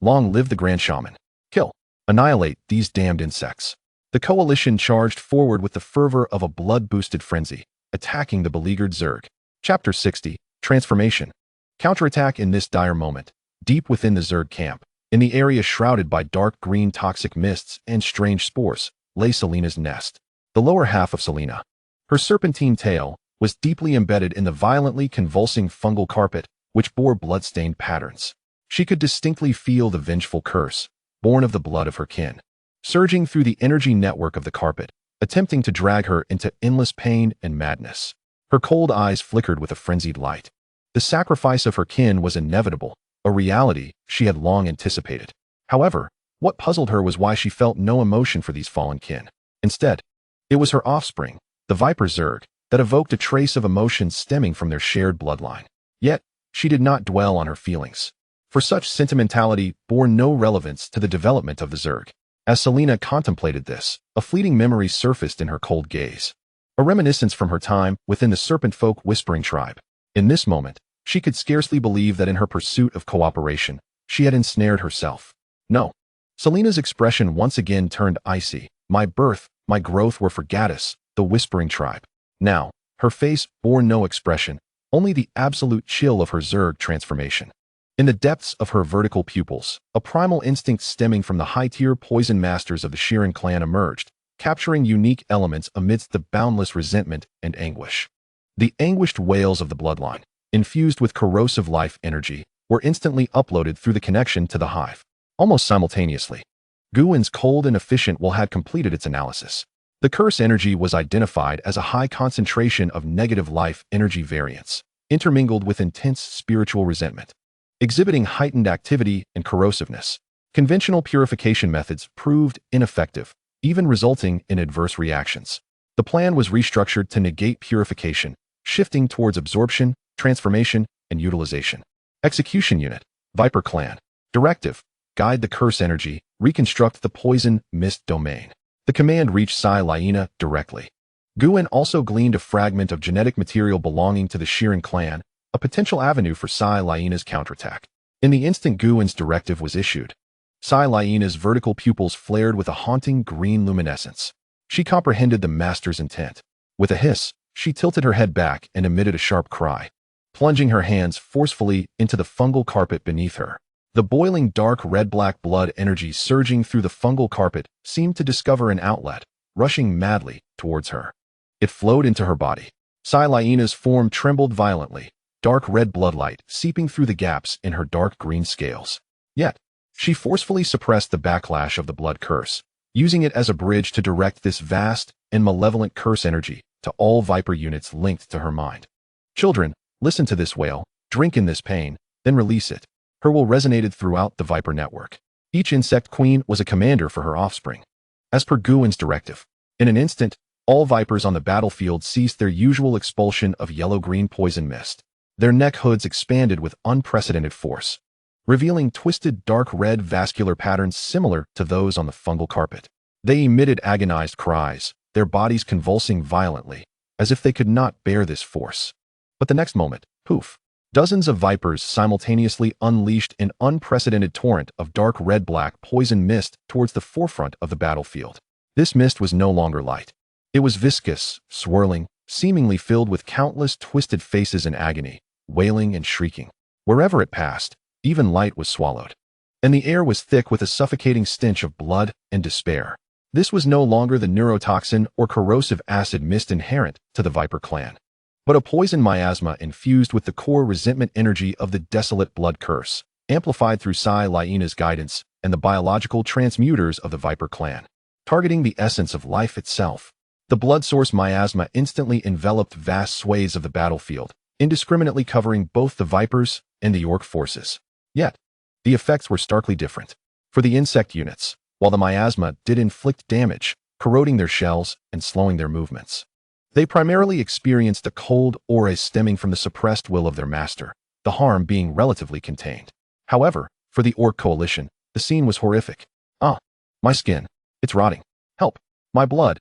Long live the Grand Shaman. Kill. Annihilate these damned insects. The coalition charged forward with the fervor of a blood-boosted frenzy, attacking the beleaguered Zerg. Chapter 60, Transformation. Counterattack. In this dire moment, deep within the Zerg camp, in the area shrouded by dark green toxic mists and strange spores, lay Selena's nest. The lower half of Selena, her serpentine tail, was deeply embedded in the violently convulsing fungal carpet, which bore blood-stained patterns. She could distinctly feel the vengeful curse, born of the blood of her kin, surging through the energy network of the carpet, attempting to drag her into endless pain and madness. Her cold eyes flickered with a frenzied light. The sacrifice of her kin was inevitable, a reality she had long anticipated. However, what puzzled her was why she felt no emotion for these fallen kin. Instead, it was her offspring, the Viper Zerg, that evoked a trace of emotion stemming from their shared bloodline. Yet, she did not dwell on her feelings, for such sentimentality bore no relevance to the development of the Zerg. As Selena contemplated this, a fleeting memory surfaced in her cold gaze. A reminiscence from her time within the serpent folk whispering tribe. In this moment, she could scarcely believe that in her pursuit of cooperation, she had ensnared herself. No. Selena's expression once again turned icy. My birth, my growth were for Gaddis, the whispering tribe. Now, her face bore no expression, only the absolute chill of her Zerg transformation. In the depths of her vertical pupils, a primal instinct stemming from the high-tier poison masters of the Sheeran clan emerged, capturing unique elements amidst the boundless resentment and anguish. The anguished wails of the bloodline, infused with corrosive life energy, were instantly uploaded through the connection to the hive. Almost simultaneously, Guwen's cold and efficient will had completed its analysis. The curse energy was identified as a high concentration of negative life energy variants, intermingled with intense spiritual resentment, exhibiting heightened activity and corrosiveness. Conventional purification methods proved ineffective, even resulting in adverse reactions. The plan was restructured to negate purification, shifting towards absorption, transformation, and utilization. Execution Unit, Viper Clan. Directive, guide the curse energy, reconstruct the poison mist domain. The command reached Sai Laina directly. Guwen also gleaned a fragment of genetic material belonging to the Sheeran clan, a potential avenue for Sai Laina's counterattack. In the instant Guwen's directive was issued, Sai Laina's vertical pupils flared with a haunting green luminescence. She comprehended the master's intent. With a hiss, she tilted her head back and emitted a sharp cry, plunging her hands forcefully into the fungal carpet beneath her. The boiling dark red-black blood energy surging through the fungal carpet seemed to discover an outlet, rushing madly towards her. It flowed into her body. Siliena's form trembled violently, dark red bloodlight seeping through the gaps in her dark green scales. Yet, she forcefully suppressed the backlash of the blood curse, using it as a bridge to direct this vast and malevolent curse energy to all Viper units linked to her mind. Children, listen to this wail, drink in this pain, then release it. Her will resonated throughout the Viper network. Each insect queen was a commander for her offspring. As per Guin's directive, in an instant, all Vipers on the battlefield ceased their usual expulsion of yellow-green poison mist. Their neck hoods expanded with unprecedented force, revealing twisted dark red vascular patterns similar to those on the fungal carpet. They emitted agonized cries, their bodies convulsing violently, as if they could not bear this force. But the next moment, poof, dozens of Vipers simultaneously unleashed an unprecedented torrent of dark red-black poison mist towards the forefront of the battlefield. This mist was no longer light. It was viscous, swirling, seemingly filled with countless twisted faces in agony, wailing and shrieking. Wherever it passed, even light was swallowed, and the air was thick with a suffocating stench of blood and despair. This was no longer the neurotoxin or corrosive acid mist inherent to the Viper clan, but a poison miasma infused with the core resentment energy of the desolate blood curse, amplified through Siliena's guidance and the biological transmuters of the Viper clan, targeting the essence of life itself. The blood source miasma instantly enveloped vast swathes of the battlefield, indiscriminately covering both the Vipers and the orc forces. Yet, the effects were starkly different. For the insect units, while the miasma did inflict damage, corroding their shells and slowing their movements, they primarily experienced a cold aura stemming from the suppressed will of their master, the harm being relatively contained. However, for the orc coalition, the scene was horrific. Ah, my skin, it's rotting. Help, my blood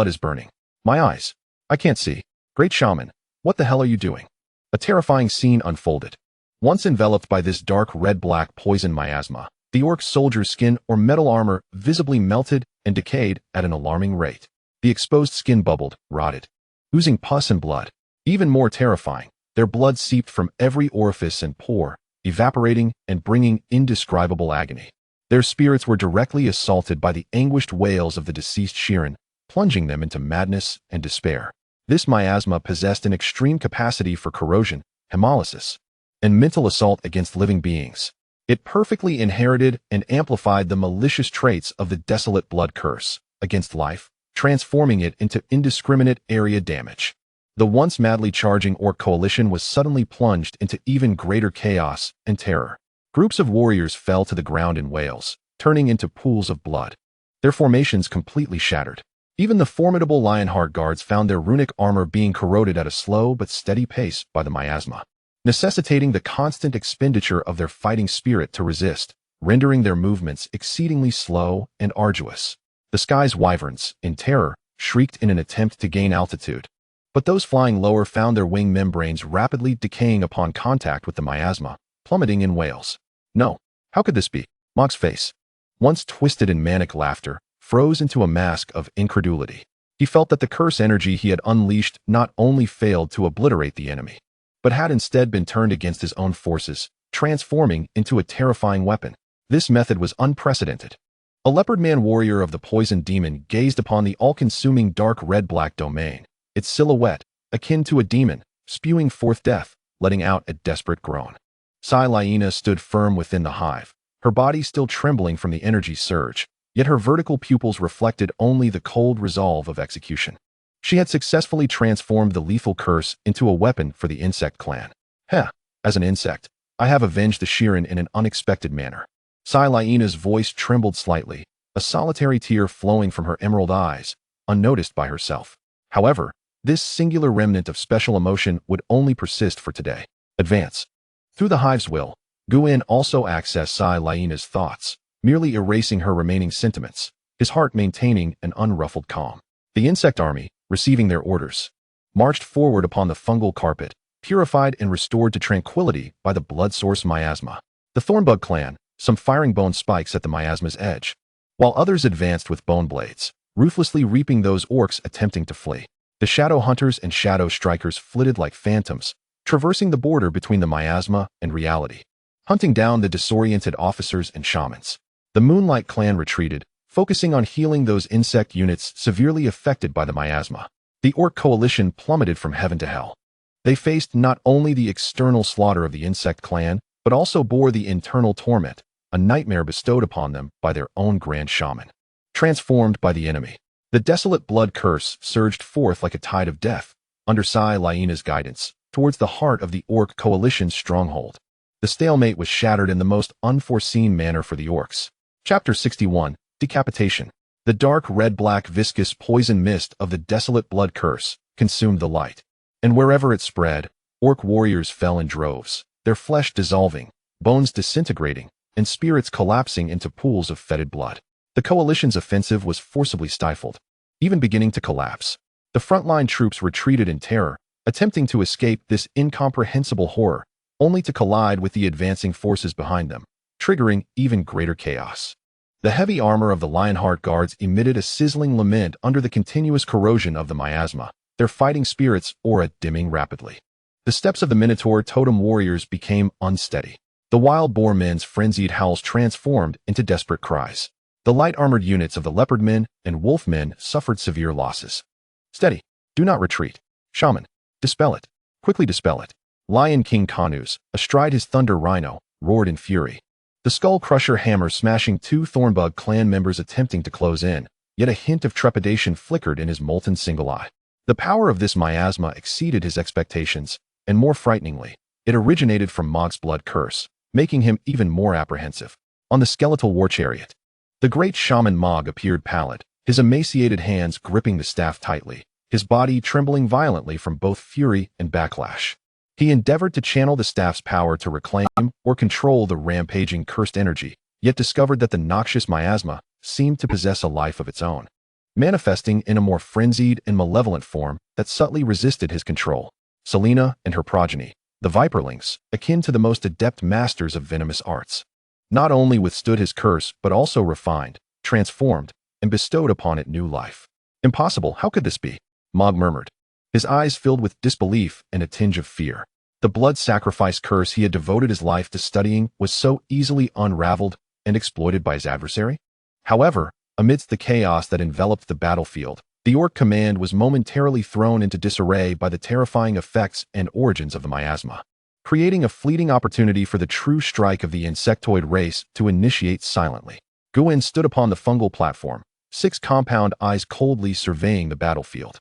is burning. My eyes, I can't see. Great shaman, what the hell are you doing? A terrifying scene unfolded. Once enveloped by this dark red-black poison miasma, the orc soldier's skin or metal armor visibly melted and decayed at an alarming rate. The exposed skin bubbled, rotted, oozing pus and blood. Even more terrifying, their blood seeped from every orifice and pore, evaporating and bringing indescribable agony. Their spirits were directly assaulted by the anguished wails of the deceased Shirin, plunging them into madness and despair. This miasma possessed an extreme capacity for corrosion, hemolysis, and mental assault against living beings. It perfectly inherited and amplified the malicious traits of the desolate blood curse against life, transforming it into indiscriminate area damage. The once madly charging orc coalition was suddenly plunged into even greater chaos and terror. Groups of warriors fell to the ground in wails, turning into pools of blood, their formations completely shattered. Even the formidable Lionheart guards found their runic armor being corroded at a slow but steady pace by the miasma, necessitating the constant expenditure of their fighting spirit to resist, rendering their movements exceedingly slow and arduous. The sky's wyverns, in terror, shrieked in an attempt to gain altitude, but those flying lower found their wing membranes rapidly decaying upon contact with the miasma, plummeting in wails. No, how could this be? Mog's face, once twisted in manic laughter, froze into a mask of incredulity. He felt that the curse energy he had unleashed not only failed to obliterate the enemy, but had instead been turned against his own forces, transforming into a terrifying weapon. This method was unprecedented. A leopard man warrior of the poison demon gazed upon the all-consuming dark red-black domain, its silhouette, akin to a demon, spewing forth death, letting out a desperate groan. Siliena stood firm within the hive, her body still trembling from the energy surge, yet her vertical pupils reflected only the cold resolve of execution. She had successfully transformed the lethal curse into a weapon for the insect clan. Heh, as an insect, I have avenged the Shirin in an unexpected manner. Siliena's voice trembled slightly, a solitary tear flowing from her emerald eyes, unnoticed by herself. However, this singular remnant of special emotion would only persist for today. Advance. Through the hive's will, Guin also accessed Siliena's thoughts, merely erasing her remaining sentiments, his heart maintaining an unruffled calm. The insect army, receiving their orders, marched forward upon the fungal carpet, purified and restored to tranquility by the blood source miasma. The Thornbug clan, some firing bone spikes at the miasma's edge, while others advanced with bone blades, ruthlessly reaping those orcs attempting to flee. The shadow hunters and shadow strikers flitted like phantoms, traversing the border between the miasma and reality, hunting down the disoriented officers and shamans. The Moonlight clan retreated, focusing on healing those insect units severely affected by the miasma. The orc coalition plummeted from heaven to hell. They faced not only the external slaughter of the insect clan, but also bore the internal torment, a nightmare bestowed upon them by their own grand shaman. Transformed by the enemy, the desolate blood curse surged forth like a tide of death, under Sai Lyena's guidance, towards the heart of the orc coalition's stronghold. The stalemate was shattered in the most unforeseen manner for the orcs. Chapter 61, Decapitation. The dark red-black viscous poison mist of the desolate blood curse consumed the light, and wherever it spread, orc warriors fell in droves, their flesh dissolving, bones disintegrating, and spirits collapsing into pools of fetid blood. The coalition's offensive was forcibly stifled, even beginning to collapse. The frontline troops retreated in terror, attempting to escape this incomprehensible horror, only to collide with the advancing forces behind them, triggering even greater chaos. The heavy armor of the Lionheart guards emitted a sizzling lament under the continuous corrosion of the miasma, their fighting spirits' aura dimming rapidly. The steps of the Minotaur totem warriors became unsteady. The wild boar men's frenzied howls transformed into desperate cries. The light-armored units of the leopard men and wolf men suffered severe losses. Steady. Do not retreat. Shaman. Dispel it. Quickly dispel it. Lion King Kanus, astride his thunder rhino, roared in fury. The Skull Crusher hammer smashing two Thornbug clan members attempting to close in, yet a hint of trepidation flickered in his molten single eye. The power of this miasma exceeded his expectations, and more frighteningly, it originated from Mog's blood curse, making him even more apprehensive. On the skeletal war chariot, the great shaman Mog appeared pallid, his emaciated hands gripping the staff tightly, his body trembling violently from both fury and backlash. He endeavored to channel the staff's power to reclaim or control the rampaging cursed energy, yet discovered that the noxious miasma seemed to possess a life of its own, manifesting in a more frenzied and malevolent form that subtly resisted his control. Selena and her progeny, the Viperlings, akin to the most adept masters of venomous arts, not only withstood his curse but also refined, transformed, and bestowed upon it new life. Impossible, how could this be? Mog murmured, his eyes filled with disbelief and a tinge of fear. The blood sacrifice curse he had devoted his life to studying was so easily unraveled and exploited by his adversary. However, amidst the chaos that enveloped the battlefield, the orc command was momentarily thrown into disarray by the terrifying effects and origins of the miasma, creating a fleeting opportunity for the true strike of the insectoid race to initiate silently. Guin stood upon the fungal platform, six compound eyes coldly surveying the battlefield.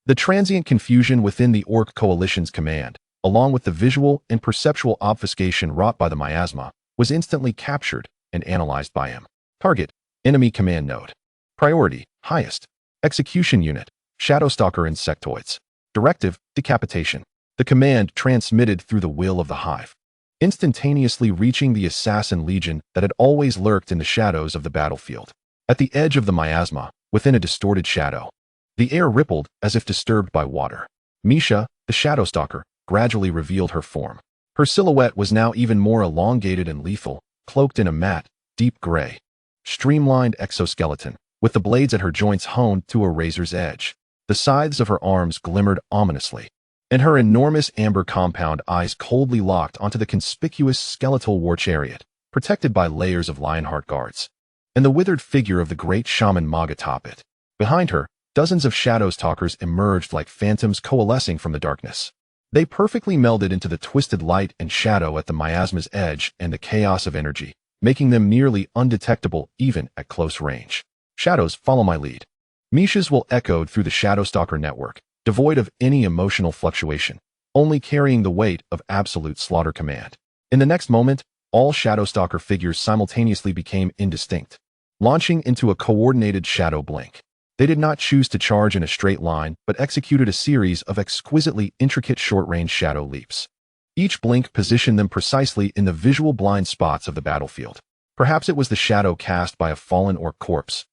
The transient confusion within the orc coalition's command, along with the visual and perceptual obfuscation wrought by the miasma, was instantly captured and analyzed by him. Target: enemy command node. Priority: highest. Execution unit: Shadowstalker Insectoids. Directive: decapitation. The command transmitted through the will of the hive, instantaneously reaching the assassin legion that had always lurked in the shadows of the battlefield. At the edge of the miasma, within a distorted shadow, the air rippled as if disturbed by water. Misha, the Shadowstalker, gradually revealed her form. Her silhouette was now even more elongated and lethal, cloaked in a matte, deep gray, streamlined exoskeleton, with the blades at her joints honed to a razor's edge. The scythes of her arms glimmered ominously, and her enormous amber compound eyes coldly locked onto the conspicuous skeletal war chariot, protected by layers of Lionheart guards, and the withered figure of the great shaman Mog atop it. Behind her, dozens of Shadowstalkers emerged like phantoms coalescing from the darkness. They perfectly melded into the twisted light and shadow at the miasma's edge and the chaos of energy, making them nearly undetectable even at close range. Shadows, follow my lead. Misha's will echoed through the Shadowstalker network, devoid of any emotional fluctuation, only carrying the weight of absolute slaughter command. In the next moment, all Shadowstalker figures simultaneously became indistinct, launching into a coordinated shadow blink. They did not choose to charge in a straight line, but executed a series of exquisitely intricate short-range shadow leaps. Each blink positioned them precisely in the visual blind spots of the battlefield. Perhaps it was the shadow cast by a fallen orc corpse,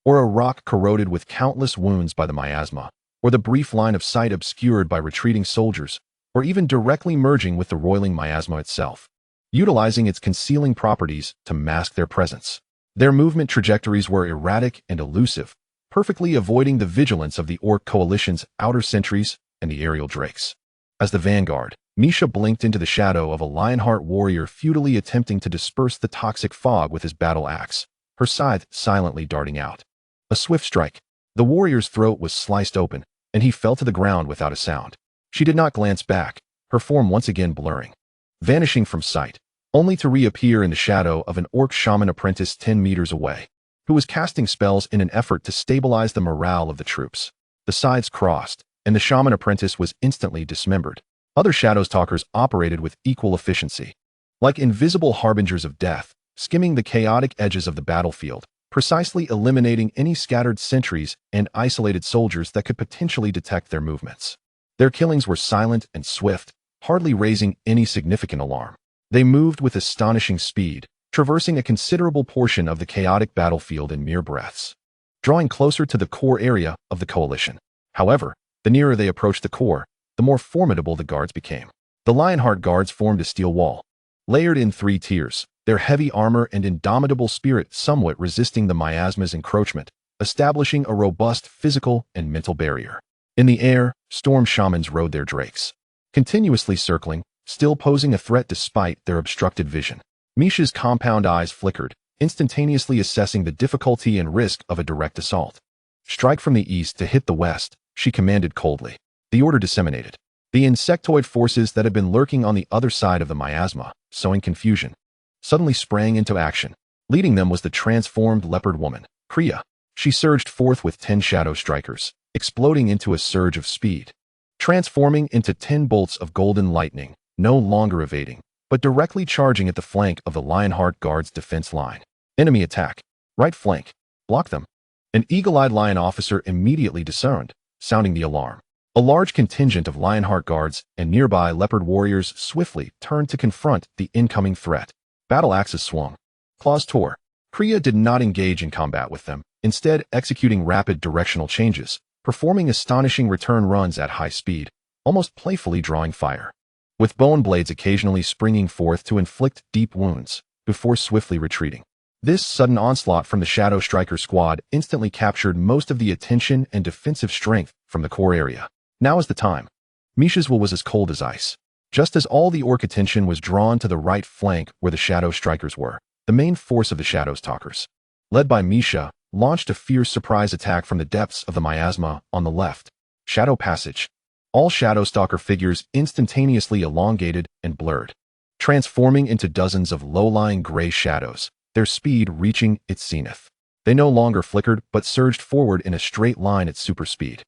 or a rock corroded with countless wounds by the miasma, or the brief line of sight obscured by retreating soldiers, or even directly merging with the roiling miasma itself, utilizing its concealing properties to mask their presence. Their movement trajectories were erratic and elusive, perfectly avoiding the vigilance of the Orc Coalition's outer sentries and the aerial drakes. As the vanguard, Misha blinked into the shadow of a Lionheart warrior futilely attempting to disperse the toxic fog with his battle axe, her scythe silently darting out. A swift strike. The warrior's throat was sliced open, and he fell to the ground without a sound. She did not glance back, her form once again blurring, vanishing from sight, only to reappear in the shadow of an Orc shaman apprentice 10 meters away, who was casting spells in an effort to stabilize the morale of the troops. The sides crossed, and the shaman apprentice was instantly dismembered. Other Shadowstalkers operated with equal efficiency, like invisible harbingers of death, skimming the chaotic edges of the battlefield, precisely eliminating any scattered sentries and isolated soldiers that could potentially detect their movements. Their killings were silent and swift, hardly raising any significant alarm. They moved with astonishing speed, traversing a considerable portion of the chaotic battlefield in mere breaths, drawing closer to the core area of the coalition. However, the nearer they approached the core, the more formidable the guards became. The Lionheart guards formed a steel wall, layered in 3 tiers, their heavy armor and indomitable spirit somewhat resisting the miasma's encroachment, establishing a robust physical and mental barrier. In the air, storm shamans rode their drakes, continuously circling, still posing a threat despite their obstructed vision. Misha's compound eyes flickered, instantaneously assessing the difficulty and risk of a direct assault. Strike from the east to hit the west, she commanded coldly. The order disseminated. The insectoid forces that had been lurking on the other side of the miasma, sowing confusion, suddenly sprang into action. Leading them was the transformed leopard woman, Kriya. She surged forth with 10 shadow strikers, exploding into a surge of speed, transforming into 10 bolts of golden lightning, no longer evading, but directly charging at the flank of the Lionheart Guard's defense line. Enemy attack. Right flank. Block them. An eagle-eyed lion officer immediately discerned, sounding the alarm. A large contingent of Lionheart Guards and nearby leopard warriors swiftly turned to confront the incoming threat. Battle axes swung. Claws tore. Kriya did not engage in combat with them, instead executing rapid directional changes, performing astonishing return runs at high speed, almost playfully drawing fire, with bone blades occasionally springing forth to inflict deep wounds, before swiftly retreating. This sudden onslaught from the Shadow Striker squad instantly captured most of the attention and defensive strength from the core area. Now is the time. Misha's will was as cold as ice. Just as all the Orc attention was drawn to the right flank where the Shadow Strikers were, the main force of the Shadowstalkers, led by Misha, launched a fierce surprise attack from the depths of the miasma on the left. Shadow Passage. All Shadowstalker figures instantaneously elongated and blurred, transforming into dozens of low-lying gray shadows, their speed reaching its zenith. They no longer flickered but surged forward in a straight line at super speed.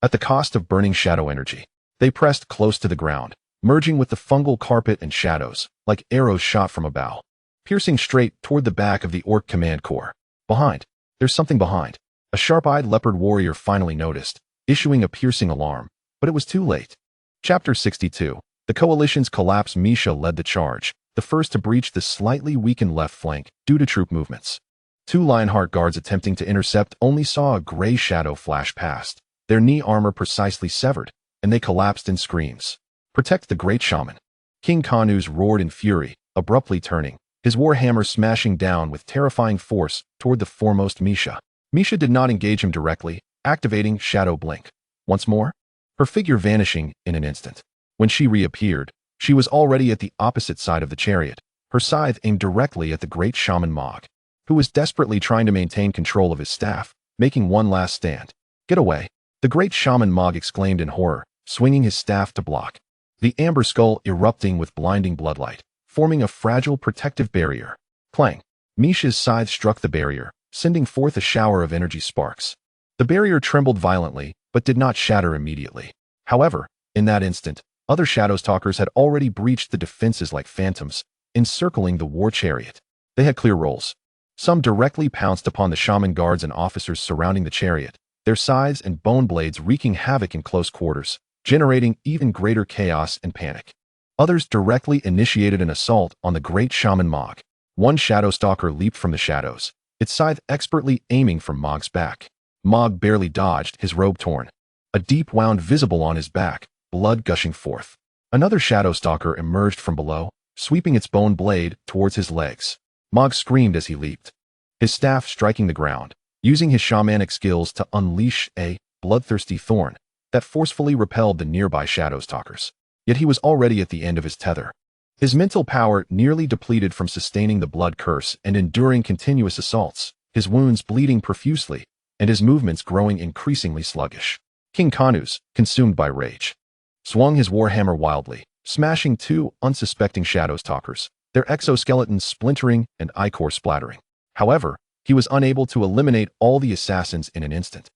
At the cost of burning shadow energy, they pressed close to the ground, merging with the fungal carpet and shadows, like arrows shot from a bow, piercing straight toward the back of the Orc command core. Behind. There's something behind. A sharp-eyed leopard warrior finally noticed, issuing a piercing alarm, but it was too late. Chapter 62. The Coalition's collapse. Misha led the charge, the first to breach the slightly weakened left flank due to troop movements. 2 Lionheart guards attempting to intercept only saw a gray shadow flash past, their knee armor precisely severed, and they collapsed in screams. Protect the great shaman. King Kanus roared in fury, abruptly turning, his warhammer smashing down with terrifying force toward the foremost Misha. Misha did not engage him directly, activating Shadow Blink. Once more, her figure vanishing in an instant. When she reappeared, she was already at the opposite side of the chariot, her scythe aimed directly at the great shaman Mog, who was desperately trying to maintain control of his staff, making one last stand. Get away! The great shaman Mog exclaimed in horror, swinging his staff to block, the amber skull erupting with blinding bloodlight, forming a fragile protective barrier. Clang! Misha's scythe struck the barrier, sending forth a shower of energy sparks. The barrier trembled violently, but did not shatter immediately. However, in that instant, other Shadowstalkers had already breached the defenses like phantoms, encircling the war chariot. They had clear roles. Some directly pounced upon the shaman guards and officers surrounding the chariot, their scythes and bone blades wreaking havoc in close quarters, generating even greater chaos and panic. Others directly initiated an assault on the great shaman Mog. One Shadowstalker leaped from the shadows, its scythe expertly aiming for Mog's back. Mog barely dodged, his robe torn, a deep wound visible on his back, blood gushing forth. Another Shadowstalker emerged from below, sweeping its bone blade towards his legs. Mog screamed as he leaped, his staff striking the ground, using his shamanic skills to unleash a bloodthirsty thorn that forcefully repelled the nearby shadow stalkers. Yet he was already at the end of his tether. His mental power nearly depleted from sustaining the blood curse and enduring continuous assaults, his wounds bleeding profusely, and his movements growing increasingly sluggish. King Kanuz, consumed by rage, swung his warhammer wildly, smashing two unsuspecting shadow stalkers, their exoskeletons splintering and ichor splattering. However, he was unable to eliminate all the assassins in an instant.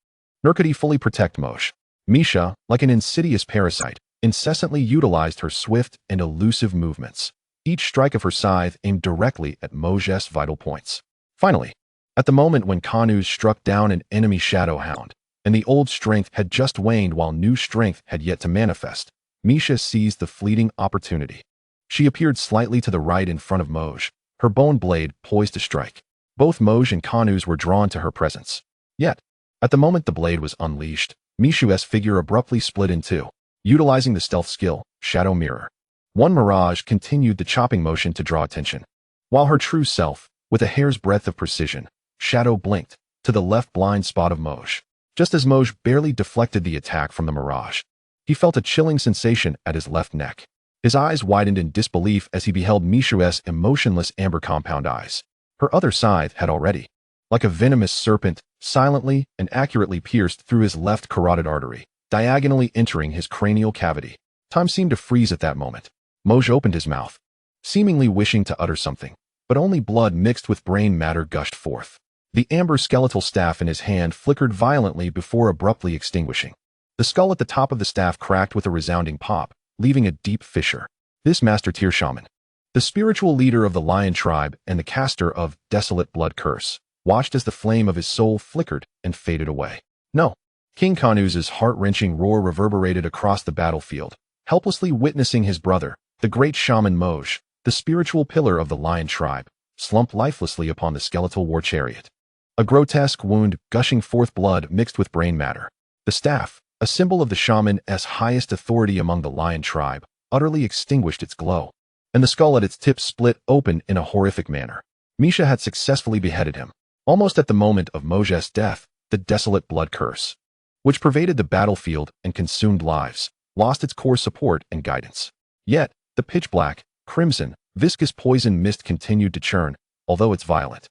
Nor could he fully protect Moj. Misha, like an insidious parasite, incessantly utilized her swift and elusive movements, each strike of her scythe aimed directly at Moj's vital points. Finally, at the moment when Kanuz struck down an enemy shadow hound, and the old strength had just waned while new strength had yet to manifest, Misha seized the fleeting opportunity. She appeared slightly to the right in front of Moj, her bone blade poised to strike. Both Moj and Kanuz were drawn to her presence. Yet, at the moment the blade was unleashed, Mishu's figure abruptly split in two. Utilizing the stealth skill, Shadow Mirror, one mirage continued the chopping motion to draw attention. While her true self, with a hair's breadth of precision, Shadow blinked to the left blind spot of Moj. Just as Moj barely deflected the attack from the mirage, he felt a chilling sensation at his left neck. His eyes widened in disbelief as he beheld Mishu's emotionless amber compound eyes. Her other scythe had already, like a venomous serpent, silently and accurately pierced through his left carotid artery, diagonally entering his cranial cavity. Time seemed to freeze at that moment. Moj opened his mouth, seemingly wishing to utter something, but only blood mixed with brain matter gushed forth. The amber skeletal staff in his hand flickered violently before abruptly extinguishing. The skull at the top of the staff cracked with a resounding pop, leaving a deep fissure. This Master Tier Shaman, the spiritual leader of the Lion tribe and the caster of Desolate Blood Curse, watched as the flame of his soul flickered and faded away. No. King Kanuz's heart-wrenching roar reverberated across the battlefield, helplessly witnessing his brother, the great shaman Moj, the spiritual pillar of the Lion tribe, slump lifelessly upon the skeletal war chariot. A grotesque wound gushing forth blood mixed with brain matter. The staff, a symbol of the shaman's highest authority among the Lion tribe, utterly extinguished its glow, and the skull at its tip split open in a horrific manner. Misha had successfully beheaded him. Almost at the moment of Moj's death, the Desolate Blood Curse, which pervaded the battlefield and consumed lives, lost its core support and guidance. Yet, the pitch-black, crimson, viscous poison mist continued to churn, although its violent,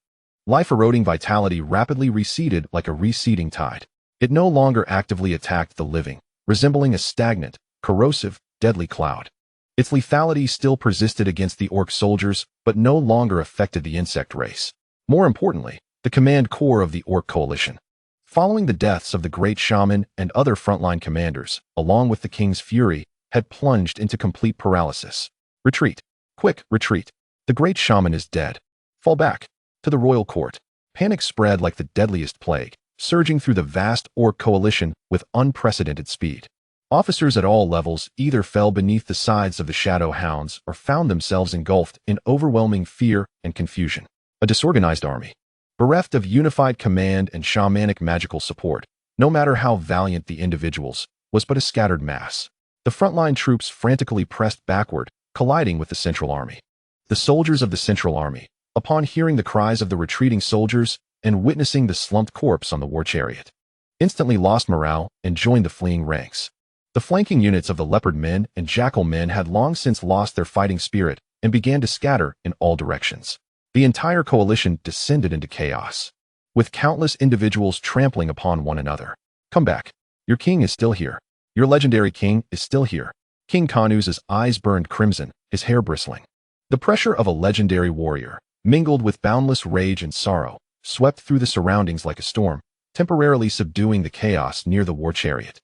life-eroding vitality rapidly receded like a receding tide. It no longer actively attacked the living, resembling a stagnant, corrosive, deadly cloud. Its lethality still persisted against the orc soldiers, but no longer affected the insect race. More importantly, the command core of the orc coalition. Following the deaths of the great shaman and other frontline commanders, along with the king's fury, had plunged into complete paralysis. Retreat. Quick, retreat. The great shaman is dead. Fall back. To the royal court. Panic spread like the deadliest plague, surging through the vast orc coalition with unprecedented speed. Officers at all levels either fell beneath the scythes of the shadow hounds or found themselves engulfed in overwhelming fear and confusion. A disorganized army, bereft of unified command and shamanic magical support, no matter how valiant the individuals, was but a scattered mass. The frontline troops frantically pressed backward, colliding with the central army. The soldiers of the central army, upon hearing the cries of the retreating soldiers and witnessing the slumped corpse on the war chariot, instantly lost morale and joined the fleeing ranks. The flanking units of the leopard men and jackal men had long since lost their fighting spirit and began to scatter in all directions. The entire coalition descended into chaos, with countless individuals trampling upon one another. Come back. Your king is still here. Your legendary king is still here. King Kanuz's eyes burned crimson, his hair bristling. The pressure of a legendary warrior, mingled with boundless rage and sorrow, swept through the surroundings like a storm, temporarily subduing the chaos near the war chariot.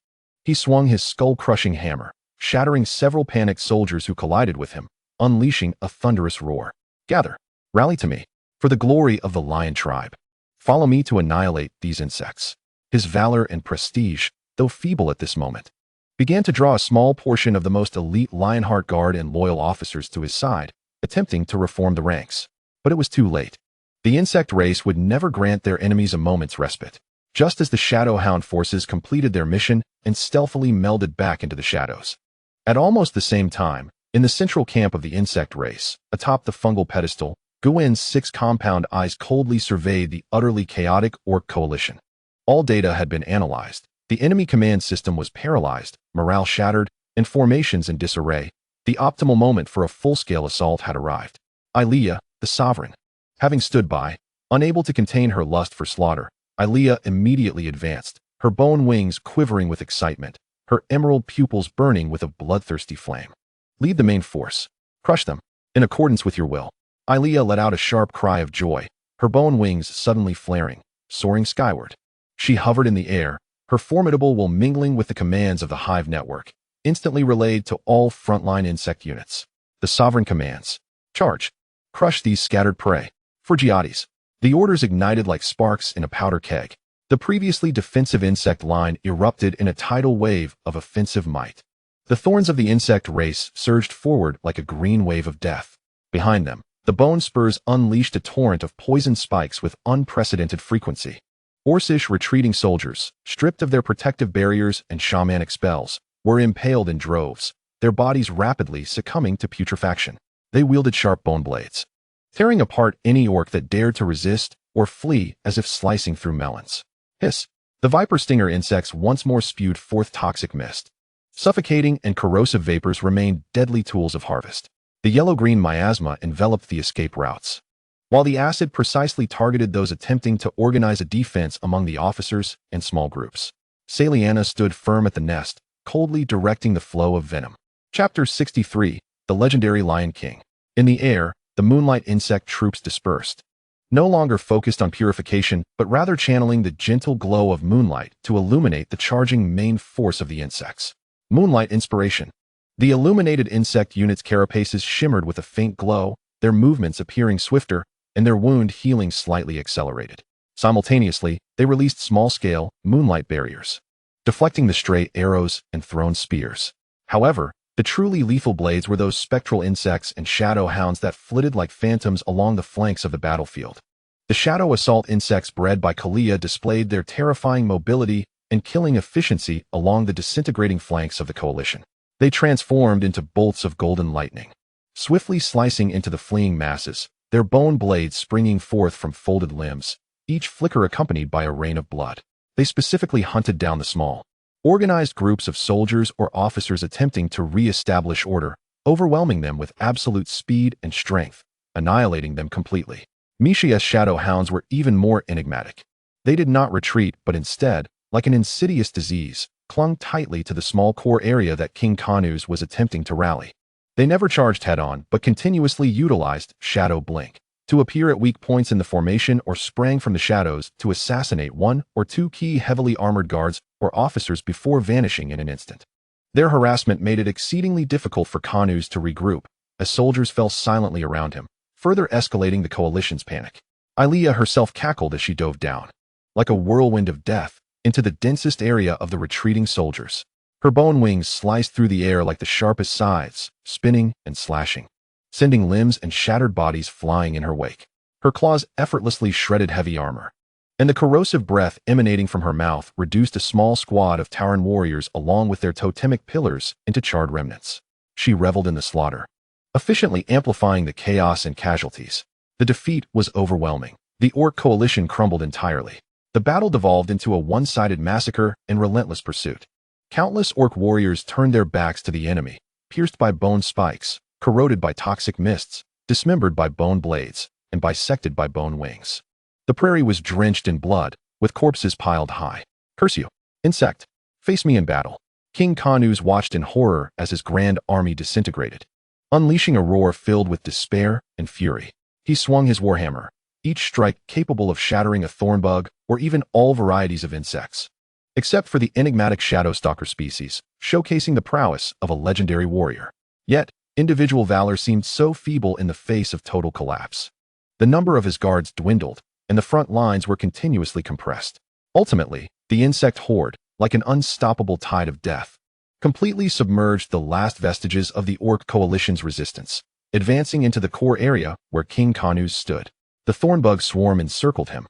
He swung his skull-crushing hammer, shattering several panicked soldiers who collided with him, unleashing a thunderous roar. Gather. Rally to me, for the glory of the Lion tribe. Follow me to annihilate these insects. His valor and prestige, though feeble at this moment, began to draw a small portion of the most elite Lionheart Guard and loyal officers to his side, attempting to reform the ranks. But it was too late. The insect race would never grant their enemies a moment's respite. Just as the Shadowhound forces completed their mission and stealthily melded back into the shadows. At almost the same time, in the central camp of the insect race, atop the fungal pedestal, Guwen's 6 compound eyes coldly surveyed the utterly chaotic orc coalition. All data had been analyzed. The enemy command system was paralyzed, morale shattered, and formations in disarray. The optimal moment for a full-scale assault had arrived. Ilea, the sovereign. Having stood by, unable to contain her lust for slaughter, Ilea immediately advanced, her bone wings quivering with excitement, her emerald pupils burning with a bloodthirsty flame. Lead the main force. Crush them. In accordance with your will. Ilea let out a sharp cry of joy, her bone wings suddenly flaring, soaring skyward. She hovered in the air, her formidable will mingling with the commands of the Hive network, instantly relayed to all frontline insect units. The sovereign commands. Charge. Crush these scattered prey. For Giades. The orders ignited like sparks in a powder keg. The previously defensive insect line erupted in a tidal wave of offensive might. The thorns of the insect race surged forward like a green wave of death. Behind them, the bone spurs unleashed a torrent of poison spikes with unprecedented frequency. Orcish retreating soldiers, stripped of their protective barriers and shamanic spells, were impaled in droves, their bodies rapidly succumbing to putrefaction. They wielded sharp bone blades, tearing apart any orc that dared to resist or flee as if slicing through melons. Hiss! The viper stinger insects once more spewed forth toxic mist. Suffocating and corrosive vapors remained deadly tools of harvest. The yellow-green miasma enveloped the escape routes, while the acid precisely targeted those attempting to organize a defense among the officers and small groups. Saliana stood firm at the nest, coldly directing the flow of venom. Chapter 63, The Legendary Lion King. In the air, the moonlight insect troops dispersed, no longer focused on purification, but rather channeling the gentle glow of moonlight to illuminate the charging main force of the insects. Moonlight inspiration. The illuminated insect units' carapaces shimmered with a faint glow, their movements appearing swifter, and their wound healing slightly accelerated. Simultaneously, they released small-scale, moonlight barriers, deflecting the stray arrows and thrown spears. However, the truly lethal blades were those spectral insects and shadow hounds that flitted like phantoms along the flanks of the battlefield. The shadow assault insects bred by Kalia displayed their terrifying mobility and killing efficiency along the disintegrating flanks of the coalition. They transformed into bolts of golden lightning, swiftly slicing into the fleeing masses, their bone blades springing forth from folded limbs, each flicker accompanied by a rain of blood. They specifically hunted down the small, organized groups of soldiers or officers attempting to re-establish order, overwhelming them with absolute speed and strength, annihilating them completely. Mishia's shadow hounds were even more enigmatic. They did not retreat, but instead, like an insidious disease, clung tightly to the small core area that King Kanus was attempting to rally. They never charged head-on, but continuously utilized Shadow Blink to appear at weak points in the formation or sprang from the shadows to assassinate one or two key heavily armored guards or officers before vanishing in an instant. Their harassment made it exceedingly difficult for Kanus to regroup, as soldiers fell silently around him, further escalating the coalition's panic. Ilea herself cackled as she dove down, like a whirlwind of death, into the densest area of the retreating soldiers. Her bone wings sliced through the air like the sharpest scythes, spinning and slashing, sending limbs and shattered bodies flying in her wake. Her claws effortlessly shredded heavy armor, and the corrosive breath emanating from her mouth reduced a small squad of Tauren warriors along with their totemic pillars into charred remnants. She reveled in the slaughter, efficiently amplifying the chaos and casualties. The defeat was overwhelming. The orc coalition crumbled entirely. The battle devolved into a one-sided massacre and relentless pursuit. Countless orc warriors turned their backs to the enemy, pierced by bone spikes, corroded by toxic mists, dismembered by bone blades, and bisected by bone wings. The prairie was drenched in blood, with corpses piled high. Curse you, insect! Face me in battle. King Kanus watched in horror as his grand army disintegrated, unleashing a roar filled with despair and fury. He swung his warhammer, each strike capable of shattering a thornbug or even all varieties of insects, except for the enigmatic shadowstalker species, showcasing the prowess of a legendary warrior. Yet, individual valor seemed so feeble in the face of total collapse. The number of his guards dwindled, and the front lines were continuously compressed. Ultimately, the insect horde, like an unstoppable tide of death, completely submerged the last vestiges of the orc coalition's resistance, advancing into the core area where King Kanus stood. The thornbug swarm encircled him,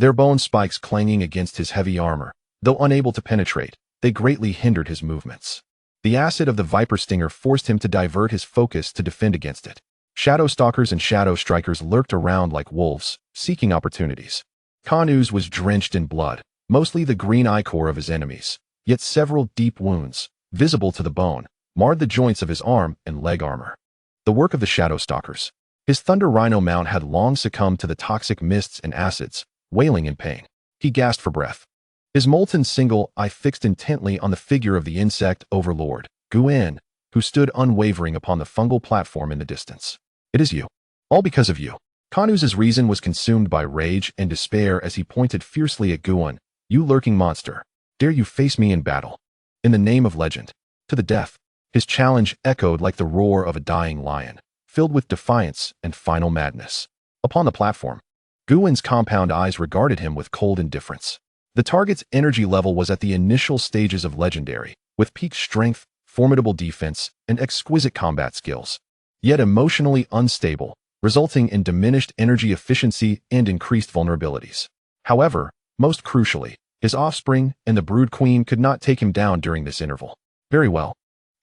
their bone spikes clanging against his heavy armor. Though unable to penetrate, they greatly hindered his movements. The acid of the viper stinger forced him to divert his focus to defend against it. Shadow stalkers and shadow strikers lurked around like wolves, seeking opportunities. Kanuz was drenched in blood, mostly the green ichor of his enemies, yet several deep wounds, visible to the bone, marred the joints of his arm and leg armor. The work of the shadow stalkers. His thunder rhino mount had long succumbed to the toxic mists and acids, wailing in pain. He gasped for breath. His molten single eye fixed intently on the figure of the insect overlord, Guin, who stood unwavering upon the fungal platform in the distance. It is you. All because of you. Kanuz's reason was consumed by rage and despair as he pointed fiercely at Guin. You lurking monster. Dare you face me in battle? In the name of legend. To the death. His challenge echoed like the roar of a dying lion, filled with defiance and final madness. Upon the platform, Guin's compound eyes regarded him with cold indifference. The target's energy level was at the initial stages of legendary, with peak strength, formidable defense, and exquisite combat skills, yet emotionally unstable, resulting in diminished energy efficiency and increased vulnerabilities. However, most crucially, his offspring and the brood queen could not take him down during this interval. Very well.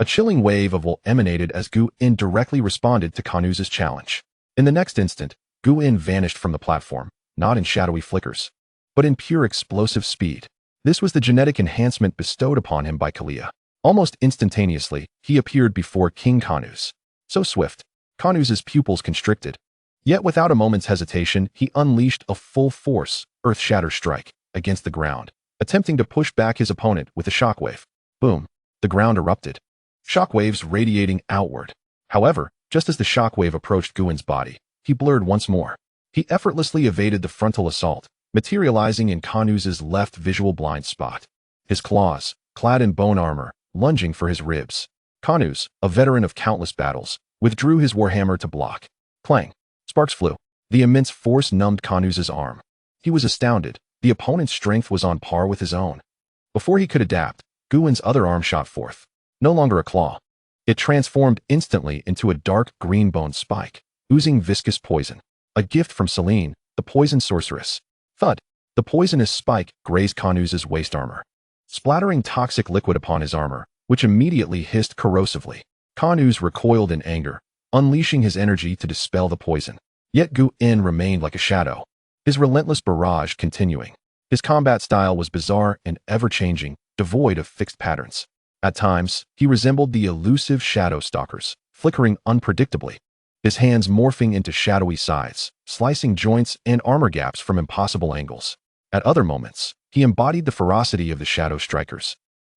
A chilling wave of woe emanated as Guin directly responded to Kanuz's challenge. In the next instant, Guin vanished from the platform, not in shadowy flickers, but in pure explosive speed. This was the genetic enhancement bestowed upon him by Kalia. Almost instantaneously, he appeared before King Kanuz. So swift, Kanuz's pupils constricted. Yet without a moment's hesitation, he unleashed a full-force, earth-shatter strike against the ground, attempting to push back his opponent with a shockwave. Boom. The ground erupted. Shockwaves radiating outward. However, just as the shockwave approached Guin's body, he blurred once more. He effortlessly evaded the frontal assault, materializing in Kanuz's left visual blind spot. His claws, clad in bone armor, lunging for his ribs. Kanuz, a veteran of countless battles, withdrew his warhammer to block. Clang. Sparks flew. The immense force numbed Kanuz's arm. He was astounded. The opponent's strength was on par with his own. Before he could adapt, Guin's other arm shot forth. No longer a claw. It transformed instantly into a dark green bone spike, oozing viscous poison. A gift from Selene, the poison sorceress. Thud. The poisonous spike grazed Kanuz's waist armor, splattering toxic liquid upon his armor, which immediately hissed corrosively. Kanuz recoiled in anger, unleashing his energy to dispel the poison. Yet Guin remained like a shadow, his relentless barrage continuing. His combat style was bizarre and ever-changing, devoid of fixed patterns. At times, he resembled the elusive shadow stalkers, flickering unpredictably, his hands morphing into shadowy scythes, slicing joints and armor gaps from impossible angles. At other moments, he embodied the ferocity of the shadow strikers,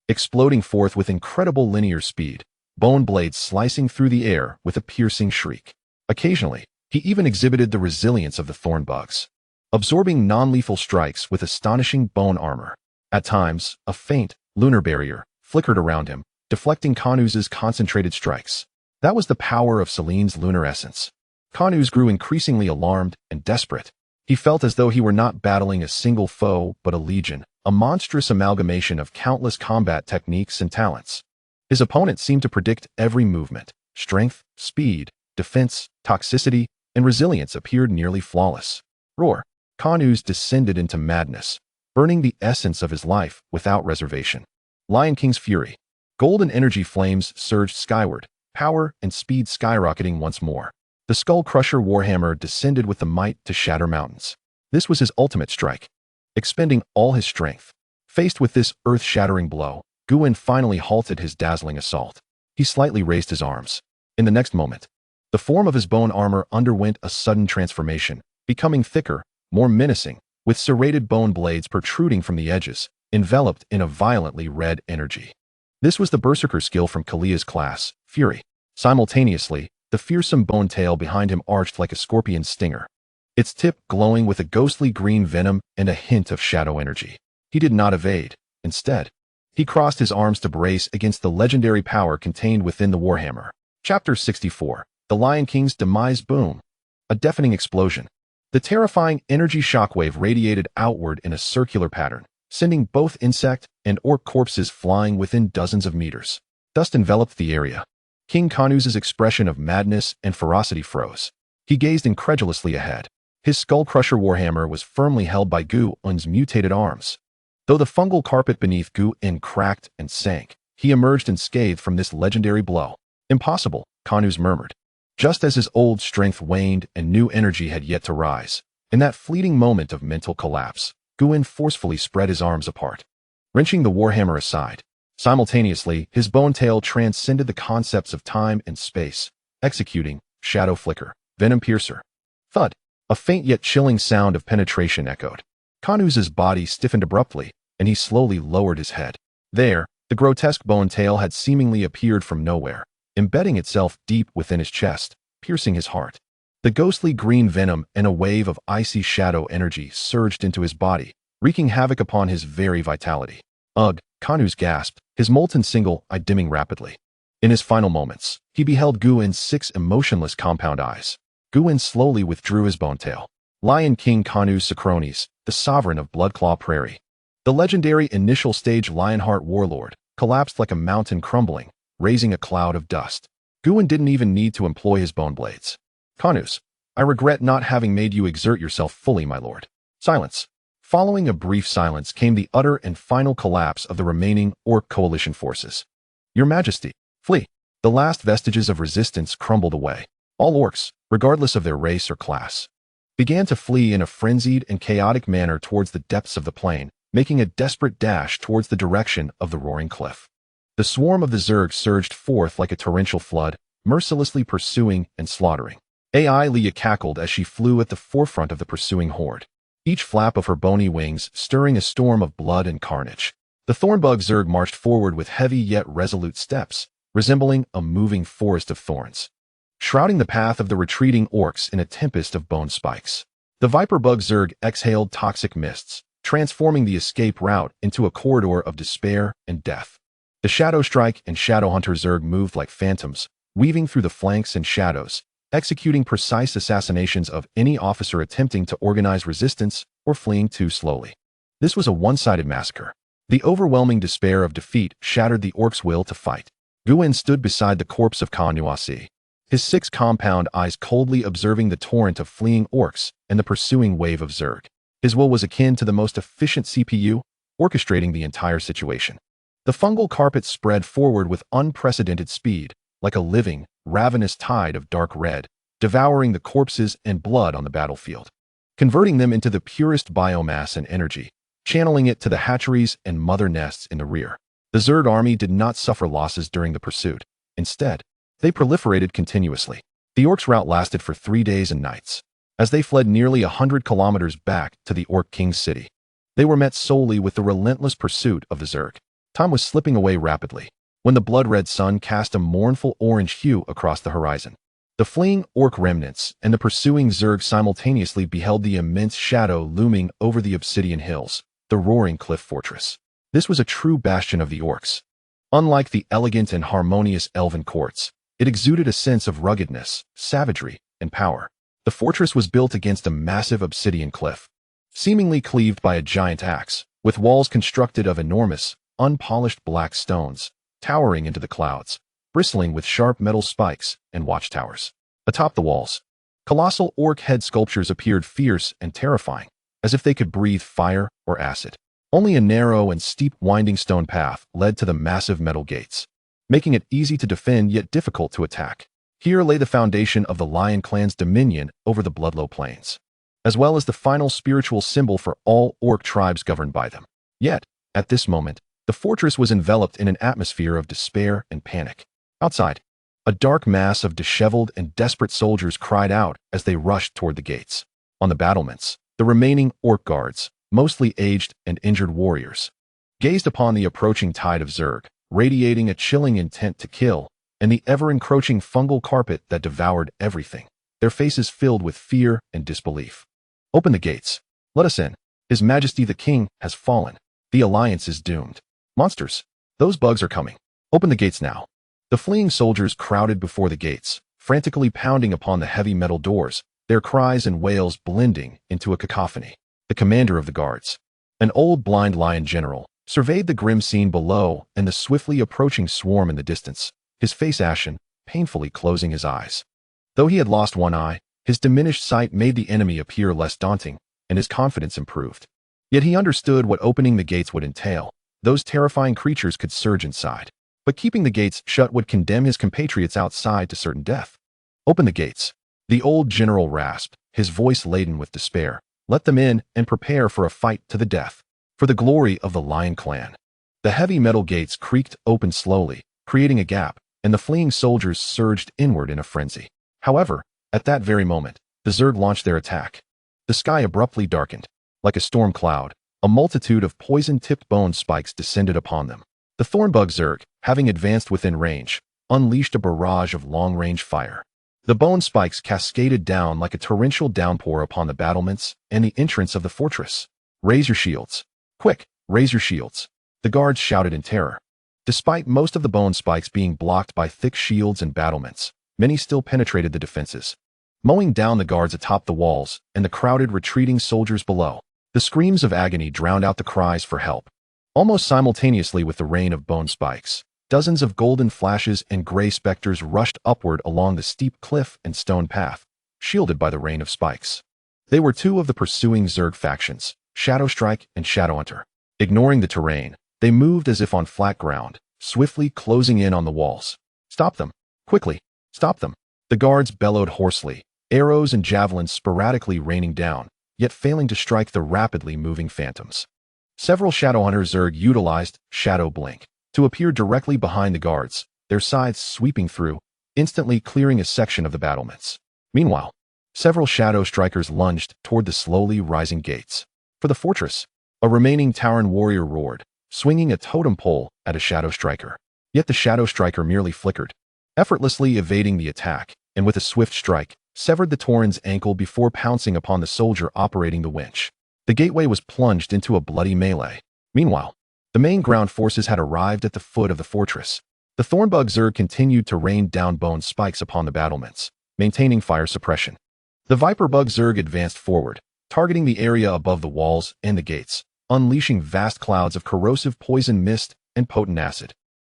exploding forth with incredible linear speed, bone blades slicing through the air with a piercing shriek. Occasionally, he even exhibited the resilience of the thorn bugs, absorbing non-lethal strikes with astonishing bone armor. At times, a faint, lunar barrier flickered around him, deflecting Kanuz's concentrated strikes. That was the power of Selene's lunar essence. Kanuz grew increasingly alarmed and desperate. He felt as though he were not battling a single foe, but a legion, a monstrous amalgamation of countless combat techniques and talents. His opponent seemed to predict every movement. Strength, speed, defense, toxicity, and resilience appeared nearly flawless. Roar. Kanuz descended into madness, burning the essence of his life without reservation. Lion King's fury. Golden energy flames surged skyward, power and speed skyrocketing once more. The Skull Crusher Warhammer descended with the might to shatter mountains. This was his ultimate strike. Expending all his strength. Faced with this earth-shattering blow, Guin finally halted his dazzling assault. He slightly raised his arms. In the next moment, the form of his bone armor underwent a sudden transformation, becoming thicker, more menacing, with serrated bone blades protruding from the edges, enveloped in a violently red energy. This was the Berserker skill from Kalia's class, Fury. Simultaneously, the fearsome bone tail behind him arched like a scorpion's stinger, its tip glowing with a ghostly green venom and a hint of shadow energy. He did not evade. Instead, he crossed his arms to brace against the legendary power contained within the Warhammer. Chapter 64. The Lion King's Demise. Boom. A deafening explosion. The terrifying energy shockwave radiated outward in a circular pattern, sending both insect and orc corpses flying within dozens of meters. Dust enveloped the area. King Kanuz's expression of madness and ferocity froze. He gazed incredulously ahead. His Skull Crusher Warhammer was firmly held by Guin's mutated arms. Though the fungal carpet beneath Guin cracked and sank, he emerged unscathed from this legendary blow. Impossible, Kanuz murmured. Just as his old strength waned and new energy had yet to rise, in that fleeting moment of mental collapse, Guin forcefully spread his arms apart, wrenching the warhammer aside. Simultaneously, his bone tail transcended the concepts of time and space, executing shadow flicker, venom piercer. Thud! A faint yet chilling sound of penetration echoed. Kanuz's body stiffened abruptly, and he slowly lowered his head. There, the grotesque bone tail had seemingly appeared from nowhere, embedding itself deep within his chest, piercing his heart. The ghostly green venom and a wave of icy shadow energy surged into his body, wreaking havoc upon his very vitality. Ugh, Kanuz gasped, his molten single eye dimming rapidly. In his final moments, he beheld Guin's 6 emotionless compound eyes. Guin slowly withdrew his bone tail. Lion King Kanuz Socrones, the sovereign of Bloodclaw Prairie. The legendary initial stage Lionheart warlord, collapsed like a mountain crumbling, raising a cloud of dust. Guin didn't even need to employ his bone blades. Kanuz, I regret not having made you exert yourself fully, my lord. Silence. Following a brief silence came the utter and final collapse of the remaining Orc coalition forces. Your Majesty, flee. The last vestiges of resistance crumbled away. All Orcs, regardless of their race or class, began to flee in a frenzied and chaotic manner towards the depths of the plain, making a desperate dash towards the direction of the roaring cliff. The swarm of the Zerg surged forth like a torrential flood, mercilessly pursuing and slaughtering. Leah cackled as she flew at the forefront of the pursuing horde, each flap of her bony wings stirring a storm of blood and carnage. The Thornbug Zerg marched forward with heavy yet resolute steps, resembling a moving forest of thorns, shrouding the path of the retreating Orcs in a tempest of bone spikes. The Viperbug Zerg exhaled toxic mists, transforming the escape route into a corridor of despair and death. The Shadow Strike and Shadowhunter Zerg moved like phantoms, weaving through the flanks and shadows, executing precise assassinations of any officer attempting to organize resistance or fleeing too slowly. This was a one-sided massacre. The overwhelming despair of defeat shattered the Orcs' will to fight. Guin stood beside the corpse of Kanuasi, his 6 compound eyes coldly observing the torrent of fleeing Orcs and the pursuing wave of Zerg. His will was akin to the most efficient CPU, orchestrating the entire situation. The fungal carpet spread forward with unprecedented speed, like a living, ravenous tide of dark red, devouring the corpses and blood on the battlefield, converting them into the purest biomass and energy, channeling it to the hatcheries and mother nests in the rear. The Zerg army did not suffer losses during the pursuit. Instead, they proliferated continuously. The Orcs' rout lasted for 3 days and nights. As they fled nearly 100 kilometers back to the Orc King's city, they were met solely with the relentless pursuit of the Zerg. Time was slipping away rapidly, when the blood-red sun cast a mournful orange hue across the horizon. The fleeing Orc remnants and the pursuing Zerg simultaneously beheld the immense shadow looming over the Obsidian Hills, the roaring cliff fortress. This was a true bastion of the Orcs. Unlike the elegant and harmonious elven courts, it exuded a sense of ruggedness, savagery, and power. The fortress was built against a massive obsidian cliff, seemingly cleaved by a giant axe, with walls constructed of enormous, unpolished black stones, towering into the clouds, bristling with sharp metal spikes and watchtowers. Atop the walls, colossal orc head sculptures appeared fierce and terrifying, as if they could breathe fire or acid. Only a narrow and steep winding stone path led to the massive metal gates, making it easy to defend yet difficult to attack. Here lay the foundation of the Lion clan's dominion over the Bloodlow Plains, as well as the final spiritual symbol for all orc tribes governed by them. Yet, at this moment, the fortress was enveloped in an atmosphere of despair and panic. Outside, a dark mass of disheveled and desperate soldiers cried out as they rushed toward the gates. On the battlements, the remaining orc guards, mostly aged and injured warriors, gazed upon the approaching tide of Zerg, radiating a chilling intent to kill, and the ever-encroaching fungal carpet that devoured everything, their faces filled with fear and disbelief. Open the gates. Let us in. His Majesty the King has fallen. The Alliance is doomed. Monsters, those bugs are coming. Open the gates now. The fleeing soldiers crowded before the gates, frantically pounding upon the heavy metal doors, their cries and wails blending into a cacophony. The commander of the guards, an old blind lion general, surveyed the grim scene below and the swiftly approaching swarm in the distance, his face ashen, painfully closing his eyes. Though he had lost one eye, his diminished sight made the enemy appear less daunting, and his confidence improved. Yet he understood what opening the gates would entail. Those terrifying creatures could surge inside, but keeping the gates shut would condemn his compatriots outside to certain death. Open the gates. The old general rasped, his voice laden with despair. Let them in and prepare for a fight to the death. For the glory of the Lion Clan. The heavy metal gates creaked open slowly, creating a gap, and the fleeing soldiers surged inward in a frenzy. However, at that very moment, the Zerg launched their attack. The sky abruptly darkened. Like a storm cloud, a multitude of poison-tipped bone spikes descended upon them. The Thornbug Zerg, having advanced within range, unleashed a barrage of long-range fire. The bone spikes cascaded down like a torrential downpour upon the battlements and the entrance of the fortress. Raise your shields. Quick, raise your shields. The guards shouted in terror. Despite most of the bone spikes being blocked by thick shields and battlements, many still penetrated the defenses, mowing down the guards atop the walls and the crowded retreating soldiers below. The screams of agony drowned out the cries for help. Almost simultaneously with the rain of bone spikes, dozens of golden flashes and gray specters rushed upward along the steep cliff and stone path, shielded by the rain of spikes. They were two of the pursuing Zerg factions, Shadowstrike and Shadowhunter. Ignoring the terrain, they moved as if on flat ground, swiftly closing in on the walls. Stop them! Quickly! Stop them! The guards bellowed hoarsely, arrows and javelins sporadically raining down, yet failing to strike the rapidly moving phantoms. Several Shadowhunter Zerg utilized Shadow Blink to appear directly behind the guards, their scythes sweeping through, instantly clearing a section of the battlements. Meanwhile, several Shadow Strikers lunged toward the slowly rising gates. For the fortress, a remaining Tauren warrior roared, swinging a totem pole at a Shadow Striker. Yet the Shadow Striker merely flickered, effortlessly evading the attack, and with a swift strike, severed the Tauren's ankle before pouncing upon the soldier operating the winch. The gateway was plunged into a bloody melee. Meanwhile, the main ground forces had arrived at the foot of the fortress. The Thornbug Zerg continued to rain down bone spikes upon the battlements, maintaining fire suppression. The Viperbug Zerg advanced forward, targeting the area above the walls and the gates, unleashing vast clouds of corrosive poison mist and potent acid.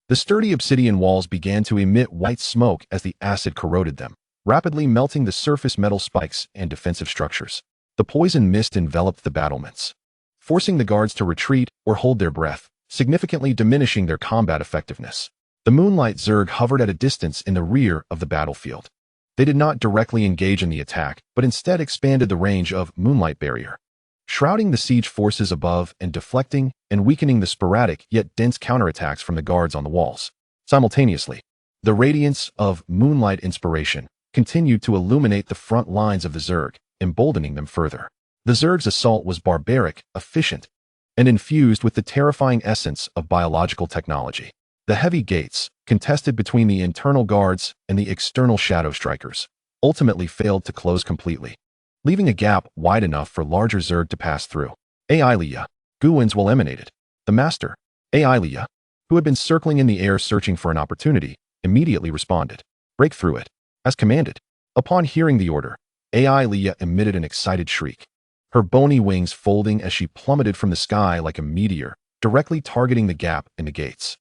The sturdy obsidian walls began to emit white smoke as the acid corroded them, rapidly melting the surface metal spikes and defensive structures. The poison mist enveloped the battlements, forcing the guards to retreat or hold their breath, significantly diminishing their combat effectiveness. The Moonlight Zerg hovered at a distance in the rear of the battlefield. They did not directly engage in the attack, but instead expanded the range of Moonlight Barrier, shrouding the siege forces above and deflecting and weakening the sporadic yet dense counterattacks from the guards on the walls. Simultaneously, the radiance of Moonlight Inspiration continued to illuminate the front lines of the Zerg, emboldening them further. The Zerg's assault was barbaric, efficient, and infused with the terrifying essence of biological technology. The heavy gates, contested between the internal guards and the external Shadow Strikers, ultimately failed to close completely, leaving a gap wide enough for larger Zerg to pass through. Ailia, Guwin's will emanated. The master, Ailia, who had been circling in the air searching for an opportunity, immediately responded. Break through it, as commanded. Upon hearing the order, Ailia emitted an excited shriek, her bony wings folding as she plummeted from the sky like a meteor, directly targeting the gap in the gates.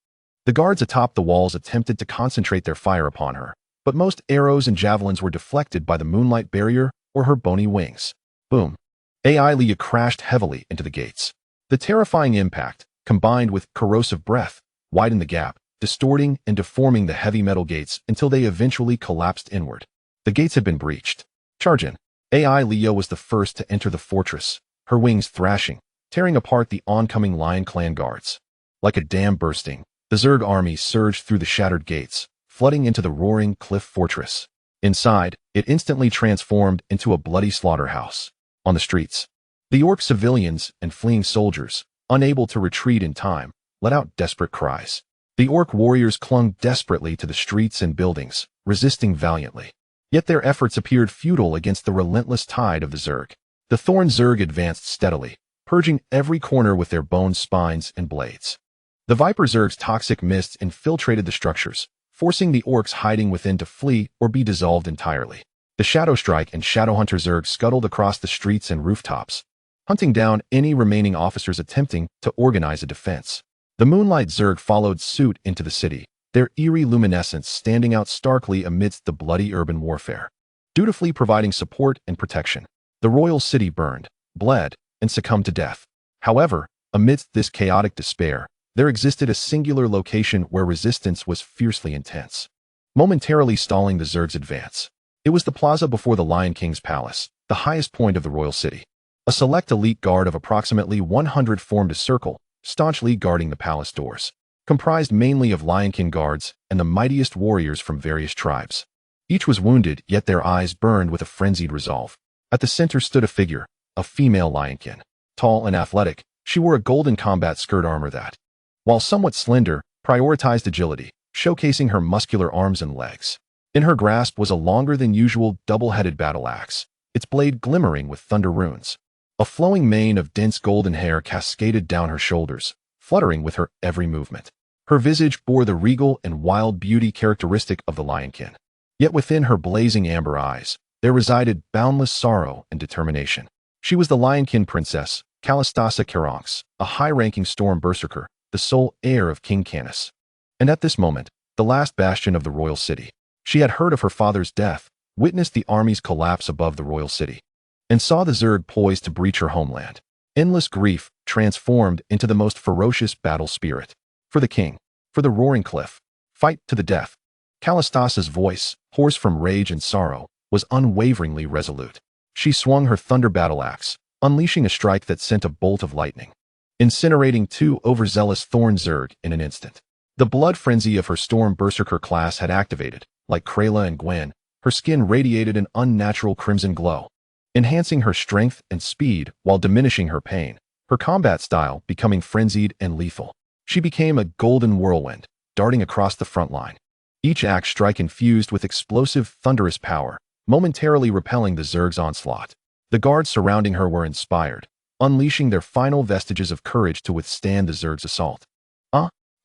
The guards atop the walls attempted to concentrate their fire upon her, but most arrows and javelins were deflected by the Moonlight Barrier or her bony wings. Boom. Ailia crashed heavily into the gates. The terrifying impact, combined with corrosive breath, widened the gap, distorting and deforming the heavy metal gates until they eventually collapsed inward. The gates had been breached. Charge in. Ailia was the first to enter the fortress, her wings thrashing, tearing apart the oncoming Lion Clan guards. Like a dam bursting, the Zerg army surged through the shattered gates, flooding into the roaring cliff fortress. Inside, it instantly transformed into a bloody slaughterhouse. On the streets, the orc civilians and fleeing soldiers, unable to retreat in time, let out desperate cries. The orc warriors clung desperately to the streets and buildings, resisting valiantly. Yet their efforts appeared futile against the relentless tide of the Zerg. The Thorn Zerg advanced steadily, purging every corner with their bone spines and blades. The Viper Zerg's toxic mists infiltrated the structures, forcing the orcs hiding within to flee or be dissolved entirely. The Shadowstrike and Shadowhunter Zerg scuttled across the streets and rooftops, hunting down any remaining officers attempting to organize a defense. The Moonlight Zerg followed suit into the city, their eerie luminescence standing out starkly amidst the bloody urban warfare, dutifully providing support and protection. The royal city burned, bled, and succumbed to death. However, amidst this chaotic despair, there existed a singular location where resistance was fiercely intense, momentarily stalling the Zerg's advance. It was the plaza before the Lion King's palace, the highest point of the royal city. A select elite guard of approximately 100 formed a circle, staunchly guarding the palace doors. Comprised mainly of Lion King guards and the mightiest warriors from various tribes. Each was wounded, yet their eyes burned with a frenzied resolve. At the center stood a figure, a female Lionkin. Tall and athletic, she wore a golden combat skirt armor that, while somewhat slender, prioritized agility, showcasing her muscular arms and legs. In her grasp was a longer than usual double-headed battle axe, its blade glimmering with thunder runes. A flowing mane of dense golden hair cascaded down her shoulders, fluttering with her every movement. Her visage bore the regal and wild beauty characteristic of the Lionkin. Yet within her blazing amber eyes, there resided boundless sorrow and determination. She was the Lionkin princess, Kalistasa Karonx, a high-ranking storm berserker, the sole heir of King Canis. And at this moment, the last bastion of the royal city. She had heard of her father's death, witnessed the army's collapse above the royal city, and saw the Zerg poised to breach her homeland. Endless grief transformed into the most ferocious battle spirit. For the king, for the roaring cliff, fight to the death. Kalistasa's voice, hoarse from rage and sorrow, was unwaveringly resolute. She swung her thunder battle axe, unleashing a strike that sent a bolt of lightning, incinerating two overzealous Thorn Zerg in an instant. The blood frenzy of her storm berserker class had activated. Like Krayla and Gwen, her skin radiated an unnatural crimson glow, enhancing her strength and speed while diminishing her pain, her combat style becoming frenzied and lethal. She became a golden whirlwind, darting across the front line. Each axe strike infused with explosive, thunderous power, momentarily repelling the Zerg's onslaught. The guards surrounding her were inspired, unleashing their final vestiges of courage to withstand the Zerg's assault.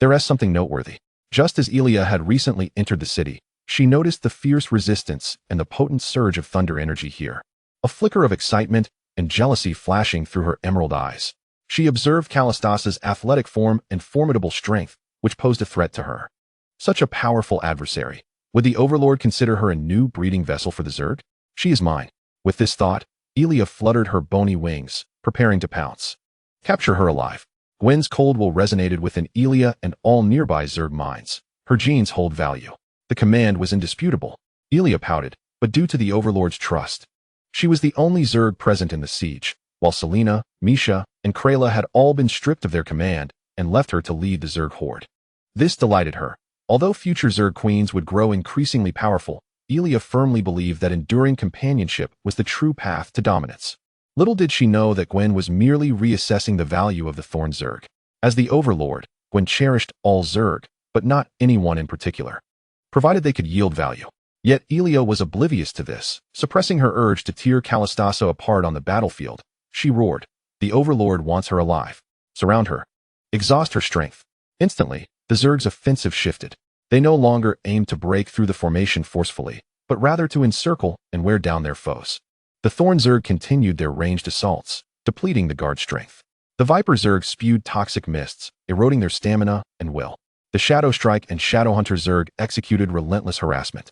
There is something noteworthy. Just as Elia had recently entered the city, she noticed the fierce resistance and the potent surge of thunder energy here. A flicker of excitement and jealousy flashing through her emerald eyes. She observed Kalistasa's athletic form and formidable strength, which posed a threat to her. Such a powerful adversary. Would the Overlord consider her a new breeding vessel for the Zerg? She is mine. With this thought, Elia fluttered her bony wings, preparing to pounce. Capture her alive. Gwen's cold will resonated within Elia and all nearby Zerg minds. Her genes hold value. The command was indisputable. Elia pouted, but due to the Overlord's trust. She was the only Zerg present in the siege, while Selena, Misha, and Krayla had all been stripped of their command and left her to lead the Zerg horde. This delighted her. Although future Zerg queens would grow increasingly powerful, Elia firmly believed that enduring companionship was the true path to dominance. Little did she know that Gwen was merely reassessing the value of the Thorn Zerg. As the Overlord, Gwen cherished all Zerg, but not anyone in particular, provided they could yield value. Yet Elia was oblivious to this, suppressing her urge to tear Kalistasa apart on the battlefield. She roared, "The Overlord wants her alive. Surround her. Exhaust her strength." Instantly, the Zerg's offensive shifted. They no longer aimed to break through the formation forcefully, but rather to encircle and wear down their foes. The Thorn Zerg continued their ranged assaults, depleting the guard strength. The Viper Zerg spewed toxic mists, eroding their stamina and will. The Shadow Strike and Shadowhunter Zerg executed relentless harassment,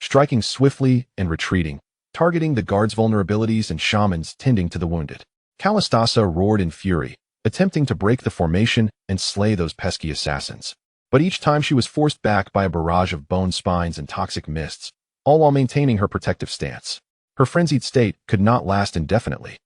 striking swiftly and retreating, targeting the guards' vulnerabilities and shamans tending to the wounded. Kalistasa roared in fury, attempting to break the formation and slay those pesky assassins. But each time she was forced back by a barrage of bone spines and toxic mists, all while maintaining her protective stance. Her frenzied state could not last indefinitely.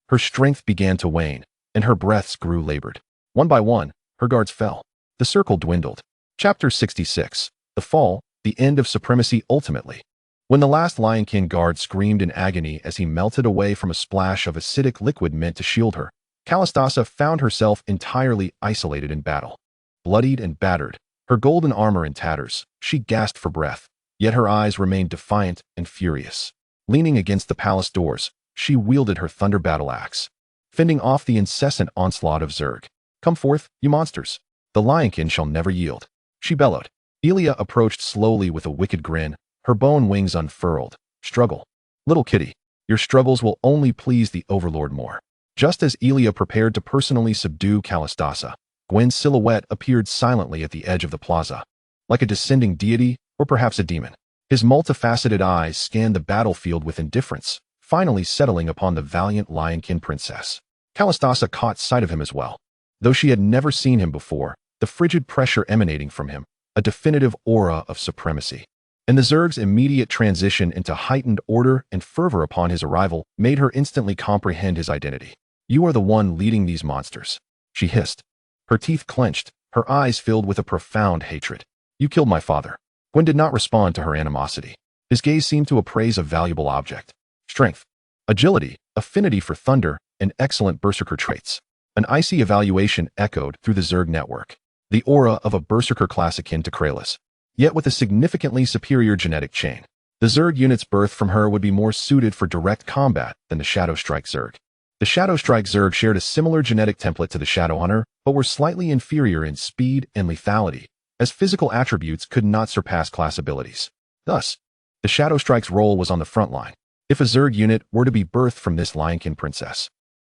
Her strength began to wane, and her breaths grew labored. One by one, her guards fell. The circle dwindled. Chapter 66. The Fall, the End of Supremacy Ultimately. When the last Lion King guard screamed in agony as he melted away from a splash of acidic liquid meant to shield her, Kalistasa found herself entirely isolated in battle. Bloodied and battered, her golden armor in tatters, she gasped for breath, yet her eyes remained defiant and furious. Leaning against the palace doors, she wielded her thunder battle axe, fending off the incessant onslaught of Zerg. "Come forth, you monsters. The Lionkin shall never yield," she bellowed. Elia approached slowly with a wicked grin, her bone wings unfurled. "Struggle. Little kitty, your struggles will only please the Overlord more." Just as Elia prepared to personally subdue Kalistasa, Gwen's silhouette appeared silently at the edge of the plaza, like a descending deity or perhaps a demon. His multifaceted eyes scanned the battlefield with indifference, finally settling upon the valiant Lionkin princess. Kalistasa caught sight of him as well. Though she had never seen him before, the frigid pressure emanating from him, a definitive aura of supremacy. and the Zerg's immediate transition into heightened order and fervor upon his arrival made her instantly comprehend his identity. "You are the one leading these monsters," she hissed. Her teeth clenched, her eyes filled with a profound hatred. "You killed my father." Gwen did not respond to her animosity. His gaze seemed to appraise a valuable object. Strength, agility, affinity for thunder, and excellent berserker traits. An icy evaluation echoed through the Zerg network. The aura of a berserker class akin to Kralis, yet with a significantly superior genetic chain. The Zerg unit's birth from her would be more suited for direct combat than the Shadow Strike Zerg. The Shadow Strike Zerg shared a similar genetic template to the Shadow Hunter, but were slightly inferior in speed and lethality, as physical attributes could not surpass class abilities. Thus, the Shadow Strike's role was on the front line. If a Zerg unit were to be birthed from this Lionkin princess,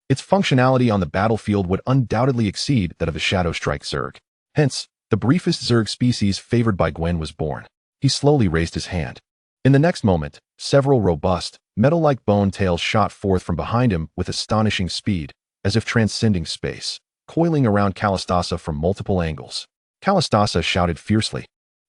its functionality on the battlefield would undoubtedly exceed that of a Shadow Strike Zerg. Hence, the briefest Zerg species favored by Gwen was born. He slowly raised his hand. In the next moment, several robust, metal-like bone tails shot forth from behind him with astonishing speed, as if transcending space, coiling around Kalistasa from multiple angles. Kalistasa shouted fiercely,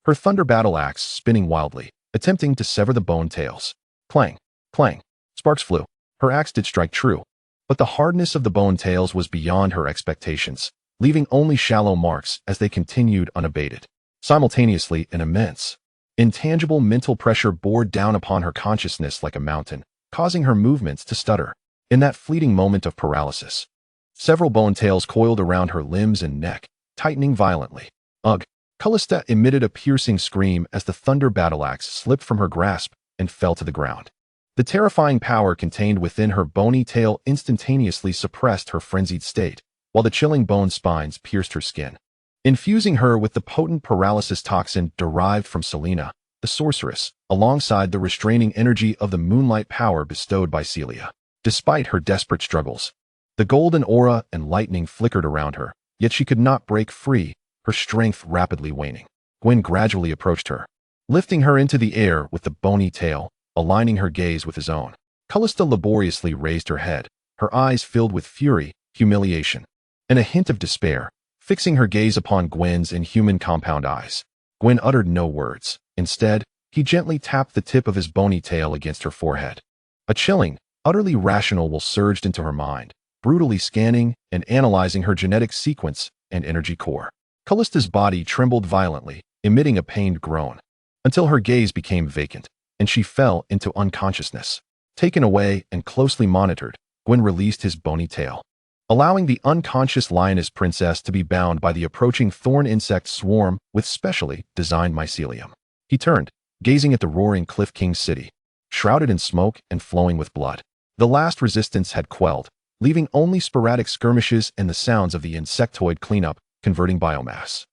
her thunder battle axe spinning wildly, attempting to sever the bone tails. Clang, clang, sparks flew. Her axe did strike true, but the hardness of the bone tails was beyond her expectations, leaving only shallow marks as they continued unabated. Simultaneously, an immense, intangible mental pressure bore down upon her consciousness like a mountain, causing her movements to stutter. In that fleeting moment of paralysis, several bone tails coiled around her limbs and neck, tightening violently. Ugh! Callista emitted a piercing scream as the thunder battle axe slipped from her grasp and fell to the ground. The terrifying power contained within her bony tail instantaneously suppressed her frenzied state, while the chilling bone spines pierced her skin, infusing her with the potent paralysis toxin derived from Selena, the sorceress, alongside the restraining energy of the moonlight power bestowed by Celia. Despite her desperate struggles, the golden aura and lightning flickered around her, yet she could not break free, her strength rapidly waning. Gwen gradually approached her, lifting her into the air with the bony tail, aligning her gaze with his own. Callista laboriously raised her head, her eyes filled with fury, humiliation, and a hint of despair, fixing her gaze upon Gwen's inhuman compound eyes. Gwen uttered no words. Instead, he gently tapped the tip of his bony tail against her forehead. A chilling, utterly rational will surged into her mind, brutally scanning and analyzing her genetic sequence and energy core. Callista's body trembled violently, emitting a pained groan, until her gaze became vacant, and she fell into unconsciousness. Taken away and closely monitored, Gwen released his bony tail, allowing the unconscious lioness princess to be bound by the approaching thorn insect swarm with specially designed mycelium. He turned, gazing at the roaring Cliff King's city, shrouded in smoke and flowing with blood. The last resistance had quelled, leaving only sporadic skirmishes and the sounds of the Insectoid cleanup, converting biomass.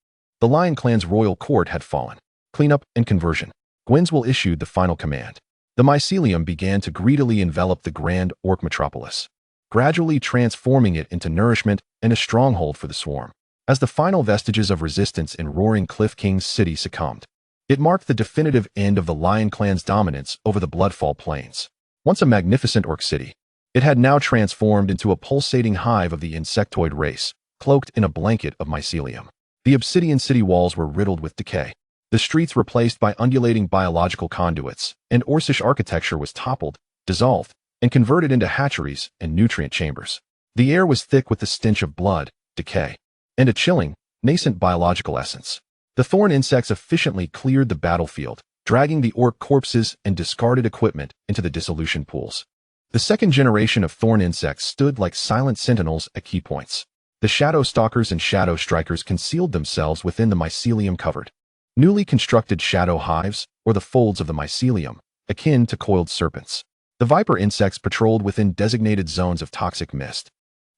The Lion Clan's royal court had fallen. Cleanup and conversion. Gwynzwil issued the final command. The mycelium began to greedily envelop the grand orc metropolis, gradually transforming it into nourishment and a stronghold for the swarm. As the final vestiges of resistance in roaring Cliff King's city succumbed, it marked the definitive end of the Lion Clan's dominance over the Bloodfall Plains. Once a magnificent orc city, it had now transformed into a pulsating hive of the Insectoid race, cloaked in a blanket of mycelium. The obsidian city walls were riddled with decay, the streets replaced by undulating biological conduits, and Orcish architecture was toppled, dissolved, and converted into hatcheries and nutrient chambers. The air was thick with the stench of blood, decay, and a chilling, nascent biological essence. The thorn insects efficiently cleared the battlefield, dragging the orc corpses and discarded equipment into the dissolution pools. The second generation of thorn insects stood like silent sentinels at key points. The shadow stalkers and shadow strikers concealed themselves within the mycelium-covered, newly constructed shadow hives, or the folds of the mycelium, akin to coiled serpents. The viper insects patrolled within designated zones of toxic mist,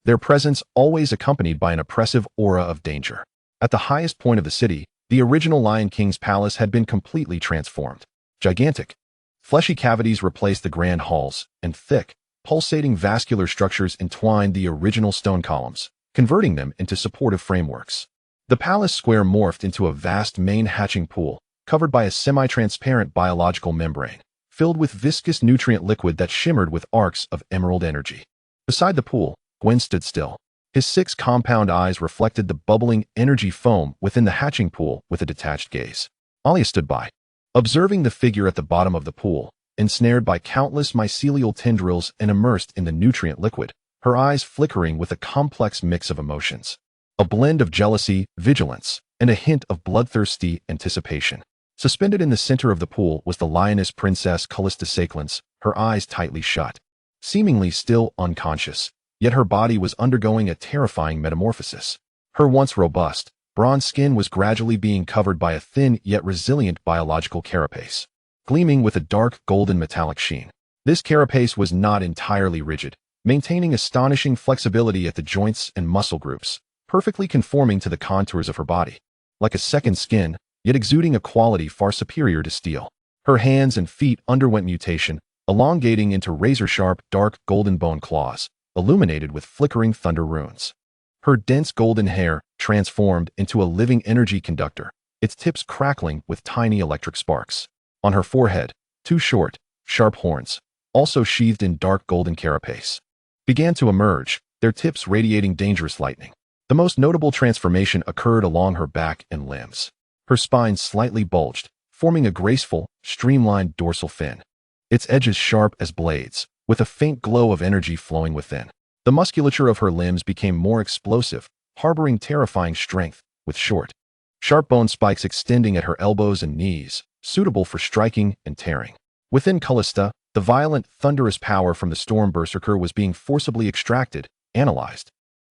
their presence always accompanied by an oppressive aura of danger. At the highest point of the city, the original Lion King's palace had been completely transformed. Gigantic, fleshy cavities replaced the grand halls, and thick, pulsating vascular structures entwined the original stone columns, converting them into supportive frameworks. The palace square morphed into a vast main hatching pool, covered by a semi-transparent biological membrane, filled with viscous nutrient liquid that shimmered with arcs of emerald energy. Beside the pool, Gwen stood still. His 6 compound eyes reflected the bubbling energy foam within the hatching pool with a detached gaze. Alia stood by, Observing the figure at the bottom of the pool, ensnared by countless mycelial tendrils and immersed in the nutrient liquid, her eyes flickering with a complex mix of emotions. A blend of jealousy, vigilance, and a hint of bloodthirsty anticipation. Suspended in the center of the pool was the lioness princess Callista Sakelins, her eyes tightly shut. Seemingly still unconscious, yet her body was undergoing a terrifying metamorphosis. Her once robust, bronze skin was gradually being covered by a thin yet resilient biological carapace, gleaming with a dark golden metallic sheen. This carapace was not entirely rigid, maintaining astonishing flexibility at the joints and muscle groups, perfectly conforming to the contours of her body. Like a second skin, yet exuding a quality far superior to steel. Her hands and feet underwent mutation, elongating into razor-sharp, dark golden bone claws, illuminated with flickering thunder runes. Her dense golden hair transformed into a living energy conductor, its tips crackling with tiny electric sparks. On her forehead, two short, sharp horns, also sheathed in dark golden carapace, began to emerge, their tips radiating dangerous lightning. The most notable transformation occurred along her back and limbs. Her spine slightly bulged, forming a graceful, streamlined dorsal fin, its edges sharp as blades, with a faint glow of energy flowing within. The musculature of her limbs became more explosive, harboring terrifying strength, with short, sharp bone spikes extending at her elbows and knees, suitable for striking and tearing. Within Callista, the violent, thunderous power from the Storm Berserker was being forcibly extracted, analyzed,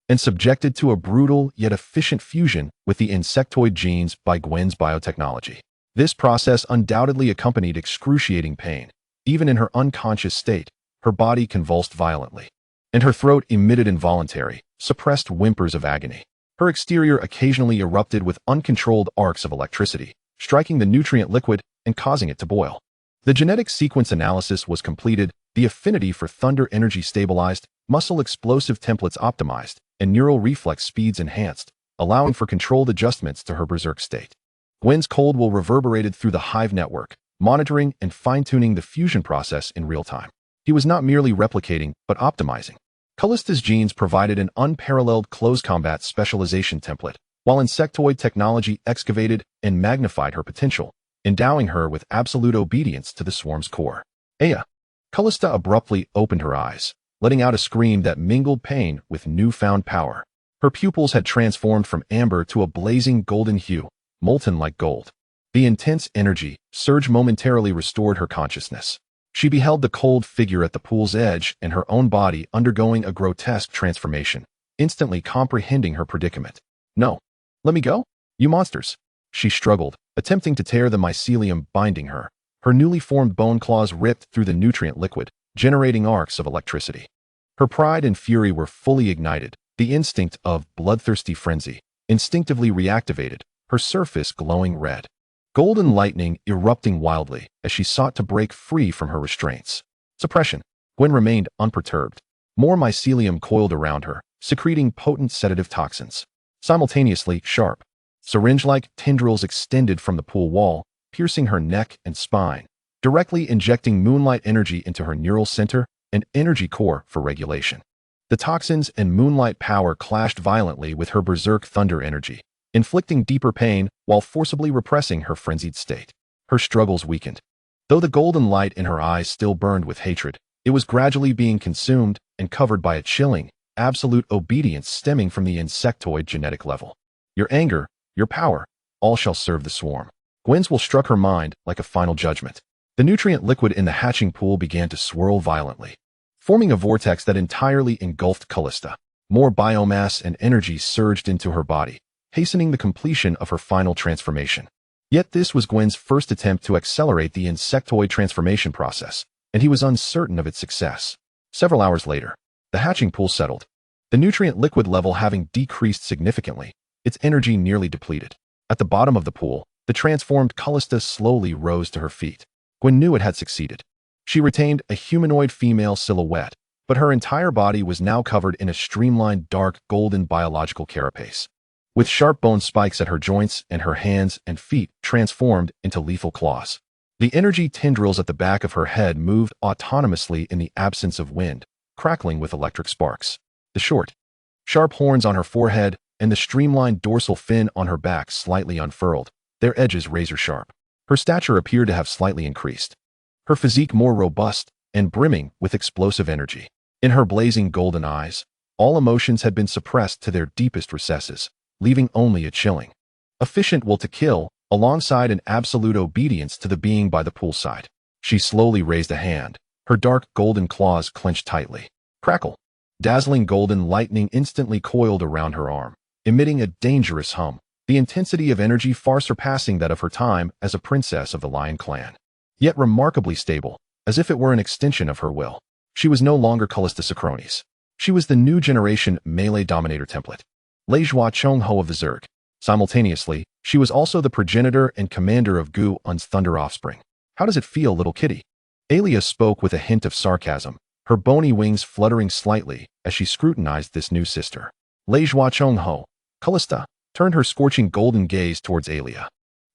and subjected to a brutal yet efficient fusion with the Insectoid genes by Gwen's biotechnology. This process undoubtedly accompanied excruciating pain. Even in her unconscious state, her body convulsed violently, and her throat emitted involuntary, suppressed whimpers of agony. Her exterior occasionally erupted with uncontrolled arcs of electricity, striking the nutrient liquid and causing it to boil. The genetic sequence analysis was completed, the affinity for thunder energy stabilized, muscle explosive templates optimized, and neural reflex speeds enhanced, allowing for controlled adjustments to her berserk state. Gwen's cold will reverberated through the Hive network, monitoring and fine-tuning the fusion process in real time. He was not merely replicating, but optimizing. Callista's genes provided an unparalleled close combat specialization template, while Insectoid technology excavated and magnified her potential, endowing her with absolute obedience to the swarm's core. Aya! Callista abruptly opened her eyes, letting out a scream that mingled pain with newfound power. Her pupils had transformed from amber to a blazing golden hue, molten like gold. The intense energy surge momentarily restored her consciousness. She beheld the cold figure at the pool's edge and her own body undergoing a grotesque transformation, instantly comprehending her predicament. "No. Let me go? You monsters!" She struggled, attempting to tear the mycelium binding her. Her newly formed bone claws ripped through the nutrient liquid, generating arcs of electricity. Her pride and fury were fully ignited, the instinct of bloodthirsty frenzy, instinctively reactivated, her surface glowing red. Golden lightning erupting wildly as she sought to break free from her restraints. Suppression. Gwen remained unperturbed. More mycelium coiled around her, secreting potent sedative toxins. Simultaneously, sharp, syringe-like tendrils extended from the pool wall, piercing her neck and spine, directly injecting moonlight energy into her neural center and energy core for regulation. The toxins and moonlight power clashed violently with her berserk thunder energy, inflicting deeper pain while forcibly repressing her frenzied state. Her struggles weakened. Though the golden light in her eyes still burned with hatred, it was gradually being consumed and covered by a chilling, absolute obedience stemming from the Insectoid genetic level. Your anger, your power, all shall serve the swarm. Gwen's will struck her mind like a final judgment. The nutrient liquid in the hatching pool began to swirl violently, forming a vortex that entirely engulfed Callista. More biomass and energy surged into her body, hastening the completion of her final transformation. Yet this was Gwen's first attempt to accelerate the Insectoid transformation process, and he was uncertain of its success. Several hours later, the hatching pool settled, the nutrient liquid level having decreased significantly, its energy nearly depleted. At the bottom of the pool, the transformed Callista slowly rose to her feet. Gwen knew it had succeeded. She retained a humanoid female silhouette, but her entire body was now covered in a streamlined dark golden biological carapace, with sharp bone spikes at her joints and her hands and feet transformed into lethal claws. The energy tendrils at the back of her head moved autonomously in the absence of wind, crackling with electric sparks. The short, sharp horns on her forehead and the streamlined dorsal fin on her back slightly unfurled, their edges razor-sharp. Her stature appeared to have slightly increased, her physique more robust and brimming with explosive energy. In her blazing golden eyes, all emotions had been suppressed to their deepest recesses, leaving only a chilling, efficient will to kill, alongside an absolute obedience to the being by the poolside. She slowly raised a hand, her dark golden claws clenched tightly. Crackle! Dazzling golden lightning instantly coiled around her arm, emitting a dangerous hum, the intensity of energy far surpassing that of her time as a princess of the Lion clan. Yet remarkably stable, as if it were an extension of her will. She was no longer Callista Socrones. She was the new generation melee dominator template, Lejua Chongho of the Zerg. Simultaneously, she was also the progenitor and commander of Gu-Un's thunder offspring. How does it feel, little kitty? Aelia spoke with a hint of sarcasm, her bony wings fluttering slightly as she scrutinized this new sister. Lejua Chongho, Callista, turned her scorching golden gaze towards Aelia.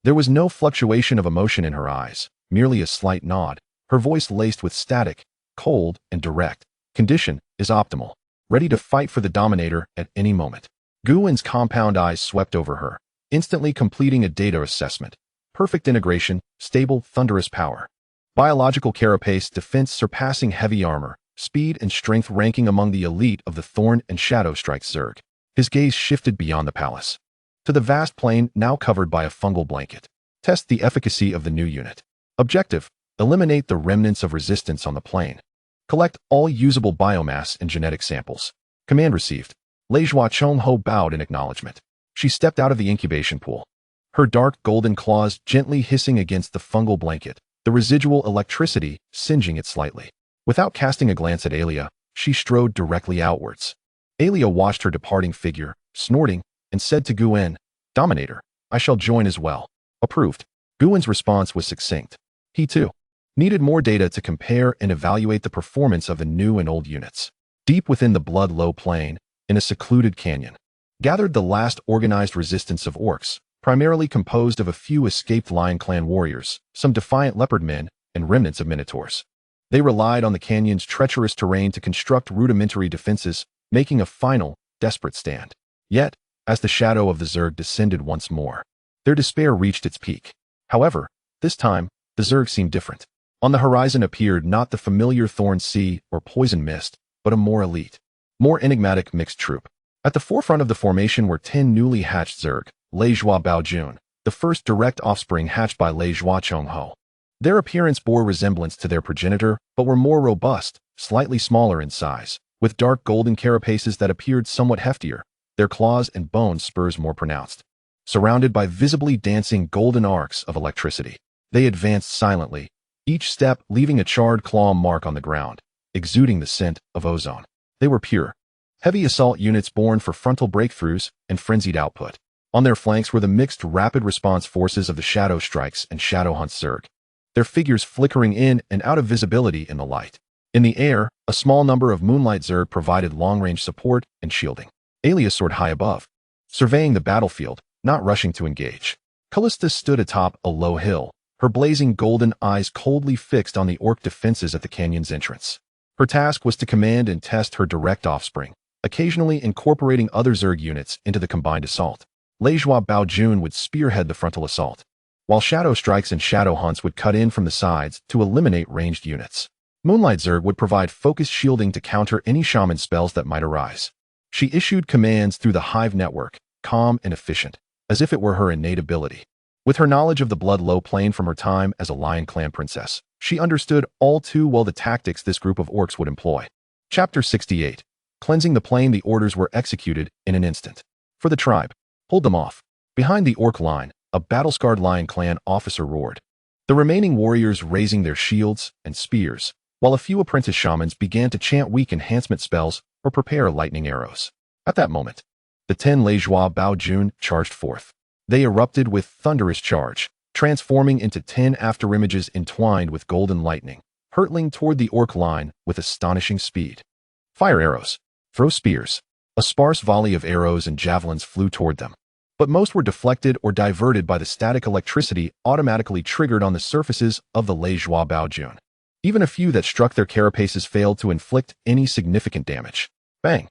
There was no fluctuation of emotion in her eyes, merely a slight nod, her voice laced with static, cold and direct. Condition is optimal, ready to fight for the dominator at any moment. Gu-Un's compound eyes swept over her, instantly completing a data assessment. Perfect integration, stable, thunderous power. Biological carapace defense surpassing heavy armor, speed and strength ranking among the elite of the Thorn and Shadow Strike Zerg. His gaze shifted beyond the palace to the vast plain now covered by a fungal blanket. Test the efficacy of the new unit. Objective: eliminate the remnants of resistance on the plain. Collect all usable biomass and genetic samples. Command received. Lejua Chongho bowed in acknowledgement. She stepped out of the incubation pool, her dark golden claws gently hissing against the fungal blanket, the residual electricity singeing it slightly. Without casting a glance at Aelia, she strode directly outwards. Aelia watched her departing figure, snorting, and said to Gu-Un, "Dominator, I shall join as well." Approved. Gu-Un's response was succinct. He, too, needed more data to compare and evaluate the performance of the new and old units. Deep within the blood-low plain, in a secluded canyon, gathered the last organized resistance of orcs, primarily composed of a few escaped Lion Clan warriors, some defiant leopard men, and remnants of minotaurs. They relied on the canyon's treacherous terrain to construct rudimentary defenses, making a final, desperate stand. Yet, as the shadow of the Zerg descended once more, their despair reached its peak. However, this time, the Zerg seemed different. On the horizon appeared not the familiar thorn sea or poison mist, but a more elite, more enigmatic mixed troop. At the forefront of the formation were 10 newly hatched Zerg, Lejua Baojun, the first direct offspring hatched by Lejua Chongho. Their appearance bore resemblance to their progenitor, but were more robust, slightly smaller in size, with dark golden carapaces that appeared somewhat heftier, their claws and bone spurs more pronounced. Surrounded by visibly dancing golden arcs of electricity, they advanced silently, each step leaving a charred claw mark on the ground, exuding the scent of ozone. They were pure, heavy assault units born for frontal breakthroughs and frenzied output. On their flanks were the mixed rapid response forces of the Shadow Strikes and Shadow Hunt Zerg, their figures flickering in and out of visibility in the light. In the air, a small number of Moonlight Zerg provided long-range support and shielding. Aelia soared high above, surveying the battlefield, not rushing to engage. Callista stood atop a low hill, her blazing golden eyes coldly fixed on the orc defenses at the canyon's entrance. Her task was to command and test her direct offspring, occasionally incorporating other Zerg units into the combined assault. Lejua Baojun would spearhead the frontal assault, while Shadow Strikes and Shadow Hunts would cut in from the sides to eliminate ranged units. Moonlight Zerg would provide focused shielding to counter any shaman spells that might arise. She issued commands through the Hive network, calm and efficient, as if it were her innate ability. With her knowledge of the blood-low plane from her time as a Lion Clan princess, she understood all too well the tactics this group of orcs would employ. Chapter 68. Cleansing the plain. The orders were executed in an instant. For the tribe, hold them off. Behind the orc line, a battle-scarred Lion Clan officer roared, the remaining warriors raising their shields and spears, while a few apprentice shamans began to chant weak enhancement spells or prepare lightning arrows. At that moment, the 10 Lejua Baojun charged forth. They erupted with thunderous charge, transforming into 10 afterimages entwined with golden lightning, hurtling toward the orc line with astonishing speed. Fire arrows. Throw spears. A sparse volley of arrows and javelins flew toward them, but most were deflected or diverted by the static electricity automatically triggered on the surfaces of the Lejua Baojun. Even a few that struck their carapaces failed to inflict any significant damage. Bang!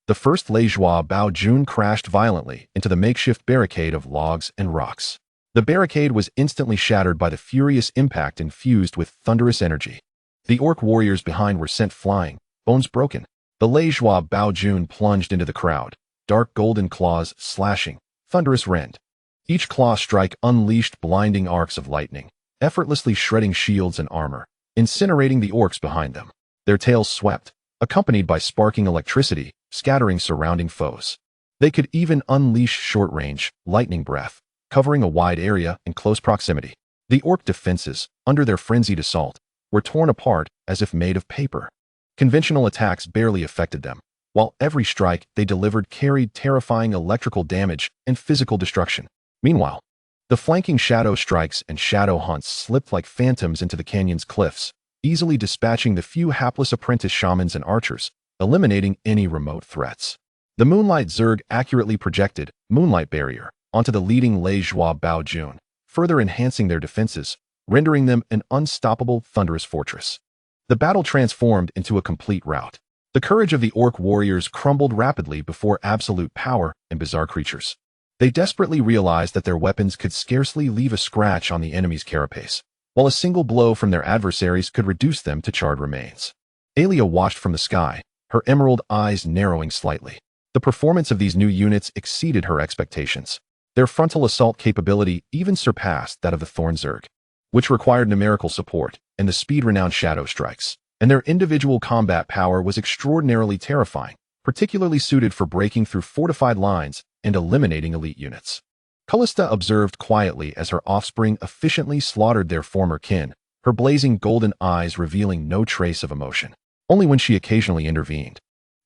The first Lejua Baojun crashed violently into the makeshift barricade of logs and rocks. The barricade was instantly shattered by the furious impact infused with thunderous energy. The orc warriors behind were sent flying, bones broken. The Lejoie Bao Jun plunged into the crowd, dark golden claws slashing, thunderous rend. Each claw strike unleashed blinding arcs of lightning, effortlessly shredding shields and armor, incinerating the orcs behind them. Their tails swept, accompanied by sparking electricity, scattering surrounding foes. They could even unleash short-range, lightning breath, covering a wide area in close proximity. The orc defenses, under their frenzied assault, were torn apart as if made of paper. Conventional attacks barely affected them, while every strike they delivered carried terrifying electrical damage and physical destruction. Meanwhile, the flanking shadow strikes and shadow hunts slipped like phantoms into the canyon's cliffs, easily dispatching the few hapless apprentice shamans and archers, eliminating any remote threats. The Moonlight Zerg accurately projected Moonlight Barrier onto the leading Lejoie Bao Jun, further enhancing their defenses, rendering them an unstoppable thunderous fortress. The battle transformed into a complete rout. The courage of the orc warriors crumbled rapidly before absolute power and bizarre creatures. They desperately realized that their weapons could scarcely leave a scratch on the enemy's carapace, while a single blow from their adversaries could reduce them to charred remains. Aelia watched from the sky, her emerald eyes narrowing slightly. The performance of these new units exceeded her expectations. Their frontal assault capability even surpassed that of the Thorn Zerg, which required numerical support, and the speed-renowned shadow strikes. And their individual combat power was extraordinarily terrifying, particularly suited for breaking through fortified lines and eliminating elite units. Callista observed quietly as her offspring efficiently slaughtered their former kin, her blazing golden eyes revealing no trace of emotion, only when she occasionally intervened.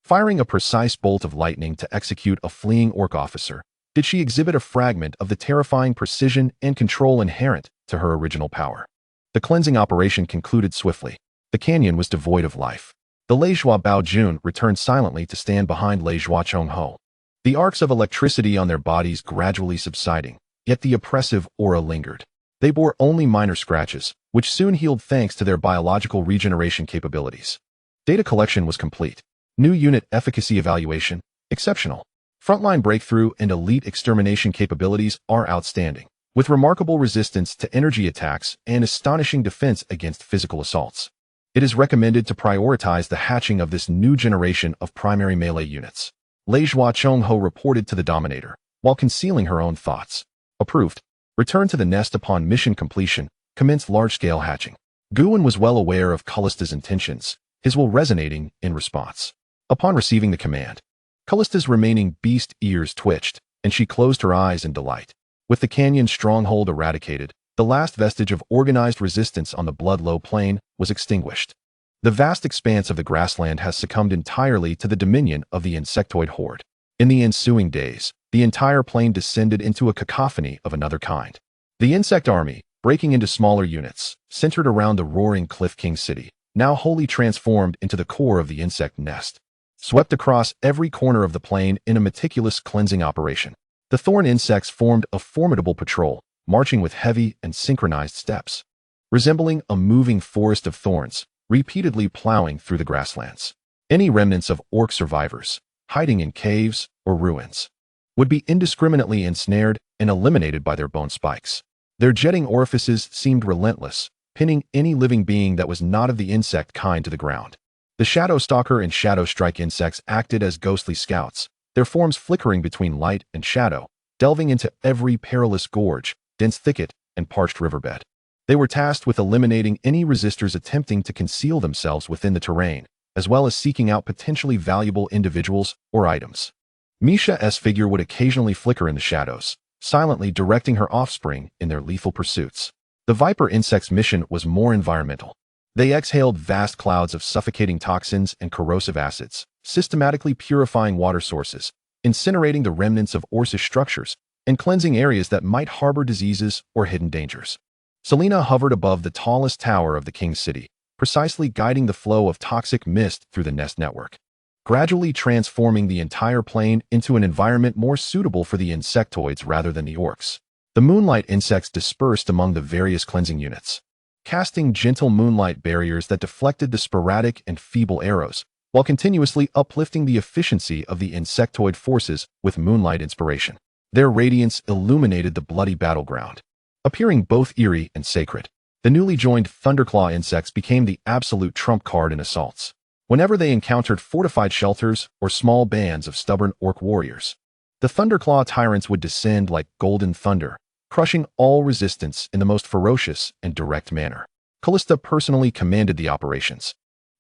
Firing a precise bolt of lightning to execute a fleeing orc officer, did she exhibit a fragment of the terrifying precision and control inherent to her original power. The cleansing operation concluded swiftly. The canyon was devoid of life. The Lejoie Bao Jun returned silently to stand behind Lejoie Chong Ho, the arcs of electricity on their bodies gradually subsiding, yet the oppressive aura lingered. They bore only minor scratches, which soon healed thanks to their biological regeneration capabilities. Data collection was complete. New unit efficacy evaluation, exceptional. Frontline breakthrough and elite extermination capabilities are outstanding, with remarkable resistance to energy attacks and astonishing defense against physical assaults. It is recommended to prioritize the hatching of this new generation of primary melee units. Lejoie Chong Ho reported to the Dominator, while concealing her own thoughts. Approved. Return to the nest upon mission completion, commence large-scale hatching. Guwen was well aware of Callista's intentions, his will resonating in response. Upon receiving the command, Callista's remaining beast ears twitched, and she closed her eyes in delight. With the canyon's stronghold eradicated, the last vestige of organized resistance on the Bloodlow Plain was extinguished. The vast expanse of the grassland has succumbed entirely to the dominion of the Insectoid horde. In the ensuing days, the entire plain descended into a cacophony of another kind. The insect army, breaking into smaller units, centered around the roaring Cliff King city, now wholly transformed into the core of the insect nest, swept across every corner of the plain in a meticulous cleansing operation. The thorn insects formed a formidable patrol, marching with heavy and synchronized steps, resembling a moving forest of thorns, repeatedly plowing through the grasslands. Any remnants of orc survivors, hiding in caves or ruins, would be indiscriminately ensnared and eliminated by their bone spikes. Their jetting orifices seemed relentless, pinning any living being that was not of the insect kind to the ground. The Shadow Stalker and Shadow Strike insects acted as ghostly scouts, their forms flickering between light and shadow, delving into every perilous gorge, dense thicket, and parched riverbed. They were tasked with eliminating any resistors attempting to conceal themselves within the terrain, as well as seeking out potentially valuable individuals or items. Misha's figure would occasionally flicker in the shadows, silently directing her offspring in their lethal pursuits. The Viper insect's mission was more environmental. They exhaled vast clouds of suffocating toxins and corrosive acids, systematically purifying water sources, incinerating the remnants of orcish structures, and cleansing areas that might harbor diseases or hidden dangers. Selena hovered above the tallest tower of the king's city, precisely guiding the flow of toxic mist through the nest network, gradually transforming the entire plain into an environment more suitable for the insectoids rather than the orcs. The moonlight insects dispersed among the various cleansing units, casting gentle moonlight barriers that deflected the sporadic and feeble arrows, while continuously uplifting the efficiency of the insectoid forces with moonlight inspiration. Their radiance illuminated the bloody battleground, appearing both eerie and sacred. The newly joined Thunderclaw insects became the absolute trump card in assaults. Whenever they encountered fortified shelters or small bands of stubborn orc warriors, the Thunderclaw tyrants would descend like golden thunder, crushing all resistance in the most ferocious and direct manner. Callista personally commanded the operations,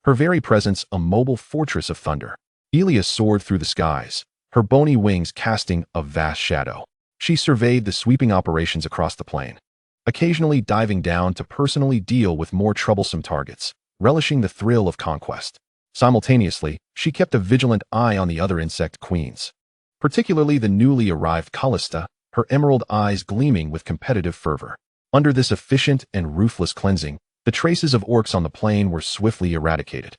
her very presence a mobile fortress of thunder. Elia soared through the skies, her bony wings casting a vast shadow. She surveyed the sweeping operations across the plain, occasionally diving down to personally deal with more troublesome targets, relishing the thrill of conquest. Simultaneously, she kept a vigilant eye on the other insect queens, particularly the newly arrived Callista, her emerald eyes gleaming with competitive fervor. Under this efficient and ruthless cleansing, the traces of orcs on the plain were swiftly eradicated.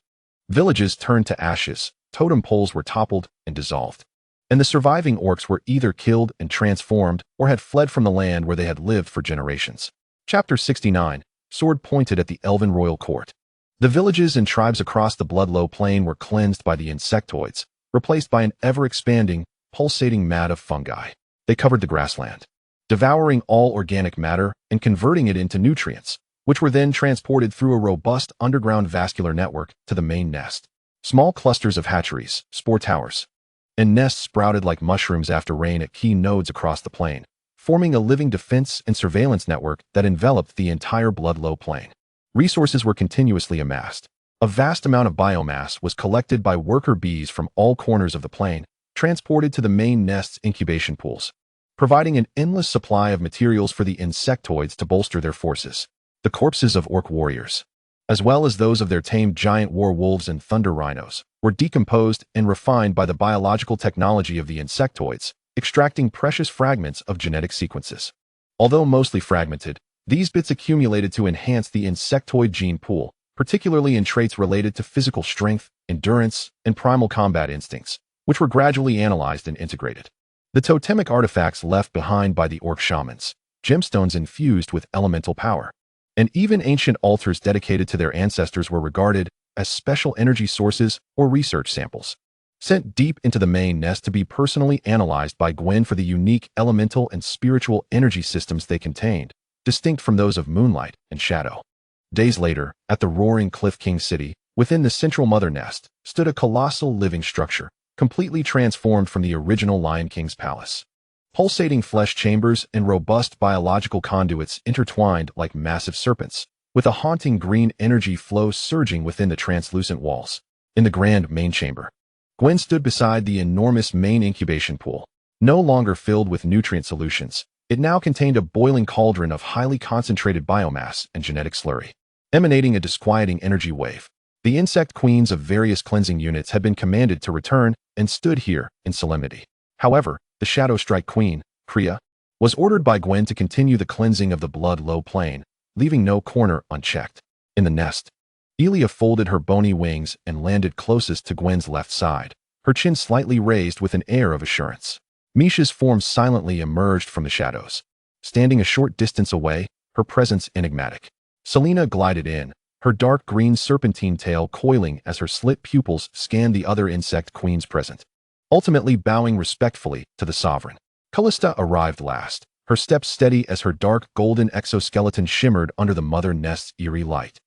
Villages turned to ashes, totem poles were toppled and dissolved, and the surviving orcs were either killed and transformed or had fled from the land where they had lived for generations. Chapter 69, Sword pointed at the elven royal court. The villages and tribes across the Bloodlow plain were cleansed by the Insectoids, replaced by an ever-expanding, pulsating mat of fungi. They covered the grassland, devouring all organic matter and converting it into nutrients, which were then transported through a robust underground vascular network to the main nest. Small clusters of hatcheries, spore towers, and nests sprouted like mushrooms after rain at key nodes across the plain, forming a living defense and surveillance network that enveloped the entire Bloodlow plain. Resources were continuously amassed. A vast amount of biomass was collected by worker bees from all corners of the plain, transported to the main nest's incubation pools, providing an endless supply of materials for the Insectoids to bolster their forces. The corpses of orc warriors, as well as those of their tamed giant war wolves and thunder rhinos, were decomposed and refined by the biological technology of the Insectoids, extracting precious fragments of genetic sequences. Although mostly fragmented, these bits accumulated to enhance the Insectoid gene pool, particularly in traits related to physical strength, endurance, and primal combat instincts, which were gradually analyzed and integrated. The totemic artifacts left behind by the orc shamans, gemstones infused with elemental power, and even ancient altars dedicated to their ancestors were regarded as special energy sources or research samples, sent deep into the main nest to be personally analyzed by Gwen for the unique elemental and spiritual energy systems they contained, distinct from those of Moonlight and Shadow. Days later, at the roaring Cliff King city, within the central mother nest, stood a colossal living structure, completely transformed from the original Lion King's palace. Pulsating flesh chambers and robust biological conduits intertwined like massive serpents, with a haunting green energy flow surging within the translucent walls. In the grand main chamber, Gwen stood beside the enormous main incubation pool. No longer filled with nutrient solutions, it now contained a boiling cauldron of highly concentrated biomass and genetic slurry, emanating a disquieting energy wave. The insect queens of various cleansing units had been commanded to return and stood here in solemnity. However, the Shadow Strike Queen, Kriya, was ordered by Gwen to continue the cleansing of the Bloodlow plain, leaving no corner unchecked. In the nest, Elia folded her bony wings and landed closest to Gwen's left side, her chin slightly raised with an air of assurance. Misha's form silently emerged from the shadows, standing a short distance away, her presence enigmatic. Selena glided in, her dark green serpentine tail coiling as her slit pupils scanned the other insect queens present, ultimately bowing respectfully to the sovereign. Callista arrived last, her steps steady as her dark golden exoskeleton shimmered under the mother nest's eerie light,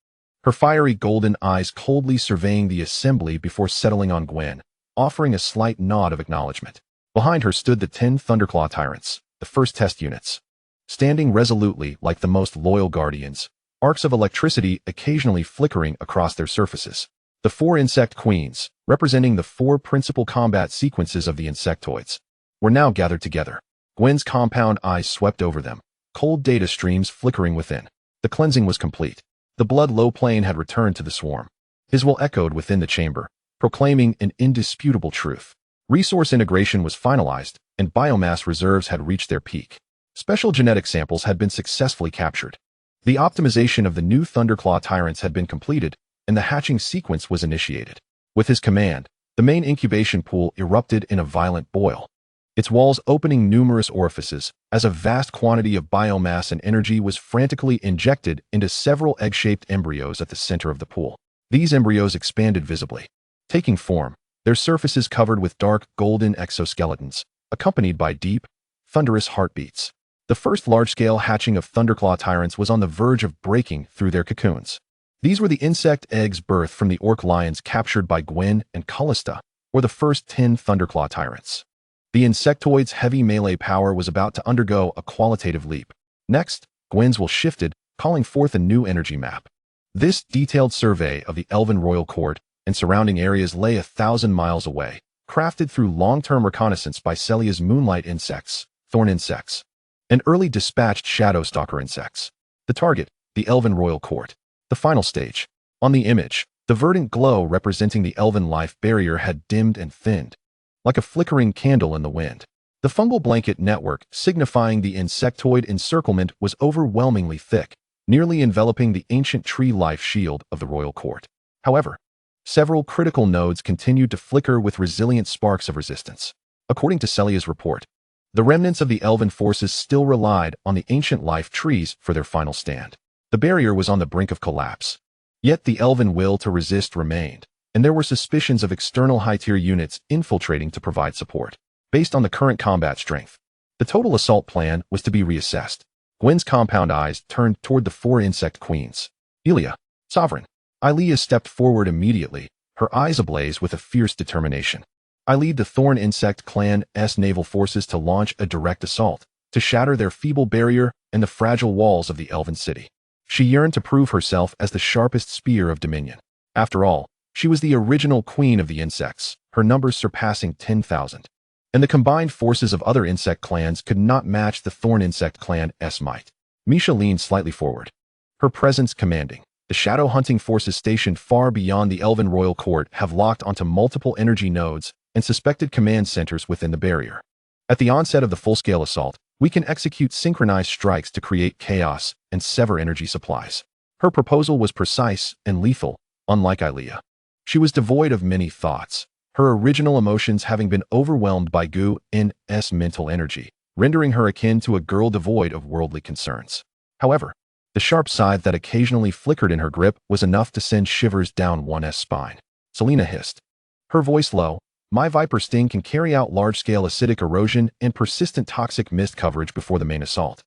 her fiery golden eyes coldly surveying the assembly before settling on Gwen, offering a slight nod of acknowledgement. Behind her stood the 10 Thunderclaw tyrants, the first test units, standing resolutely like the most loyal guardians, arcs of electricity occasionally flickering across their surfaces. The 4 insect queens, representing the 4 principal combat sequences of the Insectoids, were now gathered together. Gwen's compound eyes swept over them, cold data streams flickering within. The cleansing was complete. The Bloodlow plane had returned to the swarm. His will echoed within the chamber, proclaiming an indisputable truth. Resource integration was finalized, and biomass reserves had reached their peak. Special genetic samples had been successfully captured. The optimization of the new Thunderclaw tyrants had been completed, and the hatching sequence was initiated. With his command, the main incubation pool erupted in a violent boil, its walls opening numerous orifices as a vast quantity of biomass and energy was frantically injected into several egg-shaped embryos at the center of the pool. These embryos expanded visibly, taking form, their surfaces covered with dark golden exoskeletons, accompanied by deep, thunderous heartbeats. The first large-scale hatching of thunderclaw tyrants was on the verge of breaking through their cocoons. These were the insect eggs birthed from the orc lions captured by Gwyn and Callista, or the first 10 thunderclaw tyrants. The Insectoid's heavy melee power was about to undergo a qualitative leap. Next, Gwyn's will shifted, calling forth a new energy map. This detailed survey of the Elven royal court and surrounding areas lay 1,000 miles away, crafted through long-term reconnaissance by Celia's moonlight insects, thorn insects, and early dispatched shadow stalker insects. The target, the Elven royal court. The final stage. On the image, the verdant glow representing the Elven life barrier had dimmed and thinned, like a flickering candle in the wind. The fungal blanket network, signifying the insectoid encirclement, was overwhelmingly thick, nearly enveloping the ancient tree life shield of the royal court. However, several critical nodes continued to flicker with resilient sparks of resistance. According to Celia's report, the remnants of the Elven forces still relied on the ancient life trees for their final stand. The barrier was on the brink of collapse. Yet the Elven will to resist remained, and there were suspicions of external high-tier units infiltrating to provide support. Based on the current combat strength, the total assault plan was to be reassessed. Gwyn's compound eyes turned toward the 4 insect queens. Elia, Sovereign. Ilea stepped forward immediately, her eyes ablaze with a fierce determination. I lead the Thorn Insect Clan's naval forces to launch a direct assault, to shatter their feeble barrier and the fragile walls of the Elven city. She yearned to prove herself as the sharpest spear of dominion. After all, she was the original queen of the insects, her numbers surpassing 10,000. And the combined forces of other insect clans could not match the Thorn Insect Clan's might. Misha leaned slightly forward, her presence commanding. The shadow hunting forces stationed far beyond the Elven royal court have locked onto multiple energy nodes and suspected command centers within the barrier. At the onset of the full-scale assault, we can execute synchronized strikes to create chaos and sever energy supplies. Her proposal was precise and lethal, unlike Ilea. She was devoid of many thoughts, her original emotions having been overwhelmed by Gwyn's mental energy, rendering her akin to a girl devoid of worldly concerns. However, the sharp scythe that occasionally flickered in her grip was enough to send shivers down one's spine. Selena hissed, her voice low. My Viper Sting can carry out large-scale acidic erosion and persistent toxic mist coverage before the main assault,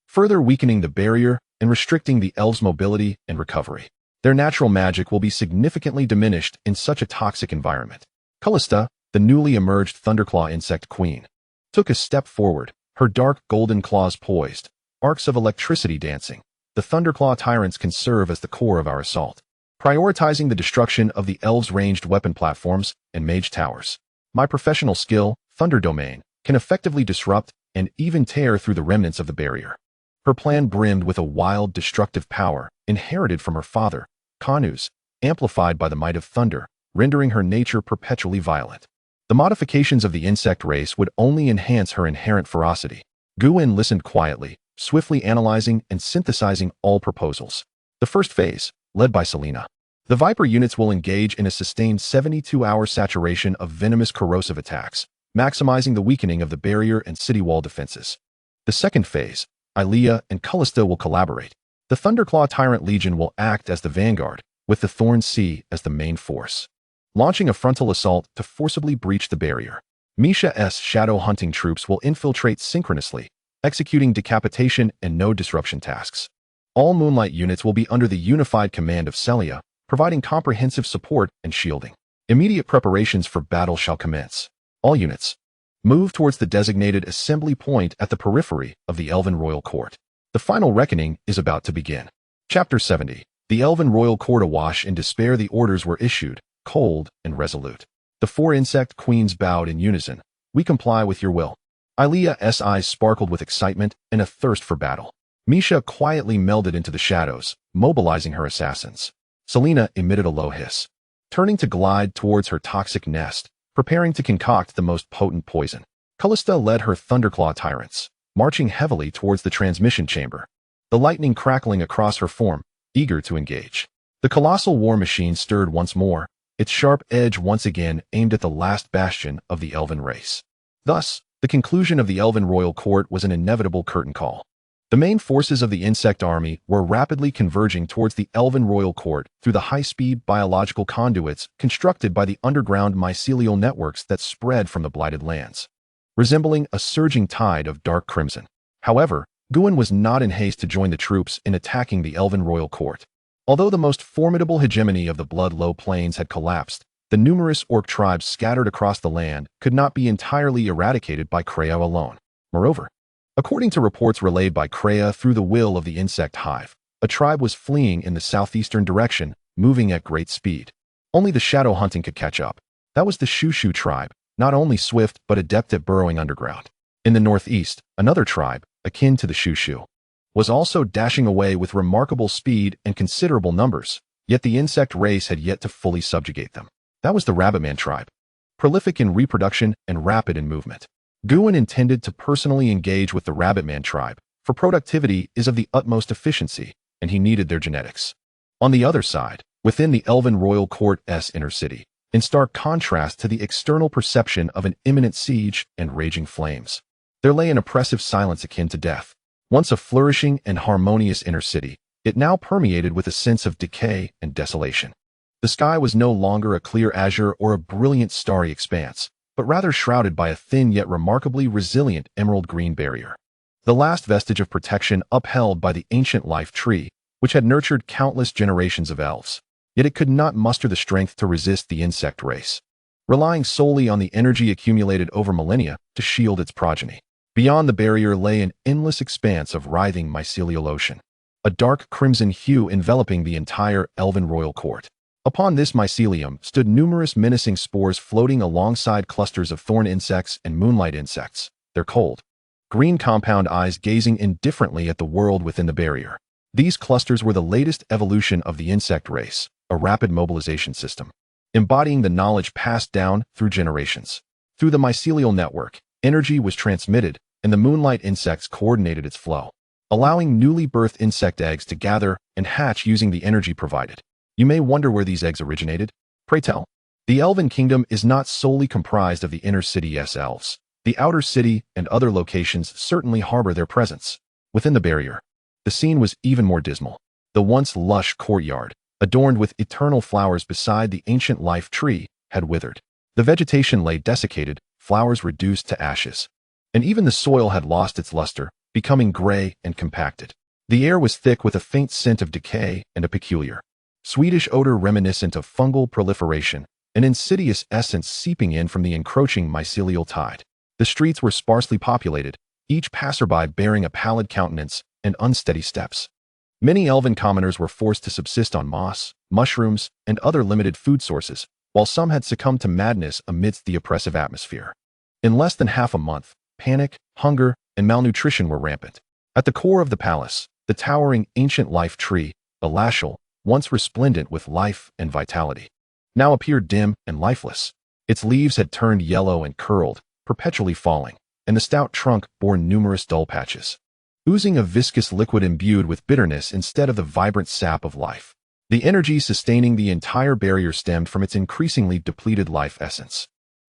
further weakening the barrier and restricting the elves' mobility and recovery. Their natural magic will be significantly diminished in such a toxic environment. Callista, the newly emerged Thunderclaw insect queen, took a step forward, her dark golden claws poised, arcs of electricity dancing. The Thunderclaw tyrants can serve as the core of our assault, prioritizing the destruction of the elves' ranged weapon platforms and mage towers. My professional skill, Thunder Domain, can effectively disrupt and even tear through the remnants of the barrier. Her plan brimmed with a wild, destructive power inherited from her father, Kanus, amplified by the might of thunder, rendering her nature perpetually violent. The modifications of the insect race would only enhance her inherent ferocity. Gwyn listened quietly, swiftly analyzing and synthesizing all proposals. The first phase, led by Selena. The Viper units will engage in a sustained 72-hour saturation of venomous corrosive attacks, maximizing the weakening of the barrier and city wall defenses. The second phase, Ilea and Callista will collaborate. The Thunderclaw Tyrant Legion will act as the vanguard, with the Thorn Sea as the main force, launching a frontal assault to forcibly breach the barrier. Misha's shadow hunting troops will infiltrate synchronously, executing decapitation and node disruption tasks. All Moonlight units will be under the unified command of Celia, providing comprehensive support and shielding. Immediate preparations for battle shall commence. All units, move towards the designated assembly point at the periphery of the Elven Royal Court. The final reckoning is about to begin. Chapter 70. The Elven Royal Court. Awash in despair, the orders were issued, cold and resolute. The 4 insect queens bowed in unison. We comply with your will. Ilea's eyes sparkled with excitement and a thirst for battle. Misha quietly melded into the shadows, mobilizing her assassins. Selena emitted a low hiss, turning to glide towards her toxic nest, preparing to concoct the most potent poison. Callista led her Thunderclaw tyrants, marching heavily towards the transmission chamber, the lightning crackling across her form, eager to engage. The colossal war machine stirred once more, its sharp edge once again aimed at the last bastion of the Elven race. Thus, the conclusion of the Elven Royal Court was an inevitable curtain call. The main forces of the insect army were rapidly converging towards the Elven Royal Court through the high-speed biological conduits constructed by the underground mycelial networks that spread from the blighted lands, resembling a surging tide of dark crimson. However, Guin was not in haste to join the troops in attacking the elven royal court. Although the most formidable hegemony of the Blood-Low Plains had collapsed, the numerous orc tribes scattered across the land could not be entirely eradicated by Kreia alone. Moreover, according to reports relayed by Kreia through the will of the insect hive, a tribe was fleeing in the southeastern direction, moving at great speed. Only the shadow hunting could catch up. That was the Shushu tribe, not only swift but adept at burrowing underground. In the northeast, another tribe, akin to the Shushu, was also dashing away with remarkable speed and considerable numbers, yet the insect race had yet to fully subjugate them. That was the Rabbitman tribe, prolific in reproduction and rapid in movement. Guin intended to personally engage with the Rabbitman tribe, for productivity is of the utmost efficiency, and he needed their genetics. On the other side, within the Elven Royal Court's inner city, in stark contrast to the external perception of an imminent siege and raging flames, there lay an oppressive silence akin to death. Once a flourishing and harmonious inner city, it now permeated with a sense of decay and desolation. The sky was no longer a clear azure or a brilliant starry expanse, but rather shrouded by a thin yet remarkably resilient emerald green barrier. The last vestige of protection upheld by the ancient life tree, which had nurtured countless generations of elves. Yet it could not muster the strength to resist the insect race, relying solely on the energy accumulated over millennia to shield its progeny. Beyond the barrier lay an endless expanse of writhing mycelial ocean, a dark crimson hue enveloping the entire elven royal court. Upon this mycelium stood numerous menacing spores floating alongside clusters of thorn insects and moonlight insects, their cold, green compound eyes gazing indifferently at the world within the barrier. These clusters were the latest evolution of the insect race, a rapid mobilization system, embodying the knowledge passed down through generations. Through the mycelial network, energy was transmitted, and the moonlight insects coordinated its flow, allowing newly birthed insect eggs to gather and hatch using the energy provided. You may wonder where these eggs originated. Pray tell. The Elven Kingdom is not solely comprised of the inner city's elves. The outer city and other locations certainly harbor their presence. Within the barrier, the scene was even more dismal. The once lush courtyard, adorned with eternal flowers beside the ancient life tree, had withered. The vegetation lay desiccated, flowers reduced to ashes, and even the soil had lost its luster, becoming gray and compacted. The air was thick with a faint scent of decay and a peculiar, sweetish odor reminiscent of fungal proliferation, an insidious essence seeping in from the encroaching mycelial tide. The streets were sparsely populated, each passerby bearing a pallid countenance and unsteady steps. Many elven commoners were forced to subsist on moss, mushrooms, and other limited food sources, while some had succumbed to madness amidst the oppressive atmosphere. In less than half a month, panic, hunger, and malnutrition were rampant. At the core of the palace, the towering ancient life tree, a lashel, once resplendent with life and vitality, now appeared dim and lifeless. Its leaves had turned yellow and curled, perpetually falling, and the stout trunk bore numerous dull patches, oozing a viscous liquid imbued with bitterness instead of the vibrant sap of life. The energy sustaining the entire barrier stemmed from its increasingly depleted life essence.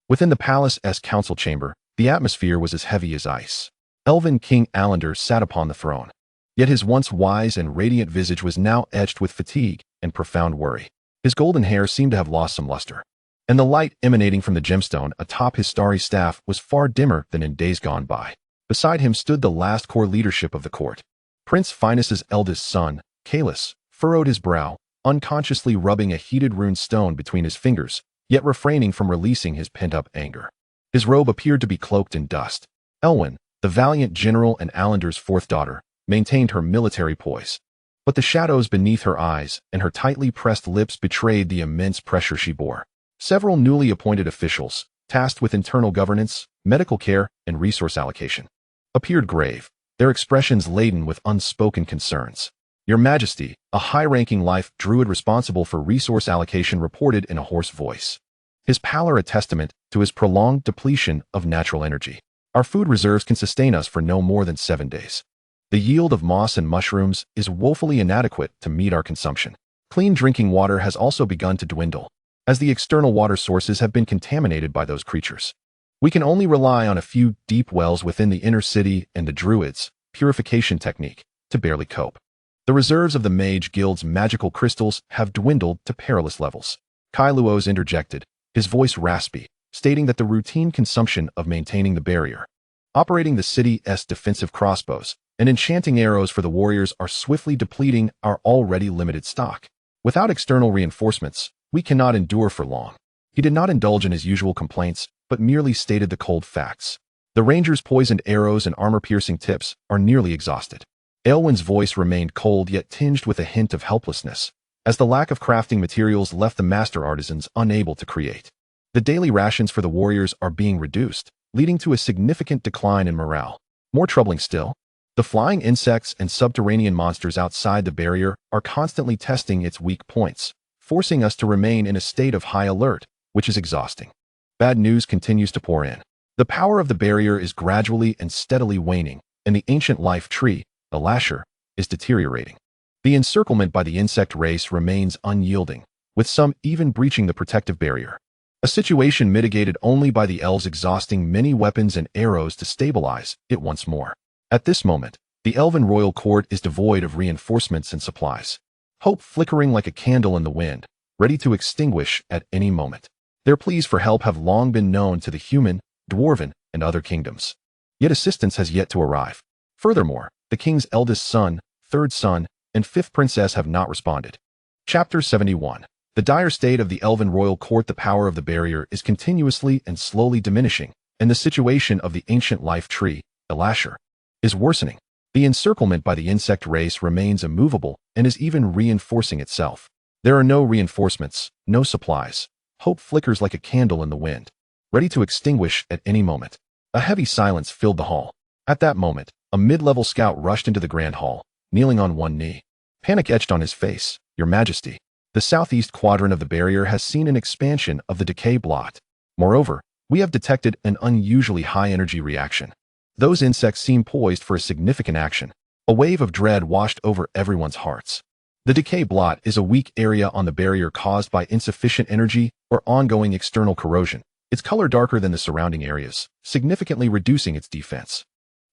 Within the palace's council chamber, the atmosphere was as heavy as ice. Elven King Alander sat upon the throne, yet his once wise and radiant visage was now etched with fatigue and profound worry. His golden hair seemed to have lost some luster, and the light emanating from the gemstone atop his starry staff was far dimmer than in days gone by. Beside him stood the last core leadership of the court. Prince Finus's eldest son, Kalis, furrowed his brow, unconsciously rubbing a heated rune stone between his fingers, yet refraining from releasing his pent-up anger. His robe appeared to be cloaked in dust. Elwyn, the valiant general and Alander's fourth daughter, maintained her military poise, but the shadows beneath her eyes and her tightly pressed lips betrayed the immense pressure she bore. Several newly appointed officials, tasked with internal governance, medical care, and resource allocation, appeared grave, their expressions laden with unspoken concerns. Your Majesty, a high-ranking life druid responsible for resource allocation reported in a hoarse voice, his pallor a testament to his prolonged depletion of natural energy. Our food reserves can sustain us for no more than 7 days. The yield of moss and mushrooms is woefully inadequate to meet our consumption. Clean drinking water has also begun to dwindle, as the external water sources have been contaminated by those creatures. We can only rely on a few deep wells within the inner city and the druids' purification technique to barely cope. The reserves of the Mage Guild's magical crystals have dwindled to perilous levels. Kailuos interjected, his voice raspy, stating that the routine consumption of maintaining the barrier, operating the city's defensive crossbows, and enchanting arrows for the warriors are swiftly depleting our already limited stock. Without external reinforcements, we cannot endure for long. He did not indulge in his usual complaints, but merely stated the cold facts. The rangers' poisoned arrows and armor-piercing tips are nearly exhausted. Aelwyn's voice remained cold yet tinged with a hint of helplessness, as the lack of crafting materials left the master artisans unable to create. The daily rations for the warriors are being reduced, leading to a significant decline in morale. More troubling still, the flying insects and subterranean monsters outside the barrier are constantly testing its weak points, forcing us to remain in a state of high alert, which is exhausting. Bad news continues to pour in. The power of the barrier is gradually and steadily waning, and the ancient life tree, the lasher, is deteriorating. The encirclement by the insect race remains unyielding, with some even breaching the protective barrier. A situation mitigated only by the elves exhausting many weapons and arrows to stabilize it once more. At this moment, the elven royal court is devoid of reinforcements and supplies. Hope flickering like a candle in the wind, ready to extinguish at any moment. Their pleas for help have long been known to the human, dwarven, and other kingdoms. Yet assistance has yet to arrive. Furthermore, the king's eldest son, third son, and fifth princess have not responded. Chapter 71. The dire state of the elven royal court. The power of the barrier is continuously and slowly diminishing, and the situation of the ancient life tree, the lasher, is worsening. The encirclement by the insect race remains immovable and is even reinforcing itself. There are no reinforcements, no supplies. Hope flickers like a candle in the wind, ready to extinguish at any moment. A heavy silence filled the hall. At that moment, a mid-level scout rushed into the grand hall, kneeling on one knee. Panic etched on his face. Your Majesty, the southeast quadrant of the barrier has seen an expansion of the decay blot. Moreover, we have detected an unusually high-energy reaction. Those insects seem poised for a significant action. A wave of dread washed over everyone's hearts. The decay blot is a weak area on the barrier caused by insufficient energy or ongoing external corrosion. Its color darker than the surrounding areas, significantly reducing its defense,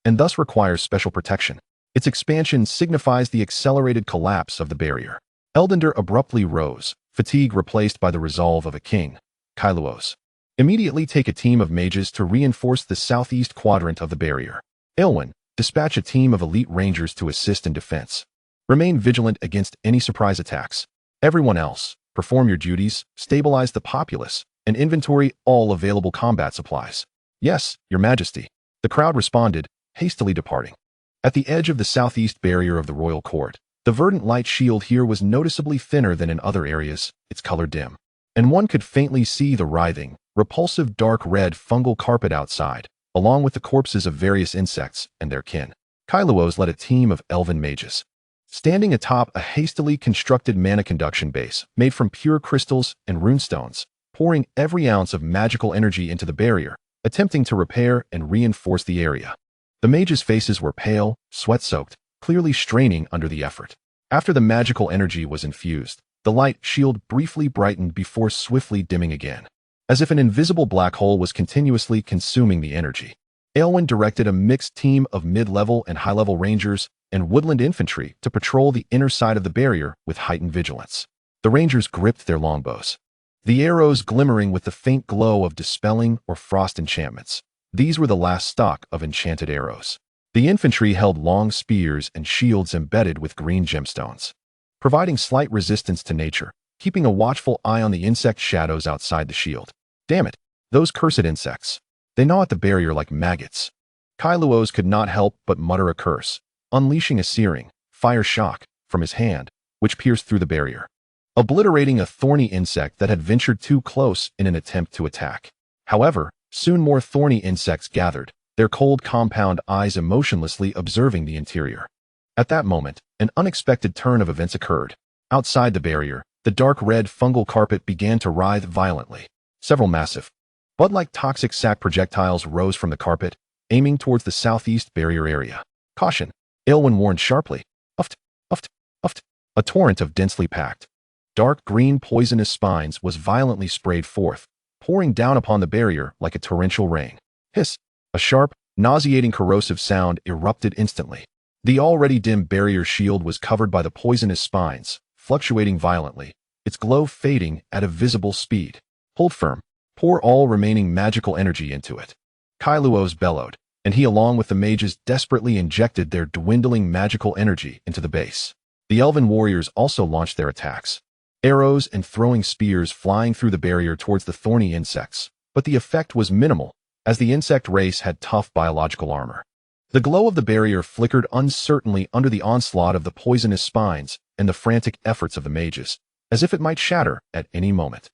and thus requires special protection. Its expansion signifies the accelerated collapse of the barrier. Eldander abruptly rose, fatigue replaced by the resolve of a king. Kailuos. Immediately take a team of mages to reinforce the southeast quadrant of the barrier. Aelwyn, dispatch a team of elite rangers to assist in defense. Remain vigilant against any surprise attacks. Everyone else, perform your duties, stabilize the populace, and inventory all available combat supplies. Yes, Your Majesty. The crowd responded, hastily departing. At the edge of the southeast barrier of the royal court, the verdant light shield here was noticeably thinner than in other areas, its color dim, and one could faintly see the writhing, repulsive dark red fungal carpet outside, along with the corpses of various insects and their kin. Kailuos led a team of elven mages. Standing atop a hastily constructed mana conduction base made from pure crystals and runestones, pouring every ounce of magical energy into the barrier, attempting to repair and reinforce the area. The mages' faces were pale, sweat-soaked, clearly straining under the effort. After the magical energy was infused, the light shield briefly brightened before swiftly dimming again, as if an invisible black hole was continuously consuming the energy. Aelwyn directed a mixed team of mid-level and high-level rangers and woodland infantry to patrol the inner side of the barrier with heightened vigilance. The rangers gripped their longbows, the arrows glimmering with the faint glow of dispelling or frost enchantments. These were the last stock of enchanted arrows. The infantry held long spears and shields embedded with green gemstones, providing slight resistance to nature, keeping a watchful eye on the insect shadows outside the shield. Damn it, those cursed insects. They gnaw at the barrier like maggots. Kailuos could not help but mutter a curse, unleashing a searing, fire shock from his hand, which pierced through the barrier, obliterating a thorny insect that had ventured too close in an attempt to attack. However, soon more thorny insects gathered, their cold compound eyes emotionlessly observing the interior. At that moment, an unexpected turn of events occurred. Outside the barrier, the dark red fungal carpet began to writhe violently. Several massive, bud-like toxic sac projectiles rose from the carpet, aiming towards the southeast barrier area. Caution! Aelwyn warned sharply. Uft, uft, uft. A torrent of densely packed, dark green poisonous spines was violently sprayed forth, pouring down upon the barrier like a torrential rain. Hiss! A sharp, nauseating corrosive sound erupted instantly. The already dim barrier shield was covered by the poisonous spines, fluctuating violently, its glow fading at a visible speed. Hold firm. Pour all remaining magical energy into it. Kailuos bellowed, and he along with the mages desperately injected their dwindling magical energy into the base. The elven warriors also launched their attacks, arrows and throwing spears flying through the barrier towards the thorny insects, but the effect was minimal, as the insect race had tough biological armor. The glow of the barrier flickered uncertainly under the onslaught of the poisonous spines and the frantic efforts of the mages, as if it might shatter at any moment.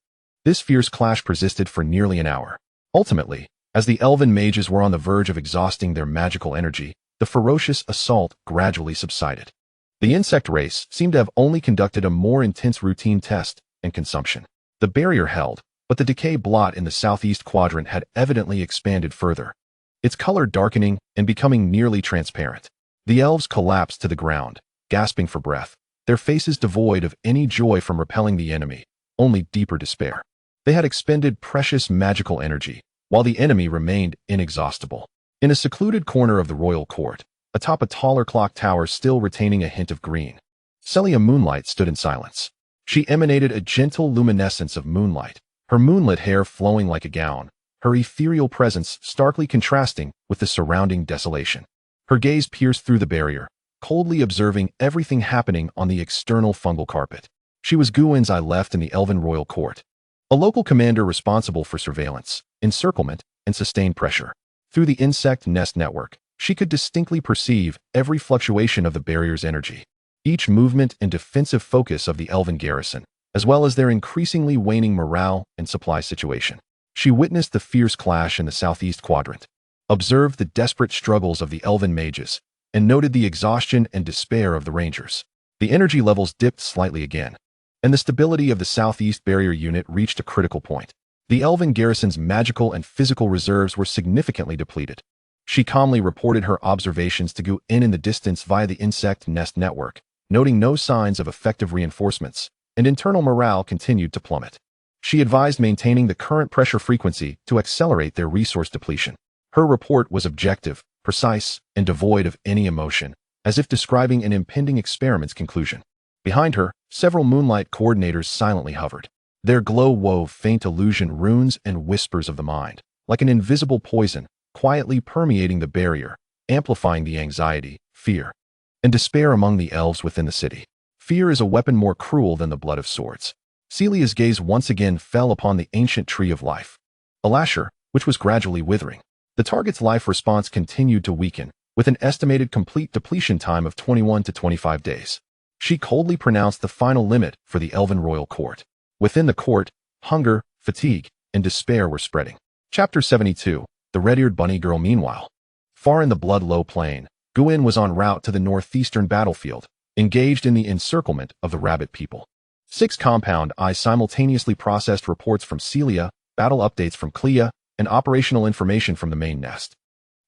This fierce clash persisted for nearly an hour. Ultimately, as the elven mages were on the verge of exhausting their magical energy, the ferocious assault gradually subsided. The insect race seemed to have only conducted a more intense routine test and consumption. The barrier held, but the decay blot in the southeast quadrant had evidently expanded further, its color darkening and becoming nearly transparent. The elves collapsed to the ground, gasping for breath, their faces devoid of any joy from repelling the enemy, only deeper despair. They had expended precious magical energy, while the enemy remained inexhaustible. In a secluded corner of the royal court, atop a taller clock tower still retaining a hint of green, Celia Moonlight stood in silence. She emanated a gentle luminescence of moonlight, her moonlit hair flowing like a gown, her ethereal presence starkly contrasting with the surrounding desolation. Her gaze pierced through the barrier, coldly observing everything happening on the external fungal carpet. She was Guwen's eye left in the elven royal court, a local commander responsible for surveillance, encirclement, and sustained pressure. Through the insect nest network, she could distinctly perceive every fluctuation of the barrier's energy, each movement and defensive focus of the elven garrison, as well as their increasingly waning morale and supply situation. She witnessed the fierce clash in the southeast quadrant, observed the desperate struggles of the elven mages, and noted the exhaustion and despair of the rangers. The energy levels dipped slightly again, and the stability of the southeast barrier unit reached a critical point. The elven garrison's magical and physical reserves were significantly depleted. She calmly reported her observations to Guwen in the distance via the insect nest network, noting no signs of effective reinforcements, and internal morale continued to plummet. She advised maintaining the current pressure frequency to accelerate their resource depletion. Her report was objective, precise, and devoid of any emotion, as if describing an impending experiment's conclusion. Behind her, several moonlight coordinators silently hovered. Their glow wove faint illusion runes and whispers of the mind, like an invisible poison, quietly permeating the barrier, amplifying the anxiety, fear, and despair among the elves within the city. Fear is a weapon more cruel than the blood of swords. Celia's gaze once again fell upon the ancient tree of life, a lasher, which was gradually withering. The target's life response continued to weaken, with an estimated complete depletion time of 21 to 25 days. She coldly pronounced the final limit for the elven royal court. Within the court, hunger, fatigue, and despair were spreading. Chapter 72. The Red-Eared Bunny Girl. Meanwhile, far in the Blood-Low Plain, Guwen was en route to the northeastern battlefield, engaged in the encirclement of the rabbit people. 6 compound eyes simultaneously processed reports from Celia, battle updates from Clea, and operational information from the main nest.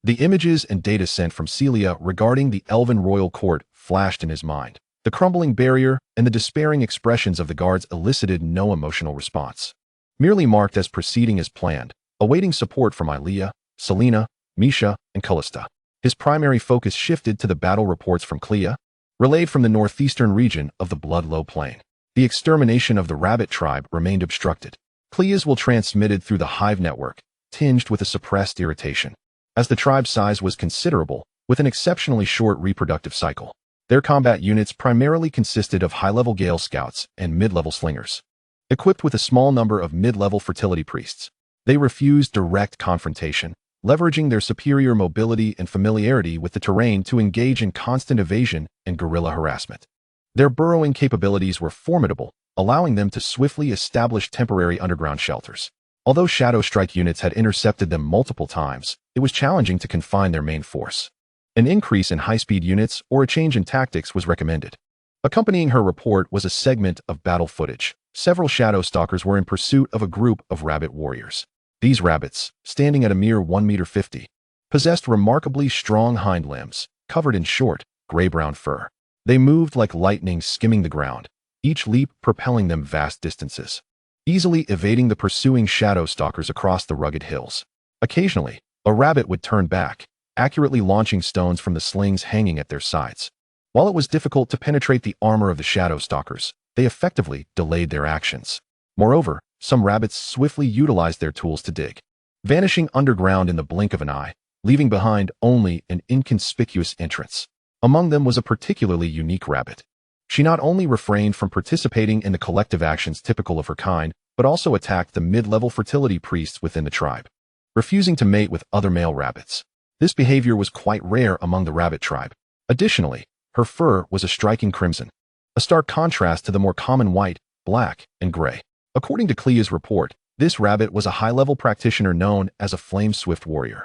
The images and data sent from Celia regarding the elven royal court flashed in his mind. The crumbling barrier and the despairing expressions of the guards elicited no emotional response, merely marked as proceeding as planned, awaiting support from Ilea, Selena, Misha, and Callista. His primary focus shifted to the battle reports from Clea, relayed from the northeastern region of the Blood-Low Plain. The extermination of the rabbit tribe remained obstructed. Clea's will transmitted through the hive network, tinged with a suppressed irritation. As the tribe's size was considerable, with an exceptionally short reproductive cycle, their combat units primarily consisted of high-level Gale Scouts and mid-level Slingers, equipped with a small number of mid-level fertility priests. They refused direct confrontation, leveraging their superior mobility and familiarity with the terrain to engage in constant evasion and guerrilla harassment. Their burrowing capabilities were formidable, allowing them to swiftly establish temporary underground shelters. Although Shadow Strike units had intercepted them multiple times, it was challenging to confine their main force. An increase in high-speed units or a change in tactics was recommended. Accompanying her report was a segment of battle footage. Several Shadow Stalkers were in pursuit of a group of rabbit warriors. These rabbits, standing at a mere 1.50 meters, possessed remarkably strong hind limbs, covered in short, gray-brown fur. They moved like lightning skimming the ground, each leap propelling them vast distances, easily evading the pursuing Shadow Stalkers across the rugged hills. Occasionally, a rabbit would turn back, accurately launching stones from the slings hanging at their sides. While it was difficult to penetrate the armor of the Shadow Stalkers, they effectively delayed their actions. Moreover, some rabbits swiftly utilized their tools to dig, vanishing underground in the blink of an eye, leaving behind only an inconspicuous entrance. Among them was a particularly unique rabbit. She not only refrained from participating in the collective actions typical of her kind, but also attacked the mid-level fertility priests within the tribe, refusing to mate with other male rabbits. This behavior was quite rare among the rabbit tribe. Additionally, her fur was a striking crimson, a stark contrast to the more common white, black, and gray. According to Clea's report, this rabbit was a high-level practitioner known as a flame-swift warrior.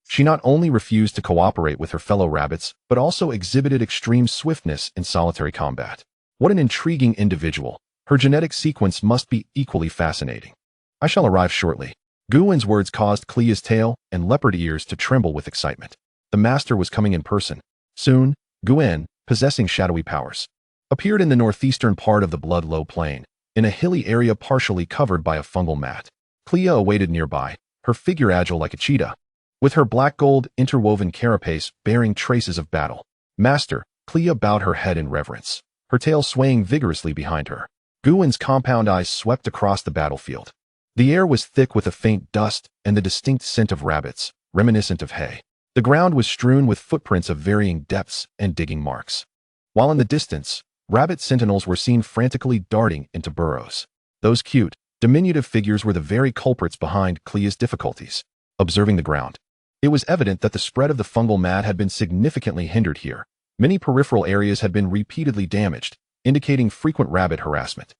She not only refused to cooperate with her fellow rabbits, but also exhibited extreme swiftness in solitary combat. What an intriguing individual. Her genetic sequence must be equally fascinating. I shall arrive shortly. Guwen's words caused Clea's tail and leopard ears to tremble with excitement. The master was coming in person. Soon, Guwen, possessing shadowy powers, appeared in the northeastern part of the Blood-Low Plain, in a hilly area partially covered by a fungal mat. Clea awaited nearby, her figure agile like a cheetah, with her black-gold interwoven carapace bearing traces of battle. Master, Clea bowed her head in reverence, her tail swaying vigorously behind her. Guwen's compound eyes swept across the battlefield. The air was thick with a faint dust and the distinct scent of rabbits, reminiscent of hay. The ground was strewn with footprints of varying depths and digging marks, while in the distance, rabbit sentinels were seen frantically darting into burrows. Those cute, diminutive figures were the very culprits behind Clea's difficulties. Observing the ground, it was evident that the spread of the fungal mat had been significantly hindered here. Many peripheral areas had been repeatedly damaged, indicating frequent rabbit harassment.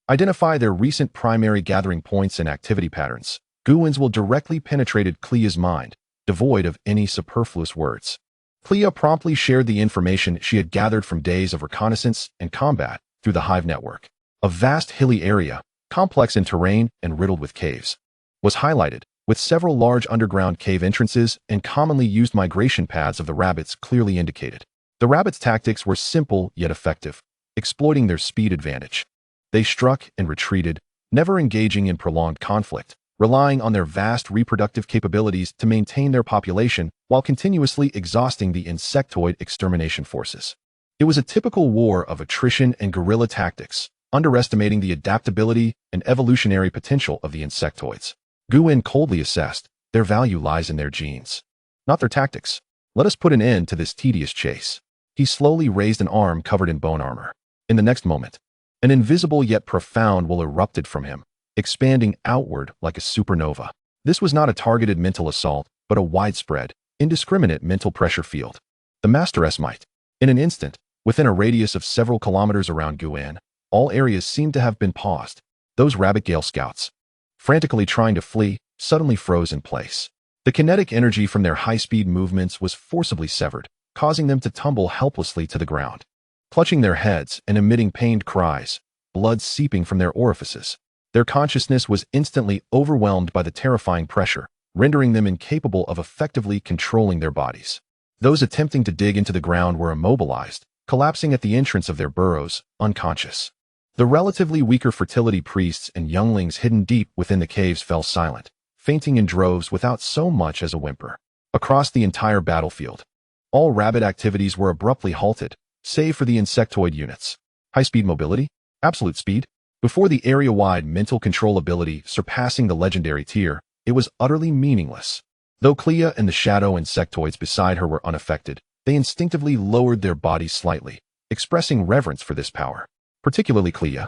Identify their recent primary gathering points and activity patterns. Guwen's will directly penetrated Clea's mind, devoid of any superfluous words. Clea promptly shared the information she had gathered from days of reconnaissance and combat through the hive network. A vast hilly area, complex in terrain and riddled with caves, was highlighted, with several large underground cave entrances and commonly used migration paths of the rabbits clearly indicated. The rabbits' tactics were simple yet effective, exploiting their speed advantage. They struck and retreated, never engaging in prolonged conflict, relying on their vast reproductive capabilities to maintain their population while continuously exhausting the Insectoid extermination forces. It was a typical war of attrition and guerrilla tactics, underestimating the adaptability and evolutionary potential of the Insectoids. Guwen coldly assessed, their value lies in their genes, not their tactics. Let us put an end to this tedious chase. He slowly raised an arm covered in bone armor. In the next moment, an invisible yet profound will erupted from him, expanding outward like a supernova. This was not a targeted mental assault, but a widespread, indiscriminate mental pressure field. The Masteress might. In an instant, within a radius of several kilometers around Guwen, all areas seemed to have been paused. Those rabbit Gale scouts, frantically trying to flee, suddenly froze in place. The kinetic energy from their high-speed movements was forcibly severed, causing them to tumble helplessly to the ground. Clutching their heads and emitting pained cries, blood seeping from their orifices, their consciousness was instantly overwhelmed by the terrifying pressure, rendering them incapable of effectively controlling their bodies. Those attempting to dig into the ground were immobilized, collapsing at the entrance of their burrows, unconscious. The relatively weaker fertility priests and younglings hidden deep within the caves fell silent, fainting in droves without so much as a whimper. Across the entire battlefield, all rabbit activities were abruptly halted, save for the Insectoid units. High-speed mobility? Absolute speed? Before the area-wide mental control ability surpassing the legendary tier, it was utterly meaningless. Though Clea and the shadow Insectoids beside her were unaffected, they instinctively lowered their bodies slightly, expressing reverence for this power. Particularly Clea,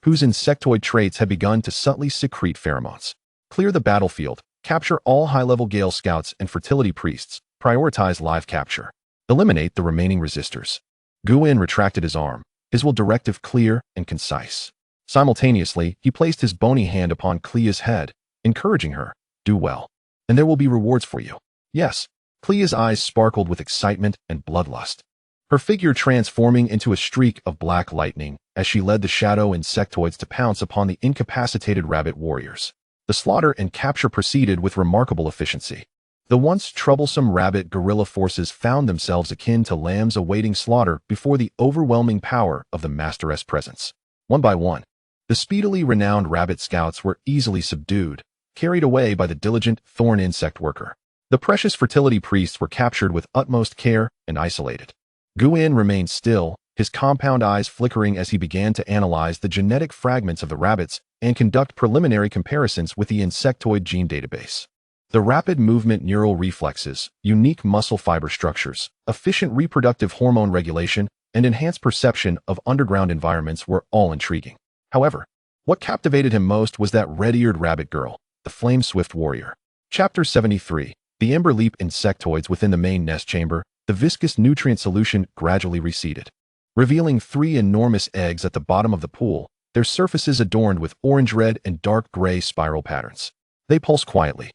whose Insectoid traits had begun to subtly secrete pheromones. Clear the battlefield, capture all high-level Gale scouts and fertility priests, prioritize live capture. Eliminate the remaining resistors. Guwen retracted his arm, his will directive clear and concise. Simultaneously, he placed his bony hand upon Clea's head, encouraging her, do well, and there will be rewards for you. Yes, Clea's eyes sparkled with excitement and bloodlust, her figure transforming into a streak of black lightning as she led the shadow Insectoids to pounce upon the incapacitated rabbit warriors. The slaughter and capture proceeded with remarkable efficiency. The once troublesome rabbit guerrilla forces found themselves akin to lambs awaiting slaughter before the overwhelming power of the Masteress presence. One by one, the speedily renowned rabbit scouts were easily subdued, carried away by the diligent thorn insect worker. The precious fertility priests were captured with utmost care and isolated. Guwen remained still, his compound eyes flickering as he began to analyze the genetic fragments of the rabbits and conduct preliminary comparisons with the Insectoid gene database. The rapid movement neural reflexes, unique muscle fiber structures, efficient reproductive hormone regulation, and enhanced perception of underground environments were all intriguing. However, what captivated him most was that red-eared rabbit girl, the flame-swift warrior. Chapter 73. The ember leap insectoids within the main nest chamber, the viscous nutrient solution gradually receded, revealing 3 enormous eggs at the bottom of the pool, their surfaces adorned with orange-red and dark gray spiral patterns. They pulse quietly,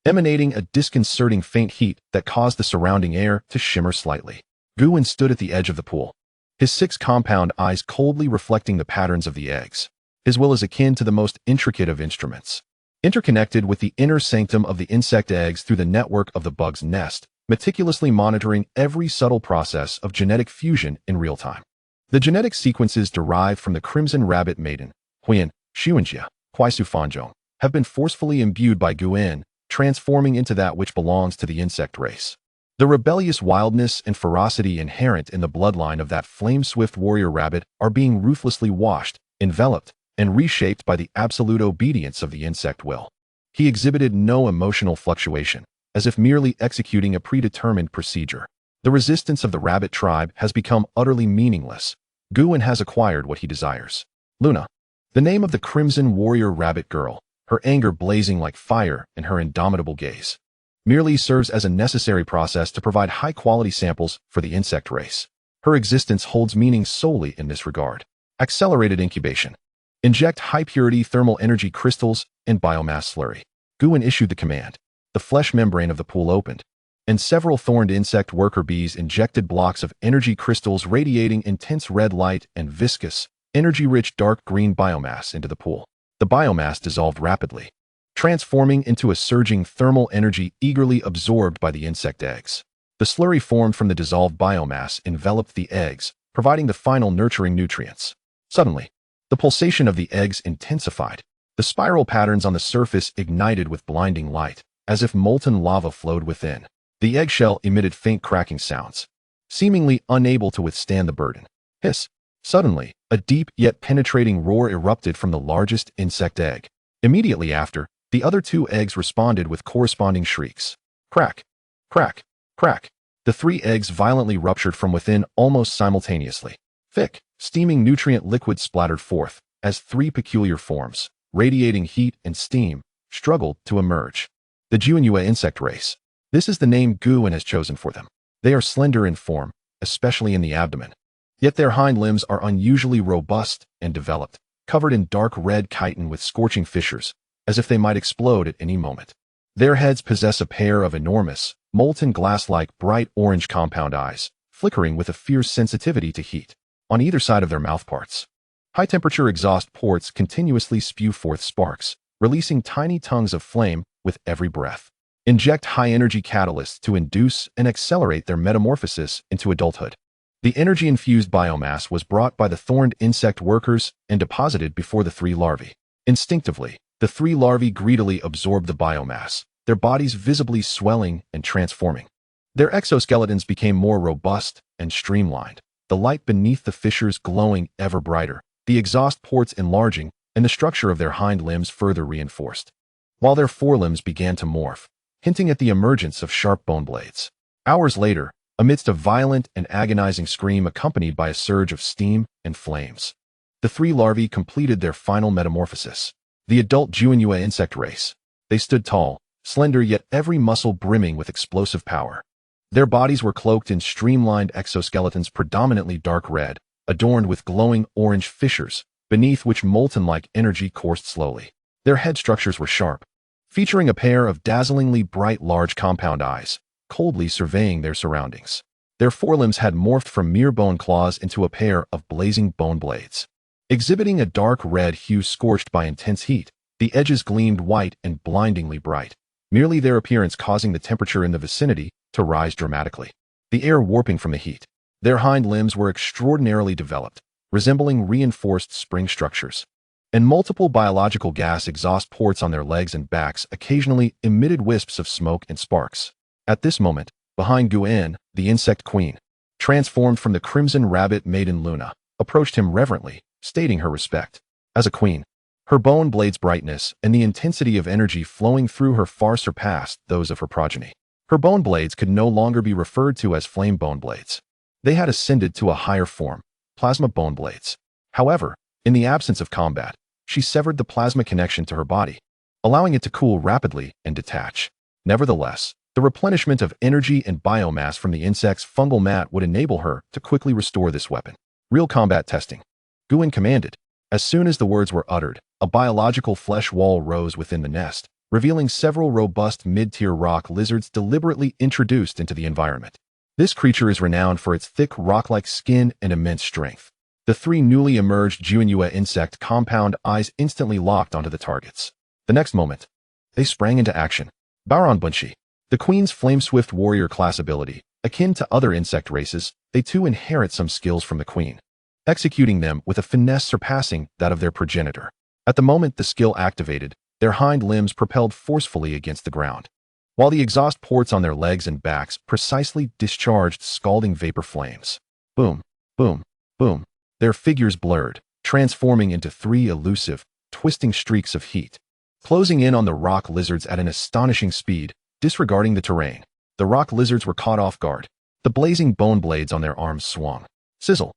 emanating a disconcerting faint heat that caused the surrounding air to shimmer slightly. Guin stood at the edge of the pool, his 6 compound eyes coldly reflecting the patterns of the eggs. His will is akin to the most intricate of instruments, interconnected with the inner sanctum of the insect eggs through the network of the bug's nest, meticulously monitoring every subtle process of genetic fusion in real time. The genetic sequences derived from the crimson rabbit maiden, Huian, Xuanjia, Huisufanzhong, have been forcefully imbued by Guin, transforming into that which belongs to the insect race. The rebellious wildness and ferocity inherent in the bloodline of that flame-swift warrior rabbit are being ruthlessly washed, enveloped, and reshaped by the absolute obedience of the insect will. He exhibited no emotional fluctuation, as if merely executing a predetermined procedure. The resistance of the rabbit tribe has become utterly meaningless. Guin has acquired what he desires. Luna, the name of the crimson warrior rabbit girl, her anger blazing like fire in her indomitable gaze, merely serves as a necessary process to provide high-quality samples for the insect race. Her existence holds meaning solely in this regard. Accelerated incubation. Inject high-purity thermal energy crystals and biomass slurry. Guin issued the command. The flesh membrane of the pool opened, and several thorned insect worker bees injected blocks of energy crystals radiating intense red light and viscous, energy-rich dark green biomass into the pool. The biomass dissolved rapidly, transforming into a surging thermal energy eagerly absorbed by the insect eggs. The slurry formed from the dissolved biomass enveloped the eggs, providing the final nurturing nutrients. Suddenly, the pulsation of the eggs intensified. The spiral patterns on the surface ignited with blinding light, as if molten lava flowed within. The eggshell emitted faint cracking sounds, seemingly unable to withstand the burden. Hiss! Suddenly, a deep yet penetrating roar erupted from the largest insect egg. Immediately after, the other 2 eggs responded with corresponding shrieks. Crack! Crack! Crack! The 3 eggs violently ruptured from within almost simultaneously. Thick, steaming nutrient liquid splattered forth, as 3 peculiar forms, radiating heat and steam, struggled to emerge. The Juanyue insect race. This is the name Guin has chosen for them. They are slender in form, especially in the abdomen. Yet their hind limbs are unusually robust and developed, covered in dark red chitin with scorching fissures, as if they might explode at any moment. Their heads possess a pair of enormous, molten glass-like bright orange compound eyes, flickering with a fierce sensitivity to heat. On either side of their mouthparts, high-temperature exhaust ports continuously spew forth sparks, releasing tiny tongues of flame with every breath. Inject high-energy catalysts to induce and accelerate their metamorphosis into adulthood. The energy-infused biomass was brought by the thorned insect workers and deposited before the 3 larvae. Instinctively, the 3 larvae greedily absorbed the biomass, their bodies visibly swelling and transforming. Their exoskeletons became more robust and streamlined, the light beneath the fissures glowing ever brighter, the exhaust ports enlarging, and the structure of their hind limbs further reinforced, while their forelimbs began to morph, hinting at the emergence of sharp bone blades. Hours later, amidst a violent and agonizing scream accompanied by a surge of steam and flames, the 3 larvae completed their final metamorphosis. The adult Juanyue insect race. They stood tall, slender yet every muscle brimming with explosive power. Their bodies were cloaked in streamlined exoskeletons predominantly dark red, adorned with glowing orange fissures, beneath which molten-like energy coursed slowly. Their head structures were sharp, featuring a pair of dazzlingly bright large compound eyes, coldly surveying their surroundings. Their forelimbs had morphed from mere bone claws into a pair of blazing bone blades. Exhibiting a dark red hue scorched by intense heat, the edges gleamed white and blindingly bright, merely their appearance causing the temperature in the vicinity to rise dramatically, the air warping from the heat. Their hind limbs were extraordinarily developed, resembling reinforced spring structures, and multiple biological gas exhaust ports on their legs and backs occasionally emitted wisps of smoke and sparks. At this moment, behind Guin, the insect queen, transformed from the crimson rabbit maiden Luna, approached him reverently, stating her respect. As a queen, Her bone blade's brightness and the intensity of energy flowing through her far surpassed those of her progeny. Her bone blades could no longer be referred to as flame bone blades. They had ascended to a higher form, plasma bone blades. However, in the absence of combat, she severed the plasma connection to her body, allowing it to cool rapidly and detach. Nevertheless, the replenishment of energy and biomass from the insect's fungal mat would enable her to quickly restore this weapon. Real combat testing. Guin commanded. As soon as the words were uttered, a biological flesh wall rose within the nest, revealing several robust mid-tier rock lizards deliberately introduced into the environment. This creature is renowned for its thick rock-like skin and immense strength. The three newly emerged Junyue insect compound eyes instantly locked onto the targets. The next moment, they sprang into action. Baronbunchi, the queen's flame-swift warrior class ability, akin to other insect races, they too inherit some skills from the queen, executing them with a finesse surpassing that of their progenitor. At the moment the skill activated, their hind limbs propelled forcefully against the ground, while the exhaust ports on their legs and backs precisely discharged scalding vapor flames. Boom, boom, boom. Their figures blurred, transforming into three elusive, twisting streaks of heat, closing in on the rock lizards at an astonishing speed, disregarding the terrain. The rock lizards were caught off guard. The blazing bone blades on their arms swung. Sizzle.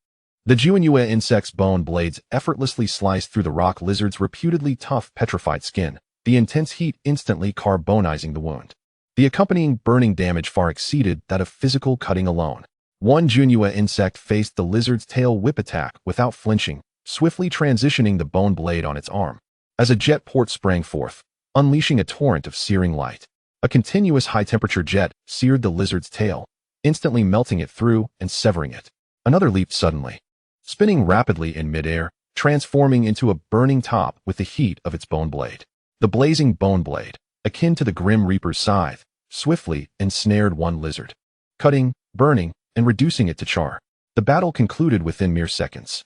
The Junyue insect's bone blades effortlessly sliced through the rock lizard's reputedly tough petrified skin, the intense heat instantly carbonizing the wound. The accompanying burning damage far exceeded that of physical cutting alone. One Junyue insect faced the lizard's tail whip attack without flinching, swiftly transitioning the bone blade on its arm, as a jet port sprang forth, unleashing a torrent of searing light. A continuous high-temperature jet seared the lizard's tail, instantly melting it through and severing it. Another leaped suddenly, spinning rapidly in midair, transforming into a burning top with the heat of its bone blade. The blazing bone blade, akin to the Grim Reaper's scythe, swiftly ensnared one lizard, cutting, burning, and reducing it to char. The battle concluded within mere seconds.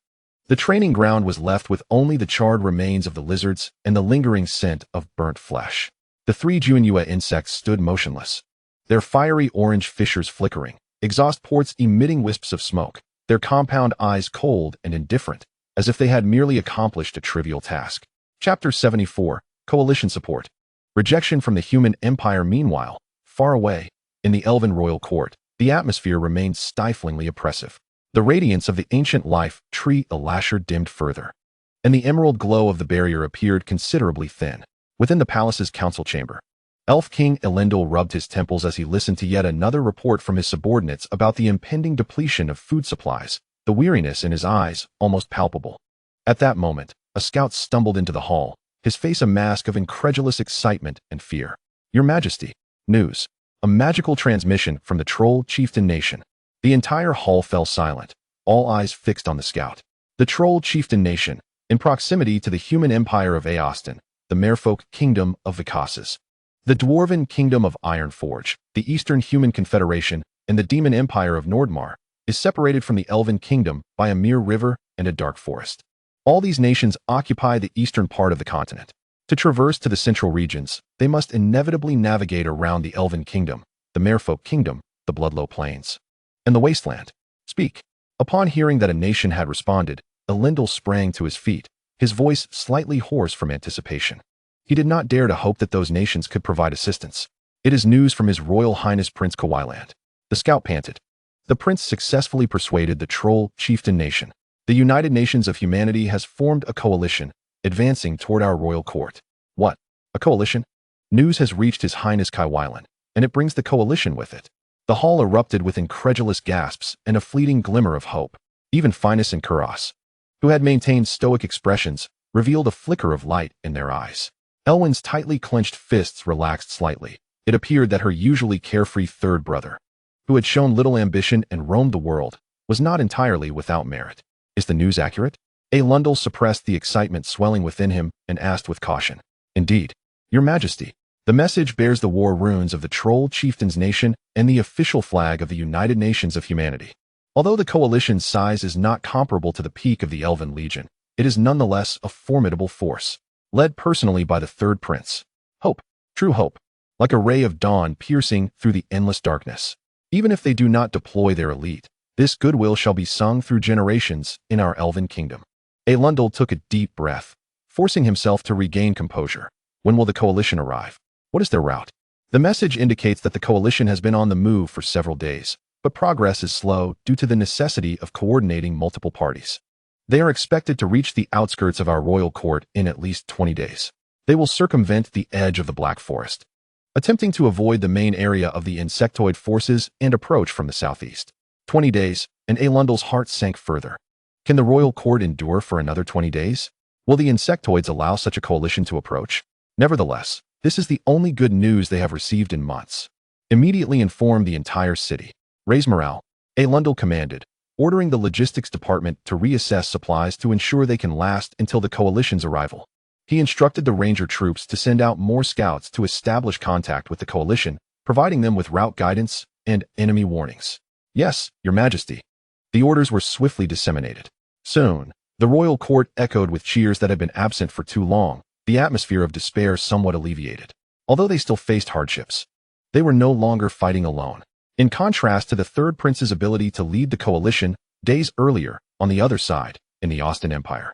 The training ground was left with only the charred remains of the lizards and the lingering scent of burnt flesh. The three Junyue insects stood motionless, their fiery orange fissures flickering, exhaust ports emitting wisps of smoke, their compound eyes cold and indifferent, as if they had merely accomplished a trivial task. Chapter 74, Coalition Support. Rejection from the human empire. Meanwhile, far away, in the elven royal court, the atmosphere remained stiflingly oppressive. The radiance of the ancient life tree Elasher dimmed further, and the emerald glow of the barrier appeared considerably thin. Within the palace's council chamber, Elf King Elendil rubbed his temples as he listened to yet another report from his subordinates about the impending depletion of food supplies, the weariness in his eyes almost palpable. At that moment, a scout stumbled into the hall, his face a mask of incredulous excitement and fear. "Your Majesty, news. A magical transmission from the Troll Chieftain Nation." The entire hall fell silent, all eyes fixed on the scout. The Troll Chieftain Nation, in proximity to the human empire of Aostin, the Merfolk Kingdom of Vicasses, the Dwarven Kingdom of Ironforge, the Eastern Human Confederation, and the Demon Empire of Nordmar, is separated from the Elven Kingdom by a mere river and a dark forest. All these nations occupy the eastern part of the continent. To traverse to the central regions, they must inevitably navigate around the Elven Kingdom, the Merfolk Kingdom, the Bloodlow Plains, and the Wasteland. Speak. Upon hearing that a nation had responded, Elendil sprang to his feet, his voice slightly hoarse from anticipation. He did not dare to hope that those nations could provide assistance. "It is news from His Royal Highness Prince Kawailand." The scout panted. The prince successfully persuaded the Troll Chieftain Nation. The United Nations of Humanity has formed a coalition, advancing toward our royal court. What? A coalition? News has reached His Highness Kawailand, and it brings the coalition with it. The hall erupted with incredulous gasps and a fleeting glimmer of hope. Even Finus and Kuros, who had maintained stoic expressions, revealed a flicker of light in their eyes. Elwyn's tightly clenched fists relaxed slightly. It appeared that her usually carefree third brother, who had shown little ambition and roamed the world, was not entirely without merit. "Is the news accurate?" Elendil suppressed the excitement swelling within him and asked with caution. "Indeed, Your Majesty. The message bears the war runes of the Troll Chieftain's Nation and the official flag of the United Nations of Humanity. Although the coalition's size is not comparable to the peak of the Elven Legion, it is nonetheless a formidable force, led personally by the Third Prince. Hope, true hope, like a ray of dawn piercing through the endless darkness. Even if they do not deploy their elite, this goodwill shall be sung through generations in our Elven Kingdom." Elendil took a deep breath, forcing himself to regain composure. When will the coalition arrive? What is their route? The message indicates that the coalition has been on the move for several days, but progress is slow due to the necessity of coordinating multiple parties. They are expected to reach the outskirts of our royal court in at least 20 days. They will circumvent the edge of the Black Forest, attempting to avoid the main area of the Insectoid forces and approach from the southeast. 20 days, and Elundal's heart sank further. Can the royal court endure for another 20 days? Will the Insectoids allow such a coalition to approach? Nevertheless, this is the only good news they have received in months. Immediately inform the entire city. Raise morale, Elundal commanded, ordering the logistics department to reassess supplies to ensure they can last until the coalition's arrival. He instructed the ranger troops to send out more scouts to establish contact with the coalition, providing them with route guidance and enemy warnings. Yes, Your Majesty. The orders were swiftly disseminated. Soon, the royal court echoed with cheers that had been absent for too long, the atmosphere of despair somewhat alleviated. Although they still faced hardships, they were no longer fighting alone. In contrast to the Third Prince's ability to lead the coalition days earlier on the other side, in the Austin Empire.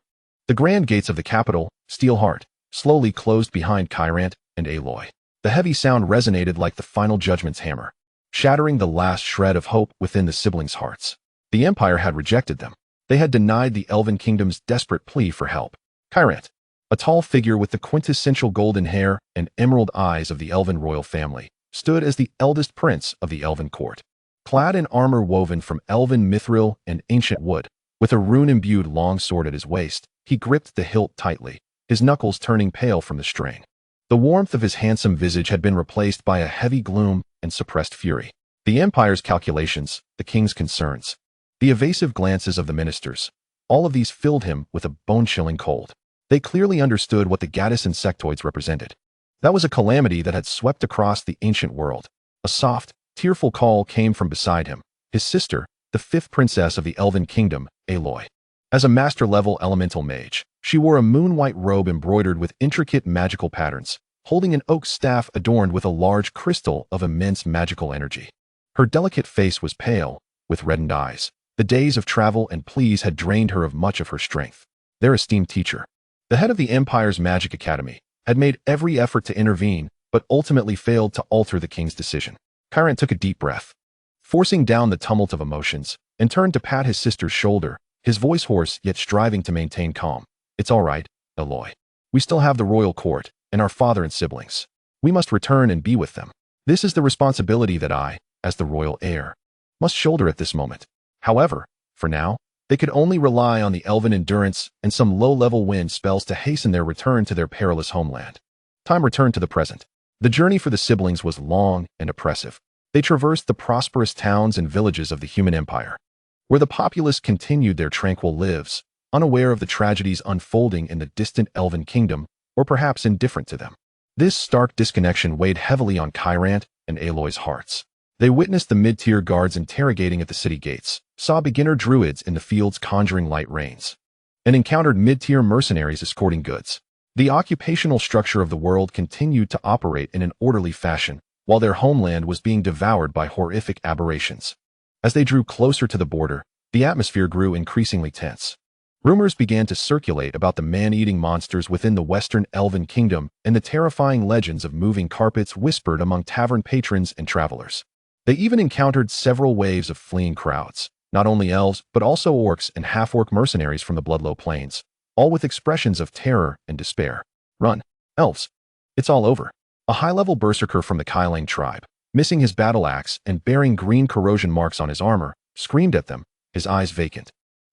The grand gates of the capital, Steelheart, slowly closed behind Kyrant and Aloy. The heavy sound resonated like the final judgment's hammer, shattering the last shred of hope within the siblings' hearts. The Empire had rejected them. They had denied the Elven Kingdom's desperate plea for help. Kyrant, a tall figure with the quintessential golden hair and emerald eyes of the Elven royal family, stood as the eldest prince of the Elven court. Clad in armor woven from Elven mithril and ancient wood, with a rune-imbued long sword at his waist, he gripped the hilt tightly, his knuckles turning pale from the strain. The warmth of his handsome visage had been replaced by a heavy gloom and suppressed fury. The Empire's calculations, the king's concerns, the evasive glances of the ministers, all of these filled him with a bone-chilling cold. They clearly understood what the Gaddis Insectoids represented. That was a calamity that had swept across the ancient world. A soft, tearful call came from beside him, his sister, the fifth princess of the Elven Kingdom, Aloy. As a master-level elemental mage, she wore a moon-white robe embroidered with intricate magical patterns, holding an oak staff adorned with a large crystal of immense magical energy. Her delicate face was pale, with reddened eyes. The days of travel and pleas had drained her of much of her strength. Their esteemed teacher, the head of the Empire's Magic Academy, had made every effort to intervene, but ultimately failed to alter the king's decision. Kyrant took a deep breath, forcing down the tumult of emotions, and turned to pat his sister's shoulder, his voice hoarse yet striving to maintain calm. It's all right, Aloy. We still have the royal court, and our father and siblings. We must return and be with them. This is the responsibility that I, as the royal heir, must shoulder at this moment. However, for now, they could only rely on the elven endurance and some low-level wind spells to hasten their return to their perilous homeland. Time returned to the present. The journey for the siblings was long and oppressive. They traversed the prosperous towns and villages of the human empire, where the populace continued their tranquil lives, unaware of the tragedies unfolding in the distant Elven Kingdom, or perhaps indifferent to them. This stark disconnection weighed heavily on Kyrant and Aloy's hearts. They witnessed the mid-tier guards interrogating at the city gates, saw beginner druids in the fields conjuring light rains, and encountered mid-tier mercenaries escorting goods. The occupational structure of the world continued to operate in an orderly fashion, while their homeland was being devoured by horrific aberrations. As they drew closer to the border, the atmosphere grew increasingly tense. Rumors began to circulate about the man-eating monsters within the Western Elven Kingdom, and the terrifying legends of moving carpets whispered among tavern patrons and travelers. They even encountered several waves of fleeing crowds, not only elves, but also orcs and half-orc mercenaries from the Bloodlow Plains, all with expressions of terror and despair. Run, elves. It's all over. A high-level berserker from the Kylane tribe, missing his battle axe and bearing green corrosion marks on his armor, screamed at them, his eyes vacant,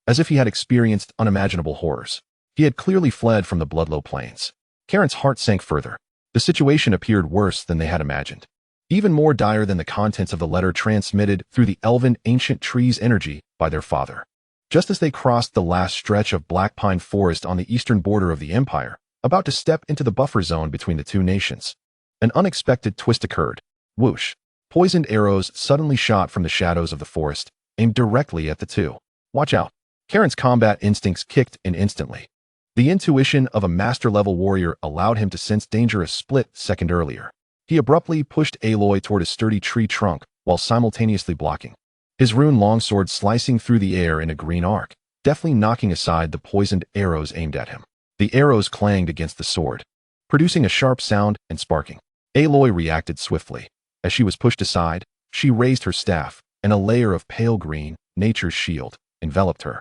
as if he had experienced unimaginable horrors. He had clearly fled from the Bloodlow Plains. Kyrant's heart sank further. The situation appeared worse than they had imagined, even more dire than the contents of the letter transmitted through the elven ancient tree's energy by their father. Just as they crossed the last stretch of black pine forest on the eastern border of the Empire, about to step into the buffer zone between the two nations, an unexpected twist occurred. Whoosh! Poisoned arrows suddenly shot from the shadows of the forest, aimed directly at the two. Watch out! Kyrant's combat instincts kicked in instantly. The intuition of a master-level warrior allowed him to sense danger a split second earlier. He abruptly pushed Aloy toward a sturdy tree trunk while simultaneously blocking, his rune longsword slicing through the air in a green arc, deftly knocking aside the poisoned arrows aimed at him. The arrows clanged against the sword, producing a sharp sound and sparking. Aloy reacted swiftly. As she was pushed aside, she raised her staff, and a layer of pale green, nature's shield, enveloped her,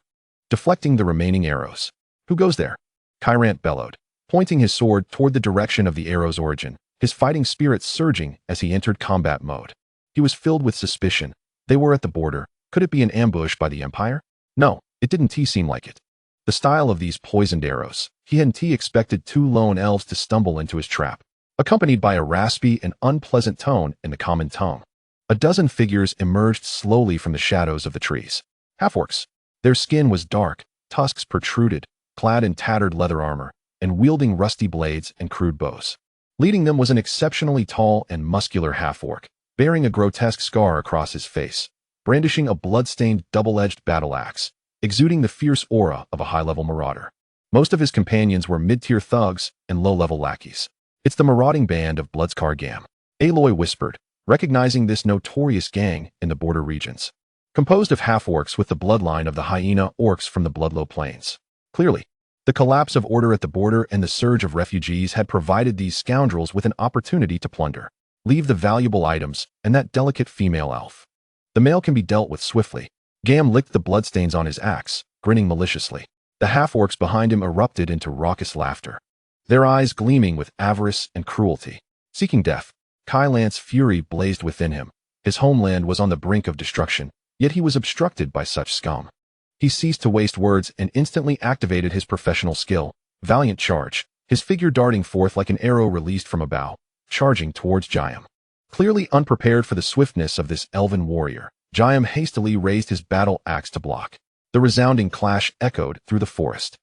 deflecting the remaining arrows. "Who goes there?" Kyrant bellowed, pointing his sword toward the direction of the arrow's origin, his fighting spirit surging as he entered combat mode. He was filled with suspicion. They were at the border. Could it be an ambush by the Empire? No, it didn't seem like it. The style of these poisoned arrows, he hadn't expected 2 lone elves to stumble into his trap, accompanied by a raspy and unpleasant tone in the common tongue. A dozen figures emerged slowly from the shadows of the trees. Half-orcs. Their skin was dark, tusks protruded, clad in tattered leather armor, and wielding rusty blades and crude bows. Leading them was an exceptionally tall and muscular half-orc, bearing a grotesque scar across his face, brandishing a blood-stained double-edged battle axe, exuding the fierce aura of a high-level marauder. Most of his companions were mid-tier thugs and low-level lackeys. "It's the marauding band of Bloodskar Gam," Aloy whispered, recognizing this notorious gang in the border regions. Composed of half-orcs with the bloodline of the hyena orcs from the Bloodlow Plains. Clearly, the collapse of order at the border and the surge of refugees had provided these scoundrels with an opportunity to plunder, leave the valuable items, and that delicate female elf. The male can be dealt with swiftly. Gam licked the bloodstains on his axe, grinning maliciously. The half-orcs behind him erupted into raucous laughter, their eyes gleaming with avarice and cruelty. Seeking death, Kylant's fury blazed within him. His homeland was on the brink of destruction, yet he was obstructed by such scum. He ceased to waste words and instantly activated his professional skill, Valiant Charge, his figure darting forth like an arrow released from a bow, charging towards Jayam. Clearly unprepared for the swiftness of this elven warrior, Jayam hastily raised his battle axe to block. The resounding clash echoed through the forest.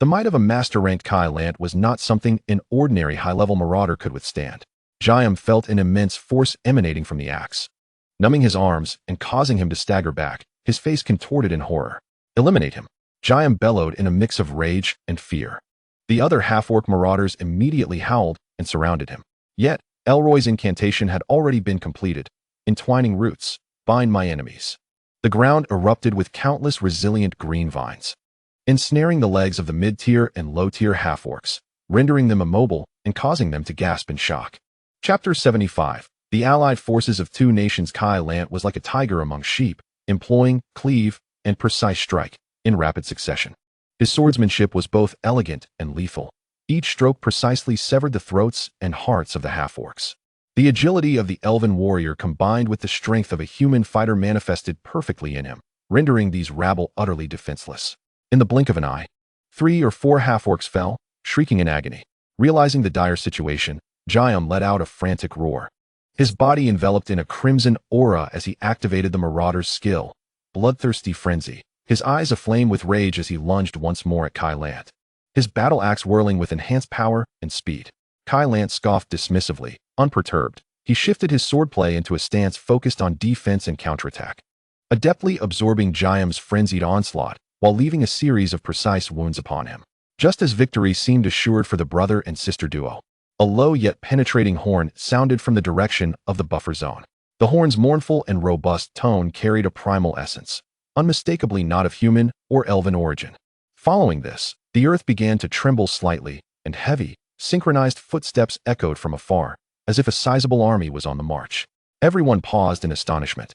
The might of a master-ranked Kylant was not something an ordinary high-level marauder could withstand. Jayam felt an immense force emanating from the axe, numbing his arms and causing him to stagger back, his face contorted in horror. "Eliminate him!" Jayam bellowed in a mix of rage and fear. The other half-orc marauders immediately howled and surrounded him. Yet, Elroy's incantation had already been completed. Entwining roots, bind my enemies. The ground erupted with countless resilient green vines, ensnaring the legs of the mid-tier and low-tier half-orcs, rendering them immobile and causing them to gasp in shock. Chapter 75. The allied forces of 2 nations. Kylant was like a tiger among sheep, employing cleave and precise strike in rapid succession. His swordsmanship was both elegant and lethal. Each stroke precisely severed the throats and hearts of the half-orcs. The agility of the elven warrior combined with the strength of a human fighter manifested perfectly in him, rendering these rabble utterly defenseless. In the blink of an eye, 3 or 4 half-orcs fell, shrieking in agony. Realizing the dire situation, Jayam let out a frantic roar. His body enveloped in a crimson aura as he activated the marauder's skill, bloodthirsty frenzy, his eyes aflame with rage as he lunged once more at Kylant, his battle axe whirling with enhanced power and speed. Kylant scoffed dismissively, unperturbed. He shifted his swordplay into a stance focused on defense and counterattack, adeptly absorbing Jayam's frenzied onslaught while leaving a series of precise wounds upon him. Just as victory seemed assured for the brother and sister duo, a low yet penetrating horn sounded from the direction of the buffer zone. The horn's mournful and robust tone carried a primal essence, unmistakably not of human or elven origin. Following this, the earth began to tremble slightly, and heavy, synchronized footsteps echoed from afar, as if a sizable army was on the march. Everyone paused in astonishment,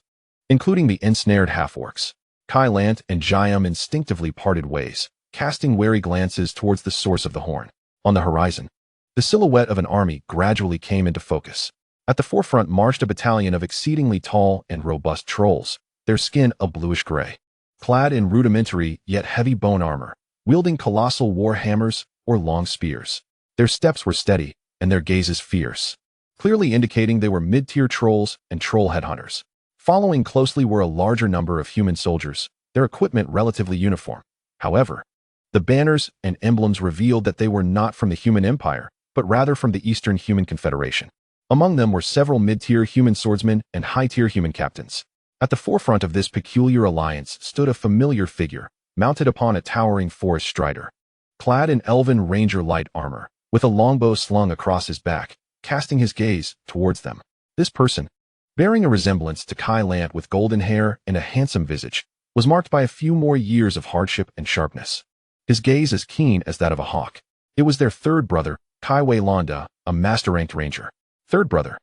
including the ensnared half-orcs. Kylant and Jayam instinctively parted ways, casting wary glances towards the source of the horn. On the horizon, the silhouette of an army gradually came into focus. At the forefront marched a battalion of exceedingly tall and robust trolls, their skin a bluish gray, clad in rudimentary yet heavy bone armor, wielding colossal war hammers or long spears. Their steps were steady, and their gazes fierce, clearly indicating they were mid-tier trolls and troll headhunters. Following closely were a larger number of human soldiers, their equipment relatively uniform. However, the banners and emblems revealed that they were not from the human empire, but rather from the Eastern Human Confederation. Among them were several mid-tier human swordsmen and high-tier human captains. At the forefront of this peculiar alliance stood a familiar figure, mounted upon a towering forest strider, clad in elven ranger light armor, with a longbow slung across his back, casting his gaze towards them. This person, bearing a resemblance to Kylant with golden hair and a handsome visage, was marked by a few more years of hardship and sharpness. His gaze as keen as that of a hawk, It was their third brother, Kaiwei Londa, a master-ranked ranger. Third brother.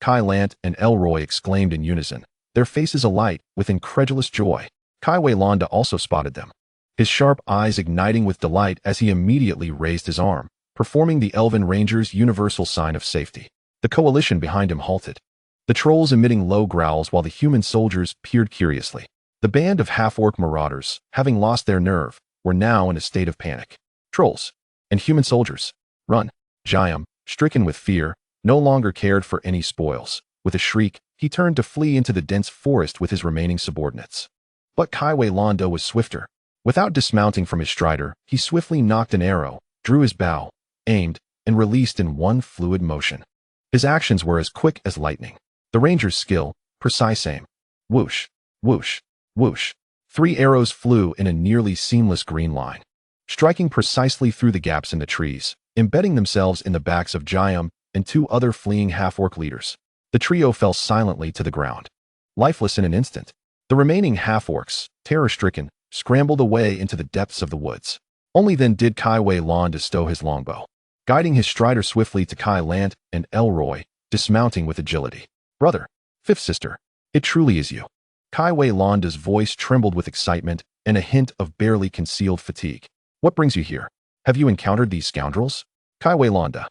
Kai Lant and Elroy exclaimed in unison, their faces alight with incredulous joy. Kaiwei Londa also spotted them, his sharp eyes igniting with delight as he immediately raised his arm, performing the Elven Ranger's universal sign of safety. The coalition behind him halted, the trolls emitting low growls while the human soldiers peered curiously. The band of half-orc marauders, having lost their nerve, were now in a state of panic. Trolls and human soldiers, run. Jiam, stricken with fear, no longer cared for any spoils. With a shriek, he turned to flee into the dense forest with his remaining subordinates. But Kaiwei Londa was swifter. Without dismounting from his strider, he swiftly knocked an arrow, drew his bow, aimed, and released in one fluid motion. His actions were as quick as lightning. The ranger's skill, precise aim. Whoosh, whoosh, whoosh. 3 arrows flew in a nearly seamless green line, striking precisely through the gaps in the trees, embedding themselves in the backs of Jiam and 2 other fleeing half-orc leaders. The trio fell silently to the ground, lifeless in an instant. The remaining half-orcs, terror-stricken, scrambled away into the depths of the woods. Only then did Kaiwei Londa stow his longbow, guiding his strider swiftly to Kai Lant and Elroy, dismounting with agility. Brother, fifth sister, it truly is you. Kaiwei Londa's voice trembled with excitement and a hint of barely concealed fatigue. What brings you here? Have you encountered these scoundrels? Kaiwei Londa.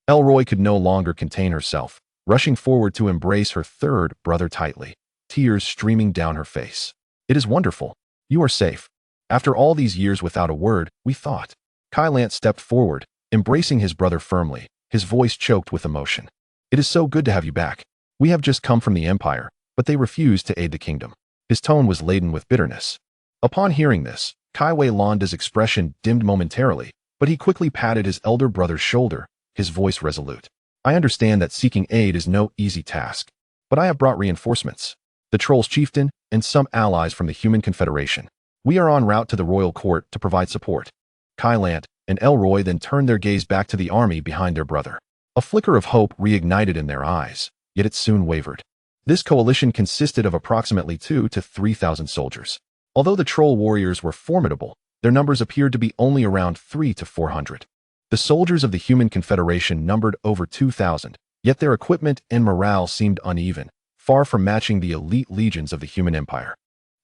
Elroy could no longer contain herself, rushing forward to embrace her third brother tightly, tears streaming down her face. It is wonderful. You are safe. After all these years without a word, we thought. Kai Lant stepped forward, embracing his brother firmly, his voice choked with emotion. It is so good to have you back. We have just come from the Empire, but they refused to aid the kingdom. His tone was laden with bitterness. Upon hearing this, Kaiwei Londa's expression dimmed momentarily, but he quickly patted his elder brother's shoulder, his voice resolute. I understand that seeking aid is no easy task, but I have brought reinforcements. The Trolls chieftain and some allies from the Human Confederation. We are en route to the royal court to provide support. Kai Lant and Elroy then turned their gaze back to the army behind their brother. A flicker of hope reignited in their eyes, yet it soon wavered. This coalition consisted of approximately 2,000 to 3,000 soldiers. Although the troll warriors were formidable, their numbers appeared to be only around 300 to 400. The soldiers of the Human Confederation numbered over 2,000, yet their equipment and morale seemed uneven, far from matching the elite legions of the Human Empire.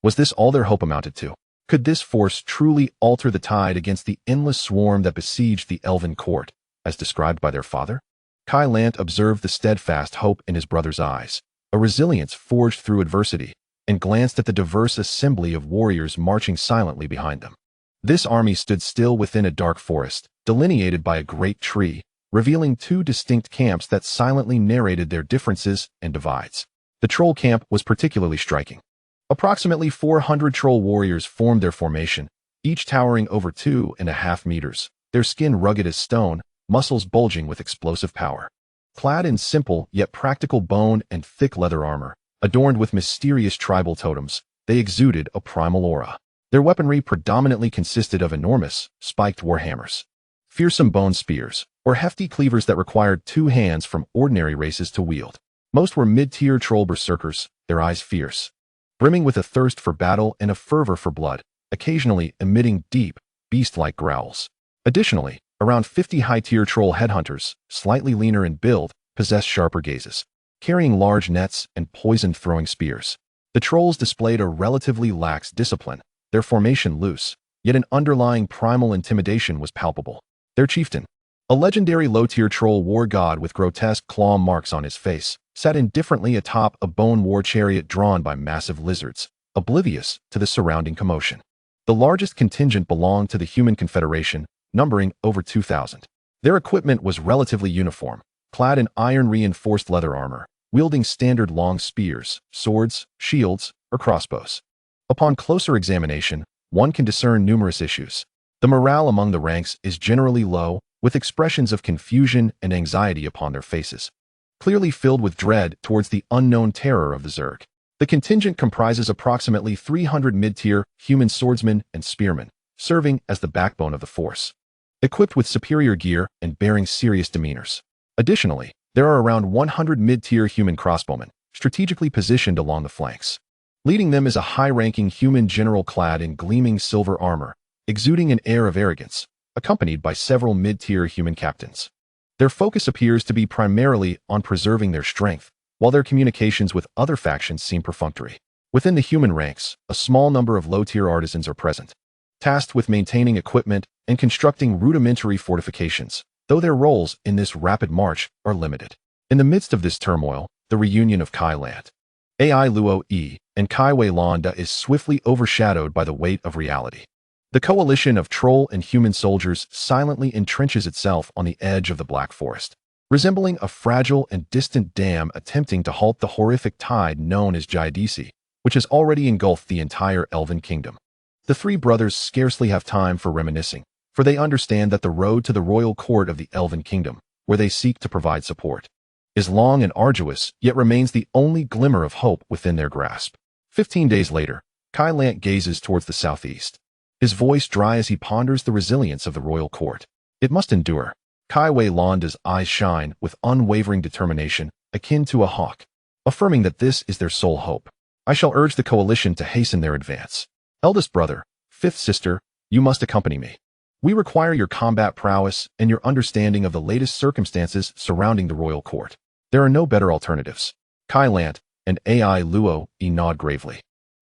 Was this all their hope amounted to? Could this force truly alter the tide against the endless swarm that besieged the Elven court, as described by their father? Kai Lant observed the steadfast hope in his brother's eyes, a resilience forged through adversity, and glanced at the diverse assembly of warriors marching silently behind them. This army stood still within a dark forest, delineated by a great tree, revealing 2 distinct camps that silently narrated their differences and divides. The troll camp was particularly striking. Approximately 400 troll warriors formed their formation, each towering over 2.5 meters, their skin rugged as stone, muscles bulging with explosive power. Clad in simple yet practical bone and thick leather armor, adorned with mysterious tribal totems, they exuded a primal aura. Their weaponry predominantly consisted of enormous, spiked warhammers, fearsome bone spears, or hefty cleavers that required 2 hands from ordinary races to wield. Most were mid-tier troll berserkers, their eyes fierce, brimming with a thirst for battle and a fervor for blood, occasionally emitting deep, beast-like growls. Additionally, around 50 high-tier troll headhunters, slightly leaner in build, possessed sharper gazes, carrying large nets and poison-throwing spears. The trolls displayed a relatively lax discipline, their formation loose, yet an underlying primal intimidation was palpable. Their chieftain, a legendary low-tier troll war god with grotesque claw marks on his face, sat indifferently atop a bone war chariot drawn by massive lizards, oblivious to the surrounding commotion. The largest contingent belonged to the Human Confederation, numbering over 2,000. Their equipment was relatively uniform, clad in iron-reinforced leather armor, wielding standard long spears, swords, shields, or crossbows. Upon closer examination, one can discern numerous issues. The morale among the ranks is generally low, with expressions of confusion and anxiety upon their faces, clearly filled with dread towards the unknown terror of the Zerg. The contingent comprises approximately 300 mid-tier human swordsmen and spearmen, serving as the backbone of the force, equipped with superior gear and bearing serious demeanors. Additionally, there are around 100 mid-tier human crossbowmen, strategically positioned along the flanks. Leading them is a high-ranking human general clad in gleaming silver armor, exuding an air of arrogance, accompanied by several mid-tier human captains. Their focus appears to be primarily on preserving their strength, while their communications with other factions seem perfunctory. Within the human ranks, a small number of low-tier artisans are present, tasked with maintaining equipment and constructing rudimentary fortifications, though their roles in this rapid march are limited. In the midst of this turmoil, the reunion of Kai Lant, Ai Luo E, and Kai Wei Landa is swiftly overshadowed by the weight of reality. The coalition of troll and human soldiers silently entrenches itself on the edge of the Black Forest, resembling a fragile and distant dam attempting to halt the horrific tide known as Jaidisi, which has already engulfed the entire Elven kingdom. The three brothers scarcely have time for reminiscing, for they understand that the road to the royal court of the Elven kingdom, where they seek to provide support, is long and arduous, yet remains the only glimmer of hope within their grasp. 15 days later, Kai Lant gazes towards the southeast, his voice dry as he ponders the resilience of the royal court. It must endure. Kai Wei Landa's eyes shine with unwavering determination, akin to a hawk, affirming that this is their sole hope. I shall urge the coalition to hasten their advance. Eldest brother, fifth sister, you must accompany me. We require your combat prowess and your understanding of the latest circumstances surrounding the royal court. There are no better alternatives. Kai Lant and Ai Luo E nod gravely,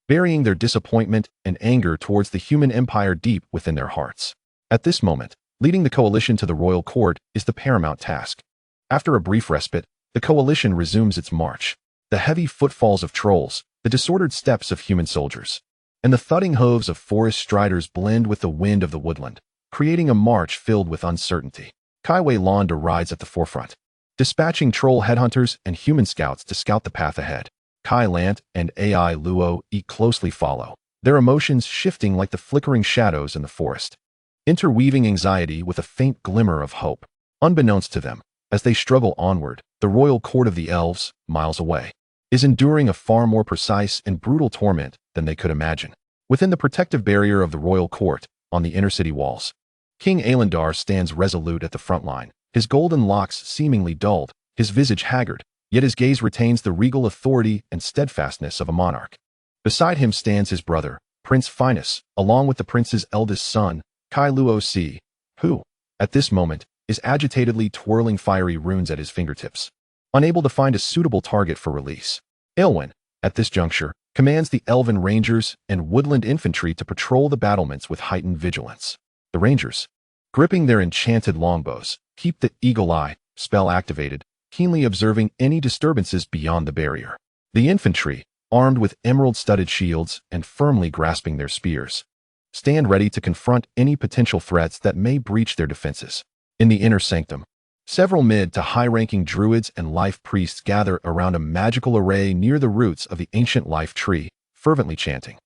burying their disappointment and anger towards the human empire deep within their hearts. At this moment, leading the coalition to the royal court is the paramount task. After a brief respite, the coalition resumes its march. The heavy footfalls of trolls, the disordered steps of human soldiers, and the thudding hooves of forest striders blend with the wind of the woodland, creating a march filled with uncertainty. Kai Wei Landa rides at the forefront, dispatching troll headhunters and human scouts to scout the path ahead. Kai Lant and Ai Luo E closely follow, their emotions shifting like the flickering shadows in the forest, interweaving anxiety with a faint glimmer of hope. Unbeknownst to them, as they struggle onward, the royal court of the elves, miles away, is enduring a far more precise and brutal torment than they could imagine. Within the protective barrier of the royal court, on the inner city walls, King Alandar stands resolute at the front line, his golden locks seemingly dulled, his visage haggard, yet his gaze retains the regal authority and steadfastness of a monarch. Beside him stands his brother, Prince Finus, along with the prince's eldest son, Kai Luo Si, who, at this moment, is agitatedly twirling fiery runes at his fingertips, unable to find a suitable target for release. Aelwyn, at this juncture, commands the elven rangers and woodland infantry to patrol the battlements with heightened vigilance. The rangers, gripping their enchanted longbows, keep the eagle eye, spell activated, keenly observing any disturbances beyond the barrier. The infantry, armed with emerald-studded shields and firmly grasping their spears, stand ready to confront any potential threats that may breach their defenses. In the inner sanctum, several mid to high-ranking druids and life priests gather around a magical array near the roots of the ancient life tree, fervently chanting,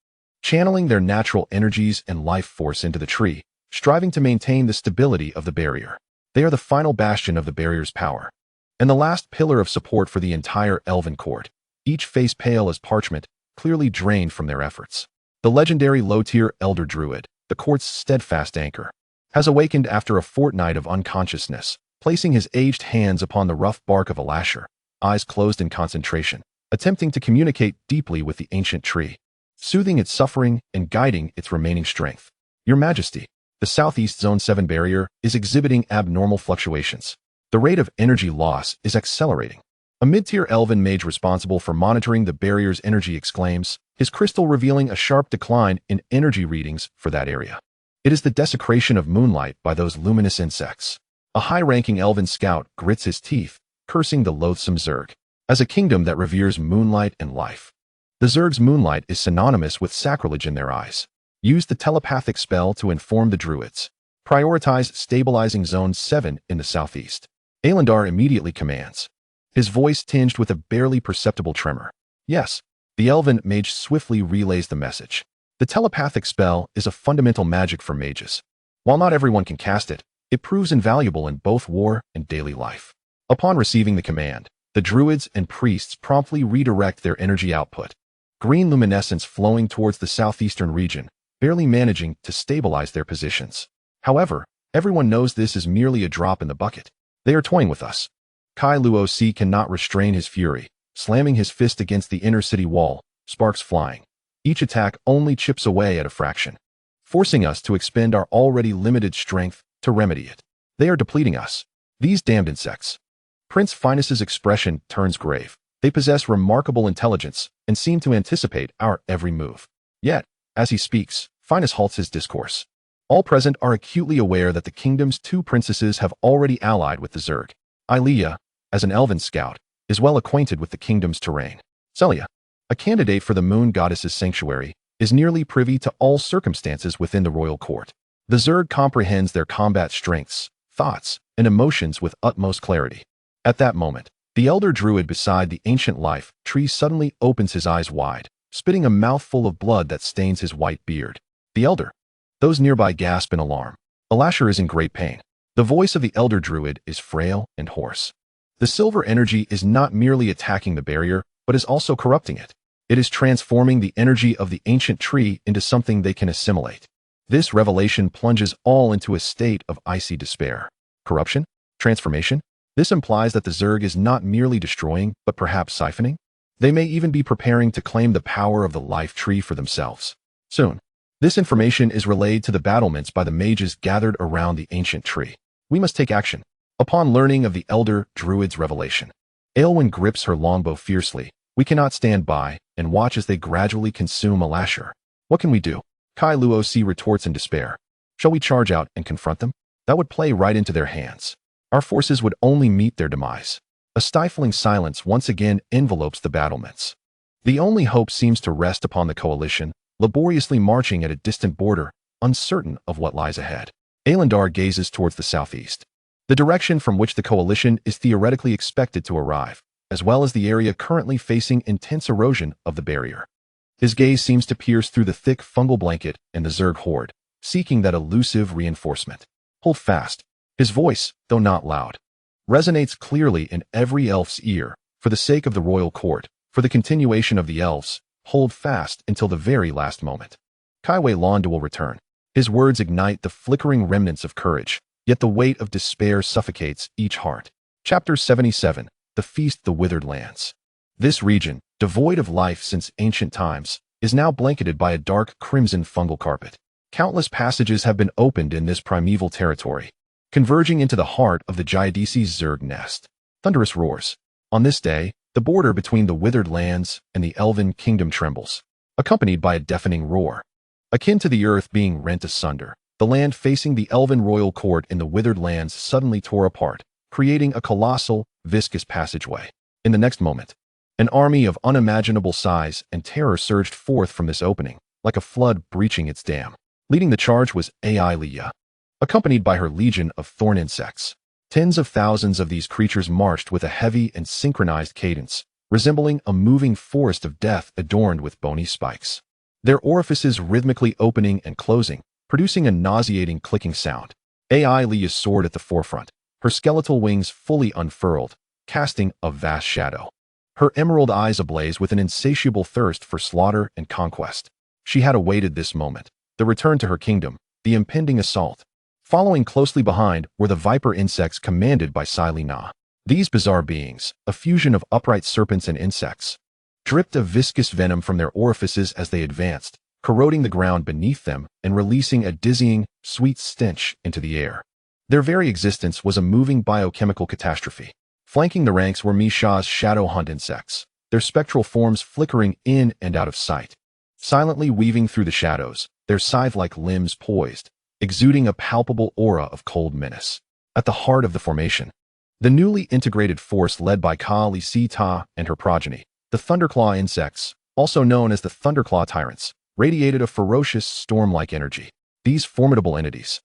channeling their natural energies and life force into the tree, striving to maintain the stability of the barrier. They are the final bastion of the barrier's power, and the last pillar of support for the entire elven court, each face pale as parchment, clearly drained from their efforts. The legendary low-tier elder druid, the court's steadfast anchor, has awakened after a fortnight of unconsciousness, placing his aged hands upon the rough bark of a lasher, eyes closed in concentration, attempting to communicate deeply with the ancient tree, soothing its suffering and guiding its remaining strength. Your Majesty, the Southeast Zone 7 barrier is exhibiting abnormal fluctuations. The rate of energy loss is accelerating. A mid-tier elven mage responsible for monitoring the barrier's energy exclaims, his crystal revealing a sharp decline in energy readings for that area. It is the desecration of moonlight by those luminous insects. A high-ranking elven scout grits his teeth, cursing the loathsome Zerg. As a kingdom that reveres moonlight and life, the Zerg's moonlight is synonymous with sacrilege in their eyes. Use the telepathic spell to inform the druids. Prioritize stabilizing Zone 7 in the southeast. Alandar immediately commands, his voice tinged with a barely perceptible tremor. Yes, the elven mage swiftly relays the message. The telepathic spell is a fundamental magic for mages. While not everyone can cast it, it proves invaluable in both war and daily life. Upon receiving the command, the druids and priests promptly redirect their energy output, green luminescence flowing towards the southeastern region, barely managing to stabilize their positions. However, everyone knows this is merely a drop in the bucket. They are toying with us. Kai Luo Si cannot restrain his fury, slamming his fist against the inner city wall, sparks flying. Each attack only chips away at a fraction, forcing us to expend our already limited strength to remedy it. They are depleting us. These damned insects. Prince Finus's expression turns grave. They possess remarkable intelligence and seem to anticipate our every move. Yet, as he speaks, Finus halts his discourse. All present are acutely aware that the kingdom's two princesses have already allied with the Zerg. Ilia, as an elven scout, is well acquainted with the kingdom's terrain. Celia, a candidate for the moon goddess's sanctuary, is nearly privy to all circumstances within the royal court. The Zerg comprehends their combat strengths, thoughts, and emotions with utmost clarity. At that moment, the elder druid beside the ancient life tree suddenly opens his eyes wide, spitting a mouthful of blood that stains his white beard. The elder. Those nearby gasp in alarm. Alasher is in great pain. The voice of the elder druid is frail and hoarse. The silver energy is not merely attacking the barrier, but is also corrupting it. It is transforming the energy of the ancient tree into something they can assimilate. This revelation plunges all into a state of icy despair. Corruption? Transformation? This implies that the Zerg is not merely destroying, but perhaps siphoning? They may even be preparing to claim the power of the life tree for themselves. Soon, this information is relayed to the battlements by the mages gathered around the ancient tree. We must take action. Upon learning of the elder druid's revelation, Aelwyn grips her longbow fiercely. We cannot stand by and watch as they gradually consume Alasher. What can we do? Kai Luosi retorts in despair. Shall we charge out and confront them? That would play right into their hands. Our forces would only meet their demise. A stifling silence once again envelopes the battlements. The only hope seems to rest upon the coalition, laboriously marching at a distant border, uncertain of what lies ahead. Aelendar gazes towards the southeast, the direction from which the coalition is theoretically expected to arrive, as well as the area currently facing intense erosion of the barrier. His gaze seems to pierce through the thick fungal blanket and the Zerg horde, seeking that elusive reinforcement. Hold fast. His voice, though not loud, resonates clearly in every elf's ear. For the sake of the royal court, for the continuation of the elves, hold fast until the very last moment. Kaiwei Londa will return. His words ignite the flickering remnants of courage, yet the weight of despair suffocates each heart. Chapter 77. The Feast the Withered Lands. This region, devoid of life since ancient times, is now blanketed by a dark crimson fungal carpet. Countless passages have been opened in this primeval territory, converging into the heart of the Giadisi's Zerg nest. Thunderous roars. On this day, the border between the withered lands and the elven kingdom trembles, accompanied by a deafening roar. Akin to the earth being rent asunder, the land facing the elven royal court in the withered lands suddenly tore apart, creating a colossal, viscous passageway. In the next moment, an army of unimaginable size and terror surged forth from this opening, like a flood breaching its dam. Leading the charge was Aelia, accompanied by her legion of thorn insects. Tens of thousands of these creatures marched with a heavy and synchronized cadence, resembling a moving forest of death adorned with bony spikes. Their orifices rhythmically opening and closing, producing a nauseating clicking sound. Aelia soared at the forefront, her skeletal wings fully unfurled, casting a vast shadow. Her emerald eyes ablaze with an insatiable thirst for slaughter and conquest. She had awaited this moment, the return to her kingdom, the impending assault. Following closely behind were the viper insects commanded by Silena. These bizarre beings, a fusion of upright serpents and insects, dripped a viscous venom from their orifices as they advanced, corroding the ground beneath them and releasing a dizzying, sweet stench into the air. Their very existence was a moving biochemical catastrophe. Flanking the ranks were Misha's shadow hunt insects, their spectral forms flickering in and out of sight. Silently weaving through the shadows, their scythe-like limbs poised, exuding a palpable aura of cold menace. At the heart of the formation, the newly integrated force led by Kali Sita and her progeny, the Thunderclaw insects, also known as the Thunderclaw tyrants, radiated a ferocious storm-like energy. These formidable entities,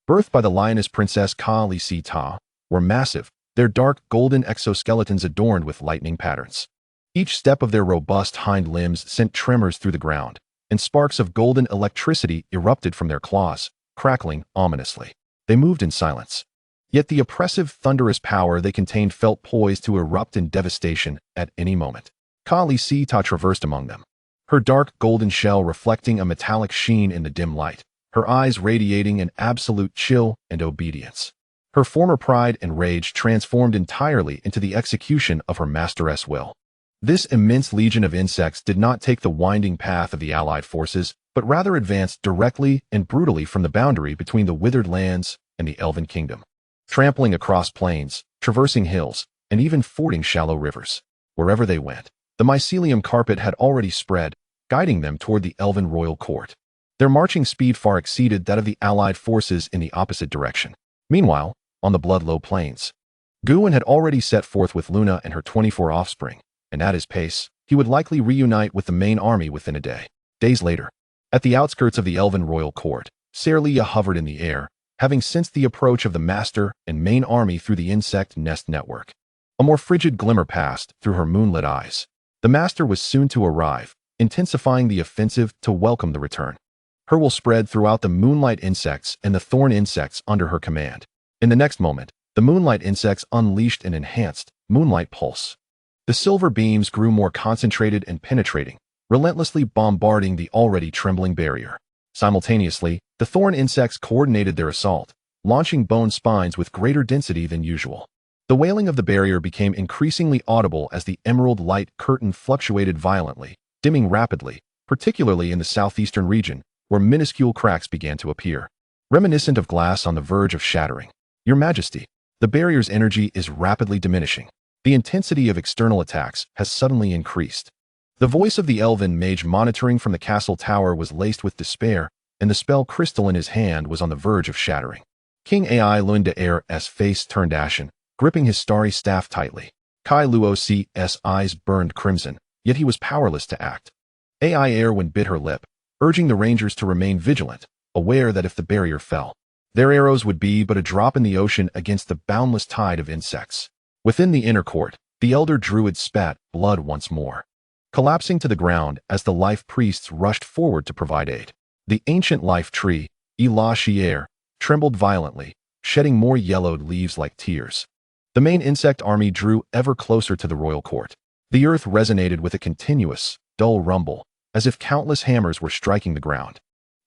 birthed by the lioness princess Kali Sita, were massive, their dark golden exoskeletons adorned with lightning patterns. Each step of their robust hind limbs sent tremors through the ground, and sparks of golden electricity erupted from their claws, crackling ominously. They moved in silence. Yet the oppressive, thunderous power they contained felt poised to erupt in devastation at any moment. Kali Sita traversed among them, her dark golden shell reflecting a metallic sheen in the dim light, her eyes radiating an absolute chill and obedience. Her former pride and rage transformed entirely into the execution of her masteress will. This immense legion of insects did not take the winding path of the allied forces, but rather advanced directly and brutally from the boundary between the withered lands and the Elven Kingdom. Trampling across plains, traversing hills, and even fording shallow rivers. Wherever they went, the mycelium carpet had already spread, guiding them toward the Elven royal court. Their marching speed far exceeded that of the allied forces in the opposite direction. Meanwhile, on the Bloodlow plains, Guin had already set forth with Luna and her 24 offspring, and at his pace, he would likely reunite with the main army within a day. Days later, at the outskirts of the Elven royal court, Serlia hovered in the air, having sensed the approach of the master and main army through the insect nest network. A more frigid glimmer passed through her moonlit eyes. The master was soon to arrive, intensifying the offensive to welcome the return. Her will spread throughout the moonlight insects and the thorn insects under her command. In the next moment, the moonlight insects unleashed an enhanced moonlight pulse. The silver beams grew more concentrated and penetrating, relentlessly bombarding the already trembling barrier. Simultaneously, the thorn insects coordinated their assault, launching bone spines with greater density than usual. The wailing of the barrier became increasingly audible as the emerald light curtain fluctuated violently, dimming rapidly, particularly in the southeastern region, where minuscule cracks began to appear, reminiscent of glass on the verge of shattering. Your Majesty, the barrier's energy is rapidly diminishing. The intensity of external attacks has suddenly increased. The voice of the elven mage monitoring from the castle tower was laced with despair, and the spell crystal in his hand was on the verge of shattering. King Ai Luinda's face turned ashen, gripping his starry staff tightly. Kai Luoc's eyes burned crimson, yet he was powerless to act. Ai Erwin bit her lip, urging the rangers to remain vigilant, aware that if the barrier fell, their arrows would be but a drop in the ocean against the boundless tide of insects. Within the inner court, the elder druid spat blood once more, collapsing to the ground as the life priests rushed forward to provide aid. The ancient life tree, Ila Shier, trembled violently, shedding more yellowed leaves like tears. The main insect army drew ever closer to the royal court. The earth resonated with a continuous, dull rumble, as if countless hammers were striking the ground.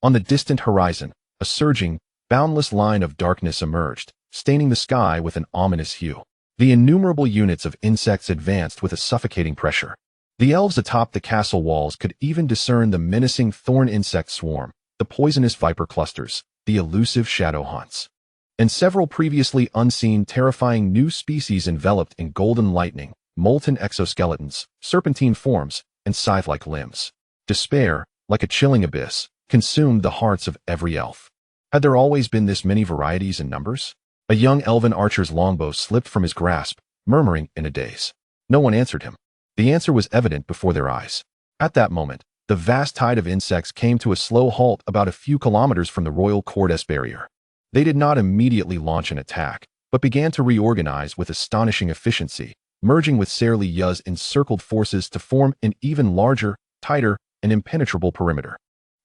On the distant horizon, a surging, boundless line of darkness emerged, staining the sky with an ominous hue. The innumerable units of insects advanced with a suffocating pressure. The elves atop the castle walls could even discern the menacing thorn insect swarm, the poisonous viper clusters, the elusive shadow haunts, and several previously unseen terrifying new species enveloped in golden lightning, molten exoskeletons, serpentine forms, and scythe-like limbs. Despair, like a chilling abyss, consumed the hearts of every elf. Had there always been this many varieties and numbers? A young elven archer's longbow slipped from his grasp, murmuring in a daze. No one answered him. The answer was evident before their eyes. At that moment, the vast tide of insects came to a slow halt about a few kilometers from the royal court's barrier. They did not immediately launch an attack, but began to reorganize with astonishing efficiency, merging with Serlia's encircled forces to form an even larger, tighter, and impenetrable perimeter.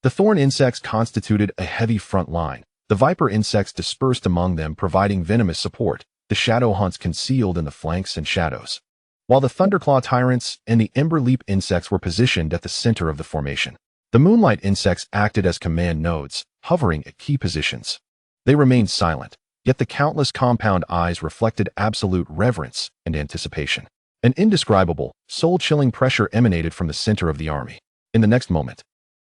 The thorn insects constituted a heavy front line. The viper insects dispersed among them, providing venomous support, the shadow haunts concealed in the flanks and shadows, while the thunderclaw tyrants and the ember leap insects were positioned at the center of the formation. The moonlight insects acted as command nodes, hovering at key positions. They remained silent, yet the countless compound eyes reflected absolute reverence and anticipation. An indescribable, soul-chilling pressure emanated from the center of the army. In the next moment,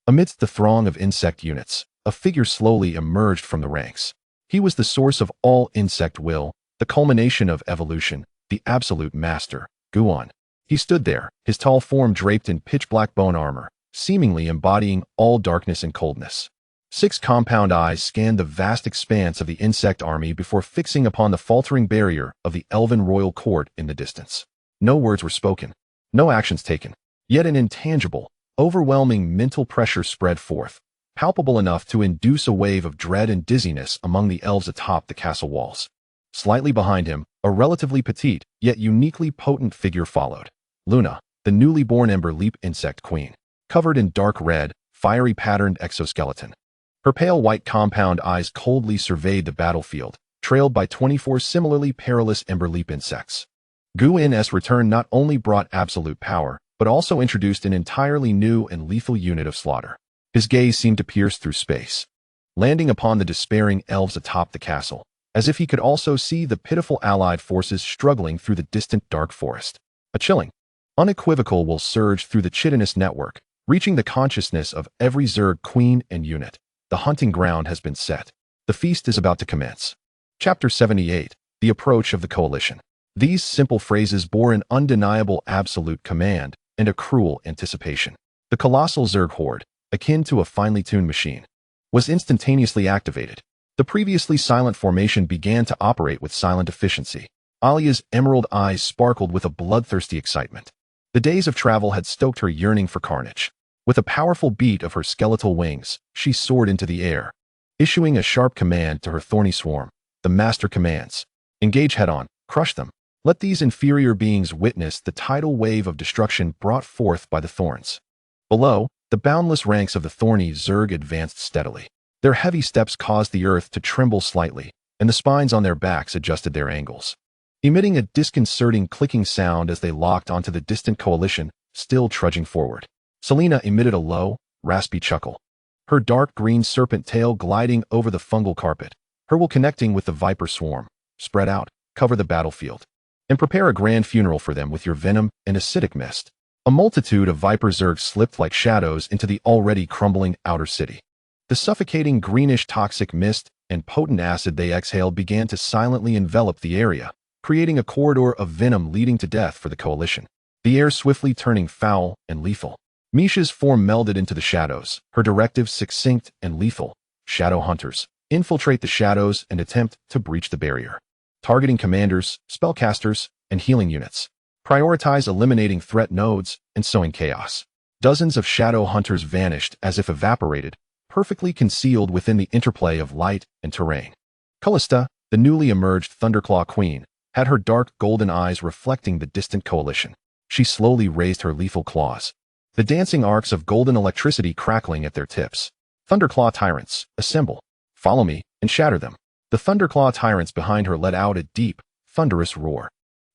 amidst the throng of insect units, a figure slowly emerged from the ranks. He was the source of all insect will, the culmination of evolution, the absolute master, Guin. He stood there, his tall form draped in pitch-black bone armor, seemingly embodying all darkness and coldness. 6 compound eyes scanned the vast expanse of the insect army before fixing upon the faltering barrier of the elven royal court in the distance. No words were spoken, no actions taken, yet an intangible, overwhelming mental pressure spread forth, palpable enough to induce a wave of dread and dizziness among the elves atop the castle walls. Slightly behind him, a relatively petite, yet uniquely potent figure followed. Luna, the newly born ember leap insect queen, covered in dark red, fiery patterned exoskeleton. Her pale white compound eyes coldly surveyed the battlefield, trailed by 24 similarly perilous ember leap insects. Guin's return not only brought absolute power, but also introduced an entirely new and lethal unit of slaughter. His gaze seemed to pierce through space, landing upon the despairing elves atop the castle, as if he could also see the pitiful allied forces struggling through the distant dark forest. A chilling, unequivocal will surged through the chitinous network, reaching the consciousness of every Zerg queen and unit. The hunting ground has been set. The feast is about to commence. Chapter 78. The Approach of the Coalition. These simple phrases bore an undeniable absolute command and a cruel anticipation. The colossal Zerg horde, akin to a finely tuned machine, was instantaneously activated. The previously silent formation began to operate with silent efficiency. Alia's emerald eyes sparkled with a bloodthirsty excitement. The days of travel had stoked her yearning for carnage. With a powerful beat of her skeletal wings, she soared into the air, issuing a sharp command to her thorny swarm. The master commands. Engage head-on, crush them. Let these inferior beings witness the tidal wave of destruction brought forth by the thorns. Below, the boundless ranks of the thorny Zerg advanced steadily. Their heavy steps caused the earth to tremble slightly, and the spines on their backs adjusted their angles, emitting a disconcerting clicking sound as they locked onto the distant coalition, still trudging forward. Selena emitted a low, raspy chuckle, her dark green serpent tail gliding over the fungal carpet, her will connecting with the viper swarm. Spread out, cover the battlefield, and prepare a grand funeral for them with your venom and acidic mist. A multitude of viper Zergs slipped like shadows into the already crumbling outer city. The suffocating greenish toxic mist and potent acid they exhaled began to silently envelop the area, creating a corridor of venom leading to death for the coalition. The air swiftly turning foul and lethal. Misha's form melded into the shadows, her directives succinct and lethal. Shadow hunters, infiltrate the shadows and attempt to breach the barrier. Targeting commanders, spellcasters, and healing units. Prioritize eliminating threat nodes and sowing chaos. Dozens of shadow hunters vanished as if evaporated, perfectly concealed within the interplay of light and terrain. Callista, the newly emerged Thunderclaw Queen, had her dark golden eyes reflecting the distant coalition. She slowly raised her lethal claws, the dancing arcs of golden electricity crackling at their tips. Thunderclaw tyrants, assemble. Follow me and shatter them. The Thunderclaw tyrants behind her let out a deep, thunderous roar.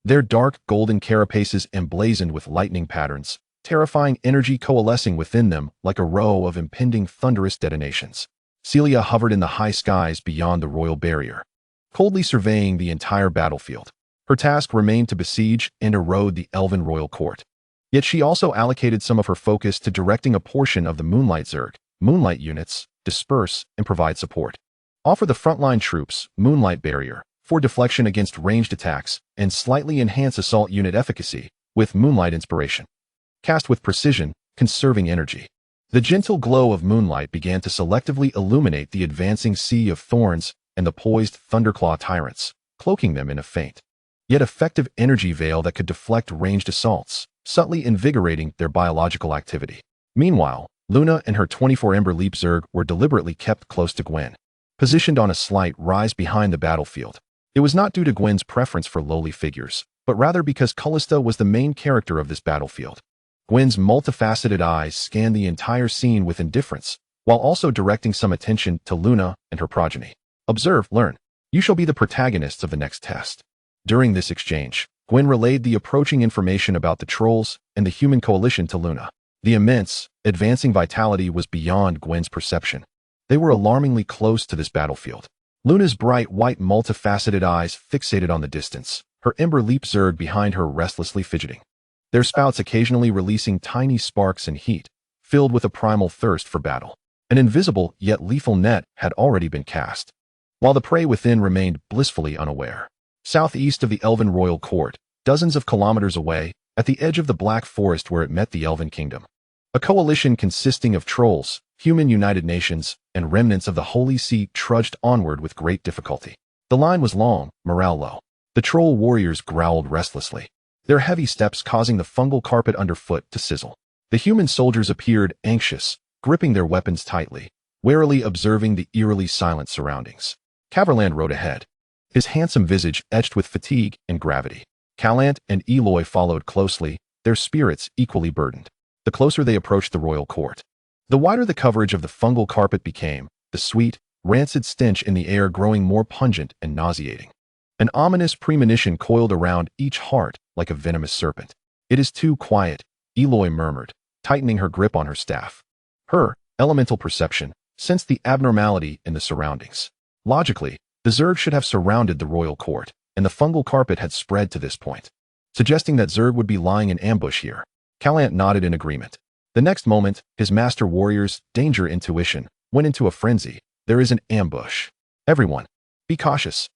Their dark golden carapaces emblazoned with lightning patterns, terrifying energy coalescing within them like a row of impending thunderous detonations. Celia hovered in the high skies beyond the royal barrier, coldly surveying the entire battlefield. Her task remained to besiege and erode the elven royal court. Yet she also allocated some of her focus to directing a portion of the Moonlight Zerg, Moonlight units, disperse and provide support. Offer the frontline troops Moonlight Barrier for deflection against ranged attacks and slightly enhance assault unit efficacy with Moonlight Inspiration. Cast with precision, conserving energy. The gentle glow of moonlight began to selectively illuminate the advancing sea of thorns and the poised Thunderclaw tyrants, cloaking them in a faint, yet effective energy veil that could deflect ranged assaults, subtly invigorating their biological activity. Meanwhile, Luna and her 24 Ember Leap Zerg were deliberately kept close to Gwen, positioned on a slight rise behind the battlefield. It was not due to Gwen's preference for lowly figures, but rather because Callista was the main character of this battlefield. Gwen's multifaceted eyes scanned the entire scene with indifference, while also directing some attention to Luna and her progeny. Observe, learn. You shall be the protagonists of the next test. During this exchange, Gwen relayed the approaching information about the trolls and the human coalition to Luna. The immense, advancing vitality was beyond Gwen's perception. They were alarmingly close to this battlefield. Luna's bright white multifaceted eyes fixated on the distance, her Ember Leap Zerg behind her restlessly fidgeting, their spouts occasionally releasing tiny sparks and heat, filled with a primal thirst for battle. An invisible yet lethal net had already been cast, while the prey within remained blissfully unaware. Southeast of the Elven Royal Court, dozens of kilometers away, at the edge of the Black Forest where it met the Elven Kingdom, a coalition consisting of trolls, human United Nations, and remnants of the Holy See trudged onward with great difficulty. The line was long, morale low. The troll warriors growled restlessly, their heavy steps causing the fungal carpet underfoot to sizzle. The human soldiers appeared anxious, gripping their weapons tightly, warily observing the eerily silent surroundings. Caverland rode ahead, his handsome visage etched with fatigue and gravity. Callant and Eloy followed closely, their spirits equally burdened. The closer they approached the royal court, the wider the coverage of the fungal carpet became, the sweet, rancid stench in the air growing more pungent and nauseating. An ominous premonition coiled around each heart like a venomous serpent. It is too quiet, Eloy murmured, tightening her grip on her staff. Her elemental perception sensed the abnormality in the surroundings. Logically, the Zerg should have surrounded the royal court, and the fungal carpet had spread to this point, suggesting that Zerg would be lying in ambush here. Callant nodded in agreement. The next moment, his master warrior's danger intuition went into a frenzy. There is an ambush. Everyone, be cautious.